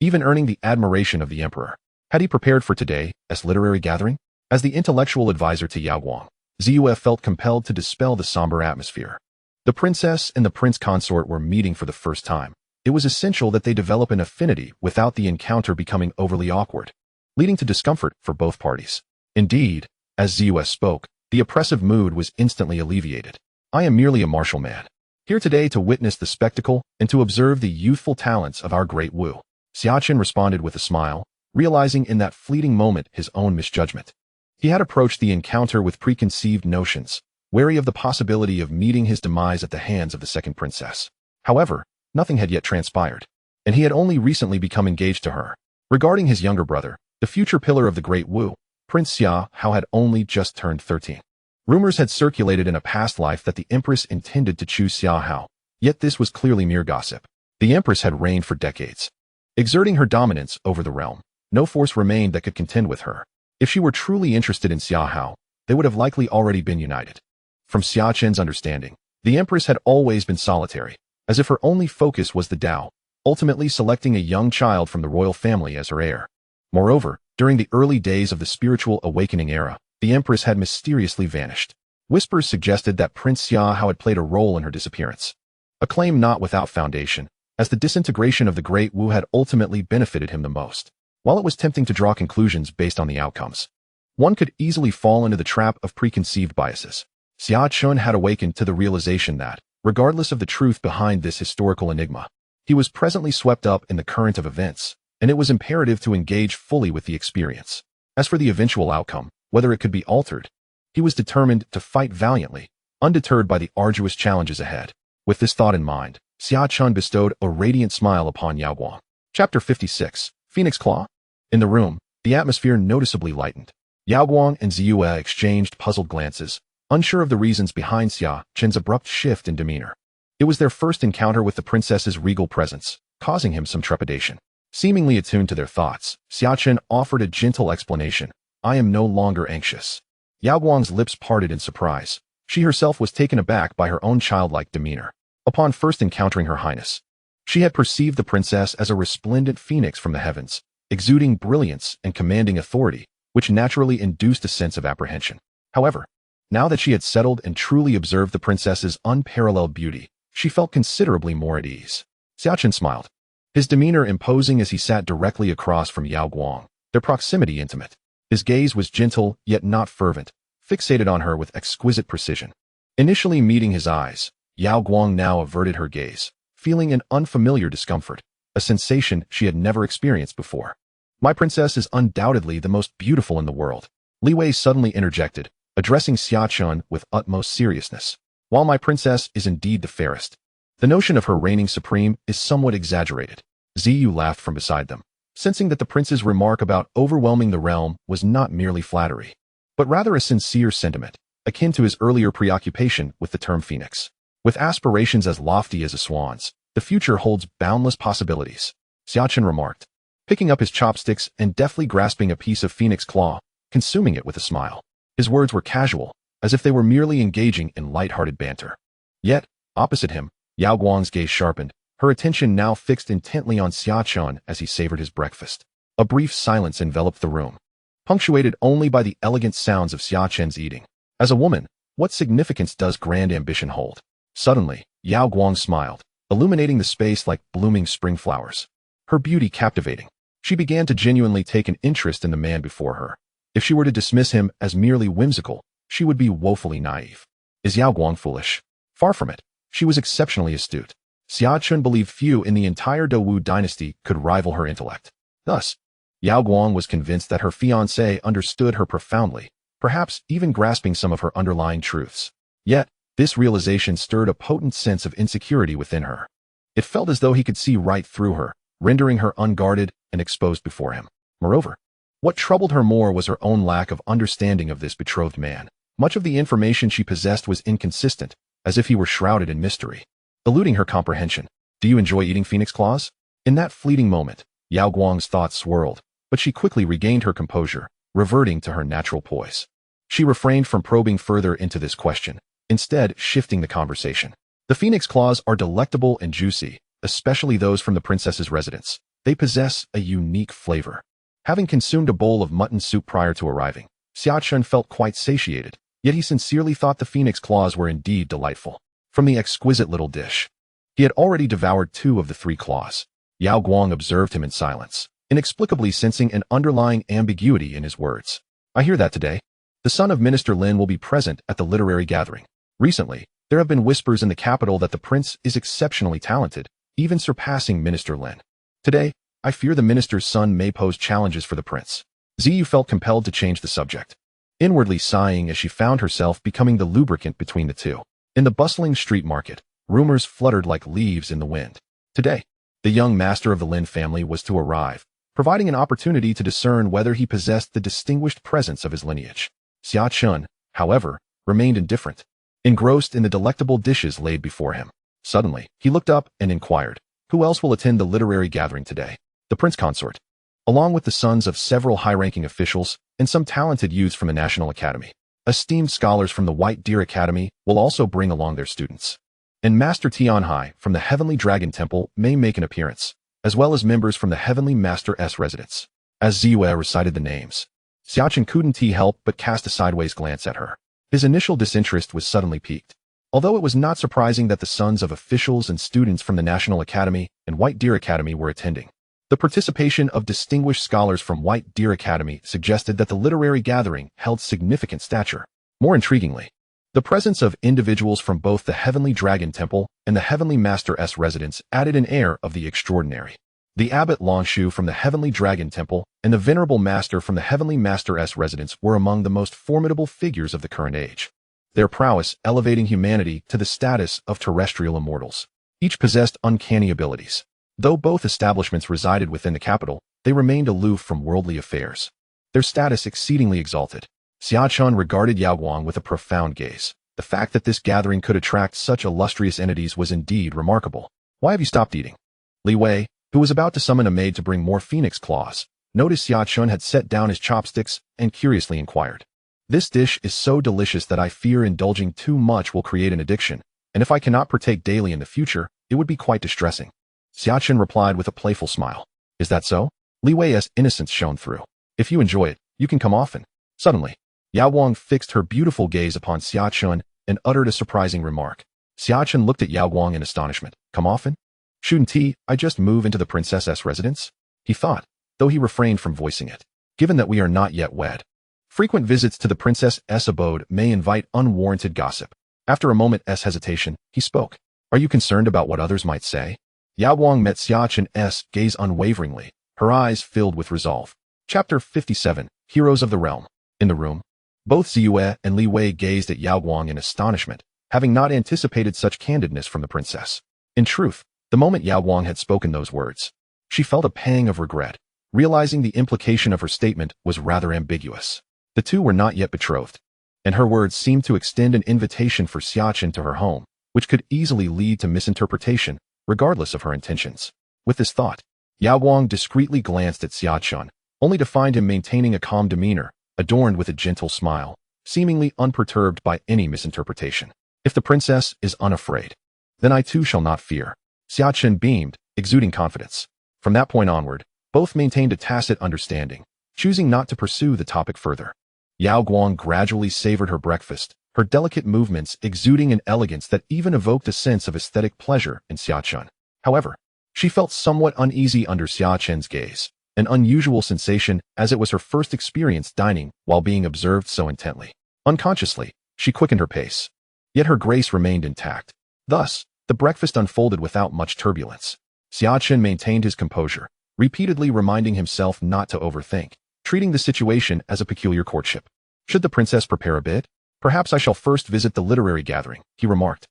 even earning the admiration of the emperor. Had he prepared for today's literary gathering? As the intellectual advisor to Yao Guang, Xia felt compelled to dispel the somber atmosphere. The princess and the prince consort were meeting for the first time. It was essential that they develop an affinity without the encounter becoming overly awkward, leading to discomfort for both parties. Indeed, as Xia spoke, the oppressive mood was instantly alleviated. I am merely a martial man, here today to witness the spectacle and to observe the youthful talents of our great Wu. Xia Chen responded with a smile, realizing in that fleeting moment his own misjudgment. He had approached the encounter with preconceived notions, wary of the possibility of meeting his demise at the hands of the second princess. However, nothing had yet transpired, and he had only recently become engaged to her. Regarding his younger brother, the future pillar of the Great Wu, Prince Xia Hao had only just turned 13. Rumors had circulated in a past life that the Empress intended to choose Xia Hao, yet this was clearly mere gossip. The Empress had reigned for decades, exerting her dominance over the realm. No force remained that could contend with her. If she were truly interested in Xia Hao, they would have likely already been united. From Xia Chen's understanding, the Empress had always been solitary, as if her only focus was the Tao, ultimately selecting a young child from the royal family as her heir. Moreover, during the early days of the spiritual awakening era, the Empress had mysteriously vanished. Whispers suggested that Prince Xia Hao had played a role in her disappearance, a claim not without foundation, as the disintegration of the Great Wu had ultimately benefited him the most. While it was tempting to draw conclusions based on the outcomes, one could easily fall into the trap of preconceived biases. Xia Chen had awakened to the realization that, regardless of the truth behind this historical enigma, he was presently swept up in the current of events, and it was imperative to engage fully with the experience. As for the eventual outcome, whether it could be altered, he was determined to fight valiantly, undeterred by the arduous challenges ahead. With this thought in mind, Xia Chen bestowed a radiant smile upon Yao Guang. Chapter 56, Phoenix Claw. In the room, The atmosphere noticeably lightened. Yao Guang and Ziyue exchanged puzzled glances, unsure of the reasons behind Xia Chen's abrupt shift in demeanor. It was their first encounter with the princess's regal presence, causing him some trepidation. Seemingly attuned to their thoughts, Xia Chen offered a gentle explanation. I am no longer anxious. Yao Guang's lips parted in surprise. She herself was taken aback by her own childlike demeanor. Upon first encountering her highness, she had perceived the princess as a resplendent phoenix from the heavens, exuding brilliance and commanding authority, which naturally induced a sense of apprehension. However, now that she had settled and truly observed the princess's unparalleled beauty, she felt considerably more at ease. Xia Chen smiled, his demeanor imposing as he sat directly across from Yao Guang, their proximity intimate. His gaze was gentle, yet not fervent, fixated on her with exquisite precision. Initially meeting his eyes, Yao Guang now averted her gaze, feeling an unfamiliar discomfort, a sensation she had never experienced before. My princess is undoubtedly the most beautiful in the world, Li Wei suddenly interjected, addressing Xia Chen with utmost seriousness. While my princess is indeed the fairest, the notion of her reigning supreme is somewhat exaggerated. Ziyu laughed from beside them, sensing that the prince's remark about overwhelming the realm was not merely flattery, but rather a sincere sentiment, akin to his earlier preoccupation with the term phoenix. With aspirations as lofty as a swan's, the future holds boundless possibilities, Xia Chen remarked, picking up his chopsticks and deftly grasping a piece of phoenix claw, consuming it with a smile. His words were casual, as if they were merely engaging in light-hearted banter. Yet, opposite him, Yao Guang's gaze sharpened, her attention now fixed intently on Xia Chen as he savored his breakfast. A brief silence enveloped the room, punctuated only by the elegant sounds of Xia Chen's eating. As a woman, what significance does grand ambition hold? Suddenly, Yao Guang smiled, illuminating the space like blooming spring flowers. Her beauty captivating, she began to genuinely take an interest in the man before her. If she were to dismiss him as merely whimsical, she would be woefully naive. Is Yao Guang foolish? Far from it. She was exceptionally astute. Xia Chen believed few in the entire Dou dynasty could rival her intellect. Thus, Yao Guang was convinced that her fiancé understood her profoundly, perhaps even grasping some of her underlying truths. Yet, this realization stirred a potent sense of insecurity within her. It felt as though he could see right through her, rendering her unguarded and exposed before him. Moreover, what troubled her more was her own lack of understanding of this betrothed man. Much of the information she possessed was inconsistent, as if he were shrouded in mystery, eluding her comprehension. Do you enjoy eating phoenix claws? In that fleeting moment, Yao Guang's thoughts swirled, but she quickly regained her composure, reverting to her natural poise. She refrained from probing further into this question, instead shifting the conversation. The phoenix claws are delectable and juicy, especially those from the princess's residence. They possess a unique flavor. Having consumed a bowl of mutton soup prior to arriving, Xia Chen felt quite satiated, yet he sincerely thought the phoenix claws were indeed delightful. From the exquisite little dish, he had already devoured 2 of the 3 claws. Yao Guang observed him in silence, inexplicably sensing an underlying ambiguity in his words. I hear that today, the son of Minister Lin will be present at the literary gathering. Recently, there have been whispers in the capital that the prince is exceptionally talented, even surpassing Minister Lin. Today, I fear the minister's son may pose challenges for the prince. Ziyu felt compelled to change the subject, inwardly sighing as she found herself becoming the lubricant between the two. In the bustling street market, rumors fluttered like leaves in the wind. Today, the young master of the Lin family was to arrive, providing an opportunity to discern whether he possessed the distinguished presence of his lineage. Xia Chen, however, remained indifferent, engrossed in the delectable dishes laid before him. Suddenly, he looked up and inquired, who else will attend the literary gathering today? The prince consort, along with the sons of several high-ranking officials and some talented youths from the National Academy. Esteemed scholars from the White Deer Academy will also bring along their students. And Master Tianhai from the Heavenly Dragon Temple may make an appearance, as well as members from the Heavenly Master's residence. As Ziyue recited the names, Xia Chen couldn't help but cast a sideways glance at her. His initial disinterest was suddenly piqued. Although it was not surprising that the sons of officials and students from the National Academy and White Deer Academy were attending, the participation of distinguished scholars from White Deer Academy suggested that the literary gathering held significant stature. More intriguingly, the presence of individuals from both the Heavenly Dragon Temple and the Heavenly Master's residence added an air of the extraordinary. The abbot Longshu from the Heavenly Dragon Temple and the venerable master from the Heavenly Master's residence were among the most formidable figures of the current age, their prowess elevating humanity to the status of terrestrial immortals. Each possessed uncanny abilities. Though both establishments resided within the capital, they remained aloof from worldly affairs, their status exceedingly exalted. Xia Chen regarded Yao Guang with a profound gaze. The fact that this gathering could attract such illustrious entities was indeed remarkable. Why have you stopped eating? Li Wei, who was about to summon a maid to bring more phoenix claws, noticed Xia Chen had set down his chopsticks and curiously inquired. This dish is so delicious that I fear indulging too much will create an addiction, and if I cannot partake daily in the future, it would be quite distressing. Xia Chen replied with a playful smile. Is that so? Li Wei's innocence shone through. If you enjoy it, you can come often. Suddenly, Yao Guang fixed her beautiful gaze upon Xia Chen and uttered a surprising remark. Xia Chen looked at Yao Guang in astonishment. Come often? Shouldn't I just move into the princess's residence? He thought, though he refrained from voicing it. Given that we are not yet wed, frequent visits to the princess's abode may invite unwarranted gossip. After a moment's hesitation, he spoke. Are you concerned about what others might say? Yao Guang met Xia Chen's gaze unwaveringly, her eyes filled with resolve. Chapter 57, Heroes of the Realm. In the room, both Ziyue and Li Wei gazed at Yao Guang in astonishment, having not anticipated such candidness from the princess. In truth, the moment Yao Guang had spoken those words, she felt a pang of regret, realizing the implication of her statement was rather ambiguous. The two were not yet betrothed, and her words seemed to extend an invitation for Xia Chen to her home, which could easily lead to misinterpretation, regardless of her intentions. With this thought, Yao Guang discreetly glanced at Xia Chen, only to find him maintaining a calm demeanor, adorned with a gentle smile, seemingly unperturbed by any misinterpretation. If the princess is unafraid, then I too shall not fear. Xia Chen beamed, exuding confidence. From that point onward, both maintained a tacit understanding, choosing not to pursue the topic further. Yao Guang gradually savored her breakfast, her delicate movements exuding an elegance that even evoked a sense of aesthetic pleasure in Xia Chen. However, she felt somewhat uneasy under Xia Chen's gaze, an unusual sensation as it was her first experience dining while being observed so intently. Unconsciously, she quickened her pace. Yet her grace remained intact. Thus, the breakfast unfolded without much turbulence. Xia Chen maintained his composure, repeatedly reminding himself not to overthink, treating the situation as a peculiar courtship. Should the princess prepare a bit? Perhaps I shall first visit the literary gathering, he remarked,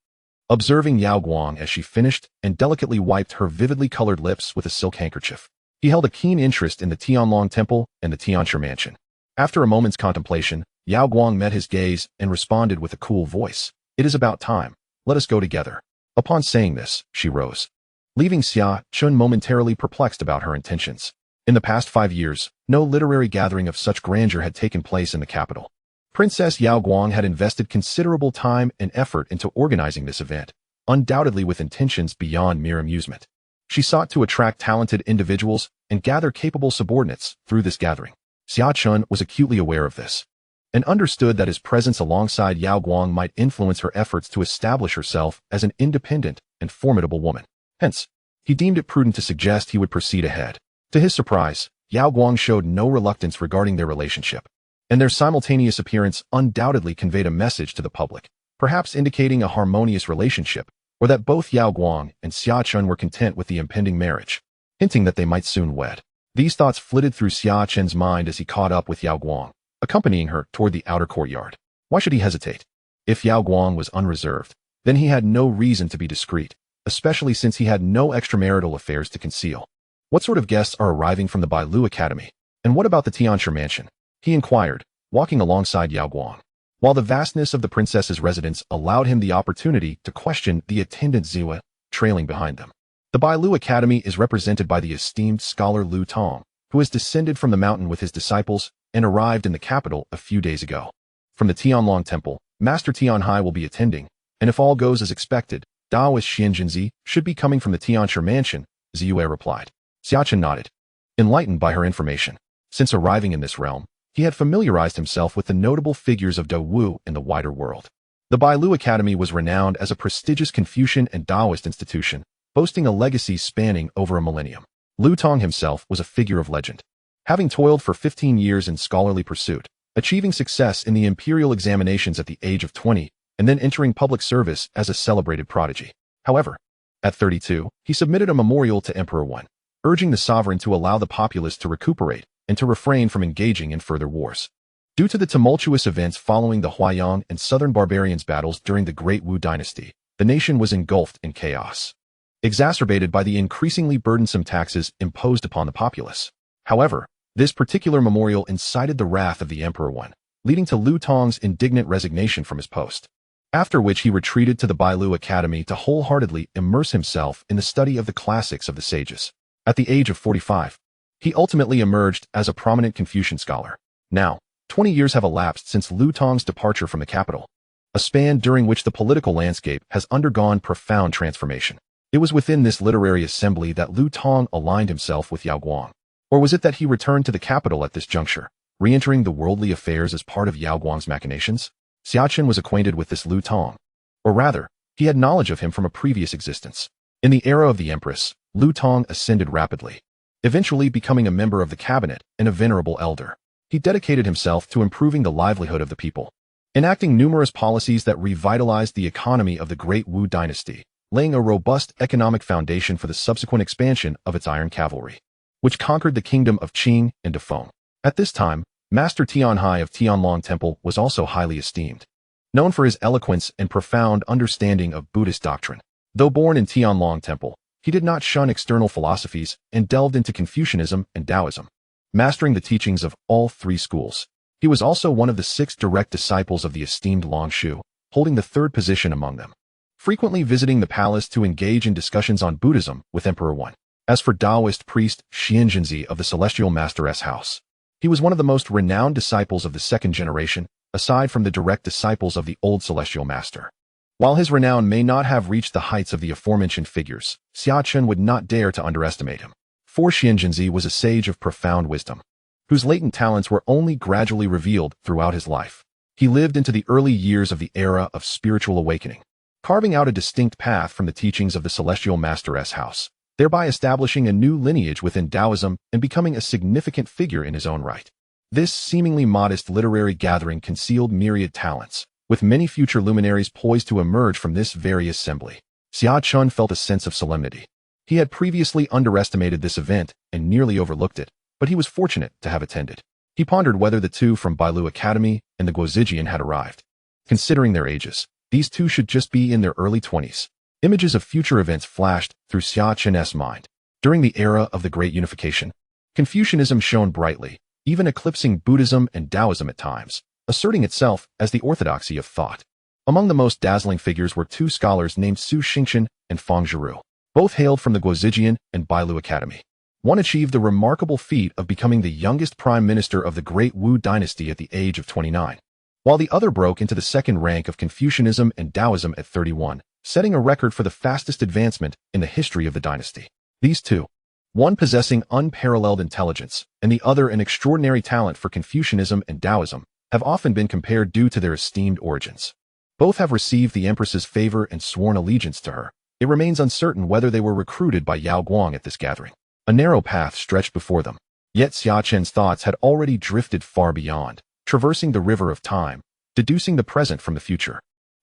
observing Yao Guang as she finished and delicately wiped her vividly colored lips with a silk handkerchief. He held a keen interest in the Tianlong Temple and the Tianshi Mansion. After a moment's contemplation, Yao Guang met his gaze and responded with a cool voice. It is about time. Let us go together. Upon saying this, she rose, leaving Xia Chen momentarily perplexed about her intentions. In the past 5 years, no literary gathering of such grandeur had taken place in the capital. Princess Yao Guang had invested considerable time and effort into organizing this event, undoubtedly with intentions beyond mere amusement. She sought to attract talented individuals and gather capable subordinates through this gathering. Xia Chen was acutely aware of this, and understood that his presence alongside Yao Guang might influence her efforts to establish herself as an independent and formidable woman. Hence, he deemed it prudent to suggest he would proceed ahead. To his surprise, Yao Guang showed no reluctance regarding their relationship, and their simultaneous appearance undoubtedly conveyed a message to the public, perhaps indicating a harmonious relationship, or that both Yao Guang and Xia Chen were content with the impending marriage, hinting that they might soon wed. These thoughts flitted through Xia Chen's mind as he caught up with Yao Guang, accompanying her toward the outer courtyard. Why should he hesitate? If Yao Guang was unreserved, then he had no reason to be discreet, especially since he had no extramarital affairs to conceal. What sort of guests are arriving from the Bailu Academy? And what about the Tianshi Mansion? He inquired, walking alongside Yao Guang. While the vastness of the princess's residence allowed him the opportunity to question the attendant Ziyue, trailing behind them. The Bailu Academy is represented by the esteemed scholar Lu Tong, who has descended from the mountain with his disciples and arrived in the capital a few days ago. From the Tianlong Temple, Master Tianhai will be attending, and if all goes as expected, Daoist Xianjinzi should be coming from the Tianshi Mansion, Ziyue replied. Xia Chen nodded, enlightened by her information. Since arriving in this realm, he had familiarized himself with the notable figures of Dou in the wider world. The Bailu Academy was renowned as a prestigious Confucian and Taoist institution, boasting a legacy spanning over a millennium. Lu Tong himself was a figure of legend, having toiled for 15 years in scholarly pursuit, achieving success in the imperial examinations at the age of 20, and then entering public service as a celebrated prodigy. However, at 32, he submitted a memorial to Emperor Wen, urging the sovereign to allow the populace to recuperate and to refrain from engaging in further wars. Due to the tumultuous events following the Huayang and Southern Barbarians battles during the Great Wu Dynasty, the nation was engulfed in chaos, exacerbated by the increasingly burdensome taxes imposed upon the populace. However, this particular memorial incited the wrath of the Emperor Wen, leading to Lu Tong's indignant resignation from his post. After which he retreated to the Bailu Academy to wholeheartedly immerse himself in the study of the classics of the sages. At the age of 45, he ultimately emerged as a prominent Confucian scholar. Now, 20 years have elapsed since Lu Tong's departure from the capital, a span during which the political landscape has undergone profound transformation. It was within this literary assembly that Lu Tong aligned himself with Yao Guang. Or was it that he returned to the capital at this juncture, re-entering the worldly affairs as part of Yao Guang's machinations? Xia Chen was acquainted with this Lu Tong. Or rather, he had knowledge of him from a previous existence. In the era of the Empress, Lu Tong ascended rapidly, eventually becoming a member of the cabinet and a venerable elder. He dedicated himself to improving the livelihood of the people, enacting numerous policies that revitalized the economy of the Great Wu dynasty, laying a robust economic foundation for the subsequent expansion of its iron cavalry, which conquered the kingdom of Qing and Dafeng. At this time, Master Tianhai of Tianlong Temple was also highly esteemed, known for his eloquence and profound understanding of Buddhist doctrine. Though born in Tianlong Temple, he did not shun external philosophies and delved into Confucianism and Taoism, mastering the teachings of all three schools. He was also one of the 6 direct disciples of the esteemed Long Shu, holding the 3rd position among them, frequently visiting the palace to engage in discussions on Buddhism with Emperor Wen. As for Taoist priest Xianzhenzi of the Celestial Master's house, he was one of the most renowned disciples of the 2nd generation, aside from the direct disciples of the old Celestial Master. While his renown may not have reached the heights of the aforementioned figures, Xia Chen would not dare to underestimate him. For Xianzhenzi was a sage of profound wisdom, whose latent talents were only gradually revealed throughout his life. He lived into the early years of the era of spiritual awakening, carving out a distinct path from the teachings of the Celestial Master's house, thereby establishing a new lineage within Taoism and becoming a significant figure in his own right. This seemingly modest literary gathering concealed myriad talents, with many future luminaries poised to emerge from this very assembly. Xia Chen felt a sense of solemnity. He had previously underestimated this event and nearly overlooked it, but he was fortunate to have attended. He pondered whether the 2 from Bailu Academy and the Guozijian had arrived. Considering their ages, these 2 should just be in their early 20s. Images of future events flashed through Xia Chen's mind. During the era of the Great Unification, Confucianism shone brightly, even eclipsing Buddhism and Taoism at times, asserting itself as the orthodoxy of thought. Among the most dazzling figures were 2 scholars named Su Xingchen and Fang Zhiru. Both hailed from the Guozijian and Bailu Academy. One achieved the remarkable feat of becoming the youngest prime minister of the Great Wu dynasty at the age of 29, while the other broke into the 2nd rank of Confucianism and Taoism at 31. Setting a record for the fastest advancement in the history of the dynasty. These 2, one possessing unparalleled intelligence and the other an extraordinary talent for Confucianism and Taoism, have often been compared due to their esteemed origins. Both have received the Empress's favor and sworn allegiance to her. It remains uncertain whether they were recruited by Yao Guang at this gathering. A narrow path stretched before them, yet Xia Chen's thoughts had already drifted far beyond, traversing the river of time, deducing the present from the future,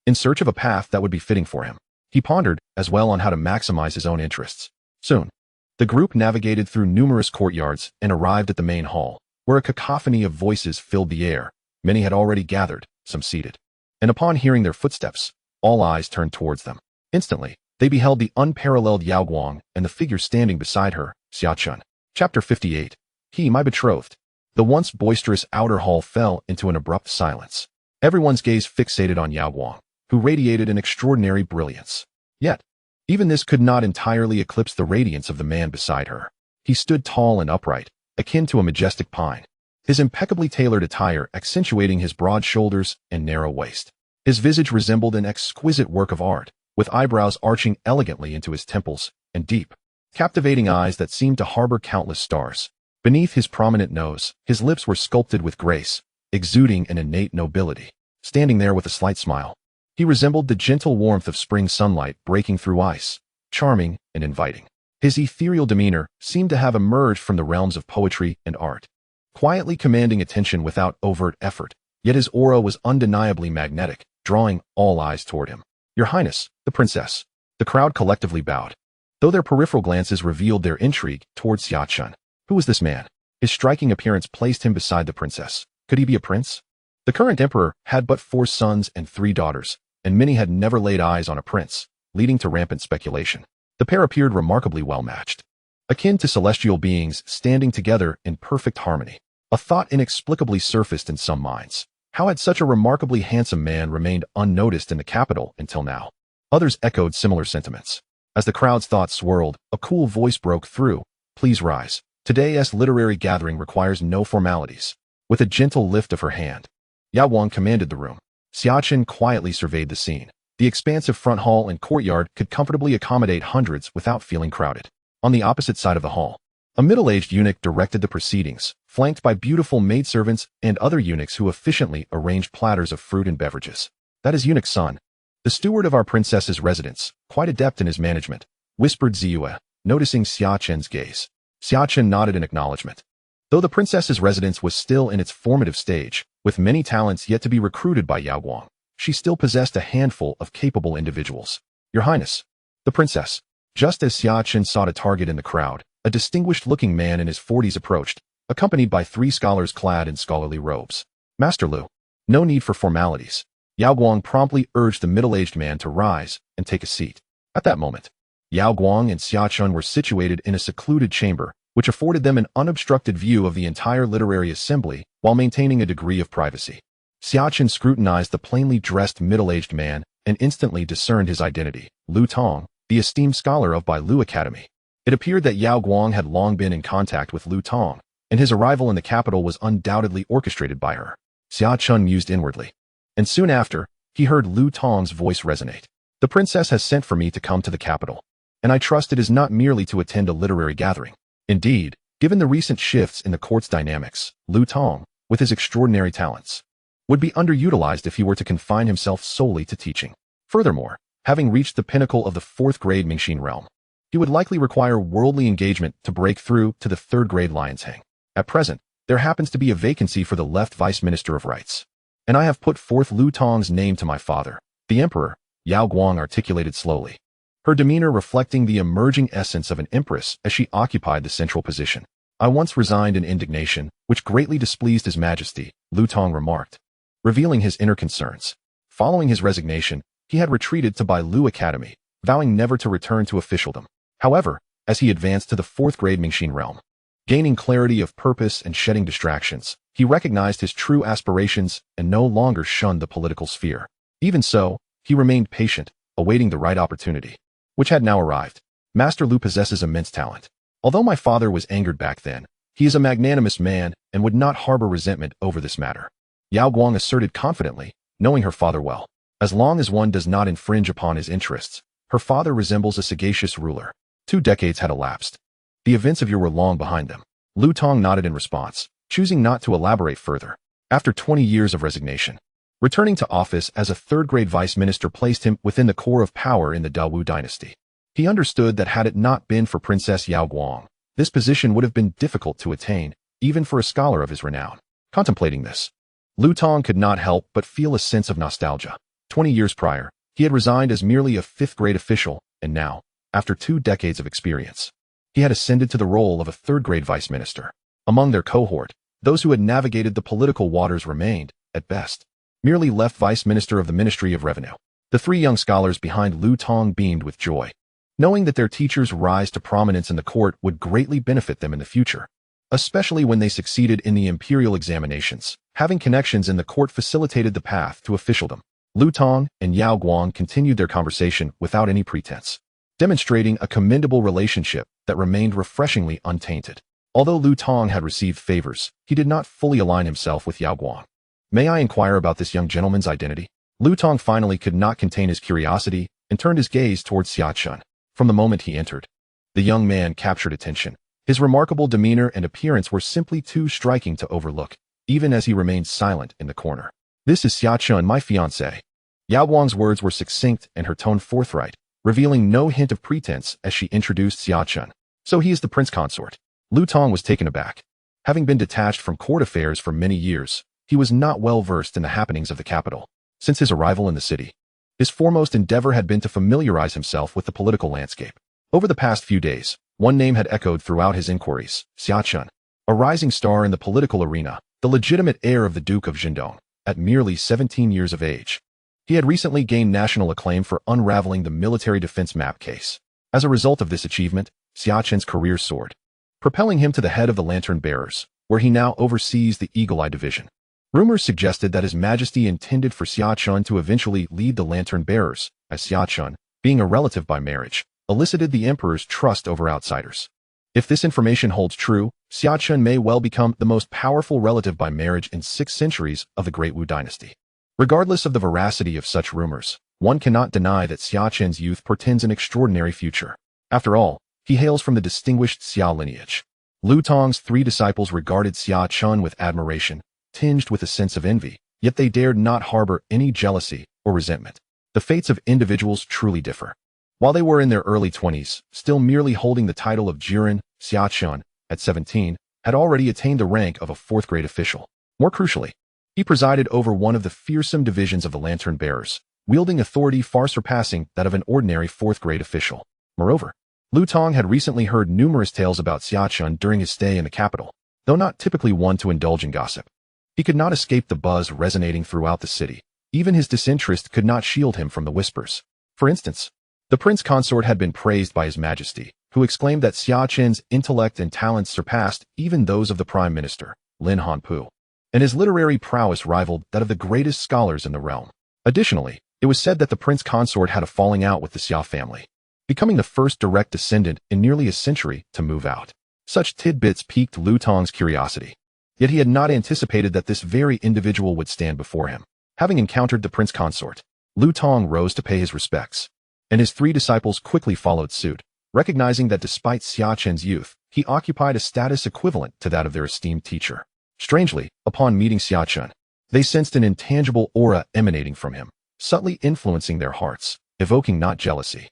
in search of a path that would be fitting for him. He pondered as well on how to maximize his own interests. Soon, the group navigated through numerous courtyards and arrived at the main hall, where a cacophony of voices filled the air. Many had already gathered, some seated. And upon hearing their footsteps, all eyes turned towards them. Instantly, they beheld the unparalleled Yao Guang and the figure standing beside her, Xia Chen. Chapter 58. He, my betrothed. The once boisterous outer hall fell into an abrupt silence. Everyone's gaze fixated on Yao Guang, who radiated an extraordinary brilliance. Yet, even this could not entirely eclipse the radiance of the man beside her. He stood tall and upright, akin to a majestic pine, his impeccably tailored attire accentuating his broad shoulders and narrow waist. His visage resembled an exquisite work of art, with eyebrows arching elegantly into his temples and deep, captivating eyes that seemed to harbor countless stars. Beneath his prominent nose, his lips were sculpted with grace, exuding an innate nobility. Standing there with a slight smile, he resembled the gentle warmth of spring sunlight breaking through ice, charming and inviting. His ethereal demeanor seemed to have emerged from the realms of poetry and art, quietly commanding attention without overt effort, yet his aura was undeniably magnetic, drawing all eyes toward him. Your Highness, the princess. The crowd collectively bowed, though their peripheral glances revealed their intrigue towards Xia Chen. Who was this man? His striking appearance placed him beside the princess. Could he be a prince? The current emperor had but 4 sons and 3 daughters, and many had never laid eyes on a prince, leading to rampant speculation. The pair appeared remarkably well matched. akin to celestial beings standing together in perfect harmony. A thought inexplicably surfaced in some minds. How had such a remarkably handsome man remained unnoticed in the capital until now? Others echoed similar sentiments. As the crowd's thoughts swirled, a cool voice broke through. Please rise. Today's literary gathering requires no formalities. With a gentle lift of her hand, Yao Guang commanded the room. Xia Chen quietly surveyed the scene. The expansive front hall and courtyard could comfortably accommodate hundreds without feeling crowded. On the opposite side of the hall, a middle-aged eunuch directed the proceedings, flanked by beautiful maidservants and other eunuchs who efficiently arranged platters of fruit and beverages. That is Eunuch Sun, the steward of our princess's residence, quite adept in his management, whispered Ziyue, noticing Xia Chen's gaze. Xia Chen nodded in acknowledgement. Though the princess's residence was still in its formative stage, with many talents yet to be recruited by Yao Guang, she still possessed a handful of capable individuals. Your Highness, the princess. Just as Xia Chen sought a target in the crowd, a distinguished-looking man in his 40s approached, accompanied by 3 scholars clad in scholarly robes. Master Lu. No need for formalities. Yao Guang promptly urged the middle-aged man to rise and take a seat. At that moment, Yao Guang and Xia Chen were situated in a secluded chamber, which afforded them an unobstructed view of the entire literary assembly while maintaining a degree of privacy. Xia Chen scrutinized the plainly dressed middle-aged man and instantly discerned his identity, Lu Tong, the esteemed scholar of Bai Lu Academy. It appeared that Yao Guang had long been in contact with Lu Tong, and his arrival in the capital was undoubtedly orchestrated by her. Xia Chen mused inwardly. And soon after, he heard Lu Tong's voice resonate. The princess has sent for me to come to the capital, and I trust it is not merely to attend a literary gathering. Indeed, given the recent shifts in the court's dynamics, Lu Tong, with his extraordinary talents, would be underutilized if he were to confine himself solely to teaching. Furthermore, having reached the pinnacle of the 4th-grade Mingxin realm, he would likely require worldly engagement to break through to the 3rd-grade Lion's Hang. At present, there happens to be a vacancy for the left Vice Minister of Rights, and I have put forth Lu Tong's name to my father, the Emperor, Yao Guang articulated slowly, her demeanor reflecting the emerging essence of an empress as she occupied the central position. I once resigned in indignation, which greatly displeased His Majesty, Lu Tong remarked, revealing his inner concerns. Following his resignation, he had retreated to Bai Lu Academy, vowing never to return to officialdom. However, as he advanced to the 4th-grade Mingxin realm, gaining clarity of purpose and shedding distractions, he recognized his true aspirations and no longer shunned the political sphere. Even so, he remained patient, awaiting the right opportunity, which had now arrived. Master Lu possesses immense talent. Although my father was angered back then, he is a magnanimous man and would not harbor resentment over this matter. Yao Guang asserted confidently, knowing her father well. As long as one does not infringe upon his interests, her father resembles a sagacious ruler. 2 decades had elapsed. The events of yore were long behind them. Lu Tong nodded in response, choosing not to elaborate further. After 20 years of resignation, returning to office as a 3rd-grade vice minister placed him within the core of power in the Dawu dynasty. He understood that had it not been for Princess Yao Guang, this position would have been difficult to attain, even for a scholar of his renown. Contemplating this, Lu Tong could not help but feel a sense of nostalgia. 20 years prior, he had resigned as merely a 5th-grade official, and now, after 2 decades of experience, he had ascended to the role of a 3rd-grade vice minister. Among their cohort, those who had navigated the political waters remained, at best, merely left vice minister of the Ministry of Revenue. The 3 young scholars behind Lu Tong beamed with joy, knowing that their teacher's rise to prominence in the court would greatly benefit them in the future, especially when they succeeded in the imperial examinations. Having connections in the court facilitated the path to officialdom. Lu Tong and Yao Guang continued their conversation without any pretense, demonstrating a commendable relationship that remained refreshingly untainted. Although Lu Tong had received favors, he did not fully align himself with Yao Guang. May I inquire about this young gentleman's identity? Lu Tong finally could not contain his curiosity and turned his gaze towards Xia Chen. From the moment he entered, the young man captured attention. His remarkable demeanor and appearance were simply too striking to overlook, even as he remained silent in the corner. This is Xia Chen, my fiancé. Yao Guang's words were succinct and her tone forthright, revealing no hint of pretense as she introduced Xia Chen. So he is the prince consort. Lu Tong was taken aback. Having been detached from court affairs for many years, he was not well versed in the happenings of the capital. Since his arrival in the city, his foremost endeavor had been to familiarize himself with the political landscape. Over the past few days, one name had echoed throughout his inquiries, Xia Chen, a rising star in the political arena, the legitimate heir of the Duke of Jindong, at merely 17 years of age. He had recently gained national acclaim for unraveling the military defense map case. As a result of this achievement, Xia Chen's career soared, propelling him to the head of the Lantern Bearers, where he now oversees the Eagle Eye Division. Rumors suggested that His Majesty intended for Xia Chen to eventually lead the Lantern Bearers, as Xia Chen, being a relative by marriage, elicited the Emperor's trust over outsiders. If this information holds true, Xia Chen may well become the most powerful relative by marriage in 6 centuries of the Great Wu dynasty. Regardless of the veracity of such rumors, one cannot deny that Xia Chen's youth portends an extraordinary future. After all, he hails from the distinguished Xia lineage. Lu Tong's 3 disciples regarded Xia Chen with admiration, tinged with a sense of envy, yet they dared not harbor any jealousy or resentment. The fates of individuals truly differ. While they were in their early 20s, still merely holding the title of Jiren, Xia Chen, at 17, had already attained the rank of a 4th-grade official. More crucially, he presided over one of the fearsome divisions of the Lantern Bearers, wielding authority far surpassing that of an ordinary 4th-grade official. Moreover, Lu Tong had recently heard numerous tales about Xia Chen during his stay in the capital, though not typically one to indulge in gossip. He could not escape the buzz resonating throughout the city. Even his disinterest could not shield him from the whispers. For instance, the prince consort had been praised by His Majesty, who exclaimed that Xia Chen's intellect and talents surpassed even those of the Prime Minister, Lin Hanpu, and his literary prowess rivaled that of the greatest scholars in the realm. Additionally, it was said that the prince consort had a falling out with the Xia family, becoming the first direct descendant in nearly a century to move out. Such tidbits piqued Lu Tong's curiosity. Yet he had not anticipated that this very individual would stand before him. Having encountered the prince consort, Lu Tong rose to pay his respects, and his 3 disciples quickly followed suit, recognizing that despite Xia Chen's youth, he occupied a status equivalent to that of their esteemed teacher. Strangely, upon meeting Xia Chen, they sensed an intangible aura emanating from him, subtly influencing their hearts, evoking not jealousy,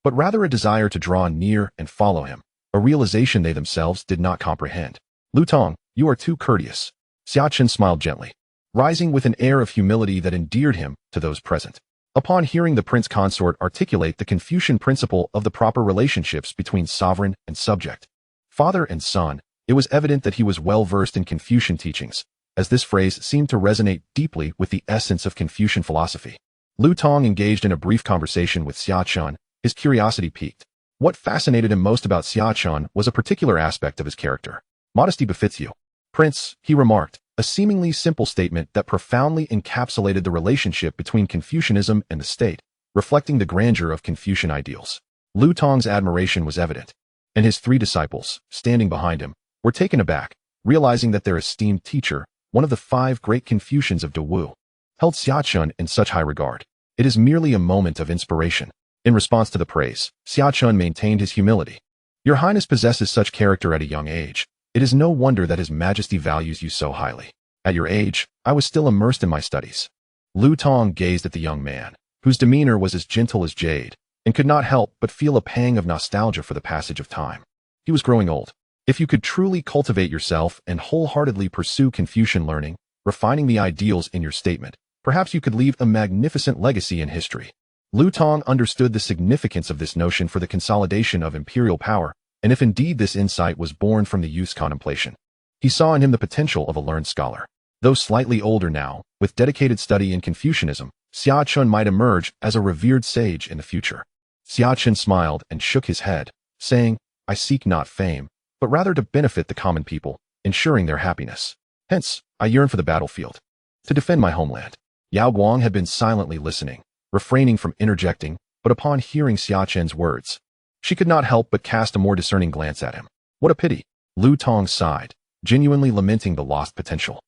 but rather a desire to draw near and follow him, a realization they themselves did not comprehend. Lu Tong, you are too courteous. Xia Chen smiled gently, rising with an air of humility that endeared him to those present. Upon hearing the prince consort articulate the Confucian principle of the proper relationships between sovereign and subject, father and son, it was evident that he was well versed in Confucian teachings, as this phrase seemed to resonate deeply with the essence of Confucian philosophy. Lu Tong engaged in a brief conversation with Xia Chen, his curiosity piqued. What fascinated him most about Xia Chen was a particular aspect of his character. Modesty befits you, Prince, he remarked, a seemingly simple statement that profoundly encapsulated the relationship between Confucianism and the state, reflecting the grandeur of Confucian ideals. Lu Tong's admiration was evident, and his 3 disciples, standing behind him, were taken aback, realizing that their esteemed teacher, one of the 5 great Confucians of De Wu, held Xia Chen in such high regard. It is merely a moment of inspiration. In response to the praise, Xia Chen maintained his humility. Your Highness possesses such character at a young age. It is no wonder that His Majesty values you so highly. At your age, I was still immersed in my studies. Lu Tong gazed at the young man, whose demeanor was as gentle as jade, and could not help but feel a pang of nostalgia for the passage of time. He was growing old. If you could truly cultivate yourself and wholeheartedly pursue Confucian learning, refining the ideals in your statement, perhaps you could leave a magnificent legacy in history. Lu Tong understood the significance of this notion for the consolidation of imperial power, and if indeed this insight was born from the youth's contemplation, he saw in him the potential of a learned scholar. Though slightly older now, with dedicated study in Confucianism, Xia Chen might emerge as a revered sage in the future. Xia Chen smiled and shook his head, saying, I seek not fame, but rather to benefit the common people, ensuring their happiness. Hence, I yearn for the battlefield, to defend my homeland. Yao Guang had been silently listening, refraining from interjecting, but upon hearing Xia Chen's words, she could not help but cast a more discerning glance at him. What a pity. Lu Tong sighed, genuinely lamenting the lost potential.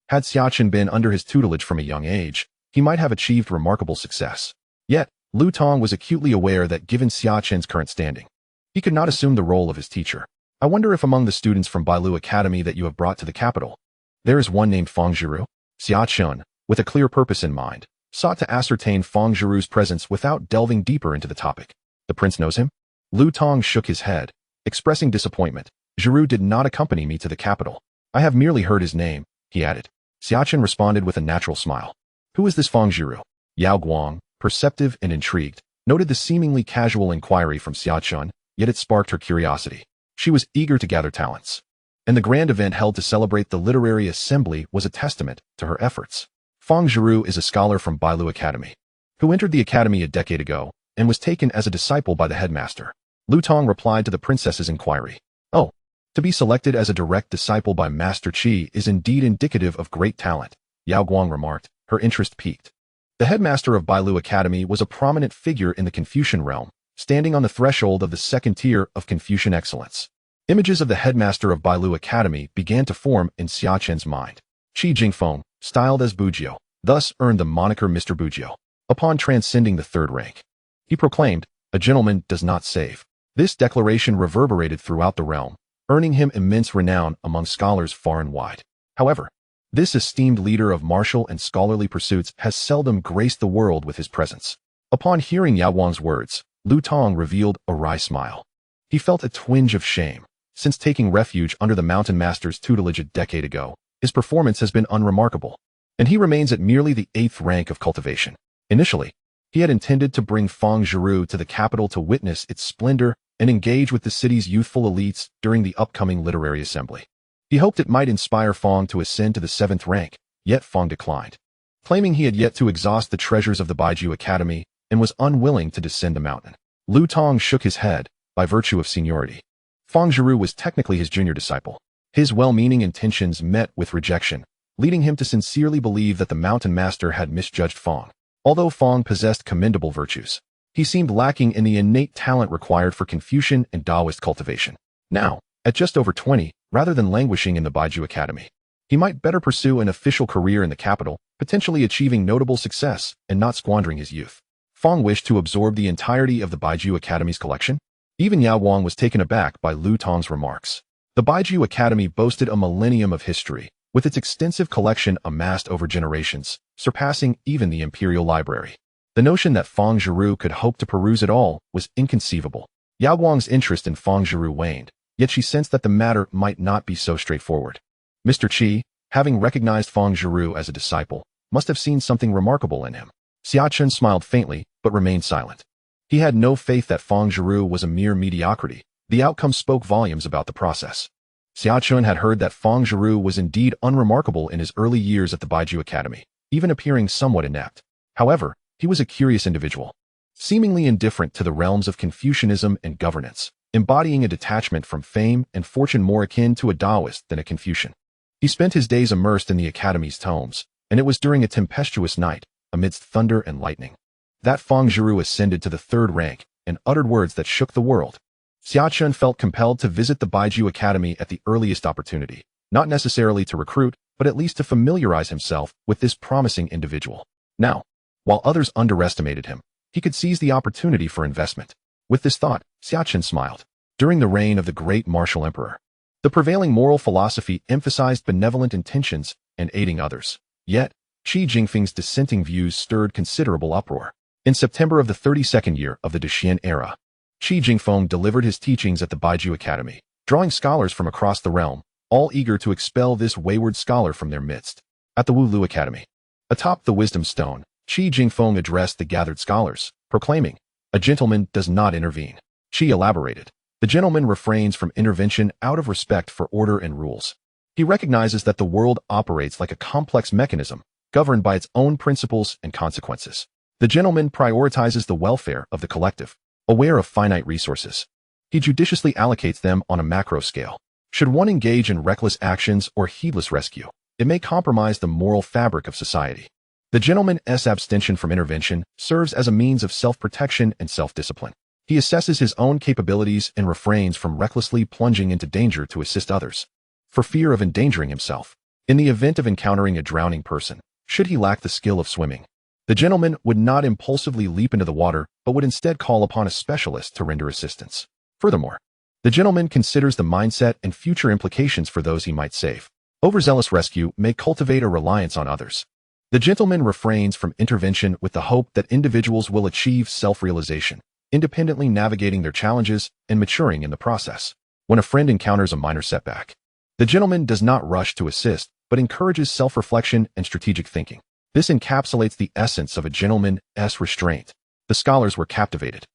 Had Xia Chen been under his tutelage from a young age, he might have achieved remarkable success. Yet, Lu Tong was acutely aware that given Xia Chen's current standing, he could not assume the role of his teacher. I wonder if among the students from Bailu Academy that you have brought to the capital, there is one named Feng Zhiru? Xia Chen, with a clear purpose in mind, sought to ascertain Feng Zhiru's presence without delving deeper into the topic. The prince knows him? Lu Tong shook his head, expressing disappointment. Zhiru did not accompany me to the capital. I have merely heard his name, he added. Xia Chen responded with a natural smile. Who is this Feng Zhiru? Yao Guang, perceptive and intrigued, noted the seemingly casual inquiry from Xia Chen, yet it sparked her curiosity. She was eager to gather talents, and the grand event held to celebrate the literary assembly was a testament to her efforts. Feng Zhiru is a scholar from Bailu Academy, who entered the academy a decade ago and was taken as a disciple by the headmaster. Lu Tong replied to the princess's inquiry. Oh, to be selected as a direct disciple by Master Qi is indeed indicative of great talent, Yao Guang remarked, her interest piqued. The headmaster of Bailu Academy was a prominent figure in the Confucian realm, standing on the threshold of the second tier of Confucian excellence. Images of the headmaster of Bailu Academy began to form in Xia Chen's mind. Qi Jingfeng, styled as Bujio, thus earned the moniker Mr. Bujio. Upon transcending the third rank, he proclaimed, "A gentleman does not save." This declaration reverberated throughout the realm, earning him immense renown among scholars far and wide. However, this esteemed leader of martial and scholarly pursuits has seldom graced the world with his presence. Upon hearing Yao Guang's words, Lu Tong revealed a wry smile. He felt a twinge of shame. Since taking refuge under the Mountain Master's tutelage a decade ago, his performance has been unremarkable, and he remains at merely the 8th rank of cultivation. Initially, he had intended to bring Feng Zhiru to the capital to witness its splendor and engage with the city's youthful elites during the upcoming literary assembly. He hoped it might inspire Feng to ascend to the 7th rank, yet Feng declined, claiming he had yet to exhaust the treasures of the Baiju Academy and was unwilling to descend the mountain. Lu Tong shook his head, by virtue of seniority. Feng Zhiru was technically his junior disciple. His well-meaning intentions met with rejection, leading him to sincerely believe that the Mountain Master had misjudged Feng. Although Feng possessed commendable virtues, he seemed lacking in the innate talent required for Confucian and Taoist cultivation. Now, at just over 20, rather than languishing in the Baiju Academy, he might better pursue an official career in the capital, potentially achieving notable success and not squandering his youth. Feng wished to absorb the entirety of the Baiju Academy's collection. Even Yao Guang was taken aback by Lu Tong's remarks. The Baiju Academy boasted a millennium of history, with its extensive collection amassed over generations, surpassing even the imperial library. The notion that Feng Zhiru could hope to peruse it all was inconceivable. Yao Guang's interest in Feng Zhiru waned, yet she sensed that the matter might not be so straightforward. Mr. Qi, having recognized Feng Zhiru as a disciple, must have seen something remarkable in him. Xia Chen smiled faintly, but remained silent. He had no faith that Feng Zhiru was a mere mediocrity. The outcome spoke volumes about the process. Xia Chen had heard that Feng Zhiru was indeed unremarkable in his early years at the Baiju Academy, even appearing somewhat inept. However, he was a curious individual, seemingly indifferent to the realms of Confucianism and governance, embodying a detachment from fame and fortune more akin to a Taoist than a Confucian. He spent his days immersed in the Academy's tomes, and it was during a tempestuous night, amidst thunder and lightning, that Feng Zhiru ascended to the 3rd rank and uttered words that shook the world. Xia Chen felt compelled to visit the Baiju Academy at the earliest opportunity, not necessarily to recruit, but at least to familiarize himself with this promising individual. Now, while others underestimated him, he could seize the opportunity for investment. With this thought, Xia Chen smiled. During the reign of the great martial emperor, the prevailing moral philosophy emphasized benevolent intentions and aiding others. Yet, Qi Jingfeng's dissenting views stirred considerable uproar. In September of the 32nd year of the Dexian era, Qi Jingfeng delivered his teachings at the Baiju Academy, drawing scholars from across the realm, all eager to expel this wayward scholar from their midst. At the Wulu Academy, atop the Wisdom Stone, Qi Jingfeng addressed the gathered scholars, proclaiming, "A gentleman does not intervene." Qi elaborated, "The gentleman refrains from intervention out of respect for order and rules. He recognizes that the world operates like a complex mechanism, governed by its own principles and consequences. The gentleman prioritizes the welfare of the collective, aware of finite resources. He judiciously allocates them on a macro scale. Should one engage in reckless actions or heedless rescue, it may compromise the moral fabric of society. The gentleman's abstention from intervention serves as a means of self-protection and self-discipline. He assesses his own capabilities and refrains from recklessly plunging into danger to assist others, for fear of endangering himself. In the event of encountering a drowning person, should he lack the skill of swimming, the gentleman would not impulsively leap into the water, but would instead call upon a specialist to render assistance. Furthermore, the gentleman considers the mindset and future implications for those he might save. Overzealous rescue may cultivate a reliance on others. The gentleman refrains from intervention with the hope that individuals will achieve self-realization, independently navigating their challenges and maturing in the process. When a friend encounters a minor setback, the gentleman does not rush to assist, but encourages self-reflection and strategic thinking. This encapsulates the essence of a gentleman's restraint. The scholars were captivated,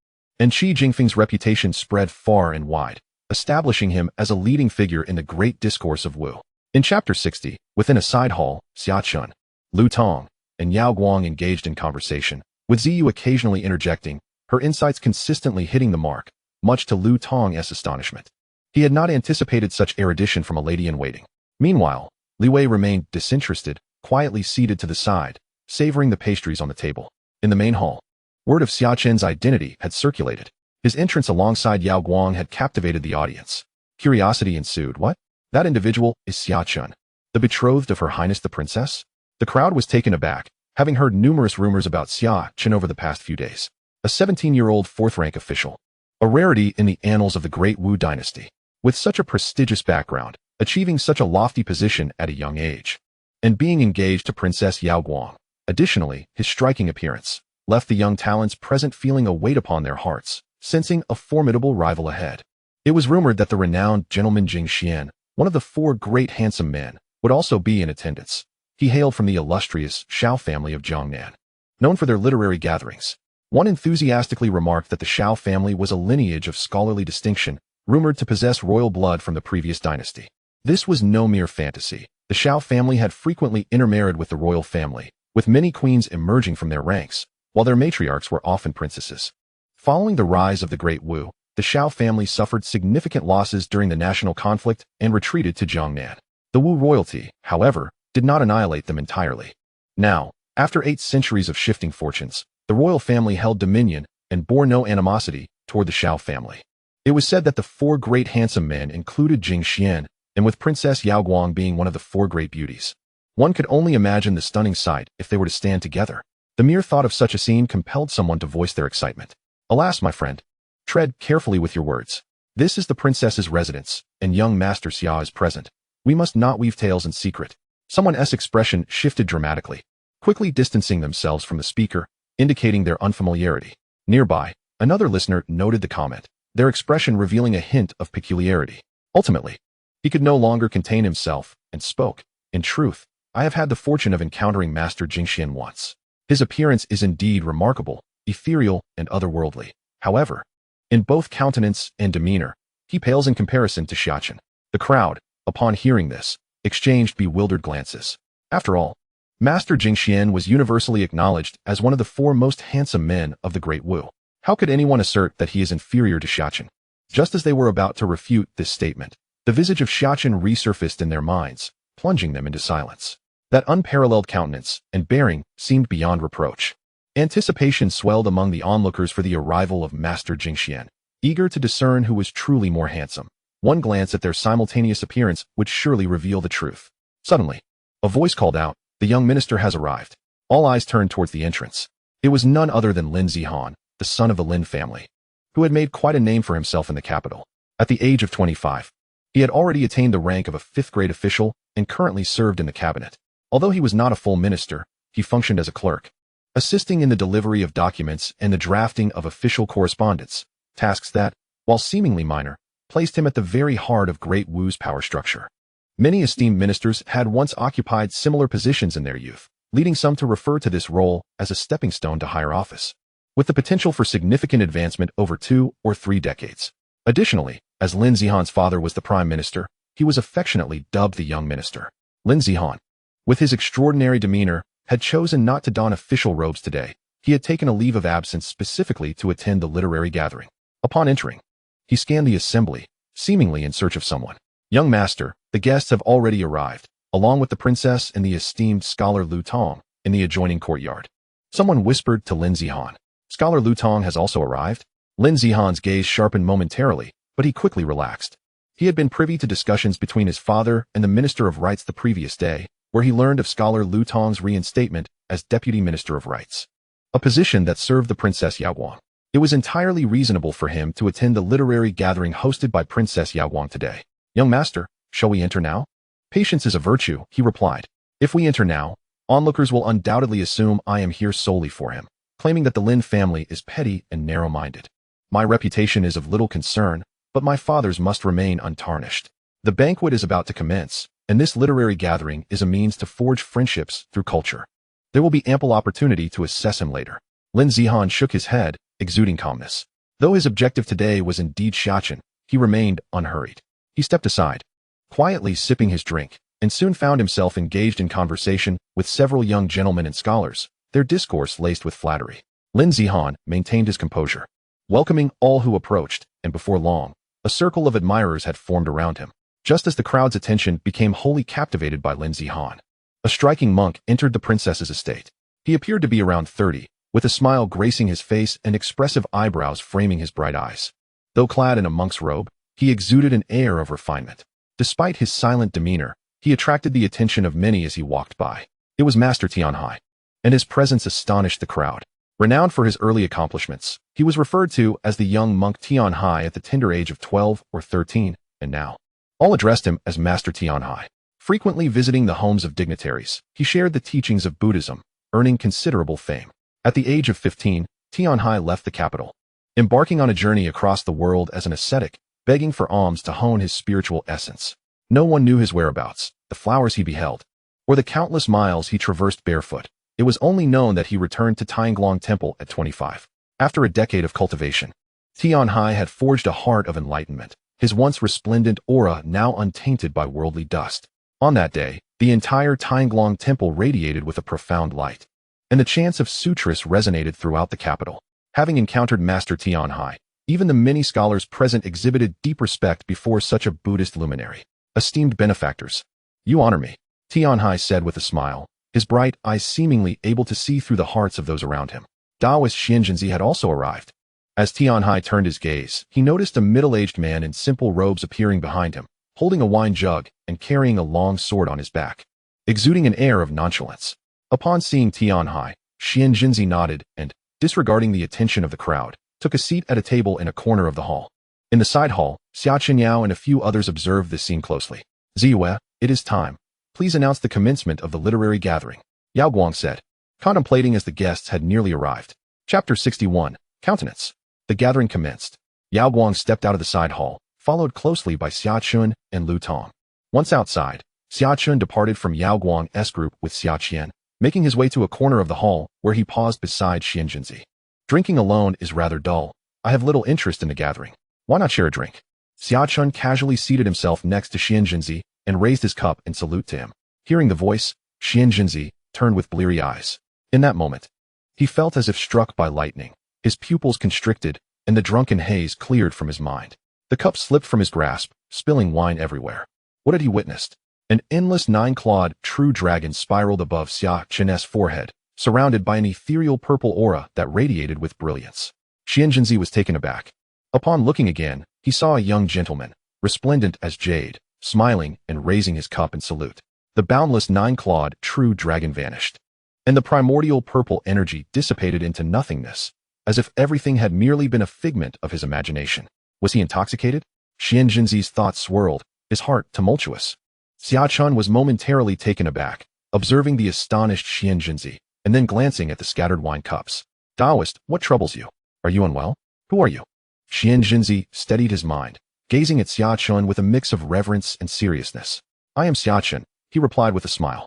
and Qi Jingfeng's reputation spread far and wide, establishing him as a leading figure in the great discourse of Wu. In Chapter 60, within a side hall, Xia Chen, Lu Tong, and Yao Guang engaged in conversation, with Ziyu occasionally interjecting, her insights consistently hitting the mark. much to Lu Tong's astonishment. He had not anticipated such erudition from a lady-in-waiting. Meanwhile, Li Wei remained disinterested, quietly seated to the side, savoring the pastries on the table. In the main hall, word of Xia Chen's identity had circulated. His entrance alongside Yao Guang had captivated the audience. Curiosity ensued. What? That individual is Xia Chen, the betrothed of Her Highness the Princess? The crowd was taken aback, having heard numerous rumors about Xia Chen over the past few days. A 17-year-old fourth-rank official, a rarity in the annals of the Great Wu dynasty, with such a prestigious background, achieving such a lofty position at a young age, and being engaged to Princess Yao Guang. Additionally, his striking appearance left the young talents present feeling a weight upon their hearts, sensing a formidable rival ahead. It was rumored that the renowned gentleman Jing Xian, one of the four great handsome men, would also be in attendance. He hailed from the illustrious Shao family of Jiangnan, known for their literary gatherings. One enthusiastically remarked that the Shao family was a lineage of scholarly distinction, rumored to possess royal blood from the previous dynasty. This was no mere fantasy. The Shao family had frequently intermarried with the royal family, with many queens emerging from their ranks, while their matriarchs were often princesses. Following the rise of the Great Wu, the Shao family suffered significant losses during the national conflict and retreated to Jiangnan. The Wu royalty, however, did not annihilate them entirely. Now, after 8 centuries of shifting fortunes, the royal family held dominion and bore no animosity toward the Shao family. It was said that the 4 great handsome men included Jing Xian, and with Princess Yao Guang being one of the 4 great beauties. One could only imagine the stunning sight if they were to stand together. The mere thought of such a scene compelled someone to voice their excitement. Alas, my friend, tread carefully with your words. This is the princess's residence, and young Master Xia is present. We must not weave tales in secret. Someone's expression shifted dramatically, quickly distancing themselves from the speaker, indicating their unfamiliarity. Nearby, another listener noted the comment, their expression revealing a hint of peculiarity. Ultimately, he could no longer contain himself, and spoke. In truth, I have had the fortune of encountering Master Jingxian once. His appearance is indeed remarkable, ethereal, and otherworldly. However, in both countenance and demeanor, he pales in comparison to Xia Chen. The crowd, upon hearing this, exchanged bewildered glances. After all, Master Jingxian was universally acknowledged as one of the 4 most handsome men of the Great Wu. How could anyone assert that he is inferior to Xia Chen? Just as they were about to refute this statement, the visage of Xia Chen resurfaced in their minds, plunging them into silence. That unparalleled countenance and bearing seemed beyond reproach. Anticipation swelled among the onlookers for the arrival of Master Jingxian, eager to discern who was truly more handsome. One glance at their simultaneous appearance would surely reveal the truth. Suddenly, a voice called out, "The young minister has arrived." All eyes turned towards the entrance. It was none other than Lin Zihan, the son of the Lin family, who had made quite a name for himself in the capital. At the age of 25, he had already attained the rank of a 5th-grade official and currently served in the cabinet. Although he was not a full minister, he functioned as a clerk, assisting in the delivery of documents and the drafting of official correspondence, tasks that, while seemingly minor, placed him at the very heart of Great Wu's power structure. Many esteemed ministers had once occupied similar positions in their youth, leading some to refer to this role as a stepping stone to higher office, with the potential for significant advancement over 2 or 3 decades. Additionally, as Lin Zihan's father was the prime minister, he was affectionately dubbed the young minister. Lin Zihan, with his extraordinary demeanor, had chosen not to don official robes today. He had taken a leave of absence specifically to attend the literary gathering. Upon entering, he scanned the assembly, seemingly in search of someone. "Young master, the guests have already arrived, along with the princess and the esteemed scholar Lu Tong, in the adjoining courtyard." Someone whispered to Lin Zihan. "Scholar Lu Tong has also arrived?" Lin Zihan's gaze sharpened momentarily, but he quickly relaxed. He had been privy to discussions between his father and the Minister of Rights the previous day, where he learned of scholar Lu Tong's reinstatement as Deputy Minister of Rights, a position that served the Princess Yao Guang. It was entirely reasonable for him to attend the literary gathering hosted by Princess Yao Guang today. "Young master, shall we enter now?" "Patience is a virtue," he replied. "If we enter now, onlookers will undoubtedly assume I am here solely for him, claiming that the Lin family is petty and narrow-minded. My reputation is of little concern, but my father's must remain untarnished. The banquet is about to commence, and this literary gathering is a means to forge friendships through culture. There will be ample opportunity to assess him later." Lin Zihan shook his head, exuding calmness. Though his objective today was indeed Xia Chen, he remained unhurried. He stepped aside, quietly sipping his drink, and soon found himself engaged in conversation with several young gentlemen and scholars, their discourse laced with flattery. Lin Zihan maintained his composure. welcoming all who approached, and before long, a circle of admirers had formed around him. Just as the crowd's attention became wholly captivated by Lin Zihan, a striking monk entered the princess's estate. He appeared to be around 30, with a smile gracing his face and expressive eyebrows framing his bright eyes. Though clad in a monk's robe, he exuded an air of refinement. Despite his silent demeanor, he attracted the attention of many as he walked by. It was Master Tianhai, and his presence astonished the crowd. Renowned for his early accomplishments, he was referred to as the young monk Tianhai at the tender age of 12 or 13, and now all addressed him as Master Tianhai. Frequently visiting the homes of dignitaries, he shared the teachings of Buddhism, earning considerable fame. At the age of 15, Tianhai left the capital, embarking on a journey across the world as an ascetic, begging for alms to hone his spiritual essence. No one knew his whereabouts, the flowers he beheld, or the countless miles he traversed barefoot. It was only known that he returned to Tianglong Temple at 25. After a decade of cultivation, Tianhai had forged a heart of enlightenment, his once resplendent aura now untainted by worldly dust. On that day, the entire Tianglong Temple radiated with a profound light, and the chants of sutras resonated throughout the capital. Having encountered Master Tianhai, even the many scholars present exhibited deep respect before such a Buddhist luminary. Esteemed benefactors, you honor me, Tianhai said with a smile, his bright eyes seemingly able to see through the hearts of those around him. Taoist Xianzhenzi had also arrived. As Tianhai turned his gaze, he noticed a middle-aged man in simple robes appearing behind him, holding a wine jug and carrying a long sword on his back, exuding an air of nonchalance. Upon seeing Tianhai, Xianzhenzi nodded and, disregarding the attention of the crowd, took a seat at a table in a corner of the hall. In the side hall, Xia Chen and a few others observed this scene closely. Ziyue, it is time. Please announce the commencement of the literary gathering, Yao Guang said, contemplating as the guests had nearly arrived. Chapter 61, Countenance. The gathering commenced. Yao Guang stepped out of the side hall, followed closely by Xia Chen and Lu Tong. Once outside, Xia Chen departed from Yao Guang's group with Xia Chen, making his way to a corner of the hall where he paused beside Xianzhenzi. Drinking alone is rather dull. I have little interest in the gathering. Why not share a drink? Xia Chen casually seated himself next to Xianzhenzi and raised his cup in salute to him. Hearing the voice, Xianzhenzi turned with bleary eyes. In that moment, he felt as if struck by lightning. His pupils constricted, and the drunken haze cleared from his mind. The cup slipped from his grasp, spilling wine everywhere. What had he witnessed? An endless 9-clawed, true dragon spiraled above Xia Chen's forehead, surrounded by an ethereal purple aura that radiated with brilliance. Xianzhenzi was taken aback. Upon looking again, he saw a young gentleman, resplendent as jade, smiling and raising his cup in salute. The boundless 9-clawed, true dragon vanished, and the primordial purple energy dissipated into nothingness, as if everything had merely been a figment of his imagination. Was he intoxicated? Xianzhenzi's thoughts swirled, his heart tumultuous. Xia Chen was momentarily taken aback, observing the astonished Xianzhenzi, and then glancing at the scattered wine cups. Taoist, what troubles you? Are you unwell? Who are you? Xianzhenzi steadied his mind, gazing at Xia Chen with a mix of reverence and seriousness. I am Xia Chen, he replied with a smile.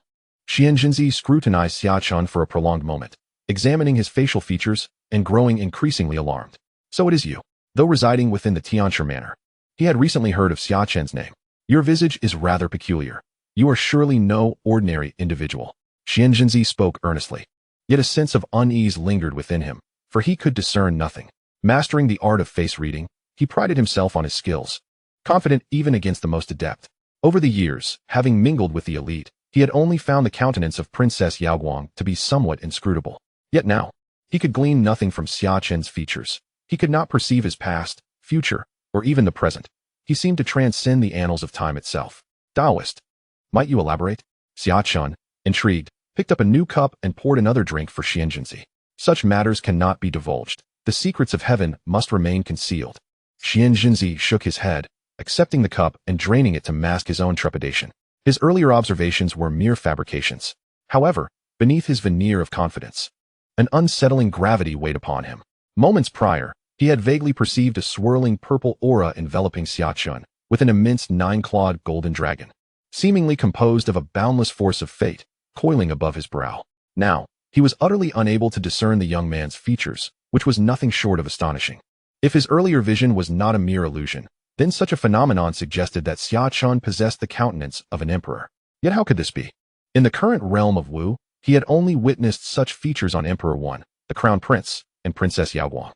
Xianzhenzi scrutinized Xia Chen for a prolonged moment, examining his facial features and growing increasingly alarmed. So it is you. Though residing within the Tianshi manor, he had recently heard of Xia Chen's name. Your visage is rather peculiar. You are surely no ordinary individual. Xianzhenzi spoke earnestly. Yet a sense of unease lingered within him, for he could discern nothing. Mastering the art of face reading, he prided himself on his skills, confident even against the most adept. Over the years, having mingled with the elite, he had only found the countenance of Princess Yao Guang to be somewhat inscrutable. Yet now, he could glean nothing from Xia Chen's features. He could not perceive his past, future, or even the present. He seemed to transcend the annals of time itself. Taoist, might you elaborate? Xia Chen, intrigued, picked up a new cup and poured another drink for Xianzhenzi. Such matters cannot be divulged. The secrets of heaven must remain concealed. Xianzhenzi shook his head, accepting the cup and draining it to mask his own trepidation. His earlier observations were mere fabrications. However, beneath his veneer of confidence, an unsettling gravity weighed upon him. Moments prior, he had vaguely perceived a swirling purple aura enveloping Xia Chen, with an immense 9-clawed golden dragon, seemingly composed of a boundless force of fate, coiling above his brow. Now, he was utterly unable to discern the young man's features, which was nothing short of astonishing. If his earlier vision was not a mere illusion, then such a phenomenon suggested that Xia Chen possessed the countenance of an emperor. Yet how could this be? In the current realm of Wu, he had only witnessed such features on Emperor Wen, the crown prince, and Princess Yao Guang.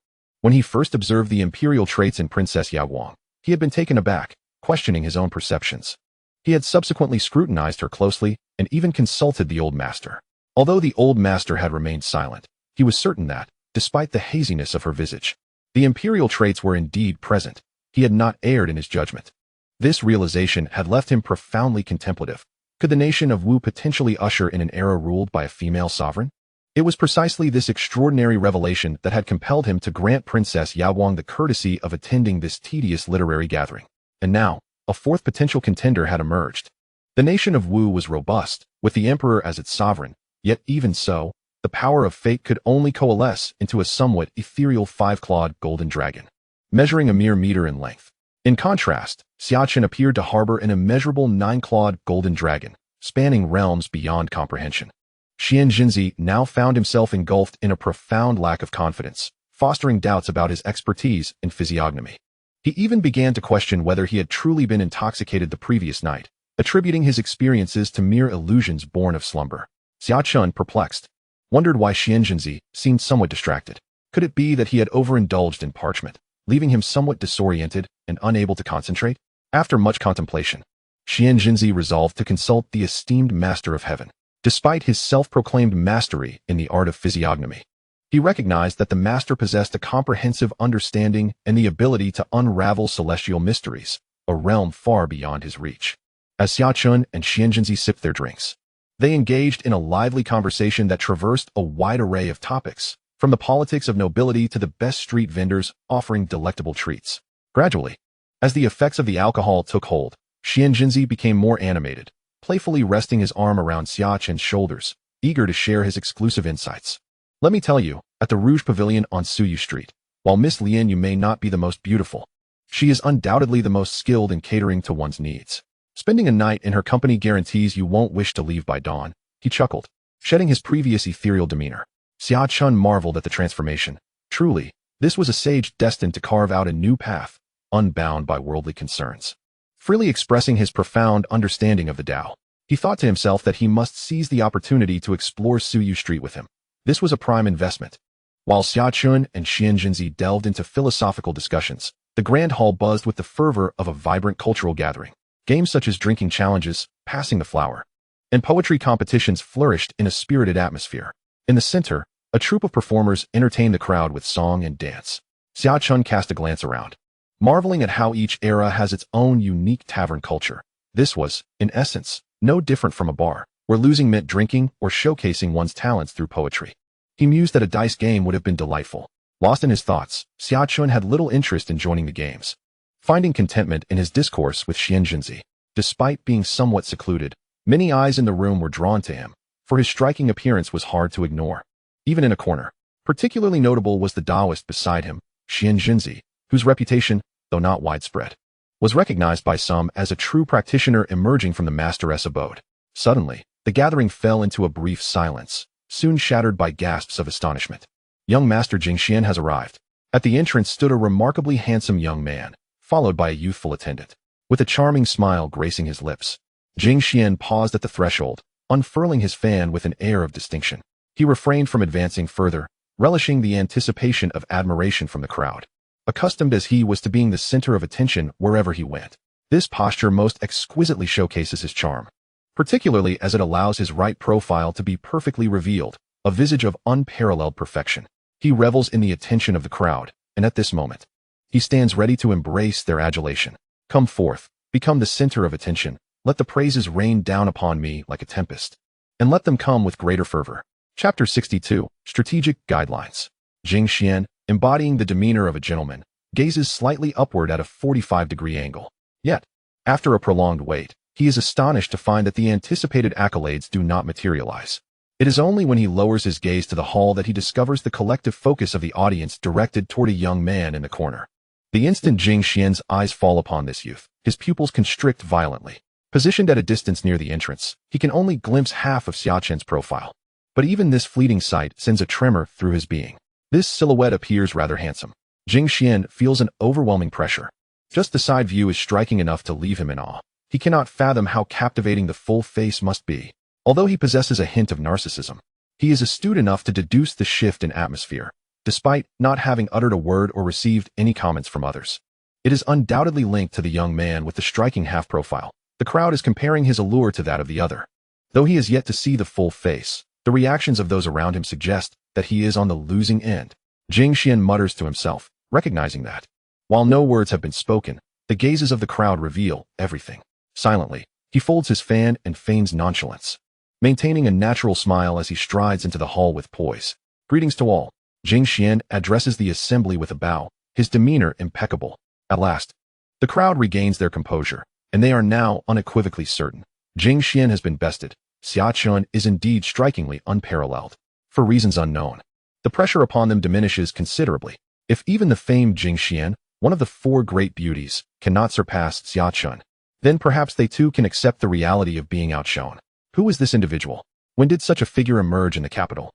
When he first observed the imperial traits in Princess Yaoguang, he had been taken aback, questioning his own perceptions. He had subsequently scrutinized her closely and even consulted the old master. Although the old master had remained silent, he was certain that, despite the haziness of her visage, the imperial traits were indeed present. He had not erred in his judgment. This realization had left him profoundly contemplative. Could the nation of Wu potentially usher in an era ruled by a female sovereign? It was precisely this extraordinary revelation that had compelled him to grant Princess Yaoguang the courtesy of attending this tedious literary gathering. And now, a fourth potential contender had emerged. The nation of Wu was robust, with the emperor as its sovereign, yet even so, the power of fate could only coalesce into a somewhat ethereal five-clawed golden dragon, measuring a mere meter in length. In contrast, Xia Chen appeared to harbor an immeasurable nine-clawed golden dragon, spanning realms beyond comprehension. Xian Jinzi now found himself engulfed in a profound lack of confidence, fostering doubts about his expertise in physiognomy. He even began to question whether he had truly been intoxicated the previous night, attributing his experiences to mere illusions born of slumber. Xia Chen, perplexed, wondered why Xian Jinzi seemed somewhat distracted. Could it be that he had overindulged in parchment, leaving him somewhat disoriented and unable to concentrate? After much contemplation, Xian Jinzi resolved to consult the esteemed master of heaven. Despite his self-proclaimed mastery in the art of physiognomy, he recognized that the master possessed a comprehensive understanding and the ability to unravel celestial mysteries, a realm far beyond his reach. As Xia Chen and Xian Jinzi sipped their drinks, they engaged in a lively conversation that traversed a wide array of topics, from the politics of nobility to the best street vendors offering delectable treats. Gradually, as the effects of the alcohol took hold, Xian Jinzi became more animated, playfully resting his arm around Xia Chen's shoulders, eager to share his exclusive insights. Let me tell you, at the Rouge Pavilion on Suyu Street, while Miss Lian Yu may not be the most beautiful, she is undoubtedly the most skilled in catering to one's needs. Spending a night in her company guarantees you won't wish to leave by dawn, he chuckled, shedding his previous ethereal demeanor. Xia Chen marveled at the transformation. Truly, this was a sage destined to carve out a new path, unbound by worldly concerns. Freely expressing his profound understanding of the Tao, he thought to himself that he must seize the opportunity to explore Suyu Street with him. This was a prime investment. While Xia Chen and Xian Jinzi delved into philosophical discussions, the grand hall buzzed with the fervor of a vibrant cultural gathering. Games such as drinking challenges, passing the flower, and poetry competitions flourished in a spirited atmosphere. In the center, a troupe of performers entertained the crowd with song and dance. Xia Chen cast a glance around, marveling at how each era has its own unique tavern culture. This was, in essence, no different from a bar, where losing meant drinking or showcasing one's talents through poetry. He mused that a dice game would have been delightful. Lost in his thoughts, Xia Chen had little interest in joining the games, finding contentment in his discourse with Xian Jinzi. Despite being somewhat secluded, many eyes in the room were drawn to him, for his striking appearance was hard to ignore. Even in a corner, particularly notable was the Taoist beside him, Xian Jinzi, whose reputation, though not widespread, was recognized by some as a true practitioner emerging from the masteress abode. Suddenly, the gathering fell into a brief silence, soon shattered by gasps of astonishment. Young Master Jingxian has arrived. At the entrance stood a remarkably handsome young man, followed by a youthful attendant, with a charming smile gracing his lips. Jingxian paused at the threshold, unfurling his fan with an air of distinction. He refrained from advancing further, relishing the anticipation of admiration from the crowd. Accustomed as he was to being the center of attention wherever he went, this posture most exquisitely showcases his charm, particularly as it allows his right profile to be perfectly revealed, a visage of unparalleled perfection. He revels in the attention of the crowd, and at this moment, he stands ready to embrace their adulation. Come forth, become the center of attention, let the praises rain down upon me like a tempest, and let them come with greater fervor. Chapter 62, Strategic Guidelines. Jingxian, embodying the demeanor of a gentleman, gazes slightly upward at a 45-degree angle. Yet, after a prolonged wait, he is astonished to find that the anticipated accolades do not materialize. It is only when he lowers his gaze to the hall that he discovers the collective focus of the audience directed toward a young man in the corner. The instant Jingxian's eyes fall upon this youth, his pupils constrict violently. Positioned at a distance near the entrance, he can only glimpse half of Xia Chen's profile. But even this fleeting sight sends a tremor through his being. This silhouette appears rather handsome. Jingxian feels an overwhelming pressure. Just the side view is striking enough to leave him in awe. He cannot fathom how captivating the full face must be. Although he possesses a hint of narcissism, he is astute enough to deduce the shift in atmosphere, despite not having uttered a word or received any comments from others. It is undoubtedly linked to the young man with the striking half-profile. The crowd is comparing his allure to that of the other. Though he has yet to see the full face, the reactions of those around him suggest that he is on the losing end. Jing Xian mutters to himself, recognizing that. While no words have been spoken, the gazes of the crowd reveal everything. Silently, he folds his fan and feigns nonchalance, maintaining a natural smile as he strides into the hall with poise. Greetings to all. Jing Xian addresses the assembly with a bow, his demeanor impeccable. At last, the crowd regains their composure, and they are now unequivocally certain. Jing Xian has been bested. Xia Chen is indeed strikingly unparalleled. For reasons unknown, the pressure upon them diminishes considerably. If even the famed Jing Xian, one of the four great beauties, cannot surpass Xia Chen, then perhaps they too can accept the reality of being outshone. Who is this individual? When did such a figure emerge in the capital?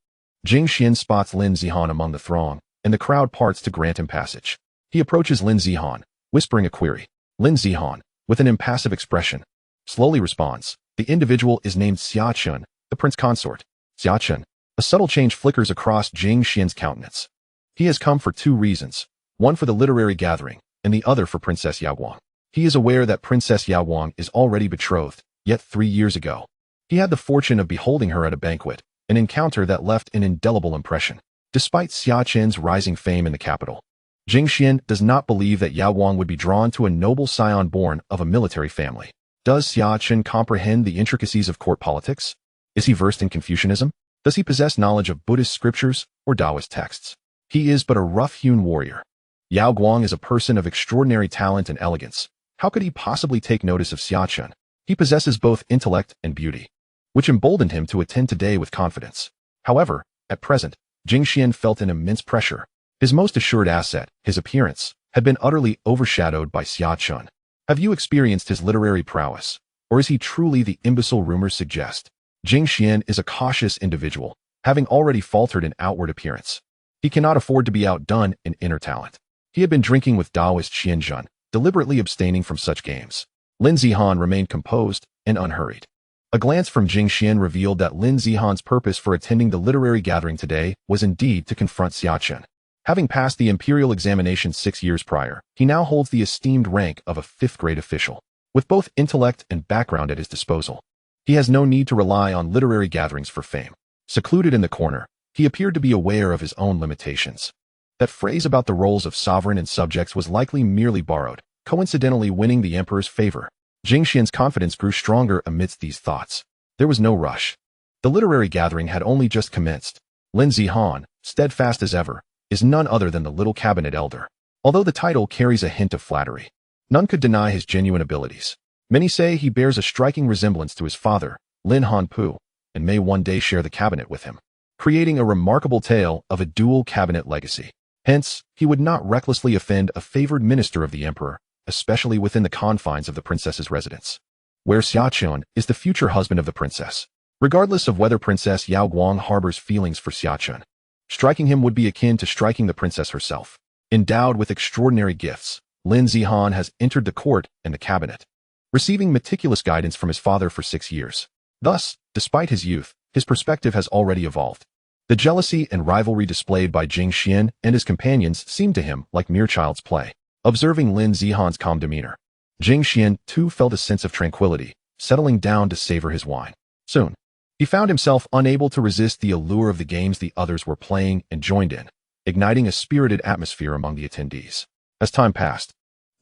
Jing Xian spots Lin Zihan among the throng, and the crowd parts to grant him passage. He approaches Lin Zihan, whispering a query. Lin Zihan, with an impassive expression, slowly responds. The individual is named Xia Chen, the prince consort. Xia Chen. A subtle change flickers across Jing Xian's countenance. He has come for two reasons, one for the literary gathering, and the other for Princess Yaoguang. He is aware that Princess Yaoguang is already betrothed, yet 3 years ago, he had the fortune of beholding her at a banquet, an encounter that left an indelible impression. Despite Xia Chen's rising fame in the capital, Jing Xian does not believe that Yaoguang would be drawn to a noble scion born of a military family. Does Xia Chen comprehend the intricacies of court politics? Is he versed in Confucianism? Does he possess knowledge of Buddhist scriptures or Taoist texts? He is but a rough-hewn warrior. Yaoguang is a person of extraordinary talent and elegance. How could he possibly take notice of Xia Chen? He possesses both intellect and beauty, which emboldened him to attend today with confidence. However, at present, Jing Xian felt an immense pressure. His most assured asset, his appearance, had been utterly overshadowed by Xia Chen. Have you experienced his literary prowess, or is he truly the imbecile rumors suggest? Jing Xian is a cautious individual, having already faltered in outward appearance. He cannot afford to be outdone in inner talent. He had been drinking with Taoist Xianzhen, deliberately abstaining from such games. Lin Zihan remained composed and unhurried. A glance from Jing Xian revealed that Lin Zihan's purpose for attending the literary gathering today was indeed to confront Xia Chen. Having passed the imperial examination 6 years prior, he now holds the esteemed rank of a 5th-grade official. With both intellect and background at his disposal, he has no need to rely on literary gatherings for fame. Secluded in the corner, he appeared to be aware of his own limitations. That phrase about the roles of sovereign and subjects was likely merely borrowed, coincidentally winning the emperor's favor. Jing Xian's confidence grew stronger amidst these thoughts. There was no rush. The literary gathering had only just commenced. Lin Zihan, steadfast as ever, is none other than the little cabinet elder. Although the title carries a hint of flattery, none could deny his genuine abilities. Many say he bears a striking resemblance to his father, Lin Hanpu, and may one day share the cabinet with him, creating a remarkable tale of a dual cabinet legacy. Hence, he would not recklessly offend a favored minister of the emperor, especially within the confines of the princess's residence, where Xia Chen is the future husband of the princess. Regardless of whether Princess Yaoguang harbors feelings for Xia Chen, striking him would be akin to striking the princess herself. Endowed with extraordinary gifts, Lin Zihan has entered the court and the cabinet, receiving meticulous guidance from his father for 6 years. Thus, despite his youth, his perspective has already evolved. The jealousy and rivalry displayed by Jing Xian and his companions seemed to him like mere child's play. Observing Lin Zihan's calm demeanor, Jing Xian too felt a sense of tranquility, settling down to savor his wine. Soon, he found himself unable to resist the allure of the games the others were playing and joined in, igniting a spirited atmosphere among the attendees. As time passed,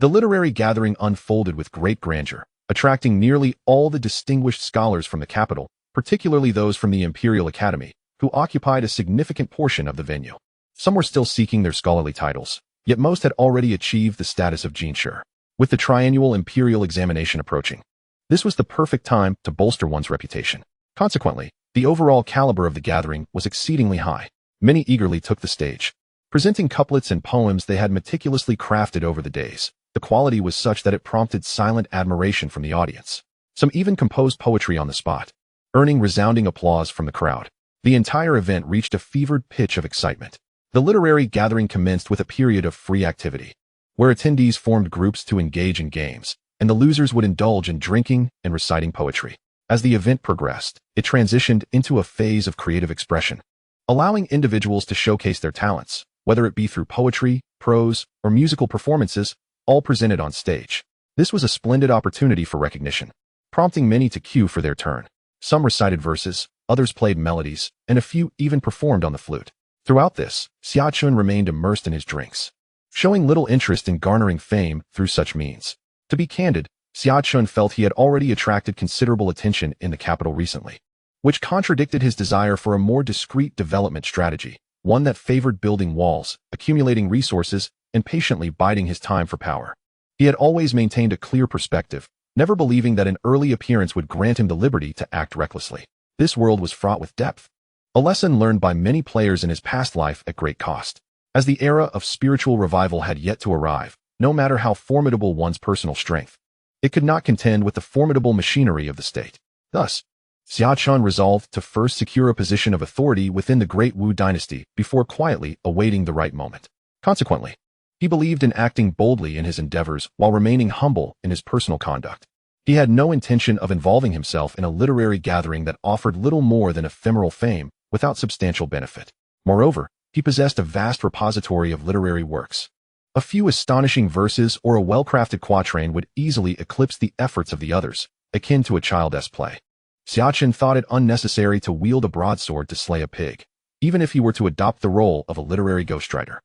the literary gathering unfolded with great grandeur, attracting nearly all the distinguished scholars from the capital, particularly those from the Imperial Academy, who occupied a significant portion of the venue. Some were still seeking their scholarly titles, yet most had already achieved the status of Jinshi. With the triennial imperial examination approaching, this was the perfect time to bolster one's reputation. Consequently, the overall caliber of the gathering was exceedingly high. Many eagerly took the stage, presenting couplets and poems they had meticulously crafted over the days. The quality was such that it prompted silent admiration from the audience. Some even composed poetry on the spot, earning resounding applause from the crowd. The entire event reached a fevered pitch of excitement. The literary gathering commenced with a period of free activity, where attendees formed groups to engage in games, and the losers would indulge in drinking and reciting poetry. As the event progressed, it transitioned into a phase of creative expression, allowing individuals to showcase their talents, whether it be through poetry, prose, or musical performances, all presented on stage. This was a splendid opportunity for recognition, prompting many to queue for their turn. Some recited verses, others played melodies, and a few even performed on the flute. Throughout this, Xia Chen remained immersed in his drinks, showing little interest in garnering fame through such means. To be candid, Xia Chen felt he had already attracted considerable attention in the capital recently, which contradicted his desire for a more discreet development strategy, one that favored building walls, accumulating resources, and patiently biding his time for power. He had always maintained a clear perspective, never believing that an early appearance would grant him the liberty to act recklessly. This world was fraught with depth, a lesson learned by many players in his past life at great cost. As the era of spiritual revival had yet to arrive, no matter how formidable one's personal strength, it could not contend with the formidable machinery of the state. Thus, Xia Chen resolved to first secure a position of authority within the Great Wu dynasty before quietly awaiting the right moment. Consequently, he believed in acting boldly in his endeavors while remaining humble in his personal conduct. He had no intention of involving himself in a literary gathering that offered little more than ephemeral fame without substantial benefit. Moreover, he possessed a vast repository of literary works. A few astonishing verses or a well-crafted quatrain would easily eclipse the efforts of the others, akin to a child's play. Xia Chen thought it unnecessary to wield a broadsword to slay a pig, even if he were to adopt the role of a literary ghostwriter.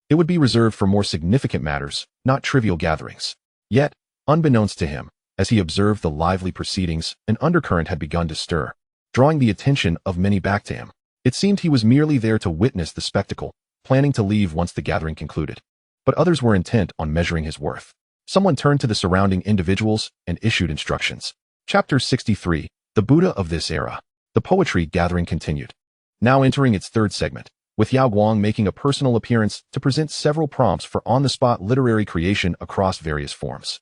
It would be reserved for more significant matters, not trivial gatherings. Yet, unbeknownst to him, as he observed the lively proceedings, an undercurrent had begun to stir, drawing the attention of many back to him. It seemed he was merely there to witness the spectacle, planning to leave once the gathering concluded. But others were intent on measuring his worth. Someone turned to the surrounding individuals and issued instructions. Chapter 63, The Buddha of This Era. The poetry gathering continued, now entering its third segment, with Yao Guang making a personal appearance to present several prompts for on-the-spot literary creation across various forms.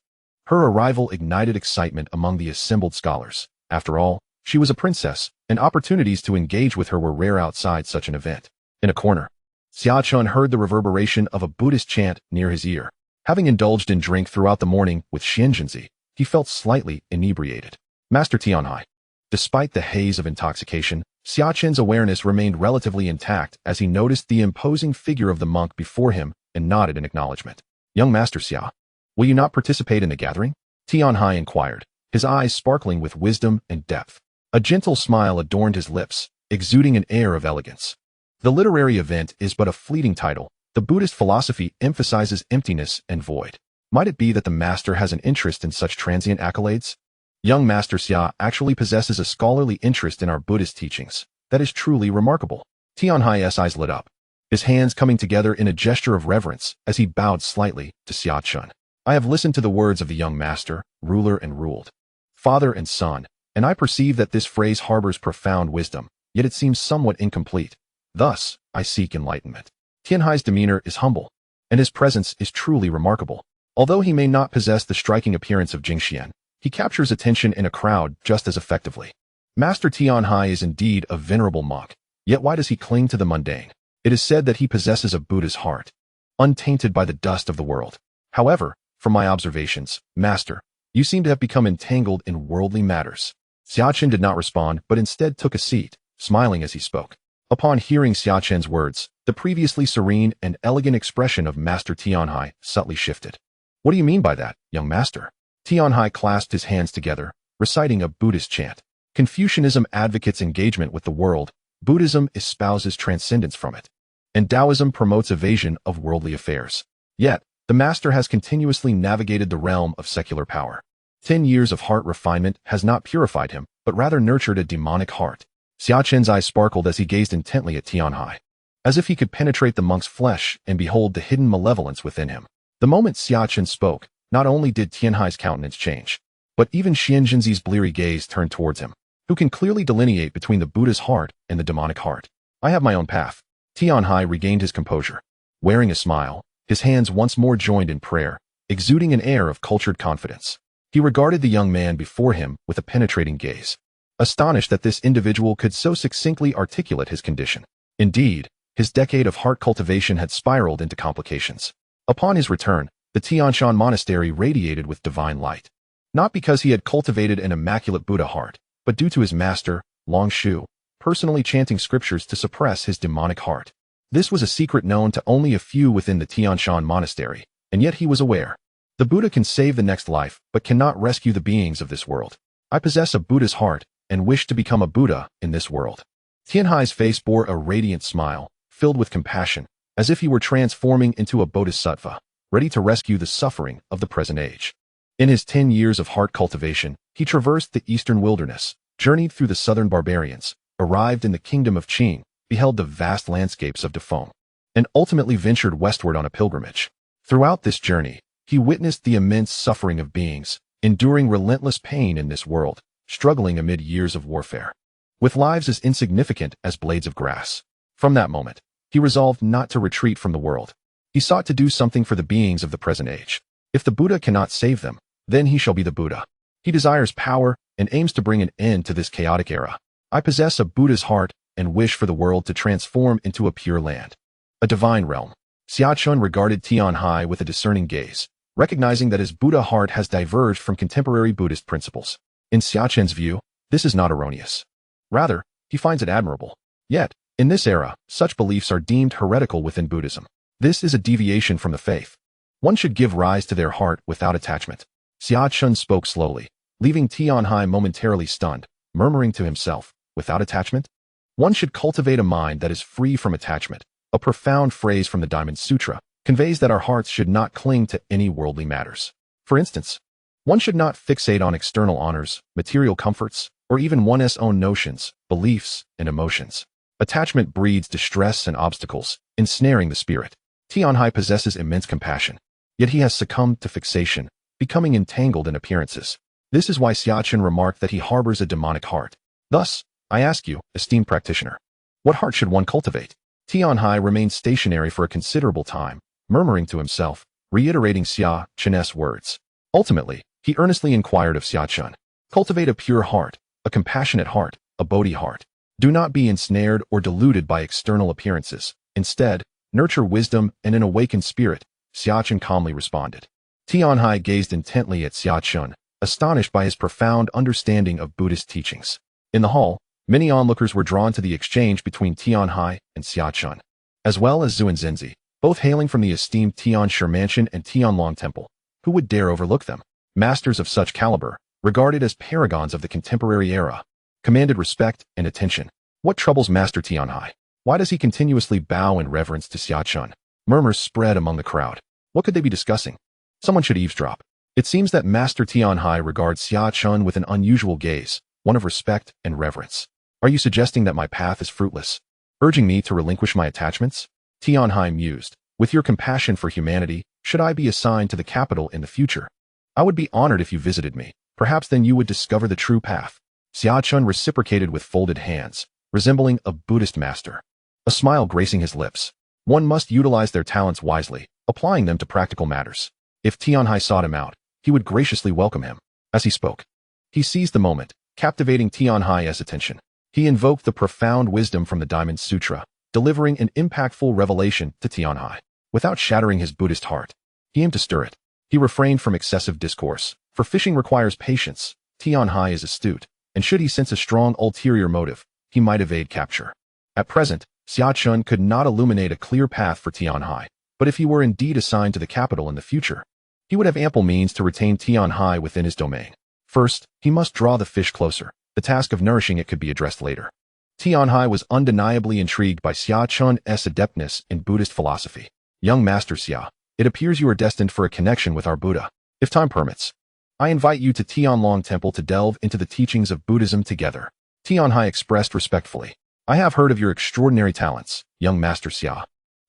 Her arrival ignited excitement among the assembled scholars. After all, she was a princess, and opportunities to engage with her were rare outside such an event. In a corner, Xia Chen heard the reverberation of a Buddhist chant near his ear. Having indulged in drink throughout the morning with Xianzhenzi, he felt slightly inebriated. Master Tianhai. Despite the haze of intoxication, Xia Chen's awareness remained relatively intact as he noticed the imposing figure of the monk before him and nodded in acknowledgement. Young Master Xia, will you not participate in the gathering? Tianhai inquired, his eyes sparkling with wisdom and depth. A gentle smile adorned his lips, exuding an air of elegance. The literary event is but a fleeting title. The Buddhist philosophy emphasizes emptiness and void. Might it be that the master has an interest in such transient accolades? Young Master Xia actually possesses a scholarly interest in our Buddhist teachings. That is truly remarkable. Tianhai's eyes lit up, his hands coming together in a gesture of reverence as he bowed slightly to Xia Chen. I have listened to the words of the young master, ruler and ruled, father and son, and I perceive that this phrase harbors profound wisdom, yet it seems somewhat incomplete. Thus, I seek enlightenment. Tianhai's demeanor is humble, and his presence is truly remarkable. Although he may not possess the striking appearance of Jingxian, he captures attention in a crowd just as effectively. Master Tianhai is indeed a venerable monk, yet why does he cling to the mundane? It is said that he possesses a Buddha's heart, untainted by the dust of the world. However, from my observations, Master, you seem to have become entangled in worldly matters. Xia Chen did not respond, but instead took a seat, smiling as he spoke. Upon hearing Xia Chen's words, the previously serene and elegant expression of Master Tianhai subtly shifted. What do you mean by that, young master? Tianhai clasped his hands together, reciting a Buddhist chant. Confucianism advocates engagement with the world, Buddhism espouses transcendence from it, and Taoism promotes evasion of worldly affairs. Yet, the master has continuously navigated the realm of secular power. 10 years of heart refinement has not purified him, but rather nurtured a demonic heart. Xia Chen's eyes sparkled as he gazed intently at Tianhai, as if he could penetrate the monk's flesh and behold the hidden malevolence within him. The moment Xia Chen spoke, not only did Tianhai's countenance change, but even Xianzhenzi's bleary gaze turned towards him, who can clearly delineate between the Buddha's heart and the demonic heart. I have my own path. Tianhai regained his composure. Wearing a smile, his hands once more joined in prayer, exuding an air of cultured confidence. He regarded the young man before him with a penetrating gaze, astonished that this individual could so succinctly articulate his condition. Indeed, his decade of heart cultivation had spiraled into complications. Upon his return, the Tianshan monastery radiated with divine light. Not because he had cultivated an immaculate Buddha heart, but due to his master, Long Shu, personally chanting scriptures to suppress his demonic heart. This was a secret known to only a few within the Tianshan monastery, and yet he was aware. The Buddha can save the next life, but cannot rescue the beings of this world. I possess a Buddha's heart and wish to become a Buddha in this world. Tianhai's face bore a radiant smile, filled with compassion, as if he were transforming into a bodhisattva, ready to rescue the suffering of the present age. In his 10 years of heart cultivation, he traversed the eastern wilderness, journeyed through the southern barbarians, arrived in the kingdom of Qing, beheld the vast landscapes of Defeng, and ultimately ventured westward on a pilgrimage. Throughout this journey, he witnessed the immense suffering of beings, enduring relentless pain in this world, struggling amid years of warfare, with lives as insignificant as blades of grass. From that moment, he resolved not to retreat from the world. He sought to do something for the beings of the present age. If the Buddha cannot save them, then he shall be the Buddha. He desires power and aims to bring an end to this chaotic era. I possess a Buddha's heart and wish for the world to transform into a pure land, a divine realm. Xia Chen regarded Tianhai with a discerning gaze, recognizing that his Buddha heart has diverged from contemporary Buddhist principles. In Xia Chen's view, this is not erroneous. Rather, he finds it admirable. Yet, in this era, such beliefs are deemed heretical within Buddhism. This is a deviation from the faith. One should give rise to their heart without attachment. Xia Chen spoke slowly, leaving Tianhai momentarily stunned, murmuring to himself, without attachment? One should cultivate a mind that is free from attachment. A profound phrase from the Diamond Sutra conveys that our hearts should not cling to any worldly matters. For instance, one should not fixate on external honors, material comforts, or even one's own notions, beliefs, and emotions. Attachment breeds distress and obstacles, ensnaring the spirit. Tianhai possesses immense compassion, yet he has succumbed to fixation, becoming entangled in appearances. This is why Xia Chen remarked that he harbors a demonic heart. Thus, I ask you, esteemed practitioner, what heart should one cultivate? Tianhai remained stationary for a considerable time, murmuring to himself, reiterating Xia Chen's words. Ultimately, he earnestly inquired of Xia Chen, cultivate a pure heart, a compassionate heart, a bodhi heart. Do not be ensnared or deluded by external appearances. Instead, nurture wisdom and an awakened spirit, Xia Chen calmly responded. Tianhai gazed intently at Xia Chen, astonished by his profound understanding of Buddhist teachings. In the hall, many onlookers were drawn to the exchange between Tianhai and Xia Chen, as well as Zhu and Zenzi, both hailing from the esteemed Tianshi Mansion and Tianlong Temple. Who would dare overlook them? Masters of such caliber, regarded as paragons of the contemporary era, commanded respect and attention. What troubles Master Tianhai? Why does he continuously bow in reverence to Xia Chen? Murmurs spread among the crowd. What could they be discussing? Someone should eavesdrop. It seems that Master Tianhai regards Xia Chen with an unusual gaze, one of respect and reverence. Are you suggesting that my path is fruitless? Urging me to relinquish my attachments? Tianhai mused. With your compassion for humanity, should I be assigned to the capital in the future? I would be honored if you visited me. Perhaps then you would discover the true path. Xia Chen reciprocated with folded hands, resembling a Buddhist master. A smile gracing his lips. One must utilize their talents wisely, applying them to practical matters. If Tianhai sought him out, he would graciously welcome him. As he spoke, he seized the moment, captivating Tianhai's attention. He invoked the profound wisdom from the Diamond Sutra, delivering an impactful revelation to Tianhai. Without shattering his Buddhist heart, he aimed to stir it. He refrained from excessive discourse, for fishing requires patience. Tianhai is astute, and should he sense a strong ulterior motive, he might evade capture. At present, Xia Chen could not illuminate a clear path for Tianhai, but if he were indeed assigned to the capital in the future, he would have ample means to retain Tianhai within his domain. First, he must draw the fish closer. The task of nourishing it could be addressed later. Tianhai was undeniably intrigued by Xia Chen's adeptness in Buddhist philosophy. Young Master Xia, it appears you are destined for a connection with our Buddha. If time permits, I invite you to Tianlong Temple to delve into the teachings of Buddhism together. Tianhai expressed respectfully. I have heard of your extraordinary talents, young Master Xia.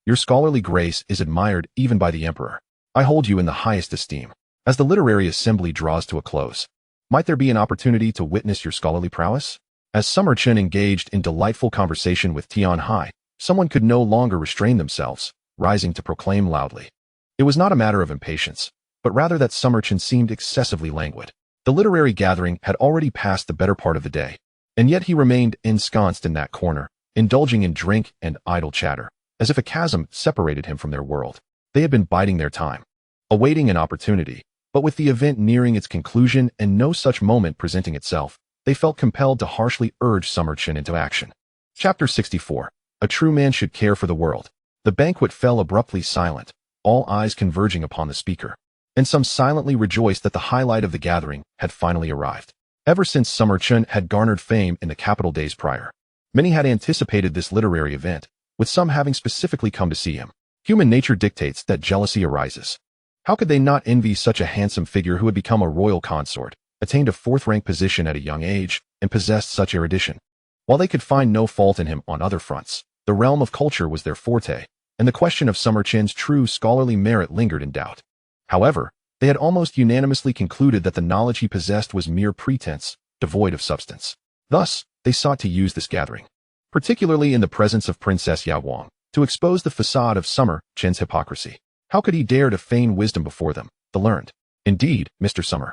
Your scholarly grace is admired even by the Emperor. I hold you in the highest esteem. As the literary assembly draws to a close, might there be an opportunity to witness your scholarly prowess? As Summer Chen engaged in delightful conversation with Tianhai, someone could no longer restrain themselves, rising to proclaim loudly. It was not a matter of impatience, but rather that Summer Chen seemed excessively languid. The literary gathering had already passed the better part of the day, and yet he remained ensconced in that corner, indulging in drink and idle chatter, as if a chasm separated him from their world. They had been biding their time, awaiting an opportunity, but with the event nearing its conclusion and no such moment presenting itself, they felt compelled to harshly urge Summer Chen into action. Chapter 64. A true man should care for the world. The banquet fell abruptly silent, all eyes converging upon the speaker. And some silently rejoiced that the highlight of the gathering had finally arrived. Ever since Xia Chen had garnered fame in the capital days prior, many had anticipated this literary event, with some having specifically come to see him. Human nature dictates that jealousy arises. How could they not envy such a handsome figure who had become a royal consort, attained a fourth-rank position at a young age, and possessed such erudition? While they could find no fault in him on other fronts, the realm of culture was their forte, and the question of Xia Chen's true scholarly merit lingered in doubt. However, they had almost unanimously concluded that the knowledge he possessed was mere pretense, devoid of substance. Thus, they sought to use this gathering, particularly in the presence of Princess Yaoguang, to expose the facade of Xia Chen's hypocrisy. How could he dare to feign wisdom before them, the learned? Indeed, Mr. Xia,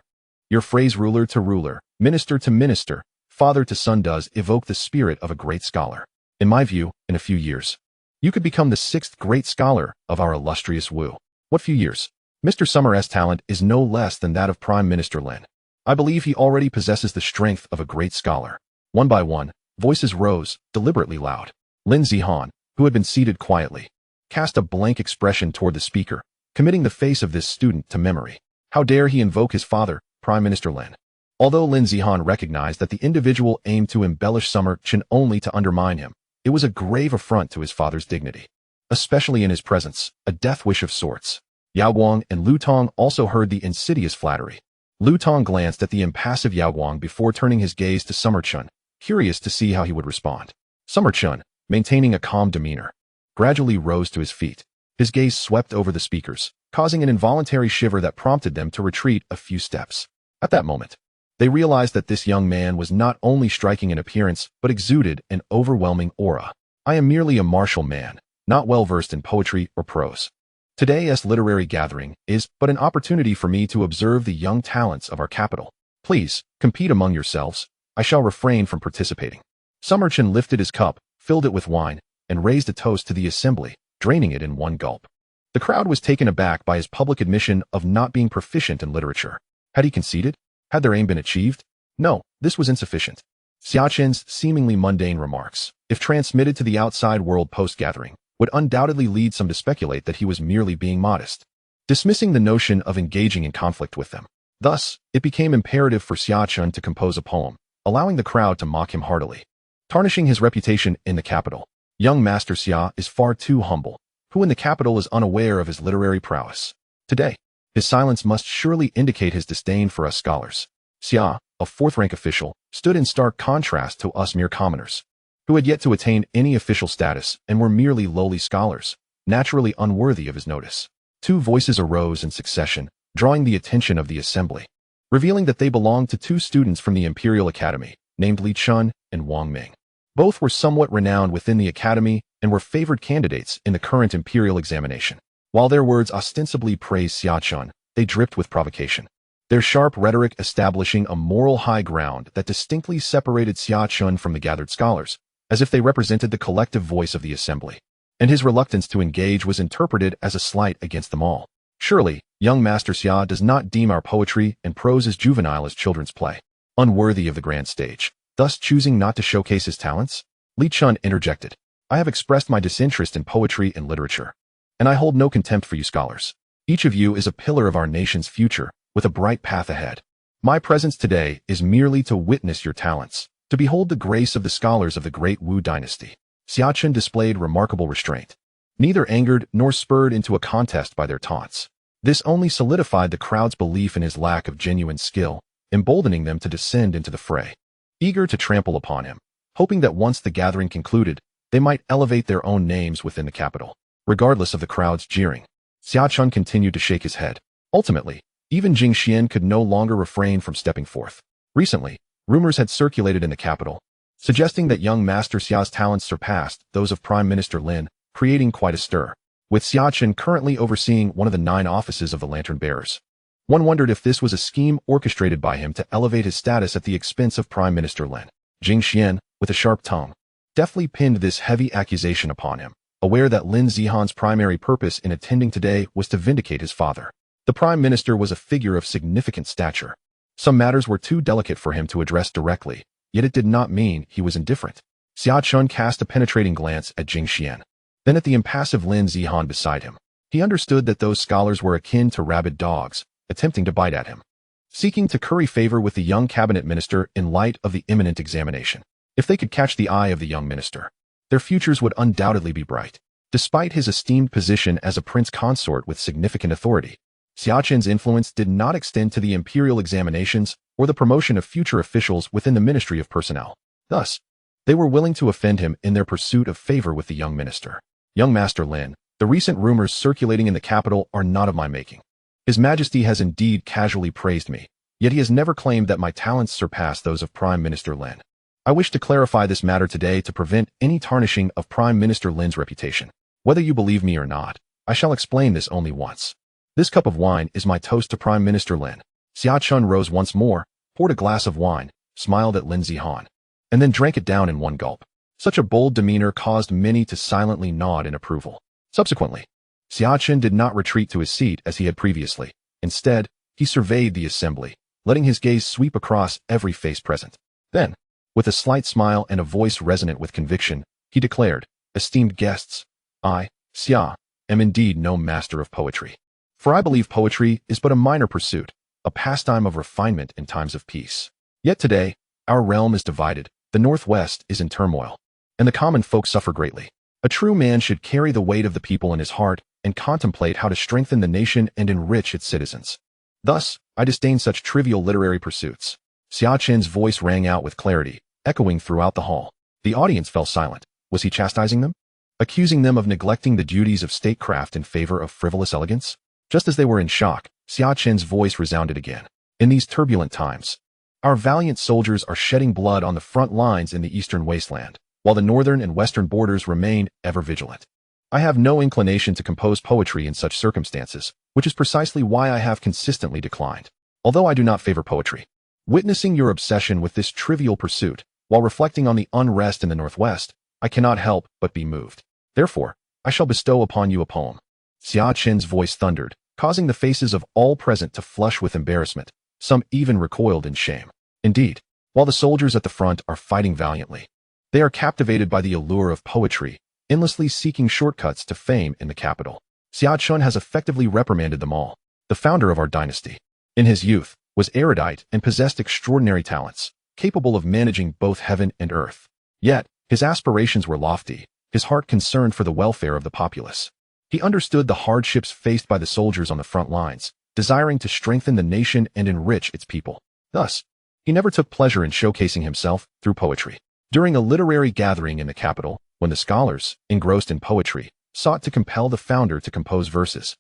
your phrase ruler to ruler, minister to minister, father to son does evoke the spirit of a great scholar. In my view, in a few years, you could become the sixth great scholar of our illustrious Wu. What few years? Mr. Xia's talent is no less than that of Prime Minister Lin. I believe he already possesses the strength of a great scholar. One by one, voices rose, deliberately loud. Lin Zihan, who had been seated quietly, cast a blank expression toward the speaker, committing the face of this student to memory. How dare he invoke his father, Prime Minister Lin? Although Lin Zihan recognized that the individual aimed to embellish Xia Chen only to undermine him, it was a grave affront to his father's dignity, especially in his presence, a death wish of sorts. Yaoguang and Lu Tong also heard the insidious flattery. Lu Tong glanced at the impassive Yaoguang before turning his gaze to Xia Chen, curious to see how he would respond. Xia Chen, maintaining a calm demeanor, gradually rose to his feet. His gaze swept over the speakers, causing an involuntary shiver that prompted them to retreat a few steps. At that moment, they realized that this young man was not only striking in appearance, but exuded an overwhelming aura. I am merely a martial man, not well versed in poetry or prose. Today's literary gathering is but an opportunity for me to observe the young talents of our capital. Please, compete among yourselves. I shall refrain from participating. Xia Chen lifted his cup, filled it with wine, and raised a toast to the assembly, draining it in one gulp. The crowd was taken aback by his public admission of not being proficient in literature. Had he conceded? Had their aim been achieved? No, this was insufficient. Xia Chen's seemingly mundane remarks, if transmitted to the outside world post-gathering, would undoubtedly lead some to speculate that he was merely being modest, dismissing the notion of engaging in conflict with them. Thus, it became imperative for Xia Chen to compose a poem, allowing the crowd to mock him heartily, tarnishing his reputation in the capital. Young Master Xia is far too humble, who in the capital is unaware of his literary prowess. Today, his silence must surely indicate his disdain for us scholars. Xia, a fourth-rank official, stood in stark contrast to us mere commoners, who had yet to attain any official status and were merely lowly scholars, naturally unworthy of his notice. Two voices arose in succession, drawing the attention of the assembly, revealing that they belonged to two students from the Imperial Academy, named Li Chun and Wang Ming. Both were somewhat renowned within the academy and were favored candidates in the current imperial examination. While their words ostensibly praised Xia Chen, they dripped with provocation, their sharp rhetoric establishing a moral high ground that distinctly separated Xia Chen from the gathered scholars, as if they represented the collective voice of the assembly. And his reluctance to engage was interpreted as a slight against them all. Surely, young Master Xia does not deem our poetry and prose as juvenile as children's play, unworthy of the grand stage, thus choosing not to showcase his talents? Li Chun interjected. I have expressed my disinterest in poetry and literature, and I hold no contempt for you scholars. Each of you is a pillar of our nation's future, with a bright path ahead. My presence today is merely to witness your talents, to behold the grace of the scholars of the great Wu dynasty. Xia Chen displayed remarkable restraint, neither angered nor spurred into a contest by their taunts. This only solidified the crowd's belief in his lack of genuine skill, emboldening them to descend into the fray, eager to trample upon him, hoping that once the gathering concluded, they might elevate their own names within the capital. Regardless of the crowd's jeering, Xia Chen continued to shake his head. Ultimately, even Jing Xian could no longer refrain from stepping forth. Recently, rumors had circulated in the capital, suggesting that young Master Xia's talents surpassed those of Prime Minister Lin, creating quite a stir. With Xia Chen currently overseeing one of the 9 offices of the Lantern Bearers, one wondered if this was a scheme orchestrated by him to elevate his status at the expense of Prime Minister Lin. Jing Xian, with a sharp tongue, deftly pinned this heavy accusation upon him, aware that Lin Zihan's primary purpose in attending today was to vindicate his father. The Prime Minister was a figure of significant stature. Some matters were too delicate for him to address directly, yet it did not mean he was indifferent. Xia Chen cast a penetrating glance at Jing Xian, then at the impassive Lin Zihan beside him. He understood that those scholars were akin to rabid dogs, attempting to bite at him, seeking to curry favor with the young cabinet minister in light of the imminent examination. If they could catch the eye of the young minister, their futures would undoubtedly be bright. Despite his esteemed position as a prince consort with significant authority, Xia Chen's influence did not extend to the imperial examinations or the promotion of future officials within the Ministry of Personnel. Thus, they were willing to offend him in their pursuit of favor with the young minister. Young Master Lin, the recent rumors circulating in the capital are not of my making. His Majesty has indeed casually praised me, yet he has never claimed that my talents surpass those of Prime Minister Lin. I wish to clarify this matter today to prevent any tarnishing of Prime Minister Lin's reputation. Whether you believe me or not, I shall explain this only once. This cup of wine is my toast to Prime Minister Lin. Xia Chen rose once more, poured a glass of wine, smiled at Lin Zihan, and then drank it down in one gulp. Such a bold demeanor caused many to silently nod in approval. Subsequently, Xia Chen did not retreat to his seat as he had previously. Instead, he surveyed the assembly, letting his gaze sweep across every face present. Then, with a slight smile and a voice resonant with conviction, he declared, "Esteemed guests, I, Xia, am indeed no master of poetry. For I believe poetry is but a minor pursuit, a pastime of refinement in times of peace. Yet today, our realm is divided, the Northwest is in turmoil, and the common folk suffer greatly. A true man should carry the weight of the people in his heart and contemplate how to strengthen the nation and enrich its citizens. Thus, I disdain such trivial literary pursuits." Xia Chen's voice rang out with clarity, echoing throughout the hall. The audience fell silent. Was he chastising them? Accusing them of neglecting the duties of statecraft in favor of frivolous elegance? Just as they were in shock, Xia Chen's voice resounded again. "In these turbulent times, our valiant soldiers are shedding blood on the front lines in the eastern wasteland, while the northern and western borders remain ever vigilant. I have no inclination to compose poetry in such circumstances, which is precisely why I have consistently declined. Although I do not favor poetry, witnessing your obsession with this trivial pursuit, while reflecting on the unrest in the Northwest, I cannot help but be moved. Therefore, I shall bestow upon you a poem." Xia Chen's voice thundered, causing the faces of all present to flush with embarrassment. Some even recoiled in shame. Indeed, while the soldiers at the front are fighting valiantly, they are captivated by the allure of poetry, endlessly seeking shortcuts to fame in the capital. Xia Chen has effectively reprimanded them all. The founder of our dynasty, in his youth, was erudite and possessed extraordinary talents, capable of managing both heaven and earth. Yet, his aspirations were lofty, his heart concerned for the welfare of the populace. He understood the hardships faced by the soldiers on the front lines, desiring to strengthen the nation and enrich its people. Thus, he never took pleasure in showcasing himself through poetry. During a literary gathering in the capital, when the scholars, engrossed in poetry, sought to compel the founder to compose verses,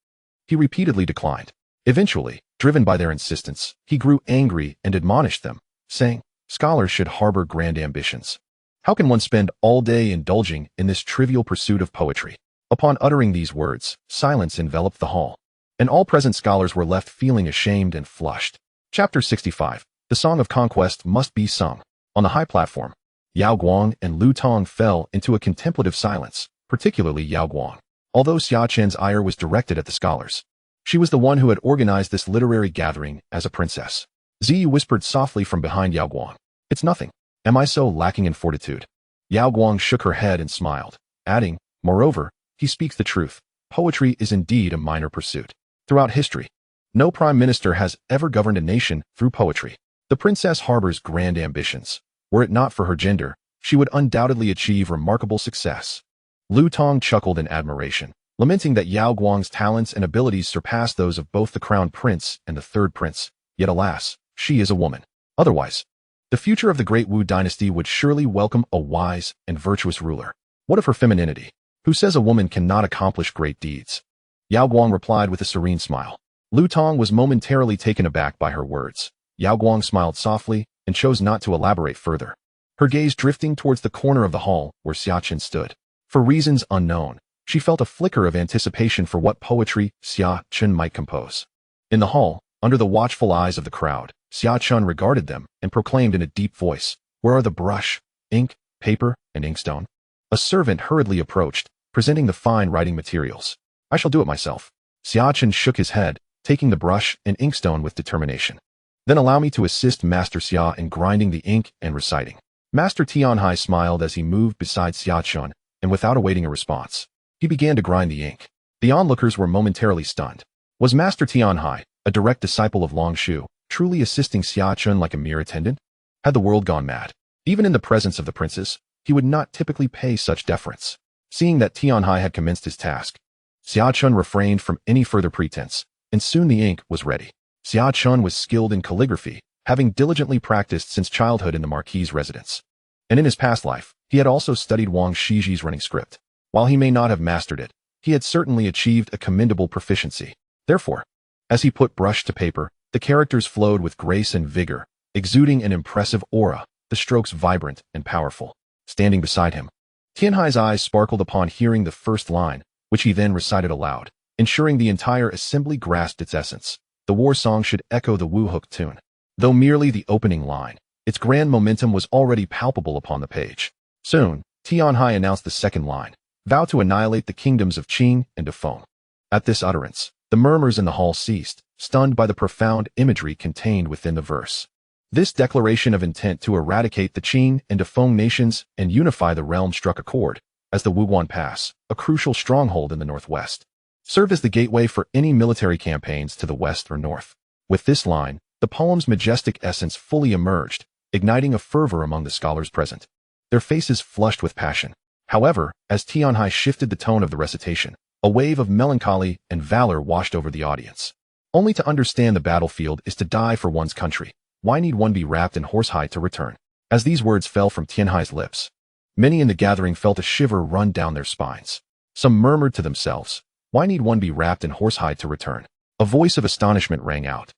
he repeatedly declined. Eventually, driven by their insistence, he grew angry and admonished them, saying, "Scholars should harbor grand ambitions. How can one spend all day indulging in this trivial pursuit of poetry?" Upon uttering these words, silence enveloped the hall, and all present scholars were left feeling ashamed and flushed. Chapter 65. The Song of Conquest Must Be Sung. On the high platform, Yao Guang and Lu Tong fell into a contemplative silence, particularly Yao Guang. Although Xia Chen's ire was directed at the scholars, she was the one who had organized this literary gathering as a princess. Ziyu whispered softly from behind Yao Guang, "It's nothing. Am I so lacking in fortitude?" Yao Guang shook her head and smiled, adding, "Moreover, he speaks the truth. Poetry is indeed a minor pursuit. Throughout history, no prime minister has ever governed a nation through poetry. The princess harbors grand ambitions. Were it not for her gender, she would undoubtedly achieve remarkable success." Lu Tong chuckled in admiration, lamenting that Yao Guang's talents and abilities surpassed those of both the crown prince and the third prince. Yet alas, she is a woman. Otherwise, the future of the great Wu dynasty would surely welcome a wise and virtuous ruler. What of her femininity? Who says a woman cannot accomplish great deeds? Yao Guang replied with a serene smile. Lu Tong was momentarily taken aback by her words. Yao Guang smiled softly and chose not to elaborate further, her gaze drifting towards the corner of the hall where Xia Chen stood. For reasons unknown, she felt a flicker of anticipation for what poetry Xia Chen might compose. In the hall, under the watchful eyes of the crowd, Xia Chen regarded them and proclaimed in a deep voice, "Where are the brush, ink, paper, and inkstone?" A servant hurriedly approached, presenting the fine writing materials. "I shall do it myself." Xia Chen shook his head, taking the brush and inkstone with determination. "Then allow me to assist Master Xia in grinding the ink and reciting." Master Tianhai smiled as he moved beside Xia Chen, and without awaiting a response, he began to grind the ink. The onlookers were momentarily stunned. Was Master Tianhai, a direct disciple of Long Shu, truly assisting Xia Chen like a mere attendant? Had the world gone mad? Even in the presence of the princess, he would not typically pay such deference. Seeing that Tianhai had commenced his task, Xia Chen refrained from any further pretense, and soon the ink was ready. Xia Chen was skilled in calligraphy, having diligently practiced since childhood in the Marquis' residence. And in his past life, he had also studied Wang Shiji's running script. While he may not have mastered it, he had certainly achieved a commendable proficiency. Therefore, as he put brush to paper, the characters flowed with grace and vigor, exuding an impressive aura, the strokes vibrant and powerful. Standing beside him, Tianhai's eyes sparkled upon hearing the first line, which he then recited aloud, ensuring the entire assembly grasped its essence. The war song should echo the Wu Hook tune. Though merely the opening line, its grand momentum was already palpable upon the page. Soon, Tianhai announced the second line, vow to annihilate the kingdoms of Qing and Dafeng. At this utterance, the murmurs in the hall ceased, stunned by the profound imagery contained within the verse. This declaration of intent to eradicate the Qing and Dafeng nations and unify the realm struck a chord, as the Wuguan Pass, a crucial stronghold in the northwest, served as the gateway for any military campaigns to the west or north. With this line, the poem's majestic essence fully emerged, igniting a fervor among the scholars present. Their faces flushed with passion. However, as Tianhai shifted the tone of the recitation, a wave of melancholy and valor washed over the audience. Only to understand the battlefield is to die for one's country. Why need one be wrapped in horsehide to return? As these words fell from Tianhai's lips, many in the gathering felt a shiver run down their spines. Some murmured to themselves, why need one be wrapped in horsehide to return? A voice of astonishment rang out,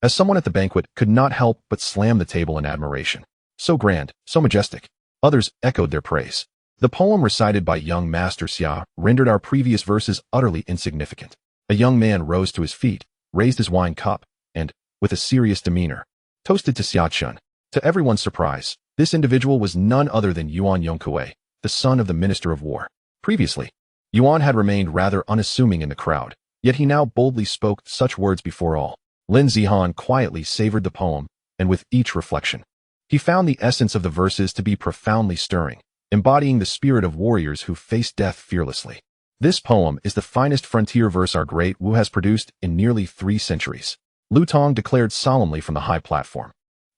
as someone at the banquet could not help but slam the table in admiration. So grand, so majestic. Others echoed their praise. The poem recited by young Master Xia rendered our previous verses utterly insignificant. A young man rose to his feet, raised his wine cup, and, with a serious demeanor, toasted to Xia Chen. To everyone's surprise, this individual was none other than Yuan Yongkue, the son of the Minister of War. Previously, Yuan had remained rather unassuming in the crowd, yet he now boldly spoke such words before all. Lin Zihan quietly savored the poem, and with each reflection, he found the essence of the verses to be profoundly stirring, embodying the spirit of warriors who face death fearlessly. This poem is the finest frontier verse our great Wu has produced in nearly 3 centuries. Lu Tong declared solemnly from the high platform.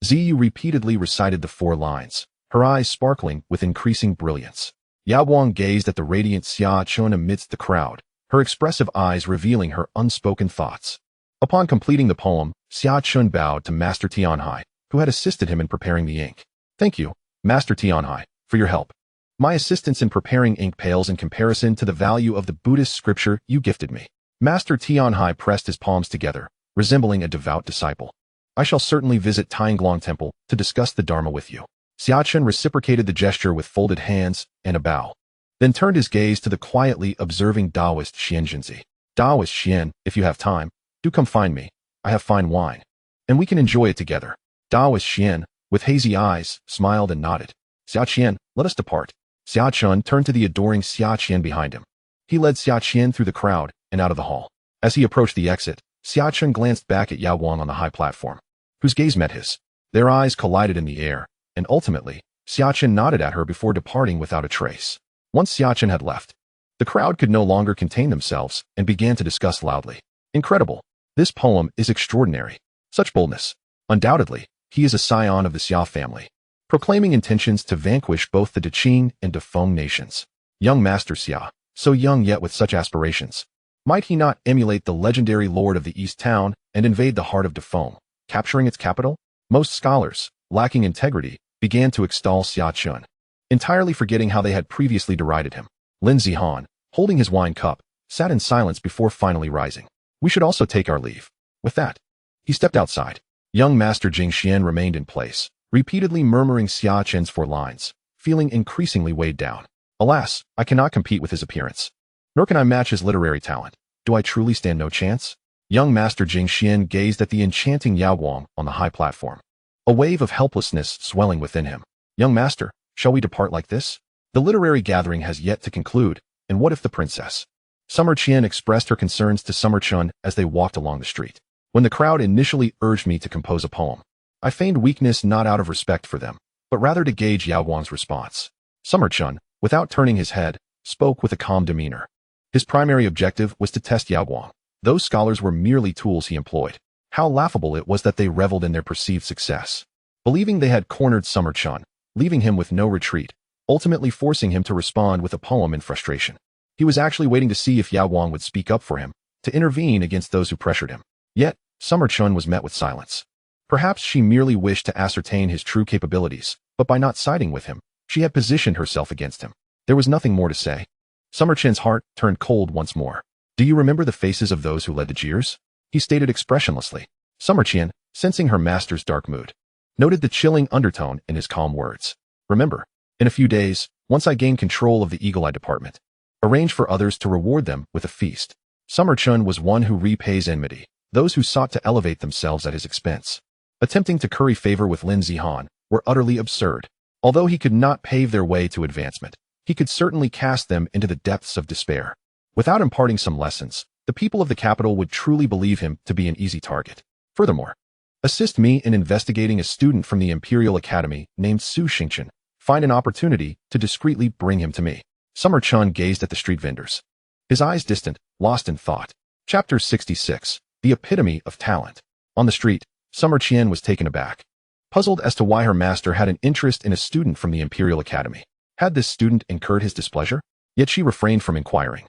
Ziyu repeatedly recited the 4 lines, her eyes sparkling with increasing brilliance. Yao Guang gazed at the radiant Xia Chen amidst the crowd, her expressive eyes revealing her unspoken thoughts. Upon completing the poem, Xia Chen bowed to Master Tianhai, who had assisted him in preparing the ink. Thank you, Master Tianhai, for your help. My assistance in preparing ink pales in comparison to the value of the Buddhist scripture you gifted me. Master Tianhai pressed his palms together, resembling a devout disciple. I shall certainly visit Tianglong Temple to discuss the Dharma with you. Xia Chen reciprocated the gesture with folded hands and a bow, then turned his gaze to the quietly observing Taoist Xian Jinzi. Taoist Xian, if you have time, do come find me. I have fine wine, and we can enjoy it together. Taoist Xian, with hazy eyes, smiled and nodded. Xia Qian, let us depart. Xia Chen turned to the adoring Xia Qian behind him. He led Xia Qian through the crowd and out of the hall. As he approached the exit, Xia Chen glanced back at Yao Guang on the high platform, whose gaze met his. Their eyes collided in the air, and ultimately, Xia Chen nodded at her before departing without a trace. Once Xia Chen had left, the crowd could no longer contain themselves and began to discuss loudly. Incredible. This poem is extraordinary. Such boldness. Undoubtedly, he is a scion of the Xia family, proclaiming intentions to vanquish both the Qing and Dafeng nations. Young Master Xia, so young yet with such aspirations. Might he not emulate the legendary lord of the East Town and invade the heart of Dafeng, capturing its capital? Most scholars, lacking integrity, began to extol Xia Chen, entirely forgetting how they had previously derided him. Lin Zihan, holding his wine cup, sat in silence before finally rising. We should also take our leave. With that, he stepped outside. Young Master Jing Xian remained in place, repeatedly murmuring Xia Chen's 4 lines, feeling increasingly weighed down. Alas, I cannot compete with his appearance. Nor can I match his literary talent. Do I truly stand no chance? Young Master Jing Xian gazed at the enchanting Yao Guang on the high platform, a wave of helplessness swelling within him. Young Master, shall we depart like this? The literary gathering has yet to conclude, and what if the princess? Summer Qian expressed her concerns to Summer Chun as they walked along the street. When the crowd initially urged me to compose a poem, I feigned weakness not out of respect for them, but rather to gauge Yao Guang's response. Summer Chun, without turning his head, spoke with a calm demeanor. His primary objective was to test Yao Guang. Those scholars were merely tools he employed. How laughable it was that they reveled in their perceived success. Believing they had cornered Summer Chun, leaving him with no retreat, ultimately forcing him to respond with a poem in frustration. He was actually waiting to see if Yao Guang would speak up for him, to intervene against those who pressured him. Yet, Summer Chun was met with silence. Perhaps she merely wished to ascertain his true capabilities, but by not siding with him, she had positioned herself against him. There was nothing more to say. Summer Chin's heart turned cold once more. Do you remember the faces of those who led the jeers? He stated expressionlessly. Summer Chin, sensing her master's dark mood, noted the chilling undertone in his calm words. Remember, in a few days, once I gain control of the Eagle Eye department, arrange for others to reward them with a feast. Summer Chun was one who repays enmity, those who sought to elevate themselves at his expense. Attempting to curry favor with Lin Zihan were utterly absurd. Although he could not pave their way to advancement, he could certainly cast them into the depths of despair. Without imparting some lessons, the people of the capital would truly believe him to be an easy target. Furthermore, assist me in investigating a student from the Imperial Academy named Xia Chen. Find an opportunity to discreetly bring him to me. Summer Chun gazed at the street vendors, his eyes distant, lost in thought. Chapter 66. The epitome of talent. On the street, Summer Chien was taken aback, puzzled as to why her master had an interest in a student from the Imperial Academy. Had this student incurred his displeasure? Yet she refrained from inquiring,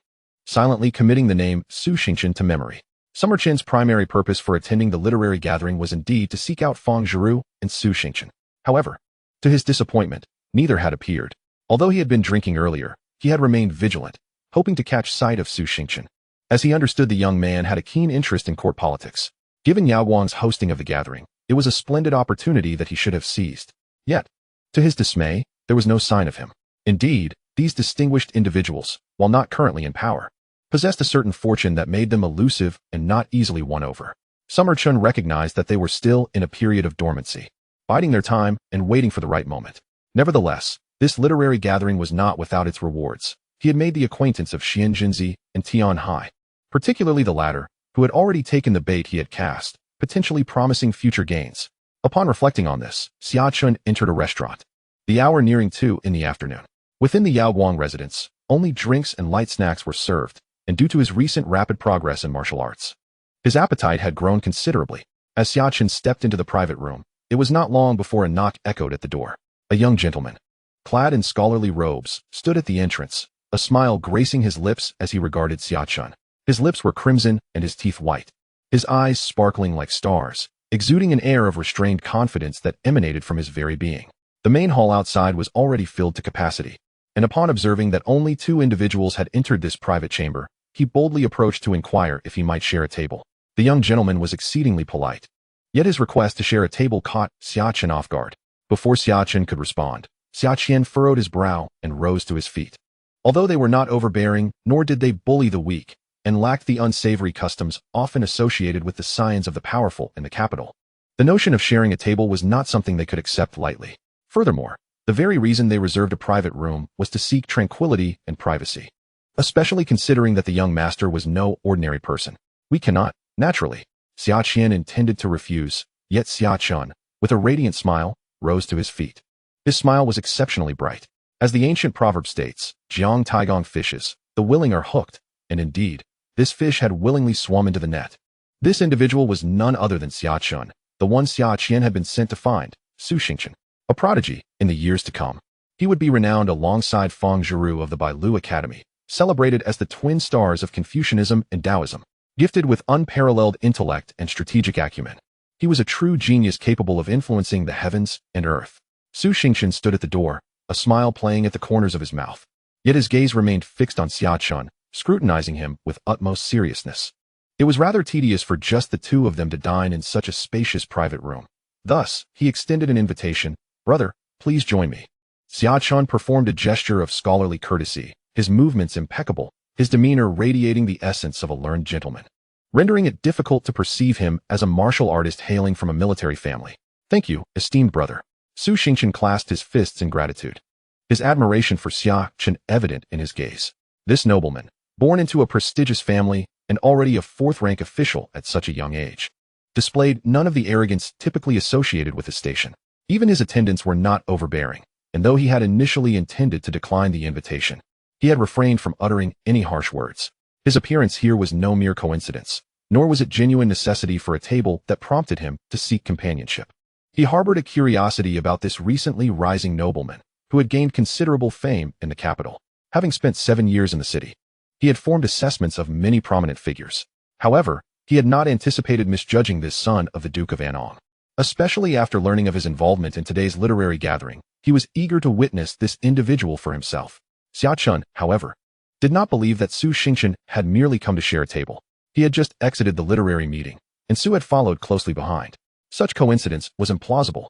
silently committing the name Xia Chen to memory. Summer Chin's primary purpose for attending the literary gathering was indeed to seek out Fang Zhiru and Xia Chen. However, to his disappointment, neither had appeared. Although he had been drinking earlier, he had remained vigilant, hoping to catch sight of Xia Chen, as he understood the young man had a keen interest in court politics. Given Yao Guang's hosting of the gathering, it was a splendid opportunity that he should have seized. Yet, to his dismay, there was no sign of him. Indeed, these distinguished individuals, while not currently in power, possessed a certain fortune that made them elusive and not easily won over. Summer Chun recognized that they were still in a period of dormancy, biding their time and waiting for the right moment. Nevertheless, this literary gathering was not without its rewards. He had made the acquaintance of Xian Jinzi and Tian Hai, particularly the latter, who had already taken the bait he had cast, potentially promising future gains. Upon reflecting on this, Xia Chen entered a restaurant, the hour nearing 2 in the afternoon. Within the Yao Guang residence, only drinks and light snacks were served, and due to his recent rapid progress in martial arts, his appetite had grown considerably. As Xia Chen stepped into the private room, it was not long before a knock echoed at the door. A young gentleman, clad in scholarly robes, stood at the entrance, a smile gracing his lips as he regarded Xia Chen. His lips were crimson and his teeth white, his eyes sparkling like stars, exuding an air of restrained confidence that emanated from his very being. The main hall outside was already filled to capacity, and upon observing that only 2 individuals had entered this private chamber, he boldly approached to inquire if he might share a table. The young gentleman was exceedingly polite, yet his request to share a table caught Xia Chen off guard. Before Xia Chen could respond, Xia Chen furrowed his brow and rose to his feet. Although they were not overbearing, nor did they bully the weak, and lacked the unsavory customs often associated with the scions of the powerful in the capital, the notion of sharing a table was not something they could accept lightly. Furthermore, the very reason they reserved a private room was to seek tranquility and privacy, especially considering that the young master was no ordinary person. We cannot, naturally. Xia Chen intended to refuse, yet Xia Chen, with a radiant smile, rose to his feet. His smile was exceptionally bright. As the ancient proverb states, Jiang Taigong fishes, the willing are hooked, and indeed, this fish had willingly swum into the net. This individual was none other than Xia Chen, the one Xia Chen had been sent to find, Xia Chen, a prodigy in the years to come. He would be renowned alongside Fang Zhiru of the Bailu Academy, celebrated as the twin stars of Confucianism and Taoism. Gifted with unparalleled intellect and strategic acumen, he was a true genius capable of influencing the heavens and earth. Xia Chen stood at the door, a smile playing at the corners of his mouth. Yet his gaze remained fixed on Xia Chen, scrutinizing him with utmost seriousness. It was rather tedious for just the 2 of them to dine in such a spacious private room. Thus, he extended an invitation. Brother, please join me. Xia Chen performed a gesture of scholarly courtesy, his movements impeccable, his demeanor radiating the essence of a learned gentleman, rendering it difficult to perceive him as a martial artist hailing from a military family. Thank you, esteemed brother. Xia Chen clasped his fists in gratitude, his admiration for Xia Chen evident in his gaze. This nobleman, born into a prestigious family and already a 4th-rank official at such a young age, displayed none of the arrogance typically associated with his station. Even his attendants were not overbearing, and though he had initially intended to decline the invitation, he had refrained from uttering any harsh words. His appearance here was no mere coincidence, nor was it genuine necessity for a table that prompted him to seek companionship. He harbored a curiosity about this recently rising nobleman, who had gained considerable fame in the capital. Having spent 7 years in the city, he had formed assessments of many prominent figures. However, he had not anticipated misjudging this son of the Duke of Anong. Especially after learning of his involvement in today's literary gathering, he was eager to witness this individual for himself. Xia Chen, however, did not believe that Su Xingchen had merely come to share a table. He had just exited the literary meeting, and Su had followed closely behind. Such coincidence was implausible.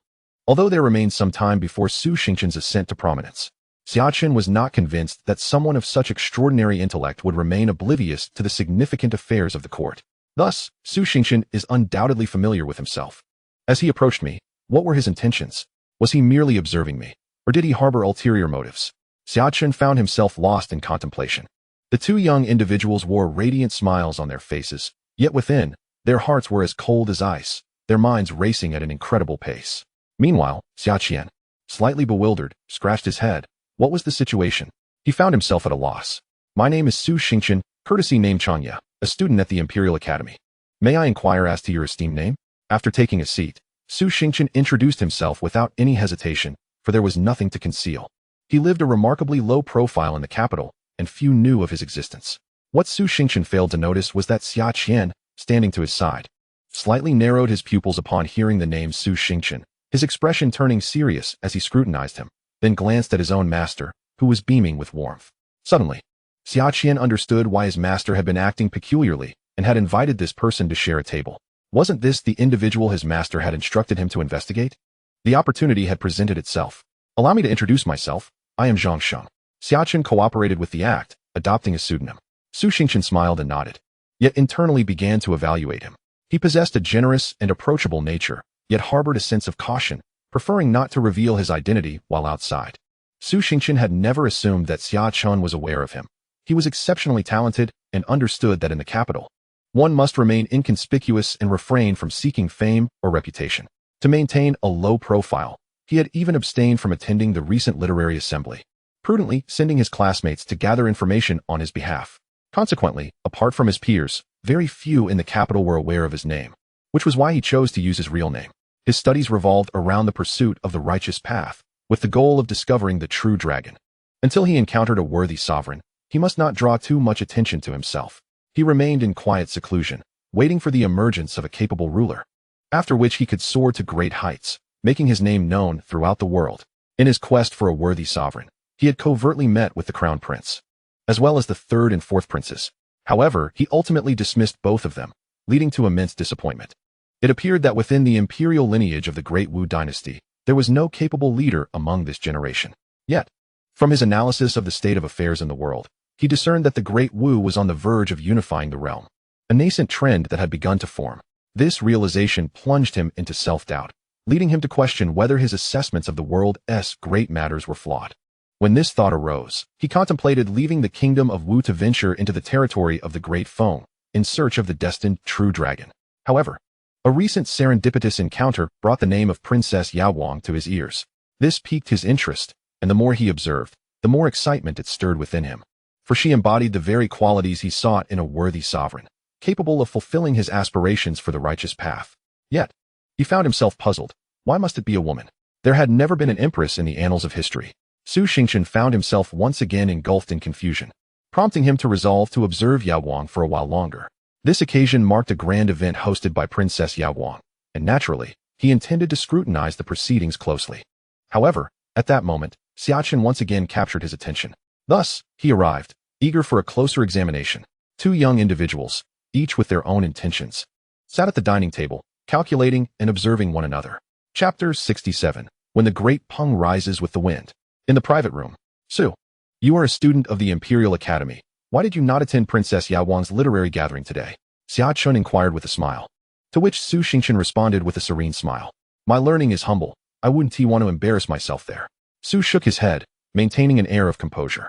Although there remained some time before Su Xingchen's ascent to prominence, Xia Chen was not convinced that someone of such extraordinary intellect would remain oblivious to the significant affairs of the court. Thus, Su Xingchen is undoubtedly familiar with himself. As he approached me, what were his intentions? Was he merely observing me, or did he harbor ulterior motives? Xia Chen found himself lost in contemplation. The two young individuals wore radiant smiles on their faces, yet within, their hearts were as cold as ice, their minds racing at an incredible pace. Meanwhile, Xia Chen, slightly bewildered, scratched his head. What was the situation? He found himself at a loss. My name is Su Xingchen, courtesy name Chanya, a student at the Imperial Academy. May I inquire as to your esteemed name? After taking a seat, Su Xingchen introduced himself without any hesitation, for there was nothing to conceal. He lived a remarkably low profile in the capital, and few knew of his existence. What Su Xingchen failed to notice was that Xia Chen, standing to his side, slightly narrowed his pupils upon hearing the name Su Xingchen, his expression turning serious as he scrutinized him, then glanced at his own master, who was beaming with warmth. Suddenly, Xia Chen understood why his master had been acting peculiarly and had invited this person to share a table. Wasn't this the individual his master had instructed him to investigate? The opportunity had presented itself. Allow me to introduce myself. I am Zhang Sheng. Xia Chen cooperated with the act, adopting a pseudonym. Su Xingchen smiled and nodded, yet internally began to evaluate him. He possessed a generous and approachable nature, yet harbored a sense of caution, preferring not to reveal his identity while outside. Su Xingchen had never assumed that Xia Chen was aware of him. He was exceptionally talented and understood that in the capital, one must remain inconspicuous and refrain from seeking fame or reputation. To maintain a low profile, he had even abstained from attending the recent literary assembly, prudently sending his classmates to gather information on his behalf. Consequently, apart from his peers, very few in the capital were aware of his name, which was why he chose to use his real name. His studies revolved around the pursuit of the righteous path, with the goal of discovering the true dragon. Until he encountered a worthy sovereign, he must not draw too much attention to himself. He remained in quiet seclusion, waiting for the emergence of a capable ruler, after which he could soar to great heights, making his name known throughout the world. In his quest for a worthy sovereign, he had covertly met with the crown prince, as well as the third and fourth princes. However, he ultimately dismissed both of them, leading to immense disappointment. It appeared that within the imperial lineage of the Great Wu dynasty, there was no capable leader among this generation. Yet, from his analysis of the state of affairs in the world, he discerned that the Great Wu was on the verge of unifying the realm, a nascent trend that had begun to form. This realization plunged him into self-doubt, leading him to question whether his assessments of the world's great matters were flawed. When this thought arose, he contemplated leaving the kingdom of Wu to venture into the territory of the Great Feng, in search of the destined true dragon. However, a recent serendipitous encounter brought the name of Princess Yaowang to his ears. This piqued his interest, and the more he observed, the more excitement it stirred within him. For she embodied the very qualities he sought in a worthy sovereign, capable of fulfilling his aspirations for the righteous path. Yet, he found himself puzzled. Why must it be a woman? There had never been an empress in the annals of history. Su Xingchen found himself once again engulfed in confusion, prompting him to resolve to observe Yaowang for a while longer. This occasion marked a grand event hosted by Princess Yaowang, and naturally, he intended to scrutinize the proceedings closely. However, at that moment, Xia Chen once again captured his attention. Thus, he arrived, eager for a closer examination. Two young individuals, each with their own intentions, sat at the dining table, calculating and observing one another. Chapter 67. When the Great Peng Rises with the Wind. In the private room. Su, you are a student of the Imperial Academy. Why did you not attend Princess Yaowang's literary gathering today? Xia Chen inquired with a smile, to which Su Xingchen responded with a serene smile. My learning is humble. I wouldn't want to embarrass myself there. Su shook his head, maintaining an air of composure.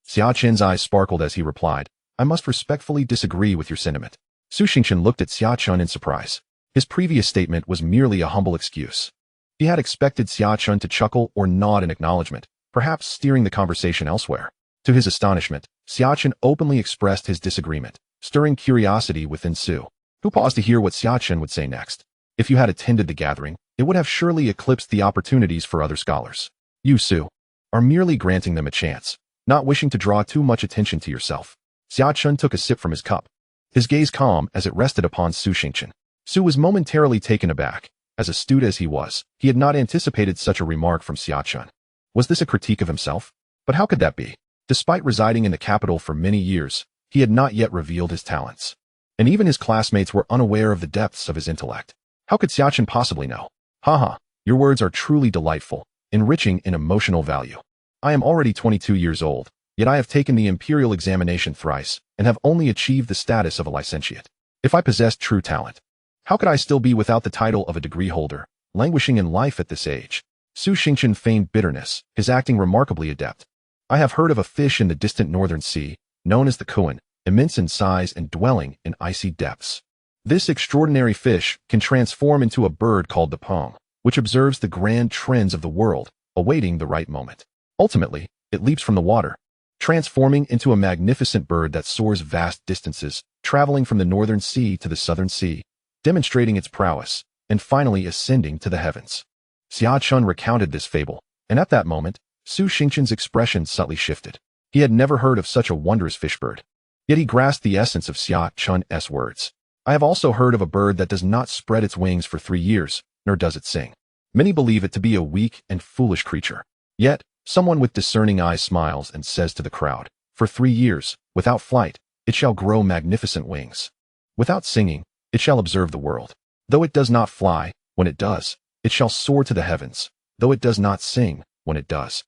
Xia Chen's eyes sparkled as he replied, I must respectfully disagree with your sentiment. Su Xingchen looked at Xia Chen in surprise. His previous statement was merely a humble excuse. He had expected Xia Chen to chuckle or nod in acknowledgement, perhaps steering the conversation elsewhere. To his astonishment, Xia Chen openly expressed his disagreement, stirring curiosity within Su, who paused to hear what Xia Chen would say next. If you had attended the gathering, it would have surely eclipsed the opportunities for other scholars. You, Su, are merely granting them a chance, not wishing to draw too much attention to yourself. Xia Chen took a sip from his cup, his gaze calm as it rested upon Su Xingchen. Su was momentarily taken aback. As astute as he was, he had not anticipated such a remark from Xia Chen. Was this a critique of himself? But how could that be? Despite residing in the capital for many years, he had not yet revealed his talents. And even his classmates were unaware of the depths of his intellect. How could Xia Chen possibly know? Haha, your words are truly delightful, enriching in emotional value. I am already 22 years old, yet I have taken the imperial examination thrice and have only achieved the status of a licentiate. If I possessed true talent, how could I still be without the title of a degree holder, languishing in life at this age? Su Xingchen feigned bitterness, his acting remarkably adept. I have heard of a fish in the distant northern sea, known as the Kuan, immense in size and dwelling in icy depths. This extraordinary fish can transform into a bird called the pong, which observes the grand trends of the world, awaiting the right moment. Ultimately, it leaps from the water, transforming into a magnificent bird that soars vast distances, traveling from the northern sea to the southern sea, demonstrating its prowess, and finally ascending to the heavens. Xia Chen recounted this fable, and at that moment, Su Xingchen's expression subtly shifted. He had never heard of such a wondrous fishbird. Yet he grasped the essence of Xia Chen's words. I have also heard of a bird that does not spread its wings for 3 years, nor does it sing. Many believe it to be a weak and foolish creature. Yet, someone with discerning eyes smiles and says to the crowd, for 3 years, without flight, it shall grow magnificent wings. Without singing, it shall observe the world. Though it does not fly, when it does, it shall soar to the heavens. Though it does not sing, when it does,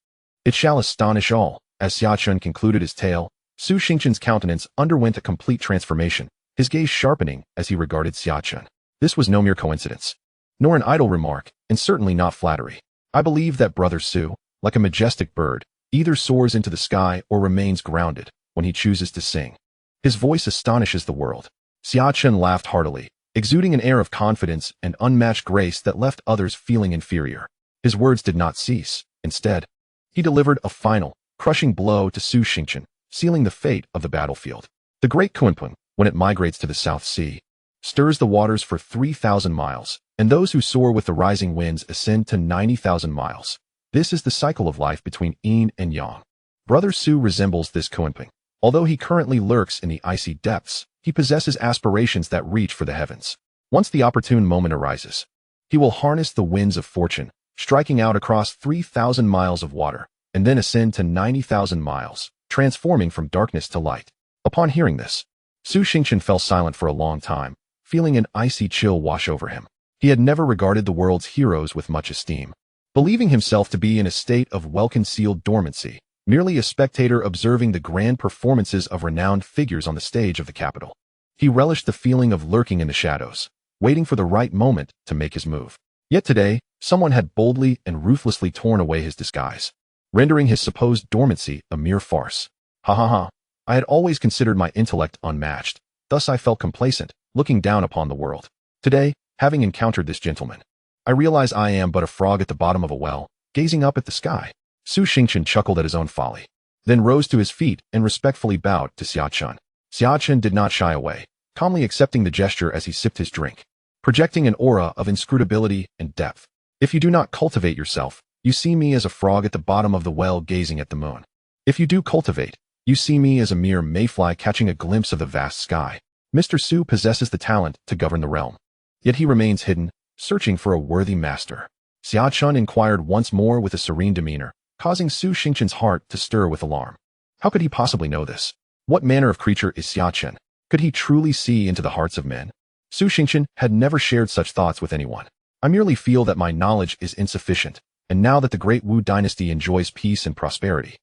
it shall astonish all. As Xia Chen concluded his tale, Su Xingchen's countenance underwent a complete transformation, his gaze sharpening as he regarded Xia Chen. This was no mere coincidence, nor an idle remark, and certainly not flattery. I believe that Brother Su, like a majestic bird, either soars into the sky or remains grounded when he chooses to sing. His voice astonishes the world. Xia Chen laughed heartily, exuding an air of confidence and unmatched grace that left others feeling inferior. His words did not cease. Instead, he delivered a final, crushing blow to Su Xingchen, sealing the fate of the battlefield. The Great Kunpeng, when it migrates to the South Sea, stirs the waters for 3,000 miles, and those who soar with the rising winds ascend to 90,000 miles. This is the cycle of life between yin and yang. Brother Su resembles this Kunpeng. Although he currently lurks in the icy depths, he possesses aspirations that reach for the heavens. Once the opportune moment arises, he will harness the winds of fortune, striking out across 3,000 miles of water, and then ascend to 90,000 miles, transforming from darkness to light. Upon hearing this, Su Xingchen fell silent for a long time, feeling an icy chill wash over him. He had never regarded the world's heroes with much esteem, believing himself to be in a state of well-concealed dormancy, merely a spectator observing the grand performances of renowned figures on the stage of the capital. He relished the feeling of lurking in the shadows, waiting for the right moment to make his move. Yet today, someone had boldly and ruthlessly torn away his disguise, rendering his supposed dormancy a mere farce. Ha ha ha. I had always considered my intellect unmatched, thus I felt complacent, looking down upon the world. Today, having encountered this gentleman, I realize I am but a frog at the bottom of a well, gazing up at the sky. Su Xingchen chuckled at his own folly, then rose to his feet and respectfully bowed to Xia Chen. Xia Chen did not shy away, calmly accepting the gesture as he sipped his drink, projecting an aura of inscrutability and depth. If you do not cultivate yourself, you see me as a frog at the bottom of the well gazing at the moon. If you do cultivate, you see me as a mere mayfly catching a glimpse of the vast sky. Mr. Su possesses the talent to govern the realm, yet he remains hidden, searching for a worthy master. Xia Chen inquired once more with a serene demeanor, causing Su Xingchen's heart to stir with alarm. How could he possibly know this? What manner of creature is Xia Chen? Could he truly see into the hearts of men? Su Xingchen had never shared such thoughts with anyone. I merely feel that my knowledge is insufficient, and now that the Great Wu dynasty enjoys peace and prosperity,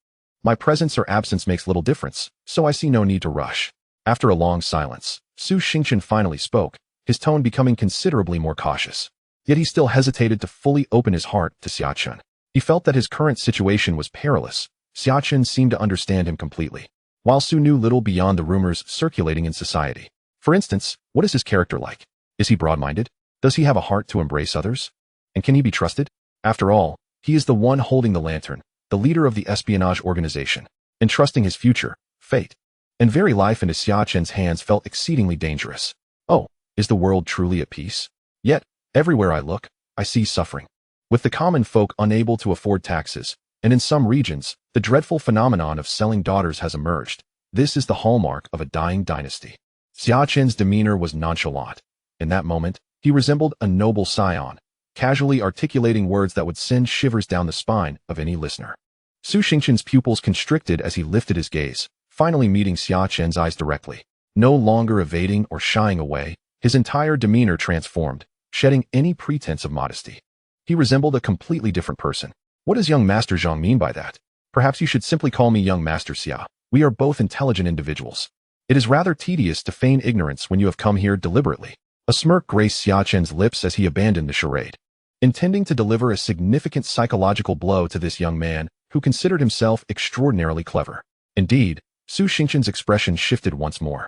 my presence or absence makes little difference, so I see no need to rush. After a long silence, Su Xingchen finally spoke, his tone becoming considerably more cautious. Yet he still hesitated to fully open his heart to Xia Chen. He felt that his current situation was perilous. Xia Chen seemed to understand him completely, while Su knew little beyond the rumors circulating in society. For instance, what is his character like? Is he broad-minded? Does he have a heart to embrace others? And can he be trusted? After all, he is the one holding the lantern, the leader of the espionage organization, entrusting his future, fate, and very life into Xia Chen's hands felt exceedingly dangerous. Oh, is the world truly at peace? Yet, everywhere I look, I see suffering. With the common folk unable to afford taxes, and in some regions, the dreadful phenomenon of selling daughters has emerged. This is the hallmark of a dying dynasty. Xia Chen's demeanor was nonchalant. In that moment, he resembled a noble scion, casually articulating words that would send shivers down the spine of any listener. Su Xingqian's pupils constricted as he lifted his gaze, finally meeting Xia Chen's eyes directly. No longer evading or shying away, his entire demeanor transformed, shedding any pretense of modesty. He resembled a completely different person. What does young Master Zhang mean by that? Perhaps you should simply call me young Master Xia. We are both intelligent individuals. It is rather tedious to feign ignorance when you have come here deliberately. A smirk graced Xia Chen's lips as he abandoned the charade, intending to deliver a significant psychological blow to this young man who considered himself extraordinarily clever. Indeed, Su Xingqian's expression shifted once more,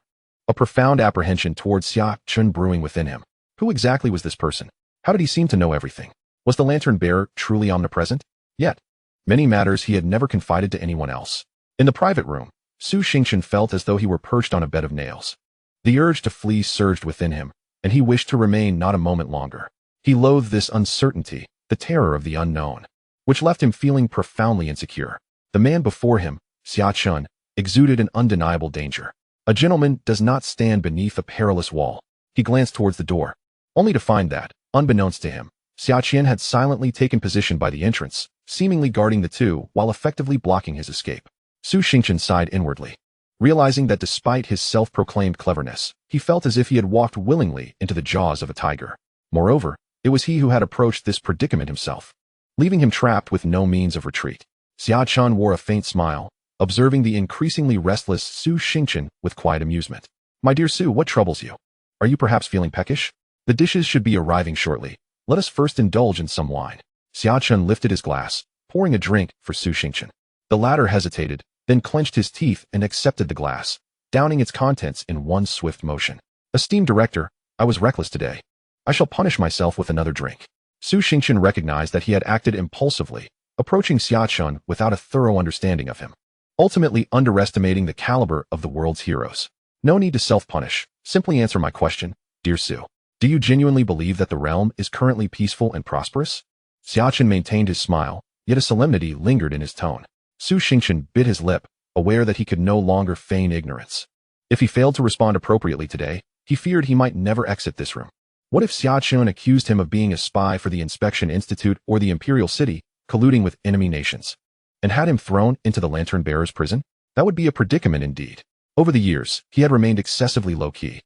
a profound apprehension towards Xia Chen brewing within him. Who exactly was this person? How did he seem to know everything? Was the lantern bearer truly omnipresent? Yet, many matters he had never confided to anyone else. In the private room, Su Xingqian felt as though he were perched on a bed of nails. The urge to flee surged within him, and he wished to remain not a moment longer. He loathed this uncertainty, the terror of the unknown, which left him feeling profoundly insecure. The man before him, Xia Chen, exuded an undeniable danger. A gentleman does not stand beneath a perilous wall. He glanced towards the door, only to find that, unbeknownst to him, Xia Chen had silently taken position by the entrance, seemingly guarding the two while effectively blocking his escape. Su Xingqian sighed inwardly, realizing that despite his self-proclaimed cleverness, he felt as if he had walked willingly into the jaws of a tiger. Moreover, it was he who had approached this predicament himself, leaving him trapped with no means of retreat. Xia Chen wore a faint smile, observing the increasingly restless Su Xingqian with quiet amusement. My dear Su, what troubles you? Are you perhaps feeling peckish? The dishes should be arriving shortly. Let us first indulge in some wine. Xia Chen lifted his glass, pouring a drink for Su Xingqian. The latter hesitated, then clenched his teeth and accepted the glass, downing its contents in one swift motion. Esteemed director, I was reckless today. I shall punish myself with another drink. Su Xingqian recognized that he had acted impulsively, approaching Xia Chen without a thorough understanding of him, ultimately underestimating the caliber of the world's heroes. No need to self-punish. Simply answer my question, dear Su. Do you genuinely believe that the realm is currently peaceful and prosperous? Xia Chen maintained his smile, yet a solemnity lingered in his tone. Su Xingqian bit his lip, aware that he could no longer feign ignorance. If he failed to respond appropriately today, he feared he might never exit this room. What if Xia Chen accused him of being a spy for the Inspection Institute or the Imperial City, colluding with enemy nations, and had him thrown into the Lantern Bearer's prison? That would be a predicament indeed. Over the years, he had remained excessively low-key,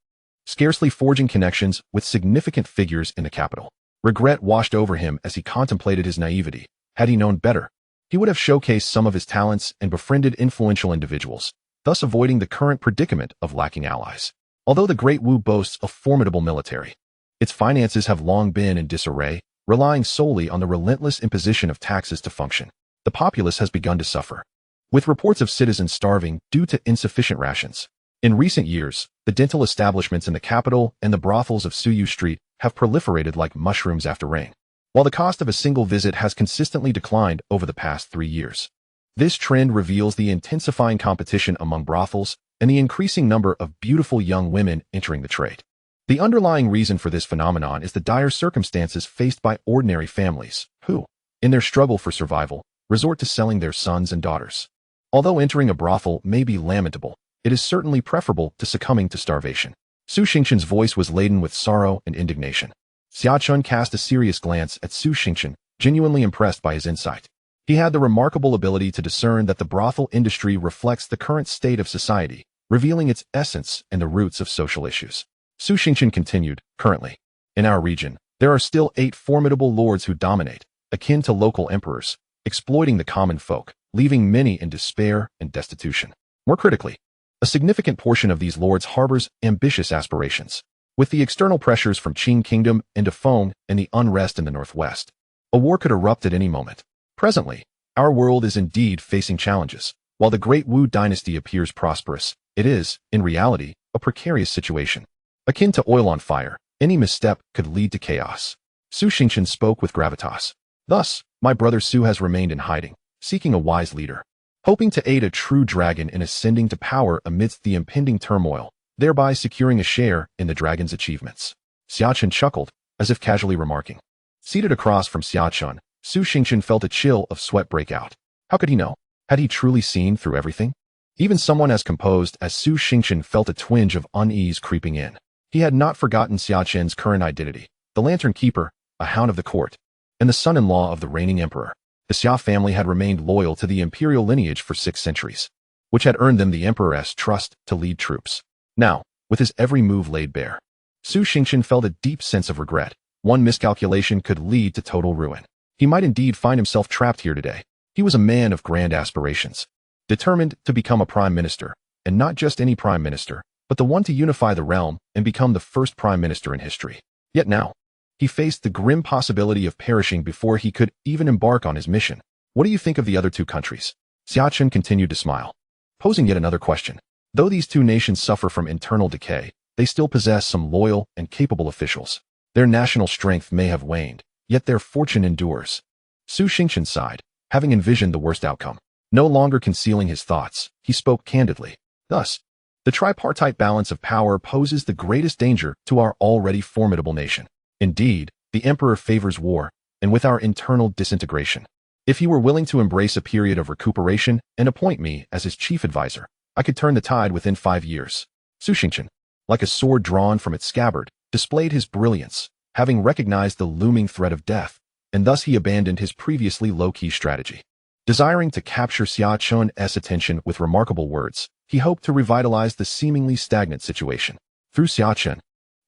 scarcely forging connections with significant figures in the capital. Regret washed over him as he contemplated his naivety. Had he known better, he would have showcased some of his talents and befriended influential individuals, thus avoiding the current predicament of lacking allies. Although the Great Wu boasts a formidable military, its finances have long been in disarray, relying solely on the relentless imposition of taxes to function. The populace has begun to suffer, with reports of citizens starving due to insufficient rations. In recent years, the dental establishments in the capital and the brothels of Suyu Street have proliferated like mushrooms after rain, while the cost of a single visit has consistently declined over the past 3 years. This trend reveals the intensifying competition among brothels and the increasing number of beautiful young women entering the trade. The underlying reason for this phenomenon is the dire circumstances faced by ordinary families, who, in their struggle for survival, resort to selling their sons and daughters. Although entering a brothel may be lamentable, it is certainly preferable to succumbing to starvation. Su Xingqian's voice was laden with sorrow and indignation. Xia Chen cast a serious glance at Su Xingqian, genuinely impressed by his insight. He had the remarkable ability to discern that the brothel industry reflects the current state of society, revealing its essence and the roots of social issues. Su Xingqian continued, currently, in our region, there are still 8 formidable lords who dominate, akin to local emperors, exploiting the common folk, leaving many in despair and destitution. More critically, a significant portion of these lords harbors ambitious aspirations. With the external pressures from Qing Kingdom and Defeng and the unrest in the northwest, a war could erupt at any moment. Presently, our world is indeed facing challenges. While the Great Wu dynasty appears prosperous, it is, in reality, a precarious situation. Akin to oil on fire, any misstep could lead to chaos. Su Xingqian spoke with gravitas, Thus, my brother Su has remained in hiding, seeking a wise leader, hoping to aid a true dragon in ascending to power amidst the impending turmoil, thereby securing a share in the dragon's achievements. Xia Chen chuckled, as if casually remarking. Seated across from Xia Chen, Su Xingchen felt a chill of sweat break out. How could he know? Had he truly seen through everything? Even someone as composed as Su Xingchen felt a twinge of unease creeping in. He had not forgotten Xia Chen's current identity, the Lantern Keeper, a hound of the court, and the son-in-law of the reigning emperor. The Xia family had remained loyal to the imperial lineage for 6 centuries, which had earned them the emperor's trust to lead troops. Now, with his every move laid bare, Su Xingchen felt a deep sense of regret. One miscalculation could lead to total ruin. He might indeed find himself trapped here today. He was a man of grand aspirations, determined to become a prime minister, and not just any prime minister, but the one to unify the realm and become the first prime minister in history. Yet now, he faced the grim possibility of perishing before he could even embark on his mission. What do you think of the other 2 countries? Xia Chen continued to smile, posing yet another question. Though these 2 nations suffer from internal decay, they still possess some loyal and capable officials. Their national strength may have waned, yet their fortune endures. Su Xingchen sighed, having envisioned the worst outcome. No longer concealing his thoughts, he spoke candidly. Thus, the tripartite balance of power poses the greatest danger to our already formidable nation. Indeed, the emperor favors war, and with our internal disintegration. If he were willing to embrace a period of recuperation and appoint me as his chief advisor, I could turn the tide within 5 years. Su Xingchen, like a sword drawn from its scabbard, displayed his brilliance, having recognized the looming threat of death, and thus he abandoned his previously low-key strategy. Desiring to capture Xia Chen's attention with remarkable words, he hoped to revitalize the seemingly stagnant situation. Through Xia Chen,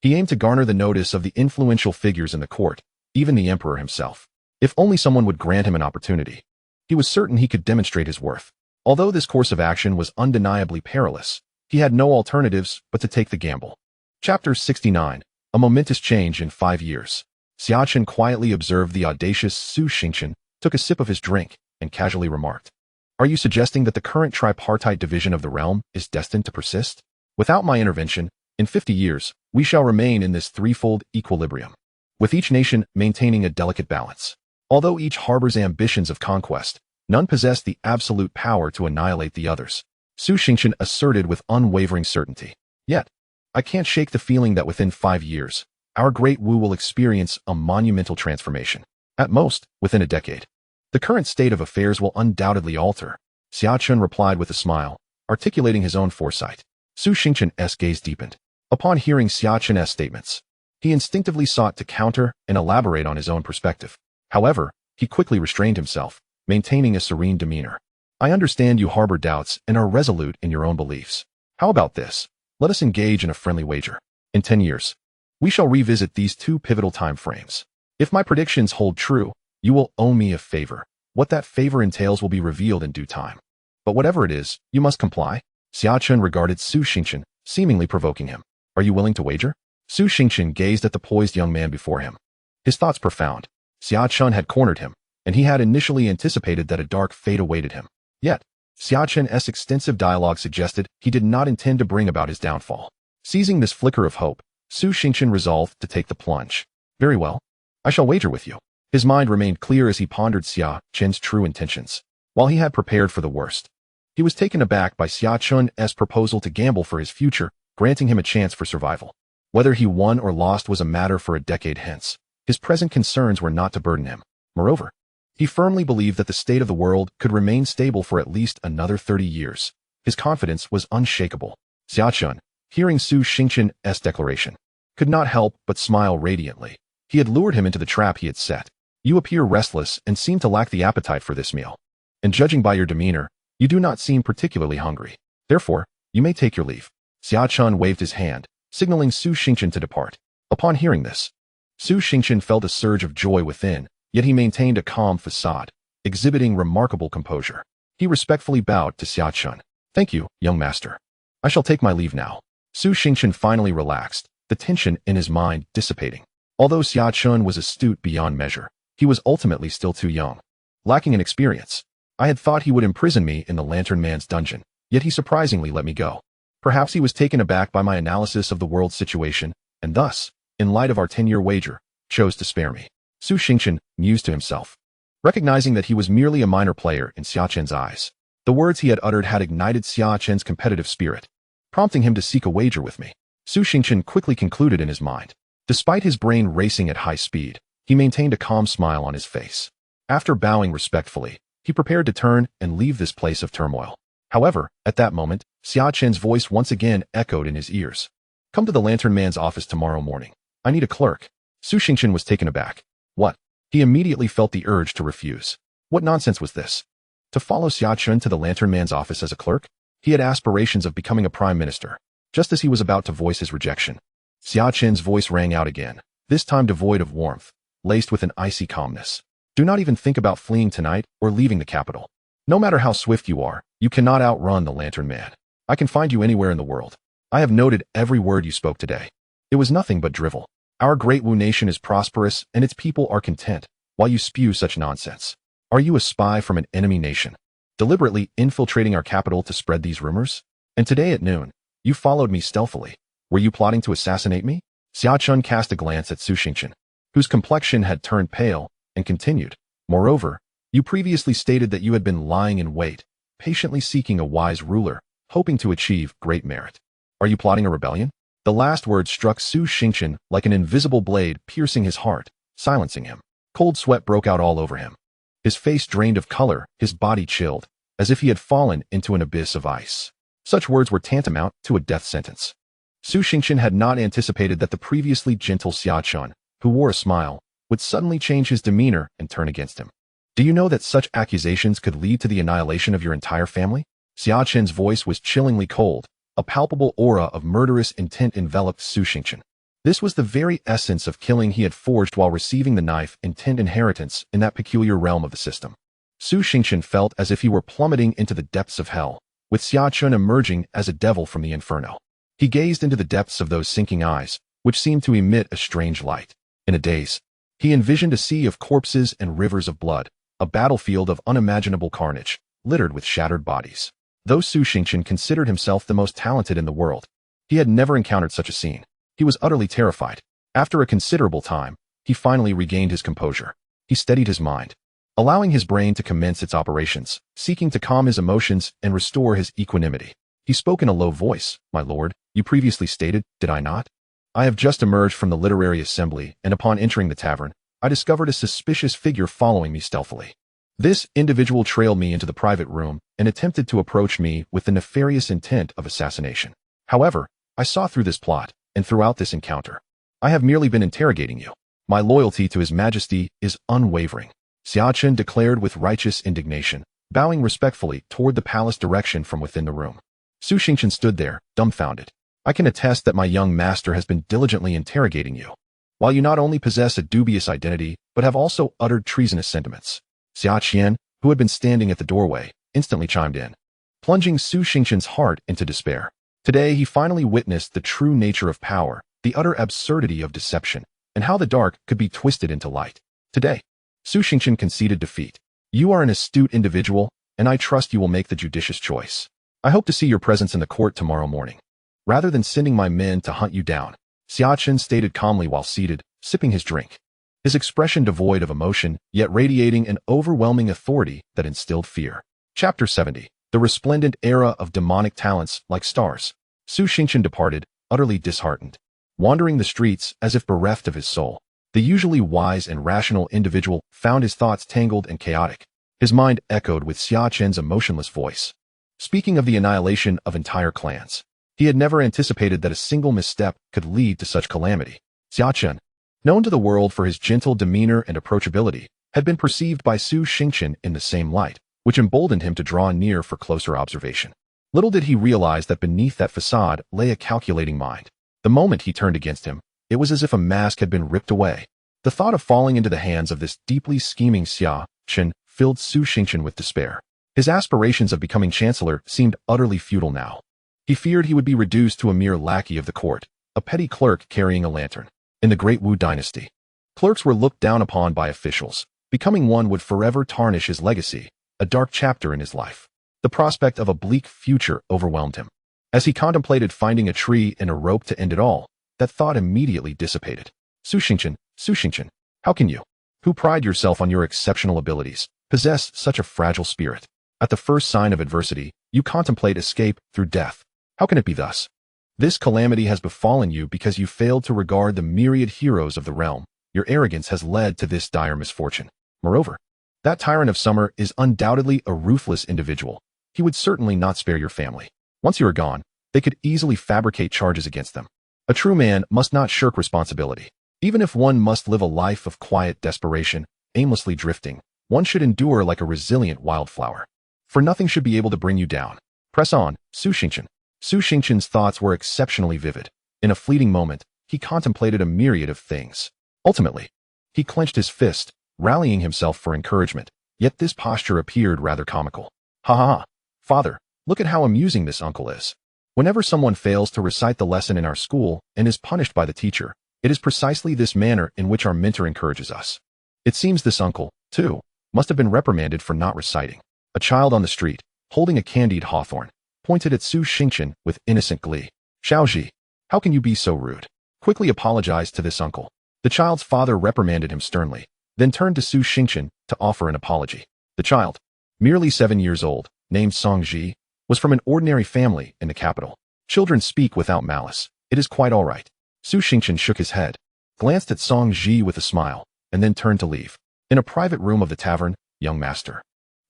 he aimed to garner the notice of the influential figures in the court, even the emperor himself. If only someone would grant him an opportunity, he was certain he could demonstrate his worth. Although this course of action was undeniably perilous, he had no alternatives but to take the gamble. Chapter 69. A momentous change in 5 years. Xia Chen quietly observed the audacious Su Xingchen, took a sip of his drink, and casually remarked, "Are you suggesting that the current tripartite division of the realm is destined to persist? Without my intervention, in 50 years, we shall remain in this threefold equilibrium, with each nation maintaining a delicate balance. Although each harbors ambitions of conquest, none possess the absolute power to annihilate the others," Su Xingchen asserted with unwavering certainty. "Yet, I can't shake the feeling that within 5 years, our great Wu will experience a monumental transformation. At most, within a decade. The current state of affairs will undoubtedly alter," Xia Chen replied with a smile, articulating his own foresight. Su Xingchen's gaze deepened. Upon hearing Xia Chen's statements, he instinctively sought to counter and elaborate on his own perspective. However, he quickly restrained himself, maintaining a serene demeanor. "I understand you harbor doubts and are resolute in your own beliefs. How about this? Let us engage in a friendly wager. In 10 years, we shall revisit these 2 pivotal time frames. If my predictions hold true, you will owe me a favor. What that favor entails will be revealed in due time. But whatever it is, you must comply." Xia Chen regarded Su Xingchen, seemingly provoking him. "Are you willing to wager?" Su Xingchen gazed at the poised young man before him. His thoughts profound. Xia Chen had cornered him, and he had initially anticipated that a dark fate awaited him. Yet, Xia Chen's extensive dialogue suggested he did not intend to bring about his downfall. Seizing this flicker of hope, Su Xingchen resolved to take the plunge. "Very well. I shall wager with you." His mind remained clear as he pondered Xia Chen's true intentions. While he had prepared for the worst, he was taken aback by Xia Chen's proposal to gamble for his future, granting him a chance for survival. Whether he won or lost was a matter for a decade hence. His present concerns were not to burden him. Moreover, he firmly believed that the state of the world could remain stable for at least another 30 years. His confidence was unshakable. Xia Chen, hearing Su Xingchen's declaration, could not help but smile radiantly. He had lured him into the trap he had set. "You appear restless and seem to lack the appetite for this meal. And judging by your demeanor, you do not seem particularly hungry. Therefore, you may take your leave." Xia Chen waved his hand, signaling Su Xingchen to depart. Upon hearing this, Su Xingchen felt a surge of joy within, yet he maintained a calm facade, exhibiting remarkable composure. He respectfully bowed to Xia Chen. "Thank you, young master. I shall take my leave now." Su Xingchen finally relaxed, the tension in his mind dissipating. Although Xia Chen was astute beyond measure, he was ultimately still too young, lacking in experience. "I had thought he would imprison me in the Lantern Man's dungeon, yet he surprisingly let me go. Perhaps he was taken aback by my analysis of the world's situation, and thus, in light of our 10-year wager, chose to spare me." Su Xingchen mused to himself. recognizing that he was merely a minor player in Xia Chen's eyes. The words he had uttered had ignited Xia Chen's competitive spirit, prompting him to seek a wager with me. Su Xingchen quickly concluded in his mind. Despite his brain racing at high speed, he maintained a calm smile on his face. After bowing respectfully, he prepared to turn and leave this place of turmoil. However, at that moment, Xia Chen's voice once again echoed in his ears. Come to the Lantern Man's office tomorrow morning. I need a clerk. Su Xingchen was taken aback. What? He immediately felt the urge to refuse. What nonsense was this? To follow Xia Chen to the Lantern Man's office as a clerk? He had aspirations of becoming a prime minister. Just as he was about to voice his rejection, Xia Chen's voice rang out again, this time devoid of warmth, laced with an icy calmness. Do not even think about fleeing tonight or leaving the capital. No matter how swift you are, you cannot outrun the Lantern Man. I can find you anywhere in the world. I have noted every word you spoke today. It was nothing but drivel. Our great Wu nation is prosperous and its people are content, while you spew such nonsense. Are you a spy from an enemy nation, deliberately infiltrating our capital to spread these rumors? And today at noon, you followed me stealthily. Were you plotting to assassinate me? Xia Chen cast a glance at Su Xingchen, whose complexion had turned pale, and continued. Moreover, you previously stated that you had been lying in wait, patiently seeking a wise ruler, hoping to achieve great merit. Are you plotting a rebellion? The last word struck Su Xingchen like an invisible blade piercing his heart, silencing him. Cold sweat broke out all over him. His face drained of color, his body chilled, as if he had fallen into an abyss of ice. Such words were tantamount to a death sentence. Su Xingchen had not anticipated that the previously gentle Xia Chen, who wore a smile, would suddenly change his demeanor and turn against him. Do you know that such accusations could lead to the annihilation of your entire family? Xia Chen's voice was chillingly cold. A palpable aura of murderous intent enveloped Su Xingchen. This was the very essence of killing he had forged while receiving the knife intent inheritance in that peculiar realm of the system. Su Xingchen felt as if he were plummeting into the depths of hell, with Xia Chen emerging as a devil from the inferno. He gazed into the depths of those sinking eyes, which seemed to emit a strange light. In a daze, he envisioned a sea of corpses and rivers of blood, a battlefield of unimaginable carnage, littered with shattered bodies. Though Su Xingchen considered himself the most talented in the world, he had never encountered such a scene. He was utterly terrified. After a considerable time, he finally regained his composure. He steadied his mind, allowing his brain to commence its operations, seeking to calm his emotions and restore his equanimity. He spoke in a low voice. My lord, you previously stated, did I not? I have just emerged from the literary assembly, and upon entering the tavern, I discovered a suspicious figure following me stealthily. This individual trailed me into the private room and attempted to approach me with the nefarious intent of assassination. However, I saw through this plot, and throughout this encounter, I have merely been interrogating you. My loyalty to His Majesty is unwavering, Xia Chen declared with righteous indignation, bowing respectfully toward the palace direction from within the room. Su Xingchen stood there, dumbfounded. I can attest that my young master has been diligently interrogating you, while you not only possess a dubious identity, but have also uttered treasonous sentiments. Xia Chen, who had been standing at the doorway, instantly chimed in, plunging Su Xingchen's heart into despair. Today he finally witnessed the true nature of power, the utter absurdity of deception, and how the dark could be twisted into light. Today, Su Xingchen conceded defeat. You are an astute individual, and I trust you will make the judicious choice. I hope to see your presence in the court tomorrow morning. Rather than sending my men to hunt you down, Xia Chen stated calmly while seated, sipping his drink. His expression devoid of emotion, yet radiating an overwhelming authority that instilled fear. Chapter 70. The resplendent era of demonic talents like stars. Su Xingchen departed, utterly disheartened. Wandering the streets as if bereft of his soul, the usually wise and rational individual found his thoughts tangled and chaotic. His mind echoed with Xia Chen's emotionless voice, speaking of the annihilation of entire clans. He had never anticipated that a single misstep could lead to such calamity. Xia Chen, known to the world for his gentle demeanor and approachability, had been perceived by Su Xingchen in the same light, which emboldened him to draw near for closer observation. Little did he realize that beneath that facade lay a calculating mind. The moment he turned against him, it was as if a mask had been ripped away. The thought of falling into the hands of this deeply scheming Xia Chen filled Su Xingchen with despair. His aspirations of becoming chancellor seemed utterly futile now. He feared he would be reduced to a mere lackey of the court, a petty clerk carrying a lantern. In the Great Wu dynasty, clerks were looked down upon by officials. Becoming one would forever tarnish his legacy, a dark chapter in his life. The prospect of a bleak future overwhelmed him. As he contemplated finding a tree and a rope to end it all, that thought immediately dissipated. Su Xingchen, how can you? who pride yourself on your exceptional abilities, possess such a fragile spirit. At the first sign of adversity, you contemplate escape through death. How can it be thus? This calamity has befallen you because you failed to regard the myriad heroes of the realm. Your arrogance has led to this dire misfortune. Moreover, that tyrant of summer is undoubtedly a ruthless individual. He would certainly not spare your family. Once you are gone, they could easily fabricate charges against them. A true man must not shirk responsibility. Even if one must live a life of quiet desperation, aimlessly drifting, one should endure like a resilient wildflower. For nothing should be able to bring you down. Press on, Su Xingchen. Su Xingchen's thoughts were exceptionally vivid. In a fleeting moment, he contemplated a myriad of things. Ultimately, he clenched his fist, rallying himself for encouragement, yet this posture appeared rather comical. Ha ha ha. Father, look at how amusing this uncle is. Whenever someone fails to recite the lesson in our school and is punished by the teacher, it is precisely this manner in which our mentor encourages us. It seems this uncle, too, must have been reprimanded for not reciting. A child on the street, holding a candied hawthorn, pointed at Su Xingchen with innocent glee. Xiaoji, how can you be so rude? Quickly apologize to this uncle. The child's father reprimanded him sternly, then turned to Su Xingchen to offer an apology. The child, merely 7 years old, named Song Ji, was from an ordinary family in the capital. Children speak without malice. It is quite all right. Su Xingchen shook his head, glanced at Song Ji with a smile, and then turned to leave. In a private room of the tavern, young master.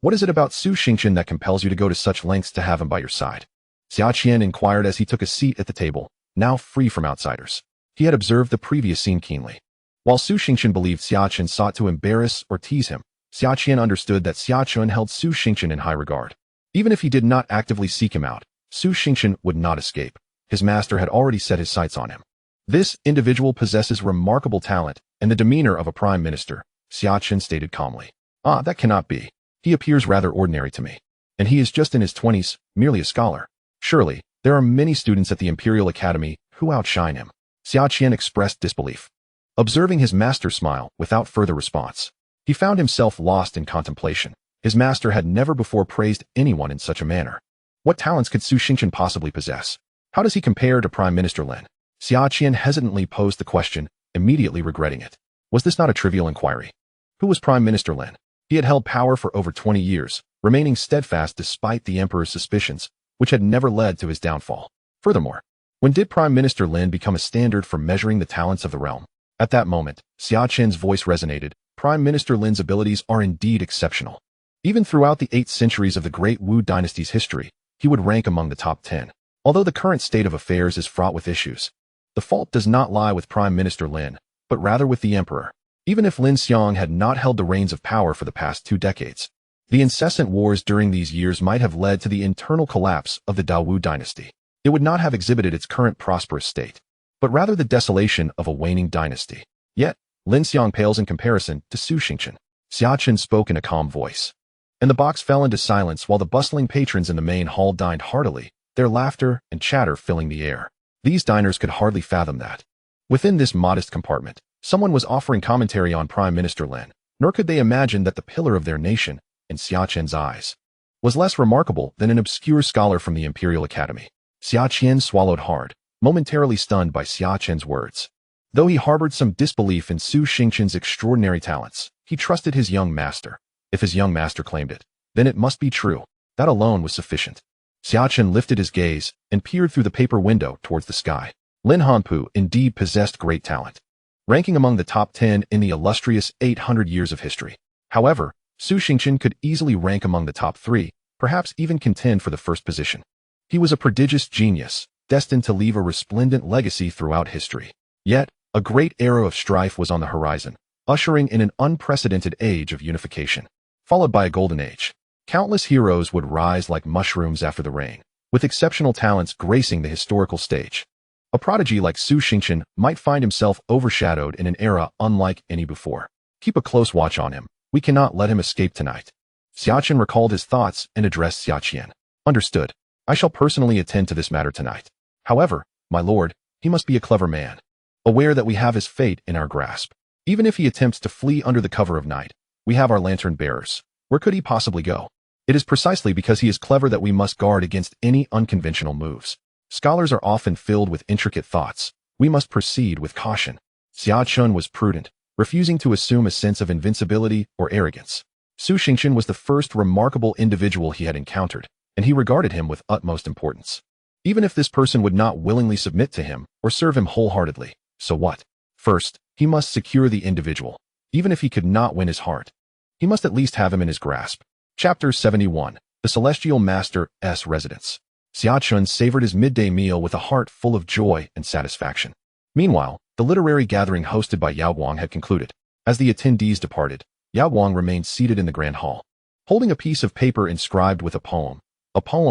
What is it about Su Xingchen that compels you to go to such lengths to have him by your side? Xia Chen inquired as he took a seat at the table, now free from outsiders. He had observed the previous scene keenly. While Su Xingchen believed Xia Chen sought to embarrass or tease him, Xia Chen understood that Xia Chen held Su Xingchen in high regard. Even if he did not actively seek him out, Su Xingchen would not escape. His master had already set his sights on him. This individual possesses remarkable talent and the demeanor of a prime minister, Xia Chen stated calmly. Ah, that cannot be. He appears rather ordinary to me. And he is just in his 20s, merely a scholar. Surely, there are many students at the Imperial Academy who outshine him. Xia Chen expressed disbelief. Observing his master smile without further response, he found himself lost in contemplation. His master had never before praised anyone in such a manner. What talents could Su Xingchen possibly possess? How does he compare to Prime Minister Lin? Xia Chen hesitantly posed the question, immediately regretting it. Was this not a trivial inquiry? Who was Prime Minister Lin? He had held power for over 20 years, remaining steadfast despite the emperor's suspicions, which had never led to his downfall. Furthermore, when did Prime Minister Lin become a standard for measuring the talents of the realm? At that moment, Xia Chen's voice resonated. Prime Minister Lin's abilities are indeed exceptional. Even throughout the 8 centuries of the Great Wu Dynasty's history, he would rank among the top 10. Although the current state of affairs is fraught with issues, the fault does not lie with Prime Minister Lin, but rather with the emperor. Even if Lin Xiang had not held the reins of power for the past 2 decades, the incessant wars during these years might have led to the internal collapse of the Dawu dynasty. It would not have exhibited its current prosperous state, but rather the desolation of a waning dynasty. Yet, Lin Xiang pales in comparison to Su Xingchen. Xia Chen spoke in a calm voice, and the box fell into silence while the bustling patrons in the main hall dined heartily, their laughter and chatter filling the air. These diners could hardly fathom that. Within this modest compartment, someone was offering commentary on Prime Minister Lin, nor could they imagine that the pillar of their nation, in Xia Chen's eyes, was less remarkable than an obscure scholar from the Imperial Academy. Xia Chen swallowed hard, momentarily stunned by Xia Chen's words. Though he harbored some disbelief in Su Xingchen's extraordinary talents, he trusted his young master. If his young master claimed it, then it must be true. That alone was sufficient. Xia Chen lifted his gaze and peered through the paper window towards the sky. Lin Hanpu indeed possessed great talent, ranking among the top 10 in the illustrious 800 years of history. However, Su Xingchen could easily rank among the top 3, perhaps even contend for the first position. He was a prodigious genius, destined to leave a resplendent legacy throughout history. Yet, a great era of strife was on the horizon, ushering in an unprecedented age of unification, followed by a golden age. Countless heroes would rise like mushrooms after the rain, with exceptional talents gracing the historical stage. A prodigy like Su Xingchen might find himself overshadowed in an era unlike any before. Keep a close watch on him. We cannot let him escape tonight. Xia Chen recalled his thoughts and addressed Xia Chen. Understood. I shall personally attend to this matter tonight. However, my lord, he must be a clever man, aware that we have his fate in our grasp. Even if he attempts to flee under the cover of night, we have our lantern bearers. Where could he possibly go? It is precisely because he is clever that we must guard against any unconventional moves. Scholars are often filled with intricate thoughts. We must proceed with caution. Xia Chen was prudent, refusing to assume a sense of invincibility or arrogance. Su Xingchen was the first remarkable individual he had encountered, and he regarded him with utmost importance. Even if this person would not willingly submit to him or serve him wholeheartedly, so what? First, he must secure the individual. Even if he could not win his heart, he must at least have him in his grasp. Chapter 71. The Celestial Master's Residence. Xia Chen savored his midday meal with a heart full of joy and satisfaction. Meanwhile, the literary gathering hosted by Yao Guang had concluded. As the attendees departed, Yao Guang remained seated in the grand hall, holding a piece of paper inscribed with a poem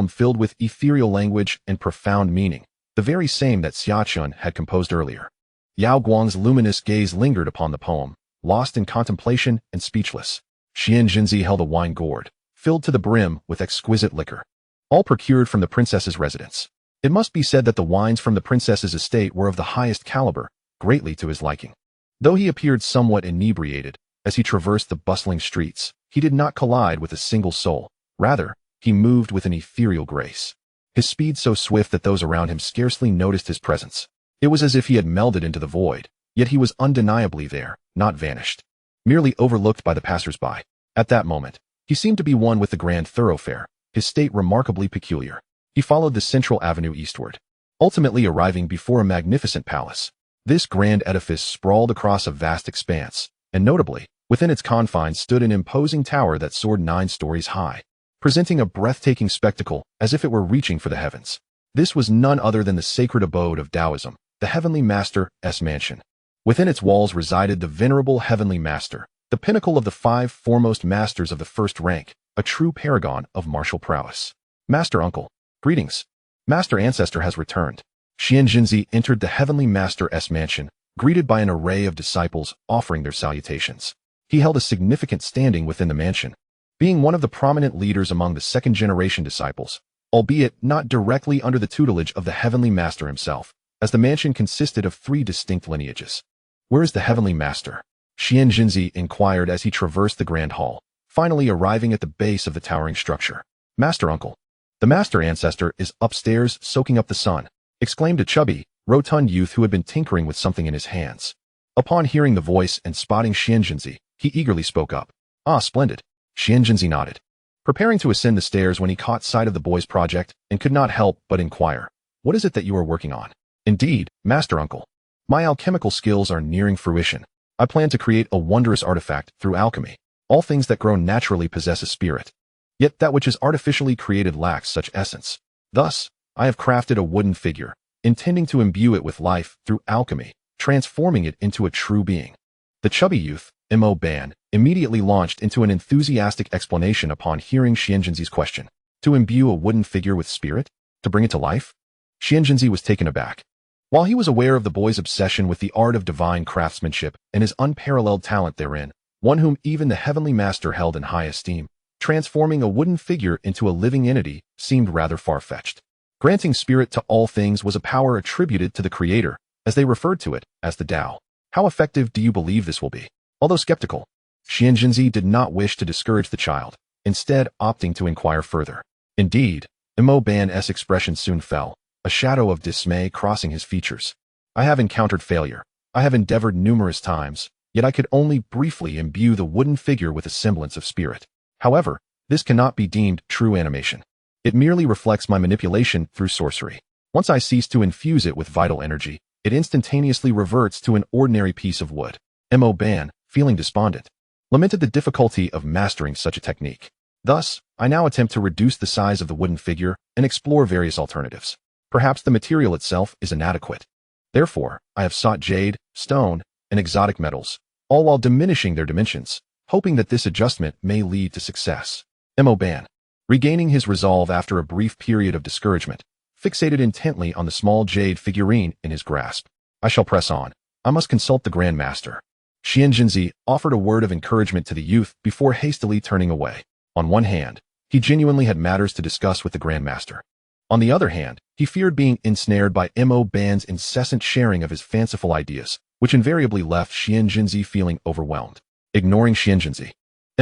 filled with ethereal language and profound meaning, the very same that Xia Chen had composed earlier. Yao Guang's luminous gaze lingered upon the poem, lost in contemplation and speechless. Xian Jinzi held a wine gourd, filled to the brim with exquisite liquor, all procured from the princess's residence. It must be said that the wines from the princess's estate were of the highest caliber, greatly to his liking. Though he appeared somewhat inebriated, as he traversed the bustling streets, he did not collide with a single soul. Rather, he moved with an ethereal grace, his speed so swift that those around him scarcely noticed his presence. It was as if he had melded into the void, yet he was undeniably there, not vanished, merely overlooked by the passers-by. At that moment, he seemed to be one with the grand thoroughfare, his state remarkably peculiar. He followed the central avenue eastward, ultimately arriving before a magnificent palace. This grand edifice sprawled across a vast expanse, and notably, within its confines stood an imposing tower that soared 9 stories high, presenting a breathtaking spectacle as if it were reaching for the heavens. This was none other than the sacred abode of Taoism, the Heavenly Master's mansion. Within its walls resided the venerable Heavenly Master, the pinnacle of the 5 foremost masters of the first rank, a true paragon of martial prowess. Master Uncle, greetings. Master Ancestor has returned. Xian Jinzi entered the Heavenly Master's mansion, greeted by an array of disciples offering their salutations. He held a significant standing within the mansion, being one of the prominent leaders among the second-generation disciples, albeit not directly under the tutelage of the Heavenly Master himself, as the mansion consisted of 3 distinct lineages. Where is the Heavenly Master? Xian Jinzi inquired as he traversed the grand hall, finally arriving at the base of the towering structure. Master Uncle, the Master Ancestor is upstairs soaking up the sun, exclaimed a chubby, rotund youth who had been tinkering with something in his hands. Upon hearing the voice and spotting Xian Jinzi, he eagerly spoke up. Ah, splendid. Xian Jinzi nodded, preparing to ascend the stairs when he caught sight of the boy's project and could not help but inquire. What is it that you are working on? Indeed, Master Uncle. My alchemical skills are nearing fruition. I plan to create a wondrous artifact through alchemy. All things that grow naturally possess a spirit. Yet that which is artificially created lacks such essence. Thus, I have crafted a wooden figure, intending to imbue it with life through alchemy, transforming it into a true being. The chubby youth, Mo Ban, immediately launched into an enthusiastic explanation upon hearing Xian Jinzi's question. To imbue a wooden figure with spirit? To bring it to life? Xian Jinzi was taken aback. While he was aware of the boy's obsession with the art of divine craftsmanship and his unparalleled talent therein, one whom even the Heavenly Master held in high esteem, transforming a wooden figure into a living entity seemed rather far-fetched. Granting spirit to all things was a power attributed to the Creator, as they referred to it as the Tao. How effective do you believe this will be? Although skeptical, Xian Jinzi did not wish to discourage the child, instead opting to inquire further. Indeed, Mo Ban's expression soon fell, a shadow of dismay crossing his features. I have encountered failure. I have endeavored numerous times, yet I could only briefly imbue the wooden figure with a semblance of spirit. However, this cannot be deemed true animation. It merely reflects my manipulation through sorcery. Once I cease to infuse it with vital energy, it instantaneously reverts to an ordinary piece of wood. Mo Ban, feeling despondent, lamented the difficulty of mastering such a technique. Thus, I now attempt to reduce the size of the wooden figure and explore various alternatives. Perhaps the material itself is inadequate. Therefore, I have sought jade, stone, and exotic metals, all while diminishing their dimensions, hoping that this adjustment may lead to success. Mo Ban, regaining his resolve after a brief period of discouragement, fixated intently on the small jade figurine in his grasp. I shall press on. I must consult the Grand Master. Xian Jinzi offered a word of encouragement to the youth before hastily turning away. On one hand, he genuinely had matters to discuss with the Grand Master. On the other hand, he feared being ensnared by Mo Ban's incessant sharing of his fanciful ideas, which invariably left Xian Jinzi feeling overwhelmed. Ignoring Xian Jinzi,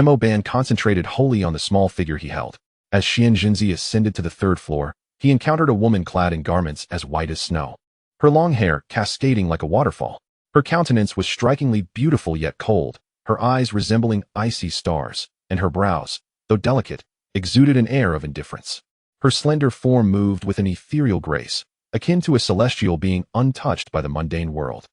Mo Ban concentrated wholly on the small figure he held. As Xian Jinzi ascended to the 3rd floor, he encountered a woman clad in garments as white as snow, her long hair cascading like a waterfall. Her countenance was strikingly beautiful yet cold, her eyes resembling icy stars, and her brows, though delicate, exuded an air of indifference. Her slender form moved with an ethereal grace, akin to a celestial being untouched by the mundane world.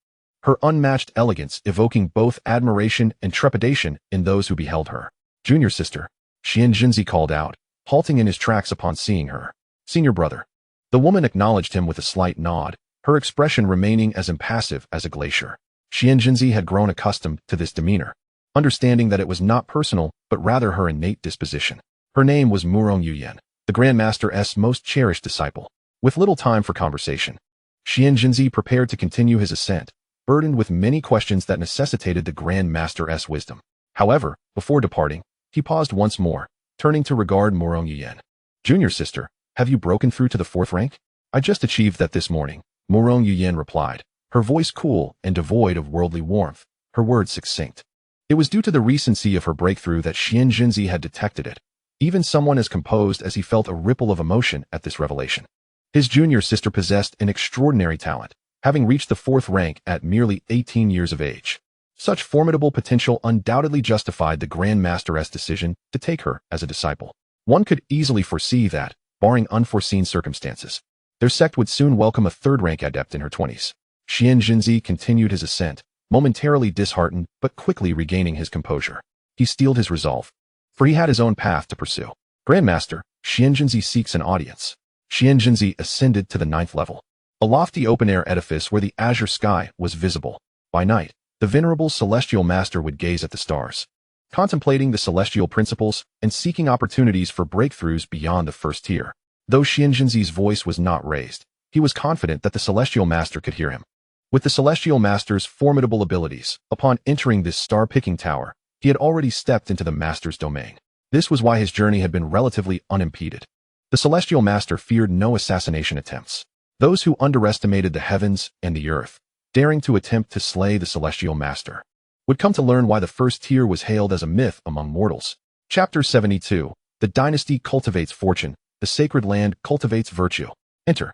Her unmatched elegance evoking both admiration and trepidation in those who beheld her. "Junior sister," Xianjinzi called out, halting in his tracks upon seeing her. "Senior brother." The woman acknowledged him with a slight nod, her expression remaining as impassive as a glacier. Xianjinzi had grown accustomed to this demeanor, understanding that it was not personal but rather her innate disposition. Her name was Murong Yuyan, the Grand Master's most cherished disciple. With little time for conversation, Xianjinzi prepared to continue his ascent, burdened with many questions that necessitated the Grand Master's wisdom. However, before departing, he paused once more, turning to regard Murong Yuyan. "Junior sister, have you broken through to the 4th rank?" "I just achieved that this morning," Murong Yuyan replied, her voice cool and devoid of worldly warmth, her words succinct. It was due to the recency of her breakthrough that Xianjinzi had detected it, even someone as composed as he felt a ripple of emotion at this revelation. His junior sister possessed an extraordinary talent, having reached the 4th rank at merely 18 years of age. Such formidable potential undoubtedly justified the Grand Master's decision to take her as a disciple. One could easily foresee that, barring unforeseen circumstances, their sect would soon welcome a 3rd rank adept in her 20s. Xianjinzi continued his ascent, momentarily disheartened but quickly regaining his composure. He steeled his resolve, for he had his own path to pursue. "Grandmaster, Xianjinzi seeks an audience." Xianjinzi ascended to the 9th level, a lofty open-air edifice where the azure sky was visible. By night, the venerable celestial master would gaze at the stars, contemplating the celestial principles and seeking opportunities for breakthroughs beyond the 1st tier. Though Xianjinzi's voice was not raised, he was confident that the celestial master could hear him. With the celestial master's formidable abilities, upon entering this star-picking tower, he had already stepped into the master's domain. This was why his journey had been relatively unimpeded. The celestial master feared no assassination attempts. Those who underestimated the heavens and the earth, daring to attempt to slay the celestial master, would come to learn why the 1st tier was hailed as a myth among mortals. Chapter 72. The dynasty cultivates fortune, the sacred land cultivates virtue. Enter.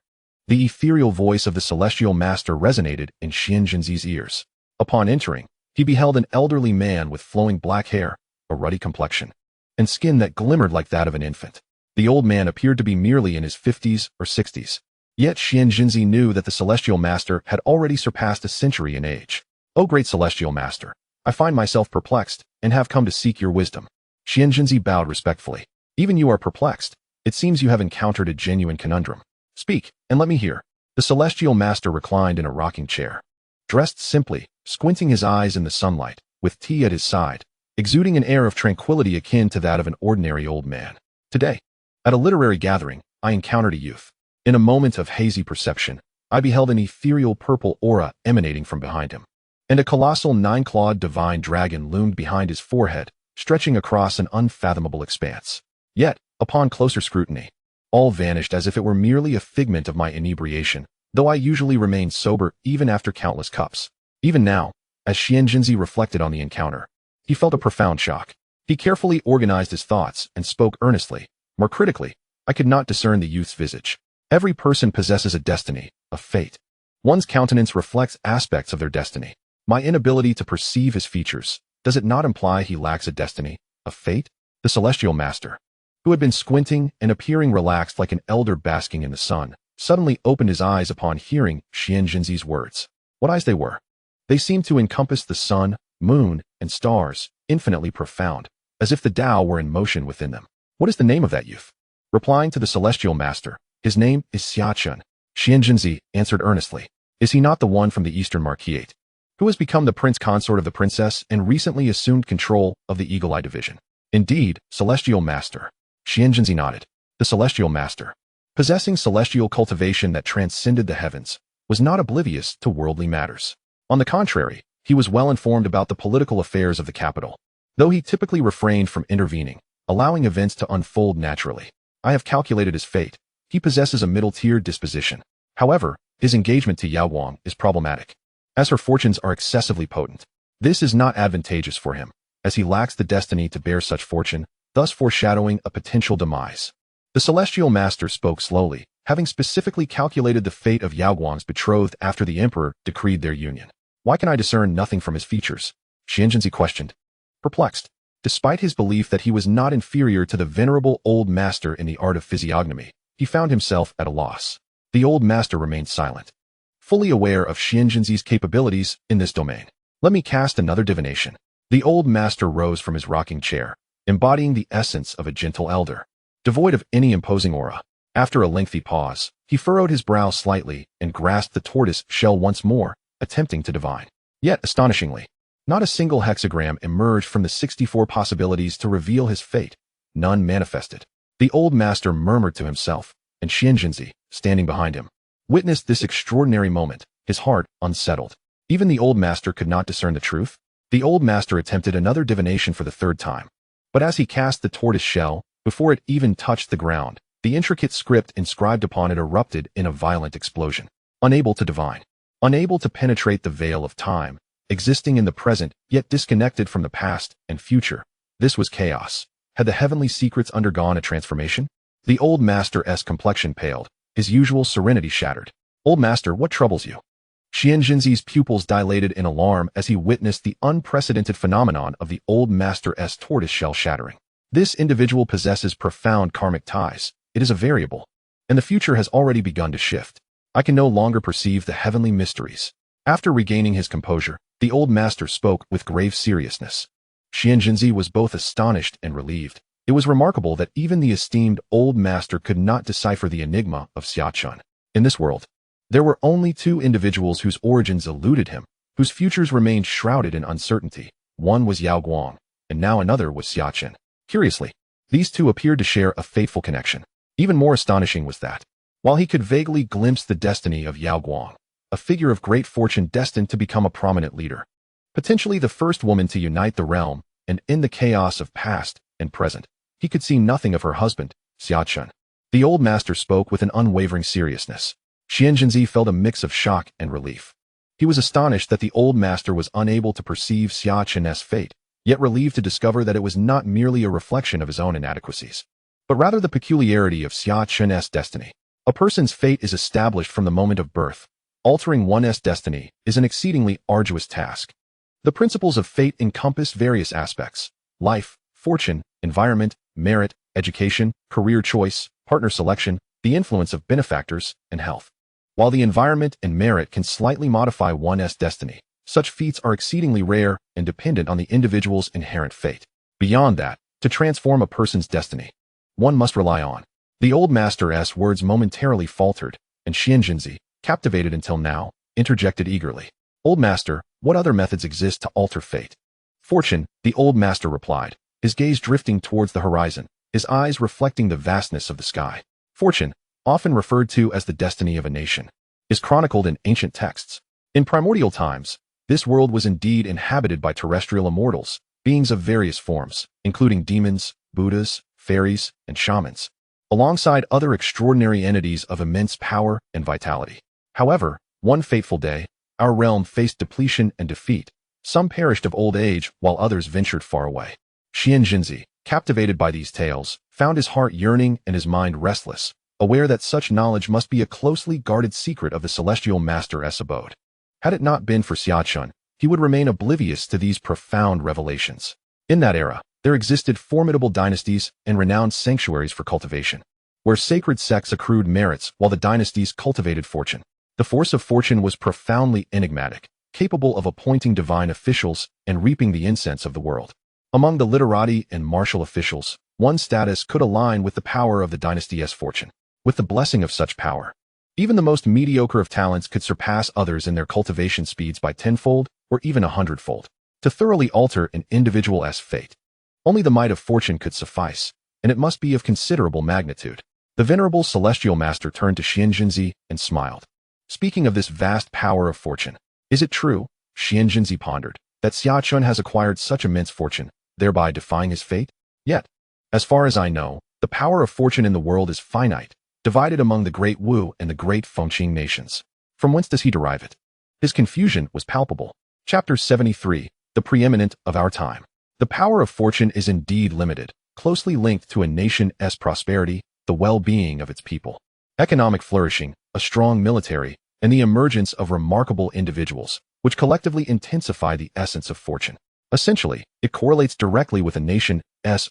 The ethereal voice of the celestial master resonated in Xianjinzi's ears. Upon entering, he beheld an elderly man with flowing black hair, a ruddy complexion, and skin that glimmered like that of an infant. The old man appeared to be merely in his 50s or 60s. Yet Xianjinzi knew that the celestial master had already surpassed a century in age. "O great celestial master, I find myself perplexed and have come to seek your wisdom." Xianjinzi bowed respectfully. "Even you are perplexed. It seems you have encountered a genuine conundrum. Speak, and let me hear." The celestial master reclined in a rocking chair, dressed simply, squinting his eyes in the sunlight, with tea at his side, exuding an air of tranquility akin to that of an ordinary old man. "Today, at a literary gathering, I encountered a youth. In a moment of hazy perception, I beheld an ethereal purple aura emanating from behind him, and a colossal 9-clawed divine dragon loomed behind his forehead, stretching across an unfathomable expanse. Yet, upon closer scrutiny, all vanished as if it were merely a figment of my inebriation, though I usually remained sober even after countless cups. Even now, as Xianjinzi reflected on the encounter, he felt a profound shock. He carefully organized his thoughts and spoke earnestly. More critically, I could not discern the youth's visage. Every person possesses a destiny, a fate. One's countenance reflects aspects of their destiny. My inability to perceive his features, does it not imply he lacks a destiny, a fate? The celestial master, who had been squinting and appearing relaxed like an elder basking in the sun, suddenly opened his eyes upon hearing Xianjinzi's words. What eyes they were! They seemed to encompass the sun, moon, and stars, infinitely profound, as if the Tao were in motion within them. "What is the name of that youth?" Replying to the celestial master, "His name is Xia Chen." Xianjinzi answered earnestly. "Is he not the one from the Eastern Marquis, who has become the prince consort of the princess and recently assumed control of the Eagle Eye division?" "Indeed, celestial master." Xianjinzi nodded. The celestial master, possessing celestial cultivation that transcended the heavens, was not oblivious to worldly matters. On the contrary, he was well informed about the political affairs of the capital, though he typically refrained from intervening, allowing events to unfold naturally. "I have calculated his fate. He possesses a middle-tier disposition. However, his engagement to Yaoguang is problematic, as her fortunes are excessively potent. This is not advantageous for him, as he lacks the destiny to bear such fortune, thus foreshadowing a potential demise." The celestial master spoke slowly, having specifically calculated the fate of Yaoguang's betrothed after the emperor decreed their union. Why can I discern nothing from his features? Xianzhenzi questioned. Perplexed. Despite his belief that he was not inferior to the venerable old master in the art of physiognomy, he found himself at a loss. The old master remained silent, fully aware of Xianzhenzi's capabilities in this domain. Let me cast another divination. The old master rose from his rocking chair, embodying the essence of a gentle elder, devoid of any imposing aura. After a lengthy pause, he furrowed his brow slightly and grasped the tortoise shell once more, attempting to divine. Yet, astonishingly, not a single hexagram emerged from the 64 possibilities to reveal his fate. None manifested. The old master murmured to himself, and Xianzhenzi, standing behind him, witnessed this extraordinary moment, his heart unsettled. Even the old master could not discern the truth. The old master attempted another divination for the third time. But as he cast the tortoise shell, before it even touched the ground, the intricate script inscribed upon it erupted in a violent explosion. Unable to divine, unable to penetrate the veil of time, existing in the present, yet disconnected from the past and future. This was chaos. Had the heavenly secrets undergone a transformation? The old master's complexion paled, his usual serenity shattered. Old master, what troubles you? Xianzhenzi's pupils dilated in alarm as he witnessed the unprecedented phenomenon of the old master's tortoise shell shattering. This individual possesses profound karmic ties. It is a variable, and the future has already begun to shift. I can no longer perceive the heavenly mysteries. After regaining his composure, the old master spoke with grave seriousness. Xianzhenzi was both astonished and relieved. It was remarkable that even the esteemed old master could not decipher the enigma of Xia Chen. In this world, there were only two individuals whose origins eluded him, whose futures remained shrouded in uncertainty. One was Yao Guang, and now another was Xia Chen. Curiously, these two appeared to share a fateful connection. Even more astonishing was that, while he could vaguely glimpse the destiny of Yao Guang, a figure of great fortune destined to become a prominent leader, potentially the first woman to unite the realm, and in the chaos of past and present, he could see nothing of her husband, Xia Chen. The old master spoke with an unwavering seriousness. Xianzhenzi felt a mix of shock and relief. He was astonished that the old master was unable to perceive Xia Chen's fate, yet relieved to discover that it was not merely a reflection of his own inadequacies, but rather the peculiarity of Xia Chen's destiny. A person's fate is established from the moment of birth. Altering one's destiny is an exceedingly arduous task. The principles of fate encompass various aspects: life, fortune, environment, merit, education, career choice, partner selection, the influence of benefactors, and health. While the environment and merit can slightly modify one's destiny, such feats are exceedingly rare and dependent on the individual's inherent fate. Beyond that, to transform a person's destiny, one must rely on. The old master's words momentarily faltered, and Xianzhenzi, captivated until now, interjected eagerly. Old master, what other methods exist to alter fate? Fortune, the old master replied, his gaze drifting towards the horizon, his eyes reflecting the vastness of the sky. Fortune, often referred to as the destiny of a nation, is chronicled in ancient texts. In primordial times, this world was indeed inhabited by terrestrial immortals, beings of various forms, including demons, Buddhas, fairies, and shamans, alongside other extraordinary entities of immense power and vitality. However, one fateful day, our realm faced depletion and defeat. Some perished of old age, while others ventured far away. Xianzhenzi, captivated by these tales, found his heart yearning and his mind restless, aware that such knowledge must be a closely guarded secret of the celestial master's abode. Had it not been for Xia Chen, he would remain oblivious to these profound revelations. In that era, there existed formidable dynasties and renowned sanctuaries for cultivation, where sacred sects accrued merits while the dynasties cultivated fortune. The force of fortune was profoundly enigmatic, capable of appointing divine officials and reaping the incense of the world. Among the literati and martial officials, one's status could align with the power of the dynasty's fortune. With the blessing of such power, even the most mediocre of talents could surpass others in their cultivation speeds by tenfold or even 100-fold. To thoroughly alter an individual's fate, only the might of fortune could suffice, and it must be of considerable magnitude. The venerable celestial master turned to Xianzhenzi and smiled. Speaking of this vast power of fortune, is it true, Xianzhenzi pondered, that Xia Chen has acquired such immense fortune, thereby defying his fate? Yet, as far as I know, the power of fortune in the world is finite, divided among the great Wu and the great Fengqing nations. From whence does he derive it? His confusion was palpable. Chapter 73, The Preeminent of Our Time. The power of fortune is indeed limited, closely linked to a nation's prosperity, the well-being of its people, economic flourishing, a strong military, and the emergence of remarkable individuals, which collectively intensify the essence of fortune. Essentially, it correlates directly with a nation's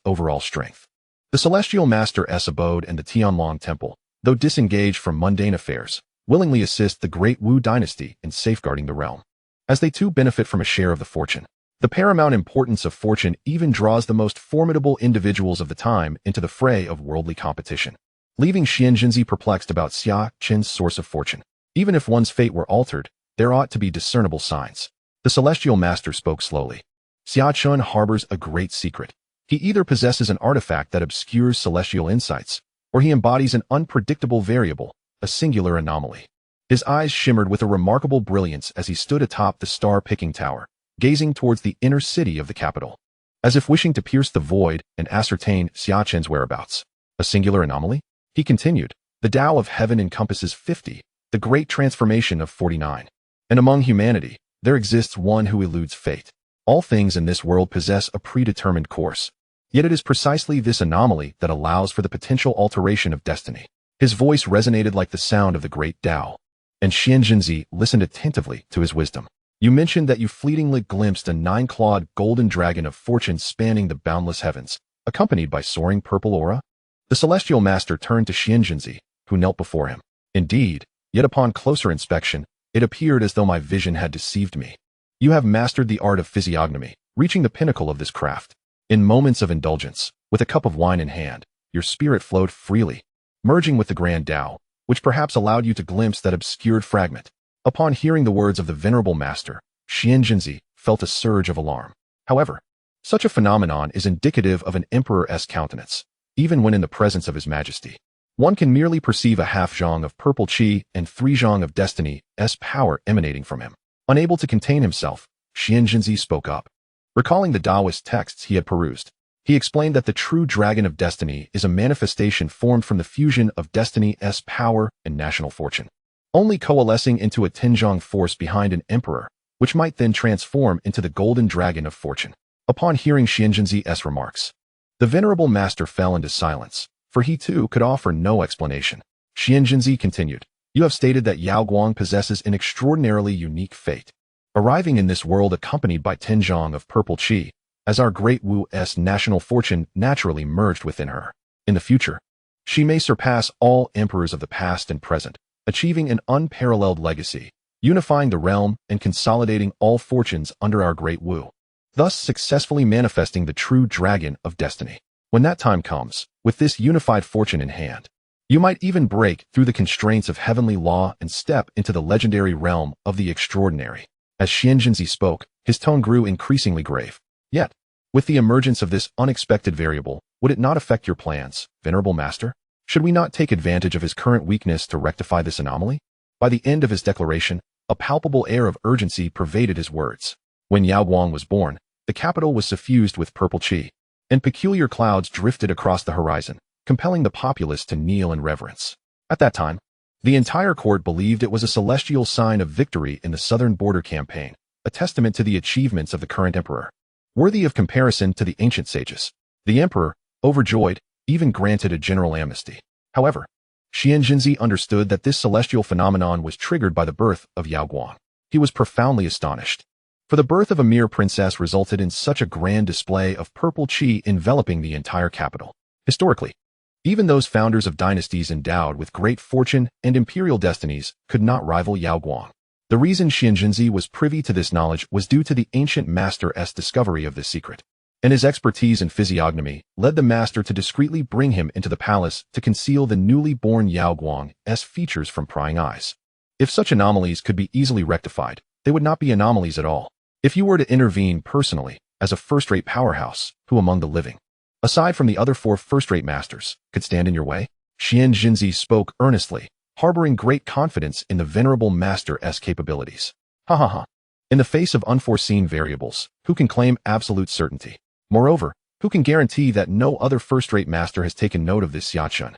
overall strength. The Celestial Master's abode and the Tianlong Temple, though disengaged from mundane affairs, willingly assist the Great Wu dynasty in safeguarding the realm, as they too benefit from a share of the fortune. The paramount importance of fortune even draws the most formidable individuals of the time into the fray of worldly competition, leaving Xianzhenzi perplexed about Xia Chen's source of fortune. Even if one's fate were altered, there ought to be discernible signs. The Celestial Master spoke slowly. Xia Chen harbors a great secret. He either possesses an artifact that obscures celestial insights, or he embodies an unpredictable variable, a singular anomaly. His eyes shimmered with a remarkable brilliance as he stood atop the star-picking tower, gazing towards the inner city of the capital, as if wishing to pierce the void and ascertain Xia Chen's whereabouts. A singular anomaly? He continued. The Tao of heaven encompasses 50, the great transformation of 49. And among humanity, there exists one who eludes fate. All things in this world possess a predetermined course. Yet it is precisely this anomaly that allows for the potential alteration of destiny. His voice resonated like the sound of the great Tao, and Xianzhenzi listened attentively to his wisdom. You mentioned that you fleetingly glimpsed a 9-clawed golden dragon of fortune spanning the boundless heavens, accompanied by soaring purple aura? The Celestial Master turned to Xianzhenzi, who knelt before him. Indeed, yet upon closer inspection, it appeared as though my vision had deceived me. You have mastered the art of physiognomy, reaching the pinnacle of this craft. In moments of indulgence, with a cup of wine in hand, your spirit flowed freely, merging with the grand Tao, which perhaps allowed you to glimpse that obscured fragment. Upon hearing the words of the venerable master, Xianzhenzi felt a surge of alarm. However, such a phenomenon is indicative of an emperor's countenance, even when in the presence of his majesty. One can merely perceive a half zhang of purple qi and 3 zhang of destiny's power emanating from him. Unable to contain himself, Xianzhenzi spoke up. Recalling the Taoist texts he had perused, he explained that the true dragon of destiny is a manifestation formed from the fusion of destiny's power and national fortune, only coalescing into a Tianzhong force behind an emperor, which might then transform into the golden dragon of fortune. Upon hearing Xianzhenzi's remarks, the venerable master fell into silence, for he too could offer no explanation. Xianzhenzi continued. You have stated that Yao Guang possesses an extraordinarily unique fate, arriving in this world accompanied by Tianzhong of purple qi, as our great Wu's national fortune naturally merged within her. In the future, she may surpass all emperors of the past and present, achieving an unparalleled legacy, unifying the realm and consolidating all fortunes under our great Wu, thus successfully manifesting the true dragon of destiny. When that time comes, with this unified fortune in hand, you might even break through the constraints of heavenly law and step into the legendary realm of the extraordinary. As Xianzhenzi spoke, his tone grew increasingly grave. Yet, with the emergence of this unexpected variable, would it not affect your plans, venerable master? Should we not take advantage of his current weakness to rectify this anomaly? By the end of his declaration, a palpable air of urgency pervaded his words. When Yao Guang was born, the capital was suffused with purple qi, and peculiar clouds drifted across the horizon, compelling the populace to kneel in reverence. At that time, the entire court believed it was a celestial sign of victory in the southern border campaign, a testament to the achievements of the current emperor, worthy of comparison to the ancient sages. The emperor, overjoyed, even granted a general amnesty. However, Xianzhenzi understood that this celestial phenomenon was triggered by the birth of Yao Guang. He was profoundly astonished, for the birth of a mere princess resulted in such a grand display of purple qi enveloping the entire capital. Historically, even those founders of dynasties endowed with great fortune and imperial destinies could not rival Yao Guang. The reason Xianzhenzi was privy to this knowledge was due to the ancient master's discovery of this secret, and his expertise in physiognomy led the master to discreetly bring him into the palace to conceal the newly born Yao Guang's features from prying eyes. If such anomalies could be easily rectified, they would not be anomalies at all. If you were to intervene personally, as a first-rate powerhouse, who among the living, aside from the other 4 first-rate masters, could stand in your way? Xianzhenzi spoke earnestly, harboring great confidence in the venerable master's capabilities. Ha ha ha. In the face of unforeseen variables, who can claim absolute certainty? Moreover, who can guarantee that no other first-rate master has taken note of this Xia Chen?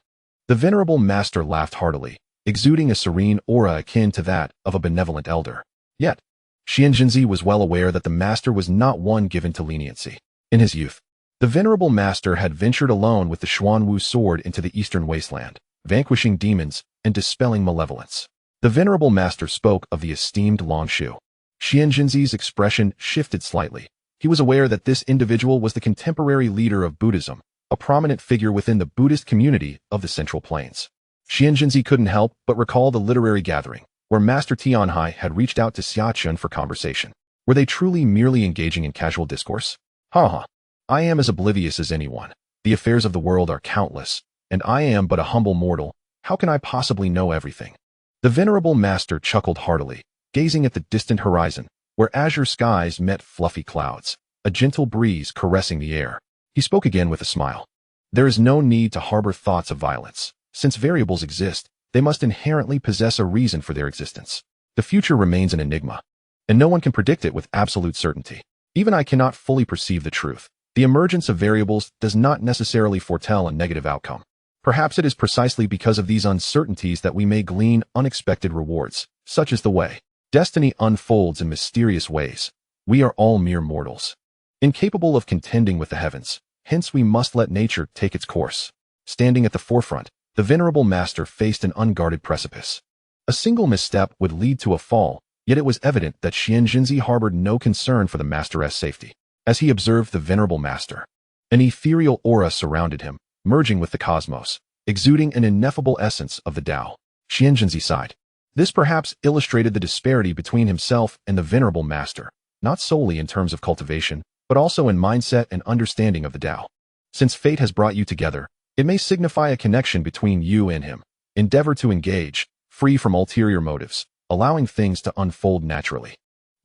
The venerable master laughed heartily, exuding a serene aura akin to that of a benevolent elder. Yet, Xianzhenzi was well aware that the master was not one given to leniency. In his youth, the venerable master had ventured alone with the Xuanwu sword into the eastern wasteland, vanquishing demons and dispelling malevolence. The venerable master spoke of the esteemed Longshu, Xian Jinzi's expression shifted slightly. He was aware that this individual was the contemporary leader of Buddhism, a prominent figure within the Buddhist community of the Central Plains. Xian Jinzi couldn't help but recall the literary gathering, where Master Tianhai had reached out to Xia Chen for conversation. Were they truly merely engaging in casual discourse? Ha. I am as oblivious as anyone. The affairs of the world are countless, and I am but a humble mortal. How can I possibly know everything? The venerable master chuckled heartily, gazing at the distant horizon, where azure skies met fluffy clouds, a gentle breeze caressing the air. He spoke again with a smile. There is no need to harbor thoughts of violence. Since variables exist, they must inherently possess a reason for their existence. The future remains an enigma, and no one can predict it with absolute certainty. Even I cannot fully perceive the truth. The emergence of variables does not necessarily foretell a negative outcome. Perhaps it is precisely because of these uncertainties that we may glean unexpected rewards, such as the way destiny unfolds in mysterious ways. We are all mere mortals, incapable of contending with the heavens. Hence we must let nature take its course. Standing at the forefront, the venerable master faced an unguarded precipice. A single misstep would lead to a fall, yet it was evident that Xian Jinzi harbored no concern for the master's safety. As he observed the venerable master, an ethereal aura surrounded him, merging with the cosmos, exuding an ineffable essence of the Tao. Xian Jinzi sighed. This perhaps illustrated the disparity between himself and the venerable master, not solely in terms of cultivation, but also in mindset and understanding of the Tao. Since fate has brought you together, it may signify a connection between you and him. Endeavor to engage, free from ulterior motives, allowing things to unfold naturally.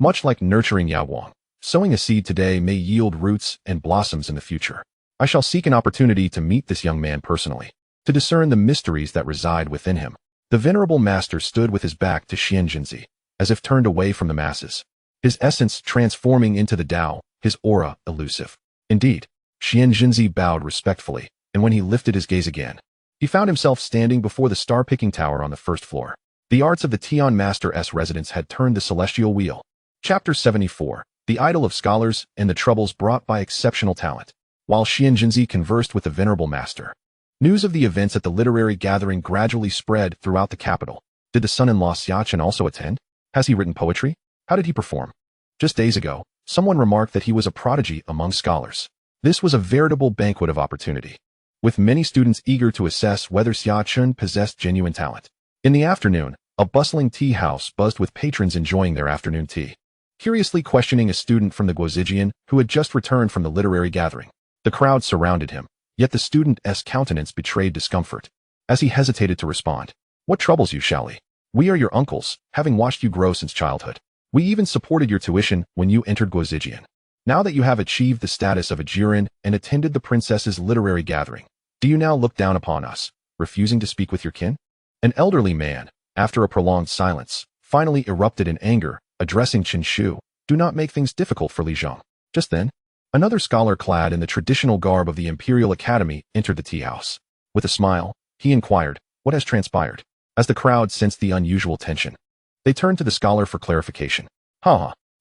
Much like nurturing Yawang, sowing a seed today may yield roots and blossoms in the future. I shall seek an opportunity to meet this young man personally, to discern the mysteries that reside within him. The venerable master stood with his back to Xian Jinzi, as if turned away from the masses, his essence transforming into the Tao, his aura elusive. Indeed, Xian Jinzi bowed respectfully, and when he lifted his gaze again, he found himself standing before the star-picking tower on the first floor. The arts of the Tian Master's residence had turned the celestial wheel. Chapter 74. The idol of scholars and the troubles brought by exceptional talent. While Xian Jinzi conversed with the venerable master, news of the events at the literary gathering gradually spread throughout the capital. Did the son-in-law Xia Chen also attend? Has he written poetry? How did he perform? Just days ago, someone remarked that he was a prodigy among scholars. This was a veritable banquet of opportunity, with many students eager to assess whether Xia Chen possessed genuine talent. In the afternoon, a bustling tea house buzzed with patrons enjoying their afternoon tea, curiously questioning a student from the Guozijian who had just returned from the literary gathering. The crowd surrounded him, yet the student's countenance betrayed discomfort, as he hesitated to respond. What troubles you, Shaoli? We are your uncles, having watched you grow since childhood. We even supported your tuition when you entered Guozijian. Now that you have achieved the status of a Jiren and attended the princess's literary gathering, do you now look down upon us, refusing to speak with your kin? An elderly man, after a prolonged silence, finally erupted in anger, addressing Chen Shu. Do not make things difficult for Li Zhang. Just then, another scholar clad in the traditional garb of the Imperial Academy entered the tea house. With a smile, he inquired, what has transpired? As the crowd sensed the unusual tension, they turned to the scholar for clarification.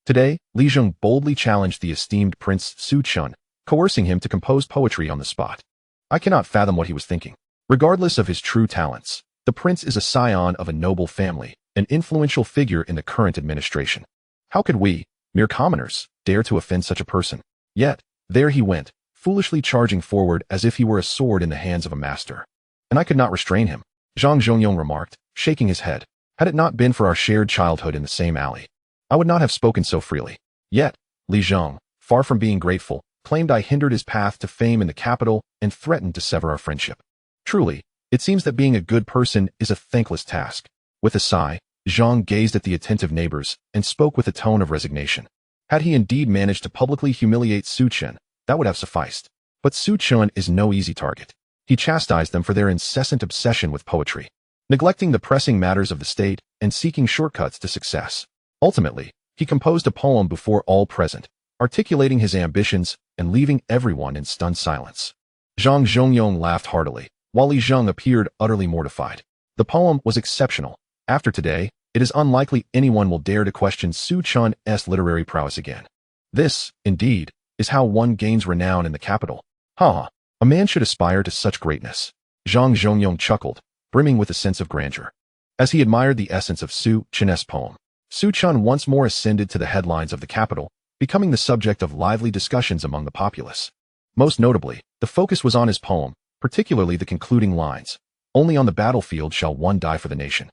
Today, Li Zhang boldly challenged the esteemed Prince Su Chun, coercing him to compose poetry on the spot. I cannot fathom what he was thinking. Regardless of his true talents, the prince is a scion of a noble family, an influential figure in the current administration. How could we, mere commoners, dare to offend such a person? Yet, there he went, foolishly charging forward as if he were a sword in the hands of a master. And I could not restrain him, Zhang Zhongyong remarked, shaking his head. Had it not been for our shared childhood in the same alley, I would not have spoken so freely. Yet, Li Zhang, far from being grateful, claimed I hindered his path to fame in the capital and threatened to sever our friendship. Truly, it seems that being a good person is a thankless task. With a sigh, Zhang gazed at the attentive neighbors and spoke with a tone of resignation. Had he indeed managed to publicly humiliate Su Chen, that would have sufficed. But Su Chen is no easy target. He chastised them for their incessant obsession with poetry, neglecting the pressing matters of the state and seeking shortcuts to success. Ultimately, he composed a poem before all present, articulating his ambitions and leaving everyone in stunned silence. Zhang Zhongyong laughed heartily, while Li Zhang appeared utterly mortified. The poem was exceptional. After today, it is unlikely anyone will dare to question Su Chun's literary prowess again. This, indeed, is how one gains renown in the capital. A man should aspire to such greatness. Zhang Zhongyong chuckled, brimming with a sense of grandeur, as he admired the essence of Su Chen's poem. Xia Chen once more ascended to the headlines of the capital, becoming the subject of lively discussions among the populace. Most notably, the focus was on his poem, particularly the concluding lines, "Only on the battlefield shall one die for the nation.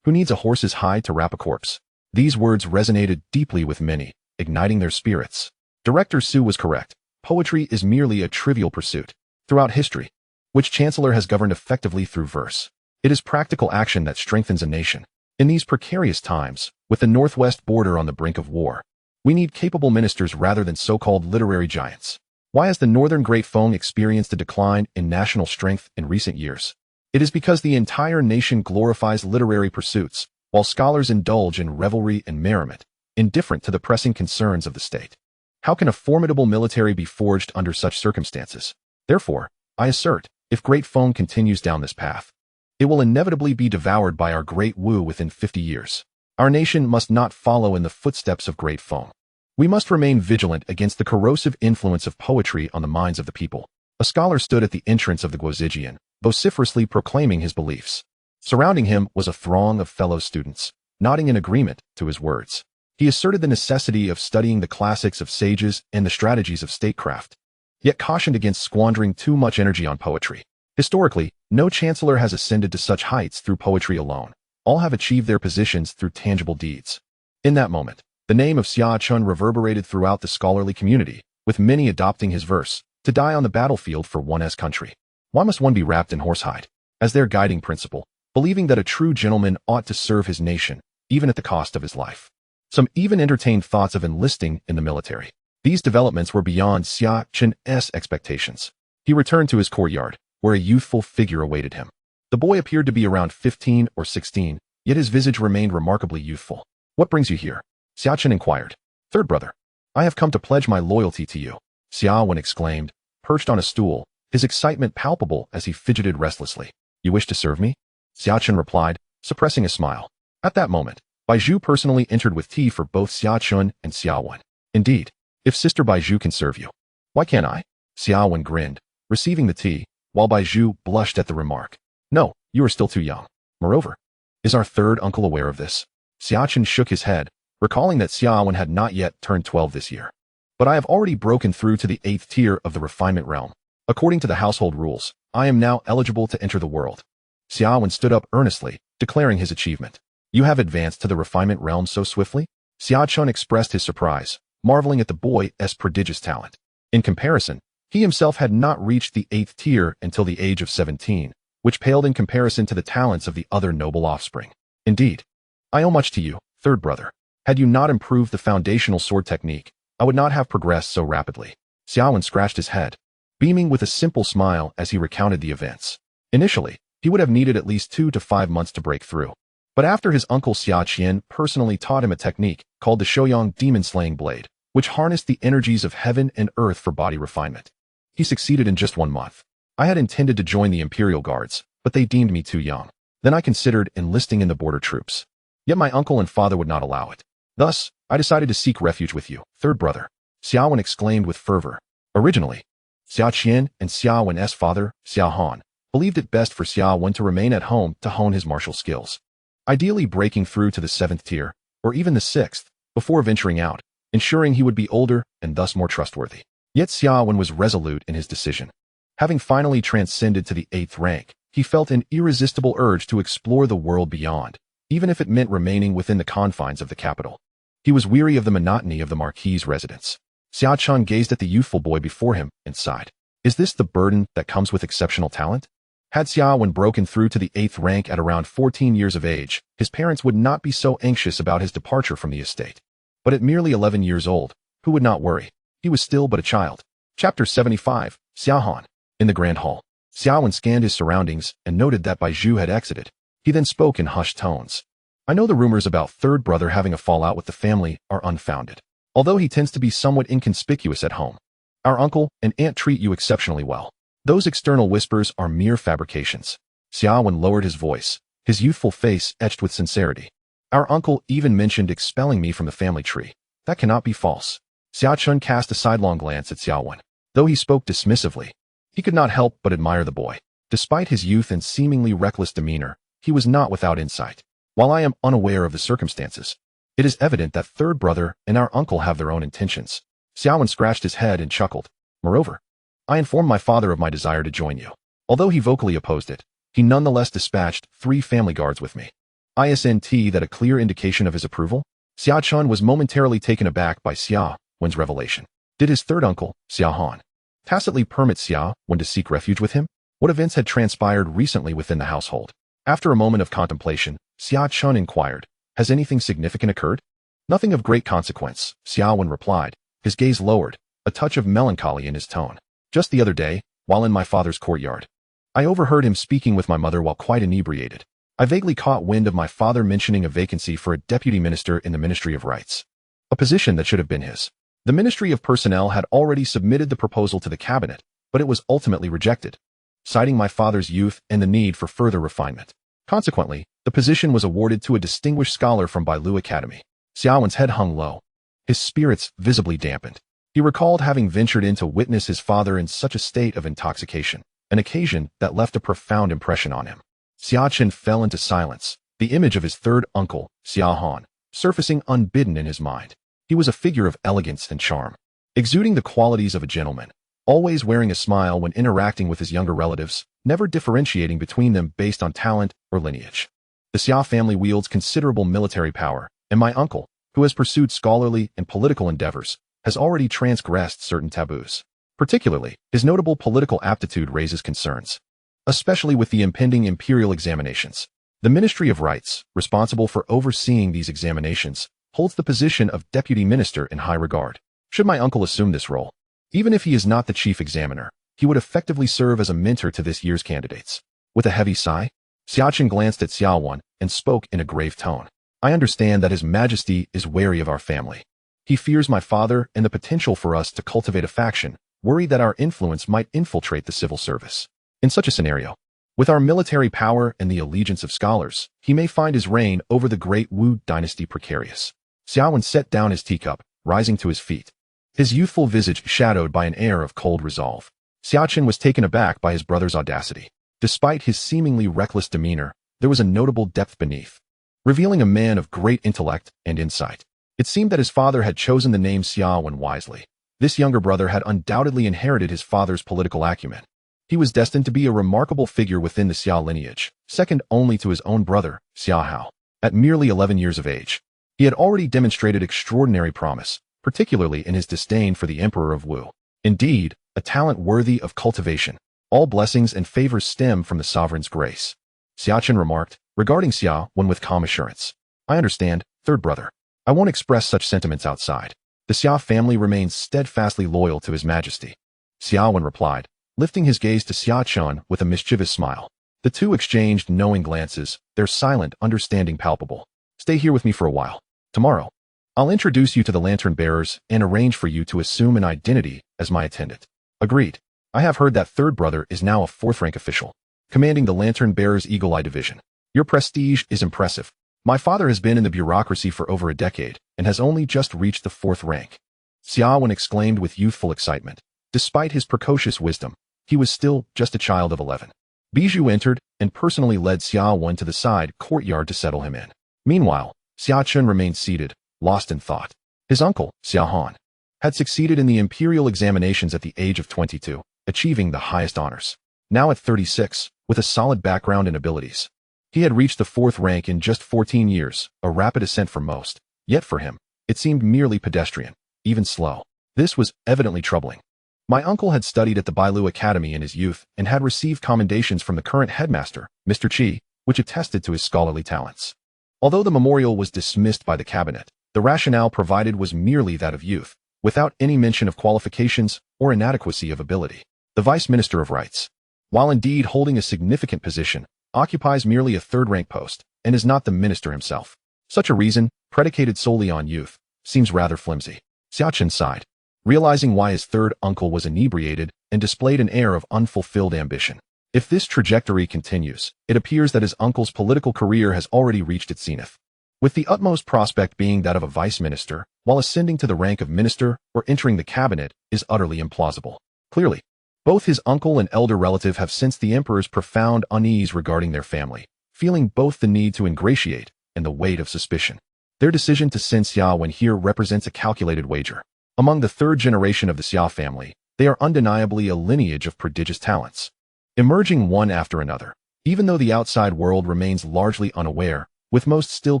Who needs a horse's hide to wrap a corpse?" These words resonated deeply with many, igniting their spirits. Director Su was correct. Poetry is merely a trivial pursuit. Throughout history, which chancellor has governed effectively through verse? It is practical action that strengthens a nation. In these precarious times, with the northwest border on the brink of war, we need capable ministers rather than so-called literary giants. Why has the Northern Great Fong experienced a decline in national strength in recent years? It is because the entire nation glorifies literary pursuits, while scholars indulge in revelry and merriment, indifferent to the pressing concerns of the state. How can a formidable military be forged under such circumstances? Therefore, I assert, if Great Fong continues down this path, it will inevitably be devoured by our Great Wu within 50 years. Our nation must not follow in the footsteps of Great Fong. We must remain vigilant against the corrosive influence of poetry on the minds of the people. A scholar stood at the entrance of the Guozijian, vociferously proclaiming his beliefs. Surrounding him was a throng of fellow students, nodding in agreement to his words. He asserted the necessity of studying the classics of sages and the strategies of statecraft, yet cautioned against squandering too much energy on poetry. Historically, no chancellor has ascended to such heights through poetry alone. All have achieved their positions through tangible deeds. In that moment, the name of Xia Chen reverberated throughout the scholarly community, with many adopting his verse, "To die on the battlefield for one's country. Why must one be wrapped in horsehide?" as their guiding principle, believing that a true gentleman ought to serve his nation, even at the cost of his life. Some even entertained thoughts of enlisting in the military. These developments were beyond Xia Chen's expectations. He returned to his courtyard, where a youthful figure awaited him. The boy appeared to be around 15 or 16, yet his visage remained remarkably youthful. "What brings you here?" Xia Chen inquired. "Third brother, I have come to pledge my loyalty to you," Xia Wen exclaimed, perched on a stool, his excitement palpable as he fidgeted restlessly. "You wish to serve me?" Xia Chen replied, suppressing a smile. At that moment, Baizhu personally entered with tea for both Xia Chen and Xia Wen. "Indeed, if Sister Baizhu can serve you, why can't I?" Xia Wen grinned, receiving the tea, while Baizhu blushed at the remark. "No, you are still too young. Moreover, is our third uncle aware of this?" Xia Chen shook his head, recalling that Xia Wen had not yet turned 12 this year. "But I have already broken through to the 8th tier of the refinement realm. According to the household rules, I am now eligible to enter the world." Xia Wen stood up earnestly, declaring his achievement. "You have advanced to the refinement realm so swiftly?" Xia Chen expressed his surprise, marveling at the boy's prodigious talent. In comparison, he himself had not reached the 8th tier until the age of 17, which paled in comparison to the talents of the other noble offspring. "Indeed, I owe much to you, third brother. Had you not improved the foundational sword technique, I would not have progressed so rapidly." Xia Wen scratched his head, beaming with a simple smile as he recounted the events. Initially, he would have needed at least 2 to 5 months to break through. But after his uncle Xia Chen personally taught him a technique called the Shouyang demon-slaying blade, which harnessed the energies of heaven and earth for body refinement, he succeeded in just 1 month. I had intended to join the Imperial Guards, but they deemed me too young. Then I considered enlisting in the border troops. Yet my uncle and father would not allow it. Thus, I decided to seek refuge with you, third brother. Xia Wen exclaimed with fervor. Originally, Xia Chen and Xia Wen's father, Xia Hao, believed it best for Xia Wen to remain at home to hone his martial skills, ideally breaking through to the 7th tier, or even the 6th, before venturing out, ensuring he would be older and thus more trustworthy. Yet Xia Wen was resolute in his decision. Having finally transcended to the 8th rank, he felt an irresistible urge to explore the world beyond, even if it meant remaining within the confines of the capital. He was weary of the monotony of the Marquis' residence. Xia Chen gazed at the youthful boy before him and sighed. Is this the burden that comes with exceptional talent? Had Xia Wen broken through to the 8th rank at around 14 years of age, his parents would not be so anxious about his departure from the estate. But at merely 11 years old, who would not worry? He was still but a child. Chapter 75, Xia Hao. In the Grand Hall, Xia Wen scanned his surroundings and noted that Baizhu had exited. He then spoke in hushed tones. I know the rumors about third brother having a fallout with the family are unfounded, although he tends to be somewhat inconspicuous at home. Our uncle and aunt treat you exceptionally well. Those external whispers are mere fabrications. Xia Wen lowered his voice, his youthful face etched with sincerity. Our uncle even mentioned expelling me from the family tree. That cannot be false. Xia Chen cast a sidelong glance at Xia Wen. Though he spoke dismissively, he could not help but admire the boy. Despite his youth and seemingly reckless demeanor, he was not without insight. While I am unaware of the circumstances, It is evident that third brother and our uncle have their own intentions. Xia Chen scratched his head and chuckled. Moreover, I informed my father of my desire to join you. Although he vocally opposed it, he nonetheless dispatched 3 family guards with me. Isn't that a clear indication of his approval? Xia Chen was momentarily taken aback by Xia Wen's revelation. Did his third uncle, Xia Hao, tacitly permit Xia Wen to seek refuge with him? What events had transpired recently within the household? After a moment of contemplation, Xia Chen inquired, has anything significant occurred? Nothing of great consequence, Xia Wen replied, his gaze lowered, a touch of melancholy in his tone. Just the other day, while in my father's courtyard, I overheard him speaking with my mother while quite inebriated. I vaguely caught wind of my father mentioning a vacancy for a deputy minister in the Ministry of Rights, a position that should have been his. The Ministry of Personnel had already submitted the proposal to the cabinet, but it was ultimately rejected, citing my father's youth and the need for further refinement. Consequently, the position was awarded to a distinguished scholar from Bailu Academy. Xia Wen's head hung low, his spirits visibly dampened. He recalled having ventured in to witness his father in such a state of intoxication, an occasion that left a profound impression on him. Xia Chen fell into silence, the image of his third uncle, Xia Hao, surfacing unbidden in his mind. He was a figure of elegance and charm, exuding the qualities of a gentleman, always wearing a smile when interacting with his younger relatives, never differentiating between them based on talent or lineage. The Xia family wields considerable military power, and my uncle, who has pursued scholarly and political endeavors, has already transgressed certain taboos. Particularly, his notable political aptitude raises concerns, especially with the impending imperial examinations. The Ministry of Rights, responsible for overseeing these examinations, holds the position of deputy minister in high regard. Should my uncle assume this role, even if he is not the chief examiner, he would effectively serve as a mentor to this year's candidates. With a heavy sigh, Xia Chen glanced at Xia Wen and spoke in a grave tone. I understand that His Majesty is wary of our family. He fears my father and the potential for us to cultivate a faction, worried that our influence might infiltrate the civil service. In such a scenario, with our military power and the allegiance of scholars, he may find his reign over the great Wu dynasty precarious. Xia Wen set down his teacup, rising to his feet, his youthful visage shadowed by an air of cold resolve. Xia Chen was taken aback by his brother's audacity. Despite his seemingly reckless demeanor, there was a notable depth beneath, revealing a man of great intellect and insight. It seemed that his father had chosen the name Xia Wen wisely. This younger brother had undoubtedly inherited his father's political acumen. He was destined to be a remarkable figure within the Xia lineage, second only to his own brother, Xia Hao. At merely 11 years of age, he had already demonstrated extraordinary promise, particularly in his disdain for the Emperor of Wu. Indeed, a talent worthy of cultivation. All blessings and favors stem from the sovereign's grace. Xia Chen remarked, regarding Xia Wen with calm assurance. I understand, third brother. I won't express such sentiments outside. The Xia family remains steadfastly loyal to His Majesty. Xia Wen replied, lifting his gaze to Xia Chen with a mischievous smile. The two exchanged knowing glances, their silent understanding palpable. Stay here with me for a while. Tomorrow, I'll introduce you to the lantern bearers and arrange for you to assume an identity as my attendant. Agreed. I have heard that third brother is now a fourth-rank official, commanding the lantern bearers Eagle Eye Division. Your prestige is impressive. My father has been in the bureaucracy for over a decade and has only just reached the 4th rank. Xia Wen exclaimed with youthful excitement. Despite his precocious wisdom, he was still just a child of 11. Bijou entered and personally led Xia Wen to the side courtyard to settle him in. Meanwhile, Xia Chen remained seated, lost in thought. His uncle, Xia Hao, had succeeded in the imperial examinations at the age of 22, achieving the highest honors. Now at 36, with a solid background and abilities, he had reached the 4th rank in just 14 years, a rapid ascent for most. Yet for him, it seemed merely pedestrian, even slow. This was evidently troubling. My uncle had studied at the Bailu Academy in his youth and had received commendations from the current headmaster, Mr. Qi, which attested to his scholarly talents. Although the memorial was dismissed by the cabinet, the rationale provided was merely that of youth, without any mention of qualifications or inadequacy of ability. The Vice Minister of Rights, while indeed holding a significant position, occupies merely a 3rd-rank post and is not the minister himself. Such a reason, predicated solely on youth, seems rather flimsy. Xia Chen sighed, realizing why his third uncle was inebriated and displayed an air of unfulfilled ambition. If this trajectory continues, it appears that his uncle's political career has already reached its zenith, with the utmost prospect being that of a vice minister, while ascending to the rank of minister or entering the cabinet is utterly implausible. Clearly, both his uncle and elder relative have sensed the emperor's profound unease regarding their family, feeling both the need to ingratiate and the weight of suspicion. Their decision to send Xia Wen here represents a calculated wager. Among the third generation of the Xia family, they are undeniably a lineage of prodigious talents, emerging one after another, even though the outside world remains largely unaware, with most still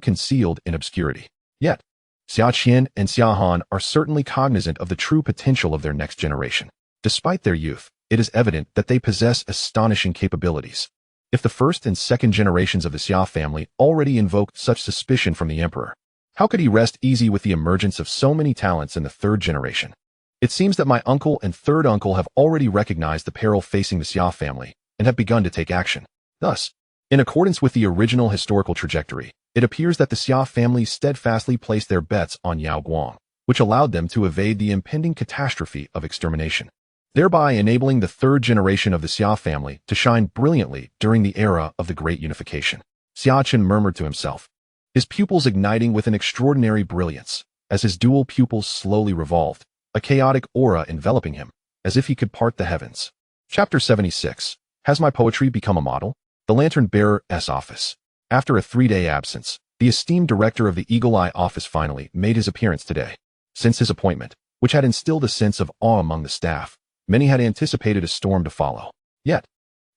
concealed in obscurity. Yet, Xia Chen and Xia Hao are certainly cognizant of the true potential of their next generation. Despite their youth, it is evident that they possess astonishing capabilities. If the first and second generations of the Xia family already invoked such suspicion from the emperor, how could he rest easy with the emergence of so many talents in the third generation? It seems that my uncle and third uncle have already recognized the peril facing the Xia family and have begun to take action. Thus, in accordance with the original historical trajectory, it appears that the Xia family steadfastly placed their bets on Yao Guang, which allowed them to evade the impending catastrophe of extermination, thereby enabling the third generation of the Xia family to shine brilliantly during the era of the Great Unification. Xia Chen murmured to himself, his pupils igniting with an extraordinary brilliance, as his dual pupils slowly revolved, a chaotic aura enveloping him, as if he could part the heavens. Chapter 76. Has my poetry become a model? The Lantern Bearer's office. After a 3-day absence, the esteemed director of the Eagle Eye office finally made his appearance today. Since his appointment, which had instilled a sense of awe among the staff, many had anticipated a storm to follow. Yet,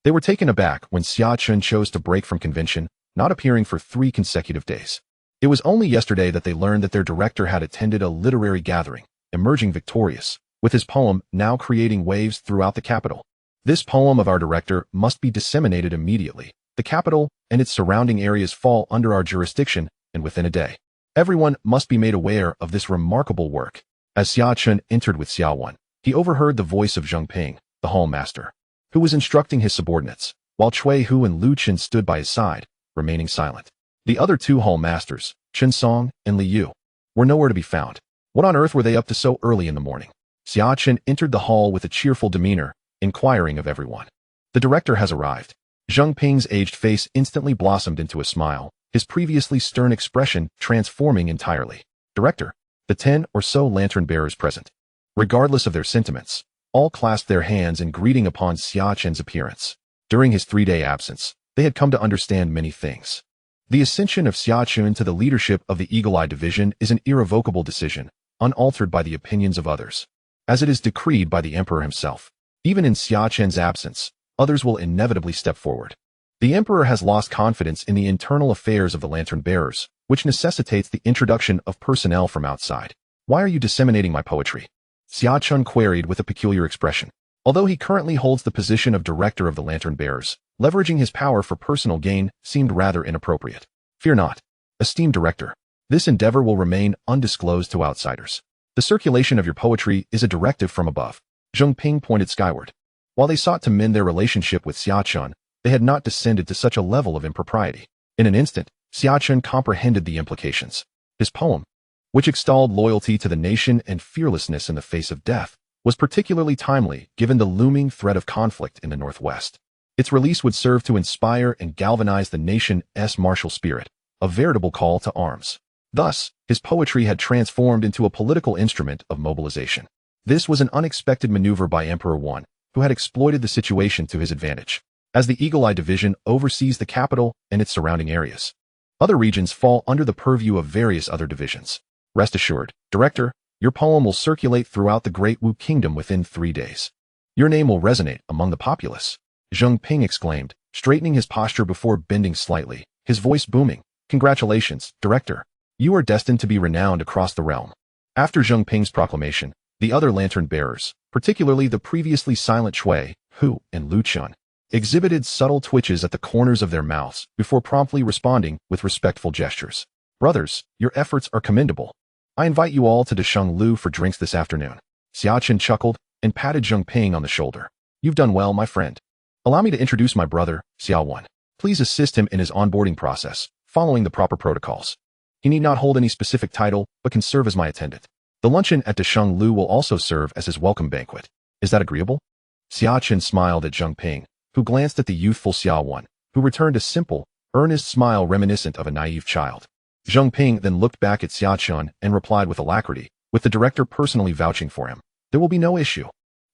they were taken aback when Xia Chen chose to break from convention, not appearing for 3 consecutive days. It was only yesterday that they learned that their director had attended a literary gathering, emerging victorious, with his poem now creating waves throughout the capital. This poem of our director must be disseminated immediately. The capital and its surrounding areas fall under our jurisdiction, and within a day, everyone must be made aware of this remarkable work. As Xia Chen entered with Xia Wen, he overheard the voice of Zheng Ping, the hall master, who was instructing his subordinates, while Cui Hu and Lu Chen stood by his side, remaining silent. The other 2 hall masters, Chen Song and Li Yu, were nowhere to be found. What on earth were they up to so early in the morning? Xia Chen entered the hall with a cheerful demeanor, inquiring of everyone. The director has arrived. Zheng Ping's aged face instantly blossomed into a smile, his previously stern expression transforming entirely. Director, the 10 or so lantern bearers present, regardless of their sentiments, all clasped their hands in greeting upon Xia Chen's appearance. During his 3-day absence, they had come to understand many things. The ascension of Xia Chen to the leadership of the Eagle Eye Division is an irrevocable decision, unaltered by the opinions of others, as it is decreed by the emperor himself. Even in Xia Chen's absence, others will inevitably step forward. The emperor has lost confidence in the internal affairs of the lantern bearers, which necessitates the introduction of personnel from outside. Why are you disseminating my poetry? Xia Chen queried with a peculiar expression. Although he currently holds the position of director of the lantern bearers, leveraging his power for personal gain seemed rather inappropriate. Fear not, esteemed director. This endeavor will remain undisclosed to outsiders. The circulation of your poetry is a directive from above. Zheng Ping pointed skyward. While they sought to mend their relationship with Xia Chen, they had not descended to such a level of impropriety. In an instant, Xia Chen comprehended the implications. His poem, which extolled loyalty to the nation and fearlessness in the face of death, was particularly timely given the looming threat of conflict in the Northwest. Its release would serve to inspire and galvanize the nation's martial spirit, a veritable call to arms. Thus, his poetry had transformed into a political instrument of mobilization. This was an unexpected maneuver by Emperor Wen, who had exploited the situation to his advantage. As the Eagle Eye Division oversees the capital and its surrounding areas, other regions fall under the purview of various other divisions. Rest assured, Director, your poem will circulate throughout the Great Wu Kingdom within 3 days. Your name will resonate among the populace. Zheng Ping exclaimed, straightening his posture before bending slightly, his voice booming. Congratulations, Director. You are destined to be renowned across the realm. After Zheng Ping's proclamation, the other lantern bearers, particularly the previously silent Cui Hu and Lu Chen, exhibited subtle twitches at the corners of their mouths before promptly responding with respectful gestures. Brothers, your efforts are commendable. I invite you all to Desheng Lu for drinks this afternoon. Xia Chen chuckled and patted Zheng Ping on the shoulder. You've done well, my friend. Allow me to introduce my brother, Xia Wen. Please assist him in his onboarding process, following the proper protocols. He need not hold any specific title, but can serve as my attendant. The luncheon at Desheng Lu will also serve as his welcome banquet. Is that agreeable? Xia Chen smiled at Zheng Ping, who glanced at the youthful Xia Wen, who returned a simple, earnest smile reminiscent of a naive child. Zheng Ping then looked back at Xia Chen and replied with alacrity, with the director personally vouching for him. There will be no issue.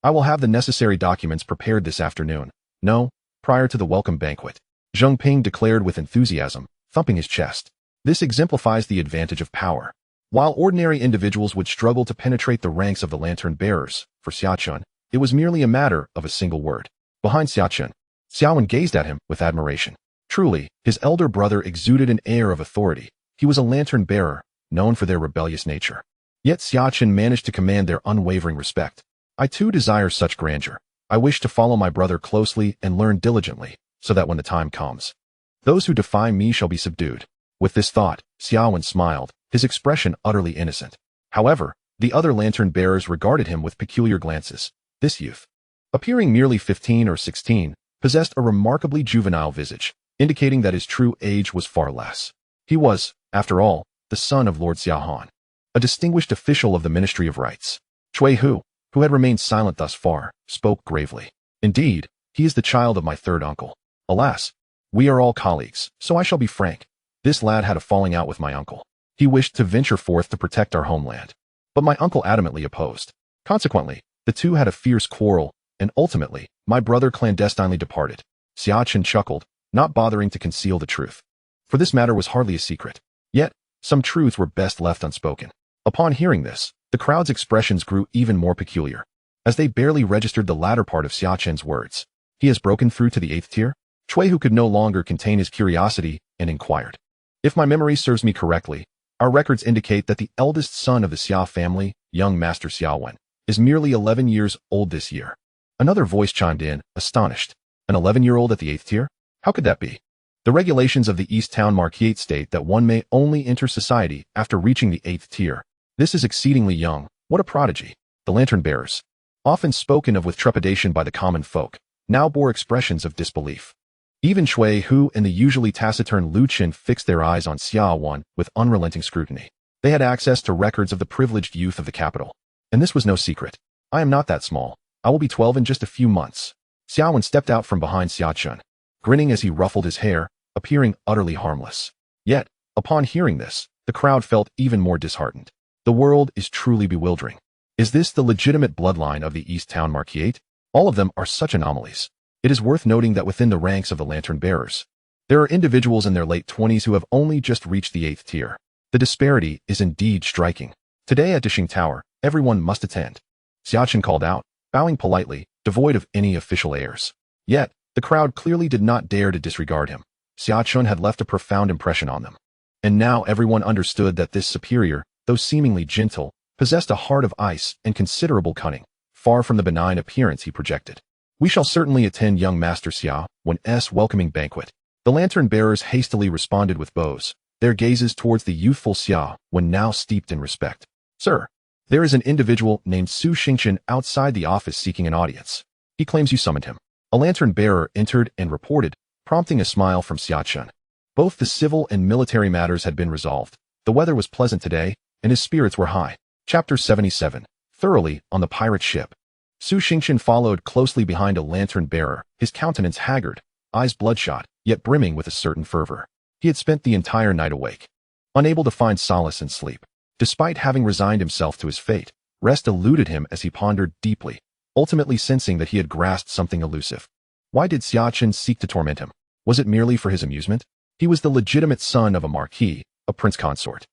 I will have the necessary documents prepared this afternoon. No, prior to the welcome banquet. Zheng Ping declared with enthusiasm, thumping his chest. This exemplifies the advantage of power. While ordinary individuals would struggle to penetrate the ranks of the lantern bearers, for Xia Chen, it was merely a matter of a single word. Behind Xia Chen, Xia Wen gazed at him with admiration. Truly, his elder brother exuded an air of authority. He was a lantern bearer, known for their rebellious nature. Yet Xia Chen managed to command their unwavering respect. I too desire such grandeur. I wish to follow my brother closely and learn diligently, so that when the time comes, those who defy me shall be subdued. With this thought, Xia Wen smiled, his expression utterly innocent. However, the other lantern bearers regarded him with peculiar glances. This youth, appearing merely 15 or 16, possessed a remarkably juvenile visage, indicating that his true age was far less. He was, after all, the son of Lord Xia Hao, a distinguished official of the Ministry of Rights. Cui Hu, who had remained silent thus far, spoke gravely. Indeed, he is the child of my third uncle. Alas, we are all colleagues, so I shall be frank. This lad had a falling out with my uncle. He wished to venture forth to protect our homeland, but my uncle adamantly opposed. Consequently, the two had a fierce quarrel, and ultimately, my brother clandestinely departed. Xia Chen chuckled, not bothering to conceal the truth. For this matter was hardly a secret. Yet, some truths were best left unspoken. Upon hearing this, the crowd's expressions grew even more peculiar, as they barely registered the latter part of Xia Chen's words. He has broken through to the 8th tier? Cui Hu could no longer contain his curiosity and inquired. If my memory serves me correctly, our records indicate that the eldest son of the Xia family, young Master Xia Wen, is merely 11 years old this year. Another voice chimed in, astonished. An 11-year-old at the 8th tier? How could that be? The regulations of the East Town Marquis state that one may only enter society after reaching the 8th tier. This is exceedingly young. What a prodigy. The lantern bearers, often spoken of with trepidation by the common folk, now bore expressions of disbelief. Even Cui Hu and the usually taciturn Lu Qin fixed their eyes on Xia Wen with unrelenting scrutiny. They had access to records of the privileged youth of the capital. And this was no secret. I am not that small. I will be 12 in just a few months. Xia Wen stepped out from behind Xia Chen, grinning as he ruffled his hair, appearing utterly harmless. Yet, upon hearing this, the crowd felt even more disheartened. The world is truly bewildering. Is this the legitimate bloodline of the East Town Marquis? All of them are such anomalies. It is worth noting that within the ranks of the lantern bearers, there are individuals in their late 20s who have only just reached the 8th tier. The disparity is indeed striking. Today at Dishing Tower, everyone must attend. Xia Chen called out, bowing politely, devoid of any official airs. Yet, the crowd clearly did not dare to disregard him. Xia Chen had left a profound impression on them. And now everyone understood that this superior, though seemingly gentle, possessed a heart of ice and considerable cunning, far from the benign appearance he projected. We shall certainly attend young Master Xia Wen's welcoming banquet. The lantern bearers hastily responded with bows, their gazes towards the youthful Xia Wen now steeped in respect. Sir, there is an individual named Su Xingchen outside the office seeking an audience. He claims you summoned him. A lantern bearer entered and reported, prompting a smile from Xia Chen. Both the civil and military matters had been resolved. The weather was pleasant today, and his spirits were high. Chapter 77. Thoroughly on the pirate ship. Su Xingchen followed closely behind a lantern bearer, his countenance haggard, eyes bloodshot, yet brimming with a certain fervor. He had spent the entire night awake, unable to find solace in sleep. Despite having resigned himself to his fate, rest eluded him as he pondered deeply, ultimately sensing that he had grasped something elusive. Why did Xia Chen seek to torment him? Was it merely for his amusement? He was the legitimate son of a marquis, a prince consort,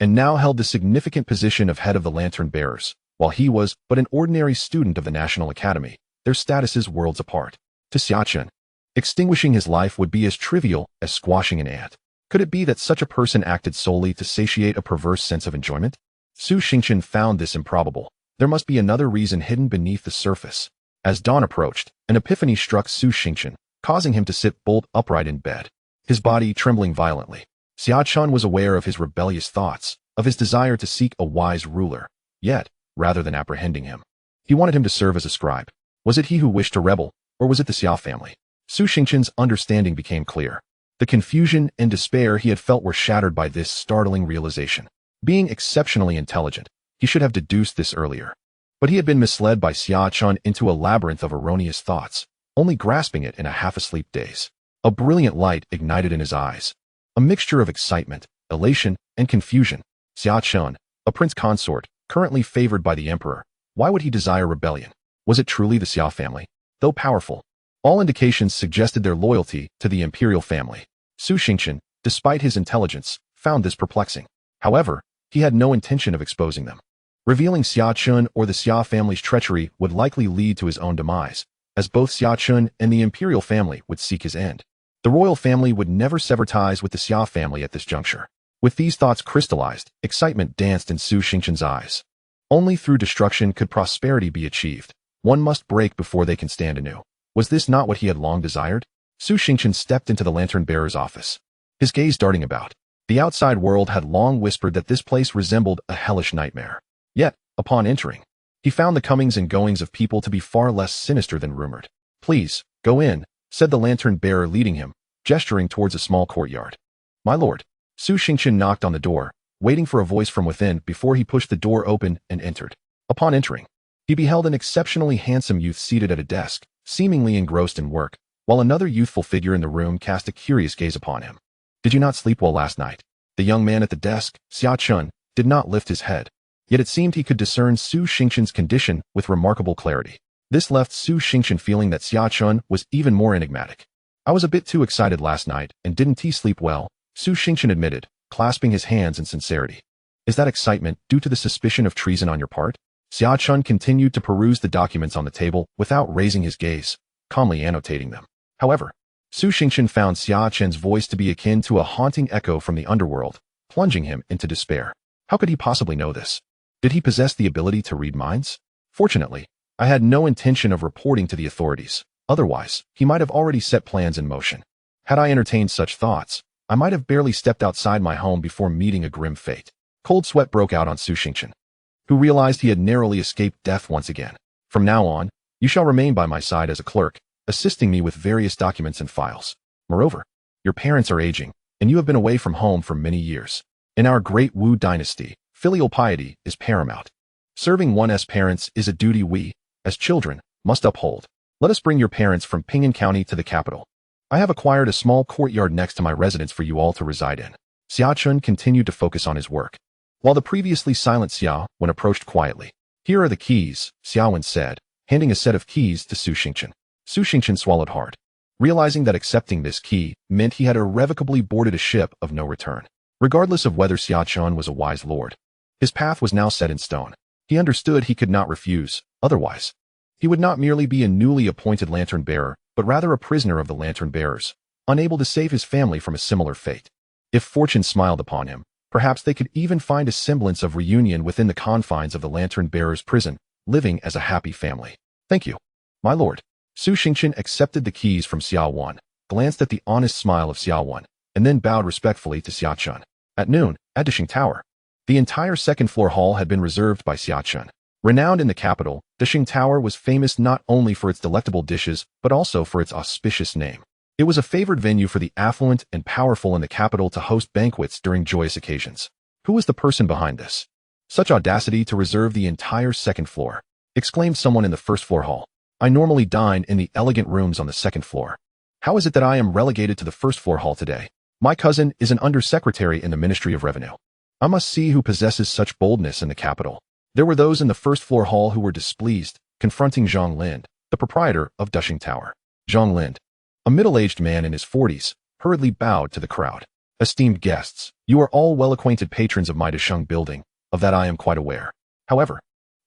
and now held the significant position of head of the lantern bearers. While he was but an ordinary student of the National Academy, their statuses worlds apart. To Xia Chen, extinguishing his life would be as trivial as squashing an ant. Could it be that such a person acted solely to satiate a perverse sense of enjoyment? Su Xingchen found this improbable. There must be another reason hidden beneath the surface. As dawn approached, an epiphany struck Su Xingchen, causing him to sit bolt upright in bed, his body trembling violently. Xia Chen was aware of his rebellious thoughts, of his desire to seek a wise ruler. Yet, rather than apprehending him, he wanted him to serve as a scribe. Was it he who wished to rebel, or was it the Xia family? Su Xingchen's understanding became clear. The confusion and despair he had felt were shattered by this startling realization. Being exceptionally intelligent, he should have deduced this earlier. But he had been misled by Xia Chen into a labyrinth of erroneous thoughts, only grasping it in a half-asleep daze. A brilliant light ignited in his eyes, a mixture of excitement, elation, and confusion. Xia Chen, a prince consort, currently favored by the emperor. Why would he desire rebellion? Was it truly the Xia family? Though powerful, all indications suggested their loyalty to the imperial family. Su Xingchen, despite his intelligence, found this perplexing. However, he had no intention of exposing them. Revealing Xia Chen or the Xia family's treachery would likely lead to his own demise, as both Xia Chen and the imperial family would seek his end. The royal family would never sever ties with the Xia family at this juncture. With these thoughts crystallized, excitement danced in Su Xingchen's eyes. Only through destruction could prosperity be achieved. One must break before they can stand anew. Was this not what he had long desired? Su Xingchen stepped into the lantern-bearer's office, his gaze darting about. The outside world had long whispered that this place resembled a hellish nightmare. Yet, upon entering, he found the comings and goings of people to be far less sinister than rumored. "Please, go in," said the lantern-bearer leading him, gesturing towards a small courtyard. "My lord." Su Xingchen knocked on the door, waiting for a voice from within before he pushed the door open and entered. Upon entering, he beheld an exceptionally handsome youth seated at a desk, seemingly engrossed in work, while another youthful figure in the room cast a curious gaze upon him. "Did you not sleep well last night?" The young man at the desk, Xia Chen, did not lift his head, yet it seemed he could discern Su Xingchen's condition with remarkable clarity. This left Su Xingchen feeling that Xia Chen was even more enigmatic. "I was a bit too excited last night and didn't sleep well," Su Xingchen admitted, clasping his hands in sincerity. "Is that excitement due to the suspicion of treason on your part?" Xia Chen continued to peruse the documents on the table without raising his gaze, calmly annotating them. However, Su Xingchen found Xia Chen's voice to be akin to a haunting echo from the underworld, plunging him into despair. How could he possibly know this? Did he possess the ability to read minds? Fortunately, I had no intention of reporting to the authorities. Otherwise, he might have already set plans in motion. Had I entertained such thoughts, I might have barely stepped outside my home before meeting a grim fate. Cold sweat broke out on Su Xingchen, who realized he had narrowly escaped death once again. "From now on, you shall remain by my side as a clerk, assisting me with various documents and files. Moreover, your parents are aging, and you have been away from home for many years. In our great Wu dynasty, filial piety is paramount. Serving one's parents is a duty we, as children, must uphold. Let us bring your parents from Ping'an County to the capital. I have acquired a small courtyard next to my residence for you all to reside in." Xia Chen continued to focus on his work, while the previously silent Xia Wen approached quietly. "Here are the keys," Xia Wen said, handing a set of keys to Su Xingchen. Su Xingchen swallowed hard, realizing that accepting this key meant he had irrevocably boarded a ship of no return. Regardless of whether Xia Chen was a wise lord, his path was now set in stone. He understood he could not refuse, otherwise, he would not merely be a newly appointed lantern-bearer, but rather a prisoner of the lantern-bearers, unable to save his family from a similar fate. If fortune smiled upon him, perhaps they could even find a semblance of reunion within the confines of the lantern-bearer's prison, living as a happy family. "Thank you, my lord." Su Xingchen accepted the keys from Xia Wen, glanced at the honest smile of Xia Wen, and then bowed respectfully to Xia Chen. At noon, at Dishing Tower, the entire second-floor hall had been reserved by Xia Chen. Renowned in the capital, Dishing Tower was famous not only for its delectable dishes, but also for its auspicious name. It was a favored venue for the affluent and powerful in the capital to host banquets during joyous occasions. Who was the person behind this? Such audacity to reserve the entire second floor, exclaimed someone in the first-floor hall. "I normally dine in the elegant rooms on the second floor. How is it that I am relegated to the first-floor hall today? My cousin is an undersecretary in the Ministry of Revenue. I must see who possesses such boldness in the capital." There were those in the first-floor hall who were displeased, confronting Zhang Lind, the proprietor of Dishing Tower. Zhang Lind, a middle-aged man in his 40s, hurriedly bowed to the crowd. "Esteemed guests, you are all well-acquainted patrons of my Disheng building, of that I am quite aware. However,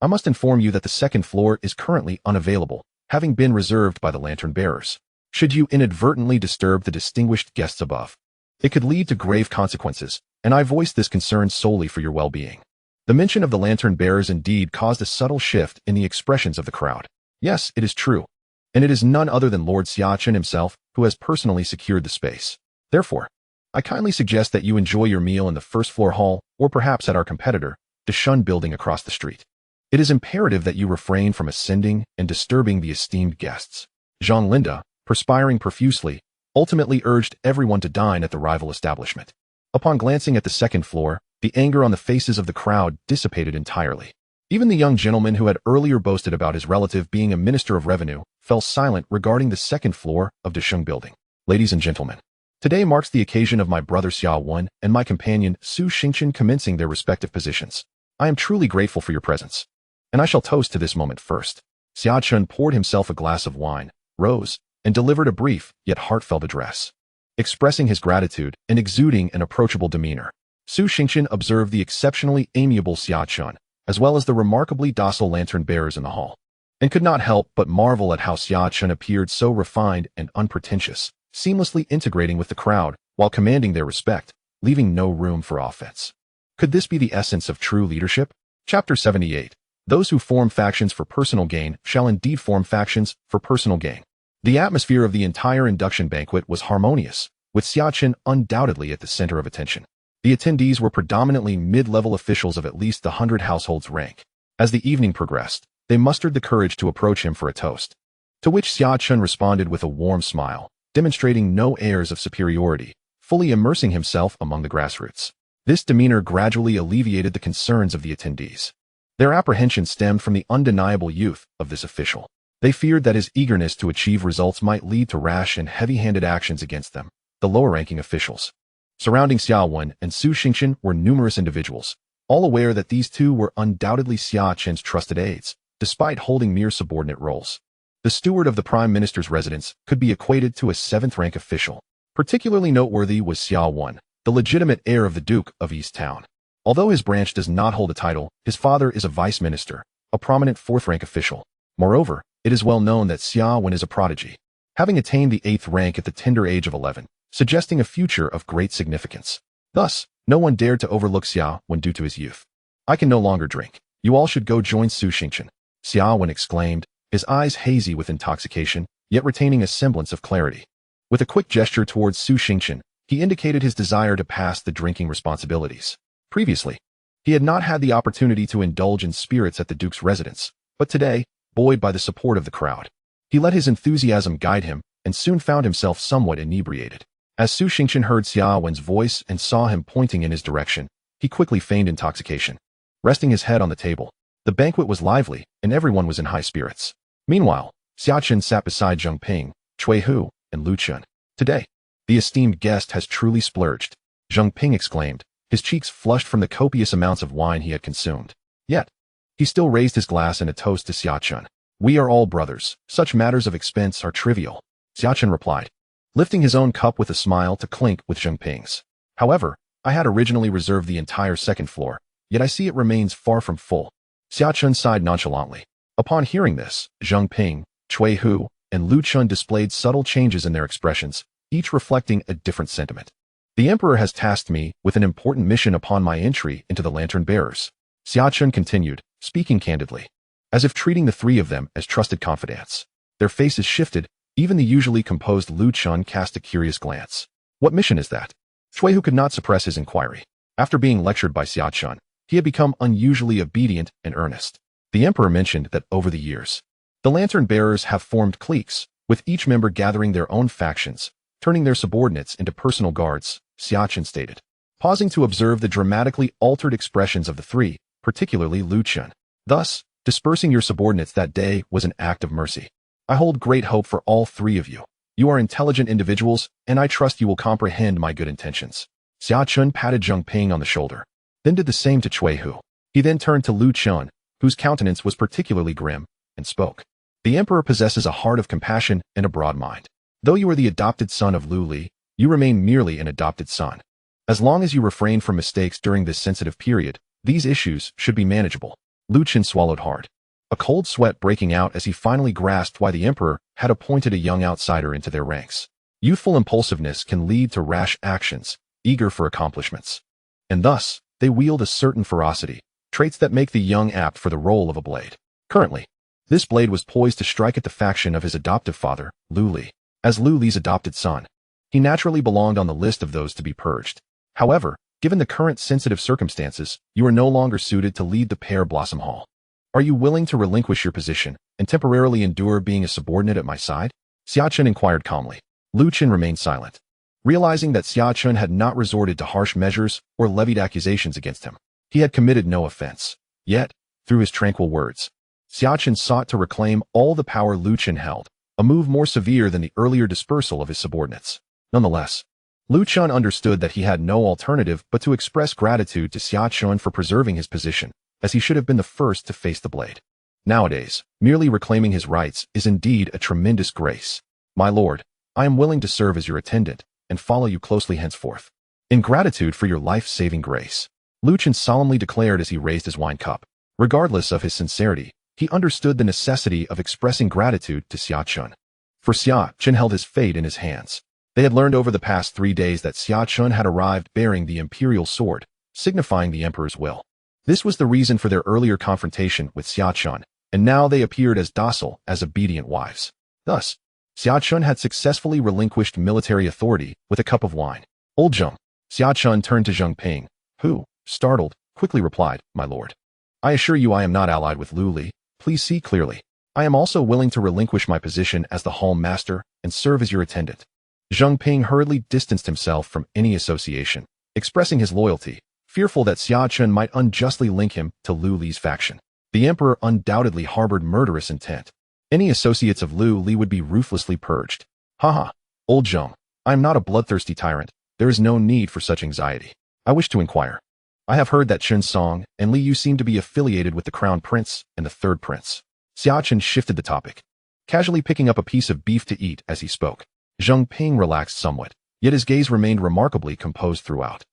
I must inform you that the second floor is currently unavailable, having been reserved by the lantern-bearers. Should you inadvertently disturb the distinguished guests above, it could lead to grave consequences, and I voice this concern solely for your well-being." The mention of the lantern-bearers indeed caused a subtle shift in the expressions of the crowd. Yes, it is true, and it is none other than Lord Xia Chen himself who has personally secured the space. Therefore, I kindly suggest that you enjoy your meal in the first-floor hall, or perhaps at our competitor, the Shun building across the street. It is imperative that you refrain from ascending and disturbing the esteemed guests. Zhang Linda, perspiring profusely, ultimately urged everyone to dine at the rival establishment. Upon glancing at the second floor, the anger on the faces of the crowd dissipated entirely. Even the young gentleman who had earlier boasted about his relative being a minister of revenue fell silent regarding the second floor of the Sheng building. "Ladies and gentlemen, today marks the occasion of my brother Xia Wen and my companion Su Xingchen commencing their respective positions. I am truly grateful for your presence, and I shall toast to this moment first." Xia Chen poured himself a glass of wine, rose, and delivered a brief yet heartfelt address, expressing his gratitude and exuding an approachable demeanor. Su Xingqian observed the exceptionally amiable Xia Chen, as well as the remarkably docile lantern-bearers in the hall, and could not help but marvel at how Xia Chen appeared so refined and unpretentious, seamlessly integrating with the crowd while commanding their respect, leaving no room for offense. Could this be the essence of true leadership? Chapter 78. Those who form factions for personal gain shall indeed form factions for personal gain. The atmosphere of the entire induction banquet was harmonious, with Xia Chen undoubtedly at the center of attention. The attendees were predominantly mid-level officials of at least the 100 households rank. As the evening progressed, they mustered the courage to approach him for a toast, to which Xia Chen responded with a warm smile, demonstrating no airs of superiority, fully immersing himself among the grassroots. This demeanor gradually alleviated the concerns of the attendees. Their apprehension stemmed from the undeniable youth of this official. They feared that his eagerness to achieve results might lead to rash and heavy-handed actions against them, the lower-ranking officials. Surrounding Xia Wen and Su Xingqian were numerous individuals, all aware that these two were undoubtedly Xia Chen's trusted aides, despite holding mere subordinate roles. The steward of the prime minister's residence could be equated to a seventh-rank official. Particularly noteworthy was Xia Wen, the legitimate heir of the Duke of East Town. Although his branch does not hold a title, his father is a vice minister, a prominent fourth-rank official. Moreover, it is well known that Xia Wen is a prodigy, having attained the 8th rank at the tender age of 11, suggesting a future of great significance. Thus, no one dared to overlook Xia Wen due to his youth. I can no longer drink. You all should go join Su Xingqian, Xia Wen exclaimed, his eyes hazy with intoxication, yet retaining a semblance of clarity. With a quick gesture towards Su Xingqian, he indicated his desire to pass the drinking responsibilities. Previously, he had not had the opportunity to indulge in spirits at the Duke's residence, but today, buoyed by the support of the crowd, he let his enthusiasm guide him and soon found himself somewhat inebriated. As Su Xingqian heard Xia Wen's voice and saw him pointing in his direction, he quickly feigned intoxication. Resting his head on the table, the banquet was lively and everyone was in high spirits. Meanwhile, Xia Chen sat beside Zheng Ping, Cui Hu, and Lu Chen. Today, the esteemed guest has truly splurged, Zheng Ping exclaimed, his cheeks flushed from the copious amounts of wine he had consumed. Yet, he still raised his glass in a toast to Xia Chen. We are all brothers. Such matters of expense are trivial, Xia Chen replied, lifting his own cup with a smile to clink with Zheng Ping's. However, I had originally reserved the entire second floor, yet I see it remains far from full. Xia Chen sighed nonchalantly. Upon hearing this, Zheng Ping, Cui Hu, and Lu Chen displayed subtle changes in their expressions, each reflecting a different sentiment. The Emperor has tasked me with an important mission upon my entry into the Lantern Bearers, Xia Chen continued, speaking candidly, as if treating the three of them as trusted confidants. Their faces shifted, even the usually composed Lu Chen cast a curious glance. What mission is that? Cui Hu could not suppress his inquiry. After being lectured by Xia Chen, he had become unusually obedient and earnest. The Emperor mentioned that over the years, the Lantern Bearers have formed cliques, with each member gathering their own factions, turning their subordinates into personal guards, Xia Chen stated, pausing to observe the dramatically altered expressions of the three, particularly Lu Chen. Thus, dispersing your subordinates that day was an act of mercy. I hold great hope for all three of you. You are intelligent individuals, and I trust you will comprehend my good intentions. Xia Chen patted Zheng Ping on the shoulder, then did the same to Cui Hu. He then turned to Lu Chen, whose countenance was particularly grim, and spoke. The Emperor possesses a heart of compassion and a broad mind. Though you are the adopted son of Lu Li, you remain merely an adopted son. As long as you refrain from mistakes during this sensitive period, these issues should be manageable. Lu Chen swallowed hard, a cold sweat breaking out as he finally grasped why the Emperor had appointed a young outsider into their ranks. Youthful impulsiveness can lead to rash actions, eager for accomplishments. And thus, they wield a certain ferocity, traits that make the young apt for the role of a blade. Currently, this blade was poised to strike at the faction of his adoptive father, Lu Li. As Lu Li's adopted son, he naturally belonged on the list of those to be purged. However, given the current sensitive circumstances, you are no longer suited to lead the Pear Blossom Hall. Are you willing to relinquish your position and temporarily endure being a subordinate at my side? Xia Chen inquired calmly. Lu Chen remained silent, realizing that Xia Chen had not resorted to harsh measures or levied accusations against him. He had committed no offense. Yet, through his tranquil words, Xia Chen sought to reclaim all the power Lu Chen held, a move more severe than the earlier dispersal of his subordinates. Nonetheless, Lu Chen understood that he had no alternative but to express gratitude to Xia Chen for preserving his position, as he should have been the first to face the blade. Nowadays, merely reclaiming his rights is indeed a tremendous grace. My lord, I am willing to serve as your attendant and follow you closely henceforth. In gratitude for your life-saving grace, Lu Chen solemnly declared as he raised his wine cup. Regardless of his sincerity, he understood the necessity of expressing gratitude to Xia Chen. For Xia Chen held his fate in his hands. They had learned over the past 3 days that Xia Chen had arrived bearing the imperial sword, signifying the emperor's will. This was the reason for their earlier confrontation with Xia Chen, and now they appeared as docile as obedient wives. Thus, Xia Chen had successfully relinquished military authority with a cup of wine. Old Zheng. Xia Chen turned to Zheng Ping, who, startled, quickly replied, "My lord. I assure you I am not allied with Lu Li. Please see clearly. I am also willing to relinquish my position as the hall master and serve as your attendant." Zheng Ping hurriedly distanced himself from any association, expressing his loyalty, fearful that Xia Chen might unjustly link him to Lu Li's faction. The emperor undoubtedly harbored murderous intent. Any associates of Lu Li would be ruthlessly purged. Haha, old Zheng, I am not a bloodthirsty tyrant. There is no need for such anxiety. I wish to inquire. I have heard that Chen Song and Li Yu seem to be affiliated with the crown prince and the third prince. Xia Chen shifted the topic, casually picking up a piece of beef to eat as he spoke. Zheng Ping relaxed somewhat, yet his gaze remained remarkably composed throughout.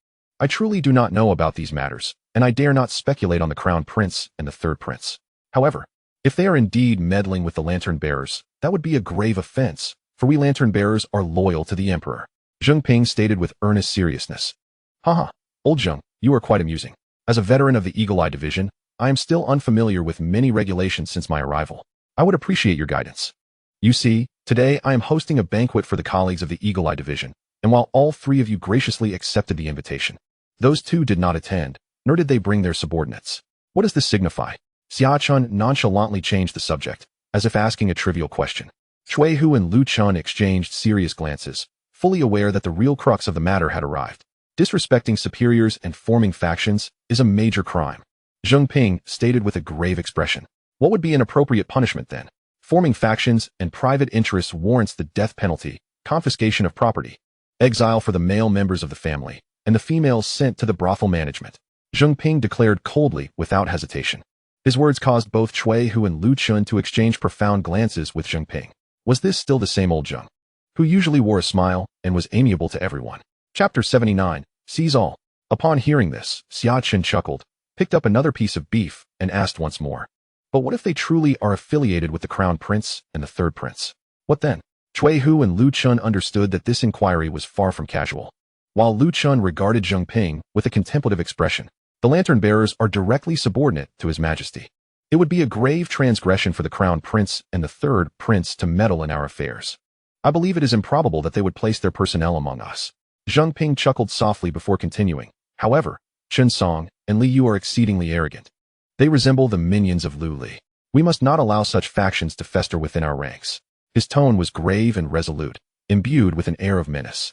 I truly do not know about these matters, and I dare not speculate on the crown prince and the third prince. However, if they are indeed meddling with the lantern bearers, that would be a grave offense, for we lantern bearers are loyal to the emperor. Zheng Ping stated with earnest seriousness. Haha, old Zheng, you are quite amusing. As a veteran of the Eagle Eye Division, I am still unfamiliar with many regulations since my arrival. I would appreciate your guidance. You see, today I am hosting a banquet for the colleagues of the Eagle Eye Division, and while all 3 of you graciously accepted the invitation, those 2 did not attend, nor did they bring their subordinates. What does this signify? Xia Chen nonchalantly changed the subject, as if asking a trivial question. Cui Hu and Lu Chen exchanged serious glances, fully aware that the real crux of the matter had arrived. Disrespecting superiors and forming factions is a major crime. Zheng Ping stated with a grave expression. What would be an appropriate punishment then? Forming factions and private interests warrants the death penalty, confiscation of property, exile for the male members of the family, and the females sent to the brothel management. Zheng Ping declared coldly without hesitation. His words caused both Cui Hu and Lu Chen to exchange profound glances with Zheng Ping. Was this still the same old Zheng, who usually wore a smile and was amiable to everyone? Chapter 79, Sees All. Upon hearing this, Xia Chen chuckled, picked up another piece of beef, and asked once more. But what if they truly are affiliated with the crown prince and the third prince? What then? Cui Hu and Lu Chen understood that this inquiry was far from casual. While Lu Chen regarded Zheng Ping with a contemplative expression, the lantern bearers are directly subordinate to His Majesty. It would be a grave transgression for the crown prince and the third prince to meddle in our affairs. I believe it is improbable that they would place their personnel among us. Zheng Ping chuckled softly before continuing. However, Chen Song and Li Yu are exceedingly arrogant. They resemble the minions of Lu Li. We must not allow such factions to fester within our ranks. His tone was grave and resolute, imbued with an air of menace.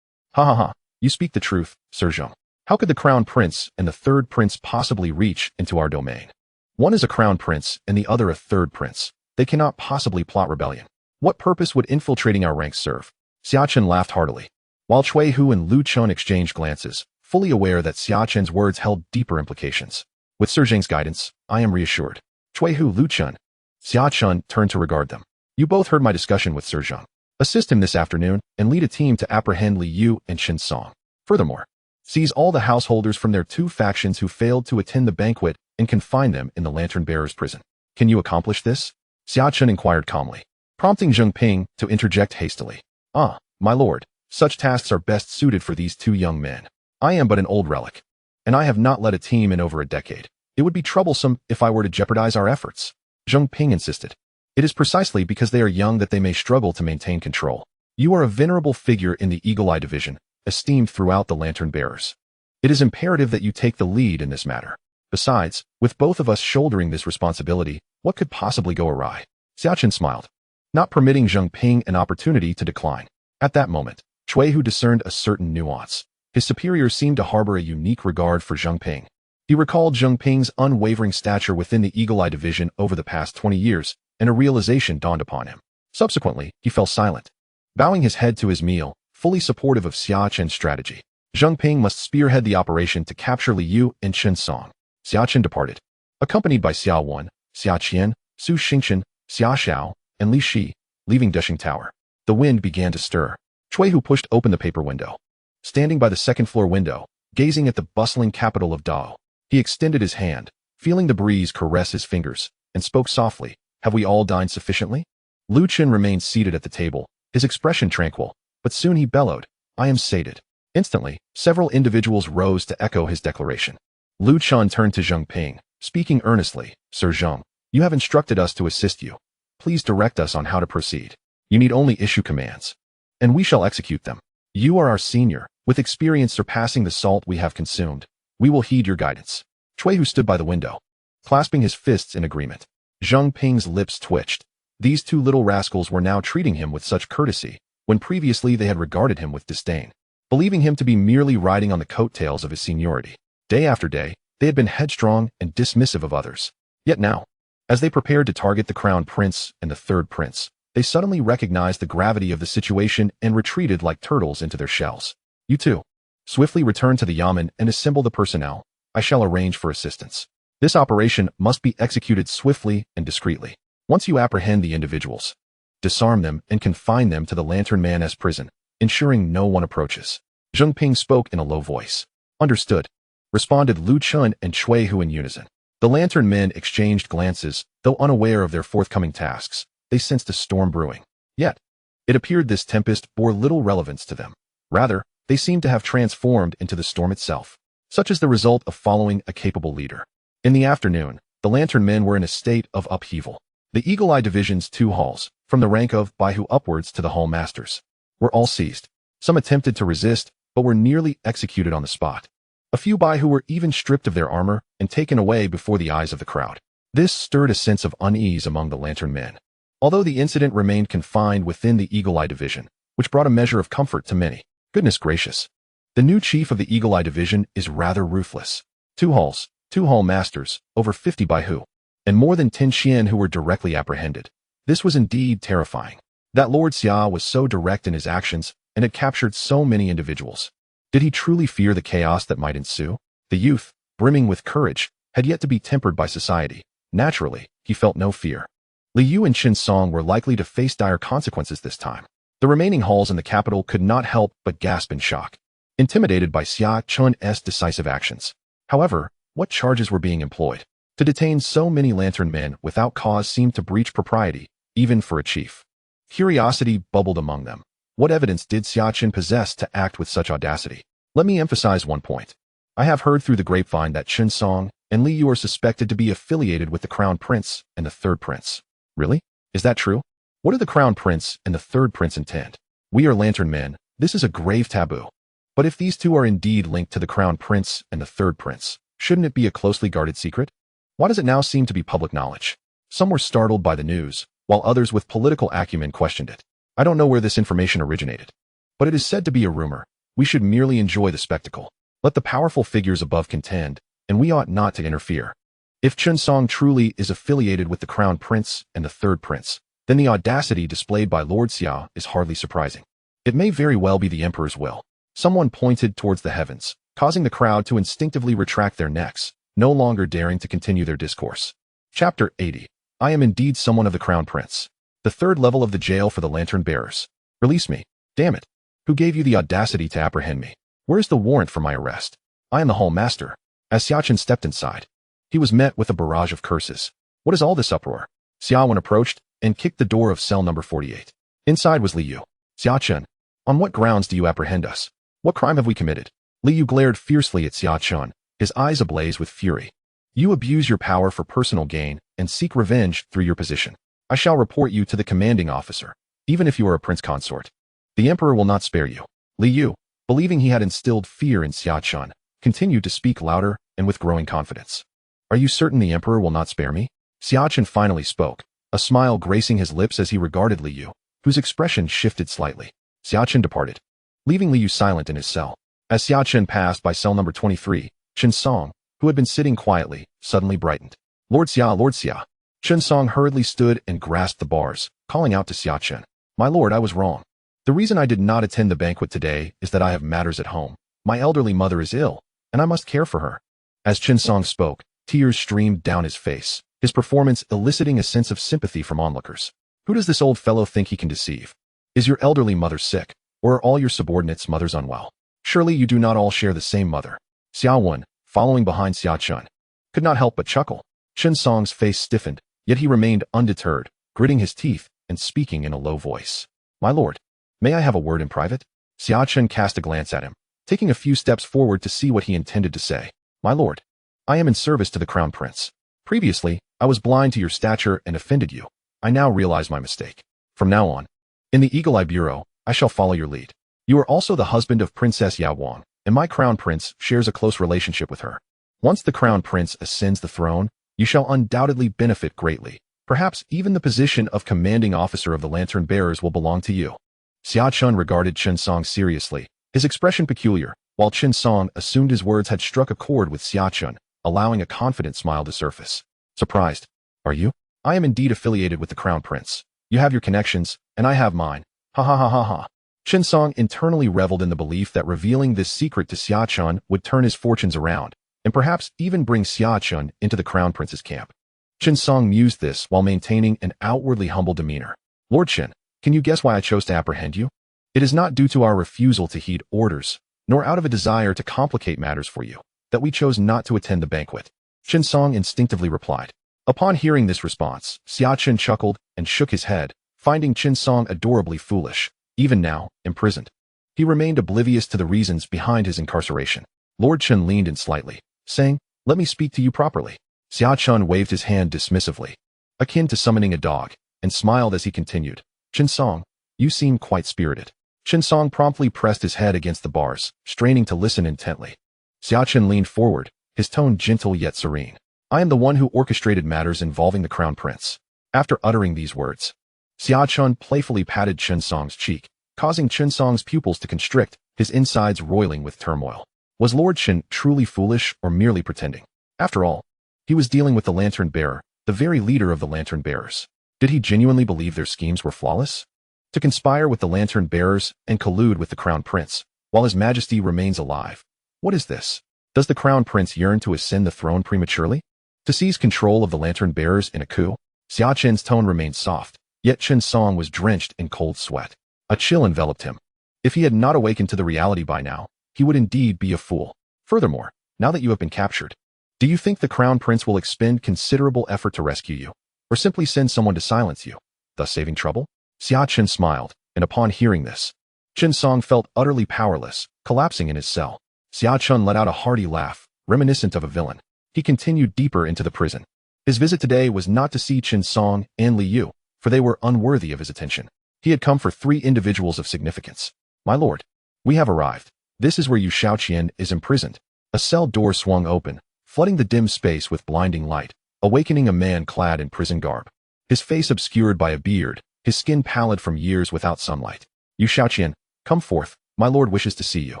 Ha ha ha, you speak the truth, Sir Zheng. How could the crown prince and the third prince possibly reach into our domain? One is a crown prince and the other a third prince. They cannot possibly plot rebellion. What purpose would infiltrating our ranks serve? Xia Chen laughed heartily, while Cui Hu and Lu Chen exchanged glances, fully aware that Xia Chen's words held deeper implications. With Sir Zheng's guidance, I am reassured. Cui Hu, Lu Chen. Xia Chen turned to regard them. You both heard my discussion with Sir Zheng. Assist him this afternoon and lead a team to apprehend Li Yu and Chen Song. Furthermore, seize all the householders from their 2 factions who failed to attend the banquet and confine them in the Lantern Bearers' prison. Can you accomplish this? Xia Chen inquired calmly, prompting Zheng Ping to interject hastily. Ah, my lord, such tasks are best suited for these 2 young men. I am but an old relic, and I have not led a team in over a decade. It would be troublesome if I were to jeopardize our efforts. Zheng Ping insisted. It is precisely because they are young that they may struggle to maintain control. You are a venerable figure in the Eagle Eye Division, esteemed throughout the Lantern Bearers. It is imperative that you take the lead in this matter. Besides, with both of us shouldering this responsibility, what could possibly go awry? Xia Chen smiled, not permitting Zheng Ping an opportunity to decline. At that moment, Cui Hu discerned a certain nuance. His superiors seemed to harbor a unique regard for Zheng Ping. He recalled Zheng Ping's unwavering stature within the Eagle Eye Division over the past 20 years, and a realization dawned upon him. Subsequently, he fell silent, bowing his head to his meal, fully supportive of Xia Chen's strategy. Zheng Ping must spearhead the operation to capture Li Yu and Chen Song. Xia Chen departed, accompanied by Xia Wen, Xia Qian, Su Xingchen, Xia Shao, and Li Shi, leaving Dushing Tower. The wind began to stir. Cui Hu pushed open the paper window, standing by the second-floor window, gazing at the bustling capital of Dao. He extended his hand, feeling the breeze caress his fingers, and spoke softly, "Have we all dined sufficiently?" Lu Chen remained seated at the table, his expression tranquil, but soon he bellowed, "I am sated." Instantly, several individuals rose to echo his declaration. Lu Chen turned to Zheng Ping, speaking earnestly, "Sir Zheng, you have instructed us to assist you. Please direct us on how to proceed. You need only issue commands, and we shall execute them. You are our senior, with experience surpassing the salt we have consumed. We will heed your guidance." Chui, who stood by the window, clasping his fists in agreement. Zheng Ping's lips twitched. These two little rascals were now treating him with such courtesy, when previously they had regarded him with disdain, believing him to be merely riding on the coattails of his seniority. Day after day, they had been headstrong and dismissive of others. Yet now, as they prepared to target the crown prince and the third prince, they suddenly recognized the gravity of the situation and retreated like turtles into their shells. "You two, swiftly return to the yamen and assemble the personnel. I shall arrange for assistance. This operation must be executed swiftly and discreetly. Once you apprehend the individuals, disarm them and confine them to the Lantern Man's prison, ensuring no one approaches." Zheng Ping spoke in a low voice. "Understood," responded Lu Chen and Chui Hu in unison. The Lantern Men exchanged glances, though unaware of their forthcoming tasks. They sensed a storm brewing. Yet, it appeared this tempest bore little relevance to them. Rather, they seemed to have transformed into the storm itself. Such is the result of following a capable leader. In the afternoon, the Lantern Men were in a state of upheaval. The Eagle Eye Division's 2 halls, from the rank of Baihu upwards to the hall masters, were all seized. Some attempted to resist, but were nearly executed on the spot. A few Baihu were even stripped of their armor and taken away before the eyes of the crowd. This stirred a sense of unease among the Lantern Men, although the incident remained confined within the Eagle Eye Division, which brought a measure of comfort to many. Goodness gracious. The new chief of the Eagle Eye Division is rather ruthless. 2 halls, 2 hall masters, over 50 Baihu, and more than 10 Xian who were directly apprehended. This was indeed terrifying. That Lord Xia was so direct in his actions and had captured so many individuals. Did he truly fear the chaos that might ensue? The youth, brimming with courage, had yet to be tempered by society. Naturally, he felt no fear. Li Yu and Qin Song were likely to face dire consequences this time. The remaining halls in the capital could not help but gasp in shock, intimidated by Xia Chen's decisive actions. However, what charges were being employed? To detain so many Lantern Men without cause seemed to breach propriety, even for a chief. Curiosity bubbled among them. What evidence did Xia Chen possess to act with such audacity? Let me emphasize one point. I have heard through the grapevine that Qin Song and Li Yu are suspected to be affiliated with the Crown Prince and the Third Prince. Really? Is that true? What do the Crown Prince and the Third Prince intend? We are Lantern Men. This is a grave taboo. But if these two are indeed linked to the Crown Prince and the Third Prince, shouldn't it be a closely guarded secret? Why does it now seem to be public knowledge? Some were startled by the news, while others with political acumen questioned it. I don't know where this information originated, but it is said to be a rumor. We should merely enjoy the spectacle. Let the powerful figures above contend, and we ought not to interfere. If Qin Song truly is affiliated with the Crown Prince and the Third Prince, then the audacity displayed by Lord Xia is hardly surprising. It may very well be the Emperor's will. Someone pointed towards the heavens, causing the crowd to instinctively retract their necks, no longer daring to continue their discourse. Chapter 80. I am indeed someone of the Crown Prince. The 3rd level of the jail for the Lantern Bearers. Release me. Damn it. Who gave you the audacity to apprehend me? Where is the warrant for my arrest? I am the hall master. As Xia Chen stepped inside, he was met with a barrage of curses. What is all this uproar? Xia Wen approached and kicked the door of cell number 48. Inside was Li Yu. Xia Chen, on what grounds do you apprehend us? What crime have we committed? Li Yu glared fiercely at Xia Chen, his eyes ablaze with fury. You abuse your power for personal gain and seek revenge through your position. I shall report you to the commanding officer, even if you are a prince consort. The Emperor will not spare you. Li Yu, believing he had instilled fear in Xia Chen, continued to speak louder and with growing confidence. Are you certain the Emperor will not spare me? Xia Chen finally spoke, a smile gracing his lips as he regarded Li Yu, whose expression shifted slightly. Xia Chen departed, leaving Li Yu silent in his cell. As Xia Chen passed by cell number 23, Qin Song, who had been sitting quietly, suddenly brightened. Lord Xia, Lord Xia. Qin Song hurriedly stood and grasped the bars, calling out to Xia Chen. My lord, I was wrong. The reason I did not attend the banquet today is that I have matters at home. My elderly mother is ill, and I must care for her. As Qin Song spoke, tears streamed down his face, his performance eliciting a sense of sympathy from onlookers. Who does this old fellow think he can deceive? Is your elderly mother sick, or are all your subordinates' mothers unwell? Surely you do not all share the same mother. Xia Wen, following behind Xia Chen, could not help but chuckle. Chen Song's face stiffened, yet he remained undeterred, gritting his teeth and speaking in a low voice. My lord, may I have a word in private? Xia Chen cast a glance at him, taking a few steps forward to see what he intended to say. My lord, I am in service to the crown prince. Previously, I was blind to your stature and offended you. I now realize my mistake. From now on, in the Eagle Eye Bureau, I shall follow your lead. You are also the husband of Princess Yao Wang, and my crown prince shares a close relationship with her. Once the crown prince ascends the throne, you shall undoubtedly benefit greatly. Perhaps even the position of commanding officer of the lantern bearers will belong to you. Xia Chen regarded Chen Song seriously, his expression peculiar, while Chen Song assumed his words had struck a chord with Xia Chen, allowing a confident smile to surface. Surprised? Are you? I am indeed affiliated with the crown prince. You have your connections, and I have mine. Ha ha ha ha ha. Chen Song internally reveled in the belief that revealing this secret to Xia Chen would turn his fortunes around, and perhaps even bring Xia Chen into the crown prince's camp. Chen Song mused this while maintaining an outwardly humble demeanor. Lord Chen, can you guess why I chose to apprehend you? It is not due to our refusal to heed orders, nor out of a desire to complicate matters for you, that we chose not to attend the banquet. Chen Song instinctively replied. Upon hearing this response, Xia Chen chuckled and shook his head, finding Chen Song adorably foolish, even now, imprisoned. He remained oblivious to the reasons behind his incarceration. Lord Chen leaned in slightly, saying, Let me speak to you properly. Xia Chen waved his hand dismissively, akin to summoning a dog, and smiled as he continued. Chen Song, you seem quite spirited. Chen Song promptly pressed his head against the bars, straining to listen intently. Xia Chen leaned forward, his tone gentle yet serene. I am the one who orchestrated matters involving the crown prince. After uttering these words, Xia Chen playfully patted Chen Song's cheek, causing Chen Song's pupils to constrict, his insides roiling with turmoil. Was Lord Chen truly foolish or merely pretending? After all, he was dealing with the lantern bearer, the very leader of the lantern bearers. Did he genuinely believe their schemes were flawless? To conspire with the lantern bearers and collude with the crown prince, while his majesty remains alive. What is this? Does the crown prince yearn to ascend the throne prematurely? To seize control of the lantern bearers in a coup? Xia Chen's tone remained soft, yet Chen Song was drenched in cold sweat. A chill enveloped him. If he had not awakened to the reality by now, he would indeed be a fool. Furthermore, now that you have been captured, do you think the crown prince will expend considerable effort to rescue you, or simply send someone to silence you, thus saving trouble? Xia Chen smiled, and upon hearing this, Chen Song felt utterly powerless, collapsing in his cell. Xia Chen let out a hearty laugh, reminiscent of a villain. He continued deeper into the prison. His visit today was not to see Chen Song and Li Yu, for they were unworthy of his attention. He had come for 3 individuals of significance. My lord, we have arrived. This is where Xia Chen is imprisoned. A cell door swung open, flooding the dim space with blinding light, awakening a man clad in prison garb. His face obscured by a beard, his skin pallid from years without sunlight. Xia Chen, come forth, my lord wishes to see you.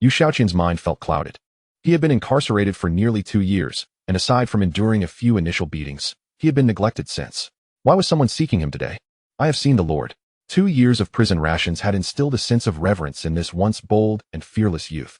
Xia Chen's mind felt clouded. He had been incarcerated for nearly 2 years, and aside from enduring a few initial beatings, he had been neglected since. Why was someone seeking him today? I have seen the lord. 2 years of prison rations had instilled a sense of reverence in this once bold and fearless youth,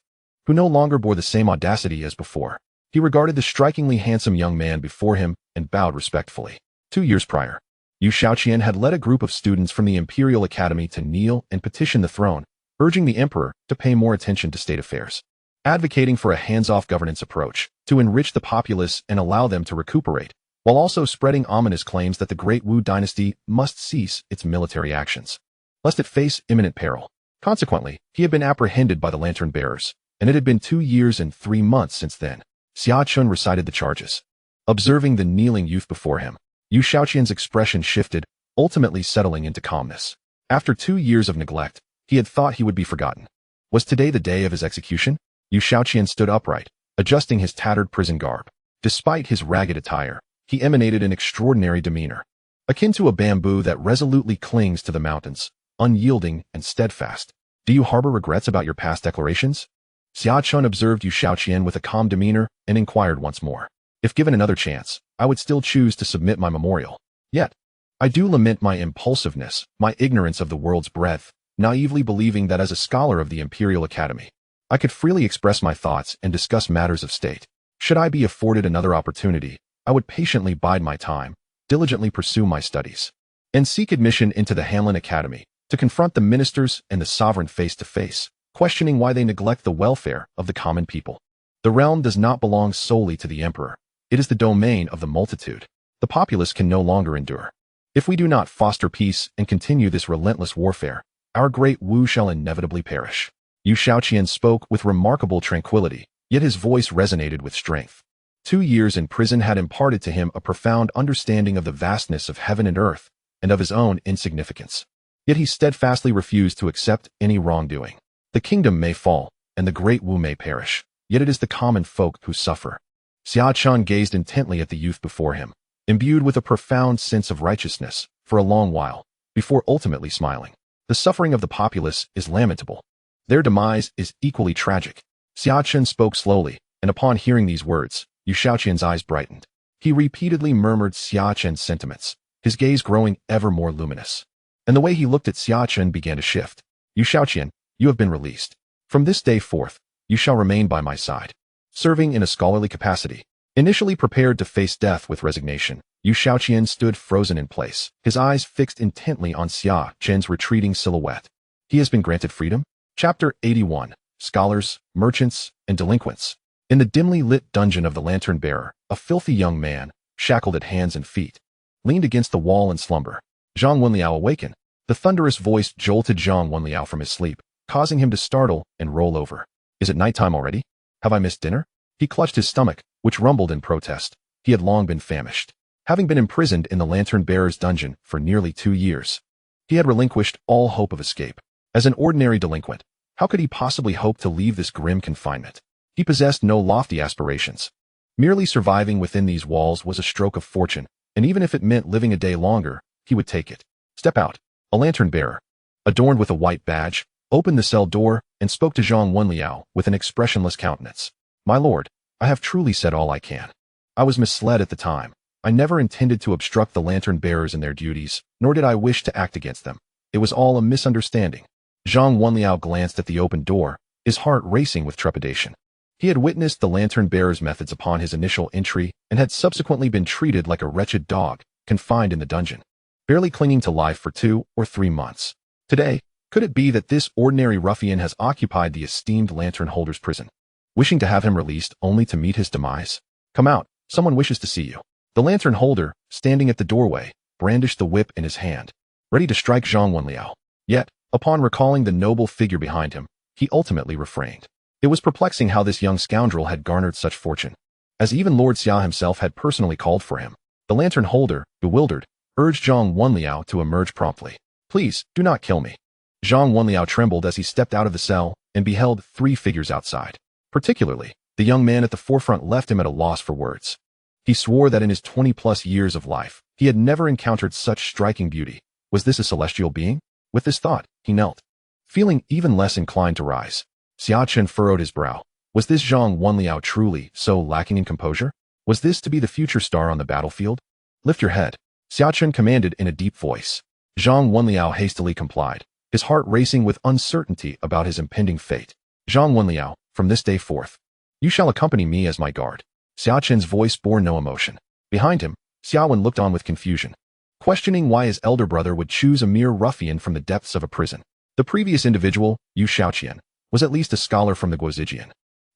who no longer bore the same audacity as before. He regarded the strikingly handsome young man before him and bowed respectfully. 2 years prior, Xia Chen had led a group of students from the Imperial Academy to kneel and petition the throne, urging the emperor to pay more attention to state affairs, advocating for a hands-off governance approach to enrich the populace and allow them to recuperate, while also spreading ominous claims that the Great Wu dynasty must cease its military actions, lest it face imminent peril. Consequently, he had been apprehended by the lantern bearers, and it had been 2 years and 3 months since then. Xia Chen recited the charges. Observing the kneeling youth before him, Xia Chen's expression shifted, ultimately settling into calmness. After 2 years of neglect, he had thought he would be forgotten. Was today the day of his execution? Xia Chen stood upright, adjusting his tattered prison garb. Despite his ragged attire, he emanated an extraordinary demeanor, akin to a bamboo that resolutely clings to the mountains, unyielding and steadfast. Do you harbor regrets about your past declarations? Xia Chen observed Xia Chen with a calm demeanor and inquired once more. If given another chance, I would still choose to submit my memorial. Yet, I do lament my impulsiveness, my ignorance of the world's breadth, naively believing that as a scholar of the Imperial Academy, I could freely express my thoughts and discuss matters of state. Should I be afforded another opportunity, I would patiently bide my time, diligently pursue my studies, and seek admission into the Hanlin Academy to confront the ministers and the sovereign face to face. questioning why they neglect the welfare of the common people. The realm does not belong solely to the emperor. It is the domain of the multitude. The populace can no longer endure. If we do not foster peace and continue this relentless warfare, our great Wu shall inevitably perish. Xia Chen spoke with remarkable tranquility, yet his voice resonated with strength. 2 years in prison had imparted to him a profound understanding of the vastness of heaven and earth, and of his own insignificance. Yet he steadfastly refused to accept any wrongdoing. The kingdom may fall, and the great Wu may perish, yet it is the common folk who suffer. Xia Chen gazed intently at the youth before him, imbued with a profound sense of righteousness, for a long while, before ultimately smiling. The suffering of the populace is lamentable. Their demise is equally tragic. Xia Chen spoke slowly, and upon hearing these words, Xia Chen's eyes brightened. He repeatedly murmured Xia Chen's sentiments, his gaze growing ever more luminous. And the way he looked at Xia Chen began to shift. Xia Chen, you have been released. From this day forth, you shall remain by my side, serving in a scholarly capacity. Initially prepared to face death with resignation, Xia Chen stood frozen in place, his eyes fixed intently on Xia Chen's retreating silhouette. He has been granted freedom? Chapter 81. Scholars, Merchants, and Delinquents. In the dimly lit dungeon of the Lantern Bearer, a filthy young man, shackled at hands and feet, leaned against the wall in slumber. Zhang Wenliao awakened. The thunderous voice jolted Zhang Wenliao from his sleep, causing him to startle and roll over. Is it nighttime already? Have I missed dinner? He clutched his stomach, which rumbled in protest. He had long been famished. Having been imprisoned in the Lantern Bearer's dungeon for nearly 2 years, he had relinquished all hope of escape. As an ordinary delinquent, how could he possibly hope to leave this grim confinement? He possessed no lofty aspirations. Merely surviving within these walls was a stroke of fortune, and even if it meant living a day longer, he would take it. Step out. A lantern bearer, adorned with a white badge, opened the cell door and spoke to Zhang Wenliao with an expressionless countenance. My lord, I have truly said all I can. I was misled at the time. I never intended to obstruct the lantern bearers in their duties, nor did I wish to act against them. It was all a misunderstanding. Zhang Wenliao glanced at the open door, his heart racing with trepidation. He had witnessed the lantern bearer's methods upon his initial entry and had subsequently been treated like a wretched dog, confined in the dungeon, barely clinging to life for 2 or 3 months. Today, could it be that this ordinary ruffian has occupied the esteemed lantern holder's prison, wishing to have him released only to meet his demise? Come out, someone wishes to see you. The lantern holder, standing at the doorway, brandished the whip in his hand, ready to strike Zhang Wenliao. Yet, upon recalling the noble figure behind him, he ultimately refrained. It was perplexing how this young scoundrel had garnered such fortune, as even Lord Xia himself had personally called for him. The lantern holder, bewildered, urged Zhang Wenliao to emerge promptly. Please, do not kill me. Zhang Wenliao trembled as he stepped out of the cell and beheld 3 figures outside. Particularly, the young man at the forefront left him at a loss for words. He swore that in his 20-plus years of life, he had never encountered such striking beauty. Was this a celestial being? With this thought, he knelt, feeling even less inclined to rise. Xia Chen furrowed his brow. Was this Zhang Wenliao truly so lacking in composure? Was this to be the future star on the battlefield? Lift your head, Xia Chen commanded in a deep voice. Zhang Wenliao hastily complied, his heart racing with uncertainty about his impending fate. Zhang Wenliao, from this day forth, you shall accompany me as my guard. Xia Chen's voice bore no emotion. Behind him, Xia Wen looked on with confusion, questioning why his elder brother would choose a mere ruffian from the depths of a prison. The previous individual, Xia Chen, was at least a scholar from the Guozijian.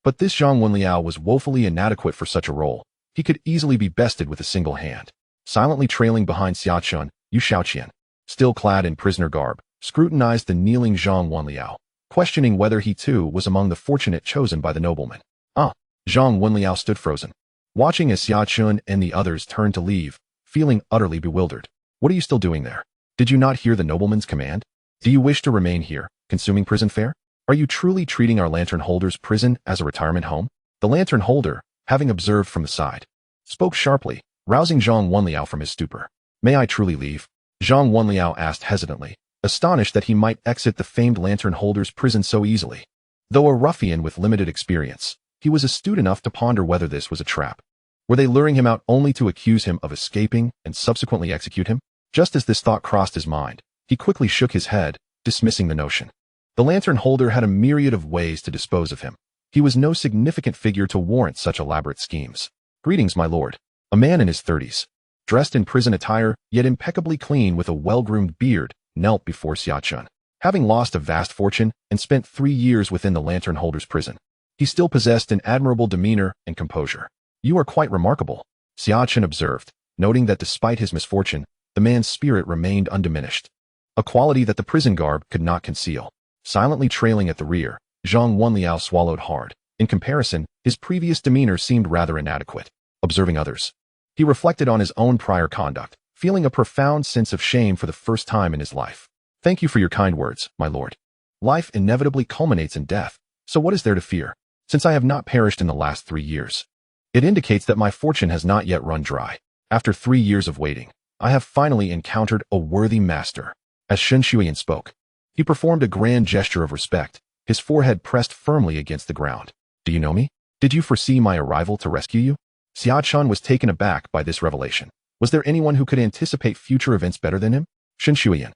But this Zhang Wenliao was woefully inadequate for such a role. He could easily be bested with a single hand. Silently trailing behind Xia Chen, Xia Chen, still clad in prisoner garb, scrutinized the kneeling Zhang Wenliao, questioning whether he too was among the fortunate chosen by the nobleman. Zhang Wenliao stood frozen, watching as Xia Chen and the others turned to leave, feeling utterly bewildered. What are you still doing there? Did you not hear the nobleman's command? Do you wish to remain here, consuming prison fare? Are you truly treating our lantern holder's prison as a retirement home? The lantern holder, having observed from the side, spoke sharply, rousing Zhang Wenliao from his stupor. May I truly leave? Zhang Wenliao asked hesitantly, astonished that he might exit the famed lantern holder's prison so easily. Though a ruffian with limited experience, he was astute enough to ponder whether this was a trap. Were they luring him out only to accuse him of escaping and subsequently execute him? Just as this thought crossed his mind, he quickly shook his head, dismissing the notion. The lantern holder had a myriad of ways to dispose of him. He was no significant figure to warrant such elaborate schemes. Greetings, my lord. A man in his 30s, dressed in prison attire, yet impeccably clean with a well-groomed beard, knelt before Xia Chen. Having lost a vast fortune and spent 3 years within the lantern holder's prison, he still possessed an admirable demeanor and composure. "You are quite remarkable," Xia Chen observed, noting that despite his misfortune, the man's spirit remained undiminished, a quality that the prison garb could not conceal. Silently trailing at the rear, Zhang Wenliao swallowed hard. In comparison, his previous demeanor seemed rather inadequate. Observing others, he reflected on his own prior conduct, feeling a profound sense of shame for the first time in his life. "Thank you for your kind words, my lord. Life inevitably culminates in death, so what is there to fear? Since I have not perished in the last 3 years, it indicates that my fortune has not yet run dry. After 3 years of waiting, I have finally encountered a worthy master." As Shen Shuiyan spoke, he performed a grand gesture of respect, his forehead pressed firmly against the ground. "Do you know me? Did you foresee my arrival to rescue you?" Xia Chen was taken aback by this revelation. Was there anyone who could anticipate future events better than him? Shen Shuiyan,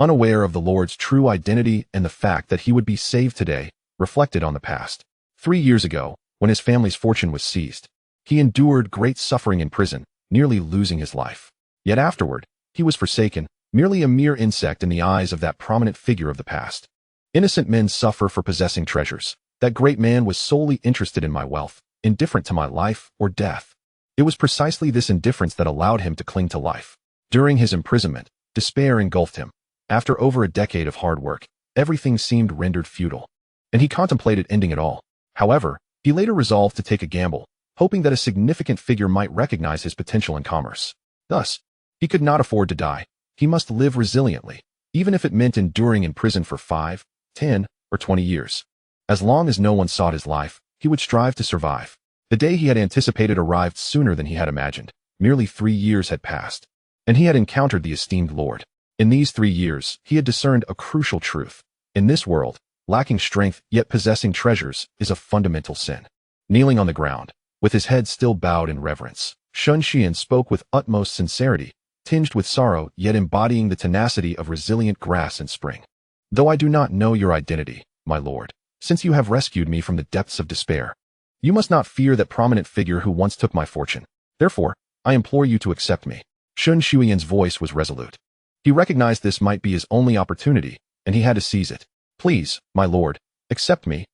unaware of the Lord's true identity and the fact that he would be saved today, reflected on the past. 3 years ago, when his family's fortune was seized, he endured great suffering in prison, nearly losing his life. Yet afterward, he was forsaken, merely a mere insect in the eyes of that prominent figure of the past. Innocent men suffer for possessing treasures. That great man was solely interested in my wealth, indifferent to my life or death. It was precisely this indifference that allowed him to cling to life. During his imprisonment, despair engulfed him. After over a decade of hard work, everything seemed rendered futile, and he contemplated ending it all. However, he later resolved to take a gamble, hoping that a significant figure might recognize his potential in commerce. Thus, he could not afford to die. He must live resiliently, even if it meant enduring in prison for 5, 10, or 20 years. As long as no one sought his life, he would strive to survive. The day he had anticipated arrived sooner than he had imagined. Merely 3 years had passed, and he had encountered the esteemed Lord. In these 3 years, he had discerned a crucial truth. In this world, lacking strength yet possessing treasures is a fundamental sin. Kneeling on the ground, with his head still bowed in reverence, Shen Shuiyan spoke with utmost sincerity, tinged with sorrow yet embodying the tenacity of resilient grass in spring. "Though I do not know your identity, my lord, since you have rescued me from the depths of despair, you must not fear that prominent figure who once took my fortune. Therefore, I implore you to accept me." Shen Shuiyan's voice was resolute. He recognized this might be his only opportunity, and he had to seize it. "Please, my lord, accept me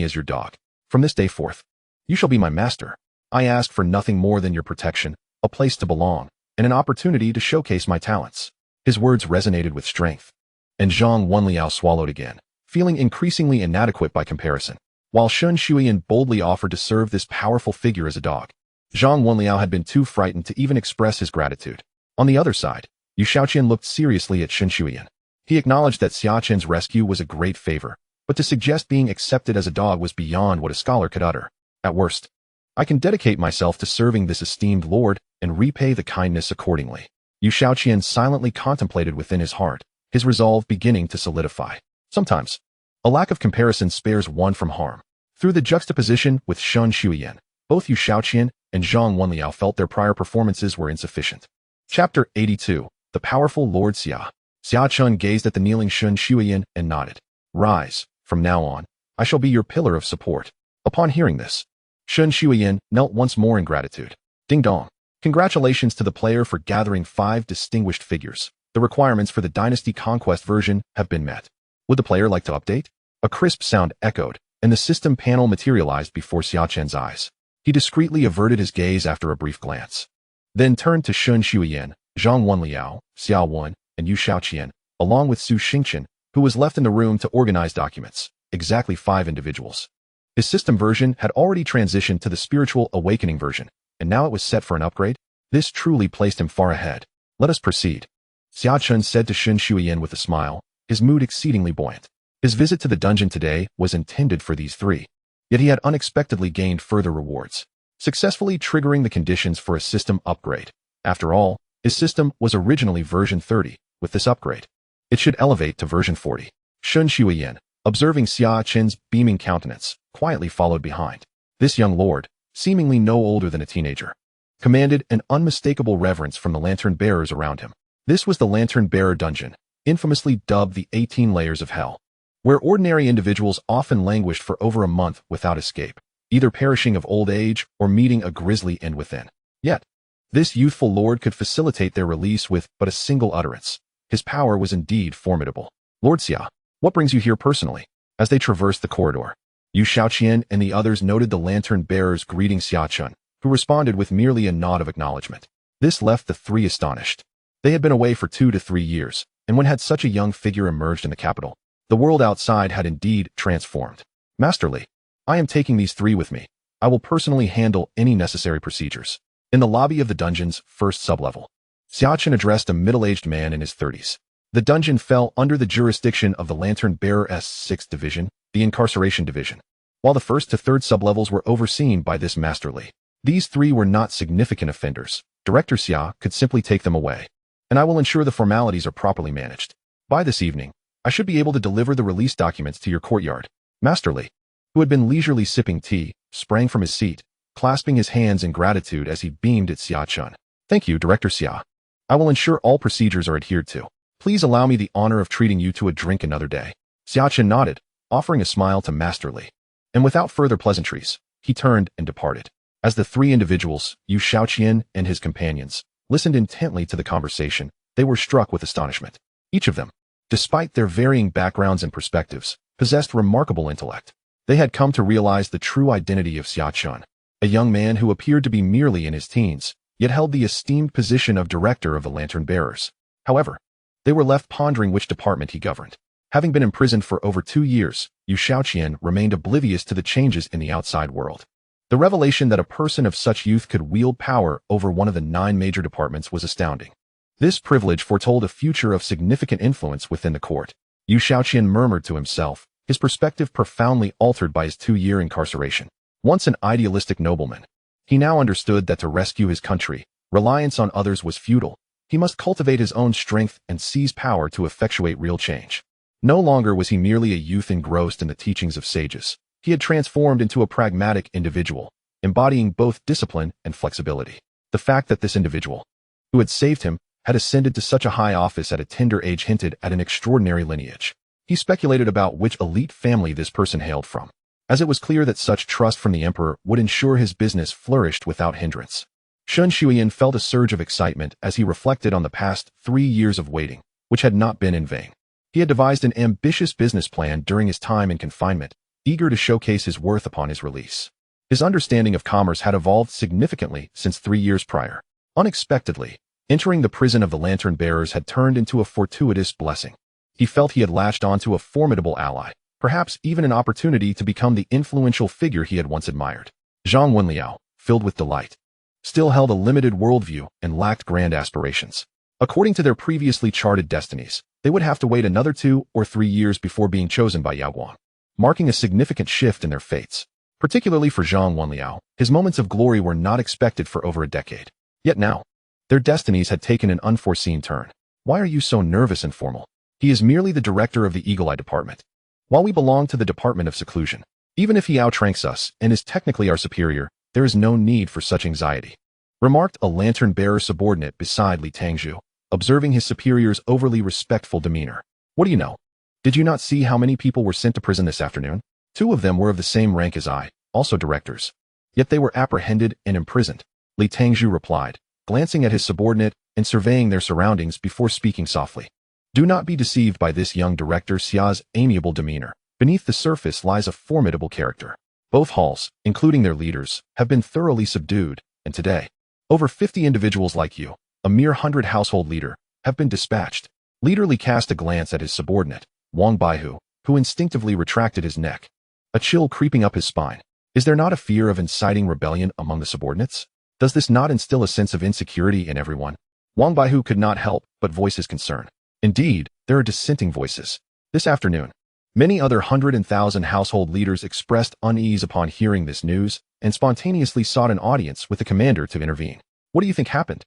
as your dog. From this day forth, you shall be my master. I ask for nothing more than your protection, a place to belong, and an opportunity to showcase my talents." His words resonated with strength, and Zhang Wenliao swallowed again, feeling increasingly inadequate by comparison. While Shen Shuiyan boldly offered to serve this powerful figure as a dog, Zhang Wenliao had been too frightened to even express his gratitude. On the other side, Xia Chen looked seriously at Shen Shuiyan. He acknowledged that Xia Chen's rescue was a great favor, but to suggest being accepted as a dog was beyond what a scholar could utter. "At worst, I can dedicate myself to serving this esteemed lord and repay the kindness accordingly." Xia Chen silently contemplated within his heart, his resolve beginning to solidify. Sometimes, a lack of comparison spares one from harm. Through the juxtaposition with Shen Shuiyan, both Xia Chen and Zhang Wenliao felt their prior performances were insufficient. Chapter 82. The Powerful Lord Xia. Xia Chen gazed at the kneeling Shen Shuiyan and nodded. "Rise, from now on, I shall be your pillar of support." Upon hearing this, Shen Shuiyan knelt once more in gratitude. Ding dong. Congratulations to the player for gathering 5 distinguished figures. The requirements for the Dynasty Conquest version have been met. Would the player like to update? A crisp sound echoed, and the system panel materialized before Xia Chen's eyes. He discreetly averted his gaze after a brief glance, then turned to Shen Shuiyan, Zhang Wenliao, Xia Wen, and Xia Chen, along with Su Xingchen, who was left in the room to organize documents. Exactly 5 individuals. His system version had already transitioned to the Spiritual Awakening version, and now it was set for an upgrade. This truly placed him far ahead. "Let us proceed," Xia Chen said to Shen Shuiyan with a smile, his mood exceedingly buoyant. His visit to the dungeon today was intended for these 3, yet he had unexpectedly gained further rewards, successfully triggering the conditions for a system upgrade. After all, his system was originally version 30. With this upgrade, it should elevate to version 40. Shen Shuiyan, observing Xia Chen's beaming countenance, quietly followed behind. This young lord, seemingly no older than a teenager, commanded an unmistakable reverence from the lantern bearers around him. This was the lantern bearer dungeon, infamously dubbed the 18 layers of hell, where ordinary individuals often languished for over a month without escape, either perishing of old age or meeting a grisly end within. Yet, this youthful lord could facilitate their release with but a single utterance. His power was indeed formidable. Lord Xia, what brings you here personally? As they traversed the corridor, Xia Chen and the others noted the lantern-bearers greeting Xia Chen, who responded with merely a nod of acknowledgement. This left the three astonished. They had been away for 2 to 3 years, and when had such a young figure emerged in the capital, the world outside had indeed transformed. Masterly, I am taking these 3 with me. I will personally handle any necessary procedures. In the lobby of the dungeon's first sublevel, Xia Chen addressed a middle-aged man in his 30s. The dungeon fell under the jurisdiction of the Lantern-Bearer's 6th Division, the Incarceration Division, while the 1st to 3rd sublevels were overseen by this Masterly. These 3 were not significant offenders. Director Xia could simply take them away, and I will ensure the formalities are properly managed. By this evening, I should be able to deliver the release documents to your courtyard. Masterly, who had been leisurely sipping tea, sprang from his seat, clasping his hands in gratitude as he beamed at Xia Chen. Thank you, Director Xia. I will ensure all procedures are adhered to. Please allow me the honor of treating you to a drink another day. Xia Chen nodded, offering a smile to Masterly. And without further pleasantries, he turned and departed. As the 3 individuals, Xia Chen and his companions, listened intently to the conversation, they were struck with astonishment. Each of them, despite their varying backgrounds and perspectives, possessed remarkable intellect. They had come to realize the true identity of Xia Chen, a young man who appeared to be merely in his teens, yet held the esteemed position of director of the Lantern-Bearers. However, they were left pondering which department he governed. Having been imprisoned for over 2 years, Xia Chen remained oblivious to the changes in the outside world. The revelation that a person of such youth could wield power over one of the 9 major departments was astounding. This privilege foretold a future of significant influence within the court. Xia Chen murmured to himself, his perspective profoundly altered by his 2-year incarceration. Once an idealistic nobleman, he now understood that to rescue his country, reliance on others was futile. He must cultivate his own strength and seize power to effectuate real change. No longer was he merely a youth engrossed in the teachings of sages. He had transformed into a pragmatic individual, embodying both discipline and flexibility. The fact that this individual, who had saved him, had ascended to such a high office at a tender age hinted at an extraordinary lineage. He speculated about which elite family this person hailed from, as it was clear that such trust from the emperor would ensure his business flourished without hindrance. Shun Shuyan felt a surge of excitement as he reflected on the past 3 years of waiting, which had not been in vain. He had devised an ambitious business plan during his time in confinement, eager to showcase his worth upon his release. His understanding of commerce had evolved significantly since 3 years prior. Unexpectedly, entering the prison of the Lantern-Bearers had turned into a fortuitous blessing. He felt he had latched onto a formidable ally, perhaps even an opportunity to become the influential figure he had once admired. Zhang Wenliao, filled with delight, still held a limited worldview and lacked grand aspirations. According to their previously charted destinies, they would have to wait another 2 or 3 years before being chosen by Yao Guang, marking a significant shift in their fates. Particularly for Zhang Wenliao, his moments of glory were not expected for over a decade. Yet now, their destinies had taken an unforeseen turn. Why are you so nervous and formal? He is merely the director of the Eagle Eye Department, while we belong to the Department of Seclusion. Even if he outranks us and is technically our superior, there is no need for such anxiety, remarked a lantern-bearer subordinate beside Li Tangzhu, observing his superior's overly respectful demeanor. What do you know? Did you not see how many people were sent to prison this afternoon? 2 of them were of the same rank as I, also directors. Yet they were apprehended and imprisoned, Li Tangzhu replied, glancing at his subordinate and surveying their surroundings before speaking softly. Do not be deceived by this young director Xia's amiable demeanor. Beneath the surface lies a formidable character. Both halls, including their leaders, have been thoroughly subdued, and today, over 50 individuals like you, a mere 100 household leader, have been dispatched. Leader Li cast a glance at his subordinate, Wang Baihu, who instinctively retracted his neck, a chill creeping up his spine. Is there not a fear of inciting rebellion among the subordinates? Does this not instill a sense of insecurity in everyone? Wang Baihu could not help but voice his concern. Indeed, there are dissenting voices. This afternoon, many other 100,000 household leaders expressed unease upon hearing this news and spontaneously sought an audience with the commander to intervene. What do you think happened?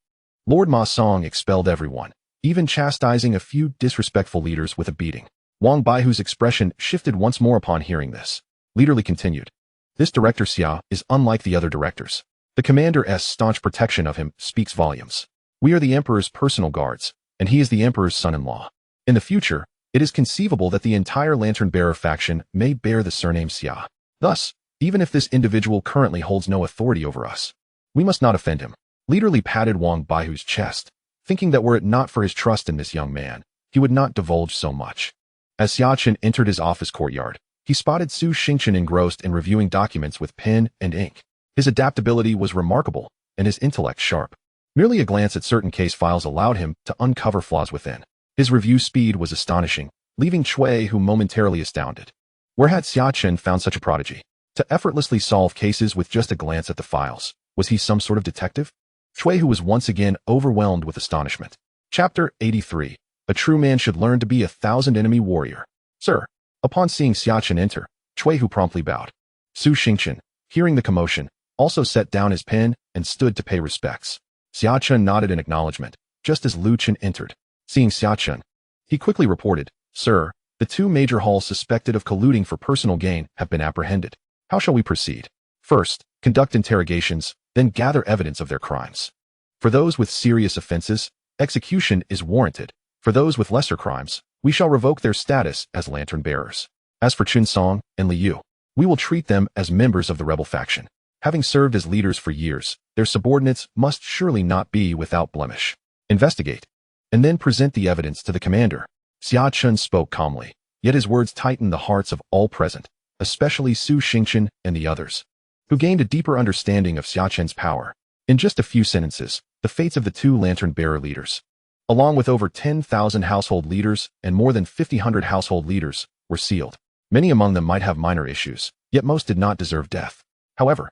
Lord Ma Song expelled everyone, even chastising a few disrespectful leaders with a beating. Wang Baihu's expression shifted once more upon hearing this. Leader Li continued. This director Xia is unlike the other directors. The commander's staunch protection of him speaks volumes. We are the emperor's personal guards, and he is the emperor's son-in-law. In the future, it is conceivable that the entire lantern-bearer faction may bear the surname Xia. Thus, even if this individual currently holds no authority over us, we must not offend him. Leader Li patted Wang Baihu's chest, thinking that were it not for his trust in this young man, he would not divulge so much. As Xia Chen entered his office courtyard, he spotted Su Xingchen engrossed in reviewing documents with pen and ink. His adaptability was remarkable, and his intellect sharp. Merely a glance at certain case files allowed him to uncover flaws within. His review speed was astonishing, leaving Cui who momentarily astounded. Where had Xia Chen found such a prodigy? To effortlessly solve cases with just a glance at the files. Was he some sort of detective? Cui who was once again overwhelmed with astonishment. Chapter 83. A true man should learn to be a thousand-enemy warrior. Sir. Upon seeing Xia Chen enter, Cui who promptly bowed. Su Xingchen, hearing the commotion, also set down his pen and stood to pay respects. Xia Chen nodded in acknowledgement, just as Lu Chen entered. Seeing Xia Chen, he quickly reported, Sir, the two major halls suspected of colluding for personal gain have been apprehended. How shall we proceed? First, conduct interrogations, then gather evidence of their crimes. For those with serious offenses, execution is warranted. For those with lesser crimes, we shall revoke their status as lantern bearers. As for Chun Song and Li Yu, we will treat them as members of the rebel faction. Having served as leaders for years, their subordinates must surely not be without blemish. Investigate, and then present the evidence to the commander. Xia Chen spoke calmly, yet his words tightened the hearts of all present, especially Su Xingchen and the others, who gained a deeper understanding of Xia Chen's power. In just a few sentences, the fates of the two lantern-bearer leaders, along with over 10,000 household leaders and more than 5,000 household leaders, were sealed. Many among them might have minor issues, yet most did not deserve death. However,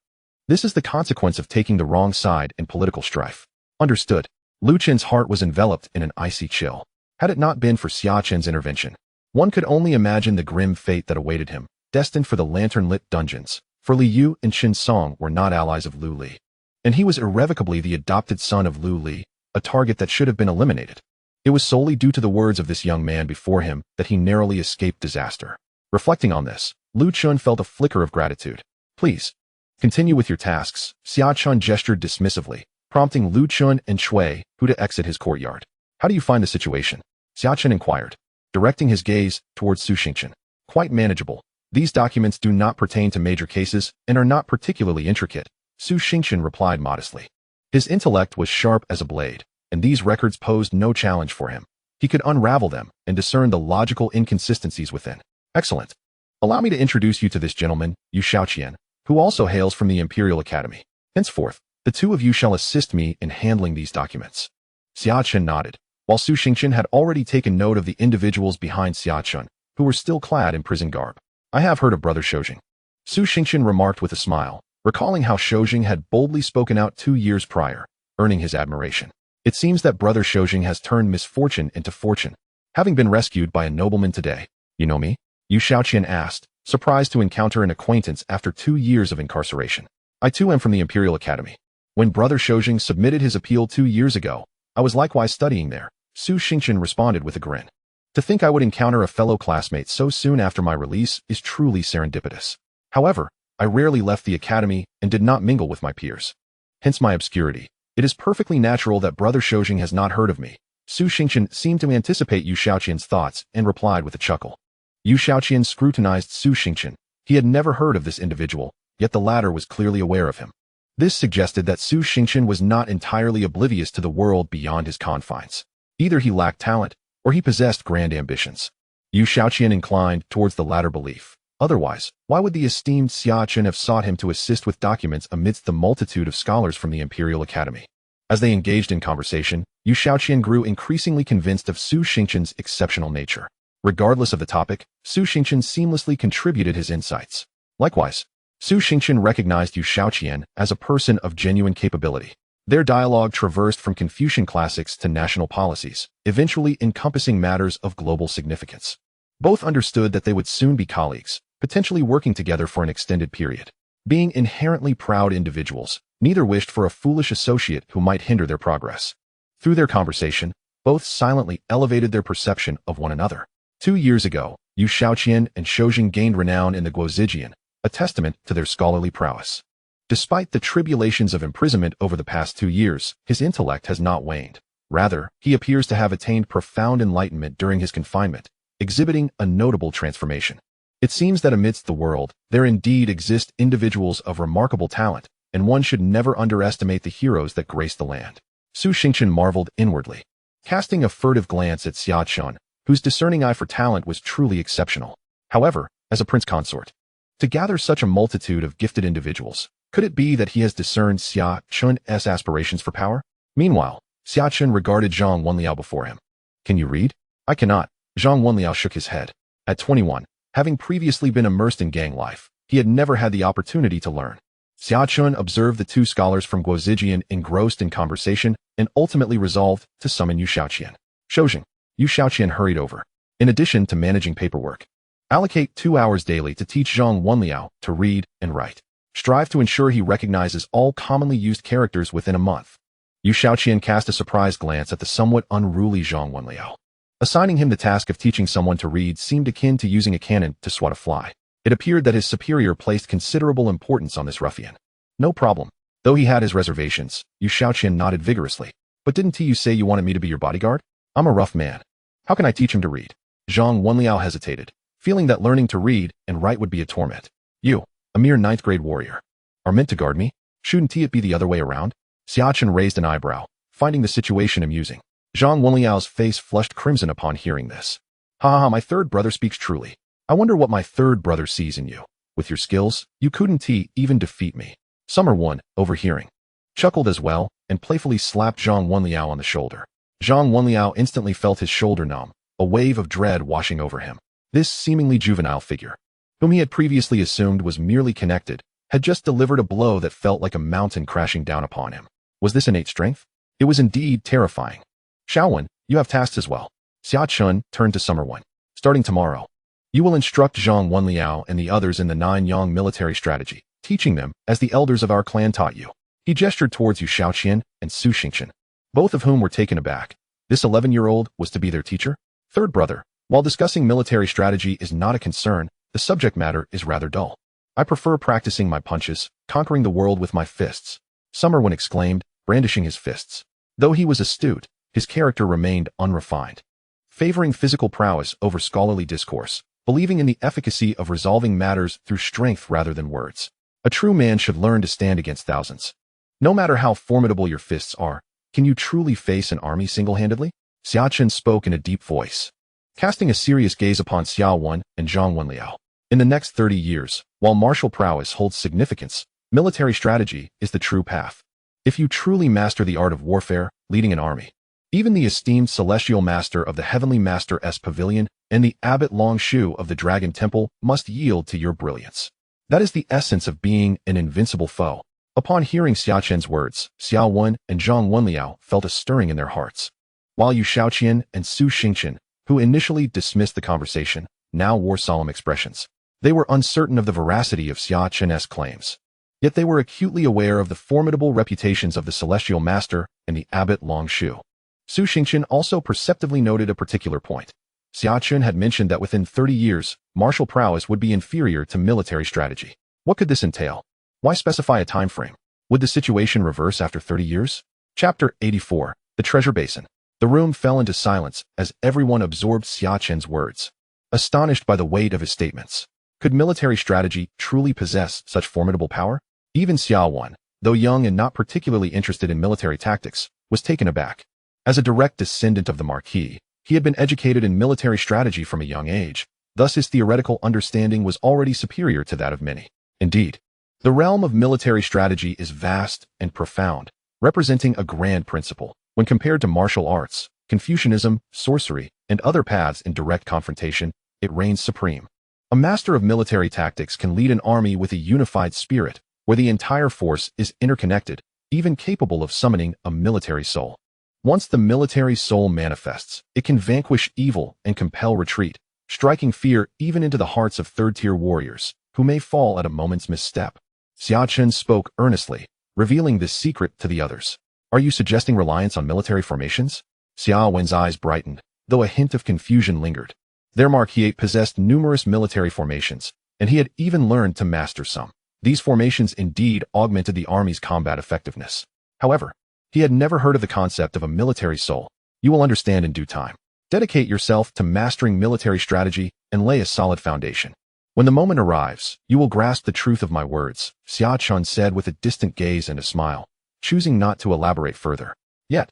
this is the consequence of taking the wrong side in political strife. Understood. Lu Chen's heart was enveloped in an icy chill. Had it not been for Xia Chen's intervention, one could only imagine the grim fate that awaited him, destined for the lantern-lit dungeons. For Li Yu and Chun Song were not allies of Lu Li, and he was irrevocably the adopted son of Lu Li, a target that should have been eliminated. It was solely due to the words of this young man before him that he narrowly escaped disaster. Reflecting on this, Lu Chun felt a flicker of gratitude. Please, continue with your tasks. Xia Chen gestured dismissively, prompting Lu Chun and Cui who to exit his courtyard. How do you find the situation? Xia Chen inquired, directing his gaze towards Su Xingchen. Quite manageable. These documents do not pertain to major cases and are not particularly intricate, Su Xingchen replied modestly. His intellect was sharp as a blade, and these records posed no challenge for him. He could unravel them and discern the logical inconsistencies within. Excellent. Allow me to introduce you to this gentleman, Xia Chen, who also hails from the Imperial Academy. Henceforth, the two of you shall assist me in handling these documents. Xia Chen nodded, while Su Xingchen had already taken note of the individuals behind Xia Chen, who were still clad in prison garb. I have heard of Brother Shoujing. Su Xingchen remarked with a smile, recalling how Shoujing had boldly spoken out 2 years prior, earning his admiration. It seems that Brother Shoujing has turned misfortune into fortune, having been rescued by a nobleman today. You know me? Xia Chen asked, surprised to encounter an acquaintance after 2 years of incarceration. I too am from the Imperial Academy. When Brother Shoujing submitted his appeal 2 years ago, I was likewise studying there. Su Xingchen responded with a grin. To think I would encounter a fellow classmate so soon after my release is truly serendipitous. However, I rarely left the academy and did not mingle with my peers. Hence my obscurity. It is perfectly natural that Brother Shoujing has not heard of me. Su Xingchen seemed to anticipate Xia Chen's thoughts and replied with a chuckle. Xia Chen scrutinized Su Xingchen. He had never heard of this individual, yet the latter was clearly aware of him. This suggested that Su Xingchen was not entirely oblivious to the world beyond his confines. Either he lacked talent, or he possessed grand ambitions. Xia Chen inclined towards the latter belief. Otherwise, why would the esteemed Xia Chen have sought him to assist with documents amidst the multitude of scholars from the Imperial Academy? As they engaged in conversation, Xia Chen grew increasingly convinced of Su Xingchen's exceptional nature. Regardless of the topic, Su Xingchen seamlessly contributed his insights. Likewise, Su Xingchen recognized Xia Chen as a person of genuine capability. Their dialogue traversed from Confucian classics to national policies, eventually encompassing matters of global significance. Both understood that they would soon be colleagues, potentially working together for an extended period. Being inherently proud individuals, neither wished for a foolish associate who might hinder their progress. Through their conversation, both silently elevated their perception of one another. 2 years ago, Xia Chen and Shoujing gained renown in the Guozijian, a testament to their scholarly prowess. Despite the tribulations of imprisonment over the past 2 years, his intellect has not waned. Rather, he appears to have attained profound enlightenment during his confinement, exhibiting a notable transformation. It seems that amidst the world, there indeed exist individuals of remarkable talent, and one should never underestimate the heroes that grace the land. Su Xingchen marveled inwardly. Casting a furtive glance at Xia Chen, whose discerning eye for talent was truly exceptional. However, as a prince consort, to gather such a multitude of gifted individuals, could it be that he has discerned Xia Chen's aspirations for power? Meanwhile, Xia Chen regarded Zhang Wenliao before him. Can you read? I cannot. Zhang Wenliao shook his head. At 21, having previously been immersed in gang life, he had never had the opportunity to learn. Xia Chen observed the two scholars from Guozijian engrossed in conversation and ultimately resolved to summon Yu Shaoqian. Shoujing. Yu Shaoqian hurried over. In addition to managing paperwork, allocate 2 hours daily to teach Zhang Wenliao to read and write. Strive to ensure he recognizes all commonly used characters within a month. Yu Shaoqian cast a surprised glance at the somewhat unruly Zhang Wenliao. Assigning him the task of teaching someone to read seemed akin to using a cannon to swat a fly. It appeared that his superior placed considerable importance on this ruffian. No problem. Though he had his reservations, Yu Shaoqian nodded vigorously. But didn't you say you wanted me to be your bodyguard? I'm a rough man. How can I teach him to read? Zhang Wenliao hesitated, feeling that learning to read and write would be a torment. You, a mere 9th grade warrior, are meant to guard me? Shouldn't it be the other way around? Xia Chen raised an eyebrow, finding the situation amusing. Zhang Wenliao's face flushed crimson upon hearing this. Ha, my third brother speaks truly. I wonder what my third brother sees in you. With your skills, you couldn't even defeat me. Summer One, overhearing, chuckled as well, and playfully slapped Zhang Wenliao on the shoulder. Zhang Wenliao instantly felt his shoulder numb, a wave of dread washing over him. This seemingly juvenile figure, whom he had previously assumed was merely connected, had just delivered a blow that felt like a mountain crashing down upon him. Was this innate strength? It was indeed terrifying. Shaowen, you have tasks as well. Xia Chen turned to Summer One. Starting tomorrow, you will instruct Zhang Wenliao and the others in the 9-yang military strategy, teaching them as the elders of our clan taught you. He gestured towards Yu Shaoqian and Su Xingqian, both of whom were taken aback. This 11-year-old was to be their teacher? Third brother, while discussing military strategy is not a concern, the subject matter is rather dull. I prefer practicing my punches, conquering the world with my fists. Summer One exclaimed, brandishing his fists. Though he was astute, his character remained unrefined, favoring physical prowess over scholarly discourse, believing in the efficacy of resolving matters through strength rather than words. A true man should learn to stand against thousands. No matter how formidable your fists are, can you truly face an army single-handedly? Xia Chen spoke in a deep voice, casting a serious gaze upon Xia Wen and Zhang Wenliao. In the next 30 years, while martial prowess holds significance, military strategy is the true path. If you truly master the art of warfare, leading an army, even the esteemed celestial master of the Heavenly Master's Pavilion and the Abbot Long Shu of the Dragon Temple must yield to your brilliance. That is the essence of being an invincible foe. Upon hearing Xia Chen's words, Xia Wen and Zhang Wenliao felt a stirring in their hearts, while Yu Shaoqian and Su Xingqian, who initially dismissed the conversation, now wore solemn expressions. They were uncertain of the veracity of Xia Chen's claims, yet they were acutely aware of the formidable reputations of the Celestial Master and the Abbot Long Shu. Su Xingqian also perceptively noted a particular point. Xia Chen had mentioned that within 30 years, martial prowess would be inferior to military strategy. What could this entail? Why specify a time frame? Would the situation reverse after 30 years? Chapter 84, The Treasure Basin. The room fell into silence as everyone absorbed Xia Chen's words, astonished by the weight of his statements. Could military strategy truly possess such formidable power? Even Xia Wen, though young and not particularly interested in military tactics, was taken aback. As a direct descendant of the Marquis, he had been educated in military strategy from a young age, thus his theoretical understanding was already superior to that of many. Indeed, the realm of military strategy is vast and profound, representing a grand principle. When compared to martial arts, Confucianism, sorcery, and other paths in direct confrontation, it reigns supreme. A master of military tactics can lead an army with a unified spirit, where the entire force is interconnected, even capable of summoning a military soul. Once the military soul manifests, it can vanquish evil and compel retreat, striking fear even into the hearts of third-tier warriors, who may fall at a moment's misstep. Xia Chen spoke earnestly, revealing this secret to the others. Are you suggesting reliance on military formations? Xia Wen's eyes brightened, though a hint of confusion lingered. Their Marquis possessed numerous military formations, and he had even learned to master some. These formations indeed augmented the army's combat effectiveness. However, he had never heard of the concept of a military soul. You will understand in due time. Dedicate yourself to mastering military strategy and lay a solid foundation. When the moment arrives, you will grasp the truth of my words, Xia Chen said with a distant gaze and a smile, choosing not to elaborate further. Yet,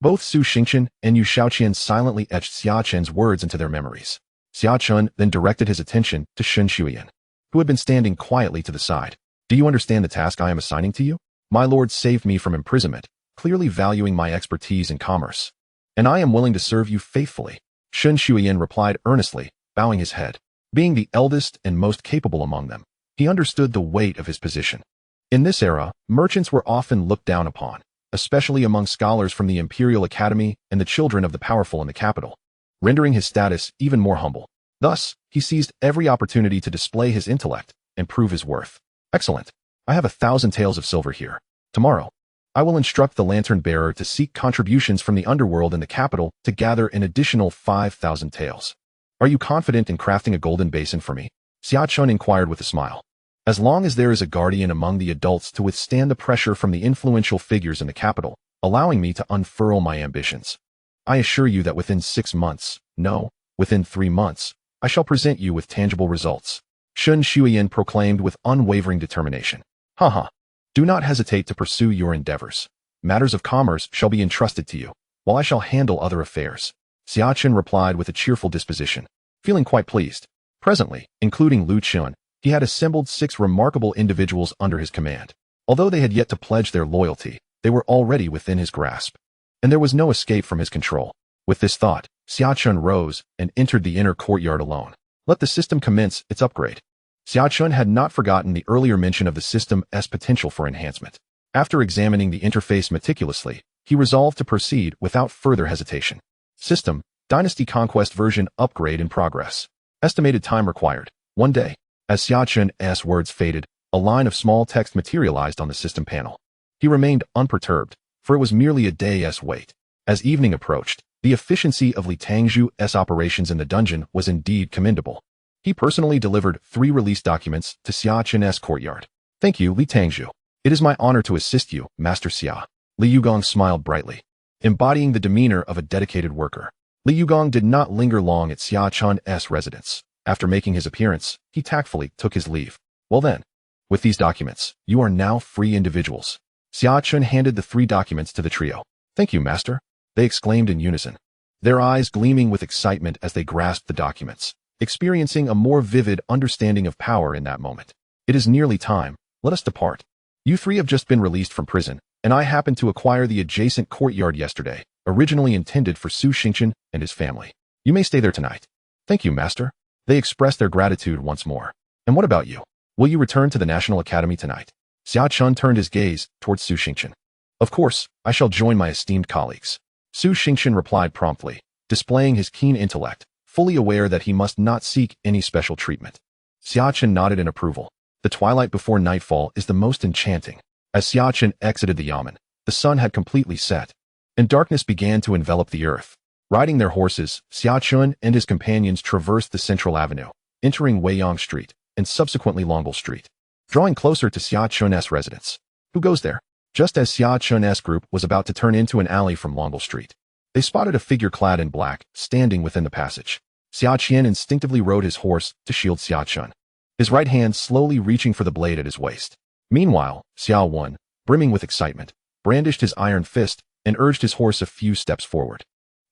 Both Su Xingchen and Xia Chen silently etched Xia Chen's words into their memories. Xia Chen then directed his attention to Sun Shuyan, who had been standing quietly to the side. Do you understand the task I am assigning to you? My lord saved me from imprisonment, clearly valuing my expertise in commerce. And I am willing to serve you faithfully. Sun Shuyan replied earnestly, bowing his head. Being the eldest and most capable among them, he understood the weight of his position. In this era, merchants were often looked down upon, especially among scholars from the Imperial Academy and the children of the powerful in the capital, rendering his status even more humble. Thus, he seized every opportunity to display his intellect and prove his worth. Excellent. I have 1,000 taels of silver here. Tomorrow, I will instruct the lantern bearer to seek contributions from the underworld in the capital to gather an additional 5,000 taels. Are you confident in crafting a golden basin for me? Xia Chen inquired with a smile. As long as there is a guardian among the adults to withstand the pressure from the influential figures in the capital, allowing me to unfurl my ambitions, I assure you that within 6 months, no, within 3 months, I shall present you with tangible results. Sun Shuyan proclaimed with unwavering determination. Haha. Do not hesitate to pursue your endeavors. Matters of commerce shall be entrusted to you, while I shall handle other affairs. Xia Chen replied with a cheerful disposition, feeling quite pleased. Presently, including Lu Chun, he had assembled 6 remarkable individuals under his command. Although they had yet to pledge their loyalty, they were already within his grasp, and there was no escape from his control. With this thought, Xia Chen rose and entered the inner courtyard alone. Let the system commence its upgrade. Xia Chen had not forgotten the earlier mention of the system's potential for enhancement. After examining the interface meticulously, he resolved to proceed without further hesitation. System, Dynasty Conquest version upgrade in progress. Estimated time required, 1 day. As Xia Chen's words faded, a line of small text materialized on the system panel. He remained unperturbed, for it was merely a day's wait. As evening approached, the efficiency of Li Tangzhu's operations in the dungeon was indeed commendable. He personally delivered 3 release documents to Xia Chen's courtyard. Thank you, Li Tangzhu. It is my honor to assist you, Master Xia. Li Yugong smiled brightly, embodying the demeanor of a dedicated worker. Li Yugong did not linger long at Xia Chen's residence. After making his appearance, he tactfully took his leave. Well then, with these documents, you are now free individuals. Xia Chen handed the 3 documents to the trio. Thank you, Master, they exclaimed in unison, their eyes gleaming with excitement as they grasped the documents, experiencing a more vivid understanding of power in that moment. It is nearly time, let us depart. You 3 have just been released from prison, and I happened to acquire the adjacent courtyard yesterday, originally intended for Su Xingchen and his family. You may stay there tonight. Thank you, Master. They expressed their gratitude once more. And what about you? Will you return to the National Academy tonight? Xia Chen turned his gaze towards Su Xingchen. Of course, I shall join my esteemed colleagues. Su Xingchen replied promptly, displaying his keen intellect, fully aware that he must not seek any special treatment. Xia Chen nodded in approval. The twilight before nightfall is the most enchanting. As Xia Chen exited the yamen, the sun had completely set, and darkness began to envelop the earth. Riding their horses, Xia Chen and his companions traversed the central avenue, entering Weiyang Street and subsequently Longbul Street. Drawing closer to Xia Chen's residence. Who goes there? Just as Xia Chen's group was about to turn into an alley from Longbul Street, they spotted a figure clad in black, standing within the passage. Xia Chen instinctively rode his horse to shield Xia Chen, his right hand slowly reaching for the blade at his waist. Meanwhile, Xiao Wen, brimming with excitement, brandished his iron fist and urged his horse a few steps forward.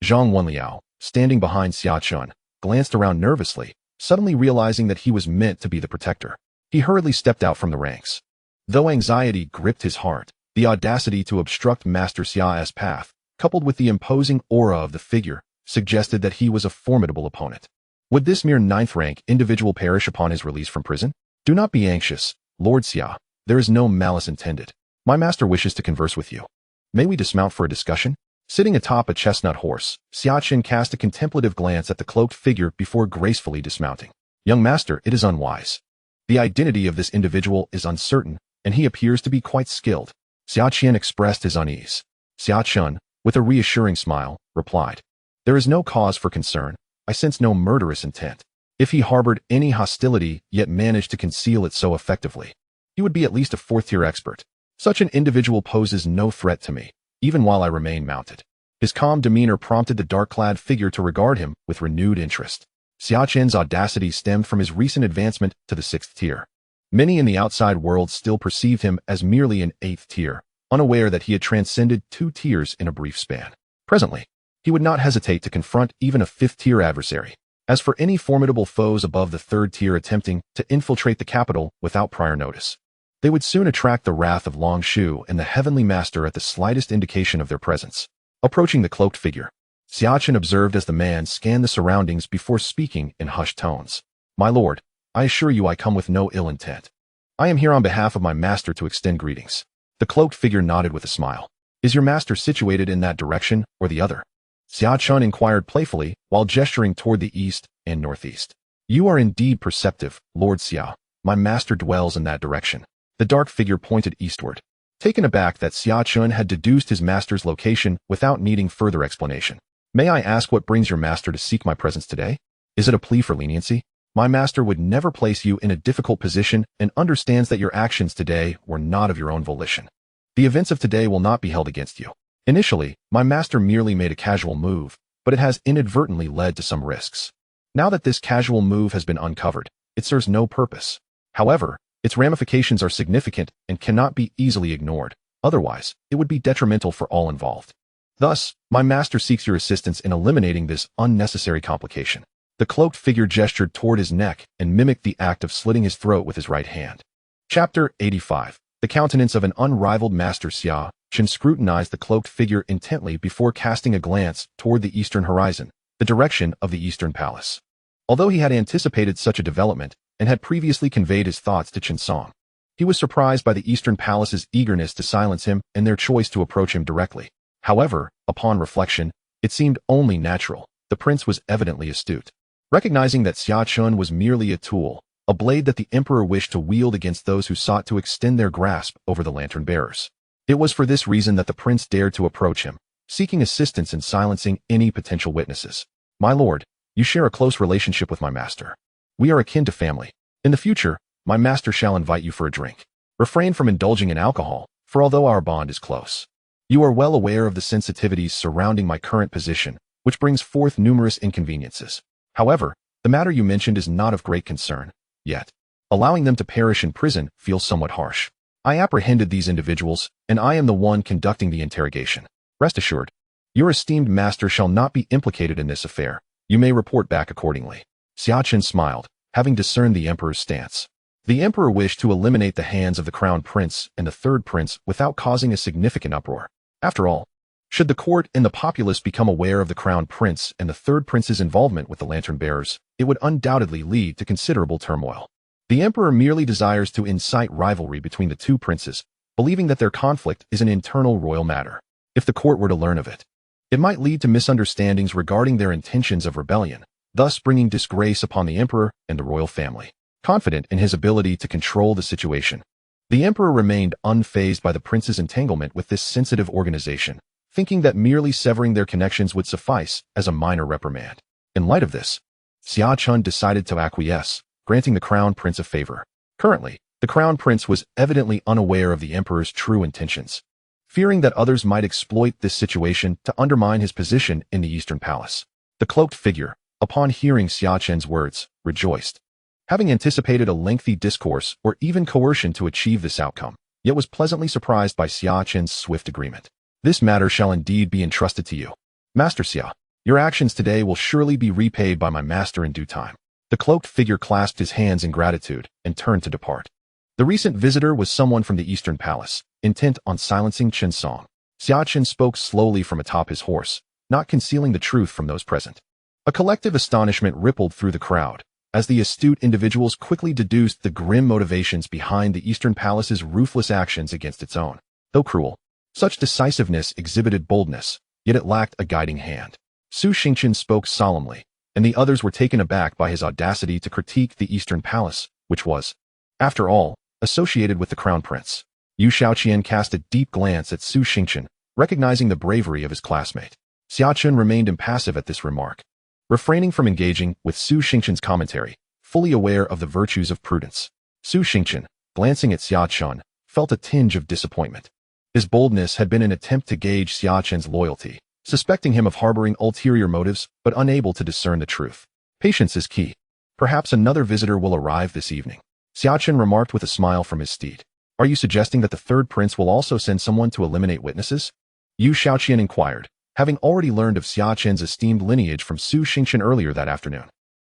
Zhang Wenliao, standing behind Xia Chen, glanced around nervously, suddenly realizing that he was meant to be the protector. He hurriedly stepped out from the ranks. Though anxiety gripped his heart, the audacity to obstruct Master Xia's path, coupled with the imposing aura of the figure, suggested that he was a formidable opponent. Would this mere 9th-rank individual perish upon his release from prison? Do not be anxious, Lord Xia. There is no malice intended. My master wishes to converse with you. May we dismount for a discussion? Sitting atop a chestnut horse, Xia Chen cast a contemplative glance at the cloaked figure before gracefully dismounting. Young master, it is unwise. The identity of this individual is uncertain, and he appears to be quite skilled. Xia Chen expressed his unease. Xia Chen, with a reassuring smile, replied, There is no cause for concern. I sense no murderous intent. If he harbored any hostility yet managed to conceal it so effectively, he would be at least a 4th-tier expert. Such an individual poses no threat to me, even while I remain mounted. His calm demeanor prompted the dark-clad figure to regard him with renewed interest. Xia Chen's audacity stemmed from his recent advancement to the 6th tier. Many in the outside world still perceived him as merely an 8th tier, unaware that he had transcended 2 tiers in a brief span. Presently, he would not hesitate to confront even a fifth-tier adversary. As for any formidable foes above the third tier attempting to infiltrate the capital without prior notice, they would soon attract the wrath of Long Shu and the Heavenly Master at the slightest indication of their presence. Approaching the cloaked figure, Xia Chen observed as the man scanned the surroundings before speaking in hushed tones. "My lord, I assure you I come with no ill intent. I am here on behalf of my master to extend greetings." The cloaked figure nodded with a smile. "Is your master situated in that direction or the other?" Xia Chen inquired playfully while gesturing toward the east and northeast. "You are indeed perceptive, Lord Xia. My master dwells in that direction." The dark figure pointed eastward. Taken aback that Xia Chen had deduced his master's location without needing further explanation. "May I ask what brings your master to seek my presence today? Is it a plea for leniency? My master would never place you in a difficult position and understands that your actions today were not of your own volition. The events of today will not be held against you. Initially, my master merely made a casual move, but it has inadvertently led to some risks. Now that this casual move has been uncovered, it serves no purpose. However, its ramifications are significant and cannot be easily ignored. Otherwise, it would be detrimental for all involved. Thus, my master seeks your assistance in eliminating this unnecessary complication." The cloaked figure gestured toward his neck and mimicked the act of slitting his throat with his right hand. Chapter 85. The countenance of an unrivaled master. Xia Chen scrutinized the cloaked figure intently before casting a glance toward the eastern horizon, the direction of the Eastern Palace. Although he had anticipated such a development and had previously conveyed his thoughts to Chen Song, he was surprised by the Eastern Palace's eagerness to silence him and their choice to approach him directly. However, upon reflection, it seemed only natural. The prince was evidently astute. Recognizing that Xia Chen was merely a tool, a blade that the emperor wished to wield against those who sought to extend their grasp over the lantern bearers. It was for this reason that the prince dared to approach him, seeking assistance in silencing any potential witnesses. "My lord, you share a close relationship with my master. We are akin to family. In the future, my master shall invite you for a drink. Refrain from indulging in alcohol, for although our bond is close, you are well aware of the sensitivities surrounding my current position, which brings forth numerous inconveniences. However, the matter you mentioned is not of great concern, yet allowing them to perish in prison feels somewhat harsh. I apprehended these individuals, and I am the one conducting the interrogation. Rest assured, your esteemed master shall not be implicated in this affair. You may report back accordingly." Xia Chen smiled, having discerned the emperor's stance. The emperor wished to eliminate the hands of the crown prince and the third prince without causing a significant uproar. After all, should the court and the populace become aware of the crown prince and the third prince's involvement with the lantern bearers, it would undoubtedly lead to considerable turmoil. The emperor merely desires to incite rivalry between the two princes, believing that their conflict is an internal royal matter. If the court were to learn of it, it might lead to misunderstandings regarding their intentions of rebellion, thus bringing disgrace upon the emperor and the royal family. Confident in his ability to control the situation, the emperor remained unfazed by the prince's entanglement with this sensitive organization, thinking that merely severing their connections would suffice as a minor reprimand. In light of this, Xia Chen decided to acquiesce, granting the crown prince a favor. Currently, the crown prince was evidently unaware of the emperor's true intentions, fearing that others might exploit this situation to undermine his position in the Eastern Palace. The cloaked figure, upon hearing Xia Chen's words, rejoiced, having anticipated a lengthy discourse or even coercion to achieve this outcome, yet was pleasantly surprised by Xia Chen's swift agreement. "This matter shall indeed be entrusted to you. Master Xia, your actions today will surely be repaid by my master in due time." The cloaked figure clasped his hands in gratitude and turned to depart. The recent visitor was someone from the Eastern Palace, intent on silencing Chen Song. Xia Chen spoke slowly from atop his horse, not concealing the truth from those present. A collective astonishment rippled through the crowd, as the astute individuals quickly deduced the grim motivations behind the Eastern Palace's ruthless actions against its own. Though cruel, such decisiveness exhibited boldness, yet it lacked a guiding hand. Su Xingqian spoke solemnly, and the others were taken aback by his audacity to critique the Eastern Palace, which was, after all, associated with the crown prince. Yu Shaoqian cast a deep glance at Su Xingqian, recognizing the bravery of his classmate. Xia Chen remained impassive at this remark, refraining from engaging with Su Xingqian's commentary, fully aware of the virtues of prudence. Su Xingqian, glancing at Xia Chen, felt a tinge of disappointment. His boldness had been an attempt to gauge Xia Chen's loyalty, suspecting him of harboring ulterior motives but unable to discern the truth. Patience is key. Perhaps another visitor will arrive this evening. Xia Chen remarked with a smile from his steed. Are you suggesting that the third prince will also send someone to eliminate witnesses? Yu Shaoqian inquired, having already learned of Xia Chen's esteemed lineage from Su Xingchen earlier that afternoon.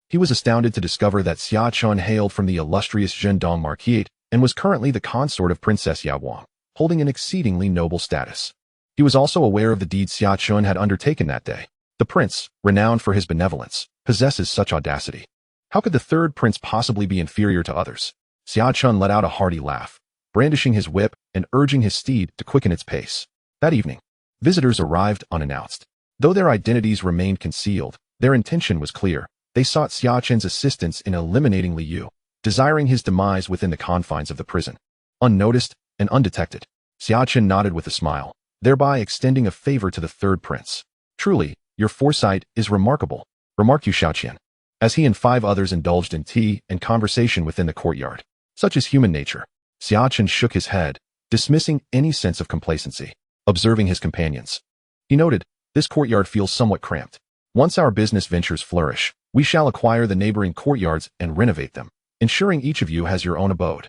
He was astounded to discover that Xia Chen hailed from the illustrious Zhendong Marquis and was currently the consort of Princess Yao, holding an exceedingly noble status. He was also aware of the deed Xia Chen had undertaken that day. The prince, renowned for his benevolence, possesses such audacity. How could the third prince possibly be inferior to others? Xia Chen let out a hearty laugh, brandishing his whip and urging his steed to quicken its pace. That evening, visitors arrived unannounced. Though their identities remained concealed, their intention was clear. They sought Xia Chen's assistance in eliminating Liu, desiring his demise within the confines of the prison. Unnoticed and undetected, Xia Chen nodded with a smile, thereby extending a favor to the third prince. Truly, your foresight is remarkable, remarked Xia Chen, as he and 5 others indulged in tea and conversation within the courtyard. Such is human nature. Xia Chen shook his head, dismissing any sense of complacency. Observing his companions, he noted, this courtyard feels somewhat cramped. Once our business ventures flourish, we shall acquire the neighboring courtyards and renovate them, ensuring each of you has your own abode.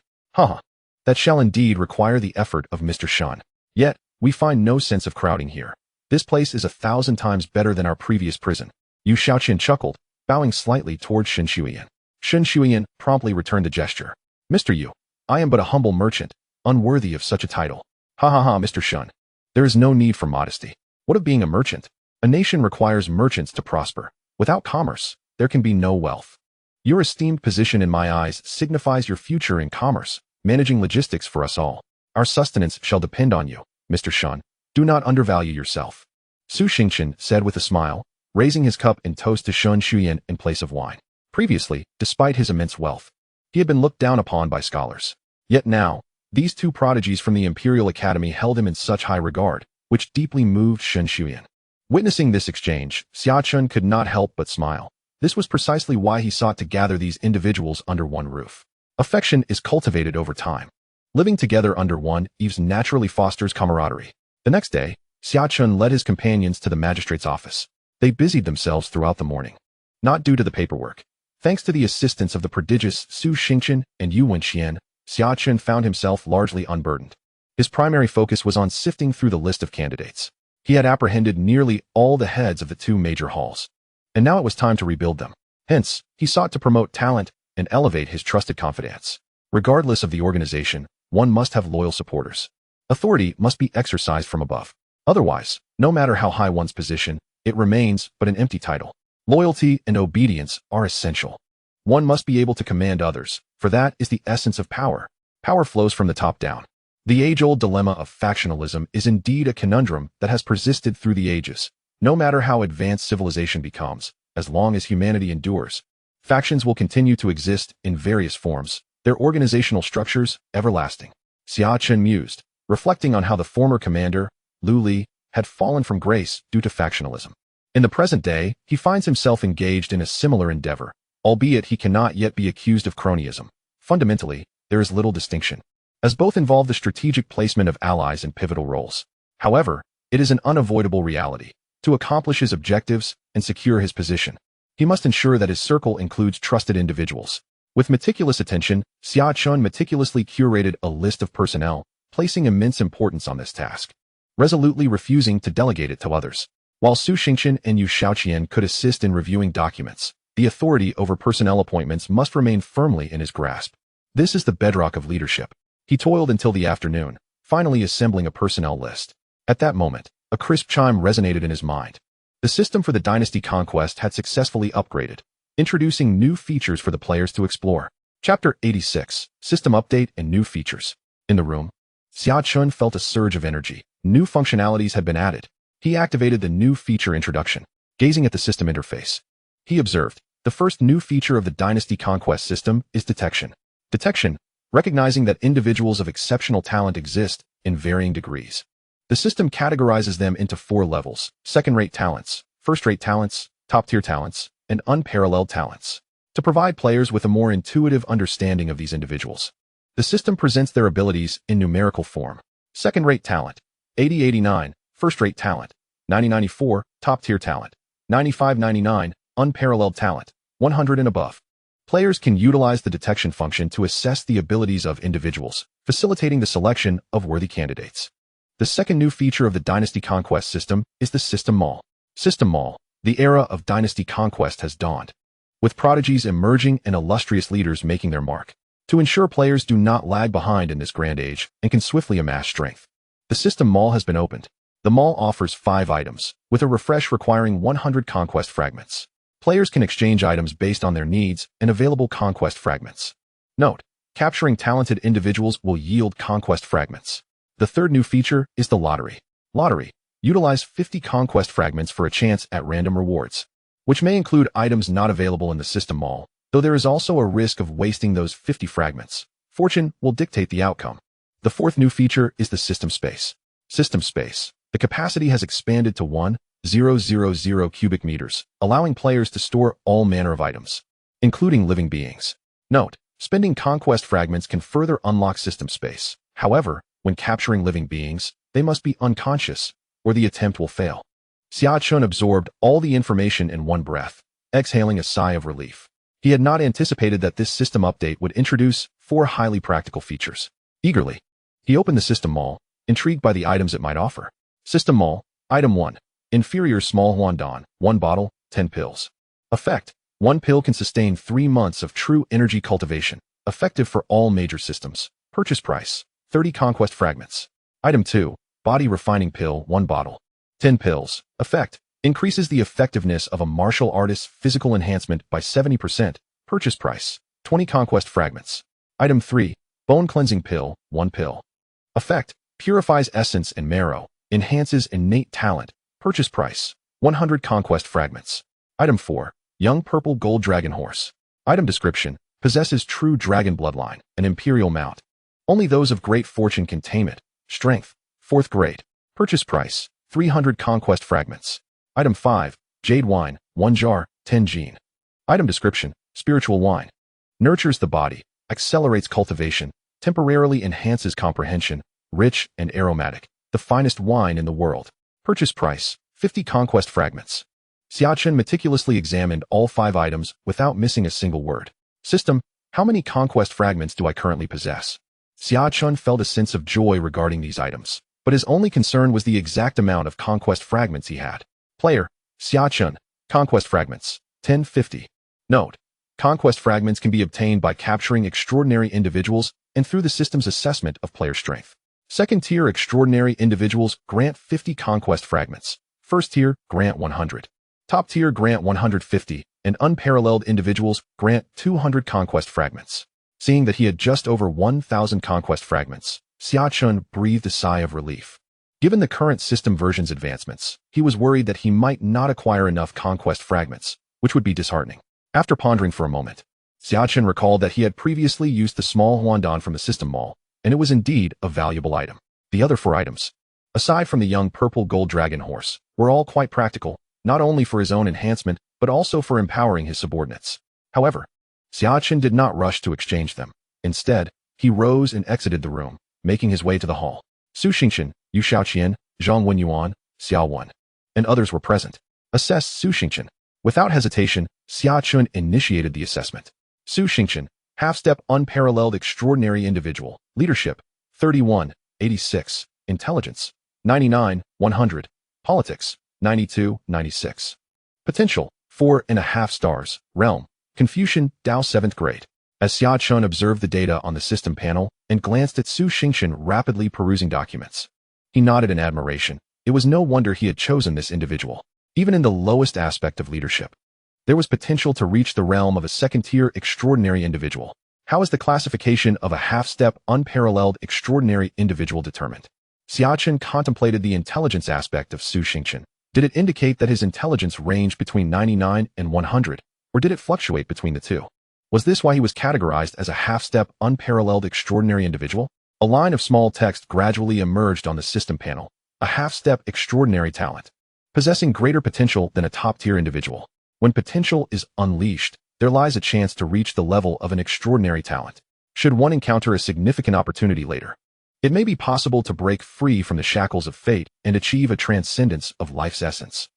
That shall indeed require the effort of Mr. Shan. Yet, we find no sense of crowding here. This place is 1,000 times better than our previous prison. Yu Xiaoqian chuckled, bowing slightly towards Shen Shuiyan. Shen Shuiyan promptly returned the gesture. Mr. Yu, I am but a humble merchant, unworthy of such a title. Mr. Shun. There is no need for modesty. What of being a merchant? A nation requires merchants to prosper. Without commerce, there can be no wealth. Your esteemed position in my eyes signifies your future in commerce, managing logistics for us all. Our sustenance shall depend on you, Mr. Shun. Do not undervalue yourself. Su Xingchen said with a smile, raising his cup in toast to Shen Shuiyan in place of wine. Previously, despite his immense wealth, he had been looked down upon by scholars. Yet now, these 2 prodigies from the Imperial Academy held him in such high regard, which deeply moved Shen Shuiyan. Witnessing this exchange, Xia Chen could not help but smile. This was precisely why he sought to gather these individuals under one roof. Affection is cultivated over time. Living together under one eaves naturally fosters camaraderie. The next day, Xia Chen led his companions to the magistrate's office. They busied themselves throughout the morning. Not due to the paperwork. Thanks to the assistance of the prodigious Su Xingchen and Yu Wenxian, Xia Chen found himself largely unburdened. His primary focus was on sifting through the list of candidates. He had apprehended nearly all the heads of the 2 major halls, and now it was time to rebuild them. Hence, he sought to promote talent and elevate his trusted confidants. Regardless of the organization, one must have loyal supporters. Authority must be exercised from above. Otherwise, no matter how high one's position, it remains but an empty title. Loyalty and obedience are essential. One must be able to command others, for that is the essence of power. Power flows from the top down. The age-old dilemma of factionalism is indeed a conundrum that has persisted through the ages. No matter how advanced civilization becomes, as long as humanity endures, factions will continue to exist in various forms, their organizational structures everlasting. Xia Chen mused, reflecting on how the former commander, Lu Li, had fallen from grace due to factionalism. In the present day, he finds himself engaged in a similar endeavor, albeit he cannot yet be accused of cronyism. Fundamentally, there is little distinction, as both involve the strategic placement of allies in pivotal roles. However, it is an unavoidable reality. To accomplish his objectives and secure his position, he must ensure that his circle includes trusted individuals. With meticulous attention, Xia Chen meticulously curated a list of personnel, placing immense importance on this task, resolutely refusing to delegate it to others. While Su Xingchen and Yu Xiaoqian could assist in reviewing documents, the authority over personnel appointments must remain firmly in his grasp. This is the bedrock of leadership. He toiled until the afternoon, finally assembling a personnel list. At that moment, a crisp chime resonated in his mind. The system for the dynasty conquest had successfully upgraded, introducing new features for the players to explore. Chapter 86, System Update and New Features. In the room, Xia Chen felt a surge of energy. New functionalities had been added. He activated the new feature introduction. Gazing at the system interface, he observed, the first new feature of the dynasty conquest system is detection. Detection, recognizing that individuals of exceptional talent exist in varying degrees. The system categorizes them into 4 levels: second-rate talents, first-rate talents, top-tier talents, and unparalleled talents. To provide players with a more intuitive understanding of these individuals, the system presents their abilities in numerical form. Second-rate talent, 80-89, first-rate talent, 90-94, top-tier talent, 95-99, unparalleled talent, 100 and above. Players can utilize the detection function to assess the abilities of individuals, facilitating the selection of worthy candidates. The second new feature of the Dynasty Conquest system is the System Mall. System Mall, the era of Dynasty Conquest has dawned, with prodigies emerging and illustrious leaders making their mark. To ensure players do not lag behind in this grand age and can swiftly amass strength, the System Mall has been opened. The mall offers 5 items, with a refresh requiring 100 conquest fragments. Players can exchange items based on their needs and available conquest fragments. Note: capturing talented individuals will yield conquest fragments. The third new feature is the lottery. Lottery. Utilize 50 conquest fragments for a chance at random rewards, which may include items not available in the System Mall, though there is also a risk of wasting those 50 fragments. Fortune will dictate the outcome. The fourth new feature is the System Space. System Space. The capacity has expanded to 1,000 cubic meters, allowing players to store all manner of items, including living beings. Note: spending conquest fragments can further unlock system space. However, when capturing living beings, they must be unconscious, or the attempt will fail. Xia Chen absorbed all the information in one breath, exhaling a sigh of relief. He had not anticipated that this system update would introduce 4 highly practical features. Eagerly, he opened the System Mall, intrigued by the items it might offer. System Mall. Item 1. Inferior Small Huandon, 1 bottle, 10 pills. Effect: 1 pill can sustain 3 months of true energy cultivation, effective for all major systems. Purchase price: 30 conquest fragments. Item 2. Body Refining Pill, 1 bottle, 10 pills. Effect: increases the effectiveness of a martial artist's physical enhancement by 70%. Purchase price: 20 conquest fragments. Item 3. Bone Cleansing Pill, 1 pill. Effect: purifies essence and marrow, enhances innate talent. Purchase price: 100 conquest fragments. Item 4. Young Purple Gold Dragon Horse. Item description: possesses true dragon bloodline, an imperial mount. Only those of great fortune can tame it. Strength: 4th grade. Purchase price: 300 conquest fragments. Item 5. Jade Wine, 1 jar, 10 gene. Item description: spiritual wine. Nurtures the body, accelerates cultivation, temporarily enhances comprehension, rich and aromatic. The finest wine in the world. Purchase price: 50 conquest fragments. Xia Chen meticulously examined all 5 items without missing a single word. System: how many conquest fragments do I currently possess? Xia Chen felt a sense of joy regarding these items, but his only concern was the exact amount of conquest fragments he had. Player: Xia Chen. Conquest fragments: 1050. Note: conquest fragments can be obtained by capturing extraordinary individuals and through the system's assessment of player strength. Second-tier extraordinary individuals grant 50 conquest fragments. First tier grant 100. Top tier grant 150, and unparalleled individuals grant 200 conquest fragments. Seeing that he had just over 1,000 conquest fragments, Xia Chen breathed a sigh of relief. Given the current system version's advancements, he was worried that he might not acquire enough conquest fragments, which would be disheartening. After pondering for a moment, Xia Chen recalled that he had previously used the small Huandon from the System Mall, and it was indeed a valuable item. The other 4 items, aside from the young purple gold dragon horse, were all quite practical, not only for his own enhancement, but also for empowering his subordinates. However, Xia Chen did not rush to exchange them. Instead, he rose and exited the room, making his way to the hall. Su Xingqian, Yu Shaoqian, Zhang Wenyuan, Xiao Wen, and others were present. Assess Su Xingqian. Without hesitation, Xia Chen initiated the assessment. Su Xingqian, half-step unparalleled extraordinary individual. Leadership: 31, 86. Intelligence: 99, 100. Politics: 92, 96. Potential: 4.5 stars. Realm: Confucian, Dao 7th grade. As Xia Chen observed the data on the system panel and glanced at Su Xingqian rapidly perusing documents, he nodded in admiration. It was no wonder he had chosen this individual. Even in the lowest aspect of leadership, there was potential to reach the realm of a second-tier extraordinary individual. How is the classification of a half-step unparalleled extraordinary individual determined? Xia Chen contemplated the intelligence aspect of Su Xingqian. Did it indicate that his intelligence ranged between 99 and 100, or did it fluctuate between the two? Was this why he was categorized as a half-step unparalleled extraordinary individual? A line of small text gradually emerged on the system panel. A half-step extraordinary talent, possessing greater potential than a top-tier individual. When potential is unleashed, there lies a chance to reach the level of an extraordinary talent. Should one encounter a significant opportunity later, it may be possible to break free from the shackles of fate and achieve a transcendence of life's essence.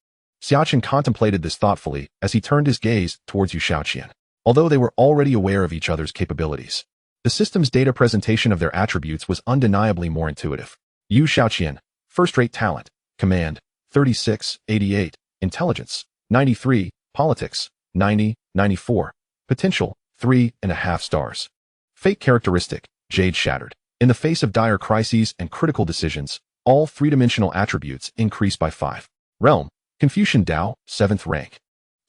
Xia Chen contemplated this thoughtfully as he turned his gaze towards Yu Shaoqian. Although they were already aware of each other's capabilities, the system's data presentation of their attributes was undeniably more intuitive. Yu Shaoqian, First-rate talent. Command, 36, 88. Intelligence, 93. Politics, 90, 94. Potential, 3.5 stars. Fate characteristic, Jade Shattered. In the face of dire crises and critical decisions, all three-dimensional attributes increase by 5. Realm, Confucian Dao, 7th rank.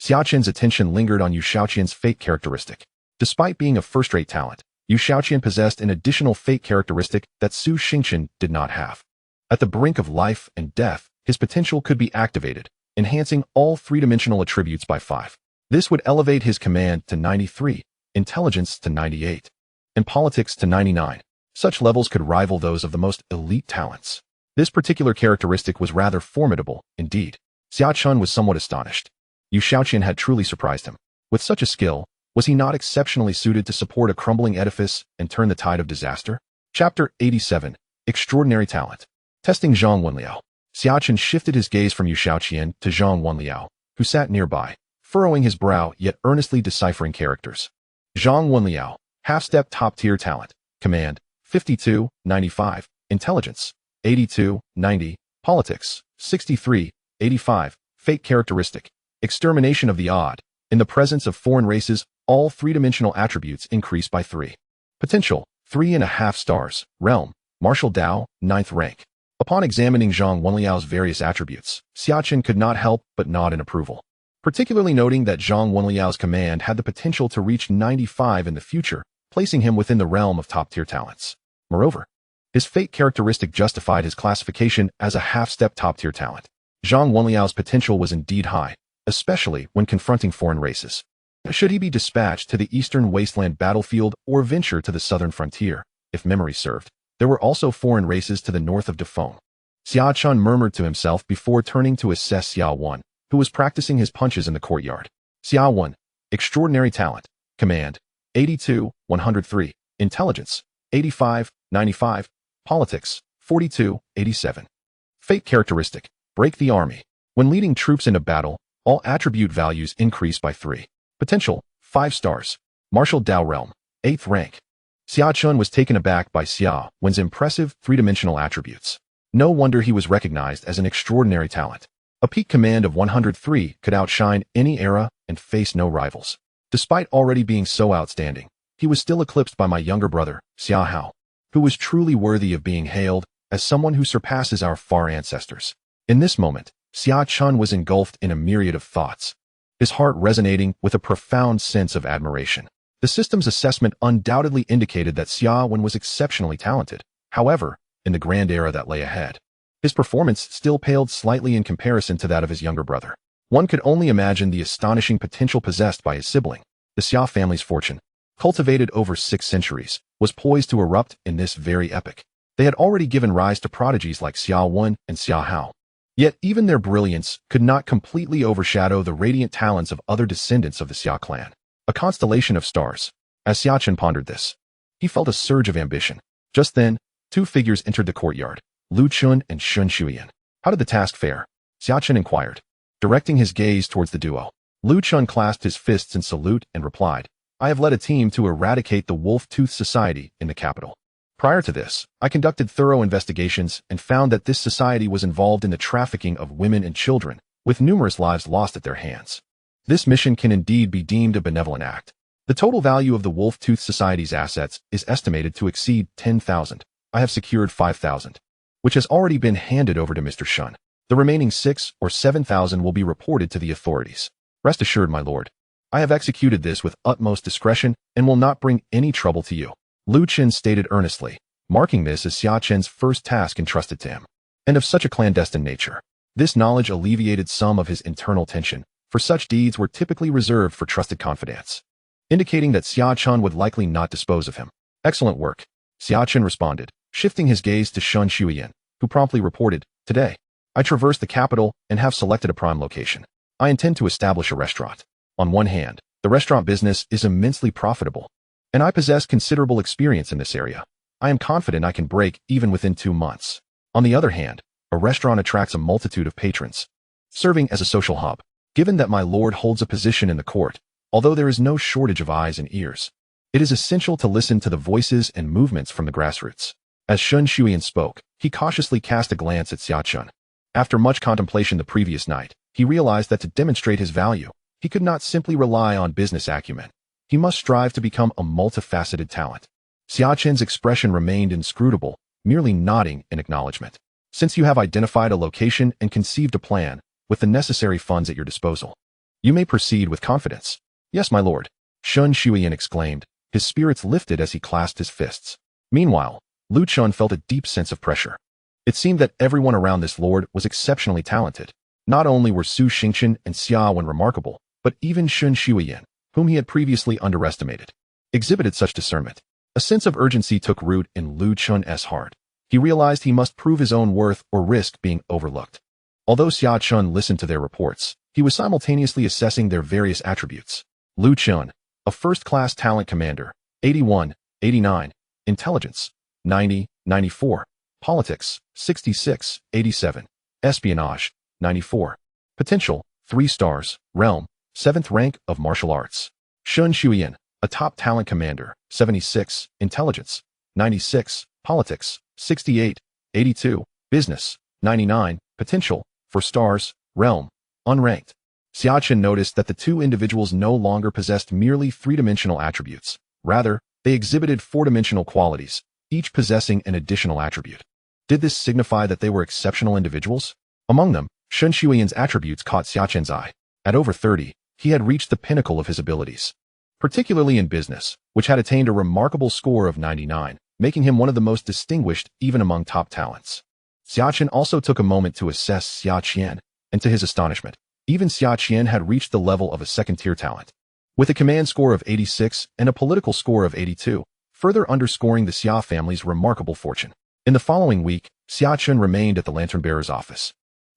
Xia Chen's attention lingered on Yu Shaoqian's fate characteristic. Despite being a first-rate talent, Yu Shaoqian possessed an additional fate characteristic that Su Xingqian did not have. At the brink of life and death, his potential could be activated, enhancing all three-dimensional attributes by 5. This would elevate his command to 93, intelligence to 98, and politics to 99. Such levels could rival those of the most elite talents. This particular characteristic was rather formidable, indeed. Xia Chen was somewhat astonished. Yu Shaoqian had truly surprised him. With such a skill, was he not exceptionally suited to support a crumbling edifice and turn the tide of disaster? Chapter 87. Extraordinary Talent. Testing Zhang Wenliao. Xia Chen shifted his gaze from Yu Shaoqian to Zhang Wenliao, who sat nearby, furrowing his brow yet earnestly deciphering characters. Zhang Wenliao, half-step top-tier talent. Command, 52, 95. Intelligence, 82, 90. Politics, 63, 85. Fate characteristic, extermination of the odd. In the presence of foreign races, all three-dimensional attributes increase by 3. Potential, 3.5 stars. Realm, Martial Dao, 9th rank. Upon examining Zhang Wenliao's various attributes, Xia Chen could not help but nod in approval, particularly noting that Zhang Wenliao's command had the potential to reach 95 in the future, placing him within the realm of top-tier talents. Moreover, his fate characteristic justified his classification as a half-step top-tier talent. Zhang Wenliao's potential was indeed high, especially when confronting foreign races. Should he be dispatched to the eastern wasteland battlefield or venture to the southern frontier, if memory served, there were also foreign races to the north of Dafeng. Xia Chen murmured to himself before turning to assess Xia Wen, who was practicing his punches in the courtyard. Xia Wen, extraordinary talent. Command, 82, 103. Intelligence, 85, 95. Politics, 42, 87. Fate characteristic, break the army. When leading troops into battle, all attribute values increase by 3. Potential, 5 stars. Martial Dao Realm, 8th rank. Xia Chen was taken aback by Xia Wen's impressive three-dimensional attributes. No wonder he was recognized as an extraordinary talent. A peak command of 103 could outshine any era and face no rivals. Despite already being so outstanding, he was still eclipsed by my younger brother, Xia Hao, who was truly worthy of being hailed as someone who surpasses our far ancestors. In this moment, Xia Chen was engulfed in a myriad of thoughts, his heart resonating with a profound sense of admiration. The system's assessment undoubtedly indicated that Xia Wen was exceptionally talented. However, in the grand era that lay ahead, his performance still paled slightly in comparison to that of his younger brother. One could only imagine the astonishing potential possessed by his sibling. The Xia family's fortune, cultivated over 6 centuries, was poised to erupt in this very epoch. They had already given rise to prodigies like Xia Wen and Xia Hao. Yet even their brilliance could not completely overshadow the radiant talents of other descendants of the Xia clan. A constellation of stars. As Xia Chen pondered this, he felt a surge of ambition. Just then, 2 figures entered the courtyard, Lu Chun and Shun Shuyan. How did the task fare? Xia Chen inquired, directing his gaze towards the duo. Lu Chun clasped his fists in salute and replied, I have led a team to eradicate the Wolf-Tooth Society in the capital. Prior to this, I conducted thorough investigations and found that this society was involved in the trafficking of women and children, with numerous lives lost at their hands. This mission can indeed be deemed a benevolent act. The total value of the Wolf-Tooth Society's assets is estimated to exceed 10,000. I have secured 5,000, which has already been handed over to Mr. Shun. The remaining 6 or 7,000 will be reported to the authorities. Rest assured, my lord, I have executed this with utmost discretion and will not bring any trouble to you. Lu Chen stated earnestly, marking this as Xia Chen's first task entrusted to him, and of such a clandestine nature. This knowledge alleviated some of his internal tension, for such deeds were typically reserved for trusted confidants, indicating that Xia Chen would likely not dispose of him. Excellent work, Xia Chen responded, shifting his gaze to Shun Shuyan, who promptly reported, Today, I traversed the capital and have selected a prime location. I intend to establish a restaurant. On one hand, the restaurant business is immensely profitable, and I possess considerable experience in this area. I am confident I can break even within 2 months. On the other hand, a restaurant attracts a multitude of patrons, serving as a social hub. Given that my lord holds a position in the court, although there is no shortage of eyes and ears, it is essential to listen to the voices and movements from the grassroots. As Shun Shuyan spoke, he cautiously cast a glance at Xia Chen. After much contemplation the previous night, he realized that to demonstrate his value, he could not simply rely on business acumen. He must strive to become a multifaceted talent. Xia Chen's expression remained inscrutable, merely nodding in acknowledgement. Since you have identified a location and conceived a plan, with the necessary funds at your disposal, you may proceed with confidence. Yes, my lord, Shun Shuyan exclaimed, his spirits lifted as he clasped his fists. Meanwhile, Lu Chun felt a deep sense of pressure. It seemed that everyone around this lord was exceptionally talented. Not only were Su Xingchen and Xia Wen remarkable, but even Shun Shuyan, whom he had previously underestimated, exhibited such discernment. A sense of urgency took root in Lu Chun's heart. He realized he must prove his own worth or risk being overlooked. Although Xia Chen listened to their reports, he was simultaneously assessing their various attributes. Lu Chun, a first-class talent commander, 81, 89, intelligence, 90, 94, politics, 66, 87, espionage, 94, potential, 3 stars, realm, 7th rank of martial arts. Shun Shuyan, a top talent commander, 76, intelligence, 96, politics, 68, 82, business, 99, potential, 4 stars, realm, unranked. Xia Chen noticed that the two individuals no longer possessed merely 3-dimensional attributes. Rather, they exhibited 4-dimensional qualities, each possessing an additional attribute. Did this signify that they were exceptional individuals? Among them, Shun Shuyan's attributes caught Xia Chen's eye. At over 30, he had reached the pinnacle of his abilities, particularly in business, which had attained a remarkable score of 99, making him one of the most distinguished even among top talents. Xia Chen also took a moment to assess Xia Qian, and to his astonishment, even Xia Qian had reached the level of a second-tier talent, with a command score of 86 and a political score of 82, further underscoring the Xia family's remarkable fortune. In the following week, Xia Chen remained at the lantern-bearer's office,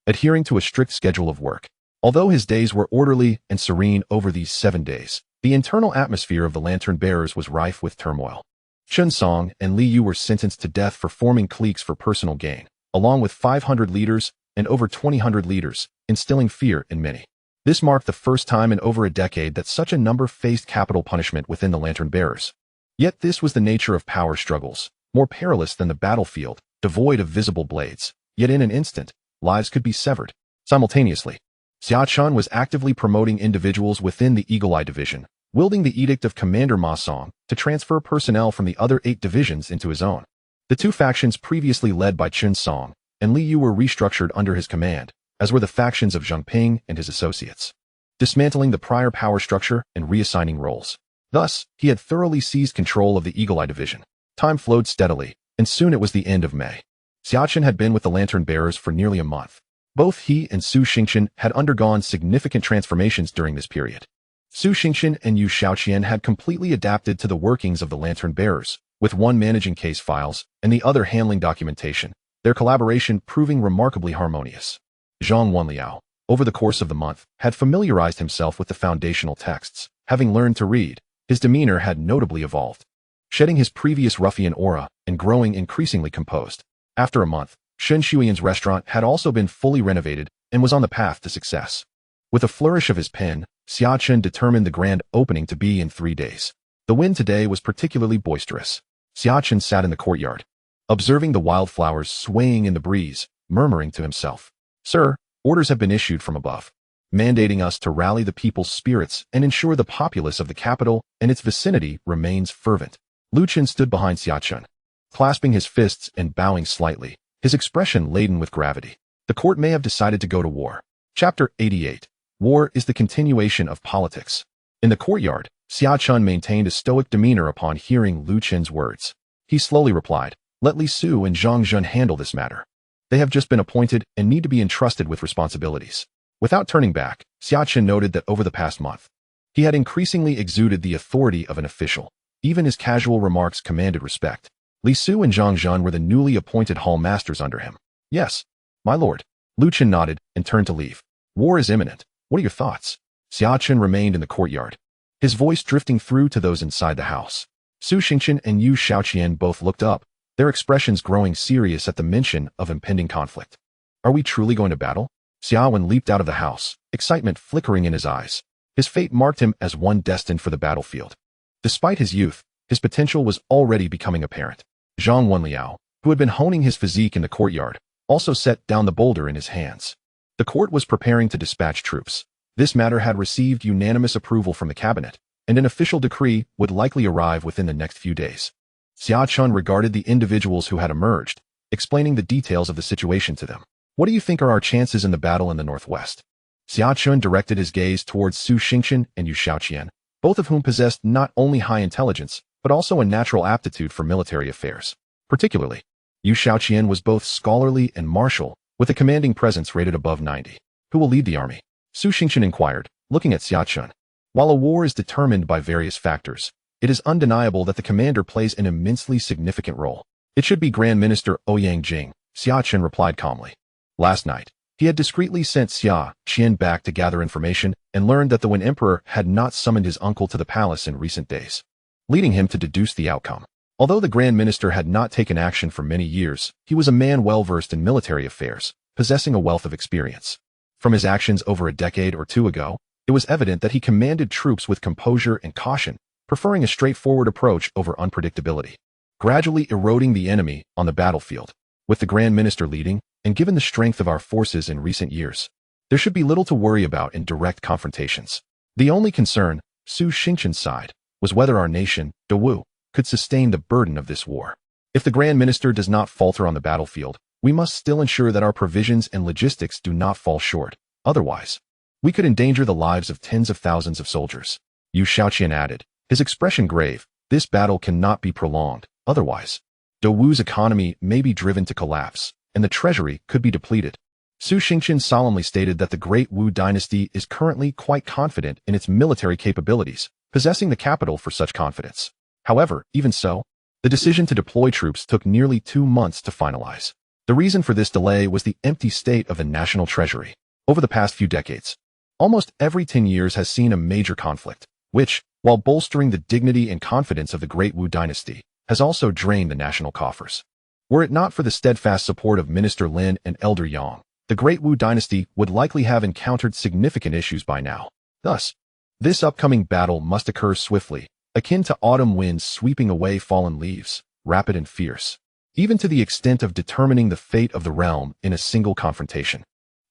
adhering to a strict schedule of work. Although his days were orderly and serene over these 7 days, the internal atmosphere of the lantern-bearers was rife with turmoil. Chen Song and Li Yu were sentenced to death for forming cliques for personal gain, along with 500 leaders and over 200 leaders, instilling fear in many. This marked the first time in over a decade that such a number faced capital punishment within the lantern-bearers. Yet this was the nature of power struggles, more perilous than the battlefield, devoid of visible blades. Yet in an instant, lives could be severed. Simultaneously, Xia Chen was actively promoting individuals within the Eagle Eye Division, wielding the edict of Commander Ma Song to transfer personnel from the other 8 divisions into his own. The two factions previously led by Chen Song and Li Yu were restructured under his command, as were the factions of Zhang Ping and his associates, dismantling the prior power structure and reassigning roles. Thus, he had thoroughly seized control of the Eagle Eye Division. Time flowed steadily, and soon it was the end of May. Xia Chen had been with the lantern-bearers for nearly a month. Both he and Su Xingchen had undergone significant transformations during this period. Su Xingchen and Yu Shaoqian had completely adapted to the workings of the lantern-bearers, with one managing case files and the other handling documentation, their collaboration proving remarkably harmonious. Zhang Wenliao, over the course of the month, had familiarized himself with the foundational texts. Having learned to read, his demeanor had notably evolved, shedding his previous ruffian aura and growing increasingly composed. After a month, Shun Shuyan's restaurant had also been fully renovated and was on the path to success. With a flourish of his pen, Xia Chen determined the grand opening to be in 3 days. The wind today was particularly boisterous. Xia Chen sat in the courtyard, observing the wildflowers swaying in the breeze, murmuring to himself, "Sir, orders have been issued from above, mandating us to rally the people's spirits and ensure the populace of the capital and its vicinity remains fervent." Lu Chen stood behind Xia Chen, clasping his fists and bowing slightly, his expression laden with gravity. The court may have decided to go to war. Chapter 88. War is the continuation of politics. In the courtyard, Xia Chen maintained a stoic demeanor upon hearing Lu Chen's words. He slowly replied, "Let Li Su and Zhang Zhen handle this matter. They have just been appointed and need to be entrusted with responsibilities." Without turning back, Xia Chen noted that over the past month, he had increasingly exuded the authority of an official. Even his casual remarks commanded respect. Li Su and Zhang Zhen were the newly appointed hall masters under him. "Yes, my lord." Lu Chen nodded and turned to leave. "War is imminent. What are your thoughts?" Xia Chen remained in the courtyard, his voice drifting through to those inside the house. Su Xingchen and Yu Shaoqian both looked up, their expressions growing serious at the mention of impending conflict. "Are we truly going to battle?" Xia Wen leaped out of the house, excitement flickering in his eyes. His fate marked him as one destined for the battlefield. Despite his youth, his potential was already becoming apparent. Zhang Wenliao, who had been honing his physique in the courtyard, also set down the boulder in his hands. The court was preparing to dispatch troops. This matter had received unanimous approval from the cabinet, and an official decree would likely arrive within the next few days. Xia Chen regarded the individuals who had emerged, explaining the details of the situation to them. What do you think are our chances in the battle in the northwest? Xia Chen directed his gaze towards Su Xingchen and Yu Xiaoqian, both of whom possessed not only high intelligence, but also a natural aptitude for military affairs. Particularly, Yu Xiaoqian was both scholarly and martial, with a commanding presence rated above 90. Who will lead the army? Su Xingchen inquired, looking at Xia Chen. While a war is determined by various factors, it is undeniable that the commander plays an immensely significant role. It should be Grand Minister Ouyang Jing, Xia Chen replied calmly. Last night, he had discreetly sent Xia Chen back to gather information and learned that the Wen Emperor had not summoned his uncle to the palace in recent days, leading him to deduce the outcome. Although the Grand Minister had not taken action for many years, he was a man well-versed in military affairs, possessing a wealth of experience. From his actions over a decade or two ago, it was evident that he commanded troops with composure and caution, preferring a straightforward approach over unpredictability, gradually eroding the enemy on the battlefield. With the Grand Minister leading, and given the strength of our forces in recent years, there should be little to worry about in direct confrontations. The only concern, Su Xingchen's side, was whether our nation, Dawu, could sustain the burden of this war. If the Grand Minister does not falter on the battlefield, we must still ensure that our provisions and logistics do not fall short. Otherwise, we could endanger the lives of tens of thousands of soldiers. Yu Xiaoqian added, his expression grave. This battle cannot be prolonged. Otherwise, Dawu's economy may be driven to collapse, and the treasury could be depleted. Su Xingchen solemnly stated that the Great Wu dynasty is currently quite confident in its military capabilities, possessing the capital for such confidence. However, even so, the decision to deploy troops took nearly 2 months to finalize. The reason for this delay was the empty state of the national treasury. Over the past few decades, almost every 10 years has seen a major conflict, which, while bolstering the dignity and confidence of the Great Wu dynasty, has also drained the national coffers. Were it not for the steadfast support of Minister Lin and Elder Yang, the Great Wu dynasty would likely have encountered significant issues by now. Thus, this upcoming battle must occur swiftly, akin to autumn winds sweeping away fallen leaves, rapid and fierce, even to the extent of determining the fate of the realm in a single confrontation,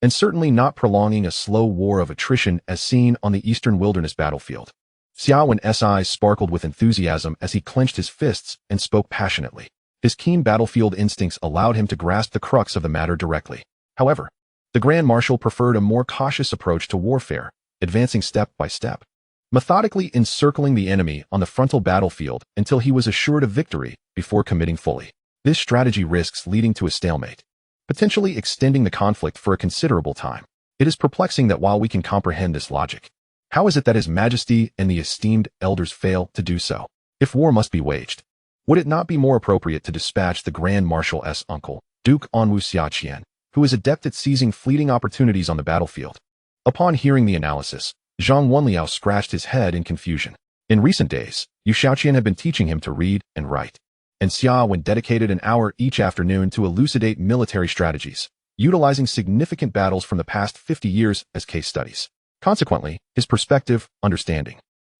and certainly not prolonging a slow war of attrition as seen on the Eastern Wilderness battlefield. Xiao Wen's eyes sparkled with enthusiasm as he clenched his fists and spoke passionately. His keen battlefield instincts allowed him to grasp the crux of the matter directly. However, the Grand Marshal preferred a more cautious approach to warfare, advancing step by step, methodically encircling the enemy on the frontal battlefield until he was assured of victory before committing fully. This strategy risks leading to a stalemate, potentially extending the conflict for a considerable time. It is perplexing that while we can comprehend this logic, how is it that His Majesty and the esteemed elders fail to do so? If war must be waged, would it not be more appropriate to dispatch the Grand Marshal's uncle, Duke Anwu Xiaqian, who is adept at seizing fleeting opportunities on the battlefield? Upon hearing the analysis, Zhang Wenliao scratched his head in confusion. In recent days, Yu Xiaoqian had been teaching him to read and write, and Xia Wen dedicated an hour each afternoon to elucidate military strategies, utilizing significant battles from the past 50 years as case studies. Consequently, his perspective, understanding,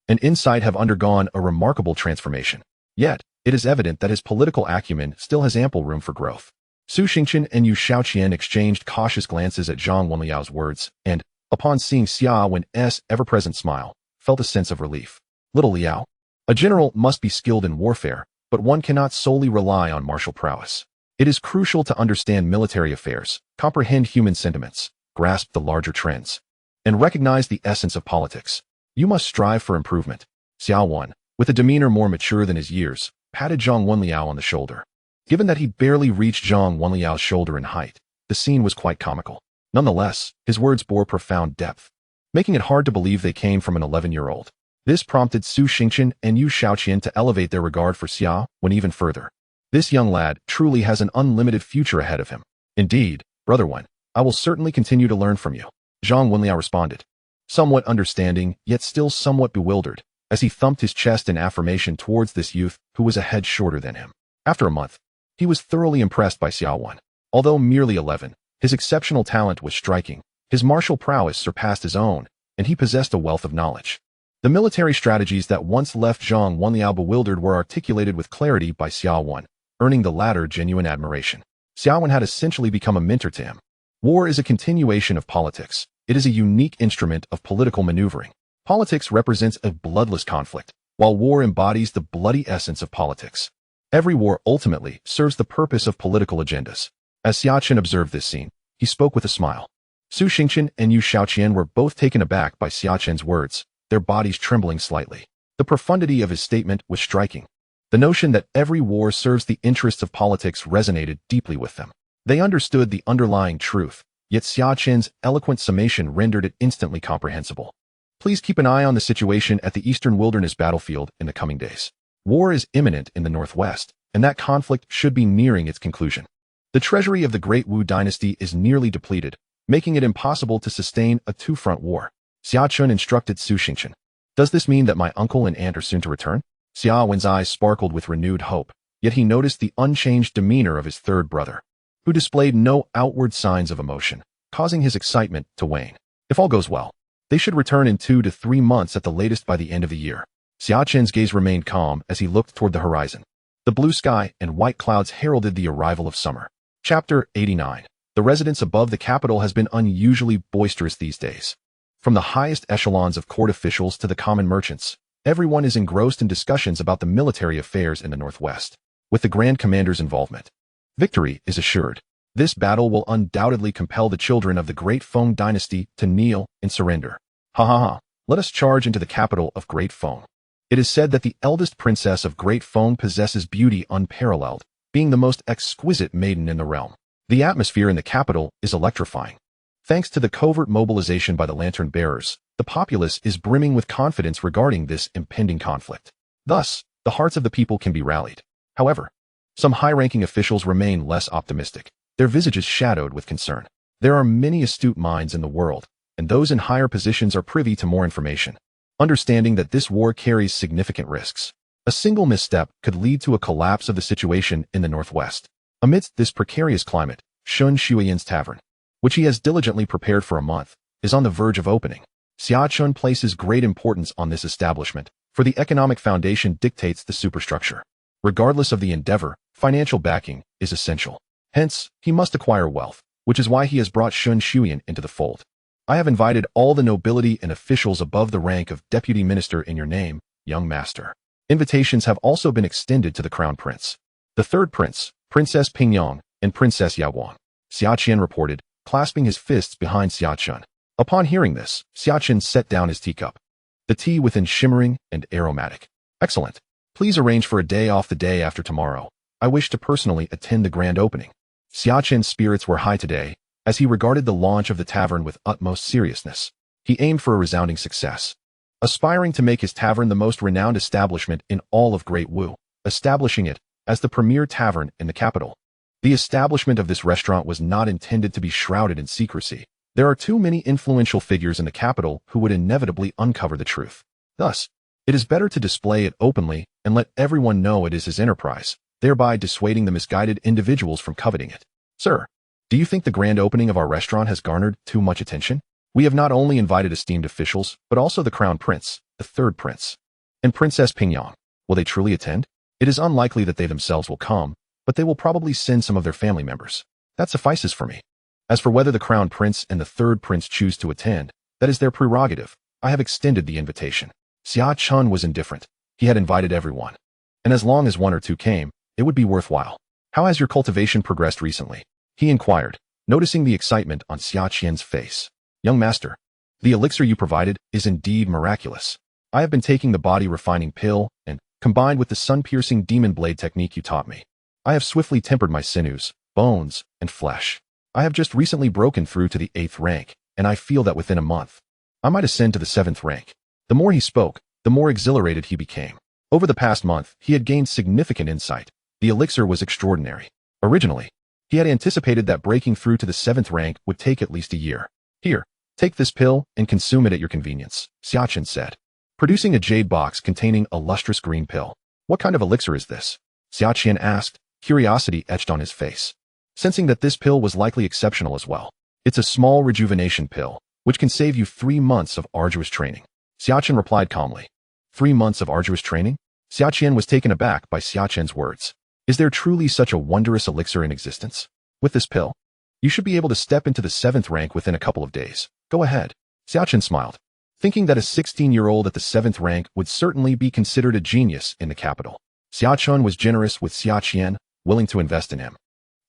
and insight have undergone a remarkable transformation. Yet, it is evident that his political acumen still has ample room for growth. Su Xingchen and Yu Xiaoqian exchanged cautious glances at Zhang Wenliao's words, and, upon seeing Xia Wen's ever-present smile, felt a sense of relief. Little Liao, a general must be skilled in warfare, but one cannot solely rely on martial prowess. It is crucial to understand military affairs, comprehend human sentiments, grasp the larger trends, and recognize the essence of politics. You must strive for improvement. Xiao Wen, with a demeanor more mature than his years, patted Zhang Wenliao on the shoulder. Given that he barely reached Zhang Wenliao's shoulder in height, the scene was quite comical. Nonetheless, his words bore profound depth, making it hard to believe they came from an 11-year-old. This prompted Su Xingchen and Yu Xiaoqian to elevate their regard for Xia Wen even further. This young lad truly has an unlimited future ahead of him. Indeed, Brother Wen, I will certainly continue to learn from you, Zhang Wenliao responded, somewhat understanding, yet still somewhat bewildered, as he thumped his chest in affirmation towards this youth who was a head shorter than him. After a month, he was thoroughly impressed by Xiao Wen. Although merely 11, his exceptional talent was striking, his martial prowess surpassed his own, and he possessed a wealth of knowledge. The military strategies that once left Zhang Wenliao bewildered were articulated with clarity by Xiao Wen, earning the latter genuine admiration. Xia Wen had essentially become a mentor to him. War is a continuation of politics. It is a unique instrument of political maneuvering. Politics represents a bloodless conflict, while war embodies the bloody essence of politics. Every war ultimately serves the purpose of political agendas. As Xia Chen observed this scene, he spoke with a smile. Su Xingqian and Yu Shaoqian were both taken aback by Xia Chen's words, their bodies trembling slightly. The profundity of his statement was striking. The notion that every war serves the interests of politics resonated deeply with them. They understood the underlying truth, yet Xia Chen's eloquent summation rendered it instantly comprehensible. Please keep an eye on the situation at the Eastern Wilderness battlefield in the coming days. War is imminent in the northwest, and that conflict should be nearing its conclusion. The treasury of the Great Wu dynasty is nearly depleted, making it impossible to sustain a two-front war. Xia Chen instructed Su Xingqian. Does this mean that my uncle and aunt are soon to return? Xia Wen's eyes sparkled with renewed hope, yet he noticed the unchanged demeanor of his third brother, who displayed no outward signs of emotion, causing his excitement to wane. If all goes well, they should return in 2 to 3 months at the latest by the end of the year. Xia Chen's gaze remained calm as he looked toward the horizon. The blue sky and white clouds heralded the arrival of summer. Chapter 89. The residence above the capital has been unusually boisterous these days. From the highest echelons of court officials to the common merchants, everyone is engrossed in discussions about the military affairs in the northwest. With the Grand Commander's involvement, victory is assured. This battle will undoubtedly compel the children of the Great Feng dynasty to kneel and surrender. Ha ha ha. Let us charge into the capital of Great Feng. It is said that the eldest princess of Great Feng possesses beauty unparalleled, being the most exquisite maiden in the realm. The atmosphere in the capital is electrifying. Thanks to the covert mobilization by the lantern bearers, the populace is brimming with confidence regarding this impending conflict. Thus, the hearts of the people can be rallied. However, some high-ranking officials remain less optimistic, their visages shadowed with concern. There are many astute minds in the world, and those in higher positions are privy to more information, understanding that this war carries significant risks. A single misstep could lead to a collapse of the situation in the northwest. Amidst this precarious climate, Shun Shuiyan's tavern, which he has diligently prepared for a month, is on the verge of opening. Xia Chen places great importance on this establishment, for the economic foundation dictates the superstructure. Regardless of the endeavor, financial backing is essential. Hence, he must acquire wealth, which is why he has brought Shun Shuiyan into the fold. I have invited all the nobility and officials above the rank of deputy minister in your name, young master. Invitations have also been extended to the crown prince, the third prince, Princess Pingyang, and Princess Yawan. Xia Chen reported, clasping his fists behind Xia Chen. Upon hearing this, Xia Chen set down his teacup. The tea within shimmering and aromatic. Excellent. Please arrange for a day off the day after tomorrow. I wish to personally attend the grand opening. Xia Chen's spirits were high today, as he regarded the launch of the tavern with utmost seriousness. He aimed for a resounding success, aspiring to make his tavern the most renowned establishment in all of Great Wu, establishing it as the premier tavern in the capital. The establishment of this restaurant was not intended to be shrouded in secrecy. There are too many influential figures in the capital who would inevitably uncover the truth. Thus, it is better to display it openly and let everyone know it is his enterprise, thereby dissuading the misguided individuals from coveting it. Sir, do you think the grand opening of our restaurant has garnered too much attention? We have not only invited esteemed officials, but also the crown prince, the third prince, and Princess Pingyang. Will they truly attend? It is unlikely that they themselves will come, but they will probably send some of their family members. That suffices for me. As for whether the crown prince and the third prince choose to attend, that is their prerogative. I have extended the invitation. Xia Chen was indifferent. He had invited everyone. And as long as 1 or 2 came, it would be worthwhile. How has your cultivation progressed recently? He inquired, noticing the excitement on Xia Chen's face. Young master, the elixir you provided is indeed miraculous. I have been taking the body refining pill and, combined with the sun-piercing demon blade technique you taught me, I have swiftly tempered my sinews, bones, and flesh. I have just recently broken through to the 8th rank, and I feel that within a month, I might ascend to the 7th rank. The more he spoke, the more exhilarated he became. Over the past month, he had gained significant insight. The elixir was extraordinary. Originally, he had anticipated that breaking through to the 7th rank would take at least a year. Here, take this pill and consume it at your convenience, Xia Chen said, producing a jade box containing a lustrous green pill. What kind of elixir is this? Xia Chen asked, curiosity etched on his face, sensing that this pill was likely exceptional as well. It's a small rejuvenation pill, which can save you 3 months of arduous training. Xia Chen replied calmly. 3 months of arduous training? Xia Chen was taken aback by Xia Chen's words. Is there truly such a wondrous elixir in existence? With this pill, you should be able to step into the 7th rank within a couple of days. Go ahead. Xia Chen smiled, thinking that a 16-year-old at the 7th rank would certainly be considered a genius in the capital. Xia Chen was generous with Xia Chen, willing to invest in him.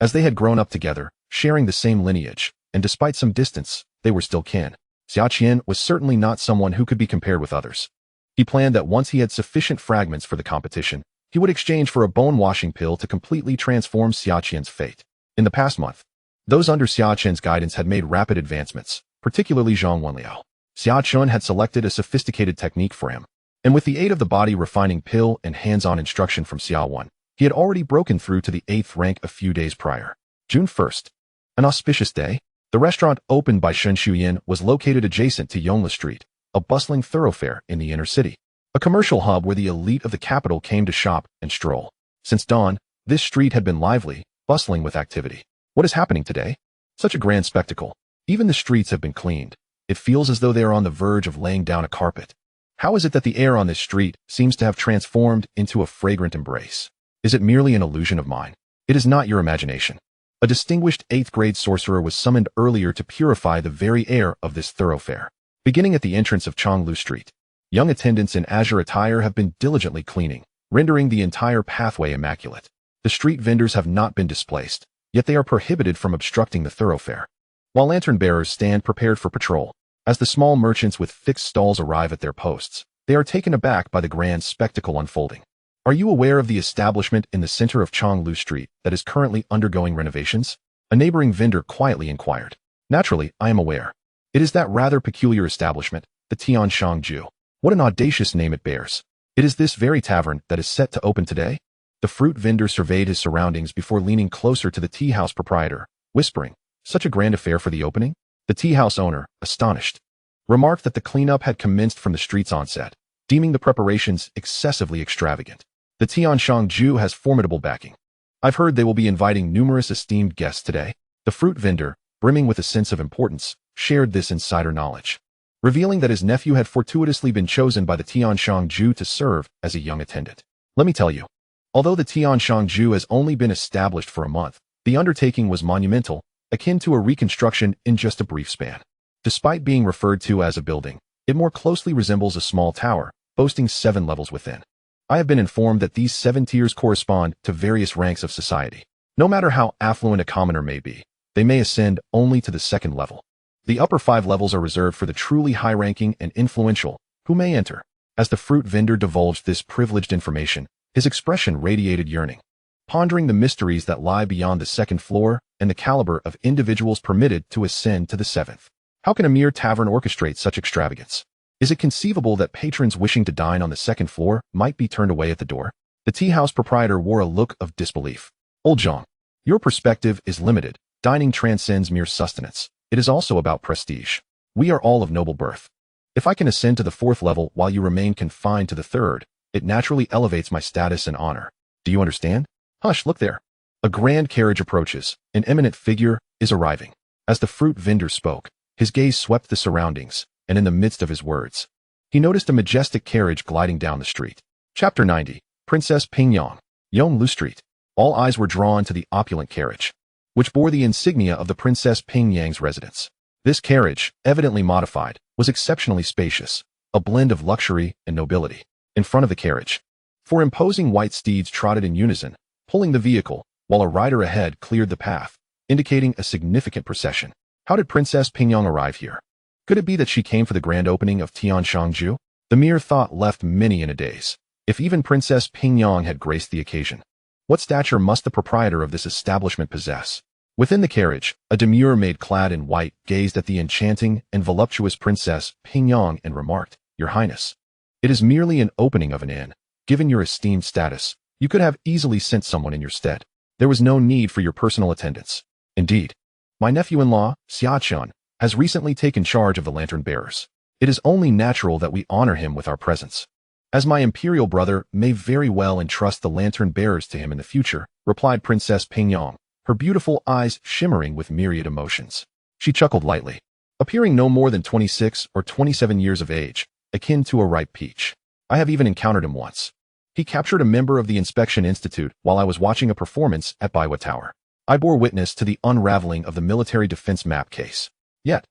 As they had grown up together, sharing the same lineage, and despite some distance, they were still kin. Xia Chen was certainly not someone who could be compared with others. He planned that once he had sufficient fragments for the competition, he would exchange for a bone-washing pill to completely transform Xia Chen's fate. In the past month, those under Xia Chen's guidance had made rapid advancements, particularly Zhang Wenliao. Xia Chen had selected a sophisticated technique for him, and with the aid of the body-refining pill and hands-on instruction from Xia Wen, he had already broken through to the 8th rank a few days prior. June 1st. An auspicious day. The restaurant opened by Shen Shuyan was located adjacent to Yongla Street, a bustling thoroughfare in the inner city, a commercial hub where the elite of the capital came to shop and stroll. Since dawn, this street had been lively, bustling with activity. What is happening today? Such a grand spectacle. Even the streets have been cleaned. It feels as though they are on the verge of laying down a carpet. How is it that the air on this street seems to have transformed into a fragrant embrace? Is it merely an illusion of mine? It is not your imagination. A distinguished 8th-grade sorcerer was summoned earlier to purify the very air of this thoroughfare. Beginning at the entrance of Chonglu Street, young attendants in azure attire have been diligently cleaning, rendering the entire pathway immaculate. The street vendors have not been displaced, yet they are prohibited from obstructing the thoroughfare, while lantern-bearers stand prepared for patrol. As the small merchants with fixed stalls arrive at their posts, they are taken aback by the grand spectacle unfolding. Are you aware of the establishment in the center of Chonglu Street that is currently undergoing renovations? A neighboring vendor quietly inquired. Naturally, I am aware. It is that rather peculiar establishment, the Tianshangju. What an audacious name it bears. It is this very tavern that is set to open today? The fruit vendor surveyed his surroundings before leaning closer to the tea house proprietor, whispering, such a grand affair for the opening? The tea house owner, astonished, remarked that the cleanup had commenced from the street's onset, deeming the preparations excessively extravagant. The Tianshangju has formidable backing. I've heard they will be inviting numerous esteemed guests today. The fruit vendor, brimming with a sense of importance, shared this insider knowledge, revealing that his nephew had fortuitously been chosen by the Tianshangju to serve as a young attendant. Let me tell you, although the Tianshangju has only been established for a month, the undertaking was monumental, akin to a reconstruction in just a brief span. Despite being referred to as a building, it more closely resembles a small tower, boasting 7 levels within. I have been informed that these 7 tiers correspond to various ranks of society. No matter how affluent a commoner may be, they may ascend only to the 2nd level. The upper 5 levels are reserved for the truly high-ranking and influential, who may enter. As the fruit vendor divulged this privileged information, his expression radiated yearning, pondering the mysteries that lie beyond the 2nd floor and the caliber of individuals permitted to ascend to the 7th. How can a mere tavern orchestrate such extravagance? Is it conceivable that patrons wishing to dine on the 2nd floor might be turned away at the door? The tea house proprietor wore a look of disbelief. Old Zhang, your perspective is limited. Dining transcends mere sustenance. It is also about prestige. We are all of noble birth. If I can ascend to the 4th level while you remain confined to the 3rd, it naturally elevates my status and honor. Do you understand? Hush, look there. A grand carriage approaches. An eminent figure is arriving. As the fruit vendor spoke, his gaze swept the surroundings, and in the midst of his words, he noticed a majestic carriage gliding down the street. Chapter 90. Princess Pingyang, Yonglu Street. All eyes were drawn to the opulent carriage, which bore the insignia of the Princess Pingyang's residence. This carriage, evidently modified, was exceptionally spacious, a blend of luxury and nobility. In front of the carriage, 4 imposing white steeds trotted in unison, pulling the vehicle, while a rider ahead cleared the path, indicating a significant procession. How did Princess Pingyang arrive here? Could it be that she came for the grand opening of Tianshangju? The mere thought left many in a daze. If even Princess Pingyang had graced the occasion, what stature must the proprietor of this establishment possess? Within the carriage, a demure maid clad in white gazed at the enchanting and voluptuous Princess Pingyang and remarked, Your Highness, it is merely an opening of an inn. Given your esteemed status, you could have easily sent someone in your stead. There was no need for your personal attendance. Indeed, my nephew-in-law, Xia Chen, has recently taken charge of the lantern bearers. It is only natural that we honor him with our presence. As my imperial brother may very well entrust the lantern bearers to him in the future, replied Princess Pingyang, her beautiful eyes shimmering with myriad emotions. She chuckled lightly, appearing no more than 26 or 27 years of age, akin to a ripe peach. I have even encountered him once. He captured a member of the Inspection Institute while I was watching a performance at Baiwa Tower. I bore witness to the unraveling of the military defense map case. Yet,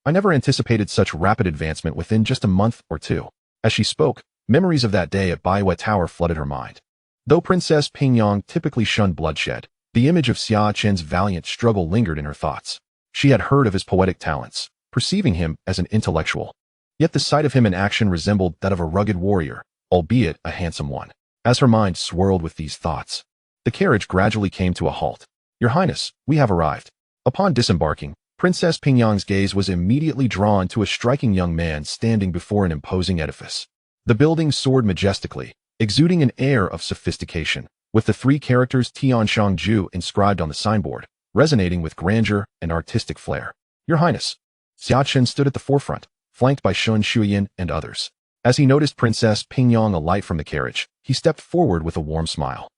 I never anticipated such rapid advancement within just a month or two. As she spoke, memories of that day at Baiwa Tower flooded her mind. Though Princess Pingyang typically shunned bloodshed, the image of Xia Chen's valiant struggle lingered in her thoughts. She had heard of his poetic talents, perceiving him as an intellectual. Yet the sight of him in action resembled that of a rugged warrior, albeit a handsome one. As her mind swirled with these thoughts, the carriage gradually came to a halt. "Your Highness, we have arrived." Upon disembarking, Princess Pingyang's gaze was immediately drawn to a striking young man standing before an imposing edifice. The building soared majestically, exuding an air of sophistication, with the three characters Tianshangju inscribed on the signboard, resonating with grandeur and artistic flair. "Your Highness." Xia Chen stood at the forefront, flanked by Shun Shuyin and others. As he noticed Princess Pingyang alight from the carriage, he stepped forward with a warm smile.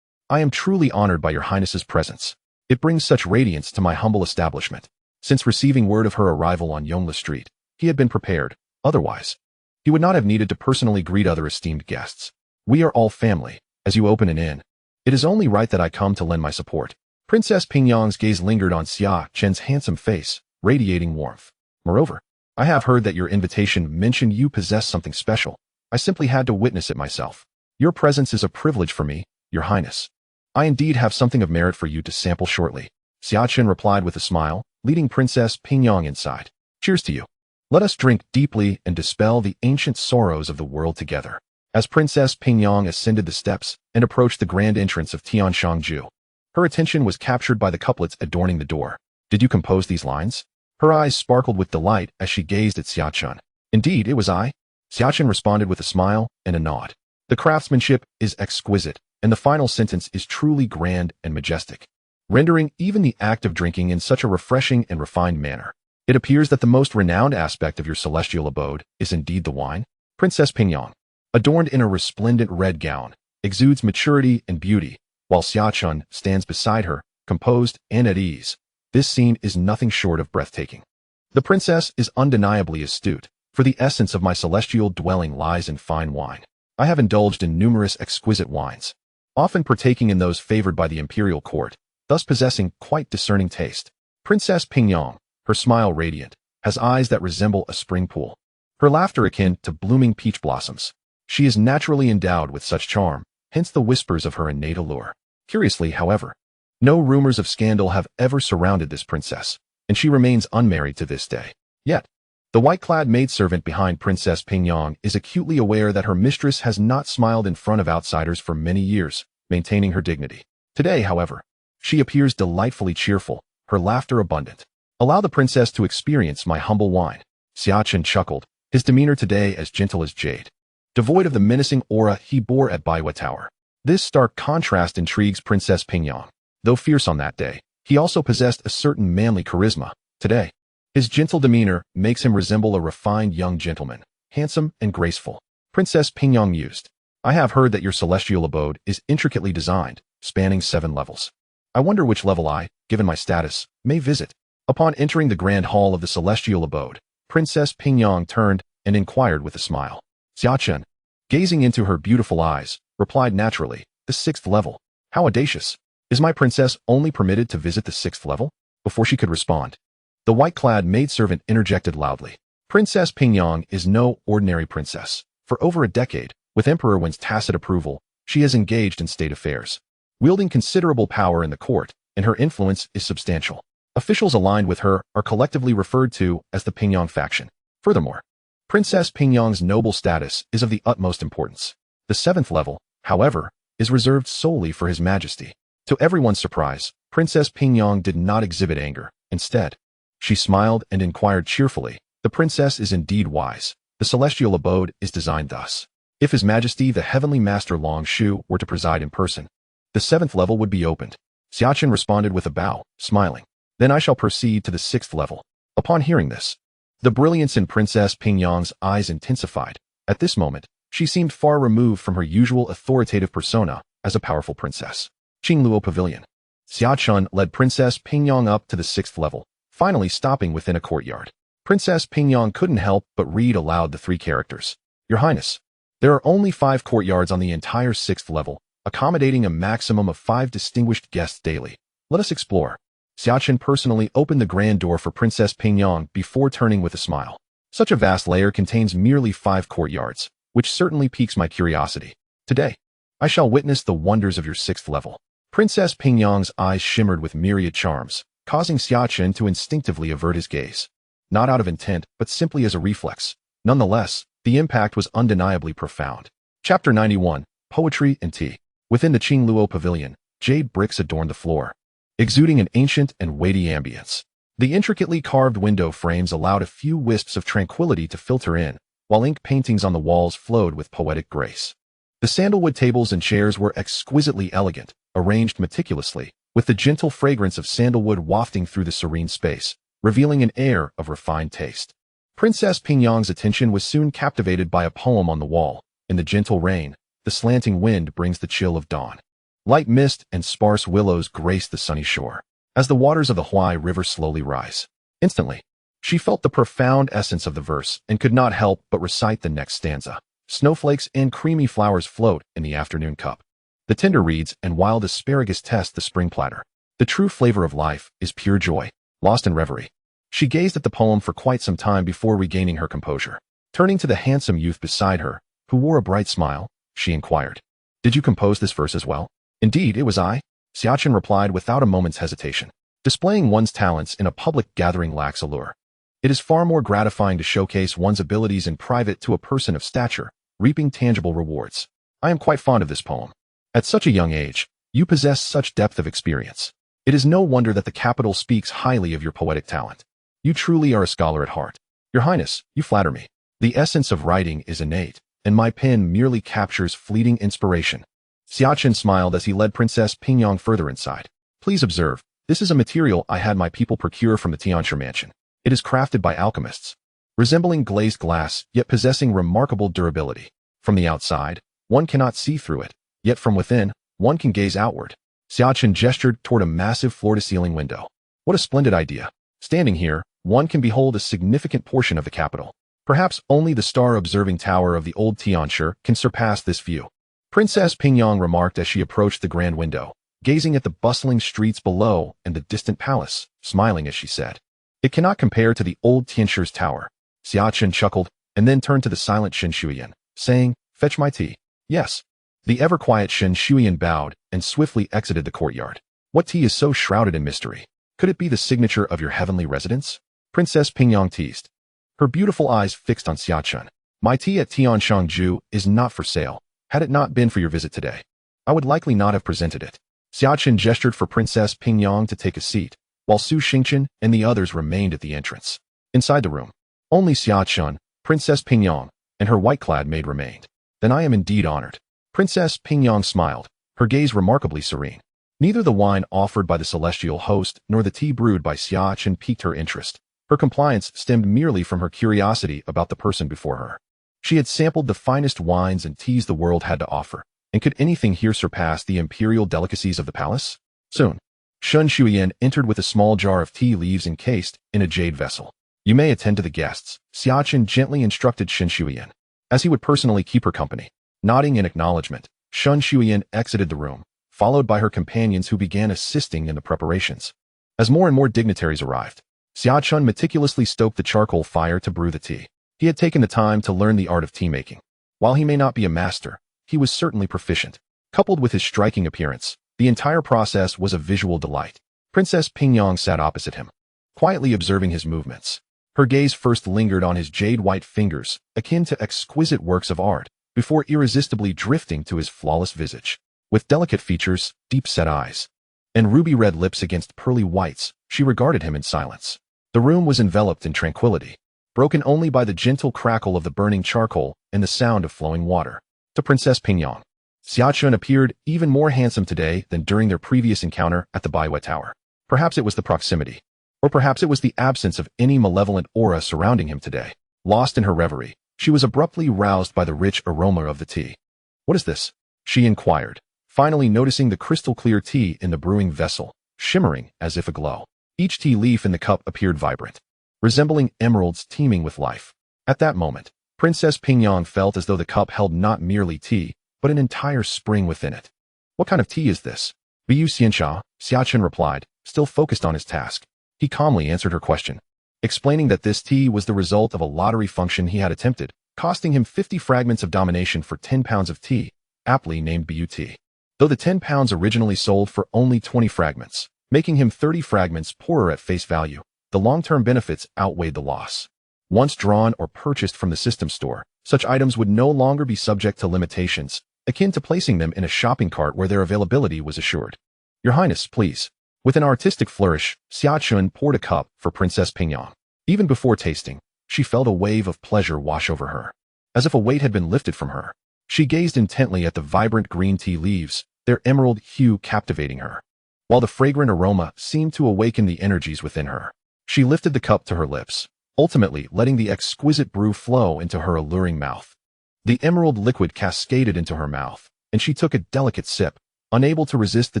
"I am truly honored by your Highness's presence. It brings such radiance to my humble establishment." Since receiving word of her arrival on Yongla Street, he had been prepared. Otherwise, he would not have needed to personally greet other esteemed guests. "We are all family. As you open an inn, it is only right that I come to lend my support." Princess Pingyang's gaze lingered on Xia Chen's handsome face, radiating warmth. "Moreover, I have heard that your invitation mentioned you possess something special. I simply had to witness it myself. Your presence is a privilege for me, Your Highness. I indeed have something of merit for you to sample shortly." Xia Chen replied with a smile, leading Princess Pingyang inside. "Cheers to you. Let us drink deeply and dispel the ancient sorrows of the world together." As Princess Pingyang ascended the steps and approached the grand entrance of Tianshangju, her attention was captured by the couplets adorning the door. "Did you compose these lines?" Her eyes sparkled with delight as she gazed at Xia Chen. "Indeed, it was I." Xia Chen responded with a smile and a nod. "The craftsmanship is exquisite, and the final sentence is truly grand and majestic, rendering even the act of drinking in such a refreshing and refined manner. It appears that the most renowned aspect of your celestial abode is indeed the wine." Princess Pingyang, adorned in a resplendent red gown, exudes maturity and beauty, while Xia Chen stands beside her, composed and at ease. This scene is nothing short of breathtaking. The princess is undeniably astute, for the essence of my celestial dwelling lies in fine wine. I have indulged in numerous exquisite wines, often partaking in those favored by the imperial court, thus possessing quite discerning taste. Princess Pingyang, her smile radiant, has eyes that resemble a spring pool, her laughter akin to blooming peach blossoms. She is naturally endowed with such charm, hence the whispers of her innate allure. Curiously, however, no rumors of scandal have ever surrounded this princess, and she remains unmarried to this day. Yet, the white-clad maidservant behind Princess Pingyang is acutely aware that her mistress has not smiled in front of outsiders for many years, maintaining her dignity. Today, however, she appears delightfully cheerful, her laughter abundant. "Allow the princess to experience my humble wine." Xia Chen chuckled, his demeanor today as gentle as jade, devoid of the menacing aura he bore at Baiwa Tower. This stark contrast intrigues Princess Pingyang. Though fierce on that day, he also possessed a certain manly charisma. Today, his gentle demeanor makes him resemble a refined young gentleman, handsome and graceful. Princess Pingyang mused, "I have heard that your celestial abode is intricately designed, spanning 7 levels. I wonder which level I, given my status, may visit." Upon entering the grand hall of the celestial abode, Princess Pingyang turned and inquired with a smile. Xia Chen, gazing into her beautiful eyes, replied naturally, "The 6th level. How audacious. Is my princess only permitted to visit the 6th level?" Before she could respond, the white-clad maidservant interjected loudly. Princess Pingyang is no ordinary princess. For over a decade, with Emperor Wen's tacit approval, she has engaged in state affairs, wielding considerable power in the court, and her influence is substantial. Officials aligned with her are collectively referred to as the Pingyang faction. Furthermore, Princess Pingyang's noble status is of the utmost importance. The 7th level, however, is reserved solely for His Majesty. To everyone's surprise, Princess Pingyang did not exhibit anger. Instead, she smiled and inquired cheerfully, "The princess is indeed wise. The celestial abode is designed thus. If His Majesty the Heavenly Master Long Shu were to preside in person, the 7th level would be opened." Xia Chen responded with a bow, smiling. "Then I shall proceed to the 6th level." Upon hearing this, the brilliance in Princess Pingyang's eyes intensified. At this moment, she seemed far removed from her usual authoritative persona as a powerful princess. Qingluo Pavilion. Xia Chen led Princess Pingyang up to the 6th level, finally stopping within a courtyard. Princess Pingyang couldn't help but read aloud the 3 characters. "Your Highness." There are only 5 courtyards on the entire 6th level, accommodating a maximum of 5 distinguished guests daily. Let us explore. Xia Chen personally opened the grand door for Princess Pingyang before turning with a smile. Such a vast layer contains merely 5 courtyards, which certainly piques my curiosity. Today, I shall witness the wonders of your 6th level. Princess Pingyang's eyes shimmered with myriad charms, causing Xia Chen to instinctively avert his gaze. Not out of intent, but simply as a reflex. Nonetheless, the impact was undeniably profound. Chapter 91, Poetry and Tea. Within the Qingluo Pavilion, jade bricks adorned the floor, exuding an ancient and weighty ambience. The intricately carved window frames allowed a few wisps of tranquility to filter in, while ink paintings on the walls flowed with poetic grace. The sandalwood tables and chairs were exquisitely elegant, arranged meticulously, with the gentle fragrance of sandalwood wafting through the serene space, revealing an air of refined taste. Princess Pingyang's attention was soon captivated by a poem on the wall. In the gentle rain, the slanting wind brings the chill of dawn. Light mist and sparse willows grace the sunny shore, as the waters of the Huai River slowly rise. Instantly, she felt the profound essence of the verse and could not help but recite the next stanza. Snowflakes and creamy flowers float in the afternoon cup. The tender reeds and wild asparagus test the spring platter. The true flavor of life is pure joy, lost in reverie. She gazed at the poem for quite some time before regaining her composure. Turning to the handsome youth beside her, who wore a bright smile, she inquired, "Did you compose this verse as well?" "Indeed, it was I," Xia Chen replied without a moment's hesitation. Displaying one's talents in a public gathering lacks allure. It is far more gratifying to showcase one's abilities in private to a person of stature, reaping tangible rewards. I am quite fond of this poem. At such a young age, you possess such depth of experience. It is no wonder that the capital speaks highly of your poetic talent. You truly are a scholar at heart. Your Highness, you flatter me. The essence of writing is innate, and my pen merely captures fleeting inspiration. Xia Chen smiled as he led Princess Pingyang further inside. Please observe, this is a material I had my people procure from the Tianshi mansion. It is crafted by alchemists, resembling glazed glass, yet possessing remarkable durability. From the outside, one cannot see through it, yet from within, one can gaze outward. Xia Chen gestured toward a massive floor-to-ceiling window. What a splendid idea. Standing here, one can behold a significant portion of the capital. Perhaps only the star-observing tower of the old Tianshi can surpass this view. Princess Pingyang remarked as she approached the grand window, gazing at the bustling streets below and the distant palace, smiling as she said, "It cannot compare to the old Tianshi's tower." Xia Chen chuckled, and then turned to the silent Shen Shuyan, saying, "Fetch my tea." "Yes." The ever-quiet Shen Shuyan bowed and swiftly exited the courtyard. What tea is so shrouded in mystery? Could it be the signature of your heavenly residence? Princess Pingyang teased, her beautiful eyes fixed on Xia Chen. "My tea at Tianshangju is not for sale. Had it not been for your visit today, I would likely not have presented it." Xia Chen gestured for Princess Pingyang to take a seat, while Su Xingchen and the others remained at the entrance. Inside the room, only Xia Chen, Princess Pingyang, and her white-clad maid remained. "Then I am indeed honored." Princess Pingyang smiled, her gaze remarkably serene. Neither the wine offered by the celestial host nor the tea brewed by Xia Chen piqued her interest. Her compliance stemmed merely from her curiosity about the person before her. She had sampled the finest wines and teas the world had to offer, and could anything here surpass the imperial delicacies of the palace? Soon, Shen Shuyan entered with a small jar of tea leaves encased in a jade vessel. "You may attend to the guests," Xia Chen gently instructed Shen Shuyan, as he would personally keep her company. Nodding in acknowledgement, Shen Shuyan exited the room, followed by her companions who began assisting in the preparations. As more and more dignitaries arrived, Xia Chen meticulously stoked the charcoal fire to brew the tea. He had taken the time to learn the art of tea making. While he may not be a master, he was certainly proficient. Coupled with his striking appearance, the entire process was a visual delight. Princess Pingyang sat opposite him, quietly observing his movements. Her gaze first lingered on his jade-white fingers, akin to exquisite works of art, before irresistibly drifting to his flawless visage. With delicate features, deep-set eyes, and ruby-red lips against pearly whites, she regarded him in silence. The room was enveloped in tranquility, broken only by the gentle crackle of the burning charcoal and the sound of flowing water. To Princess Pingyang, Xia Chen appeared even more handsome today than during their previous encounter at the Baiwei Tower. Perhaps it was the proximity, or perhaps it was the absence of any malevolent aura surrounding him today. Lost in her reverie, she was abruptly roused by the rich aroma of the tea. "What is this?" she inquired, finally noticing the crystal-clear tea in the brewing vessel, shimmering as if aglow. Each tea leaf in the cup appeared vibrant, resembling emeralds teeming with life. At that moment, Princess Pingyang felt as though the cup held not merely tea, but an entire spring within it. What kind of tea is this? Bu Xianxia, Xia Chen replied, still focused on his task. He calmly answered her question, explaining that this tea was the result of a lottery function he had attempted, costing him 50 fragments of domination for 10 pounds of tea, aptly named Bu tea. Though the 10 pounds originally sold for only 20 fragments, making him 30 fragments poorer at face value, the long-term benefits outweighed the loss. Once drawn or purchased from the system store, such items would no longer be subject to limitations, akin to placing them in a shopping cart where their availability was assured. Your Highness, please. With an artistic flourish, Xia Chen poured a cup for Princess Pingyang. Even before tasting, she felt a wave of pleasure wash over her. As if a weight had been lifted from her, she gazed intently at the vibrant green tea leaves, their emerald hue captivating her. While the fragrant aroma seemed to awaken the energies within her, she lifted the cup to her lips, ultimately letting the exquisite brew flow into her alluring mouth. The emerald liquid cascaded into her mouth, and she took a delicate sip, unable to resist the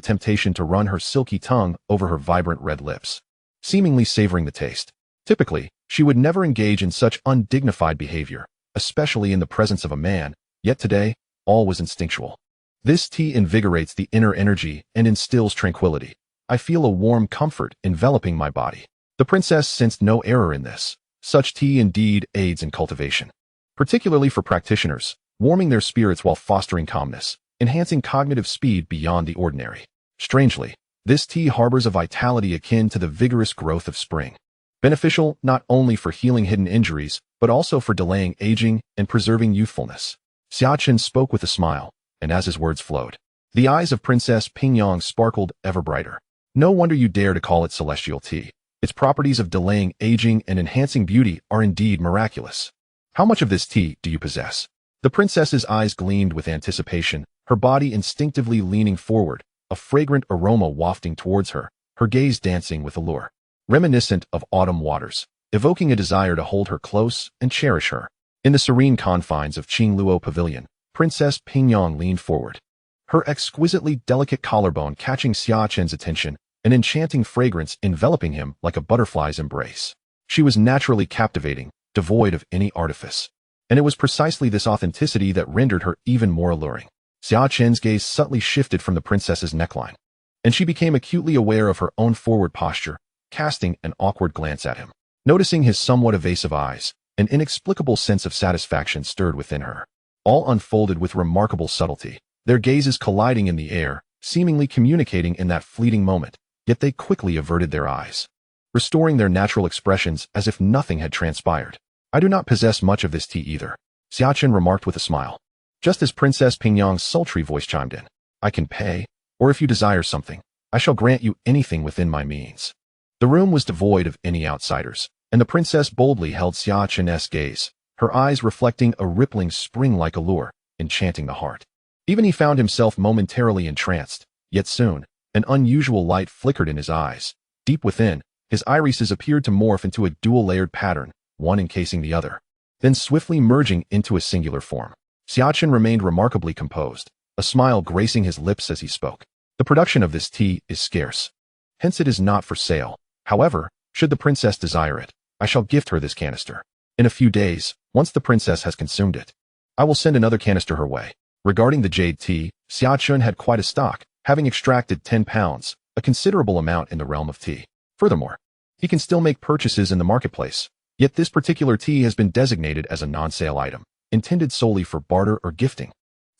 temptation to run her silky tongue over her vibrant red lips, seemingly savoring the taste. Typically, she would never engage in such undignified behavior, especially in the presence of a man, yet today, all was instinctual. This tea invigorates the inner energy and instills tranquility. I feel a warm comfort enveloping my body. The princess sensed no error in this. Such tea indeed aids in cultivation, particularly for practitioners, warming their spirits while fostering calmness, enhancing cognitive speed beyond the ordinary. Strangely, this tea harbors a vitality akin to the vigorous growth of spring, beneficial not only for healing hidden injuries, but also for delaying aging and preserving youthfulness. Xia Chen spoke with a smile, and as his words flowed, the eyes of Princess Pingyang sparkled ever brighter. No wonder you dare to call it celestial tea. Its properties of delaying aging and enhancing beauty are indeed miraculous. How much of this tea do you possess? The princess's eyes gleamed with anticipation, her body instinctively leaning forward, a fragrant aroma wafting towards her, her gaze dancing with allure, reminiscent of autumn waters, evoking a desire to hold her close and cherish her. In the serene confines of Qingluo Pavilion, Princess Pingyang leaned forward, her exquisitely delicate collarbone catching Xia Chen's attention, an enchanting fragrance enveloping him like a butterfly's embrace. She was naturally captivating, devoid of any artifice, and it was precisely this authenticity that rendered her even more alluring. Xia Chen's gaze subtly shifted from the princess's neckline, and she became acutely aware of her own forward posture, casting an awkward glance at him. Noticing his somewhat evasive eyes, an inexplicable sense of satisfaction stirred within her. All unfolded with remarkable subtlety, their gazes colliding in the air, seemingly communicating in that fleeting moment, yet they quickly averted their eyes, restoring their natural expressions as if nothing had transpired. I do not possess much of this tea either, Xia Chen remarked with a smile. Just as Princess Pingyang's sultry voice chimed in, I can pay, or if you desire something, I shall grant you anything within my means. The room was devoid of any outsiders, and the princess boldly held Xia Chen's gaze, her eyes reflecting a rippling spring-like allure, enchanting the heart. Even he found himself momentarily entranced, yet soon, an unusual light flickered in his eyes. Deep within, his irises appeared to morph into a dual-layered pattern, one encasing the other, then swiftly merging into a singular form. Xia Chen remained remarkably composed, a smile gracing his lips as he spoke. The production of this tea is scarce, hence it is not for sale. However, should the princess desire it, I shall gift her this canister. In a few days, once the princess has consumed it, I will send another canister her way. Regarding the jade tea, Xia Chen had quite a stock, having extracted 10 pounds, a considerable amount in the realm of tea. Furthermore, he can still make purchases in the marketplace, yet this particular tea has been designated as a non-sale item, intended solely for barter or gifting.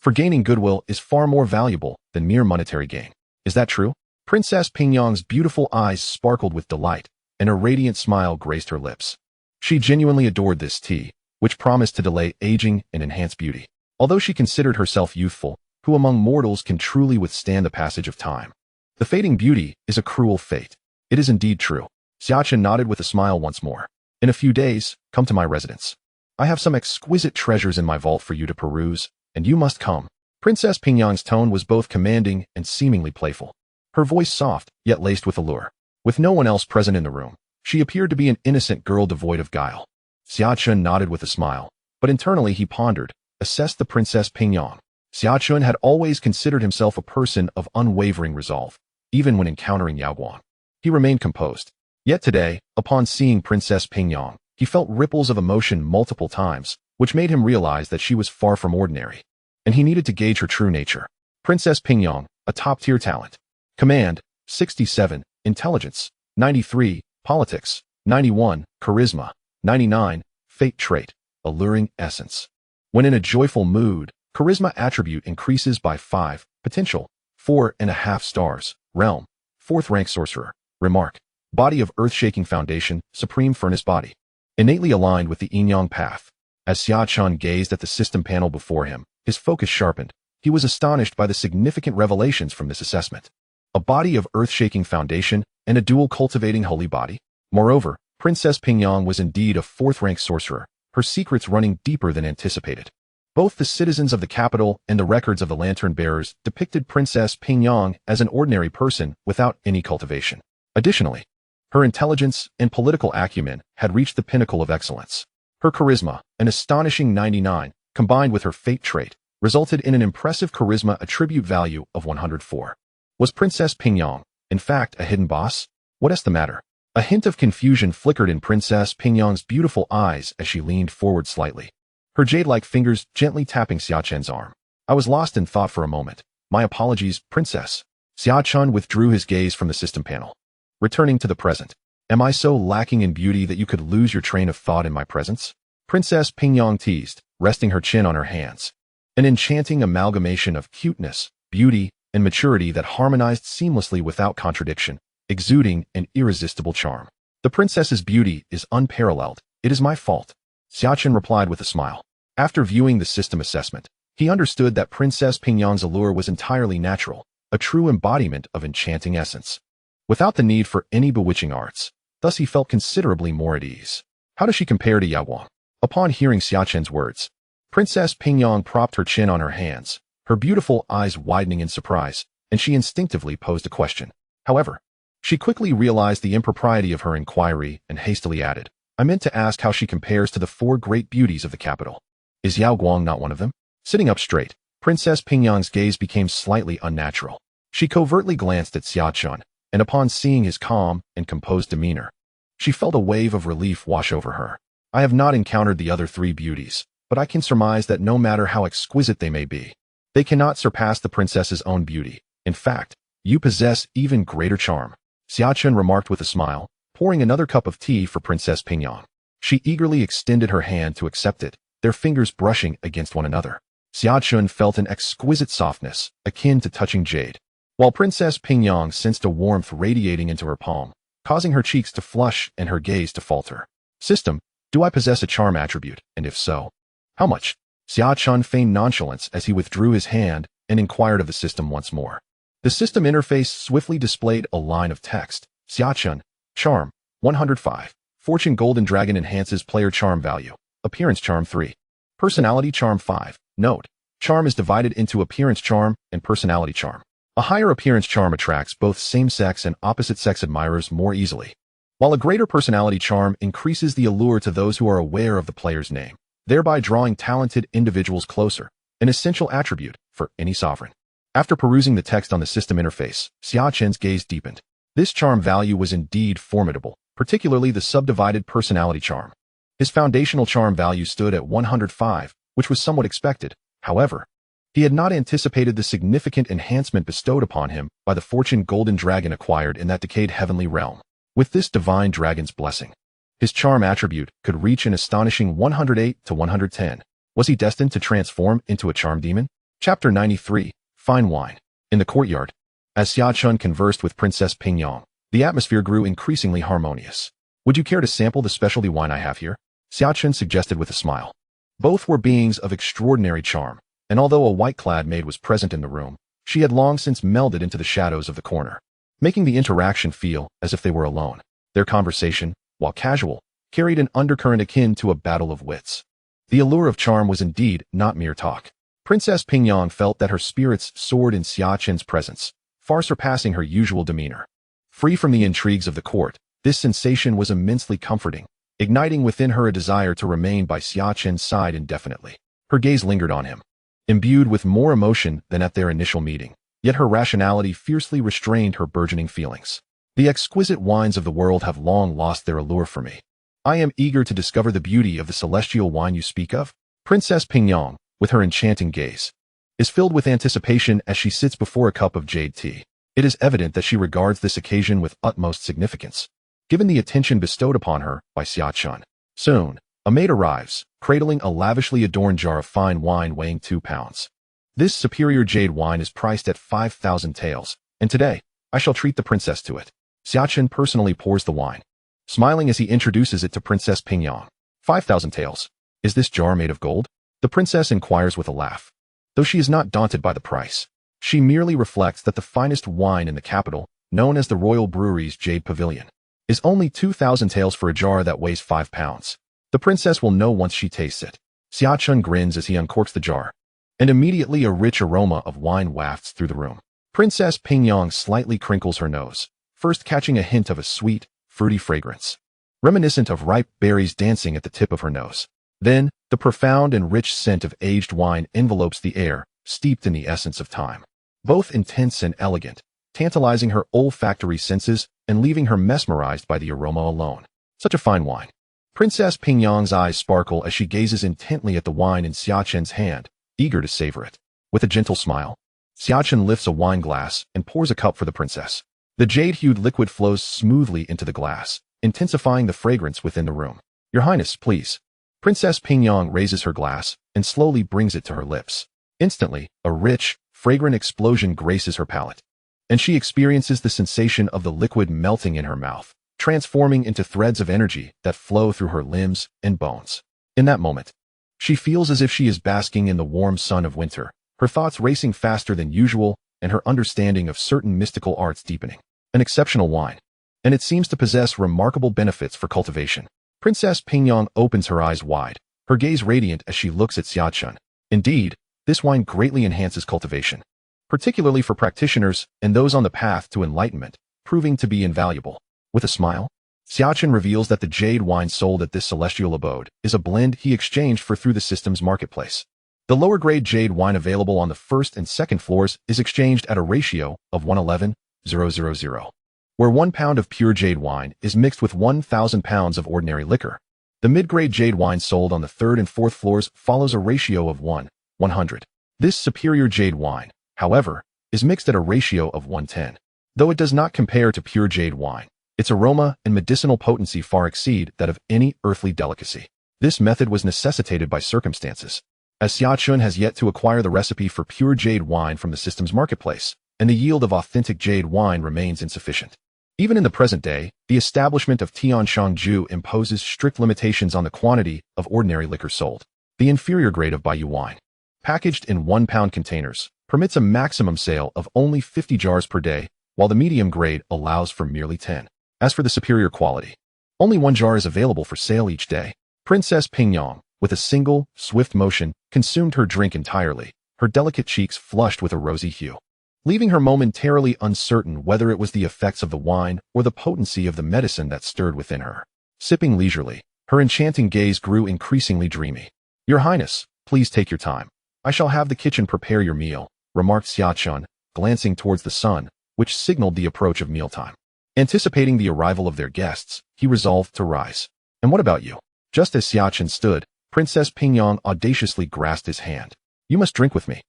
For gaining goodwill is far more valuable than mere monetary gain. Is that true? Princess Pingyang's beautiful eyes sparkled with delight, and a radiant smile graced her lips. She genuinely adored this tea, which promised to delay aging and enhance beauty. Although she considered herself youthful, who among mortals can truly withstand the passage of time? The fading beauty is a cruel fate. It is indeed true. Xia Chen nodded with a smile once more. In a few days, come to my residence. I have some exquisite treasures in my vault for you to peruse, and you must come. Princess Pingyang's tone was both commanding and seemingly playful. Her voice soft, yet laced with allure. With no one else present in the room, she appeared to be an innocent girl devoid of guile. Xia Chen nodded with a smile, but internally he pondered, assessed the Princess Pingyang. Xia Chen had always considered himself a person of unwavering resolve, even when encountering Yao Guang. He remained composed. Yet today, upon seeing Princess Pingyang, he felt ripples of emotion multiple times, which made him realize that she was far from ordinary, and he needed to gauge her true nature. Princess Pingyang, a top-tier talent. Command, 67, Intelligence, 93, Politics, 91, Charisma, 99, Fate trait, Alluring essence. When in a joyful mood, Charisma attribute increases by 5, Potential, 4.5 stars, Realm, 4th rank Sorcerer. Remark, Body of earth-shaking foundation, Supreme Furnace body. Innately aligned with the yin-yang path. As Xia Chen gazed at the system panel before him, his focus sharpened. He was astonished by the significant revelations from this assessment. A body of earth-shaking foundation and a dual cultivating holy body. Moreover, Princess Pingyang was indeed a 4th rank sorcerer, her secrets running deeper than anticipated. Both the citizens of the capital and the records of the lantern bearers depicted Princess Pingyang as an ordinary person without any cultivation. Additionally, her intelligence and political acumen had reached the pinnacle of excellence. Her charisma, an astonishing 99, combined with her fate trait, resulted in an impressive charisma attribute value of 104. Was Princess Pingyang, in fact, a hidden boss? What's the matter? A hint of confusion flickered in Princess Pingyang's beautiful eyes as she leaned forward slightly, her jade-like fingers gently tapping Xia Chen's arm. I was lost in thought for a moment. My apologies, Princess. Xia Chen withdrew his gaze from the system panel. Returning to the present. Am I so lacking in beauty that you could lose your train of thought in my presence? Princess Pingyang teased, resting her chin on her hands. An enchanting amalgamation of cuteness, beauty, and maturity that harmonized seamlessly without contradiction, exuding an irresistible charm. The princess's beauty is unparalleled. It is my fault. Xia Chen replied with a smile. After viewing the system assessment, he understood that Princess Pingyang's allure was entirely natural, a true embodiment of enchanting essence, without the need for any bewitching arts. Thus he felt considerably more at ease. How does she compare to Yaguang? Upon hearing Xia Chen's words, Princess Pingyang propped her chin on her hands, her beautiful eyes widening in surprise, and she instinctively posed a question. However, she quickly realized the impropriety of her inquiry and hastily added, I meant to ask how she compares to the 4 great beauties of the capital. Is Yao Guang not one of them? Sitting up straight, Princess Pingyang's gaze became slightly unnatural. She covertly glanced at Xia Chen, and upon seeing his calm and composed demeanor, she felt a wave of relief wash over her. I have not encountered the other 3 beauties, but I can surmise that no matter how exquisite they may be, they cannot surpass the princess's own beauty. In fact, you possess even greater charm. Xia Chen remarked with a smile, pouring another cup of tea for Princess Pingyang. She eagerly extended her hand to accept it, their fingers brushing against one another. Xia Chen felt an exquisite softness, akin to touching jade, while Princess Pingyang sensed a warmth radiating into her palm, causing her cheeks to flush and her gaze to falter. System, do I possess a charm attribute, and if so, how much? Xia Chen feigned nonchalance as he withdrew his hand and inquired of the system once more. The system interface swiftly displayed a line of text. Xia Chen, Charm, 105. Fortune Golden Dragon enhances player charm value. Appearance Charm 3. Personality Charm 5. Note, charm is divided into Appearance Charm and Personality Charm. A higher Appearance Charm attracts both same-sex and opposite-sex admirers more easily, while a greater Personality Charm increases the allure to those who are aware of the player's name, thereby drawing talented individuals closer, an essential attribute for any sovereign. After perusing the text on the system interface, Xia Chen's gaze deepened. This charm value was indeed formidable, particularly the subdivided personality charm. His foundational charm value stood at 105, which was somewhat expected. However, he had not anticipated the significant enhancement bestowed upon him by the Fortune Golden Dragon acquired in that decayed heavenly realm. With this divine dragon's blessing, his charm attribute could reach an astonishing 108 to 110. Was he destined to transform into a charm demon? Chapter 93, Fine Wine. In the courtyard, as Xia Chen conversed with Princess Pingyang, the atmosphere grew increasingly harmonious. Would you care to sample the specialty wine I have here? Xia Chen suggested with a smile. Both were beings of extraordinary charm, and although a white-clad maid was present in the room, she had long since melded into the shadows of the corner, making the interaction feel as if they were alone. Their conversation, while casual, carried an undercurrent akin to a battle of wits. The allure of charm was indeed not mere talk. Princess Pingyang felt that her spirits soared in Xia Chen's presence, far surpassing her usual demeanor. Free from the intrigues of the court, this sensation was immensely comforting, igniting within her a desire to remain by Xia Chen's side indefinitely. Her gaze lingered on him, imbued with more emotion than at their initial meeting, yet her rationality fiercely restrained her burgeoning feelings. The exquisite wines of the world have long lost their allure for me. I am eager to discover the beauty of the celestial wine you speak of. Princess Pingyang, with her enchanting gaze, is filled with anticipation as she sits before a cup of jade tea. It is evident that she regards this occasion with utmost significance, given the attention bestowed upon her by Xia Chen. Soon, a maid arrives, cradling a lavishly adorned jar of fine wine weighing 2 pounds. This superior jade wine is priced at 5,000 taels, and today, I shall treat the princess to it. Xia Chen personally pours the wine, smiling as he introduces it to Princess Pingyang. 5,000 taels. Is this jar made of gold? The princess inquires with a laugh. Though she is not daunted by the price, she merely reflects that the finest wine in the capital, known as the Royal Brewery's Jade Pavilion, is only 2,000 taels for a jar that weighs 5 pounds. The princess will know once she tastes it. Xia Chen grins as he uncorks the jar, and immediately a rich aroma of wine wafts through the room. Princess Pingyang slightly crinkles her nose, first catching a hint of a sweet, fruity fragrance, reminiscent of ripe berries dancing at the tip of her nose. Then, the profound and rich scent of aged wine envelopes the air, steeped in the essence of time. Both intense and elegant, tantalizing her olfactory senses and leaving her mesmerized by the aroma alone. Such a fine wine. Princess Pingyang's eyes sparkle as she gazes intently at the wine in Xia Chen's hand, eager to savor it. With a gentle smile, Xia Chen lifts a wine glass and pours a cup for the princess. The jade-hued liquid flows smoothly into the glass, intensifying the fragrance within the room. Your Highness, please. Princess Pingyang raises her glass and slowly brings it to her lips. Instantly, a rich, fragrant explosion graces her palate, and she experiences the sensation of the liquid melting in her mouth, transforming into threads of energy that flow through her limbs and bones. In that moment, she feels as if she is basking in the warm sun of winter, her thoughts racing faster than usual and her understanding of certain mystical arts deepening. An exceptional wine, and it seems to possess remarkable benefits for cultivation. Princess Pingyang opens her eyes wide, her gaze radiant as she looks at Xia Chen. Indeed, this wine greatly enhances cultivation, particularly for practitioners and those on the path to enlightenment, proving to be invaluable. With a smile, Xia Chen reveals that the jade wine sold at this celestial abode is a blend he exchanged for through the system's marketplace. The lower-grade jade wine available on the first and second floors is exchanged at a ratio of 1:11,000, where 1 pound of pure jade wine is mixed with 1,000 pounds of ordinary liquor. The mid-grade jade wine sold on the third and fourth floors follows a ratio of 1:100. This superior jade wine, however, is mixed at a ratio of 1:10. Though it does not compare to pure jade wine, its aroma and medicinal potency far exceed that of any earthly delicacy. This method was necessitated by circumstances, as Xia Chen has yet to acquire the recipe for pure jade wine from the system's marketplace, and the yield of authentic jade wine remains insufficient. Even in the present day, the establishment of Tianshangju imposes strict limitations on the quantity of ordinary liquor sold. The inferior grade of Baiyu wine, packaged in 1-pound containers, permits a maximum sale of only 50 jars per day, while the medium grade allows for merely 10. As for the superior quality, only 1 jar is available for sale each day. Princess Pingyang, with a single, swift motion, consumed her drink entirely, her delicate cheeks flushed with a rosy hue, leaving her momentarily uncertain whether it was the effects of the wine or the potency of the medicine that stirred within her. Sipping leisurely, her enchanting gaze grew increasingly dreamy. Your Highness, please take your time. I shall have the kitchen prepare your meal, remarked Xia Chen, glancing towards the sun, which signaled the approach of mealtime. Anticipating the arrival of their guests, he resolved to rise. And what about you? Just as Xia Chen stood, Princess Pingyang audaciously grasped his hand. You must drink with me.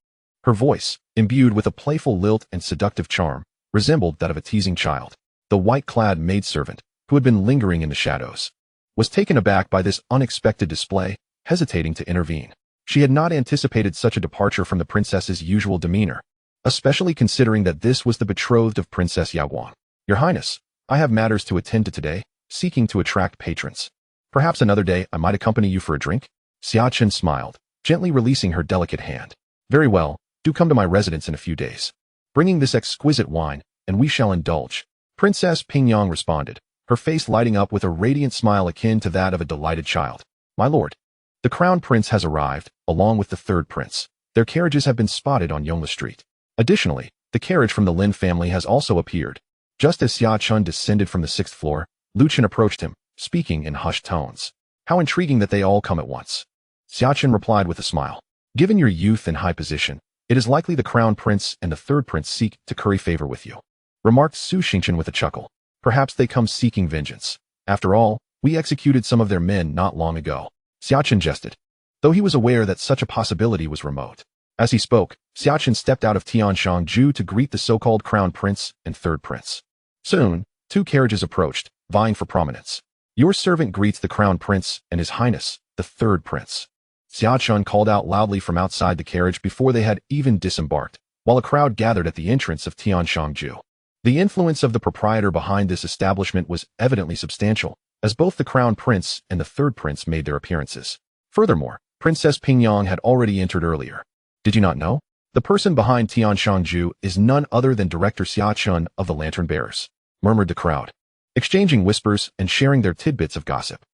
Her voice, imbued with a playful lilt and seductive charm, resembled that of a teasing child. The white-clad maidservant, who had been lingering in the shadows, was taken aback by this unexpected display, hesitating to intervene. She had not anticipated such a departure from the princess's usual demeanor, especially considering that this was the betrothed of Princess Yaguang. Your Highness, I have matters to attend to today, seeking to attract patrons. Perhaps another day I might accompany you for a drink? Xia Chen smiled, gently releasing her delicate hand. Very well, do come to my residence in a few days, bringing this exquisite wine, and we shall indulge. Princess Pingyang responded, her face lighting up with a radiant smile akin to that of a delighted child. My lord, the crown prince has arrived, along with the third prince. Their carriages have been spotted on Yongla Street. Additionally, the carriage from the Lin family has also appeared. Just as Xia Chen descended from the 6th floor, Lu Chen approached him, speaking in hushed tones. How intriguing that they all come at once. Xia Chen replied with a smile. Given your youth and high position, it is likely the crown prince and the third prince seek to curry favor with you, remarked Su Xingchen with a chuckle. Perhaps they come seeking vengeance. After all, we executed some of their men not long ago. Xia Chen jested. though he was aware that such a possibility was remote. As he spoke, Xia Chen stepped out of Tianshangju to greet the so-called crown prince and third prince. Soon, two carriages approached, vying for prominence. Your servant greets the crown prince and his highness, the third prince. Xia Chen called out loudly from outside the carriage before they had even disembarked, while a crowd gathered at the entrance of Tianshangju. The influence of the proprietor behind this establishment was evidently substantial, as both the crown prince and the third prince made their appearances. Furthermore, Princess Pingyang had already entered earlier. Did you not know? The person behind Tianshangju is none other than Director Xia Chen of the Lantern Bearers, murmured the crowd, exchanging whispers and sharing their tidbits of gossip.